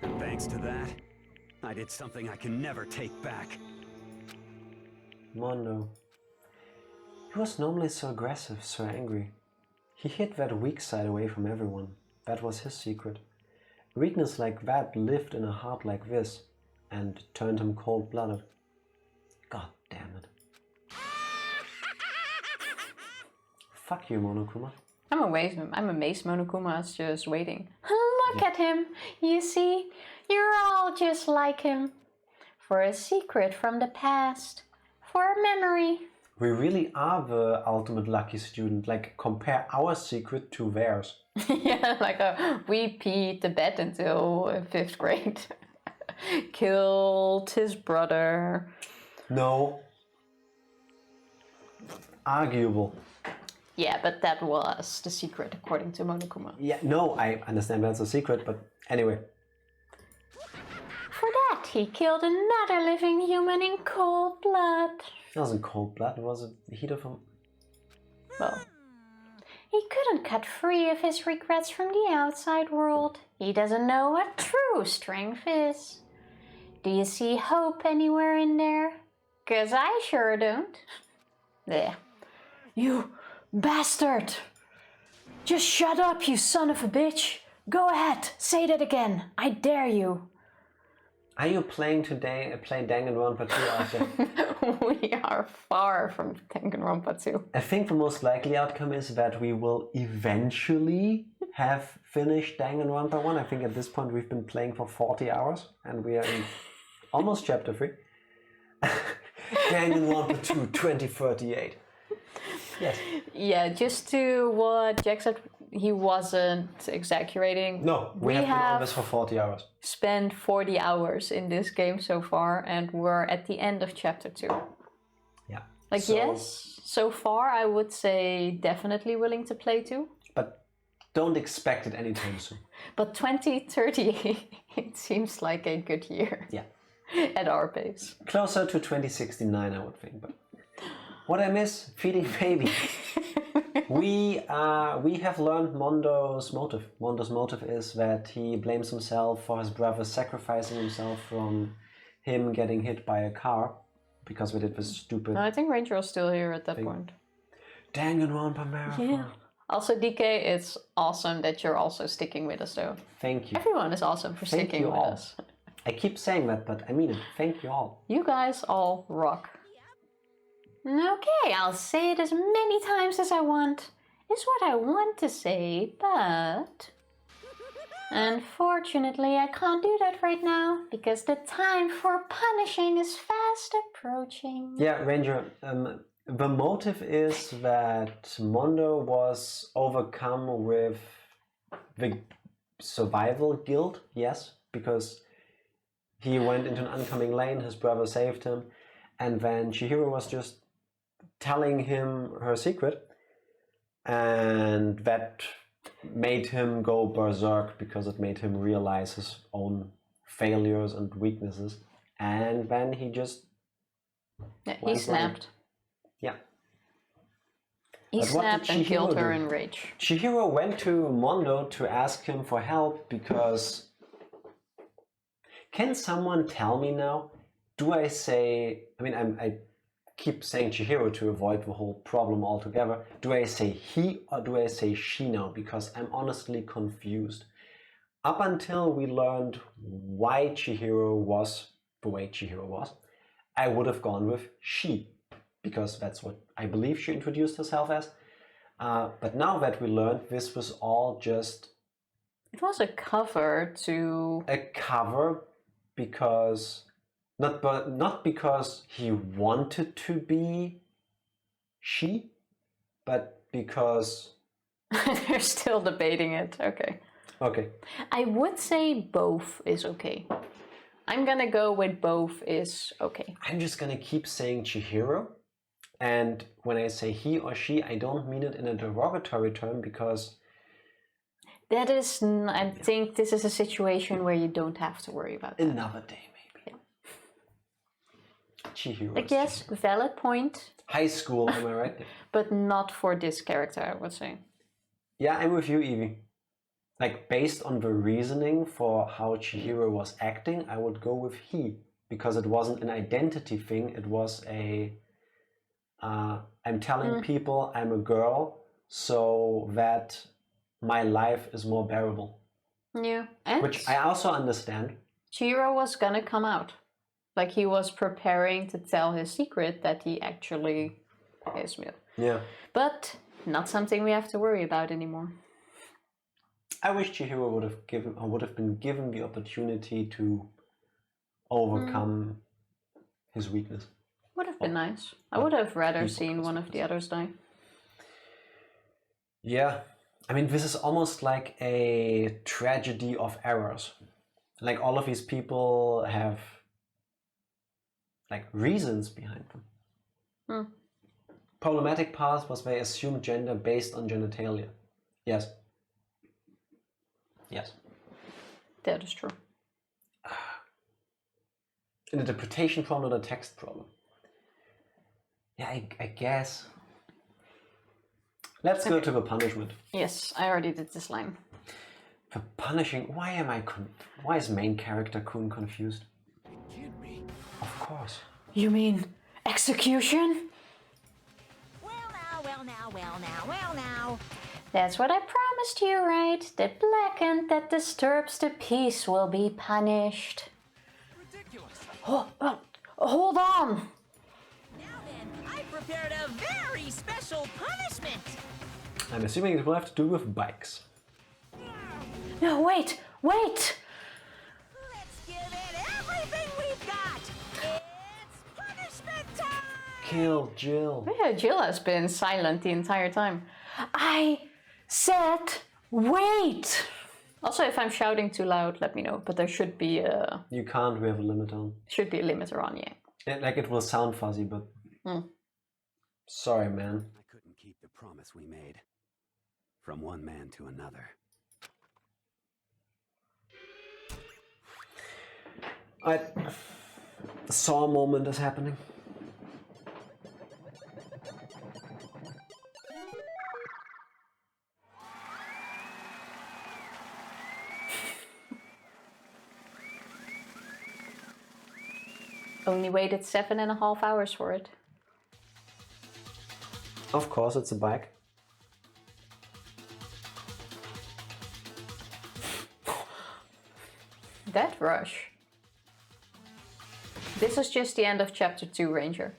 And thanks to that, I did something I can never take back. Mondo. He was normally so aggressive, so angry. He hid that weak side away from everyone. That was his secret. Weakness like that lived in a heart like this and turned him cold-blooded. God damn it. Fuck you, Monokuma. I'm amazed Monokuma's just waiting. Look at him. You see, you're all just like him. For a secret from the past. For a memory. We really are the ultimate lucky student. Like, compare our secret to theirs. Yeah, like we peed the bed until 5th grade. Killed his brother. No. Arguable. Yeah, but that was the secret according to Monokuma. Yeah, no, I understand that's a secret, but anyway. For that, he killed another living human in cold blood. It wasn't cold blood, it was a heat of a... Well, he couldn't cut free of his regrets from the outside world. He doesn't know what true strength is. Do you see hope anywhere in there? 'Cause I sure don't. There. You bastard! Just shut up, you son of a bitch! Go ahead, say that again. I dare you. Are you playing today? Play Danganronpa 2 after? We are far from Danganronpa 2. I think the most likely outcome is that we will eventually have finished Danganronpa 1. I think at this point we've been playing for 40 hours and we are in almost chapter 3. Danganronpa 2 2038. Yes. Yeah, just to what Jack said, he wasn't exaggerating. No, we have been on this for 40 hours. Spent 40 hours in this game so far, and we're at the end of chapter 2. Yeah. Like, so, yes, so far I would say definitely willing to play 2. But don't expect it anytime soon. But 2038, it seems like a good year. Yeah. At our pace. Closer to 2069, I would think. But what I miss? Feeding baby. We have learned Mondo's motive. Mondo's motive is that he blames himself for his brother sacrificing himself from him getting hit by a car because we did this stupid... No, I think Ranger was still here at that point. Danganronpa marathon. Yeah. Also, DK, it's awesome that you're also sticking with us, though. Thank you. Everyone is awesome for sticking with us. I keep saying that, but I mean it. Thank you all. You guys all rock. Okay, I'll say it as many times as I want. It's what I want to say, but... Unfortunately, I can't do that right now, because the time for punishing is fast approaching. Yeah, Ranger, the motive is that Mondo was overcome with the survival guilt, yes, because he went into an oncoming lane, his brother saved him, and then Chihiro was just telling him her secret, and that made him go berserk because it made him realize his own failures and weaknesses, and then he just he snapped. Yeah. He snapped and killed her in rage. Chihiro went to Mondo to ask him for help because... Can someone tell me now? Do I say... I mean, I keep saying Chihiro to avoid the whole problem altogether. Do I say he or do I say she now? Because I'm honestly confused. Up until we learned why Chihiro was the way Chihiro was, I would have gone with she, because that's what I believe she introduced herself as. But now that we learned this was all just... It was a cover to... A cover because... Not because he wanted to be she, but because... They're still debating it. Okay. Okay. I would say both is okay. I'm gonna go with both is okay. I'm just gonna keep saying Chihiro. And when I say he or she, I don't mean it in a derogatory term because... That is... I think this is a situation where you don't have to worry about that. Another day. Chihiro. Like, yes, valid point. High school, am I right? But not for this character, I would say. Yeah, I'm with you, Evie. Like, based on the reasoning for how Chihiro was acting, I would go with he. Because it wasn't an identity thing, it was a... I'm telling people I'm a girl so that my life is more bearable. Yeah. And which I also understand. Chihiro was gonna come out. Like, he was preparing to tell his secret that he actually is male. Yeah. But not something we have to worry about anymore. I wish Chihiro would have been given the opportunity to overcome his weakness. Would have been nice. I would have rather seen one of the others die. Yeah. I mean, this is almost like a tragedy of errors. Like, all of these people have like reasons behind them. Problematic part was they assumed gender based on genitalia. Yes. Yes. That is true. An interpretation problem, not a text problem. Yeah, I guess. Let's go to the punishment. Yes, I already did this line. The punishing. Why is main character Kun confused? Of course. You mean execution? Well now. That's what I promised you, right? The blackend that disturbs the peace will be punished. Ridiculous. Hold on. Now then, I prepared a very special punishment. I'm assuming it will have to do with bikes. No, wait! Let's give it everything we've got. It's punishment time. Kill Jill. Yeah, Jill has been silent the entire time. I said wait! Also, if I'm shouting too loud, let me know. But there should be a... You can't, we have a limit on. Should be a limiter on, yeah. Like, it will sound fuzzy, but... Sorry, man. I couldn't keep the promise we made. From one man to another. The Saw moment is happening. Only waited 7.5 hours for it. Of course, it's a bike. That rush. This is just the end of chapter 2, Ranger.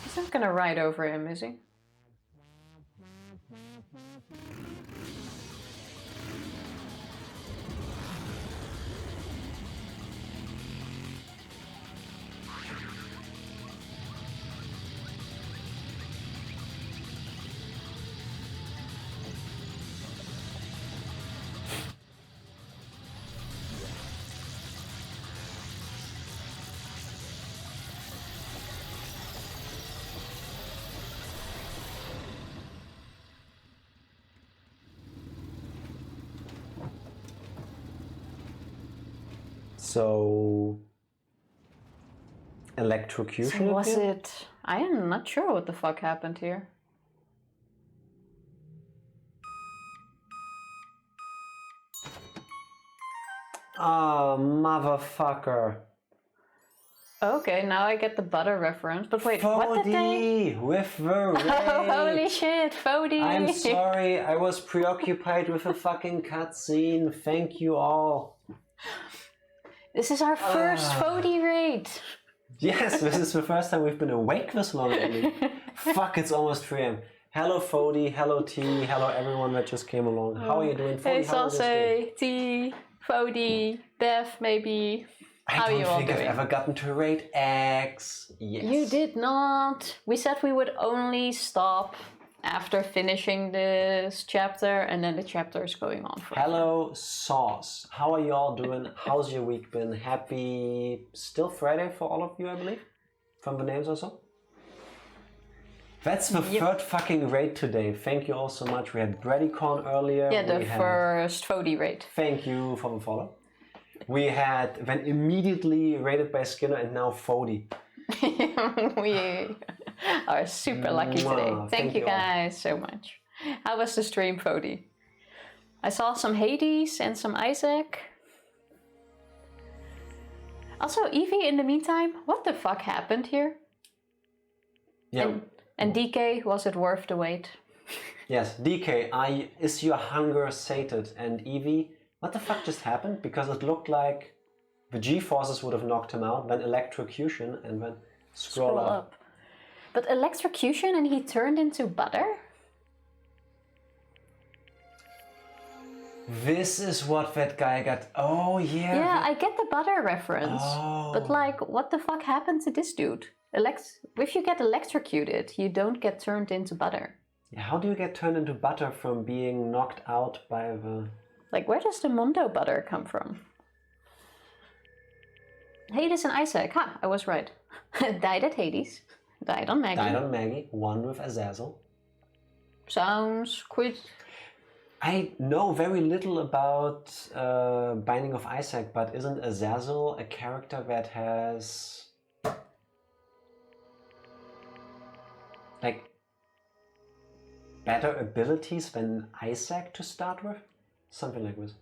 He's not gonna ride over him, is he? So... electrocution? So was it... I am not sure what the fuck happened here. Oh, motherfucker. Okay, now I get the butter reference. But wait, what did they... with the raid. Oh, holy shit, Fody! I'm sorry, I was preoccupied with a fucking cutscene. Thank you all. This is our first Fody raid. Yes, this is the first time we've been awake this long, Ellie. Fuck, it's almost 3 AM. Hello Fody, hello T, hello everyone that just came along. How are you doing, Fody? Hey Salsa, T, Fody, Bev, maybe. How are you all I don't think I've ever gotten to raid X. Yes. You did not. We said we would only stop after finishing this chapter, and then the chapter is going on forever. Hello Sauce, how are you all doing? How's your week been? Happy still Friday for all of you, I believe, from the names also. That's the third fucking raid today. Thank you all so much. We had BreadyCon earlier. Yeah, the first Fody raid. Thank you for the follow. We had then immediately raided by Skinner and now Fody. are super lucky today. Mwah. Thank you you all. guys so much. How was the stream, Fody? I saw some Hades and some Isaac. Also, Evie, in the meantime, what the fuck happened here? Yeah. And DK, was it worth the wait? Yes, DK, is your hunger sated? And Evie, what the fuck just happened? Because it looked like the G-forces would have knocked him out, then electrocution, and then scroll up. But electrocution and he turned into butter? This is what that guy got. Oh, yeah. Yeah, I get the butter reference. Oh. But like, what the fuck happened to this dude? If you get electrocuted, you don't get turned into butter. Yeah, how do you get turned into butter from being knocked out by the... Like, where does the Mondo butter come from? Hades and Isaac. Ha, I was right. Died at Hades. Died on Maggie. Died on Maggie. One with Azazel. Sounds quite... I know very little about Binding of Isaac, but isn't Azazel a character that has... like... better abilities than Isaac to start with? Something like this.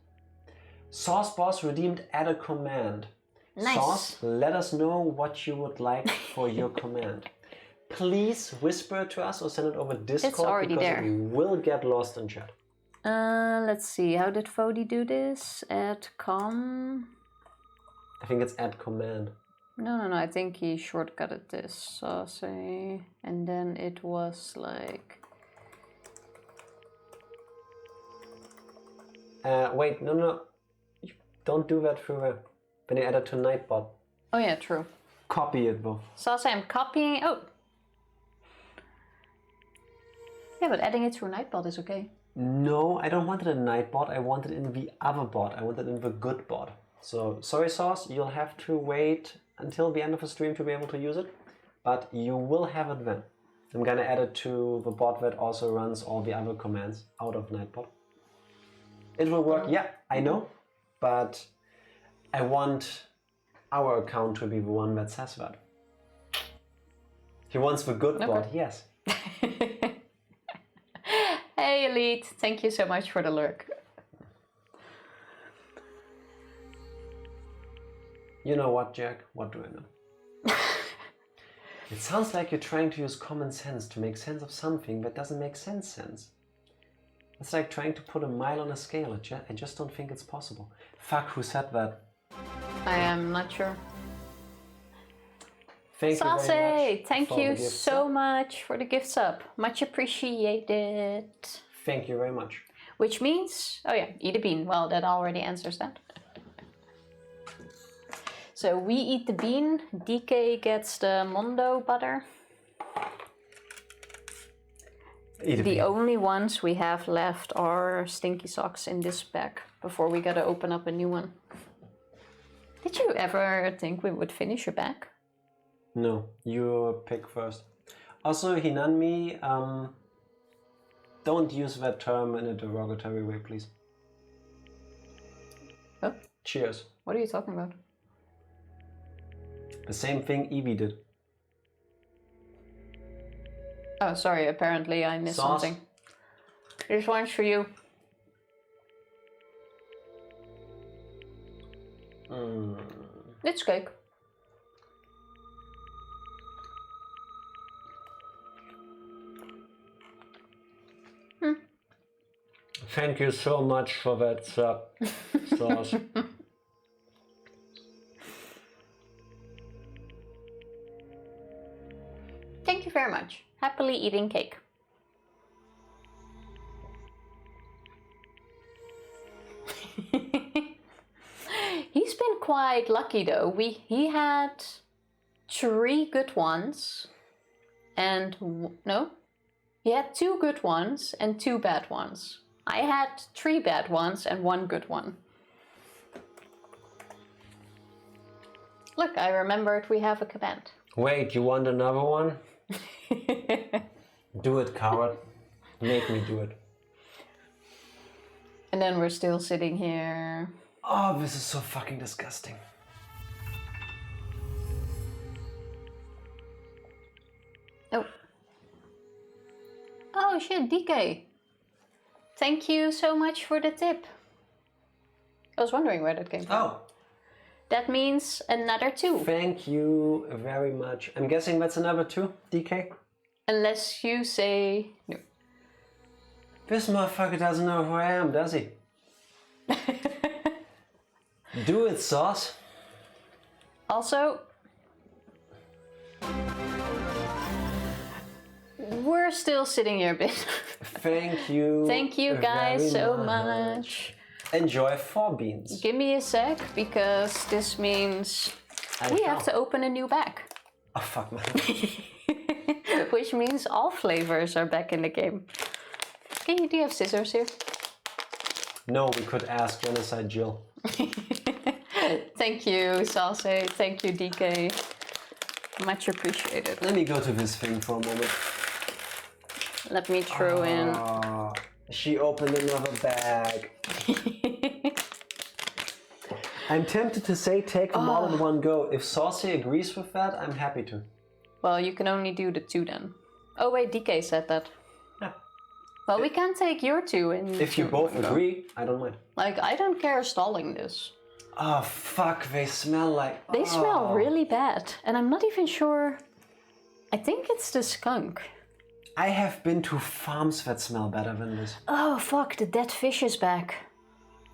Sauce Boss redeemed add a command. Nice. Sauce, let us know what you would like for your command. Please whisper it to us or send it over Discord. It's already because there. we will get lost in chat. Let's see, how did Fody do this? Add com... I think it's add command. No, I think he shortcutted this. Sauce, and then it was like... Wait, no. You don't do that through when you add it to Nightbot. Oh yeah, true. Copy it though. Sauce, I'm copying... Oh! Yeah, but adding it through Nightbot is okay. No, I don't want it in Nightbot. I want it in the other bot. I want it in the good bot. So, sorry Sauce, you'll have to wait until the end of the stream to be able to use it. But you will have it then. I'm gonna add it to the bot that also runs all the other commands out of Nightbot. It will work, yeah, I know. But I want our account to be the one that says that. He wants the good bot, yes. Hey Elite, thank you so much for the lurk. You know what, Jack? What do I know? It sounds like you're trying to use common sense to make sense of something that doesn't make sense. It's like trying to put a mile on a scale. I just don't think it's possible. Fuck, who said that? I am not sure. Thank you very much. Thank you so much for the gift sub. Much appreciated. Thank you very much. Which means, oh yeah, eat a bean. Well, that already answers that. So we eat the bean, DK gets the Mondo butter. The only ones we have left are stinky socks in this pack before we gotta open up a new one. Did you ever think we would finish a pack? No, you pick first. Also, Hinanmi, don't use that term in a derogatory way, please. Oh? Cheers. What are you talking about? The same thing Evie did. Oh, sorry, apparently I missed Sauce. something. This one's for you. It's cake. Thank you so much for that sub, Sauce. Thank you very much. Happily eating cake. He's been quite lucky though. He had 3 good ones and no? He had 2 good ones and 2 bad ones. I had 3 bad ones and 1 good one. Look, I remembered we have a command. Wait, you want another one? Do it, coward. Make me do it. And then we're still sitting here. Oh, this is so fucking disgusting. Oh, DK. Thank you so much for the tip. I was wondering where that came from. Oh. That means another 2. Thank you very much. I'm guessing that's another 2, DK? Unless you say no. This motherfucker doesn't know who I am, does he? Do it, Sauce. Also, we're still sitting here a bit. Thank you. Thank you guys very so much. Enjoy 4 beans. Give me a sec, because this means we have to open a new bag. Oh, fuck, man. Which means all flavors are back in the game. Okay, do you have scissors here? No, we could ask Genocide Jill. Thank you, Salsa. Thank you, DK. Much appreciated. Let me go to this thing for a moment. Let me throw in. She opened another bag. I'm tempted to say take them all in one go. If Saucy agrees with that, I'm happy to. Well, you can only do the 2 then. Oh wait, DK said that. Yeah. Well, we can take your 2 in. If you both agree, I don't mind. Like, I don't care stalling this. Oh fuck, they smell like... They smell really bad. And I'm not even sure... I think it's the skunk. I have been to farms that smell better than this. Oh fuck, the dead fish is back.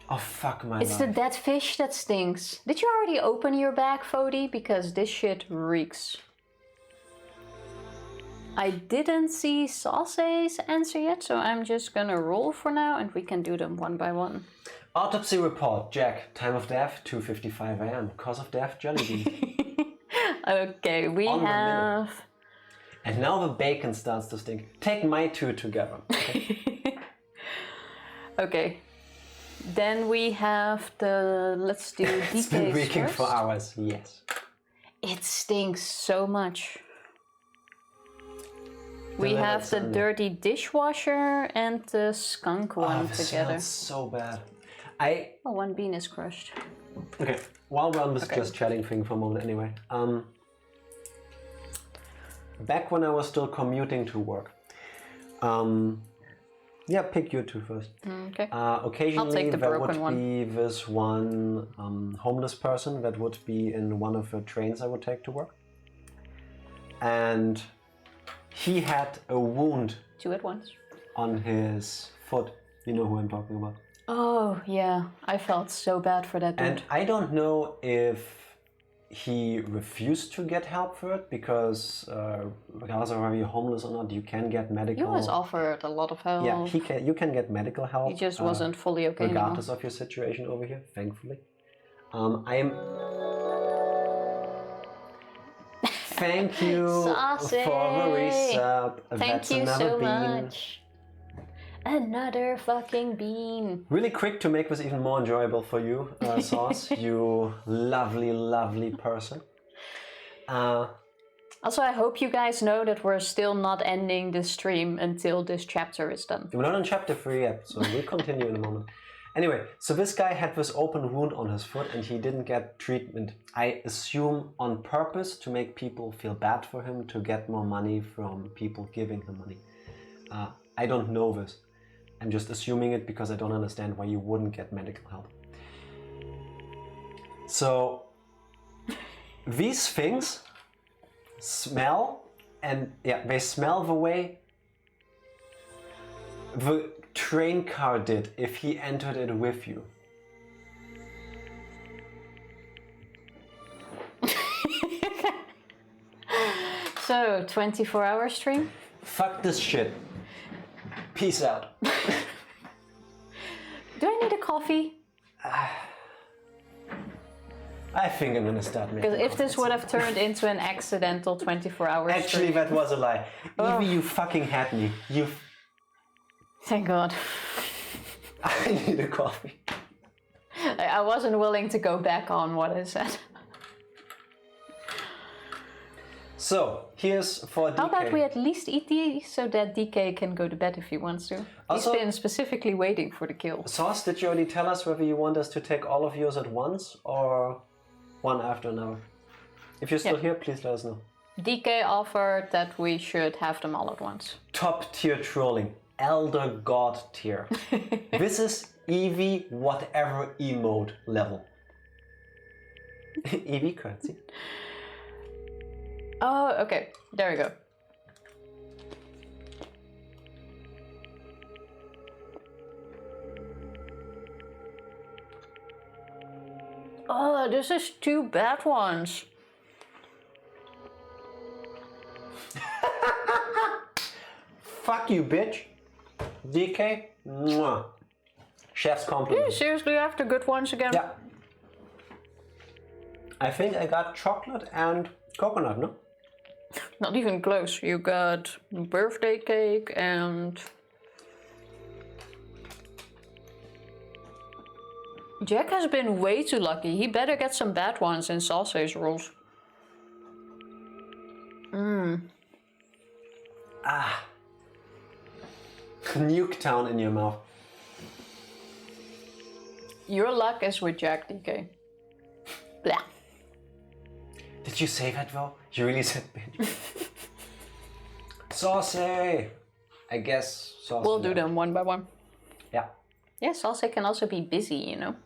Oh fuck my It's the dead fish that stinks. Did you already open your bag, Fody? Because this shit reeks. I didn't see Sauce's answer yet, so I'm just gonna roll for now and we can do them one by one. Autopsy report, Jack. Time of death, 2:55 AM. Cause of death, jelly bean. Okay, we have... And now the bacon starts to stink. Take my 2 together. Okay. Okay. Then we have the... Let's do DK's It's been reeking first. for hours, yes. It stinks so much. We have the dirty dishwasher and the skunk one this together. smells so bad. Oh, 1 bean is crushed. Okay, while we're on this just chatting thing for a moment anyway. Back when I was still commuting to work. Yeah, pick your 2 first. Okay. Occasionally there would be this one homeless person that would be in one of the trains I would take to work. And he had a wound 2 at once. on his foot. You know who I'm talking about. Oh, yeah. I felt so bad for that dude. And I don't know if he refused to get help for it, because regardless of whether you're homeless or not, you can get medical... He was offered a lot of help. Yeah, you can get medical help. He just wasn't fully okay regardless anymore. of your situation over here, thankfully. I am... Thank you Saucy. for the resub. Thank That's you another so bean. much. Another fucking bean. Really quick to make this even more enjoyable for you, Sauce. You lovely, lovely person. Also, I hope you guys know that we're still not ending the stream until this chapter is done. We're not on chapter 3 yet, so we'll continue in a moment. Anyway, so this guy had this open wound on his foot and he didn't get treatment. I assume on purpose to make people feel bad for him, to get more money from people giving him money. I don't know this. I'm just assuming it because I don't understand why you wouldn't get medical help. So, these things smell, and yeah, they smell the way the train car did if he entered it with you. So, 24-hour stream? Fuck this shit. Peace out. Do I need a coffee? I think I'm gonna start making Because if this would have turned into an accidental 24-hour stream... Actually, that was a lie. Evie, you fucking had me. You... Thank God. I need a coffee. I wasn't willing to go back on what I said. So, here's for DK. How about we at least eat these so that DK can go to bed if he wants to? Also- He's been specifically waiting for the kill. Sauce, did you already tell us whether you want us to take all of yours at once or one after another? If you're still here, please let us know. DK offered that we should have them all at once. Top tier trolling. Elder God tier. This is Eevee whatever emote level. Eevee currency. Oh, okay. There we go. Oh, this is 2 bad ones. Fuck you, bitch. DK. Mwah. Chef's compliment. Yeah, seriously, after good ones again. Yeah. I think I got chocolate and coconut, no? Not even close. You got birthday cake and... Jack has been way too lucky. He better get some bad ones in sausage rolls. Ah. Nuketown in your mouth. Your luck is with Jack, DK. Blah. Did you say that though? You really said bitch. Saucy! I guess saucy. We'll do them one by one. Yeah. Yeah, Saucy can also be busy, you know.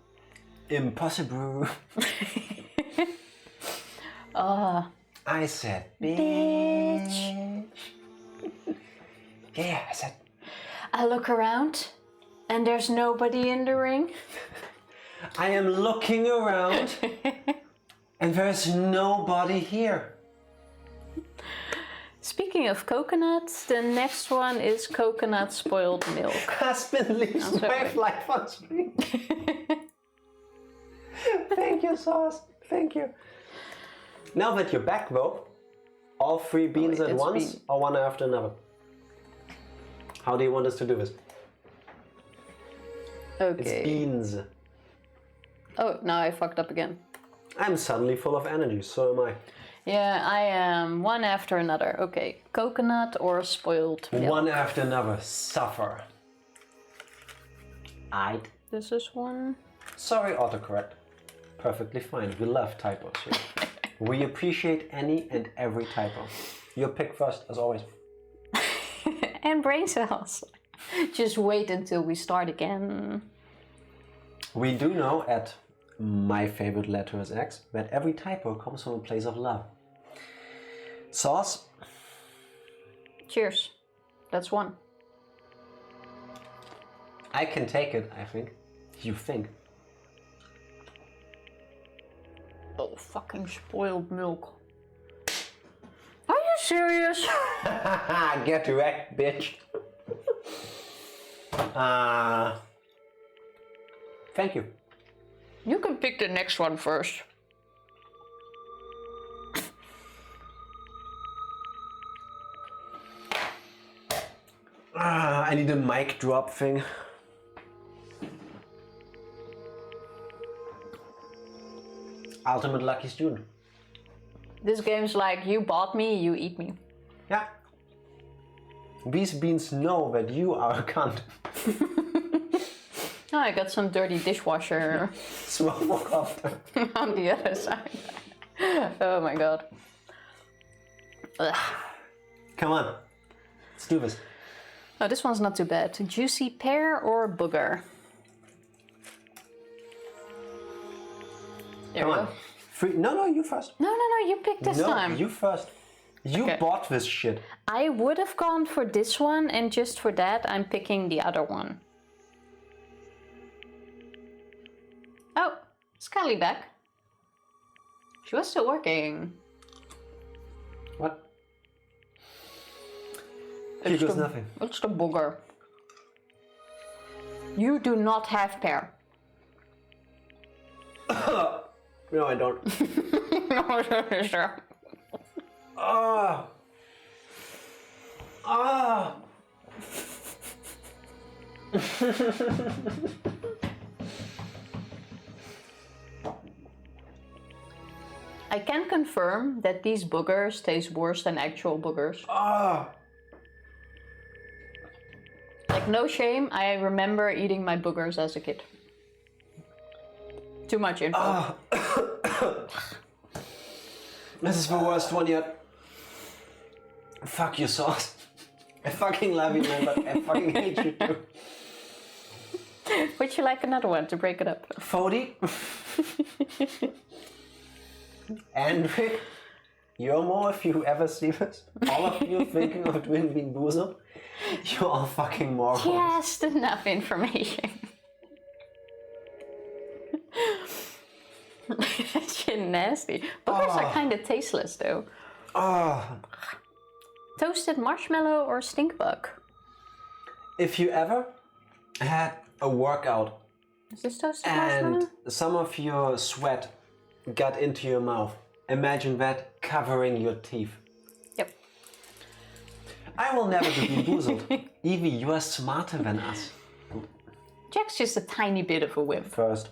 Impossible. I said bitch. Yeah, I said. I look around and there's nobody in the ring. I am looking around and there's nobody here. Speaking of coconuts, the next one is coconut spoiled milk. Husband leaves wife life on screen. Thank you, Sauce. Thank you. Now that you're back though, all 3 beans at once or one after another? How do you want us to do this? Okay. It's beans. Oh, now I fucked up again. I'm suddenly full of energy, so am I. Yeah, I am one after another. Okay, coconut or spoiled milk? One after another, suffer. This is one. Sorry, autocorrect. Perfectly fine, we love typos here. We appreciate any and every typo. Your pick first, as always. And brain cells. Just wait until we start again. We do know at my favorite letter is X that every typo comes from a place of love. Sauce. Cheers. That's one. I can take it, I think. You think. Oh, fucking spoiled milk. Are you serious? Get wrecked, bitch. Thank you. You can pick the next one first. I need a mic drop thing. Ultimate lucky student. This game's like, you bought me, you eat me. Yeah. These beans know that you are a cunt. Oh, I got some dirty dishwasher Smoke after. on the other side. Oh my god. Ugh. Come on, let's do this. Oh, this one's not too bad. Juicy pear or booger? There Come we on. go. No, you first. No, you picked this time. No, you first. You bought this shit. I would have gone for this one, and just for that, I'm picking the other one. Oh, Scully back. She was still working. What? Here goes nothing. It's the booger. You do not have pear. No, I don't. No, sure. Ah. Ah. I can confirm that these boogers taste worse than actual boogers. Ah. Like, no shame, I remember eating my boogers as a kid. Too much info. Ah. This is the worst one yet. Fuck your sauce. I fucking love you, man, but I fucking hate you too. Would you like another one to break it up? 40. And Rick, you're more if you ever see this. All of you thinking of doing Bean Boozled, you're all fucking morons. Just enough information. That shit nasty. Boogers are kind of tasteless though. Toasted marshmallow or stink bug? If you ever had a workout Is this toasted marshmallow? and some of your sweat got into your mouth, imagine that covering your teeth. Yep. I will never be Bean Boozled. Evie, you are smarter than us. Jack's just a tiny bit of a whip. First.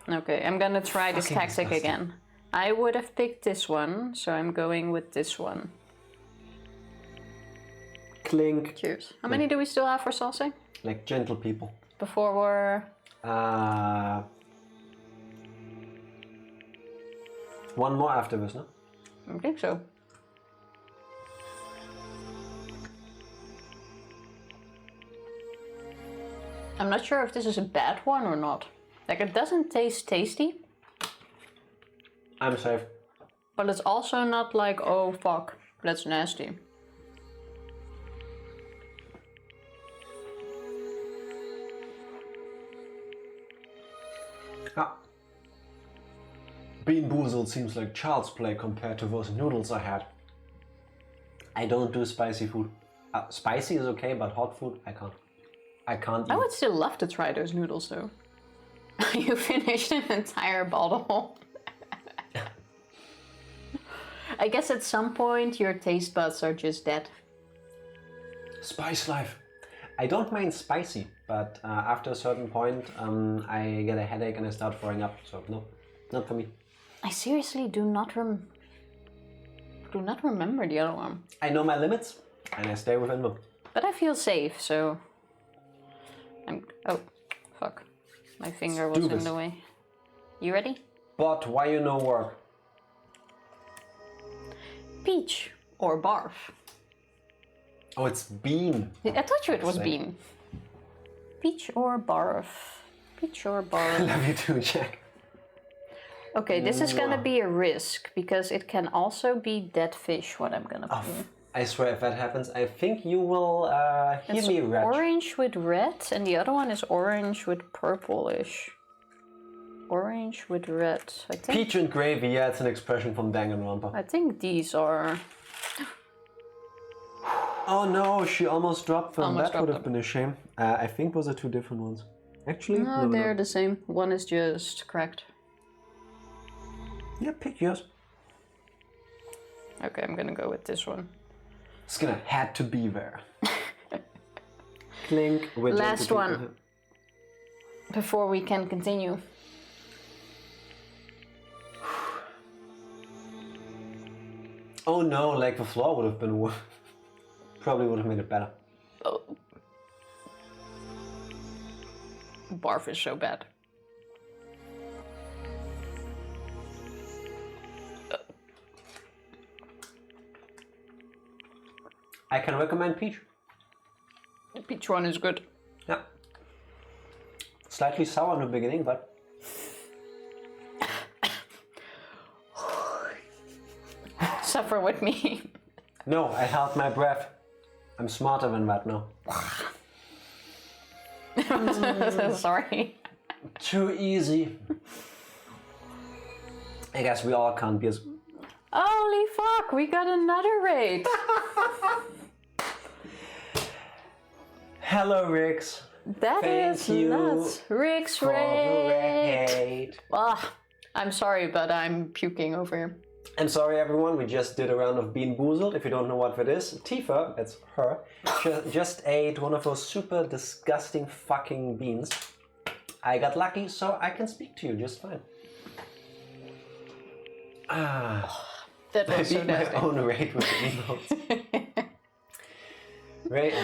Okay, I'm gonna try this Fucking tactic disgusting. again. I would have picked this one, so I'm going with this one. Clink. Cheers. How many do we still have for saucing? Like gentle people. Before we're... One more after this, no? I think so. I'm not sure if this is a bad one or not. Like, it doesn't taste tasty, I'm safe. but it's also not like, oh fuck, that's nasty. Ah. Bean Boozled seems like child's play compared to those noodles I had. I don't do spicy food. Spicy is okay, but hot food, I can't. I can't eat. I would still love to try those noodles though. You finished an entire bottle. I guess at some point your taste buds are just dead. Spice life. I don't mind spicy, but after a certain point, I get a headache and I start throwing up. So no, not for me. I seriously do not remember the other one. I know my limits, and I stay within them. But I feel safe, so oh, fuck. My finger was in the way. You ready? But why you no work? Peach or barf? Oh, it's bean. I told you it was bean. Peach or barf? Peach or I barf? love you too, Jack. Okay, this is gonna be a risk because it can also be dead fish. What I'm gonna do. I swear, if that happens, I think you will hear It's me red. orange with red, and the other one is orange with purplish. Orange with red. I think. Peach and gravy, yeah, it's an expression from Danganronpa. I think these are. Oh no, she almost dropped them. Almost That would dropped have been a shame. I think those are two different ones. Actually, No, they're the same. One is just cracked. Yeah, pick yours. Okay, I'm gonna go with this one. Skinner had to be there. Clink with Last gentle one. people. Before we can continue. Oh no, like the floor would have been worse. Probably would have made it better. Oh. Barf is so bad. I can recommend peach. The peach one is good. Yeah. Slightly sour in the beginning, but Suffer with me. no, I held my breath. I'm smarter than that now. Sorry. Too easy. I guess we all can't be as... Holy fuck, we got another raid. Hello, Rix. That Thank is you nuts. Rick's for the raid. raid. Ah, I'm sorry, but I'm puking over here. I'm sorry, everyone. We just did a round of Bean Boozled. If you don't know what that is, Tifa, that's her, just ate one of those super disgusting fucking beans. I got lucky, so I can speak to you just fine. That was I so beat my nasty. own raid with the emotes. Right?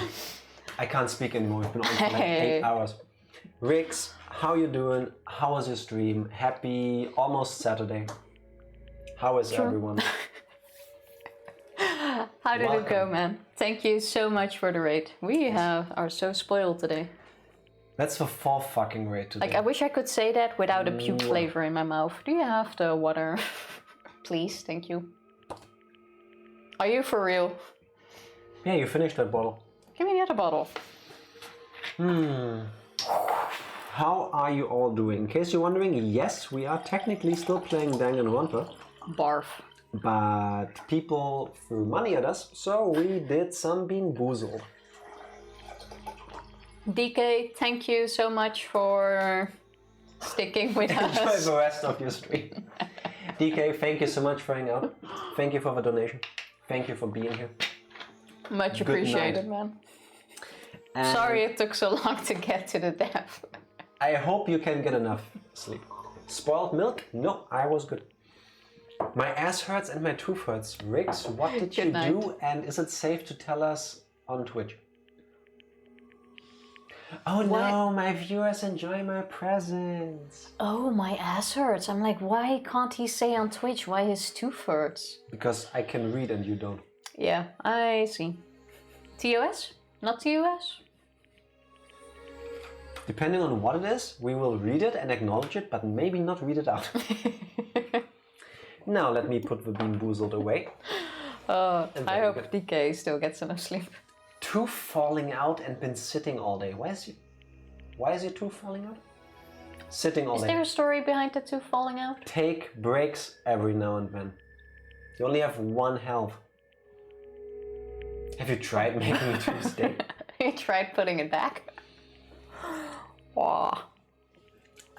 I can't speak anymore. We've been on for like 8 hours. Rix, how you doing? How was your stream? Happy almost Saturday. How is everyone? How did it go, man? Thank you so much for the raid. We are so spoiled today. That's the 4th fucking raid today. Like, I wish I could say that without a puke flavor in my mouth. Do you have the water? Please, thank you. Are you for real? Yeah, you finished that bottle. Give me the other bottle. How are you all doing? In case you're wondering, yes, we are technically still playing Danganronpa. Barf. But people threw money at us, so we did some Bean Boozled. DK, thank you so much for sticking with us. Enjoy the rest of your stream. DK, thank you so much for hanging out. Thank you for the donation. Thank you for being here. Much appreciated, man. And sorry it took so long to get to the death. I hope you can get enough sleep. Spoiled milk? No, I was good. My ass hurts and my tooth hurts. Riggs, what did you do? And is it safe to tell us on Twitch? Oh no, my viewers enjoy my presents. Oh, my ass hurts. I'm like, why can't he say on Twitch why his tooth hurts? Because I can read and you don't. Yeah, I see. TOS? Not TOS? Depending on what it is, we will read it and acknowledge it, but maybe not read it out. Now let me put the Bean Boozled away. I hope DK still gets enough sleep. Tooth falling out and been sitting all day. Why is your tooth falling out? Sitting all day. Is there a story behind the tooth falling out? Take breaks every now and then. You only have 1 health. Have you tried making a tooth stay? You tried putting it back? Wow.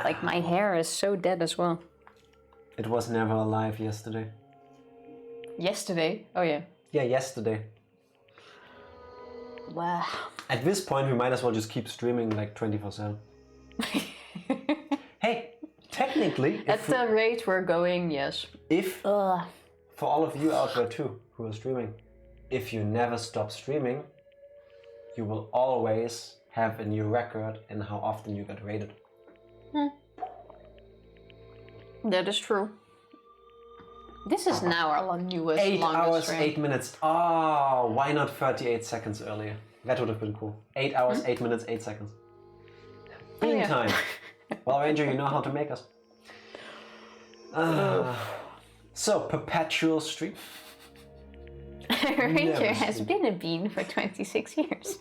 Like my hair is so dead as well. It was never alive yesterday. Yesterday? Oh yeah. Yeah, yesterday. Wow. At this point, we might as well just keep streaming like 24/7. Hey, technically, at the rate we're going, yes. If for all of you out there too who are streaming, if you never stop streaming, you will always have a new record in how often you get rated. That is true. This is now our newest 8 longest hours, stream. 8 minutes. Oh, why not 38 seconds earlier? That would have been cool. 8 hours, 8 minutes, 8 seconds. Bean time. Well, Ranger, you know how to make us. So, perpetual stream. Ranger has been a bean for 26 years.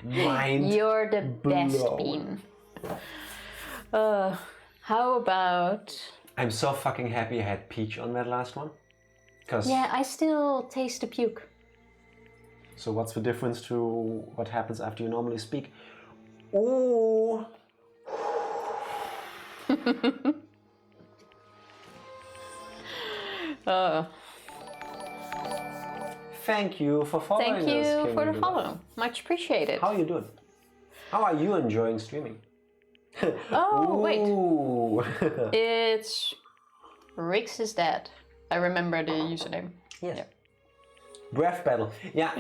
Mind You're the best blown. bean. How about... I'm so fucking happy I had peach on that last one. Yeah, I still taste the puke. So what's the difference to what happens after you normally speak? Oh. Thank you for following us. Thank you King for the Lula. follow. Much appreciated. How are you doing? How are you enjoying streaming? Oh, wait. It's... Riggs is dead. I remember the username. Yes. Yeah. Breath battle. Yeah.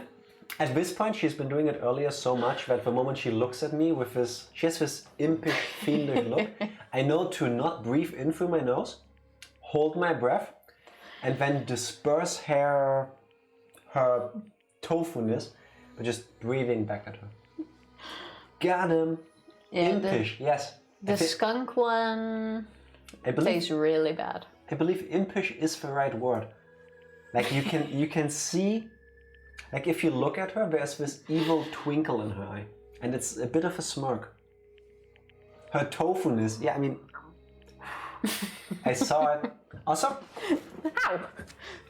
At this point, she's been doing it earlier so much that the moment she looks at me with this, she has this impish, fiendish look. I know to not breathe in through my nose, hold my breath, and then disperse her tofu-ness by just breathing back at her. Got him. Yeah, impish, yes. The skunk one tastes really bad. I believe impish is the right word. Like you can see, like if you look at her, there's this evil twinkle in her eye, and it's a bit of a smirk. Her tofu-ness, yeah, I mean, I saw it. Also, ow,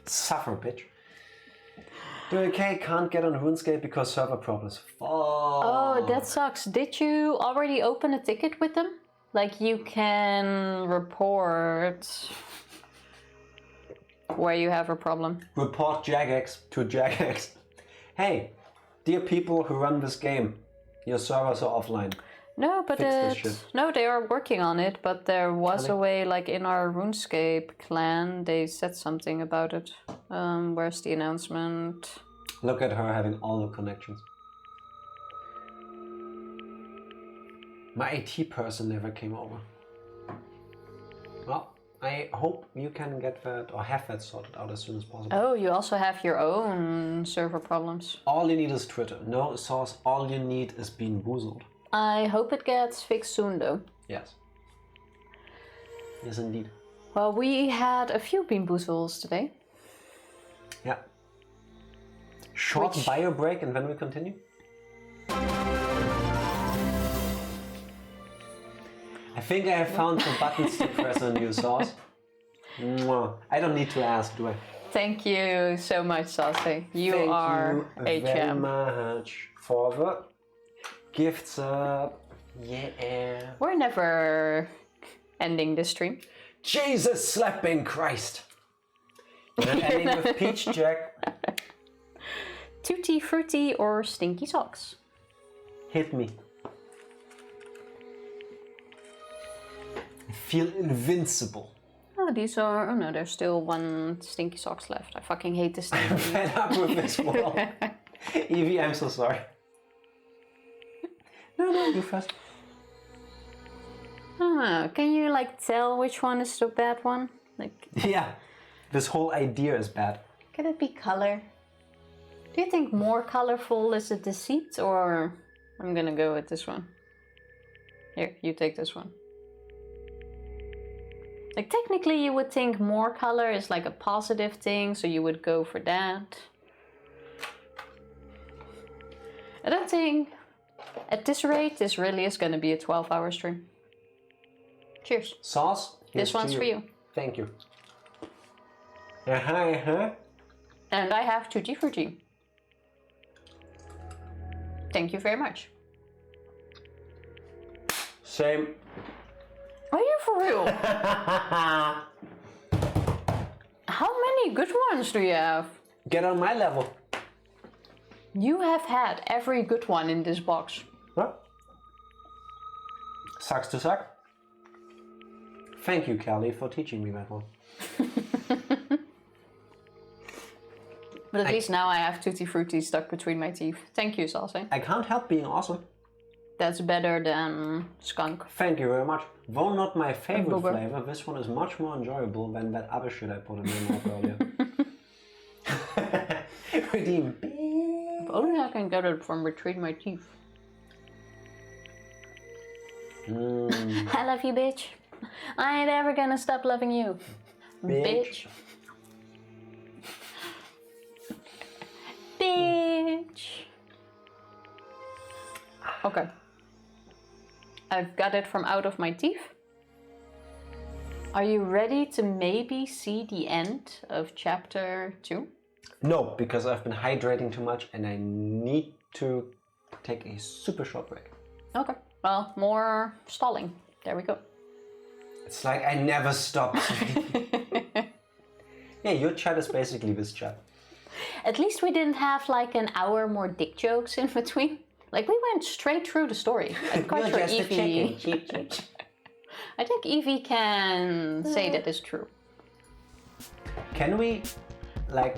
suffer, bitch. Okay, can't get on RuneScape because server problems. Fuck. Oh, that sucks. Did you already open a ticket with them? Like you can report where you have a problem. Report Jagex to Jagex. Hey, dear people who run this game, your servers are offline. No, but Fix this shit. no, they are working on it. But there was a way, like in our RuneScape clan, they said something about it. Where's the announcement? Look at her having all the connections. My IT person never came over. Well, I hope you can get that or have that sorted out as soon as possible. Oh, you also have your own server problems. All you need is Twitter. No source. All you need is Bean Boozled. I hope it gets fixed soon, though. Yes. Yes, indeed. Well, we had a few Bean Boozles today. Yeah. Short bio break and then we continue. I think I have found the buttons to press on you, Sauce. Mwah. I don't need to ask, do I? Thank you so much, Saucy. You are a very gem. much for the gift sub. Yeah. We're never ending this stream. Jesus slapping Christ. We're ending with Peach Jack. Tutti Frutti or Stinky Socks? Hit me. I feel invincible. Oh, these are... Oh no, there's still one Stinky Socks left. I fucking hate this thing. I'm fed up with this world. Evie, I'm so sorry. No, you first. Can you like tell which one is the bad one? Like, yeah, this whole idea is bad. Can it be color? Do you think more colorful is a deceit, or I'm gonna go with this one? Here, you take this one. Like technically you would think more color is like a positive thing, so you would go for that. I don't think at this rate this really is gonna be a 12-hour stream. Cheers. Sauce? This one's for you. Thank you. Uh-huh. And I have Tutti Frutti. Thank you very much. Same. Are you for real? How many good ones do you have? Get on my level. You have had every good one in this box. Huh? Sucks to suck. Thank you, Kelly, for teaching me that one. But at least now I have Tutti Frutti stuck between my teeth. Thank you, Salsa. I can't help being awesome. That's better than skunk. Thank you very much. Though not my favorite flavor, this one is much more enjoyable than that other shit I put in my mouth earlier. Redeem. If only I can get it from between my teeth. I love you, bitch. I ain't ever gonna stop loving you. Bitch. Bitch. Okay. I've got it from out of my teeth. Are you ready to maybe see the end of chapter 2? No, because I've been hydrating too much and I need to take a super short break. Okay. Well, more stalling. There we go. It's like I never stop. Yeah, your chat is basically this chat. At least we didn't have like an hour more dick jokes in between. Like we went straight through the story. I'm quite sure Evie. I think Evie can say that is true. Can we, like,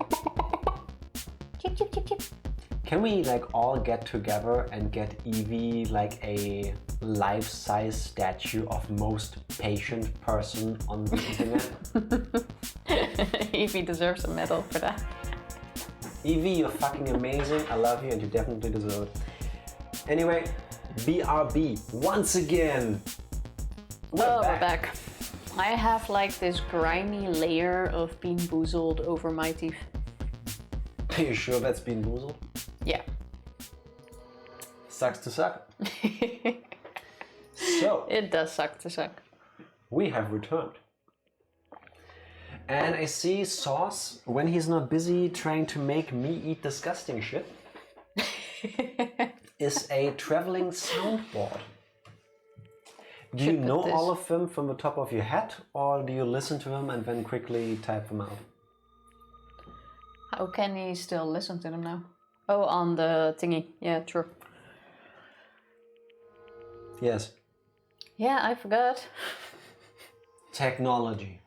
can we like all get together and get Evie like a life-size statue of most patient person on the internet? Evie deserves a medal for that. Evie, you're fucking amazing. I love you and you definitely deserve it. Anyway, BRB once again. We're back. I have like this grimy layer of Bean Boozled over my teeth. Are you sure that's Bean Boozled? Yeah. Sucks to suck. So. It does suck to suck. We have returned. And I see Sauce, when he's not busy trying to make me eat disgusting shit, is a traveling soundboard. Do you know all of them from the top of your head, or do you listen to them and then quickly type them out? How can he still listen to them now? Oh, on the thingy. Yeah, true. Yes. Yeah, I forgot. Technology.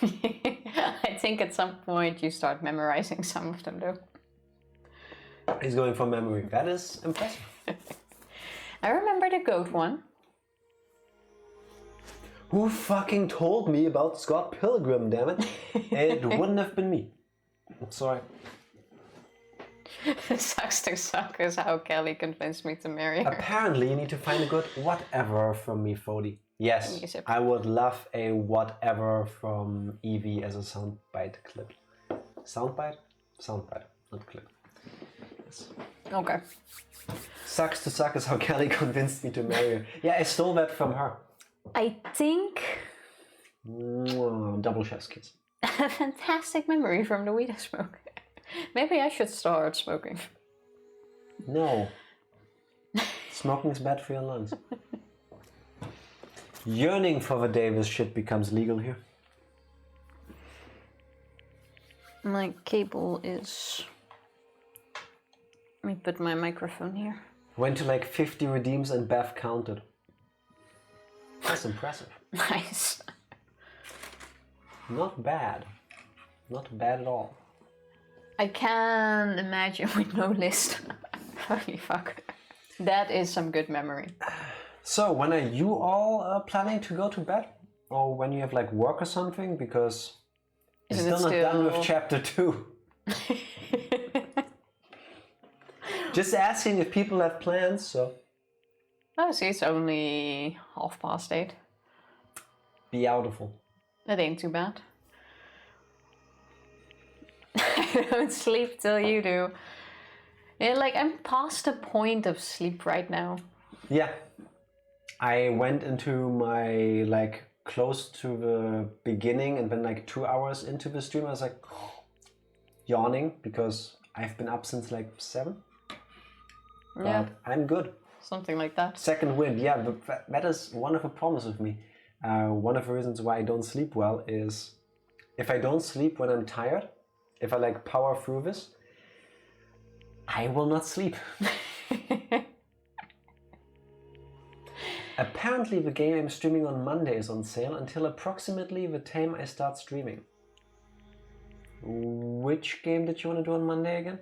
I think at some point you start memorizing some of them though. He's going from memory. That is impressive. I remember the goat one. Who fucking told me about Scott Pilgrim, damn it? It wouldn't have been me. I'm sorry. Sucks to suck is how Kelly convinced me to marry her. Apparently, you need to find a good whatever from me, Fody. Yes, I would love a whatever from Evie as a soundbite clip. Soundbite? Soundbite, not clip. Yes. Okay. Sucks to suck is how Kelly convinced me to marry her. Yeah, I stole that from her. I think... Double chef's kiss. A fantastic memory from the weed I smoke. Maybe I should start smoking. No. Smoking's bad for your lungs. Yearning for the day this shit becomes legal here. My cable is... Let me put my microphone here. Went to like 50 redeems and Beth counted. That's impressive. Nice. Not bad. Not bad at all. I can imagine with no list. Holy fuck. That is some good memory. So, when are you all planning to go to bed? Or when you have like work or something? Because you're still not done with chapter 2. Just asking if people have plans, so... Oh, see, it's only 8:30. Beautiful. That ain't too bad. I don't sleep till you do. Yeah, like, I'm past the point of sleep right now. Yeah. I went into my, like, close to the beginning and then like 2 hours into the stream I was like yawning because I've been up since like 7. Yeah. But I'm good. Something like that. Second wind, yeah, but that is one of the problems with me. One of the reasons why I don't sleep well is if I don't sleep when I'm tired, if I like power through this, I will not sleep. Apparently the game I'm streaming on Monday is on sale until approximately the time I start streaming. Which game did you want to do on Monday again?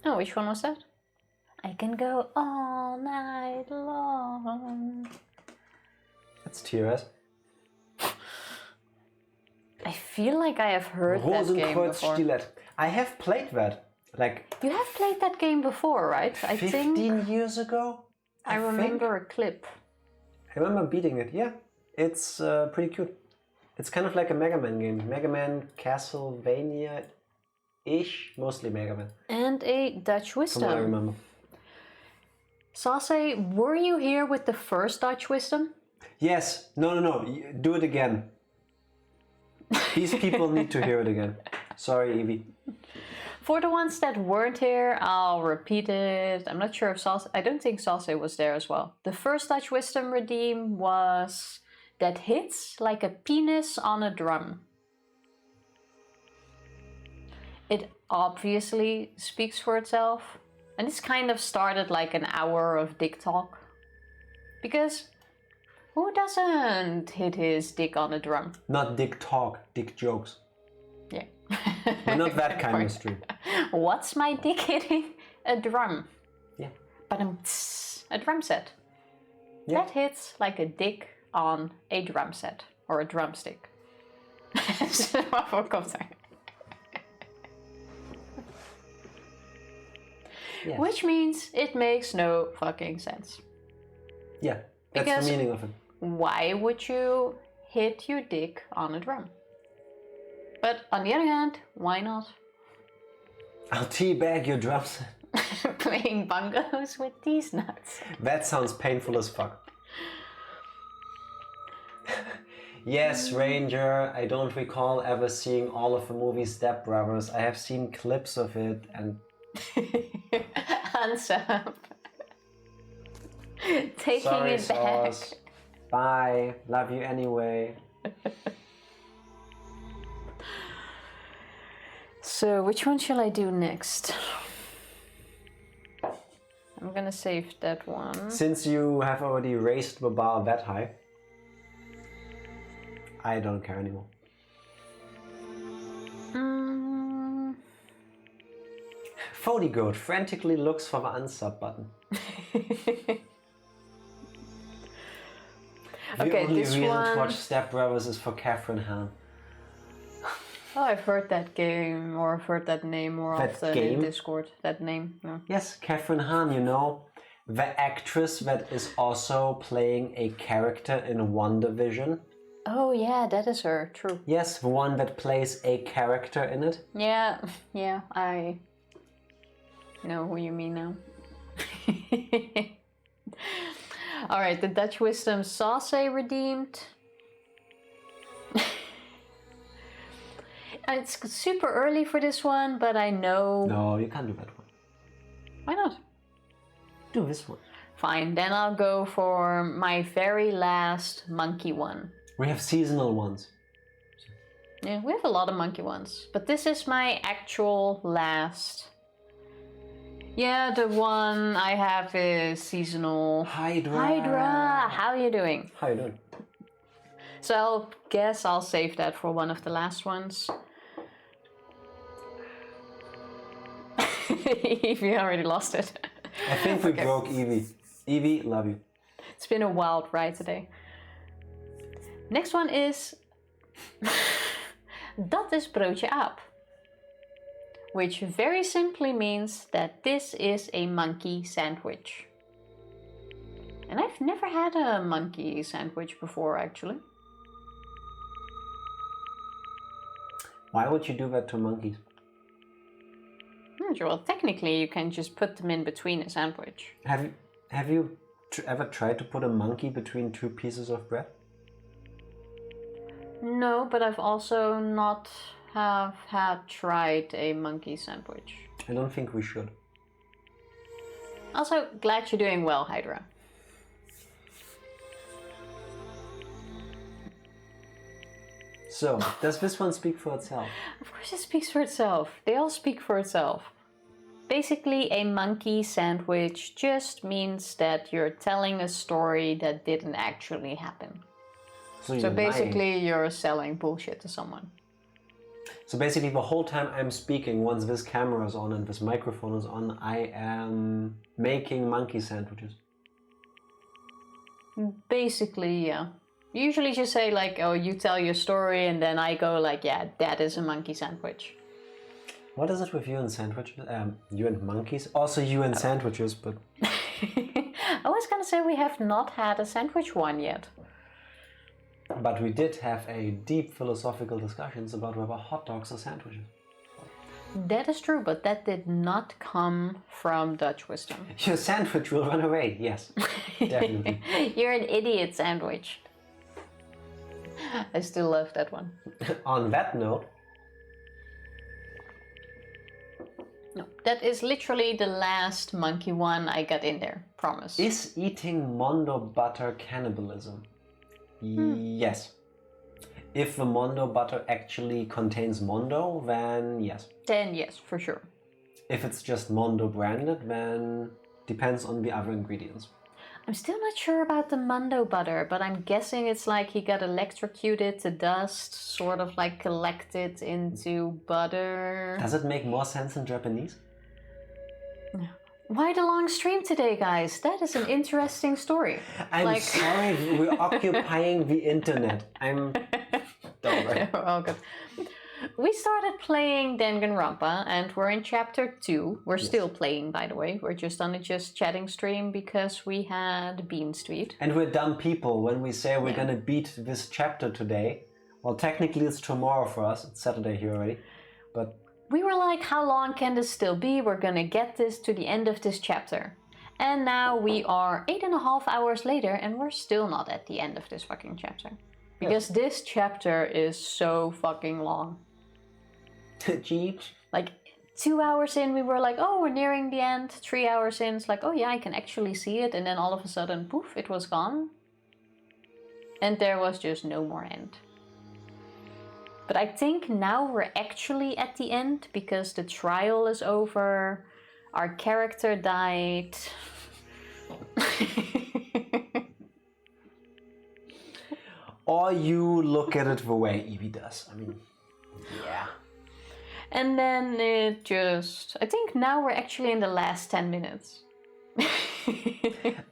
Oh, which one was that? I can go all night long. That's TRS. I feel like I have heard that game before. Stilet. I have played that. Like you have played that game before, right? I think 15 years ago. I remember a clip. I remember beating it. Yeah, it's pretty cute. It's kind of like a Mega Man game. Mega Man Castlevania-ish, mostly Mega Man. And a Dutch Wisdom. From what I remember. Sase, were you here with the first Dutch Wisdom? Yes. No. Do it again. These people need to hear it again. Sorry, Evie. For the ones that weren't here, I'll repeat it. I'm not sure if Sase... I don't think Sase was there as well. The first Dutch Wisdom redeem was that hits like a penis on a drum. It obviously speaks for itself. And this kind of started like an hour of dick talk. Because who doesn't hit his dick on a drum? Not dick talk, dick jokes. Yeah. But not that kind of stream. What's my dick hitting? A drum. Yeah. But a drum set. Yeah. That hits like a dick on a drum set. Or a drumstick. Waarvoor komt hij? Yes. Which means it makes no fucking sense. Yeah, that's because the meaning of it. Why would you hit your dick on a drum? But on the other hand, why not? I'll teabag your drum set. Playing bongos with these nuts. That sounds painful as fuck. Yes, Ranger, I don't recall ever seeing all of the movie Step Brothers. I have seen clips of it and... Hands up. Taking Sorry, it back. Sauce. Bye. Love you anyway. So, which one shall I do next? I'm gonna save that one. Since you have already raised the bar that high, I don't care anymore. Fodigoat frantically looks for the unsub button. The Okay, only this reason one... to watch Step Brothers is for Catherine Hahn. Oh, I've heard that game, or I've heard that name more That often game? in Discord. That name, no. Yes, Catherine Hahn, you know, the actress that is also playing a character in WandaVision. Oh yeah, that is her, true. Yes, the one that plays a character in it. Yeah, yeah, I know who you mean now. Alright, the Dutch Wisdom Sauce redeemed. It's super early for this one, but I know... No, you can't do that one. Why not? Do this one. Fine, then I'll go for my very last monkey one. We have seasonal ones. Yeah, we have a lot of monkey ones. But this is my actual last. Yeah, the one I have is seasonal. Hydra! Hydra! How are you doing? How you doing? So I'll guess I'll save that for one of the last ones. Evie already lost it. I think we Okay. broke Evie. Evie, love you. It's been a wild ride today. Next one is... Dat is broodje aap. Which very simply means that this is a monkey sandwich. And I've never had a monkey sandwich before, actually. Why would you do that to monkeys? Well, technically you can just put them in between a sandwich. Have you ever tried to put a monkey between two pieces of bread? No, but I've also not had tried a monkey sandwich. I don't think we should. Also, glad you're doing well, Hydra. So, does this one speak for itself? Of course it speaks for itself. They all speak for itself. Basically, a monkey sandwich just means that you're telling a story that didn't actually happen. So basically, you're selling bullshit to someone. So basically, the whole time I'm speaking, once this camera is on and this microphone is on, I am making monkey sandwiches. Basically, yeah. You usually just say like, oh, you tell your story, and then I go like, yeah, that is a monkey sandwich. What is it with you and sandwiches? You and monkeys? Also you and sandwiches, but... I was gonna say we have not had a sandwich one yet. But we did have a deep philosophical discussions about whether hot dogs are sandwiches. That is true, but that did not come from Dutch wisdom. Your sandwich will run away, yes. Definitely. You're an idiot sandwich. I still love that one. On that note... No, that is literally the last monkey one I got in there, promise. Is eating Mondo butter cannibalism? Yes. If the Mondo butter actually contains Mondo, then yes. Then yes, for sure. If it's just Mondo branded, then depends on the other ingredients. I'm still not sure about the Mondo butter, but I'm guessing it's like he got electrocuted, the dust sort of like collected into butter. Does it make more sense in Japanese? Why the long stream today, guys? That is an interesting story. I'm sorry, we're occupying the internet. Don't worry. Oh, good. We started playing Danganronpa and we're in chapter 2. We're still playing, by the way. We're just on a just chatting stream because we had Bean Street. And we're dumb people when we say we're gonna beat this chapter today. Well, technically it's tomorrow for us. It's Saturday here already. But we were like, how long can this still be? We're gonna get this to the end of this chapter. And now we are 8.5 hours later and we're still not at the end of this fucking chapter. Because this chapter is so fucking long. Jeep. Like 2 hours in we were like, oh, we're nearing the end. 3 hours in it's like, oh yeah, I can actually see it. And then all of a sudden, poof, it was gone. And there was just no more end. But I think now we're actually at the end because the trial is over. Our character died. Or you look at it the way Evie does. I mean, yeah. And then it just... I think now we're actually in the last 10 minutes.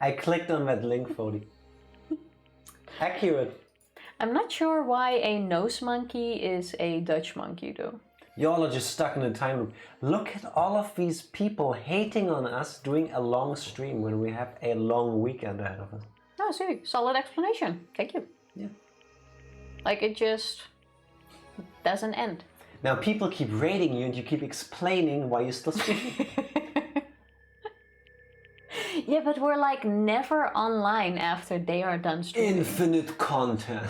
I clicked on that link, Fody. Accurate. I'm not sure why a nose monkey is a Dutch monkey though. Y'all are just stuck in a time loop. Look at all of these people hating on us doing a long stream when we have a long weekend ahead of us. Oh, see, solid explanation. Thank you. Yeah. Like it just doesn't end. Now people keep rating you and you keep explaining why you're still streaming. Yeah, but we're like never online after they are done streaming. Infinite content.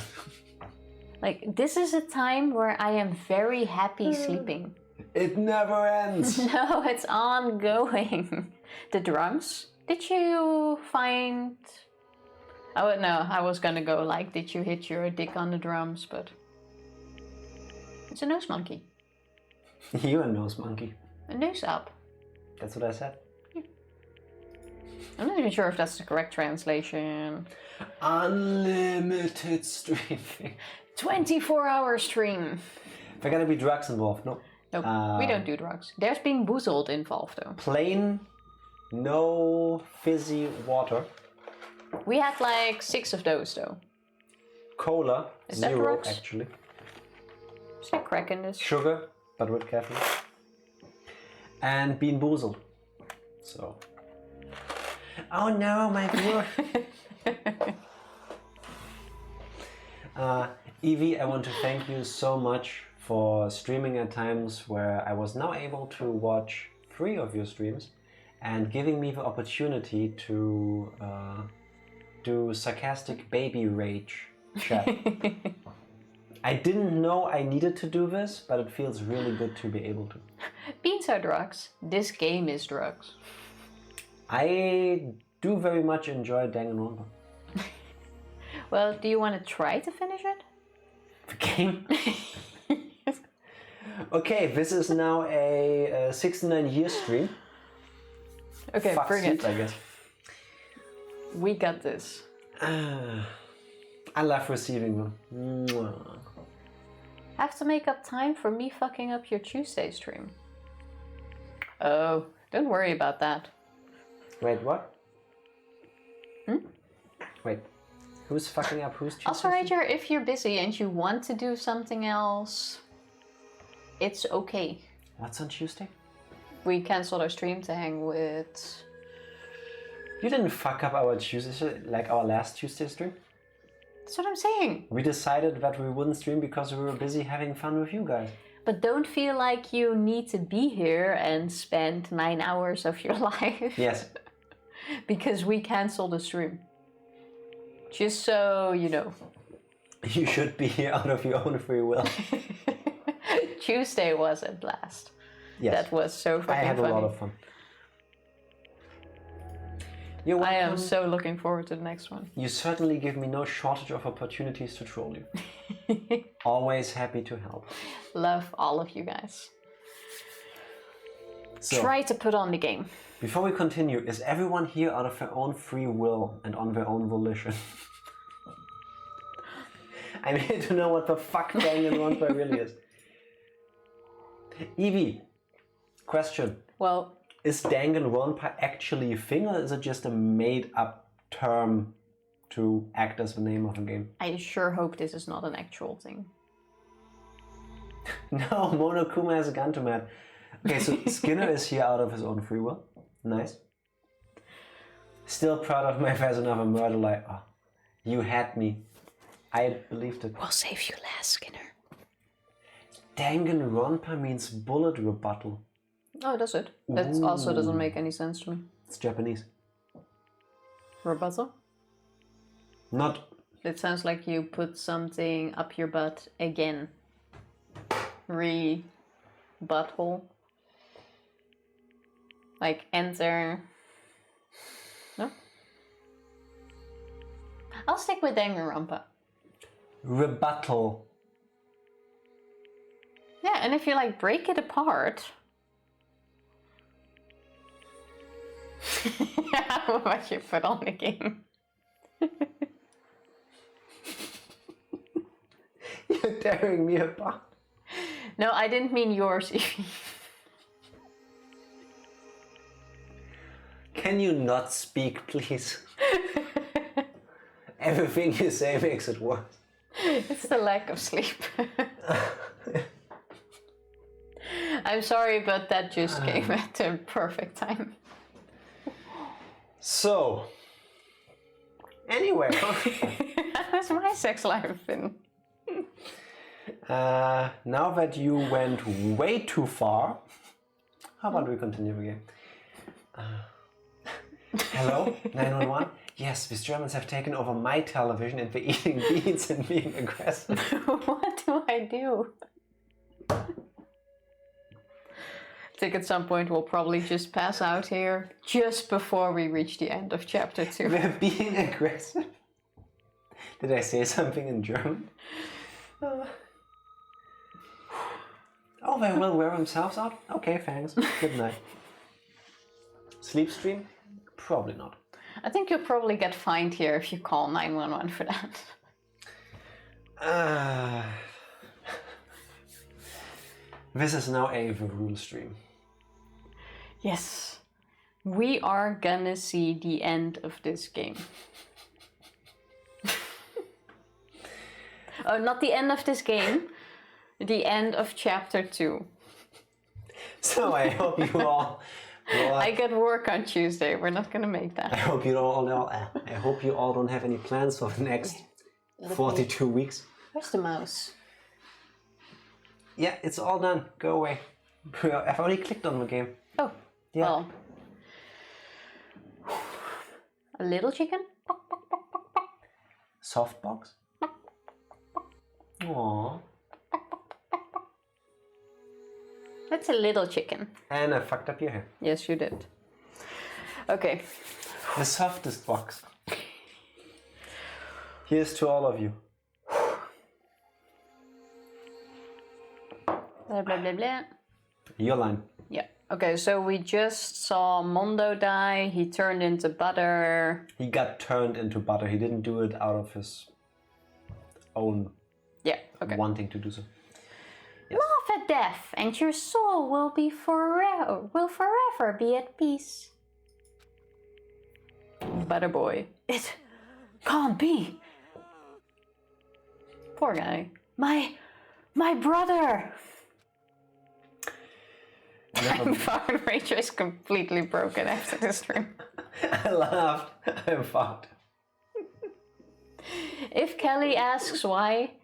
Like this is a time where I am very happy sleeping. It never ends. No, it's ongoing. The drums. Did you find... Oh no, I was gonna go like, did you hit your dick on the drums, but... It's a nose monkey. You're a nose monkey. A nose up. That's what I said. I'm not even sure if that's the correct translation. Unlimited streaming. 24-hour stream. There gotta be drugs involved, no? Nope, we don't do drugs. There's being boozled involved though. Plain, no fizzy water. We had like 6 of those though. Cola, Is that 0 drugs? actually. Is there crack in this? Sugar, but with caffeine. And bean boozled. So. Oh no, my viewer. Evie, I want to thank you so much for streaming at times where I was now able to watch 3 of your streams and giving me the opportunity to do sarcastic baby rage chat. I didn't know I needed to do this, but it feels really good to be able to. Beans are drugs. This game is drugs. I do very much enjoy Danganronpa. Well, do you want to try to finish it? The game? Okay, this is now a 69-year stream. Okay, Fuck bring seats, it. I guess. We got this. I love receiving them. Mwah. Have to make up time for me fucking up your Tuesday stream. Oh, don't worry about that. Wait, what? Wait, who's fucking up who's Tuesday? Also, Ranger, if you're busy and you want to do something else, it's okay. What's on Tuesday? We canceled our stream to hang with... You didn't fuck up our Tuesday, like our last Tuesday stream? That's what I'm saying. We decided that we wouldn't stream because we were busy having fun with you guys. But don't feel like you need to be here and spend 9 hours of your life. Yes. Because we canceled the stream. Just so you know. You should be here out of your own free will. Tuesday was a blast. Yes. That was so fucking I had funny. a lot of fun. You're welcome. I am so looking forward to the next one. You certainly give me no shortage of opportunities to troll you. Always happy to help. Love all of you guys. So, Try to put on the game. before we continue, is everyone here out of their own free will and on their own volition? I'm here to know what the fuck Danganronpa really is. Evie, question. Well, is Danganronpa actually a thing, or is it just a made-up term to act as the name of a game? I sure hope this is not an actual thing. No, Monokuma has a gun to Matt. Okay, so Skinner is here out of his own free will. Nice. Still proud of my version of a murder lie. Oh, you had me. I believed it. We'll save you last, Skinner. Danganronpa means bullet rebuttal. Oh, does it? That also doesn't make any sense to me. It's Japanese. Rebuttal? Not... It sounds like you put something up your butt again. Butthole. Like enter. No? I'll stick with Danganronpa. Rebuttal. Yeah, and if you like break it apart. What you put on the game. You're tearing me apart. No, I didn't mean yours. Can you not speak, please? Everything you say makes it worse. It's the lack of sleep. I'm sorry, but that just came at the perfect time. So, anyway. How's my sex life been? Now that you went way too far, how about we continue again? Hello, 911? Yes, these Germans have taken over my television and they're eating beans and being aggressive. What do I do? I think at some point we'll probably just pass out here just before we reach the end of chapter 2. They're being aggressive? Did I say something in German? Oh, they will wear themselves out? Okay, thanks. Good night. Sleep stream? Probably not. I think you'll probably get fined here if you call 911 for that. This is now a The Rule stream. Yes. We are gonna see the end of this game. Oh, not the end of this game. The end of chapter 2. So I hope you all... I got work on Tuesday. We're not gonna make that. I hope you all don't have any plans for the next 42 weeks. Where's the mouse? Yeah, it's all done. Go away. I've already clicked on the game. Oh, yeah. Well. A little chicken? Softbox? Aww. That's a little chicken. And I fucked up your hair. Yes, you did. Okay. The softest box. Here's to all of you. Blah, blah, blah, blah. Your line. Yeah. Okay, so we just saw Mondo die. He turned into butter. He got turned into butter. He didn't do it out of his own wanting to do so. Yes. Laugh at death, and your soul will forever be at peace. Butter boy. It can't be. Poor guy. My brother. I'm fucked. Rachel is completely broken after this stream. I laughed. I'm fucked. If Kelly asks why,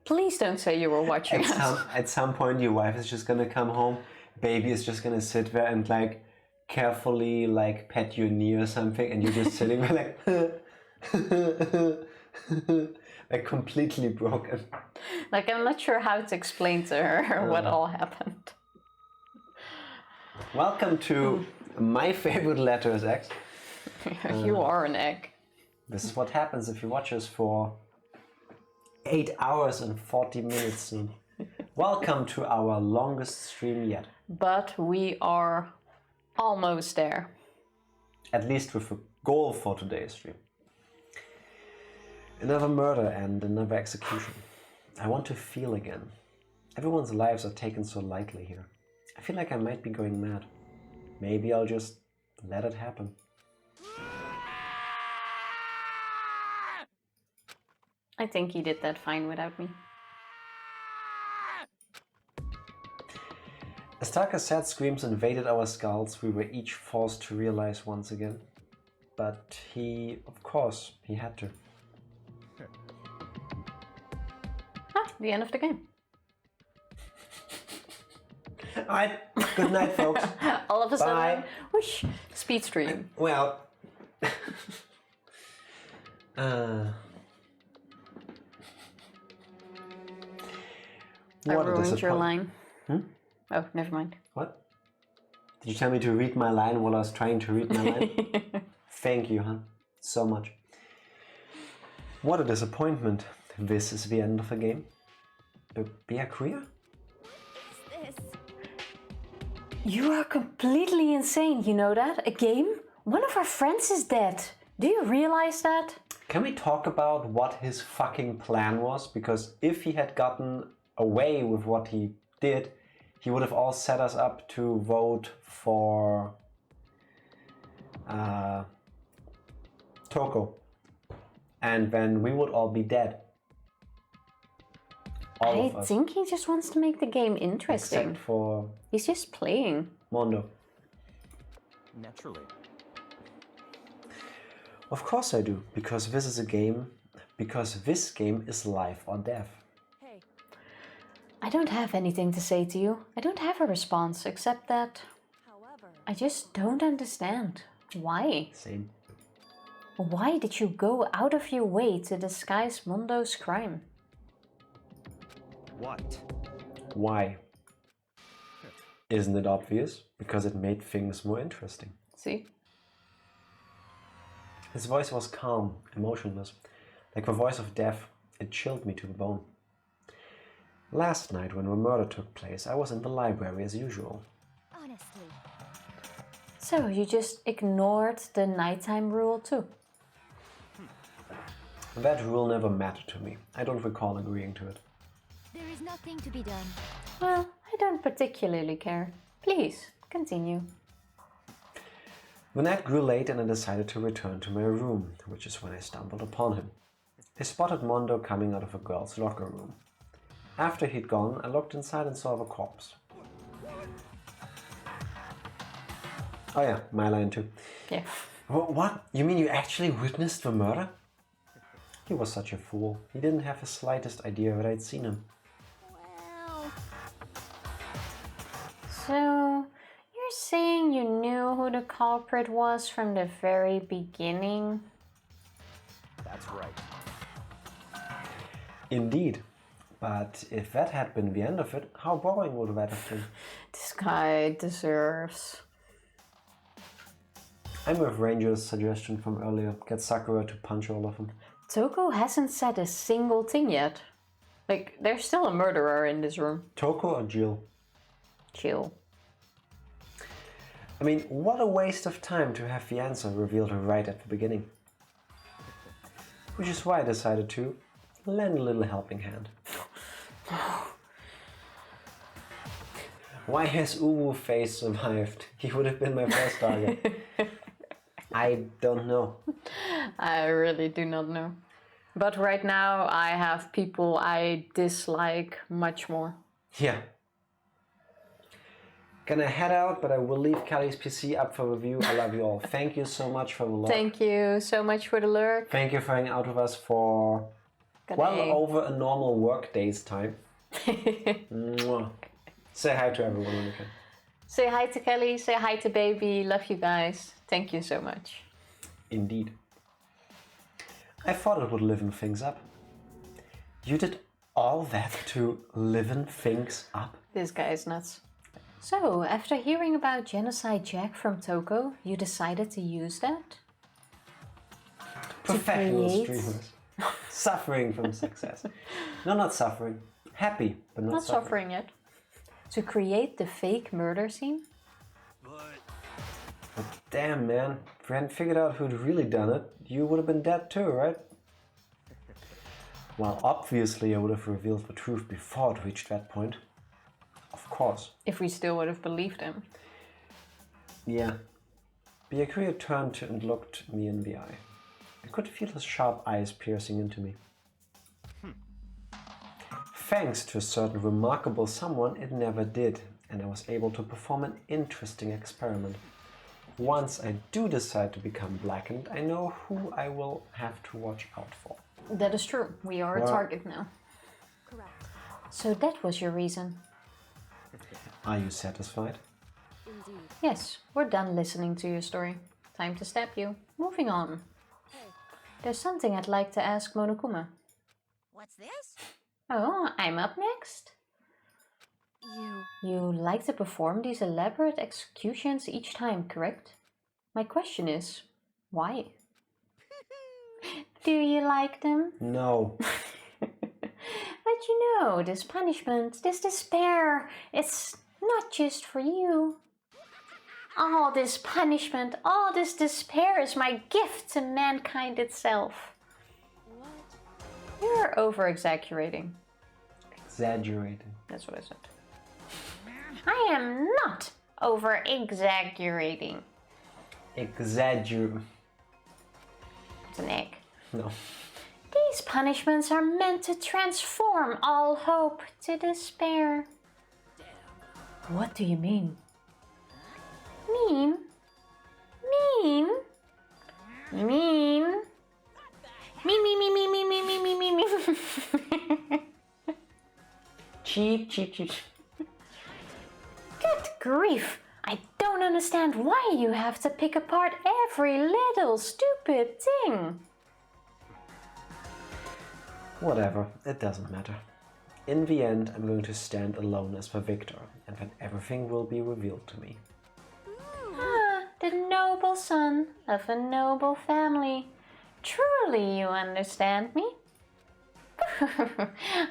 please don't say you were watching us. At some point, your wife is just gonna come home. Baby is just gonna sit there and like carefully like pet your knee or something, and you're just sitting there like, like completely broken. Like I'm not sure how to explain to her what all happened. Welcome to my favorite letter is X. You are an egg. This is what happens if you watch us for 8 hours and 40 minutes soon. Welcome to our longest stream yet. But we are almost there. At least with a goal for today's stream. Another murder and another execution. I want to feel again. Everyone's lives are taken so lightly here. I feel like I might be going mad. Maybe I'll just let it happen. I think he did that fine without me. As Taka's sad screams invaded our skulls, we were each forced to realize once again. But of course, he had to. Ah, the end of the game. Alright, good night, folks. All of a sudden, Bye. whoosh, speed stream. Well, I ruined your line. Hmm? Oh, never mind. What? Did you tell me to read my line while I was trying to read my line? Thank you, huh? So much. What a disappointment. This is the end of the game. Byakuya? You are completely insane, you know that? A game? One of our friends is dead. Do you realize that? Can we talk about what his fucking plan was? Because if he had gotten away with what he did, he would have all set us up to vote for Toko. And then we would all be dead. All of I us. think he just wants to make the game interesting. Except for He's just playing. Mondo. Naturally. Of course I do, because this is a game. Because this game is life or death. I don't have anything to say to you. I don't have a response, except that I just don't understand. Why? Same. Why did you go out of your way to disguise Mondo's crime? What? Why? Isn't it obvious? Because it made things more interesting. See? His voice was calm, emotionless. Like the voice of death, it chilled me to the bone. Last night, when the murder took place, I was in the library as usual. Honestly. So you just ignored the nighttime rule too? That rule never mattered to me. I don't recall agreeing to it. There is nothing to be done. Well, I don't particularly care. Please, continue. The night grew late and I decided to return to my room, which is when I stumbled upon him. I spotted Mondo coming out of a girl's locker room. After he'd gone, I looked inside and saw the corpse. Oh yeah, my line too. Yeah. What? You mean you actually witnessed the murder? He was such a fool. He didn't have the slightest idea that I'd seen him. So, you're saying you knew who the culprit was from the very beginning? That's right. Indeed. But if that had been the end of it, how boring would that have been? This guy deserves... I'm with Ranger's suggestion from earlier. Get Sakura to punch all of them. Toko hasn't said a single thing yet. Like, there's still a murderer in this room. Toko or Jill? Jill. I mean, what a waste of time to have the answer revealed right at the beginning. Which is why I decided to lend a little helping hand. Why has Uwu Face survived? He would have been my first target. I don't know. I really do not know. But right now I have people I dislike much more. Yeah. Gonna head out, but I will leave Kelly's PC up for review. I love you all. Thank you so much for the lurk. Thank you so much for the lurk. Thank you for hanging out with us for well over a normal work day's time. Mwah. Say hi to everyone when you can. Say hi to Kelly, say hi to baby. Love you guys. Thank you so much. Indeed. I thought it would liven things up. You did all that to liven things up? This guy is nuts. So, after hearing about Genocide Jack from Toko, you decided to use that? Professional streamers. Suffering from success. No, not suffering. Happy, but not suffering yet. To create the fake murder scene? But damn, man. If you hadn't figured out who'd really done it, you would have been dead too, right? Well, obviously I would have revealed the truth before it reached that point. Of course. If we still would have believed him. Yeah. Byakuya turned and looked me in the eye. I could feel his sharp eyes piercing into me. Thanks to a certain remarkable someone, it never did, and I was able to perform an interesting experiment. Once I do decide to become blackened, I know who I will have to watch out for. That is true. We are a target now. Correct. So that was your reason. Are you satisfied? Indeed. Yes, we're done listening to your story. Time to stab you. Moving on. There's something I'd like to ask Monokuma. What's this? Oh, I'm up next. You like to perform these elaborate executions each time, correct? My question is, why? Do you like them? No. But you know, this punishment, this despair, it's not just for you. All this punishment, all this despair is my gift to mankind itself. What? You're over-exaggerating. Exaggerating. That's what I said. I am not over-exaggerating. Exaggerate. It's an egg. No. These punishments are meant to transform all hope to despair. What do you mean? Mean? Mean? Mean? Me. Cheap. Good grief! I don't understand why you have to pick apart every little stupid thing. Whatever, it doesn't matter. In the end, I'm going to stand alone as the victor, and then everything will be revealed to me. Ah, the noble son of a noble family. Truly, you understand me?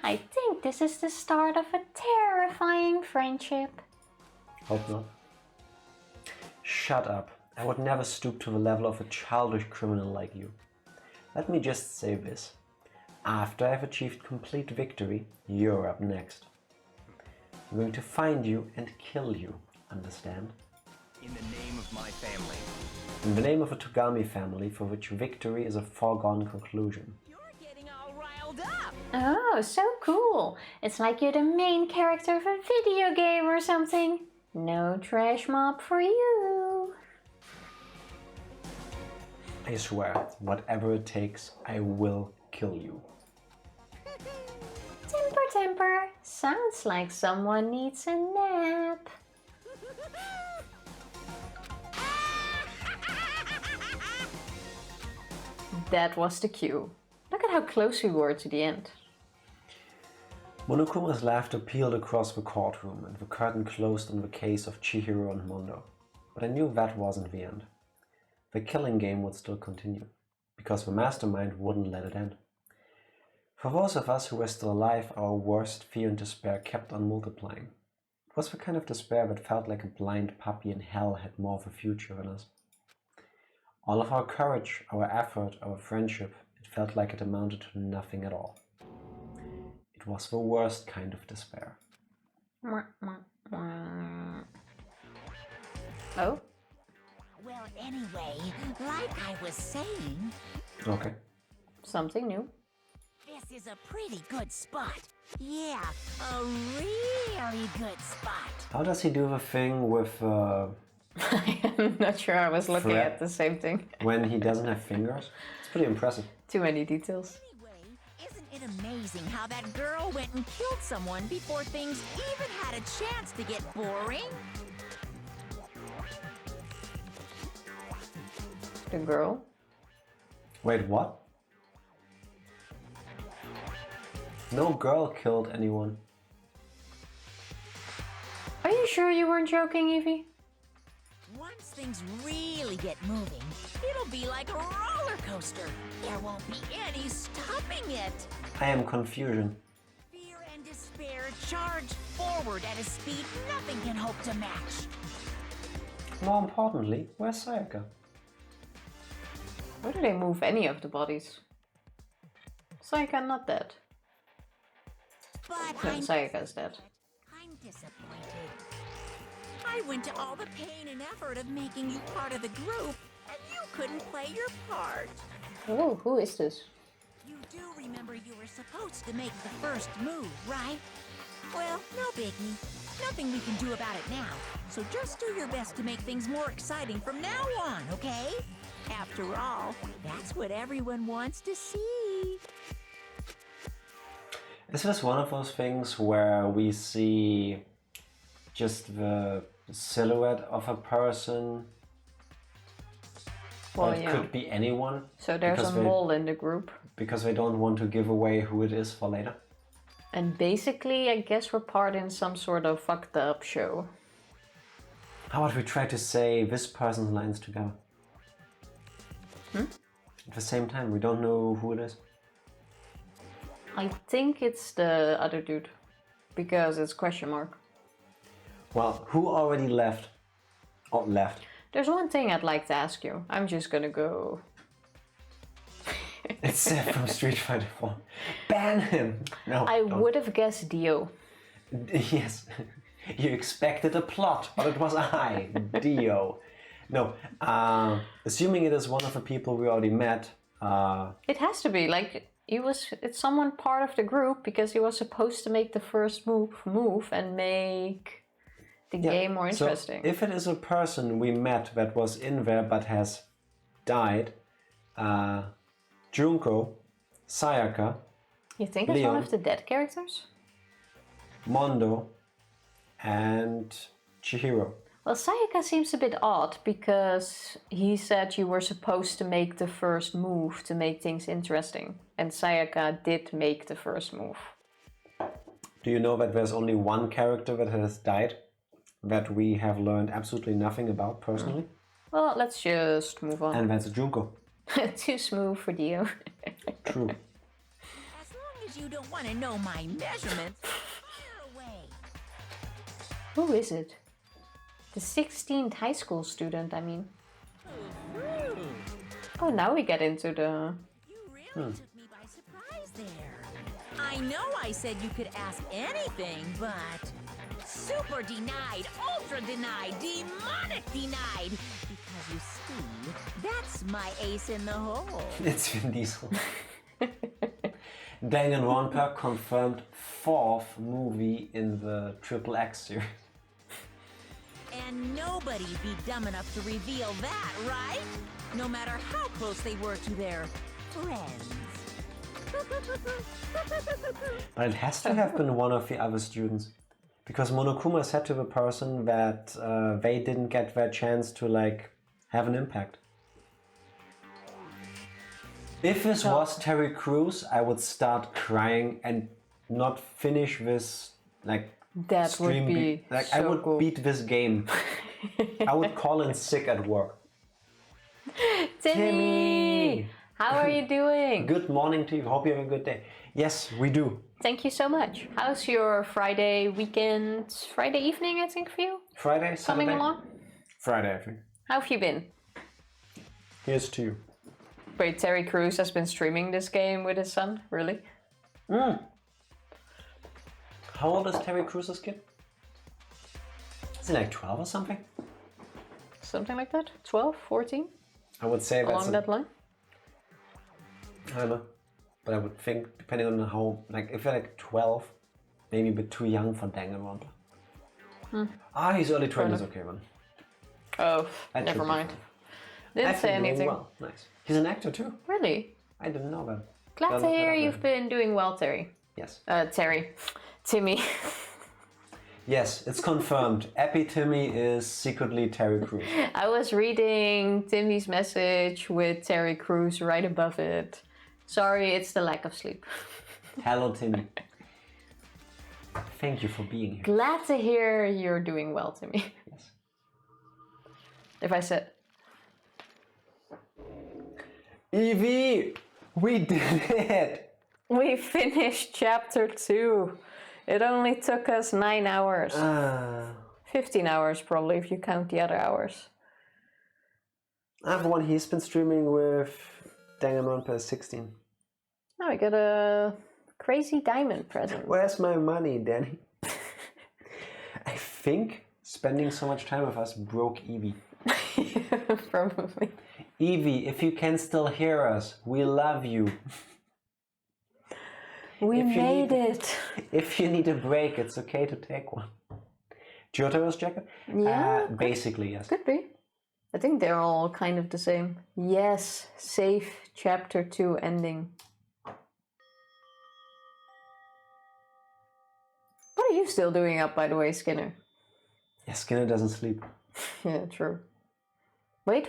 I think this is the start of a terrifying friendship. Hope not. Shut up. I would never stoop to the level of a childish criminal like you. Let me just say this. After I've achieved complete victory, you're up next. I'm going to find you and kill you, understand? In the name of my family. In the name of a Togami family for which victory is a foregone conclusion. Oh, so cool. It's like you're the main character of a video game or something. No trash mob for you. I swear, whatever it takes, I will kill you. Temper. Sounds like someone needs a nap. That was the cue. Look at how close we were to the end. Monokuma's laughter peeled across the courtroom and the curtain closed on the case of Chihiro and Mondo. But I knew that wasn't the end. The killing game would still continue, because the mastermind wouldn't let it end. For those of us who were still alive, our worst fear and despair kept on multiplying. It was the kind of despair that felt like a blind puppy in hell had more of a future than us. All of our courage, our effort, our friendship, it felt like it amounted to nothing at all. It was the worst kind of despair. Oh? Well, anyway, like I was saying... Okay. Something new. This is a pretty good spot. Yeah, a really good spot. How does he do the thing with... I'm not sure I was looking at the same thing. when he doesn't have fingers? It's pretty impressive. Too many details. Isn't it amazing how that girl went and killed someone before things even had a chance to get boring? The girl? Wait, what? No girl killed anyone. Are you sure you weren't joking, Evie? Once things really get moving, it'll be like a roller coaster. There won't be any stopping it. I am confusion. Fear and despair charge forward at a speed nothing can hope to match. More importantly, where's Sayaka? Where do they move any of the bodies? Sayaka not dead. But No, Sayaka's dead. I'm disappointed. I went to all the pain and effort of making you part of the group, and you couldn't play your part. Oh, who is this? You do remember you were supposed to make the first move, right? Well, no biggie. Nothing we can do about it now. So just do your best to make things more exciting from now on, okay? After all, that's what everyone wants to see. Is this one of those things where we see just the silhouette of a person? Well, it could be anyone. So there's a mole in the group. Because they don't want to give away who it is for later. And basically, I guess we're part in some sort of fucked up show. How about we try to say this person's lines together? At the same time, we don't know who it is. I think it's the other dude. Because it's question mark. Well, who already left? Oh, left. There's one thing I'd like to ask you. I'm just gonna go... It's Seth from Street Fighter 4. Ban him! No, I don't. would have guessed Dio. Yes. You expected a plot, but it was I, Dio. No, assuming it is one of the people we already met. It has to be, like, it's someone part of the group because he was supposed to make the first move and make the game more interesting. So if it is a person we met that was in there but has died, Junko, Sayaka, you think it's Leon, one of the dead characters? Mondo, and Chihiro. Well, Sayaka seems a bit odd because he said you were supposed to make the first move to make things interesting. And Sayaka did make the first move. Do you know that there's only one character that has died that we have learned absolutely nothing about personally? Well, let's just move on. And that's Junko. Too smooth for Dio. True. As long as you don't want to know my measurements, fire away. Who is it? The 16th high school student, I mean. Oh, now we get into the... You really took me by surprise there. I know I said you could ask anything, but... Super denied, ultra denied, demonic denied. Because you see, that's my ace in the hole. It's Vin Diesel. Danganronpa confirmed 4th movie in the XXX series. And nobody'd be dumb enough to reveal that, right? No matter how close they were to their friends. But it has to have been one of the other students. Because Monokuma said to the person that they didn't get their chance to like have an impact. If this was Terry Crews, I would start crying and not finish this like that stream. Would be like so I would cool. beat this game. I would call in sick at work. Timmy! How are you doing? Good morning to you. Hope you have a good day. Yes, we do. Thank you so much. How's your Friday weekend? Friday evening, I think, for you? Friday, Saturday? Coming along? Friday, I think. How have you been? Here's to you. Wait, Terry Crews has been streaming this game with his son? Really? How old is Terry Crews' kid? Is he like 12 or something? Something like that? 12, 14? I would say that's along that line? I don't know. But I would think, depending on how, like, if you're like 12, maybe a bit too young for Danganronpa. He's early 20s, okay, then. Oh, never mind. Didn't say anything. Well. Nice. He's an actor too. Really? I didn't know that. Glad to hear you've been doing well, Terry. Yes. Timmy. Yes, it's confirmed. Epi Timmy is secretly Terry Crews. I was reading Timmy's message with Terry Crews right above it. Sorry, it's the lack of sleep. Hello, Timmy. Thank you for being here. Glad to hear you're doing well, Timmy. Yes. If I said... Evie! We did it! We finished chapter 2. It only took us 9 hours. 15 hours probably if you count the other hours. Everyone he's been streaming with Danganronpa is 16. Now we got a crazy diamond present. Where's my money, Danny? I think spending so much time with us broke Evie. Probably. Evie, if you can still hear us, we love you. We made it. If you need a break, it's okay to take one. Jotaro's jacket? Yeah. Basically, yes. Could be. I think they're all kind of the same. Yes, safe chapter 2 ending. What are you still doing up, by the way, Skinner? Yeah, Skinner doesn't sleep. Yeah, true. Wait.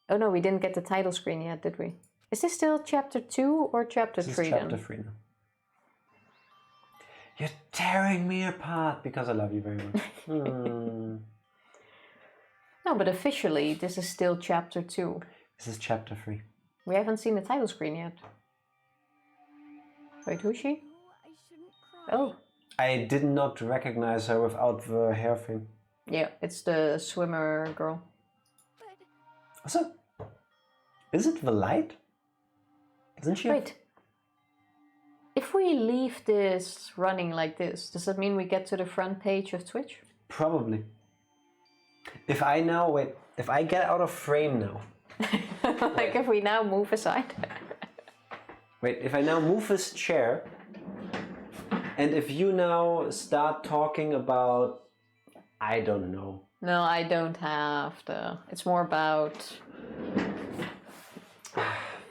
Oh no, we didn't get the title screen yet, did we? Is this still chapter 2 or chapter 3 This is chapter 3 now. You're tearing me apart because I love you very much. No, but officially, this is still chapter 2. This is chapter 3. We haven't seen the title screen yet. Wait, who's she? Oh. I did not recognize her without the hair thing. Yeah, it's the swimmer girl. So, is it the light? Isn't she? Wait. If we leave this running like this, does that mean we get to the front page of Twitch? Probably. If I get out of frame now. Like if we now move aside. Wait, if I now move this chair, and if you now start talking about, I don't know. No, I don't have the. It's more about.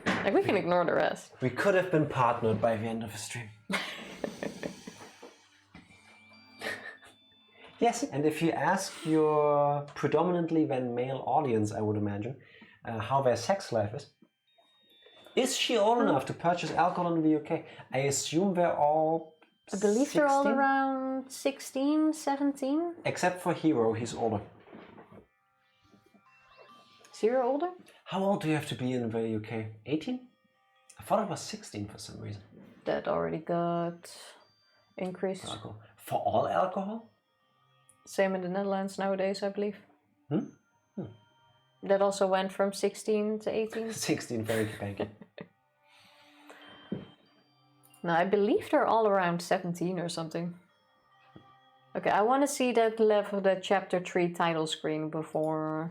Like, we can ignore the rest. We could have been partnered by the end of the stream. Yes, and if you ask your predominantly then male audience, I would imagine, how their sex life is she old enough to purchase alcohol in the UK? I assume they're all I believe 16? they're all around 16, 17. Except for Hero, he's older. Zero older? How old do you have to be in the UK? 18? I thought it was 16 for some reason. That already got increased. Alcohol. For all alcohol? Same in the Netherlands nowadays, I believe. That also went from 16 to 18. 16, very banky. No, I believe they're all around 17 or something. Okay, I want to see that level, that chapter 3 title screen before.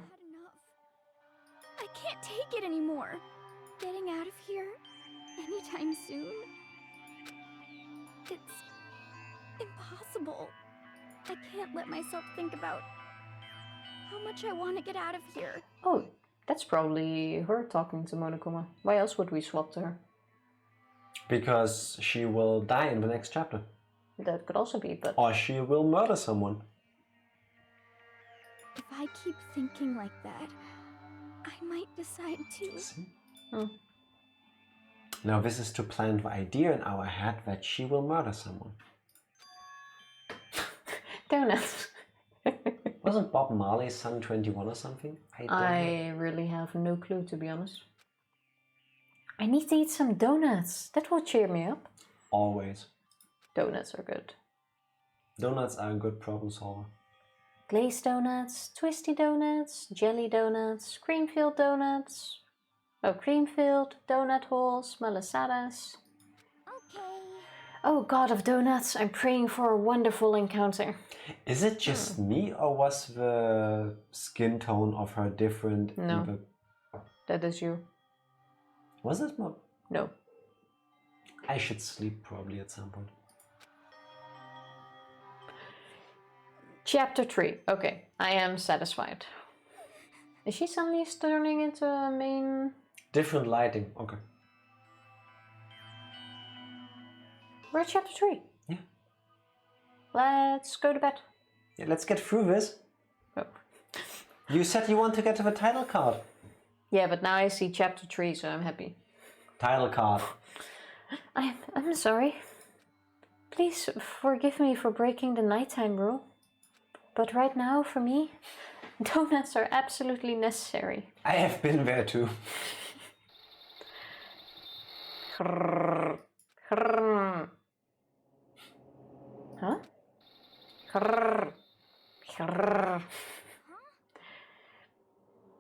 I can't take it anymore. Getting out of here anytime soon. It's impossible. I can't let myself think about how much I want to get out of here. Oh, that's probably her talking to Monokuma. Why else would we swap to her? Because she will die in the next chapter. That could also be, but... Or she will murder someone. If I keep thinking like that, I might decide to... Now this is to plant the idea in our head that she will murder someone. Donuts. Wasn't Bob Marley's son 21 or something? I really have no clue, to be honest. I need to eat some donuts. That will cheer me up. Always. Donuts are good. Donuts are a good problem solver. Glazed donuts, twisty donuts, jelly donuts, cream-filled donuts. Oh, cream-filled, donut holes, malasadas. Oh, God of donuts, I'm praying for a wonderful encounter. Is it just me, or was the skin tone of her different? No, that is you. Was it not? No. I should sleep probably at some point. Chapter 3. Okay, I am satisfied. Is she suddenly turning into a main... Different lighting, okay. We're at chapter 3. Yeah. Let's go to bed. Yeah, let's get through this. Oh. You said you want to get to the title card. Yeah, but now I see chapter 3, so I'm happy. Title card. I'm sorry. Please forgive me for breaking the nighttime rule. But right now, for me, donuts are absolutely necessary. I have been there too. Huh?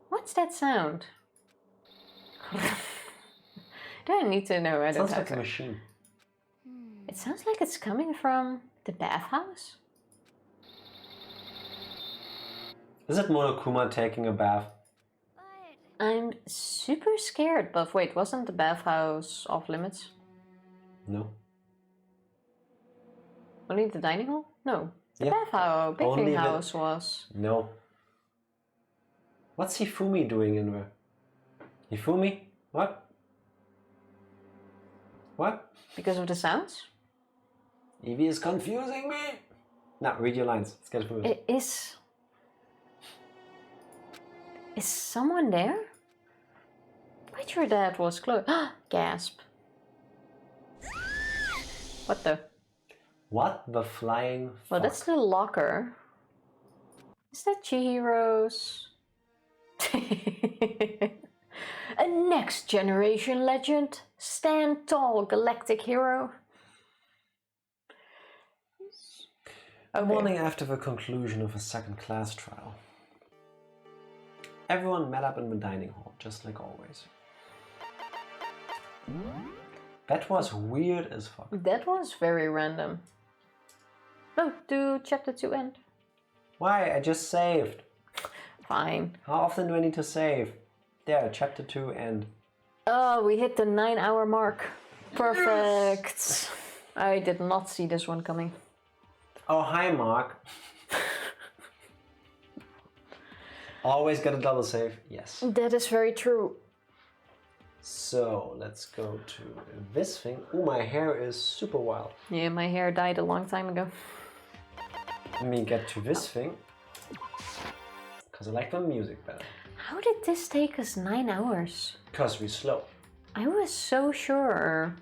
What's that sound? Do I need to know? I don't Sounds have like to. a machine. It sounds like it's coming from the bathhouse. Is it Monokuma taking a bath? I'm super scared, but wait, wasn't the bathhouse off limits? No. Only the dining hall? No. The Yeah. bathhouse, Only bathing the- house was. No. What's Hifumi doing in there? Hifumi? What? What? Because of the sounds? Evie is confusing me! Now, read your lines. Let's get through it. It is... Is someone there? Quite sure that was close. Gasp. What the? What the flying Well, fuck? that's the locker. Is that Chihiro's? A next generation legend. Stand tall, galactic hero. The morning after the conclusion of a second-class trial. Everyone met up in the dining hall, just like always. That was weird as fuck. That was very random. No, do chapter 2 end. Why? I just saved. Fine. How often do I need to save? There, chapter 2 end. Oh, we hit the 9-hour mark. Perfect. I did not see this one coming. Oh, hi, Mark. Always got a double save. Yes. That is very true. So let's go to this thing. Oh, my hair is super wild. Yeah, my hair died a long time ago. Let me get to this thing. Because I like the music better. How did this take us 9 hours? Because we're slow. I was so sure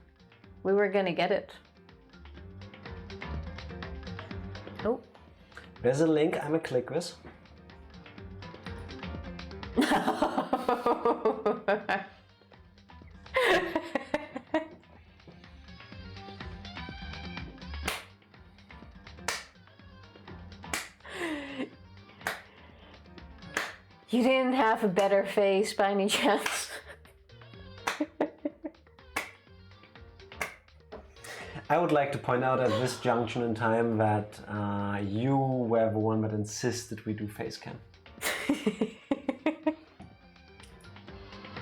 we were gonna get it. Oh. There's a link. I'm gonna click this. You didn't have a better face by any chance? I would like to point out at this junction in time that you were the one that insisted we do face cam.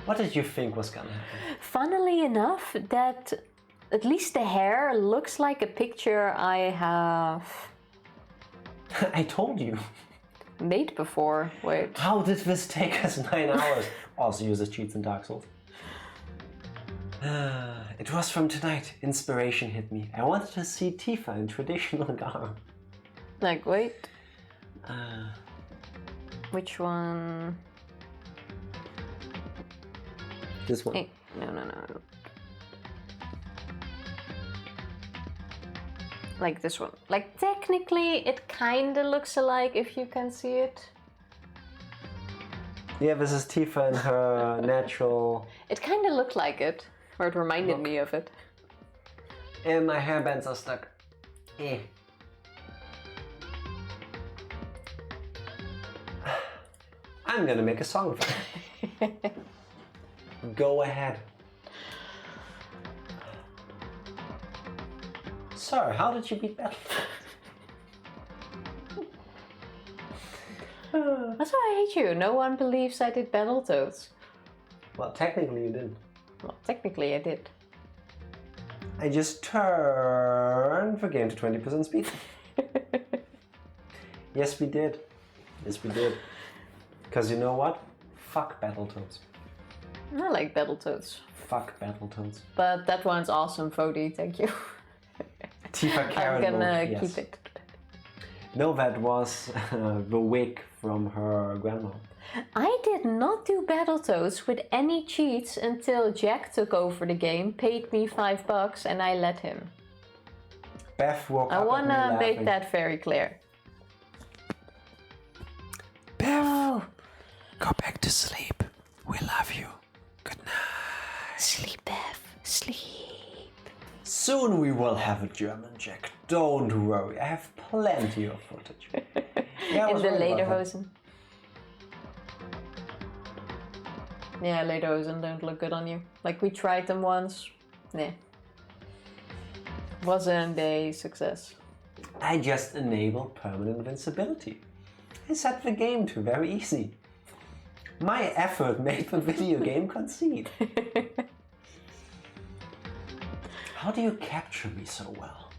What did you think was gonna happen? Funnily enough, that at least the hair looks like a picture I have... I told you. Made before. Wait. How did this take us 9 hours? Also uses cheats in Dark Souls. It was from tonight. Inspiration hit me. I wanted to see Tifa in traditional garb. Like, wait. Which one? This one. Hey, no. Like this one. Like, technically, it kinda looks alike if you can see it. Yeah, this is Tifa in her natural... It kinda looked like it. Or it reminded me of it. And my hairbands are stuck. Eh. I'm gonna make a song for it. Go ahead. Sir, how did you beat Battletoads? That's why I hate you. No one believes I did Battletoads. Well, technically you didn't. Well, technically I did. I just turned the game to 20% speed. Yes, we did. Yes, we did. Because you know what? Fuck Battletoads. I like Battletoads. Fuck Battletoads. But that one's awesome, Fody. Thank you. Tifa Carrot I'm gonna mode, yes. keep it. No, that was the wig from her grandma. I did not do Battletoads with any cheats until Jack took over the game, paid me $5, and I let him. Beth woke I up wanna at me make laughing. that very clear. Beth, Oh. go back to sleep. We love you. Good night. Sleep, Beth. Sleep. Soon we will have a German Jack. Don't worry, I have plenty of footage. Yeah, I In was the right about that. Lederhosen. Yeah, Lederhosen don't look good on you. Like, we tried them once. Nah. Wasn't a success. I just enabled permanent invincibility. I set the game to very easy. My effort made the video game concede. How do you capture me so well?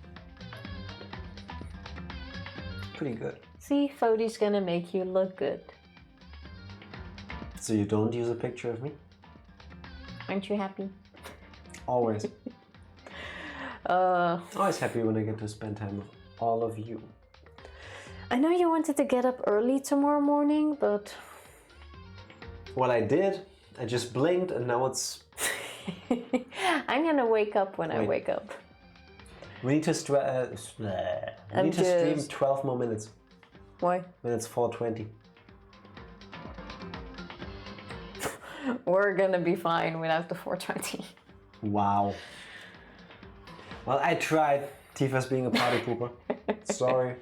Pretty good. See, Fody's gonna make you look good. So you don't use a picture of me? Aren't you happy? Always. Always happy when I get to spend time with all of you. I know you wanted to get up early tomorrow morning, but... Well, I did. I just blinked and now it's... I'm gonna wake up when I wake up. We need to, stream 12 more minutes. Why? When it's 4:20. We're gonna be fine without the 420. Wow. Well, I tried. Tifa's being a party pooper. Sorry.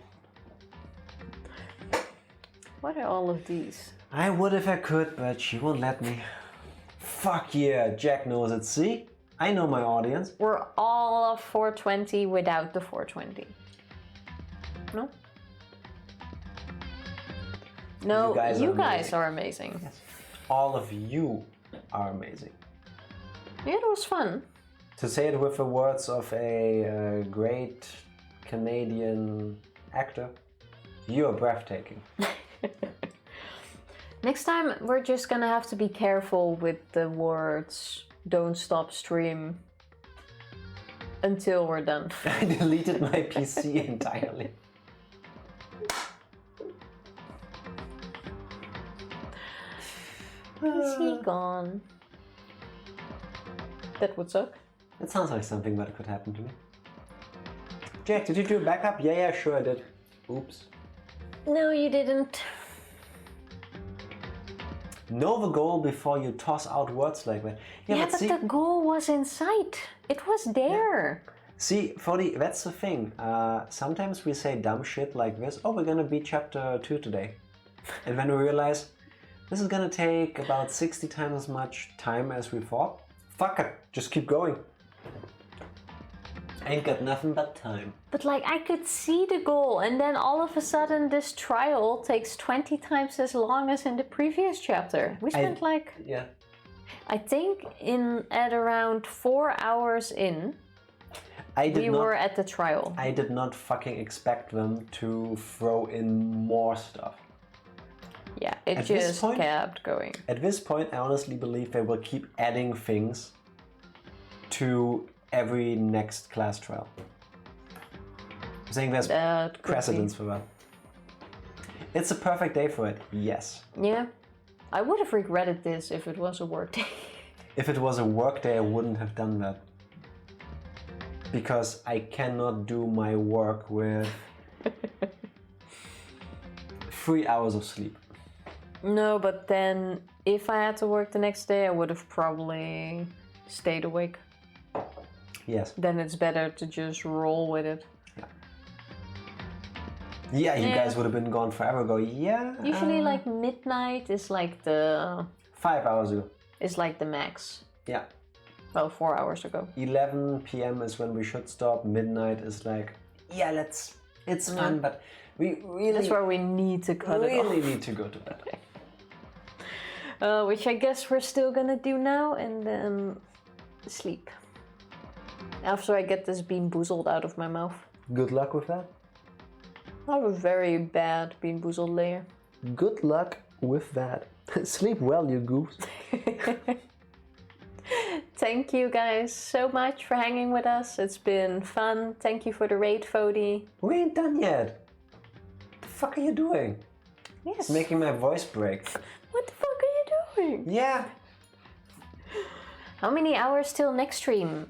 What are all of these? I would if I could, but she won't let me. Fuck yeah, Jack knows it. See? I know my audience. We're all of 420 without the 420. No? No, you guys are amazing. Yes. All of you are amazing. Yeah, it was fun. To say it with the words of a great Canadian actor, you're breathtaking. Next time we're just gonna have to be careful with the words "don't stop stream" until we're done. I deleted my PC entirely. Is he gone? That would suck. It sounds like something that could happen to me. Jack, did you do a backup? Yeah, sure I did. Oops. No, you didn't. Know the goal before you toss out words like that. Yeah, but see, the goal was in sight. It was there. Yeah. See, that's the thing. Sometimes we say dumb shit like this. Oh, we're gonna beat chapter 2 today. And then we realize this is gonna take about 60 times as much time as we thought. Fuck it, just keep going. Ain't got nothing but time. But like, I could see the goal, and then all of a sudden this trial takes 20 times as long as in the previous chapter. We spent yeah. I think at around 4 hours in, we were at the trial. I did not fucking expect them to throw in more stuff. Yeah, it just kept going. At this point, I honestly believe they will keep adding things to every next class trial. I'm saying there's precedence for that. It's a perfect day for it, yes. Yeah. I would have regretted this if it was a work day. If it was a work day, I wouldn't have done that. Because I cannot do my work with 3 hours of sleep. No, but then if I had to work the next day, I would have probably stayed awake. Yes. Then it's better to just roll with it. Yeah, you guys would have been gone forever ago. Yeah. Usually like midnight is like the... 5 hours ago. Is like the max. Yeah. Well, 4 hours ago. 11 p.m. is when we should stop. Midnight is like, yeah, it's fun, but we really... That's where we need to cut it off. Really need to go to bed. Which I guess we're still gonna do now, and then sleep. After I get this Bean Boozled out of my mouth. Good luck with that. I have a very bad Bean Boozled layer. Good luck with that. Sleep well, you goose. Thank you guys so much for hanging with us. It's been fun. Thank you for the raid, Fody. We ain't done yet. What the fuck are you doing? Yes. It's making my voice break. What the fuck are you doing? Yeah. How many hours till next stream?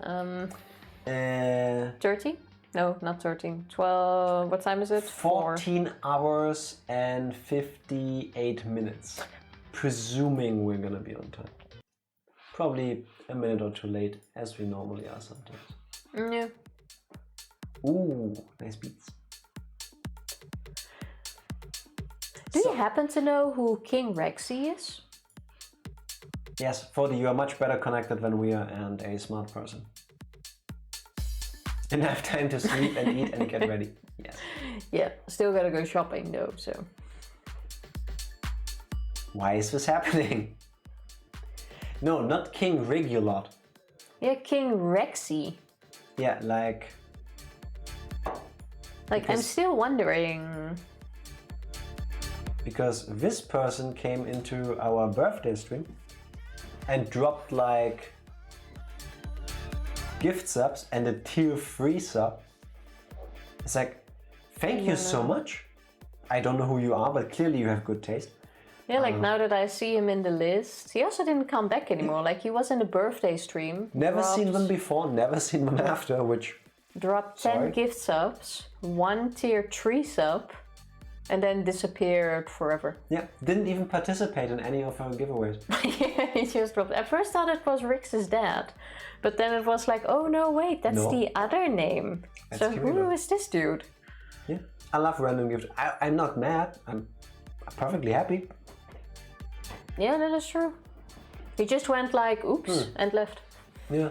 30? No, not 13. 12. What time is it? 14 hours and 58 minutes. Presuming we're gonna be on time. Probably a minute or two late, as we normally are sometimes. Yeah. Ooh, nice beats. Do you happen to know who King Rexy is? Yes, Fody, you are much better connected than we are and a smart person. Enough time to sleep and eat and get ready. Yes. Yeah, still gotta go shopping though, so. Why is this happening? No, not King Rigulot. Yeah, King Rexy. Yeah, like... I'm still wondering... Because this person came into our birthday stream and dropped like gift subs and a tier 3 sub. It's like, thank you so much. I don't know who you are, but clearly you have good taste. Yeah, like now that I see him in the list, he also didn't come back anymore. Like he was in the birthday stream. Never seen them before, never seen them after, which... Dropped 10 gift subs, 1 tier 3 sub, and then disappeared forever. Yeah, didn't even participate in any of our giveaways. Yeah, he just dropped. At first I thought it was Rix's dad, but then it was like, oh no, wait, that's the other name. That's so Kimiko. who is this dude? Yeah, I love random gifts. I'm not mad, I'm perfectly happy. Yeah, that is true. He just went like, oops, and left. Yeah.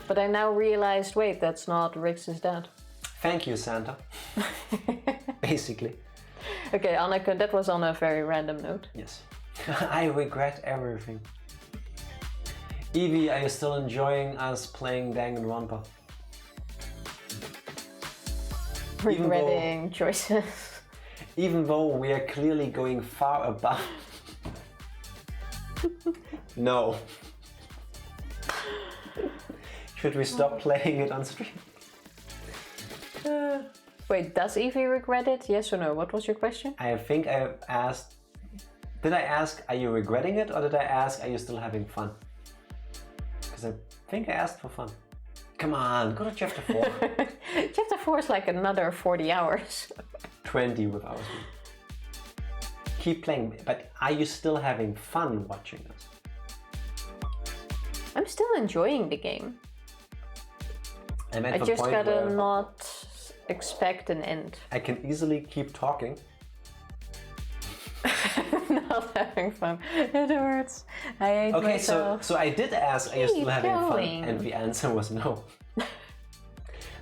But I now realized, wait, that's not Rix's dad. Thank you, Santa. Basically. Okay, Anneke, that was on a very random note. Yes. I regret everything. Evie, are you still enjoying us playing Danganronpa? Regretting choices. Even though we are clearly going far above. No. Should we stop playing it on stream? Wait, does Evie regret it? Yes or no? What was your question? I think I asked... Did I ask, are you regretting it? Or did I ask, are you still having fun? Because I think I asked for fun. Come on, go to chapter 4. Chapter 4 is like another 40 hours. 20 without me. Keep playing, but are you still having fun watching us? I'm still enjoying the game. I the just point gotta where not expect an end. I can easily keep talking. Not having fun. It hurts. I hate Okay, myself. so I did ask, are you still having going. fun? And the answer was no.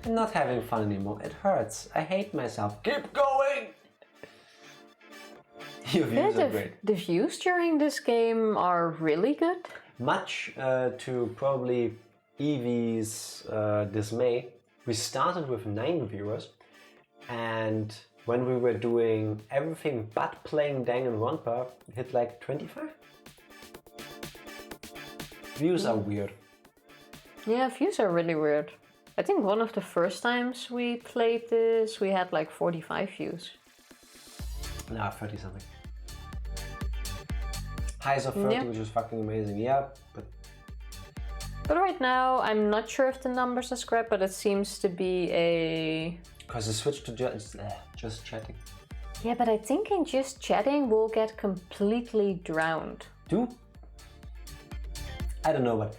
I'm not having fun anymore. It hurts. I hate myself. Keep going! Your views are great. The views during this game are really good. Much to probably Evie's dismay, we started with 9 viewers, and when we were doing everything but playing Danganronpa, it hit like 25. Views are weird. Yeah, views are really weird. I think one of the first times we played this, we had like 45 views. Nah, 30 something. Highs of 30, which is fucking amazing, yeah, But right now, I'm not sure if the numbers are correct, but it seems to be a... Because I switched to just chatting. Yeah, but I think in just chatting, we'll get completely drowned. I don't know, but...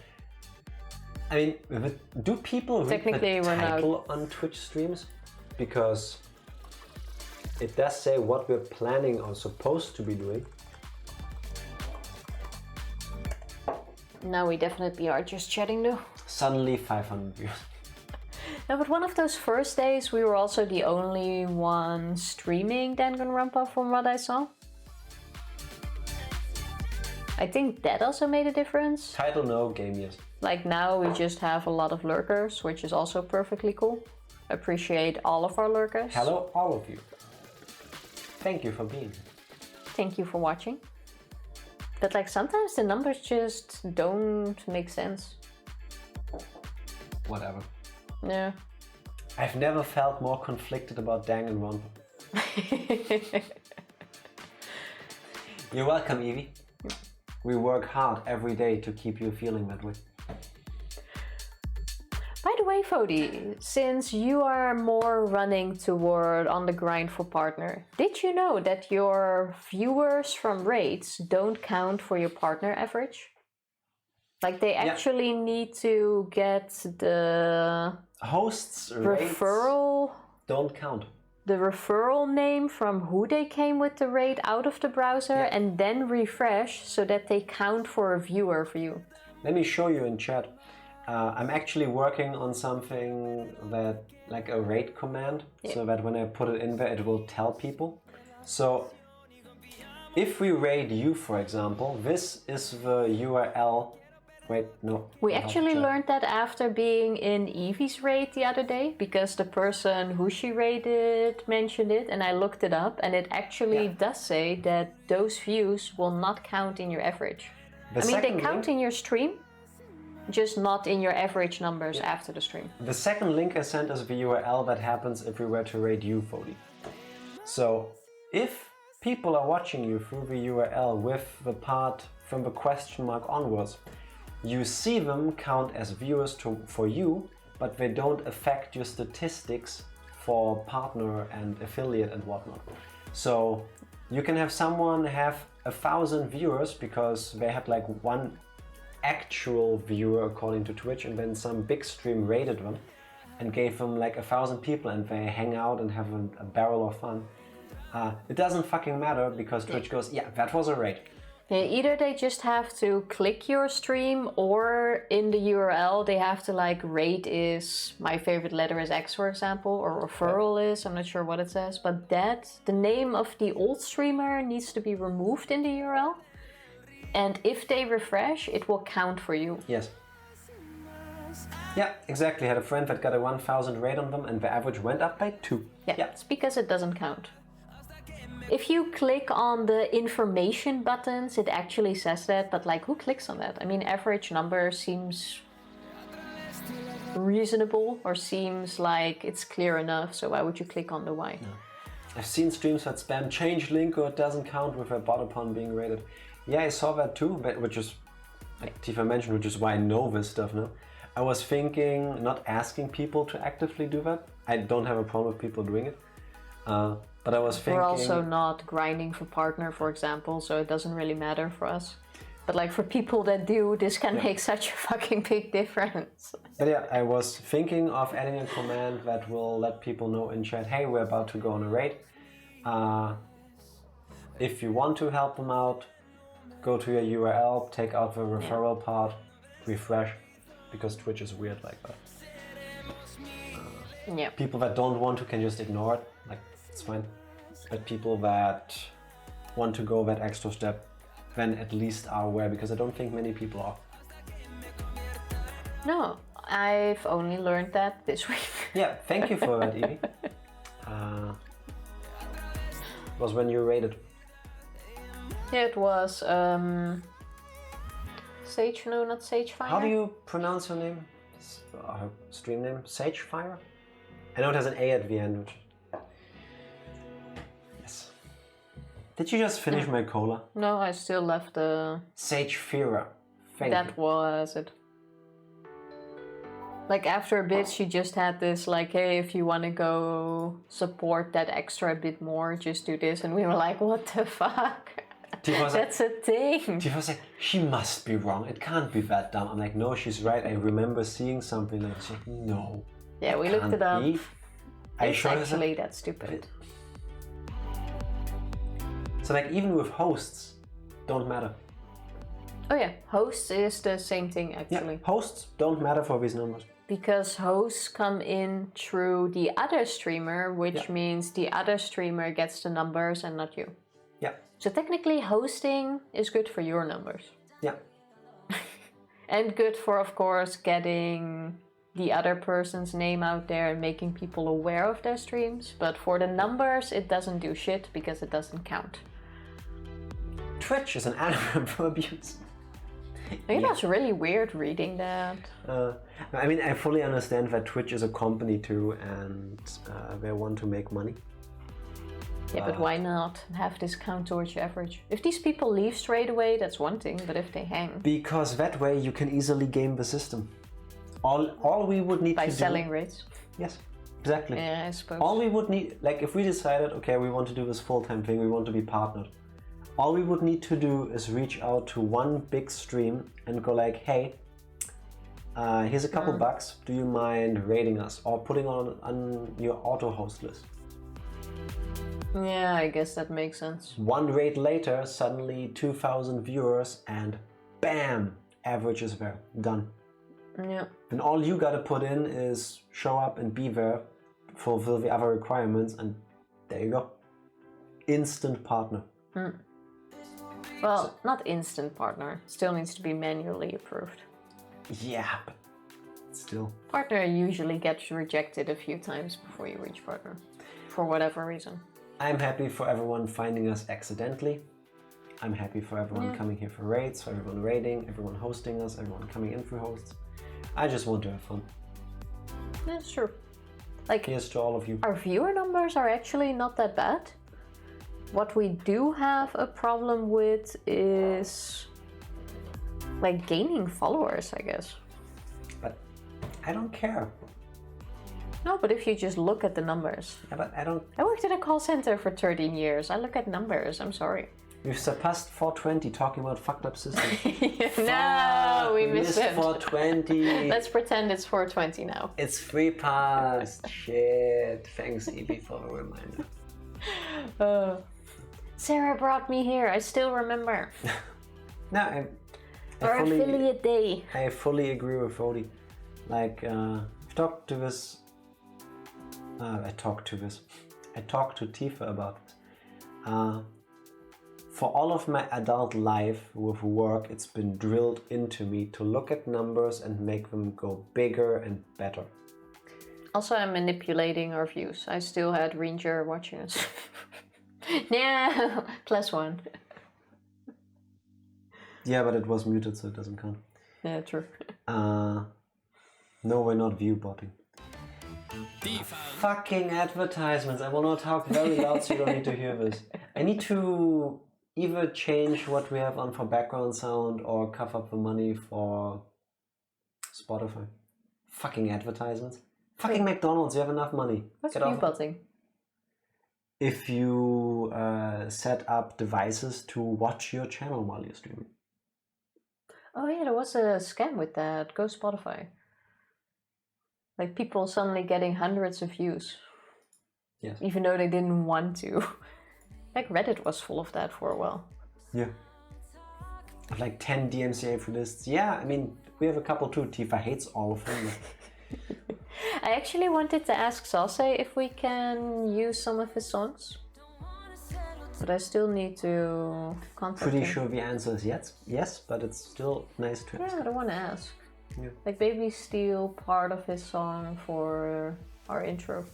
I mean, do people read the title on Twitch streams? Because it does say what we're planning or supposed to be doing. No, we definitely are just chatting though. Suddenly 500 views. No, but one of those first days we were also the only one streaming Danganronpa from what I saw. I think that also made a difference. Title no, game yes. Like now we just have a lot of lurkers, which is also perfectly cool. Appreciate all of our lurkers. Hello all of you. Thank you for being here. Thank you for watching. But like sometimes the numbers just don't make sense. Whatever. Yeah. I've never felt more conflicted about Danganronpa. You're welcome, Evie. We work hard every day to keep you feeling that way. By the way, Fodi, since you are more running toward on the grind for partner, did you know that your viewers from raids don't count for your partner average? Like they actually need to get the hosts referral don't count. The referral name from who they came with the raid out of the browser and then refresh so that they count for a viewer for you. Let me show you in chat. I'm actually working on something that, like a raid command, so that when I put it in there, it will tell people. So, if we raid you, for example, this is the URL. Wait, no. We actually learned that after being in Evie's raid the other day, because the person who she raided mentioned it, and I looked it up, and it actually does say that those views will not count in your average. I mean, they count in your stream, just not in your average numbers after the stream. The second link I sent is the URL that happens if we were to raid you, Fodi. So, if people are watching you through the URL with the part from the question mark onwards, you see them count as viewers for you, but they don't affect your statistics for partner and affiliate and whatnot. So you can have someone have 1,000 viewers because they had like one actual viewer according to Twitch, and then some big stream raided them and gave them like 1,000 people and they hang out and have a barrel of fun. It doesn't fucking matter because Twitch goes, yeah, that was a raid. Yeah, either they just have to click your stream, or in the URL they have to like raid is my favorite letter is X, for example, or referral is, I'm not sure what it says, but that the name of the old streamer needs to be removed in the URL. and if they refresh, it will count for you. Yes. Yeah, exactly. I had a friend that got a 1000 rate on them and the average went up by 2. Yeah, it's because it doesn't count. If you click on the information buttons, it actually says that, but like, who clicks on that? I mean, average number seems reasonable or seems like it's clear enough, so why would you click on the Y? No. I've seen streams that spam change link or it doesn't count with a bot upon being rated. Yeah, I saw that too, but which is, like Tifa mentioned, which is why I know this stuff now. I was thinking not asking people to actively do that. I don't have a problem with people doing it. But I was thinking... We're also not grinding for partner, for example, so it doesn't really matter for us. But like for people that do, this can make such a fucking big difference. But yeah, I was thinking of adding a command that will let people know in chat, hey, we're about to go on a raid. If you want to help them out, go to your URL, take out the referral part, refresh, because Twitch is weird like that. People that don't want to can just ignore it, like, it's fine. But people that want to go that extra step, then at least are aware, because I don't think many people are. No, I've only learned that this week. Yeah, thank you for that, Evie. Was when you raided. Yeah, it was Sage, no, not Sagefire. How do you pronounce her name? Her stream name? Sagefire? I know it has an A at the end. Which... Yes. Did you just finish my cola? No, I still left the... Sagefira. That was it. Like after a bit, she just had this like, hey, if you want to go support that extra bit more, just do this. And we were like, what the fuck? That's a thing. Tifa was like, she must be wrong. It can't be that dumb. I'm like, no, she's right. I remember seeing something like this. Like, no. Yeah, we looked it up. It's actually that stupid. So like even with hosts, don't matter. Oh yeah, hosts is the same thing actually. Yeah, hosts don't matter for these numbers. Because hosts come in through the other streamer, which means the other streamer gets the numbers and not you. Yeah. So technically hosting is good for your numbers. Yeah. And good for, of course, getting the other person's name out there and making people aware of their streams. But for the numbers, it doesn't do shit because it doesn't count. Twitch is an animal for abuse. I think that's really weird reading that. I mean, I fully understand that Twitch is a company too, and they want to make money. Yeah, but why not have this count towards your average? If these people leave straight away, that's one thing, but if they hang... Because that way you can easily game the system. All we would need to do... By selling rates? Yes, exactly. Yeah, I suppose. All we would need... Like, if we decided, okay, we want to do this full-time thing, we want to be partnered. All we would need to do is reach out to one big stream and go like, hey, here's a couple bucks, do you mind rating us? Or putting on your auto-host list. Yeah, I guess that makes sense. One raid later, suddenly 2,000 viewers and bam, average is there, done. Yeah. And all you gotta put in is show up and be there, fulfill the other requirements, and there you go. Instant partner. Well, not instant partner. Still needs to be manually approved. Yeah, but still. Partner usually gets rejected a few times before you reach partner. For whatever reason. I'm happy for everyone finding us accidentally. I'm happy for everyone coming here for raids, for everyone raiding, everyone hosting us, everyone coming in through hosts. I just want to have fun. That's true. Like, here's to all of you. Our viewer numbers are actually not that bad. What we do have a problem with is like gaining followers, I guess. But I don't care. No, but if you just look at the numbers. Yeah, but I don't... I worked in a call center for 13 years. I look at numbers, I'm sorry. We've surpassed 420 talking about fucked up systems. No, we missed it. 420. Let's pretend it's 420 now. It's 3 past. Shit. Thanks, Evie, for the reminder. Sarah brought me here. I still remember. No, Our affiliate day. I fully agree with Odie. Like, I've talked to this... I talked to Tifa about it. For all of my adult life with work, it's been drilled into me to look at numbers and make them go bigger and better. Also, I'm manipulating our views. I still had Ranger watching us. Yeah, +1. Yeah, but it was muted, so it doesn't count. Yeah, true. No, we're not view botting. Fucking advertisements. I will not talk very loud so you don't need to hear this. I need to either change what we have on for background sound or cough up the money for Spotify. Fucking advertisements. Fucking McDonald's, you have enough money. What's Get off. view botting? If you set up devices to watch your channel while you're streaming. Oh yeah, there was a scam with that. Go Spotify. Like people suddenly getting hundreds of views. Yes. Even though they didn't want to. Like Reddit was full of that for a while. Yeah. Like 10 DMCA for lists. Yeah, I mean, we have a couple too. Tifa hates all of them. I actually wanted to ask Sase if we can use some of his songs. But I still need to contact Pretty him. sure the answer is yes, but it's still nice to ask. Yeah, I don't want to ask. Yeah. Like maybe steal part of his song for our intro.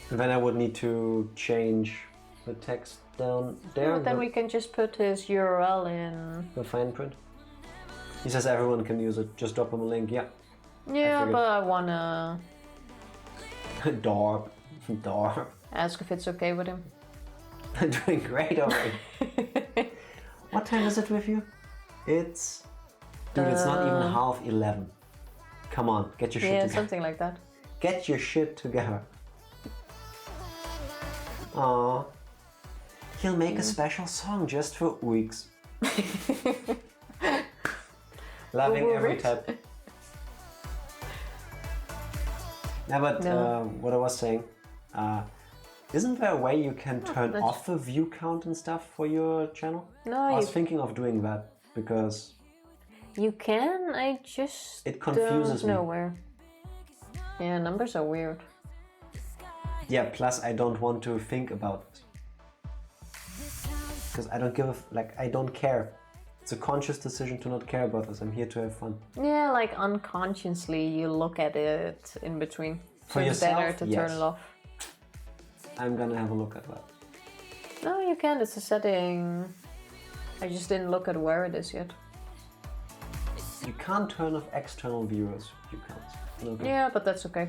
And then I would need to change the text down there. But then we can just put his URL in. The fine print. He says everyone can use it. Just drop him a link. Yeah. Yeah, but I wanna Dorp. ask if it's okay with him. Doing great already. What time is it with you? It's... Dude, it's not even 11:30. Come on, get your shit Yeah, together. something like that. Get your shit together. Aww. He'll make a special song just for weeks. Loving every type. Yeah, but what I was saying, isn't there a way you can turn off the view count and stuff for your channel? No, I was thinking of doing that because you can. I just it confuses don't know me. where. Yeah, numbers are weird. Yeah, plus I don't want to think about it because I don't give a I don't care. It's a conscious decision to not care about this. I'm here to have fun. Yeah, like unconsciously you look at it in between. For it's yourself, better to turn yes. it off. I'm gonna have a look at that. No, you can. It's a setting. I just didn't look at where it is yet. You can't turn off external viewers. You can't. Okay. Yeah, but that's okay.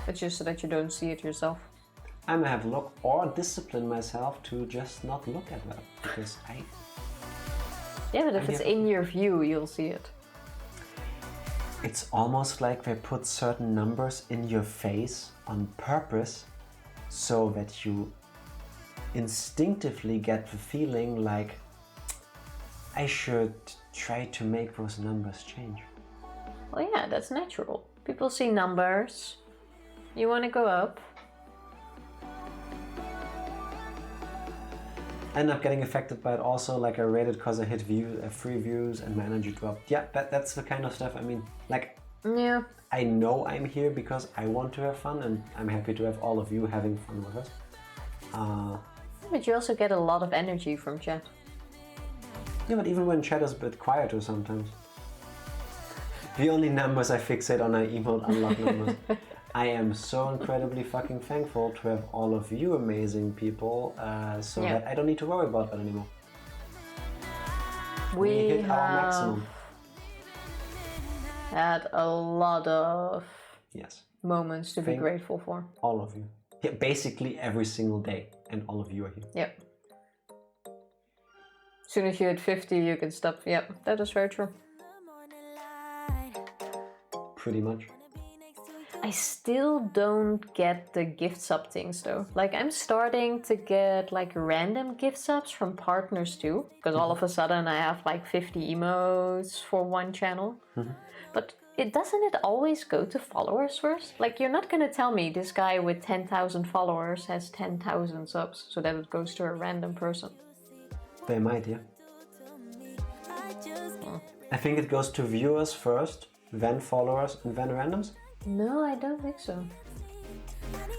It's just so that you don't see it yourself. I'm gonna have a look or discipline myself to just not look at that because I. Yeah, but if it's in your view, you'll see it. It's almost like they put certain numbers in your face on purpose so that you instinctively get the feeling like I should try to make those numbers change. Well, yeah, that's natural. People see numbers. You want to go up. I end up getting affected by it also, like I rated because I hit 3 views and my energy dropped. Yeah, that's the kind of stuff, I mean, like, yeah. I know I'm here because I want to have fun and I'm happy to have all of you having fun with us. But you also get a lot of energy from chat. Yeah, but even when chat is a bit quieter sometimes. The only numbers I fixate on are emote unlock numbers. I am so incredibly fucking thankful to have all of you amazing people so that I don't need to worry about that anymore. We hit our have maximum. had a lot of Yes. moments to be grateful for. All of you. Yeah, basically every single day, and all of you are here. Yep. As soon as you hit 50, you can stop. Yep, that is very true. Pretty much. I still don't get the gift sub things though. Like I'm starting to get like random gift subs from partners too. Because all of a sudden I have like 50 emotes for one channel. But doesn't it always go to followers first? Like you're not gonna tell me this guy with 10,000 followers has 10,000 subs so that it goes to a random person. They might, yeah. I think it goes to viewers first, then followers, and then randoms. No, I don't think so.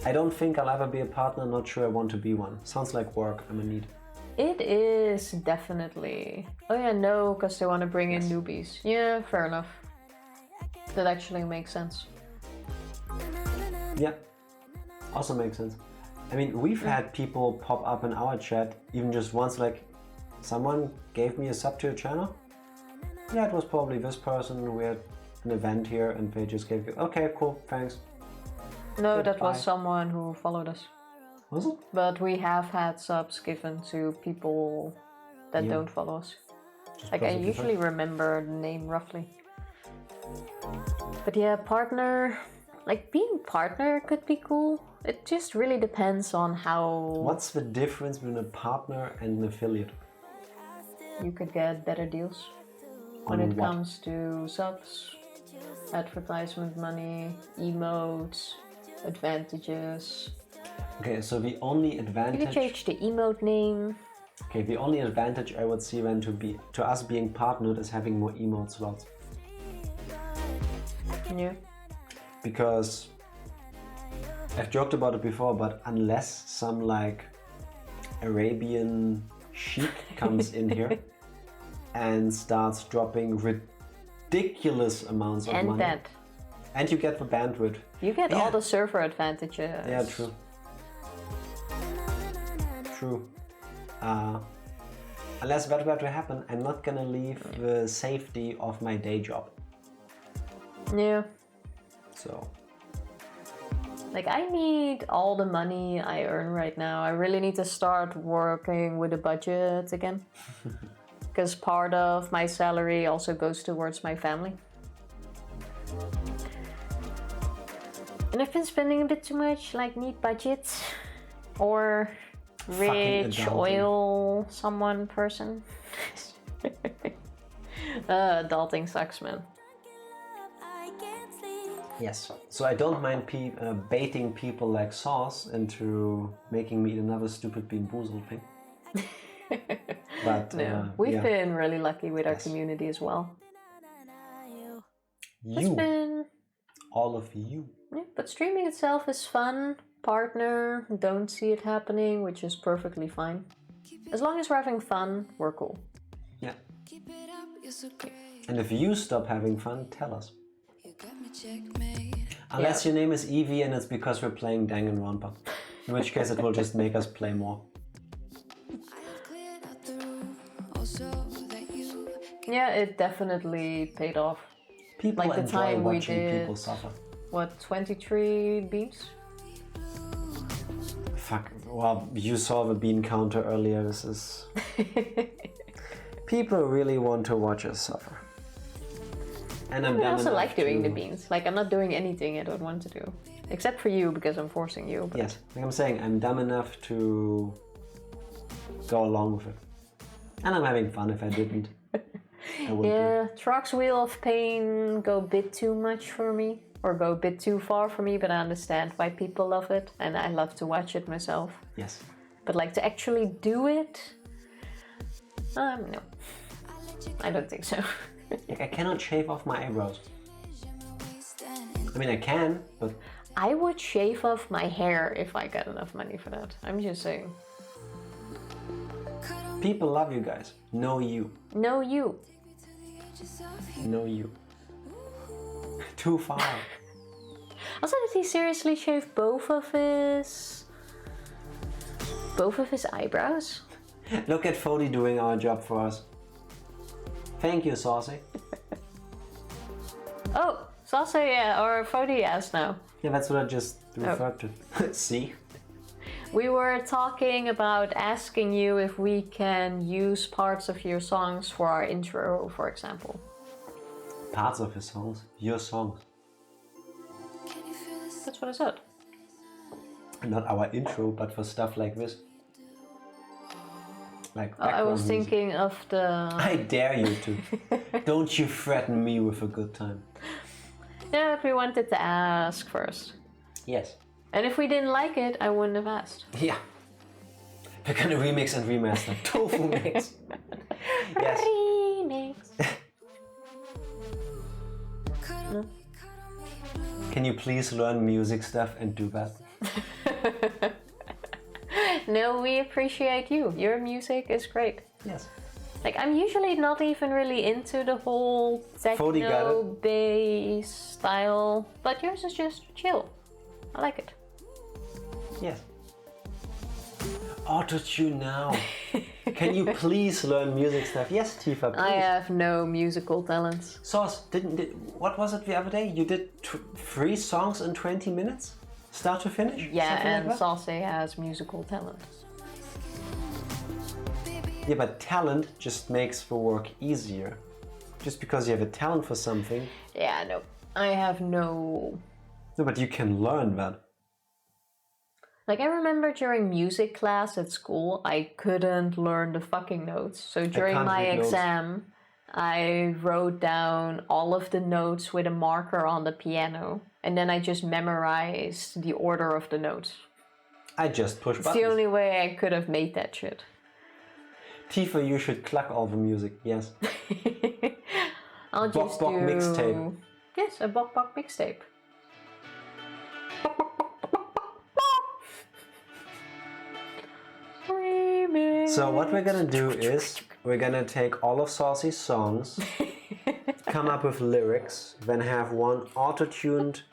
I don't think I'll ever be a partner, not sure I want to be one. Sounds like work, I'm in need. It is definitely. Oh yeah, no, because they want to bring in newbies. Yeah, fair enough. That actually makes sense. Yeah, also makes sense. I mean, we've had people pop up in our chat even just once, like, someone gave me a sub to your channel. Yeah, it was probably this person. We had an event here and they just gave you, okay, cool, thanks. No, Goodbye. that was someone who followed us. Was it? But we have had subs given to people that Yeah. don't follow us. Just Like, I perfectly usually fine. remember the name roughly. But yeah, partner, like being partner could be cool. It just really depends on how What's the difference between a partner and an affiliate? you could get better deals when On it what? comes to subs, advertisement money, emotes, advantages. Okay, so the only You advantage. can change the emote name. Okay, the only advantage I would see then to us being partnered is having more emote slots. Yeah. Because I've joked about it before, but unless some like Arabian sheik comes in here and starts dropping ridiculous amounts of And money. that. And you get the bandwidth. You get Yeah. all the server advantages. Yeah, true. True. Unless that were to happen, I'm not gonna leave the safety of my day job. Yeah. So. Like, I need all the money I earn right now. I really need to start working with a budget again. Because part of my salary also goes towards my family. And I've been spending a bit too much, like need budgets. Or rich adulting. oil someone person. Adulting sucks, man. Yes. So I don't mind baiting people like Sauce into making me eat another stupid Bean Boozled thing. But No, we've yeah. been really lucky with our community as well. It's You, been... all of you. Yeah, but streaming itself is fun. Partner, don't see it happening, which is perfectly fine. As long as we're having fun, we're cool. Yeah. And if you stop having fun, tell us. Unless your name is Evie and it's because we're playing Danganronpa. In which case it will just make us play more. Yeah, it definitely paid off. People like the enjoy time we watching did, people suffer. what, 23 beats? Fuck, well, you saw the bean counter earlier, this is... People really want to watch us suffer. And I'm I dumb also enough like doing to- the beans. Like, I'm not doing anything I don't want to do. Except for you, because I'm forcing you. But Yes, like I'm saying, I'm dumb enough to go along with it. And I'm having fun. If I didn't, I wouldn't. yeah, Truck's Wheel of Pain go a bit too much for me. Or go a bit too far for me, but I understand why people love it. And I love to watch it myself. Yes. But like, to actually do it... no. I don't think so. Like, I cannot shave off my eyebrows. I mean, I can, but... I would shave off my hair if I got enough money for that. I'm just saying. People love you guys. Know you. No, you. Know you. Too far. Also, did he seriously shave both of his eyebrows? Look at Fody doing our job for us. Thank you, Saucy. Oh, Salsa, yeah, or Fody asked now. Yeah, that's what I just referred to. See? We were talking about asking you if we can use parts of your songs for our intro, for example. Parts of his songs. Your songs. That's what I said. Not our intro, but for stuff like this. Like Oh, I was background music. thinking of the... I dare you to. Don't you threaten me with a good time. Yeah, but we wanted to ask first. Yes. And if we didn't like it, I wouldn't have asked. Yeah. We're gonna remix and remaster. Tofu mix. Yes. Remix. No. Can you please learn music stuff and do that? No, we appreciate you. Your music is great. Yes. Like, I'm usually not even really into the whole techno bass style, but yours is just chill. I like it. Yes. Auto-tune now. Can you please learn music stuff? Yes, Tifa, please. I have no musical talents. Sauce, what was it the other day? You did 3 songs in 20 minutes? Start to finish? Yeah, something and like Sauce has musical talents. Yeah, but talent just makes the work easier. Just because you have a talent for something. Yeah, no. I have no... No, but you can learn that. Like, I remember during music class at school, I couldn't learn the fucking notes. So during my exam, I wrote down all of the notes with a marker on the piano. And then I just memorized the order of the notes. I just push buttons. It's the only way I could have made that shit. Tifa, you should cluck all the music, yes. I'll just do... mixtape. Yes, a Bok Bok mixtape. So what we're gonna do is, we're gonna take all of Saucy's songs, come up with lyrics, then have one auto-tuned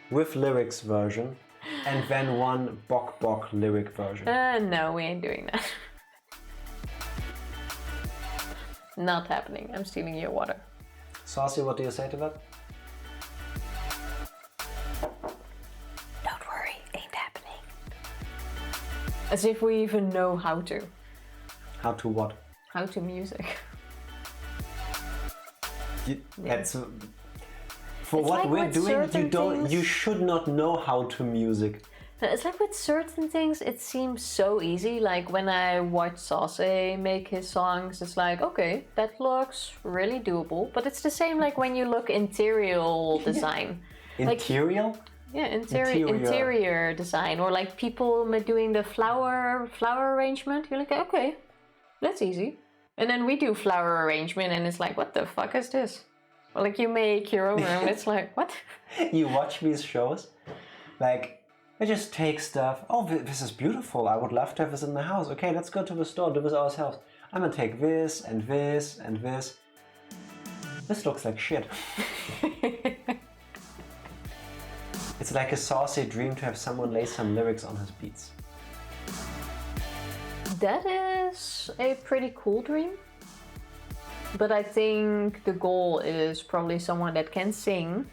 with lyrics version, and then one Bok Bok lyric version. No, we ain't doing that. Not happening. I'm stealing your water. Saucy, what do you say to that? Don't worry, ain't happening. As if we even know how to. How to what? How to music. That's for It's what like we're with doing. You certain should not know how to music. It's like with certain things, it seems so easy. Like when I watch Sauce make his songs, it's like, okay, that looks really doable. But it's the same like when you look interior design. Interior? Yeah, interior design, or like people doing the flower arrangement. You're like, okay, that's easy. And then we do flower arrangement, and it's like, what the fuck is this? Or like you make your own room. It's like, what? You watch these shows, like I just take stuff. Oh, this is beautiful. I would love to have this in the house. Okay, let's go to the store, do this ourselves. I'm gonna take this and this and this. This looks like shit. It's like a saucy dream to have someone lay some lyrics on his beats. That is a pretty cool dream. But I think the goal is probably someone that can sing,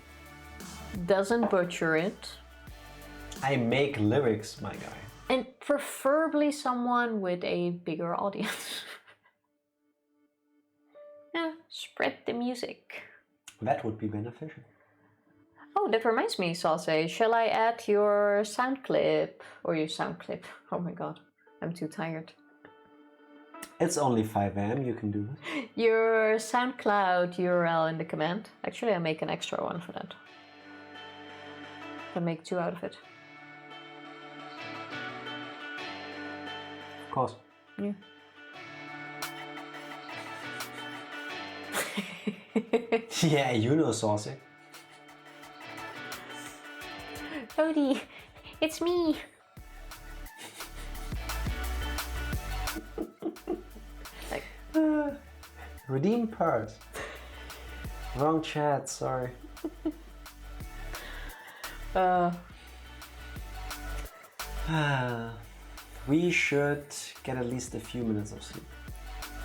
doesn't butcher it. I make lyrics, my guy. And preferably someone with a bigger audience. Yeah, spread the music. That would be beneficial. Oh, that reminds me, Sauce. Shall I add your sound clip? Or your sound clip? Oh my god, I'm too tired. It's only 5 AM, you can do this. Your SoundCloud URL in the command. Actually, I'll make an extra one for that. Can make 2 out of it. Of course. Yeah. Yeah, you know Saucy. Odie, it's me. Like, redeem purse. Wrong chat, sorry. We should get at least a few minutes of sleep.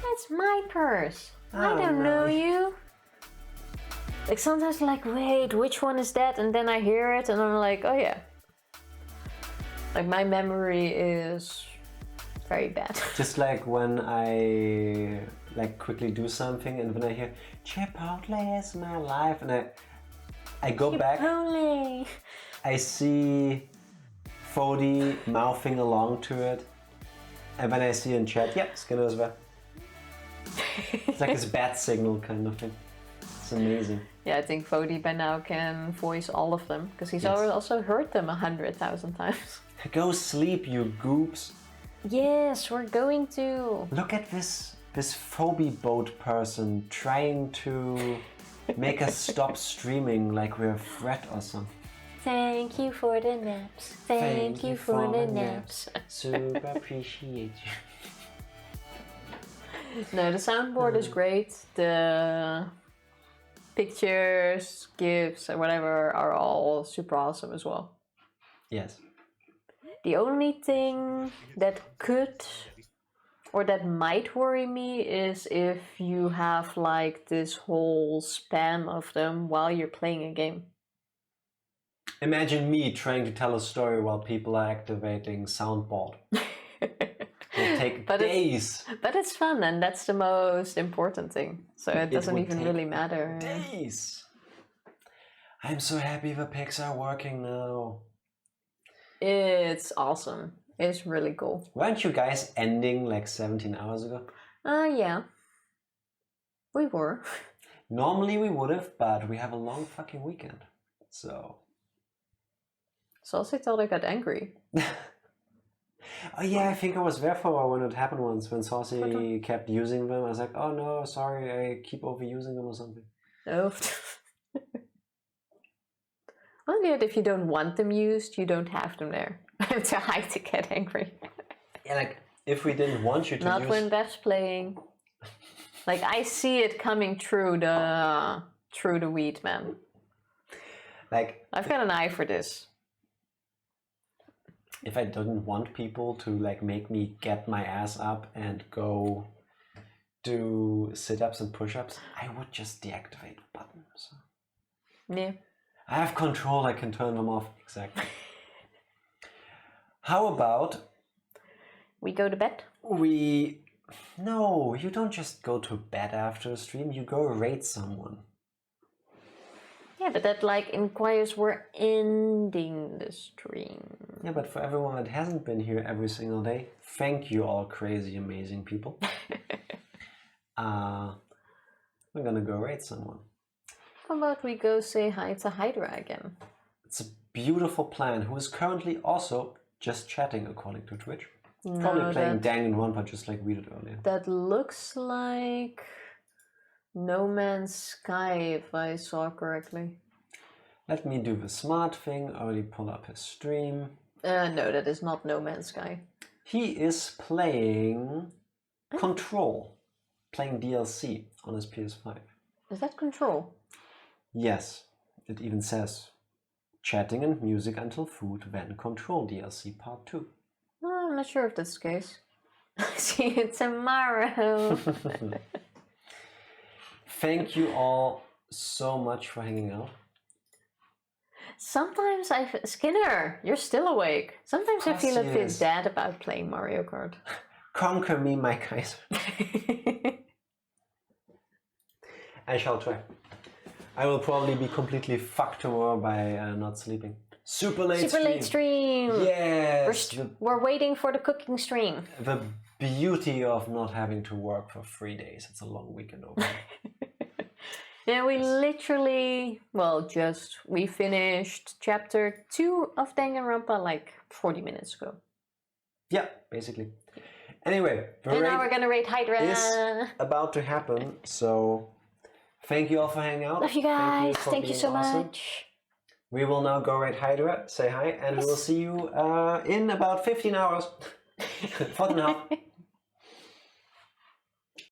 That's my purse. I Oh, don't know no. you. Like sometimes I'm like, wait, which one is that? And then I hear it and I'm like, oh yeah. Like my memory is very bad. Just like when I like quickly do something and when I hear Chipotle is my life and I go back, Chipotle. I see Fody mouthing along to it, and when I see in chat, yep, Skinner is there. It's like this bat signal kind of thing. It's amazing. Yeah, I think Fody by now can voice all of them because he's Yes. also heard them 100,000 times. Go sleep, you goops. Yes, we're going to. Look at this Phoebe boat person trying to make us stop streaming like we're a threat or something. Thank you for the naps. Thank you for the naps. Super appreciate you. No, the soundboard is great. The pictures, GIFs, or whatever are all super awesome as well. Yes. The only thing that could or that might worry me is if you have like this whole spam of them while you're playing a game. Imagine me trying to tell a story while people are activating soundboard. It'll take days. But it's fun, and that's the most important thing. So it doesn't even really matter. Days. I'm so happy the pics are working now. It's awesome. It's really cool. Weren't you guys ending like 17 hours ago? Yeah. We were. Normally we would have, but we have a long fucking weekend. So. Saucy thought I got angry. Oh yeah, I think I was there for when it happened once, when Saucy kept using them. I was like, oh no, sorry, I keep overusing them or something. Oh. Well, good, if you don't want them used, you don't have them there. I'm too high to get angry. Yeah, like, if we didn't want you to Not use... when Beth's playing. Like, I see it coming through the weed, man. Like... I've got an eye for this. If I didn't want people to, like, make me get my ass up and go do sit-ups and push-ups, I would just deactivate the button. So. Yeah. I have control, I can turn them off. Exactly. How about... we go to bed? No, you don't just go to bed after a stream, you go raid someone. Yeah, but that like implies we're ending the stream. Yeah, but for everyone that hasn't been here every single day, thank you all crazy, amazing people. We're gonna go raid someone. How about we go say hi to Hydra again? It's a beautiful plan, who is currently also just chatting according to Twitch. Probably playing Danganronpa just like we did earlier. That looks like No Man's Sky, if I saw correctly. Let me do the smart thing, already pull up his stream. No, that is not No Man's Sky. He is playing Control, playing DLC on his PS5. Is that Control? Yes, it even says chatting and music until food, then Control DLC Part 2. No, I'm not sure if that's the case. See you tomorrow. Thank you all so much for hanging out. Sometimes Skinner, you're still awake. Sometimes I feel a bit bad about playing Mario Kart. Conquer me, my Kaiser. I shall try. I will probably be completely fucked tomorrow by not sleeping. Super late stream! Yes! We're waiting for the cooking stream. The beauty of not having to work for 3 days. It's a long weekend over. Yeah, we literally, we finished chapter 2 of Danganronpa like 40 minutes ago. Yeah, basically. Anyway, and now we're gonna raid Hydra. Is about to happen, so thank you all for hanging out. Love you guys. Thank you so much. We will now go raid Hydra, say hi, and we will see you in about 15 hours. For now.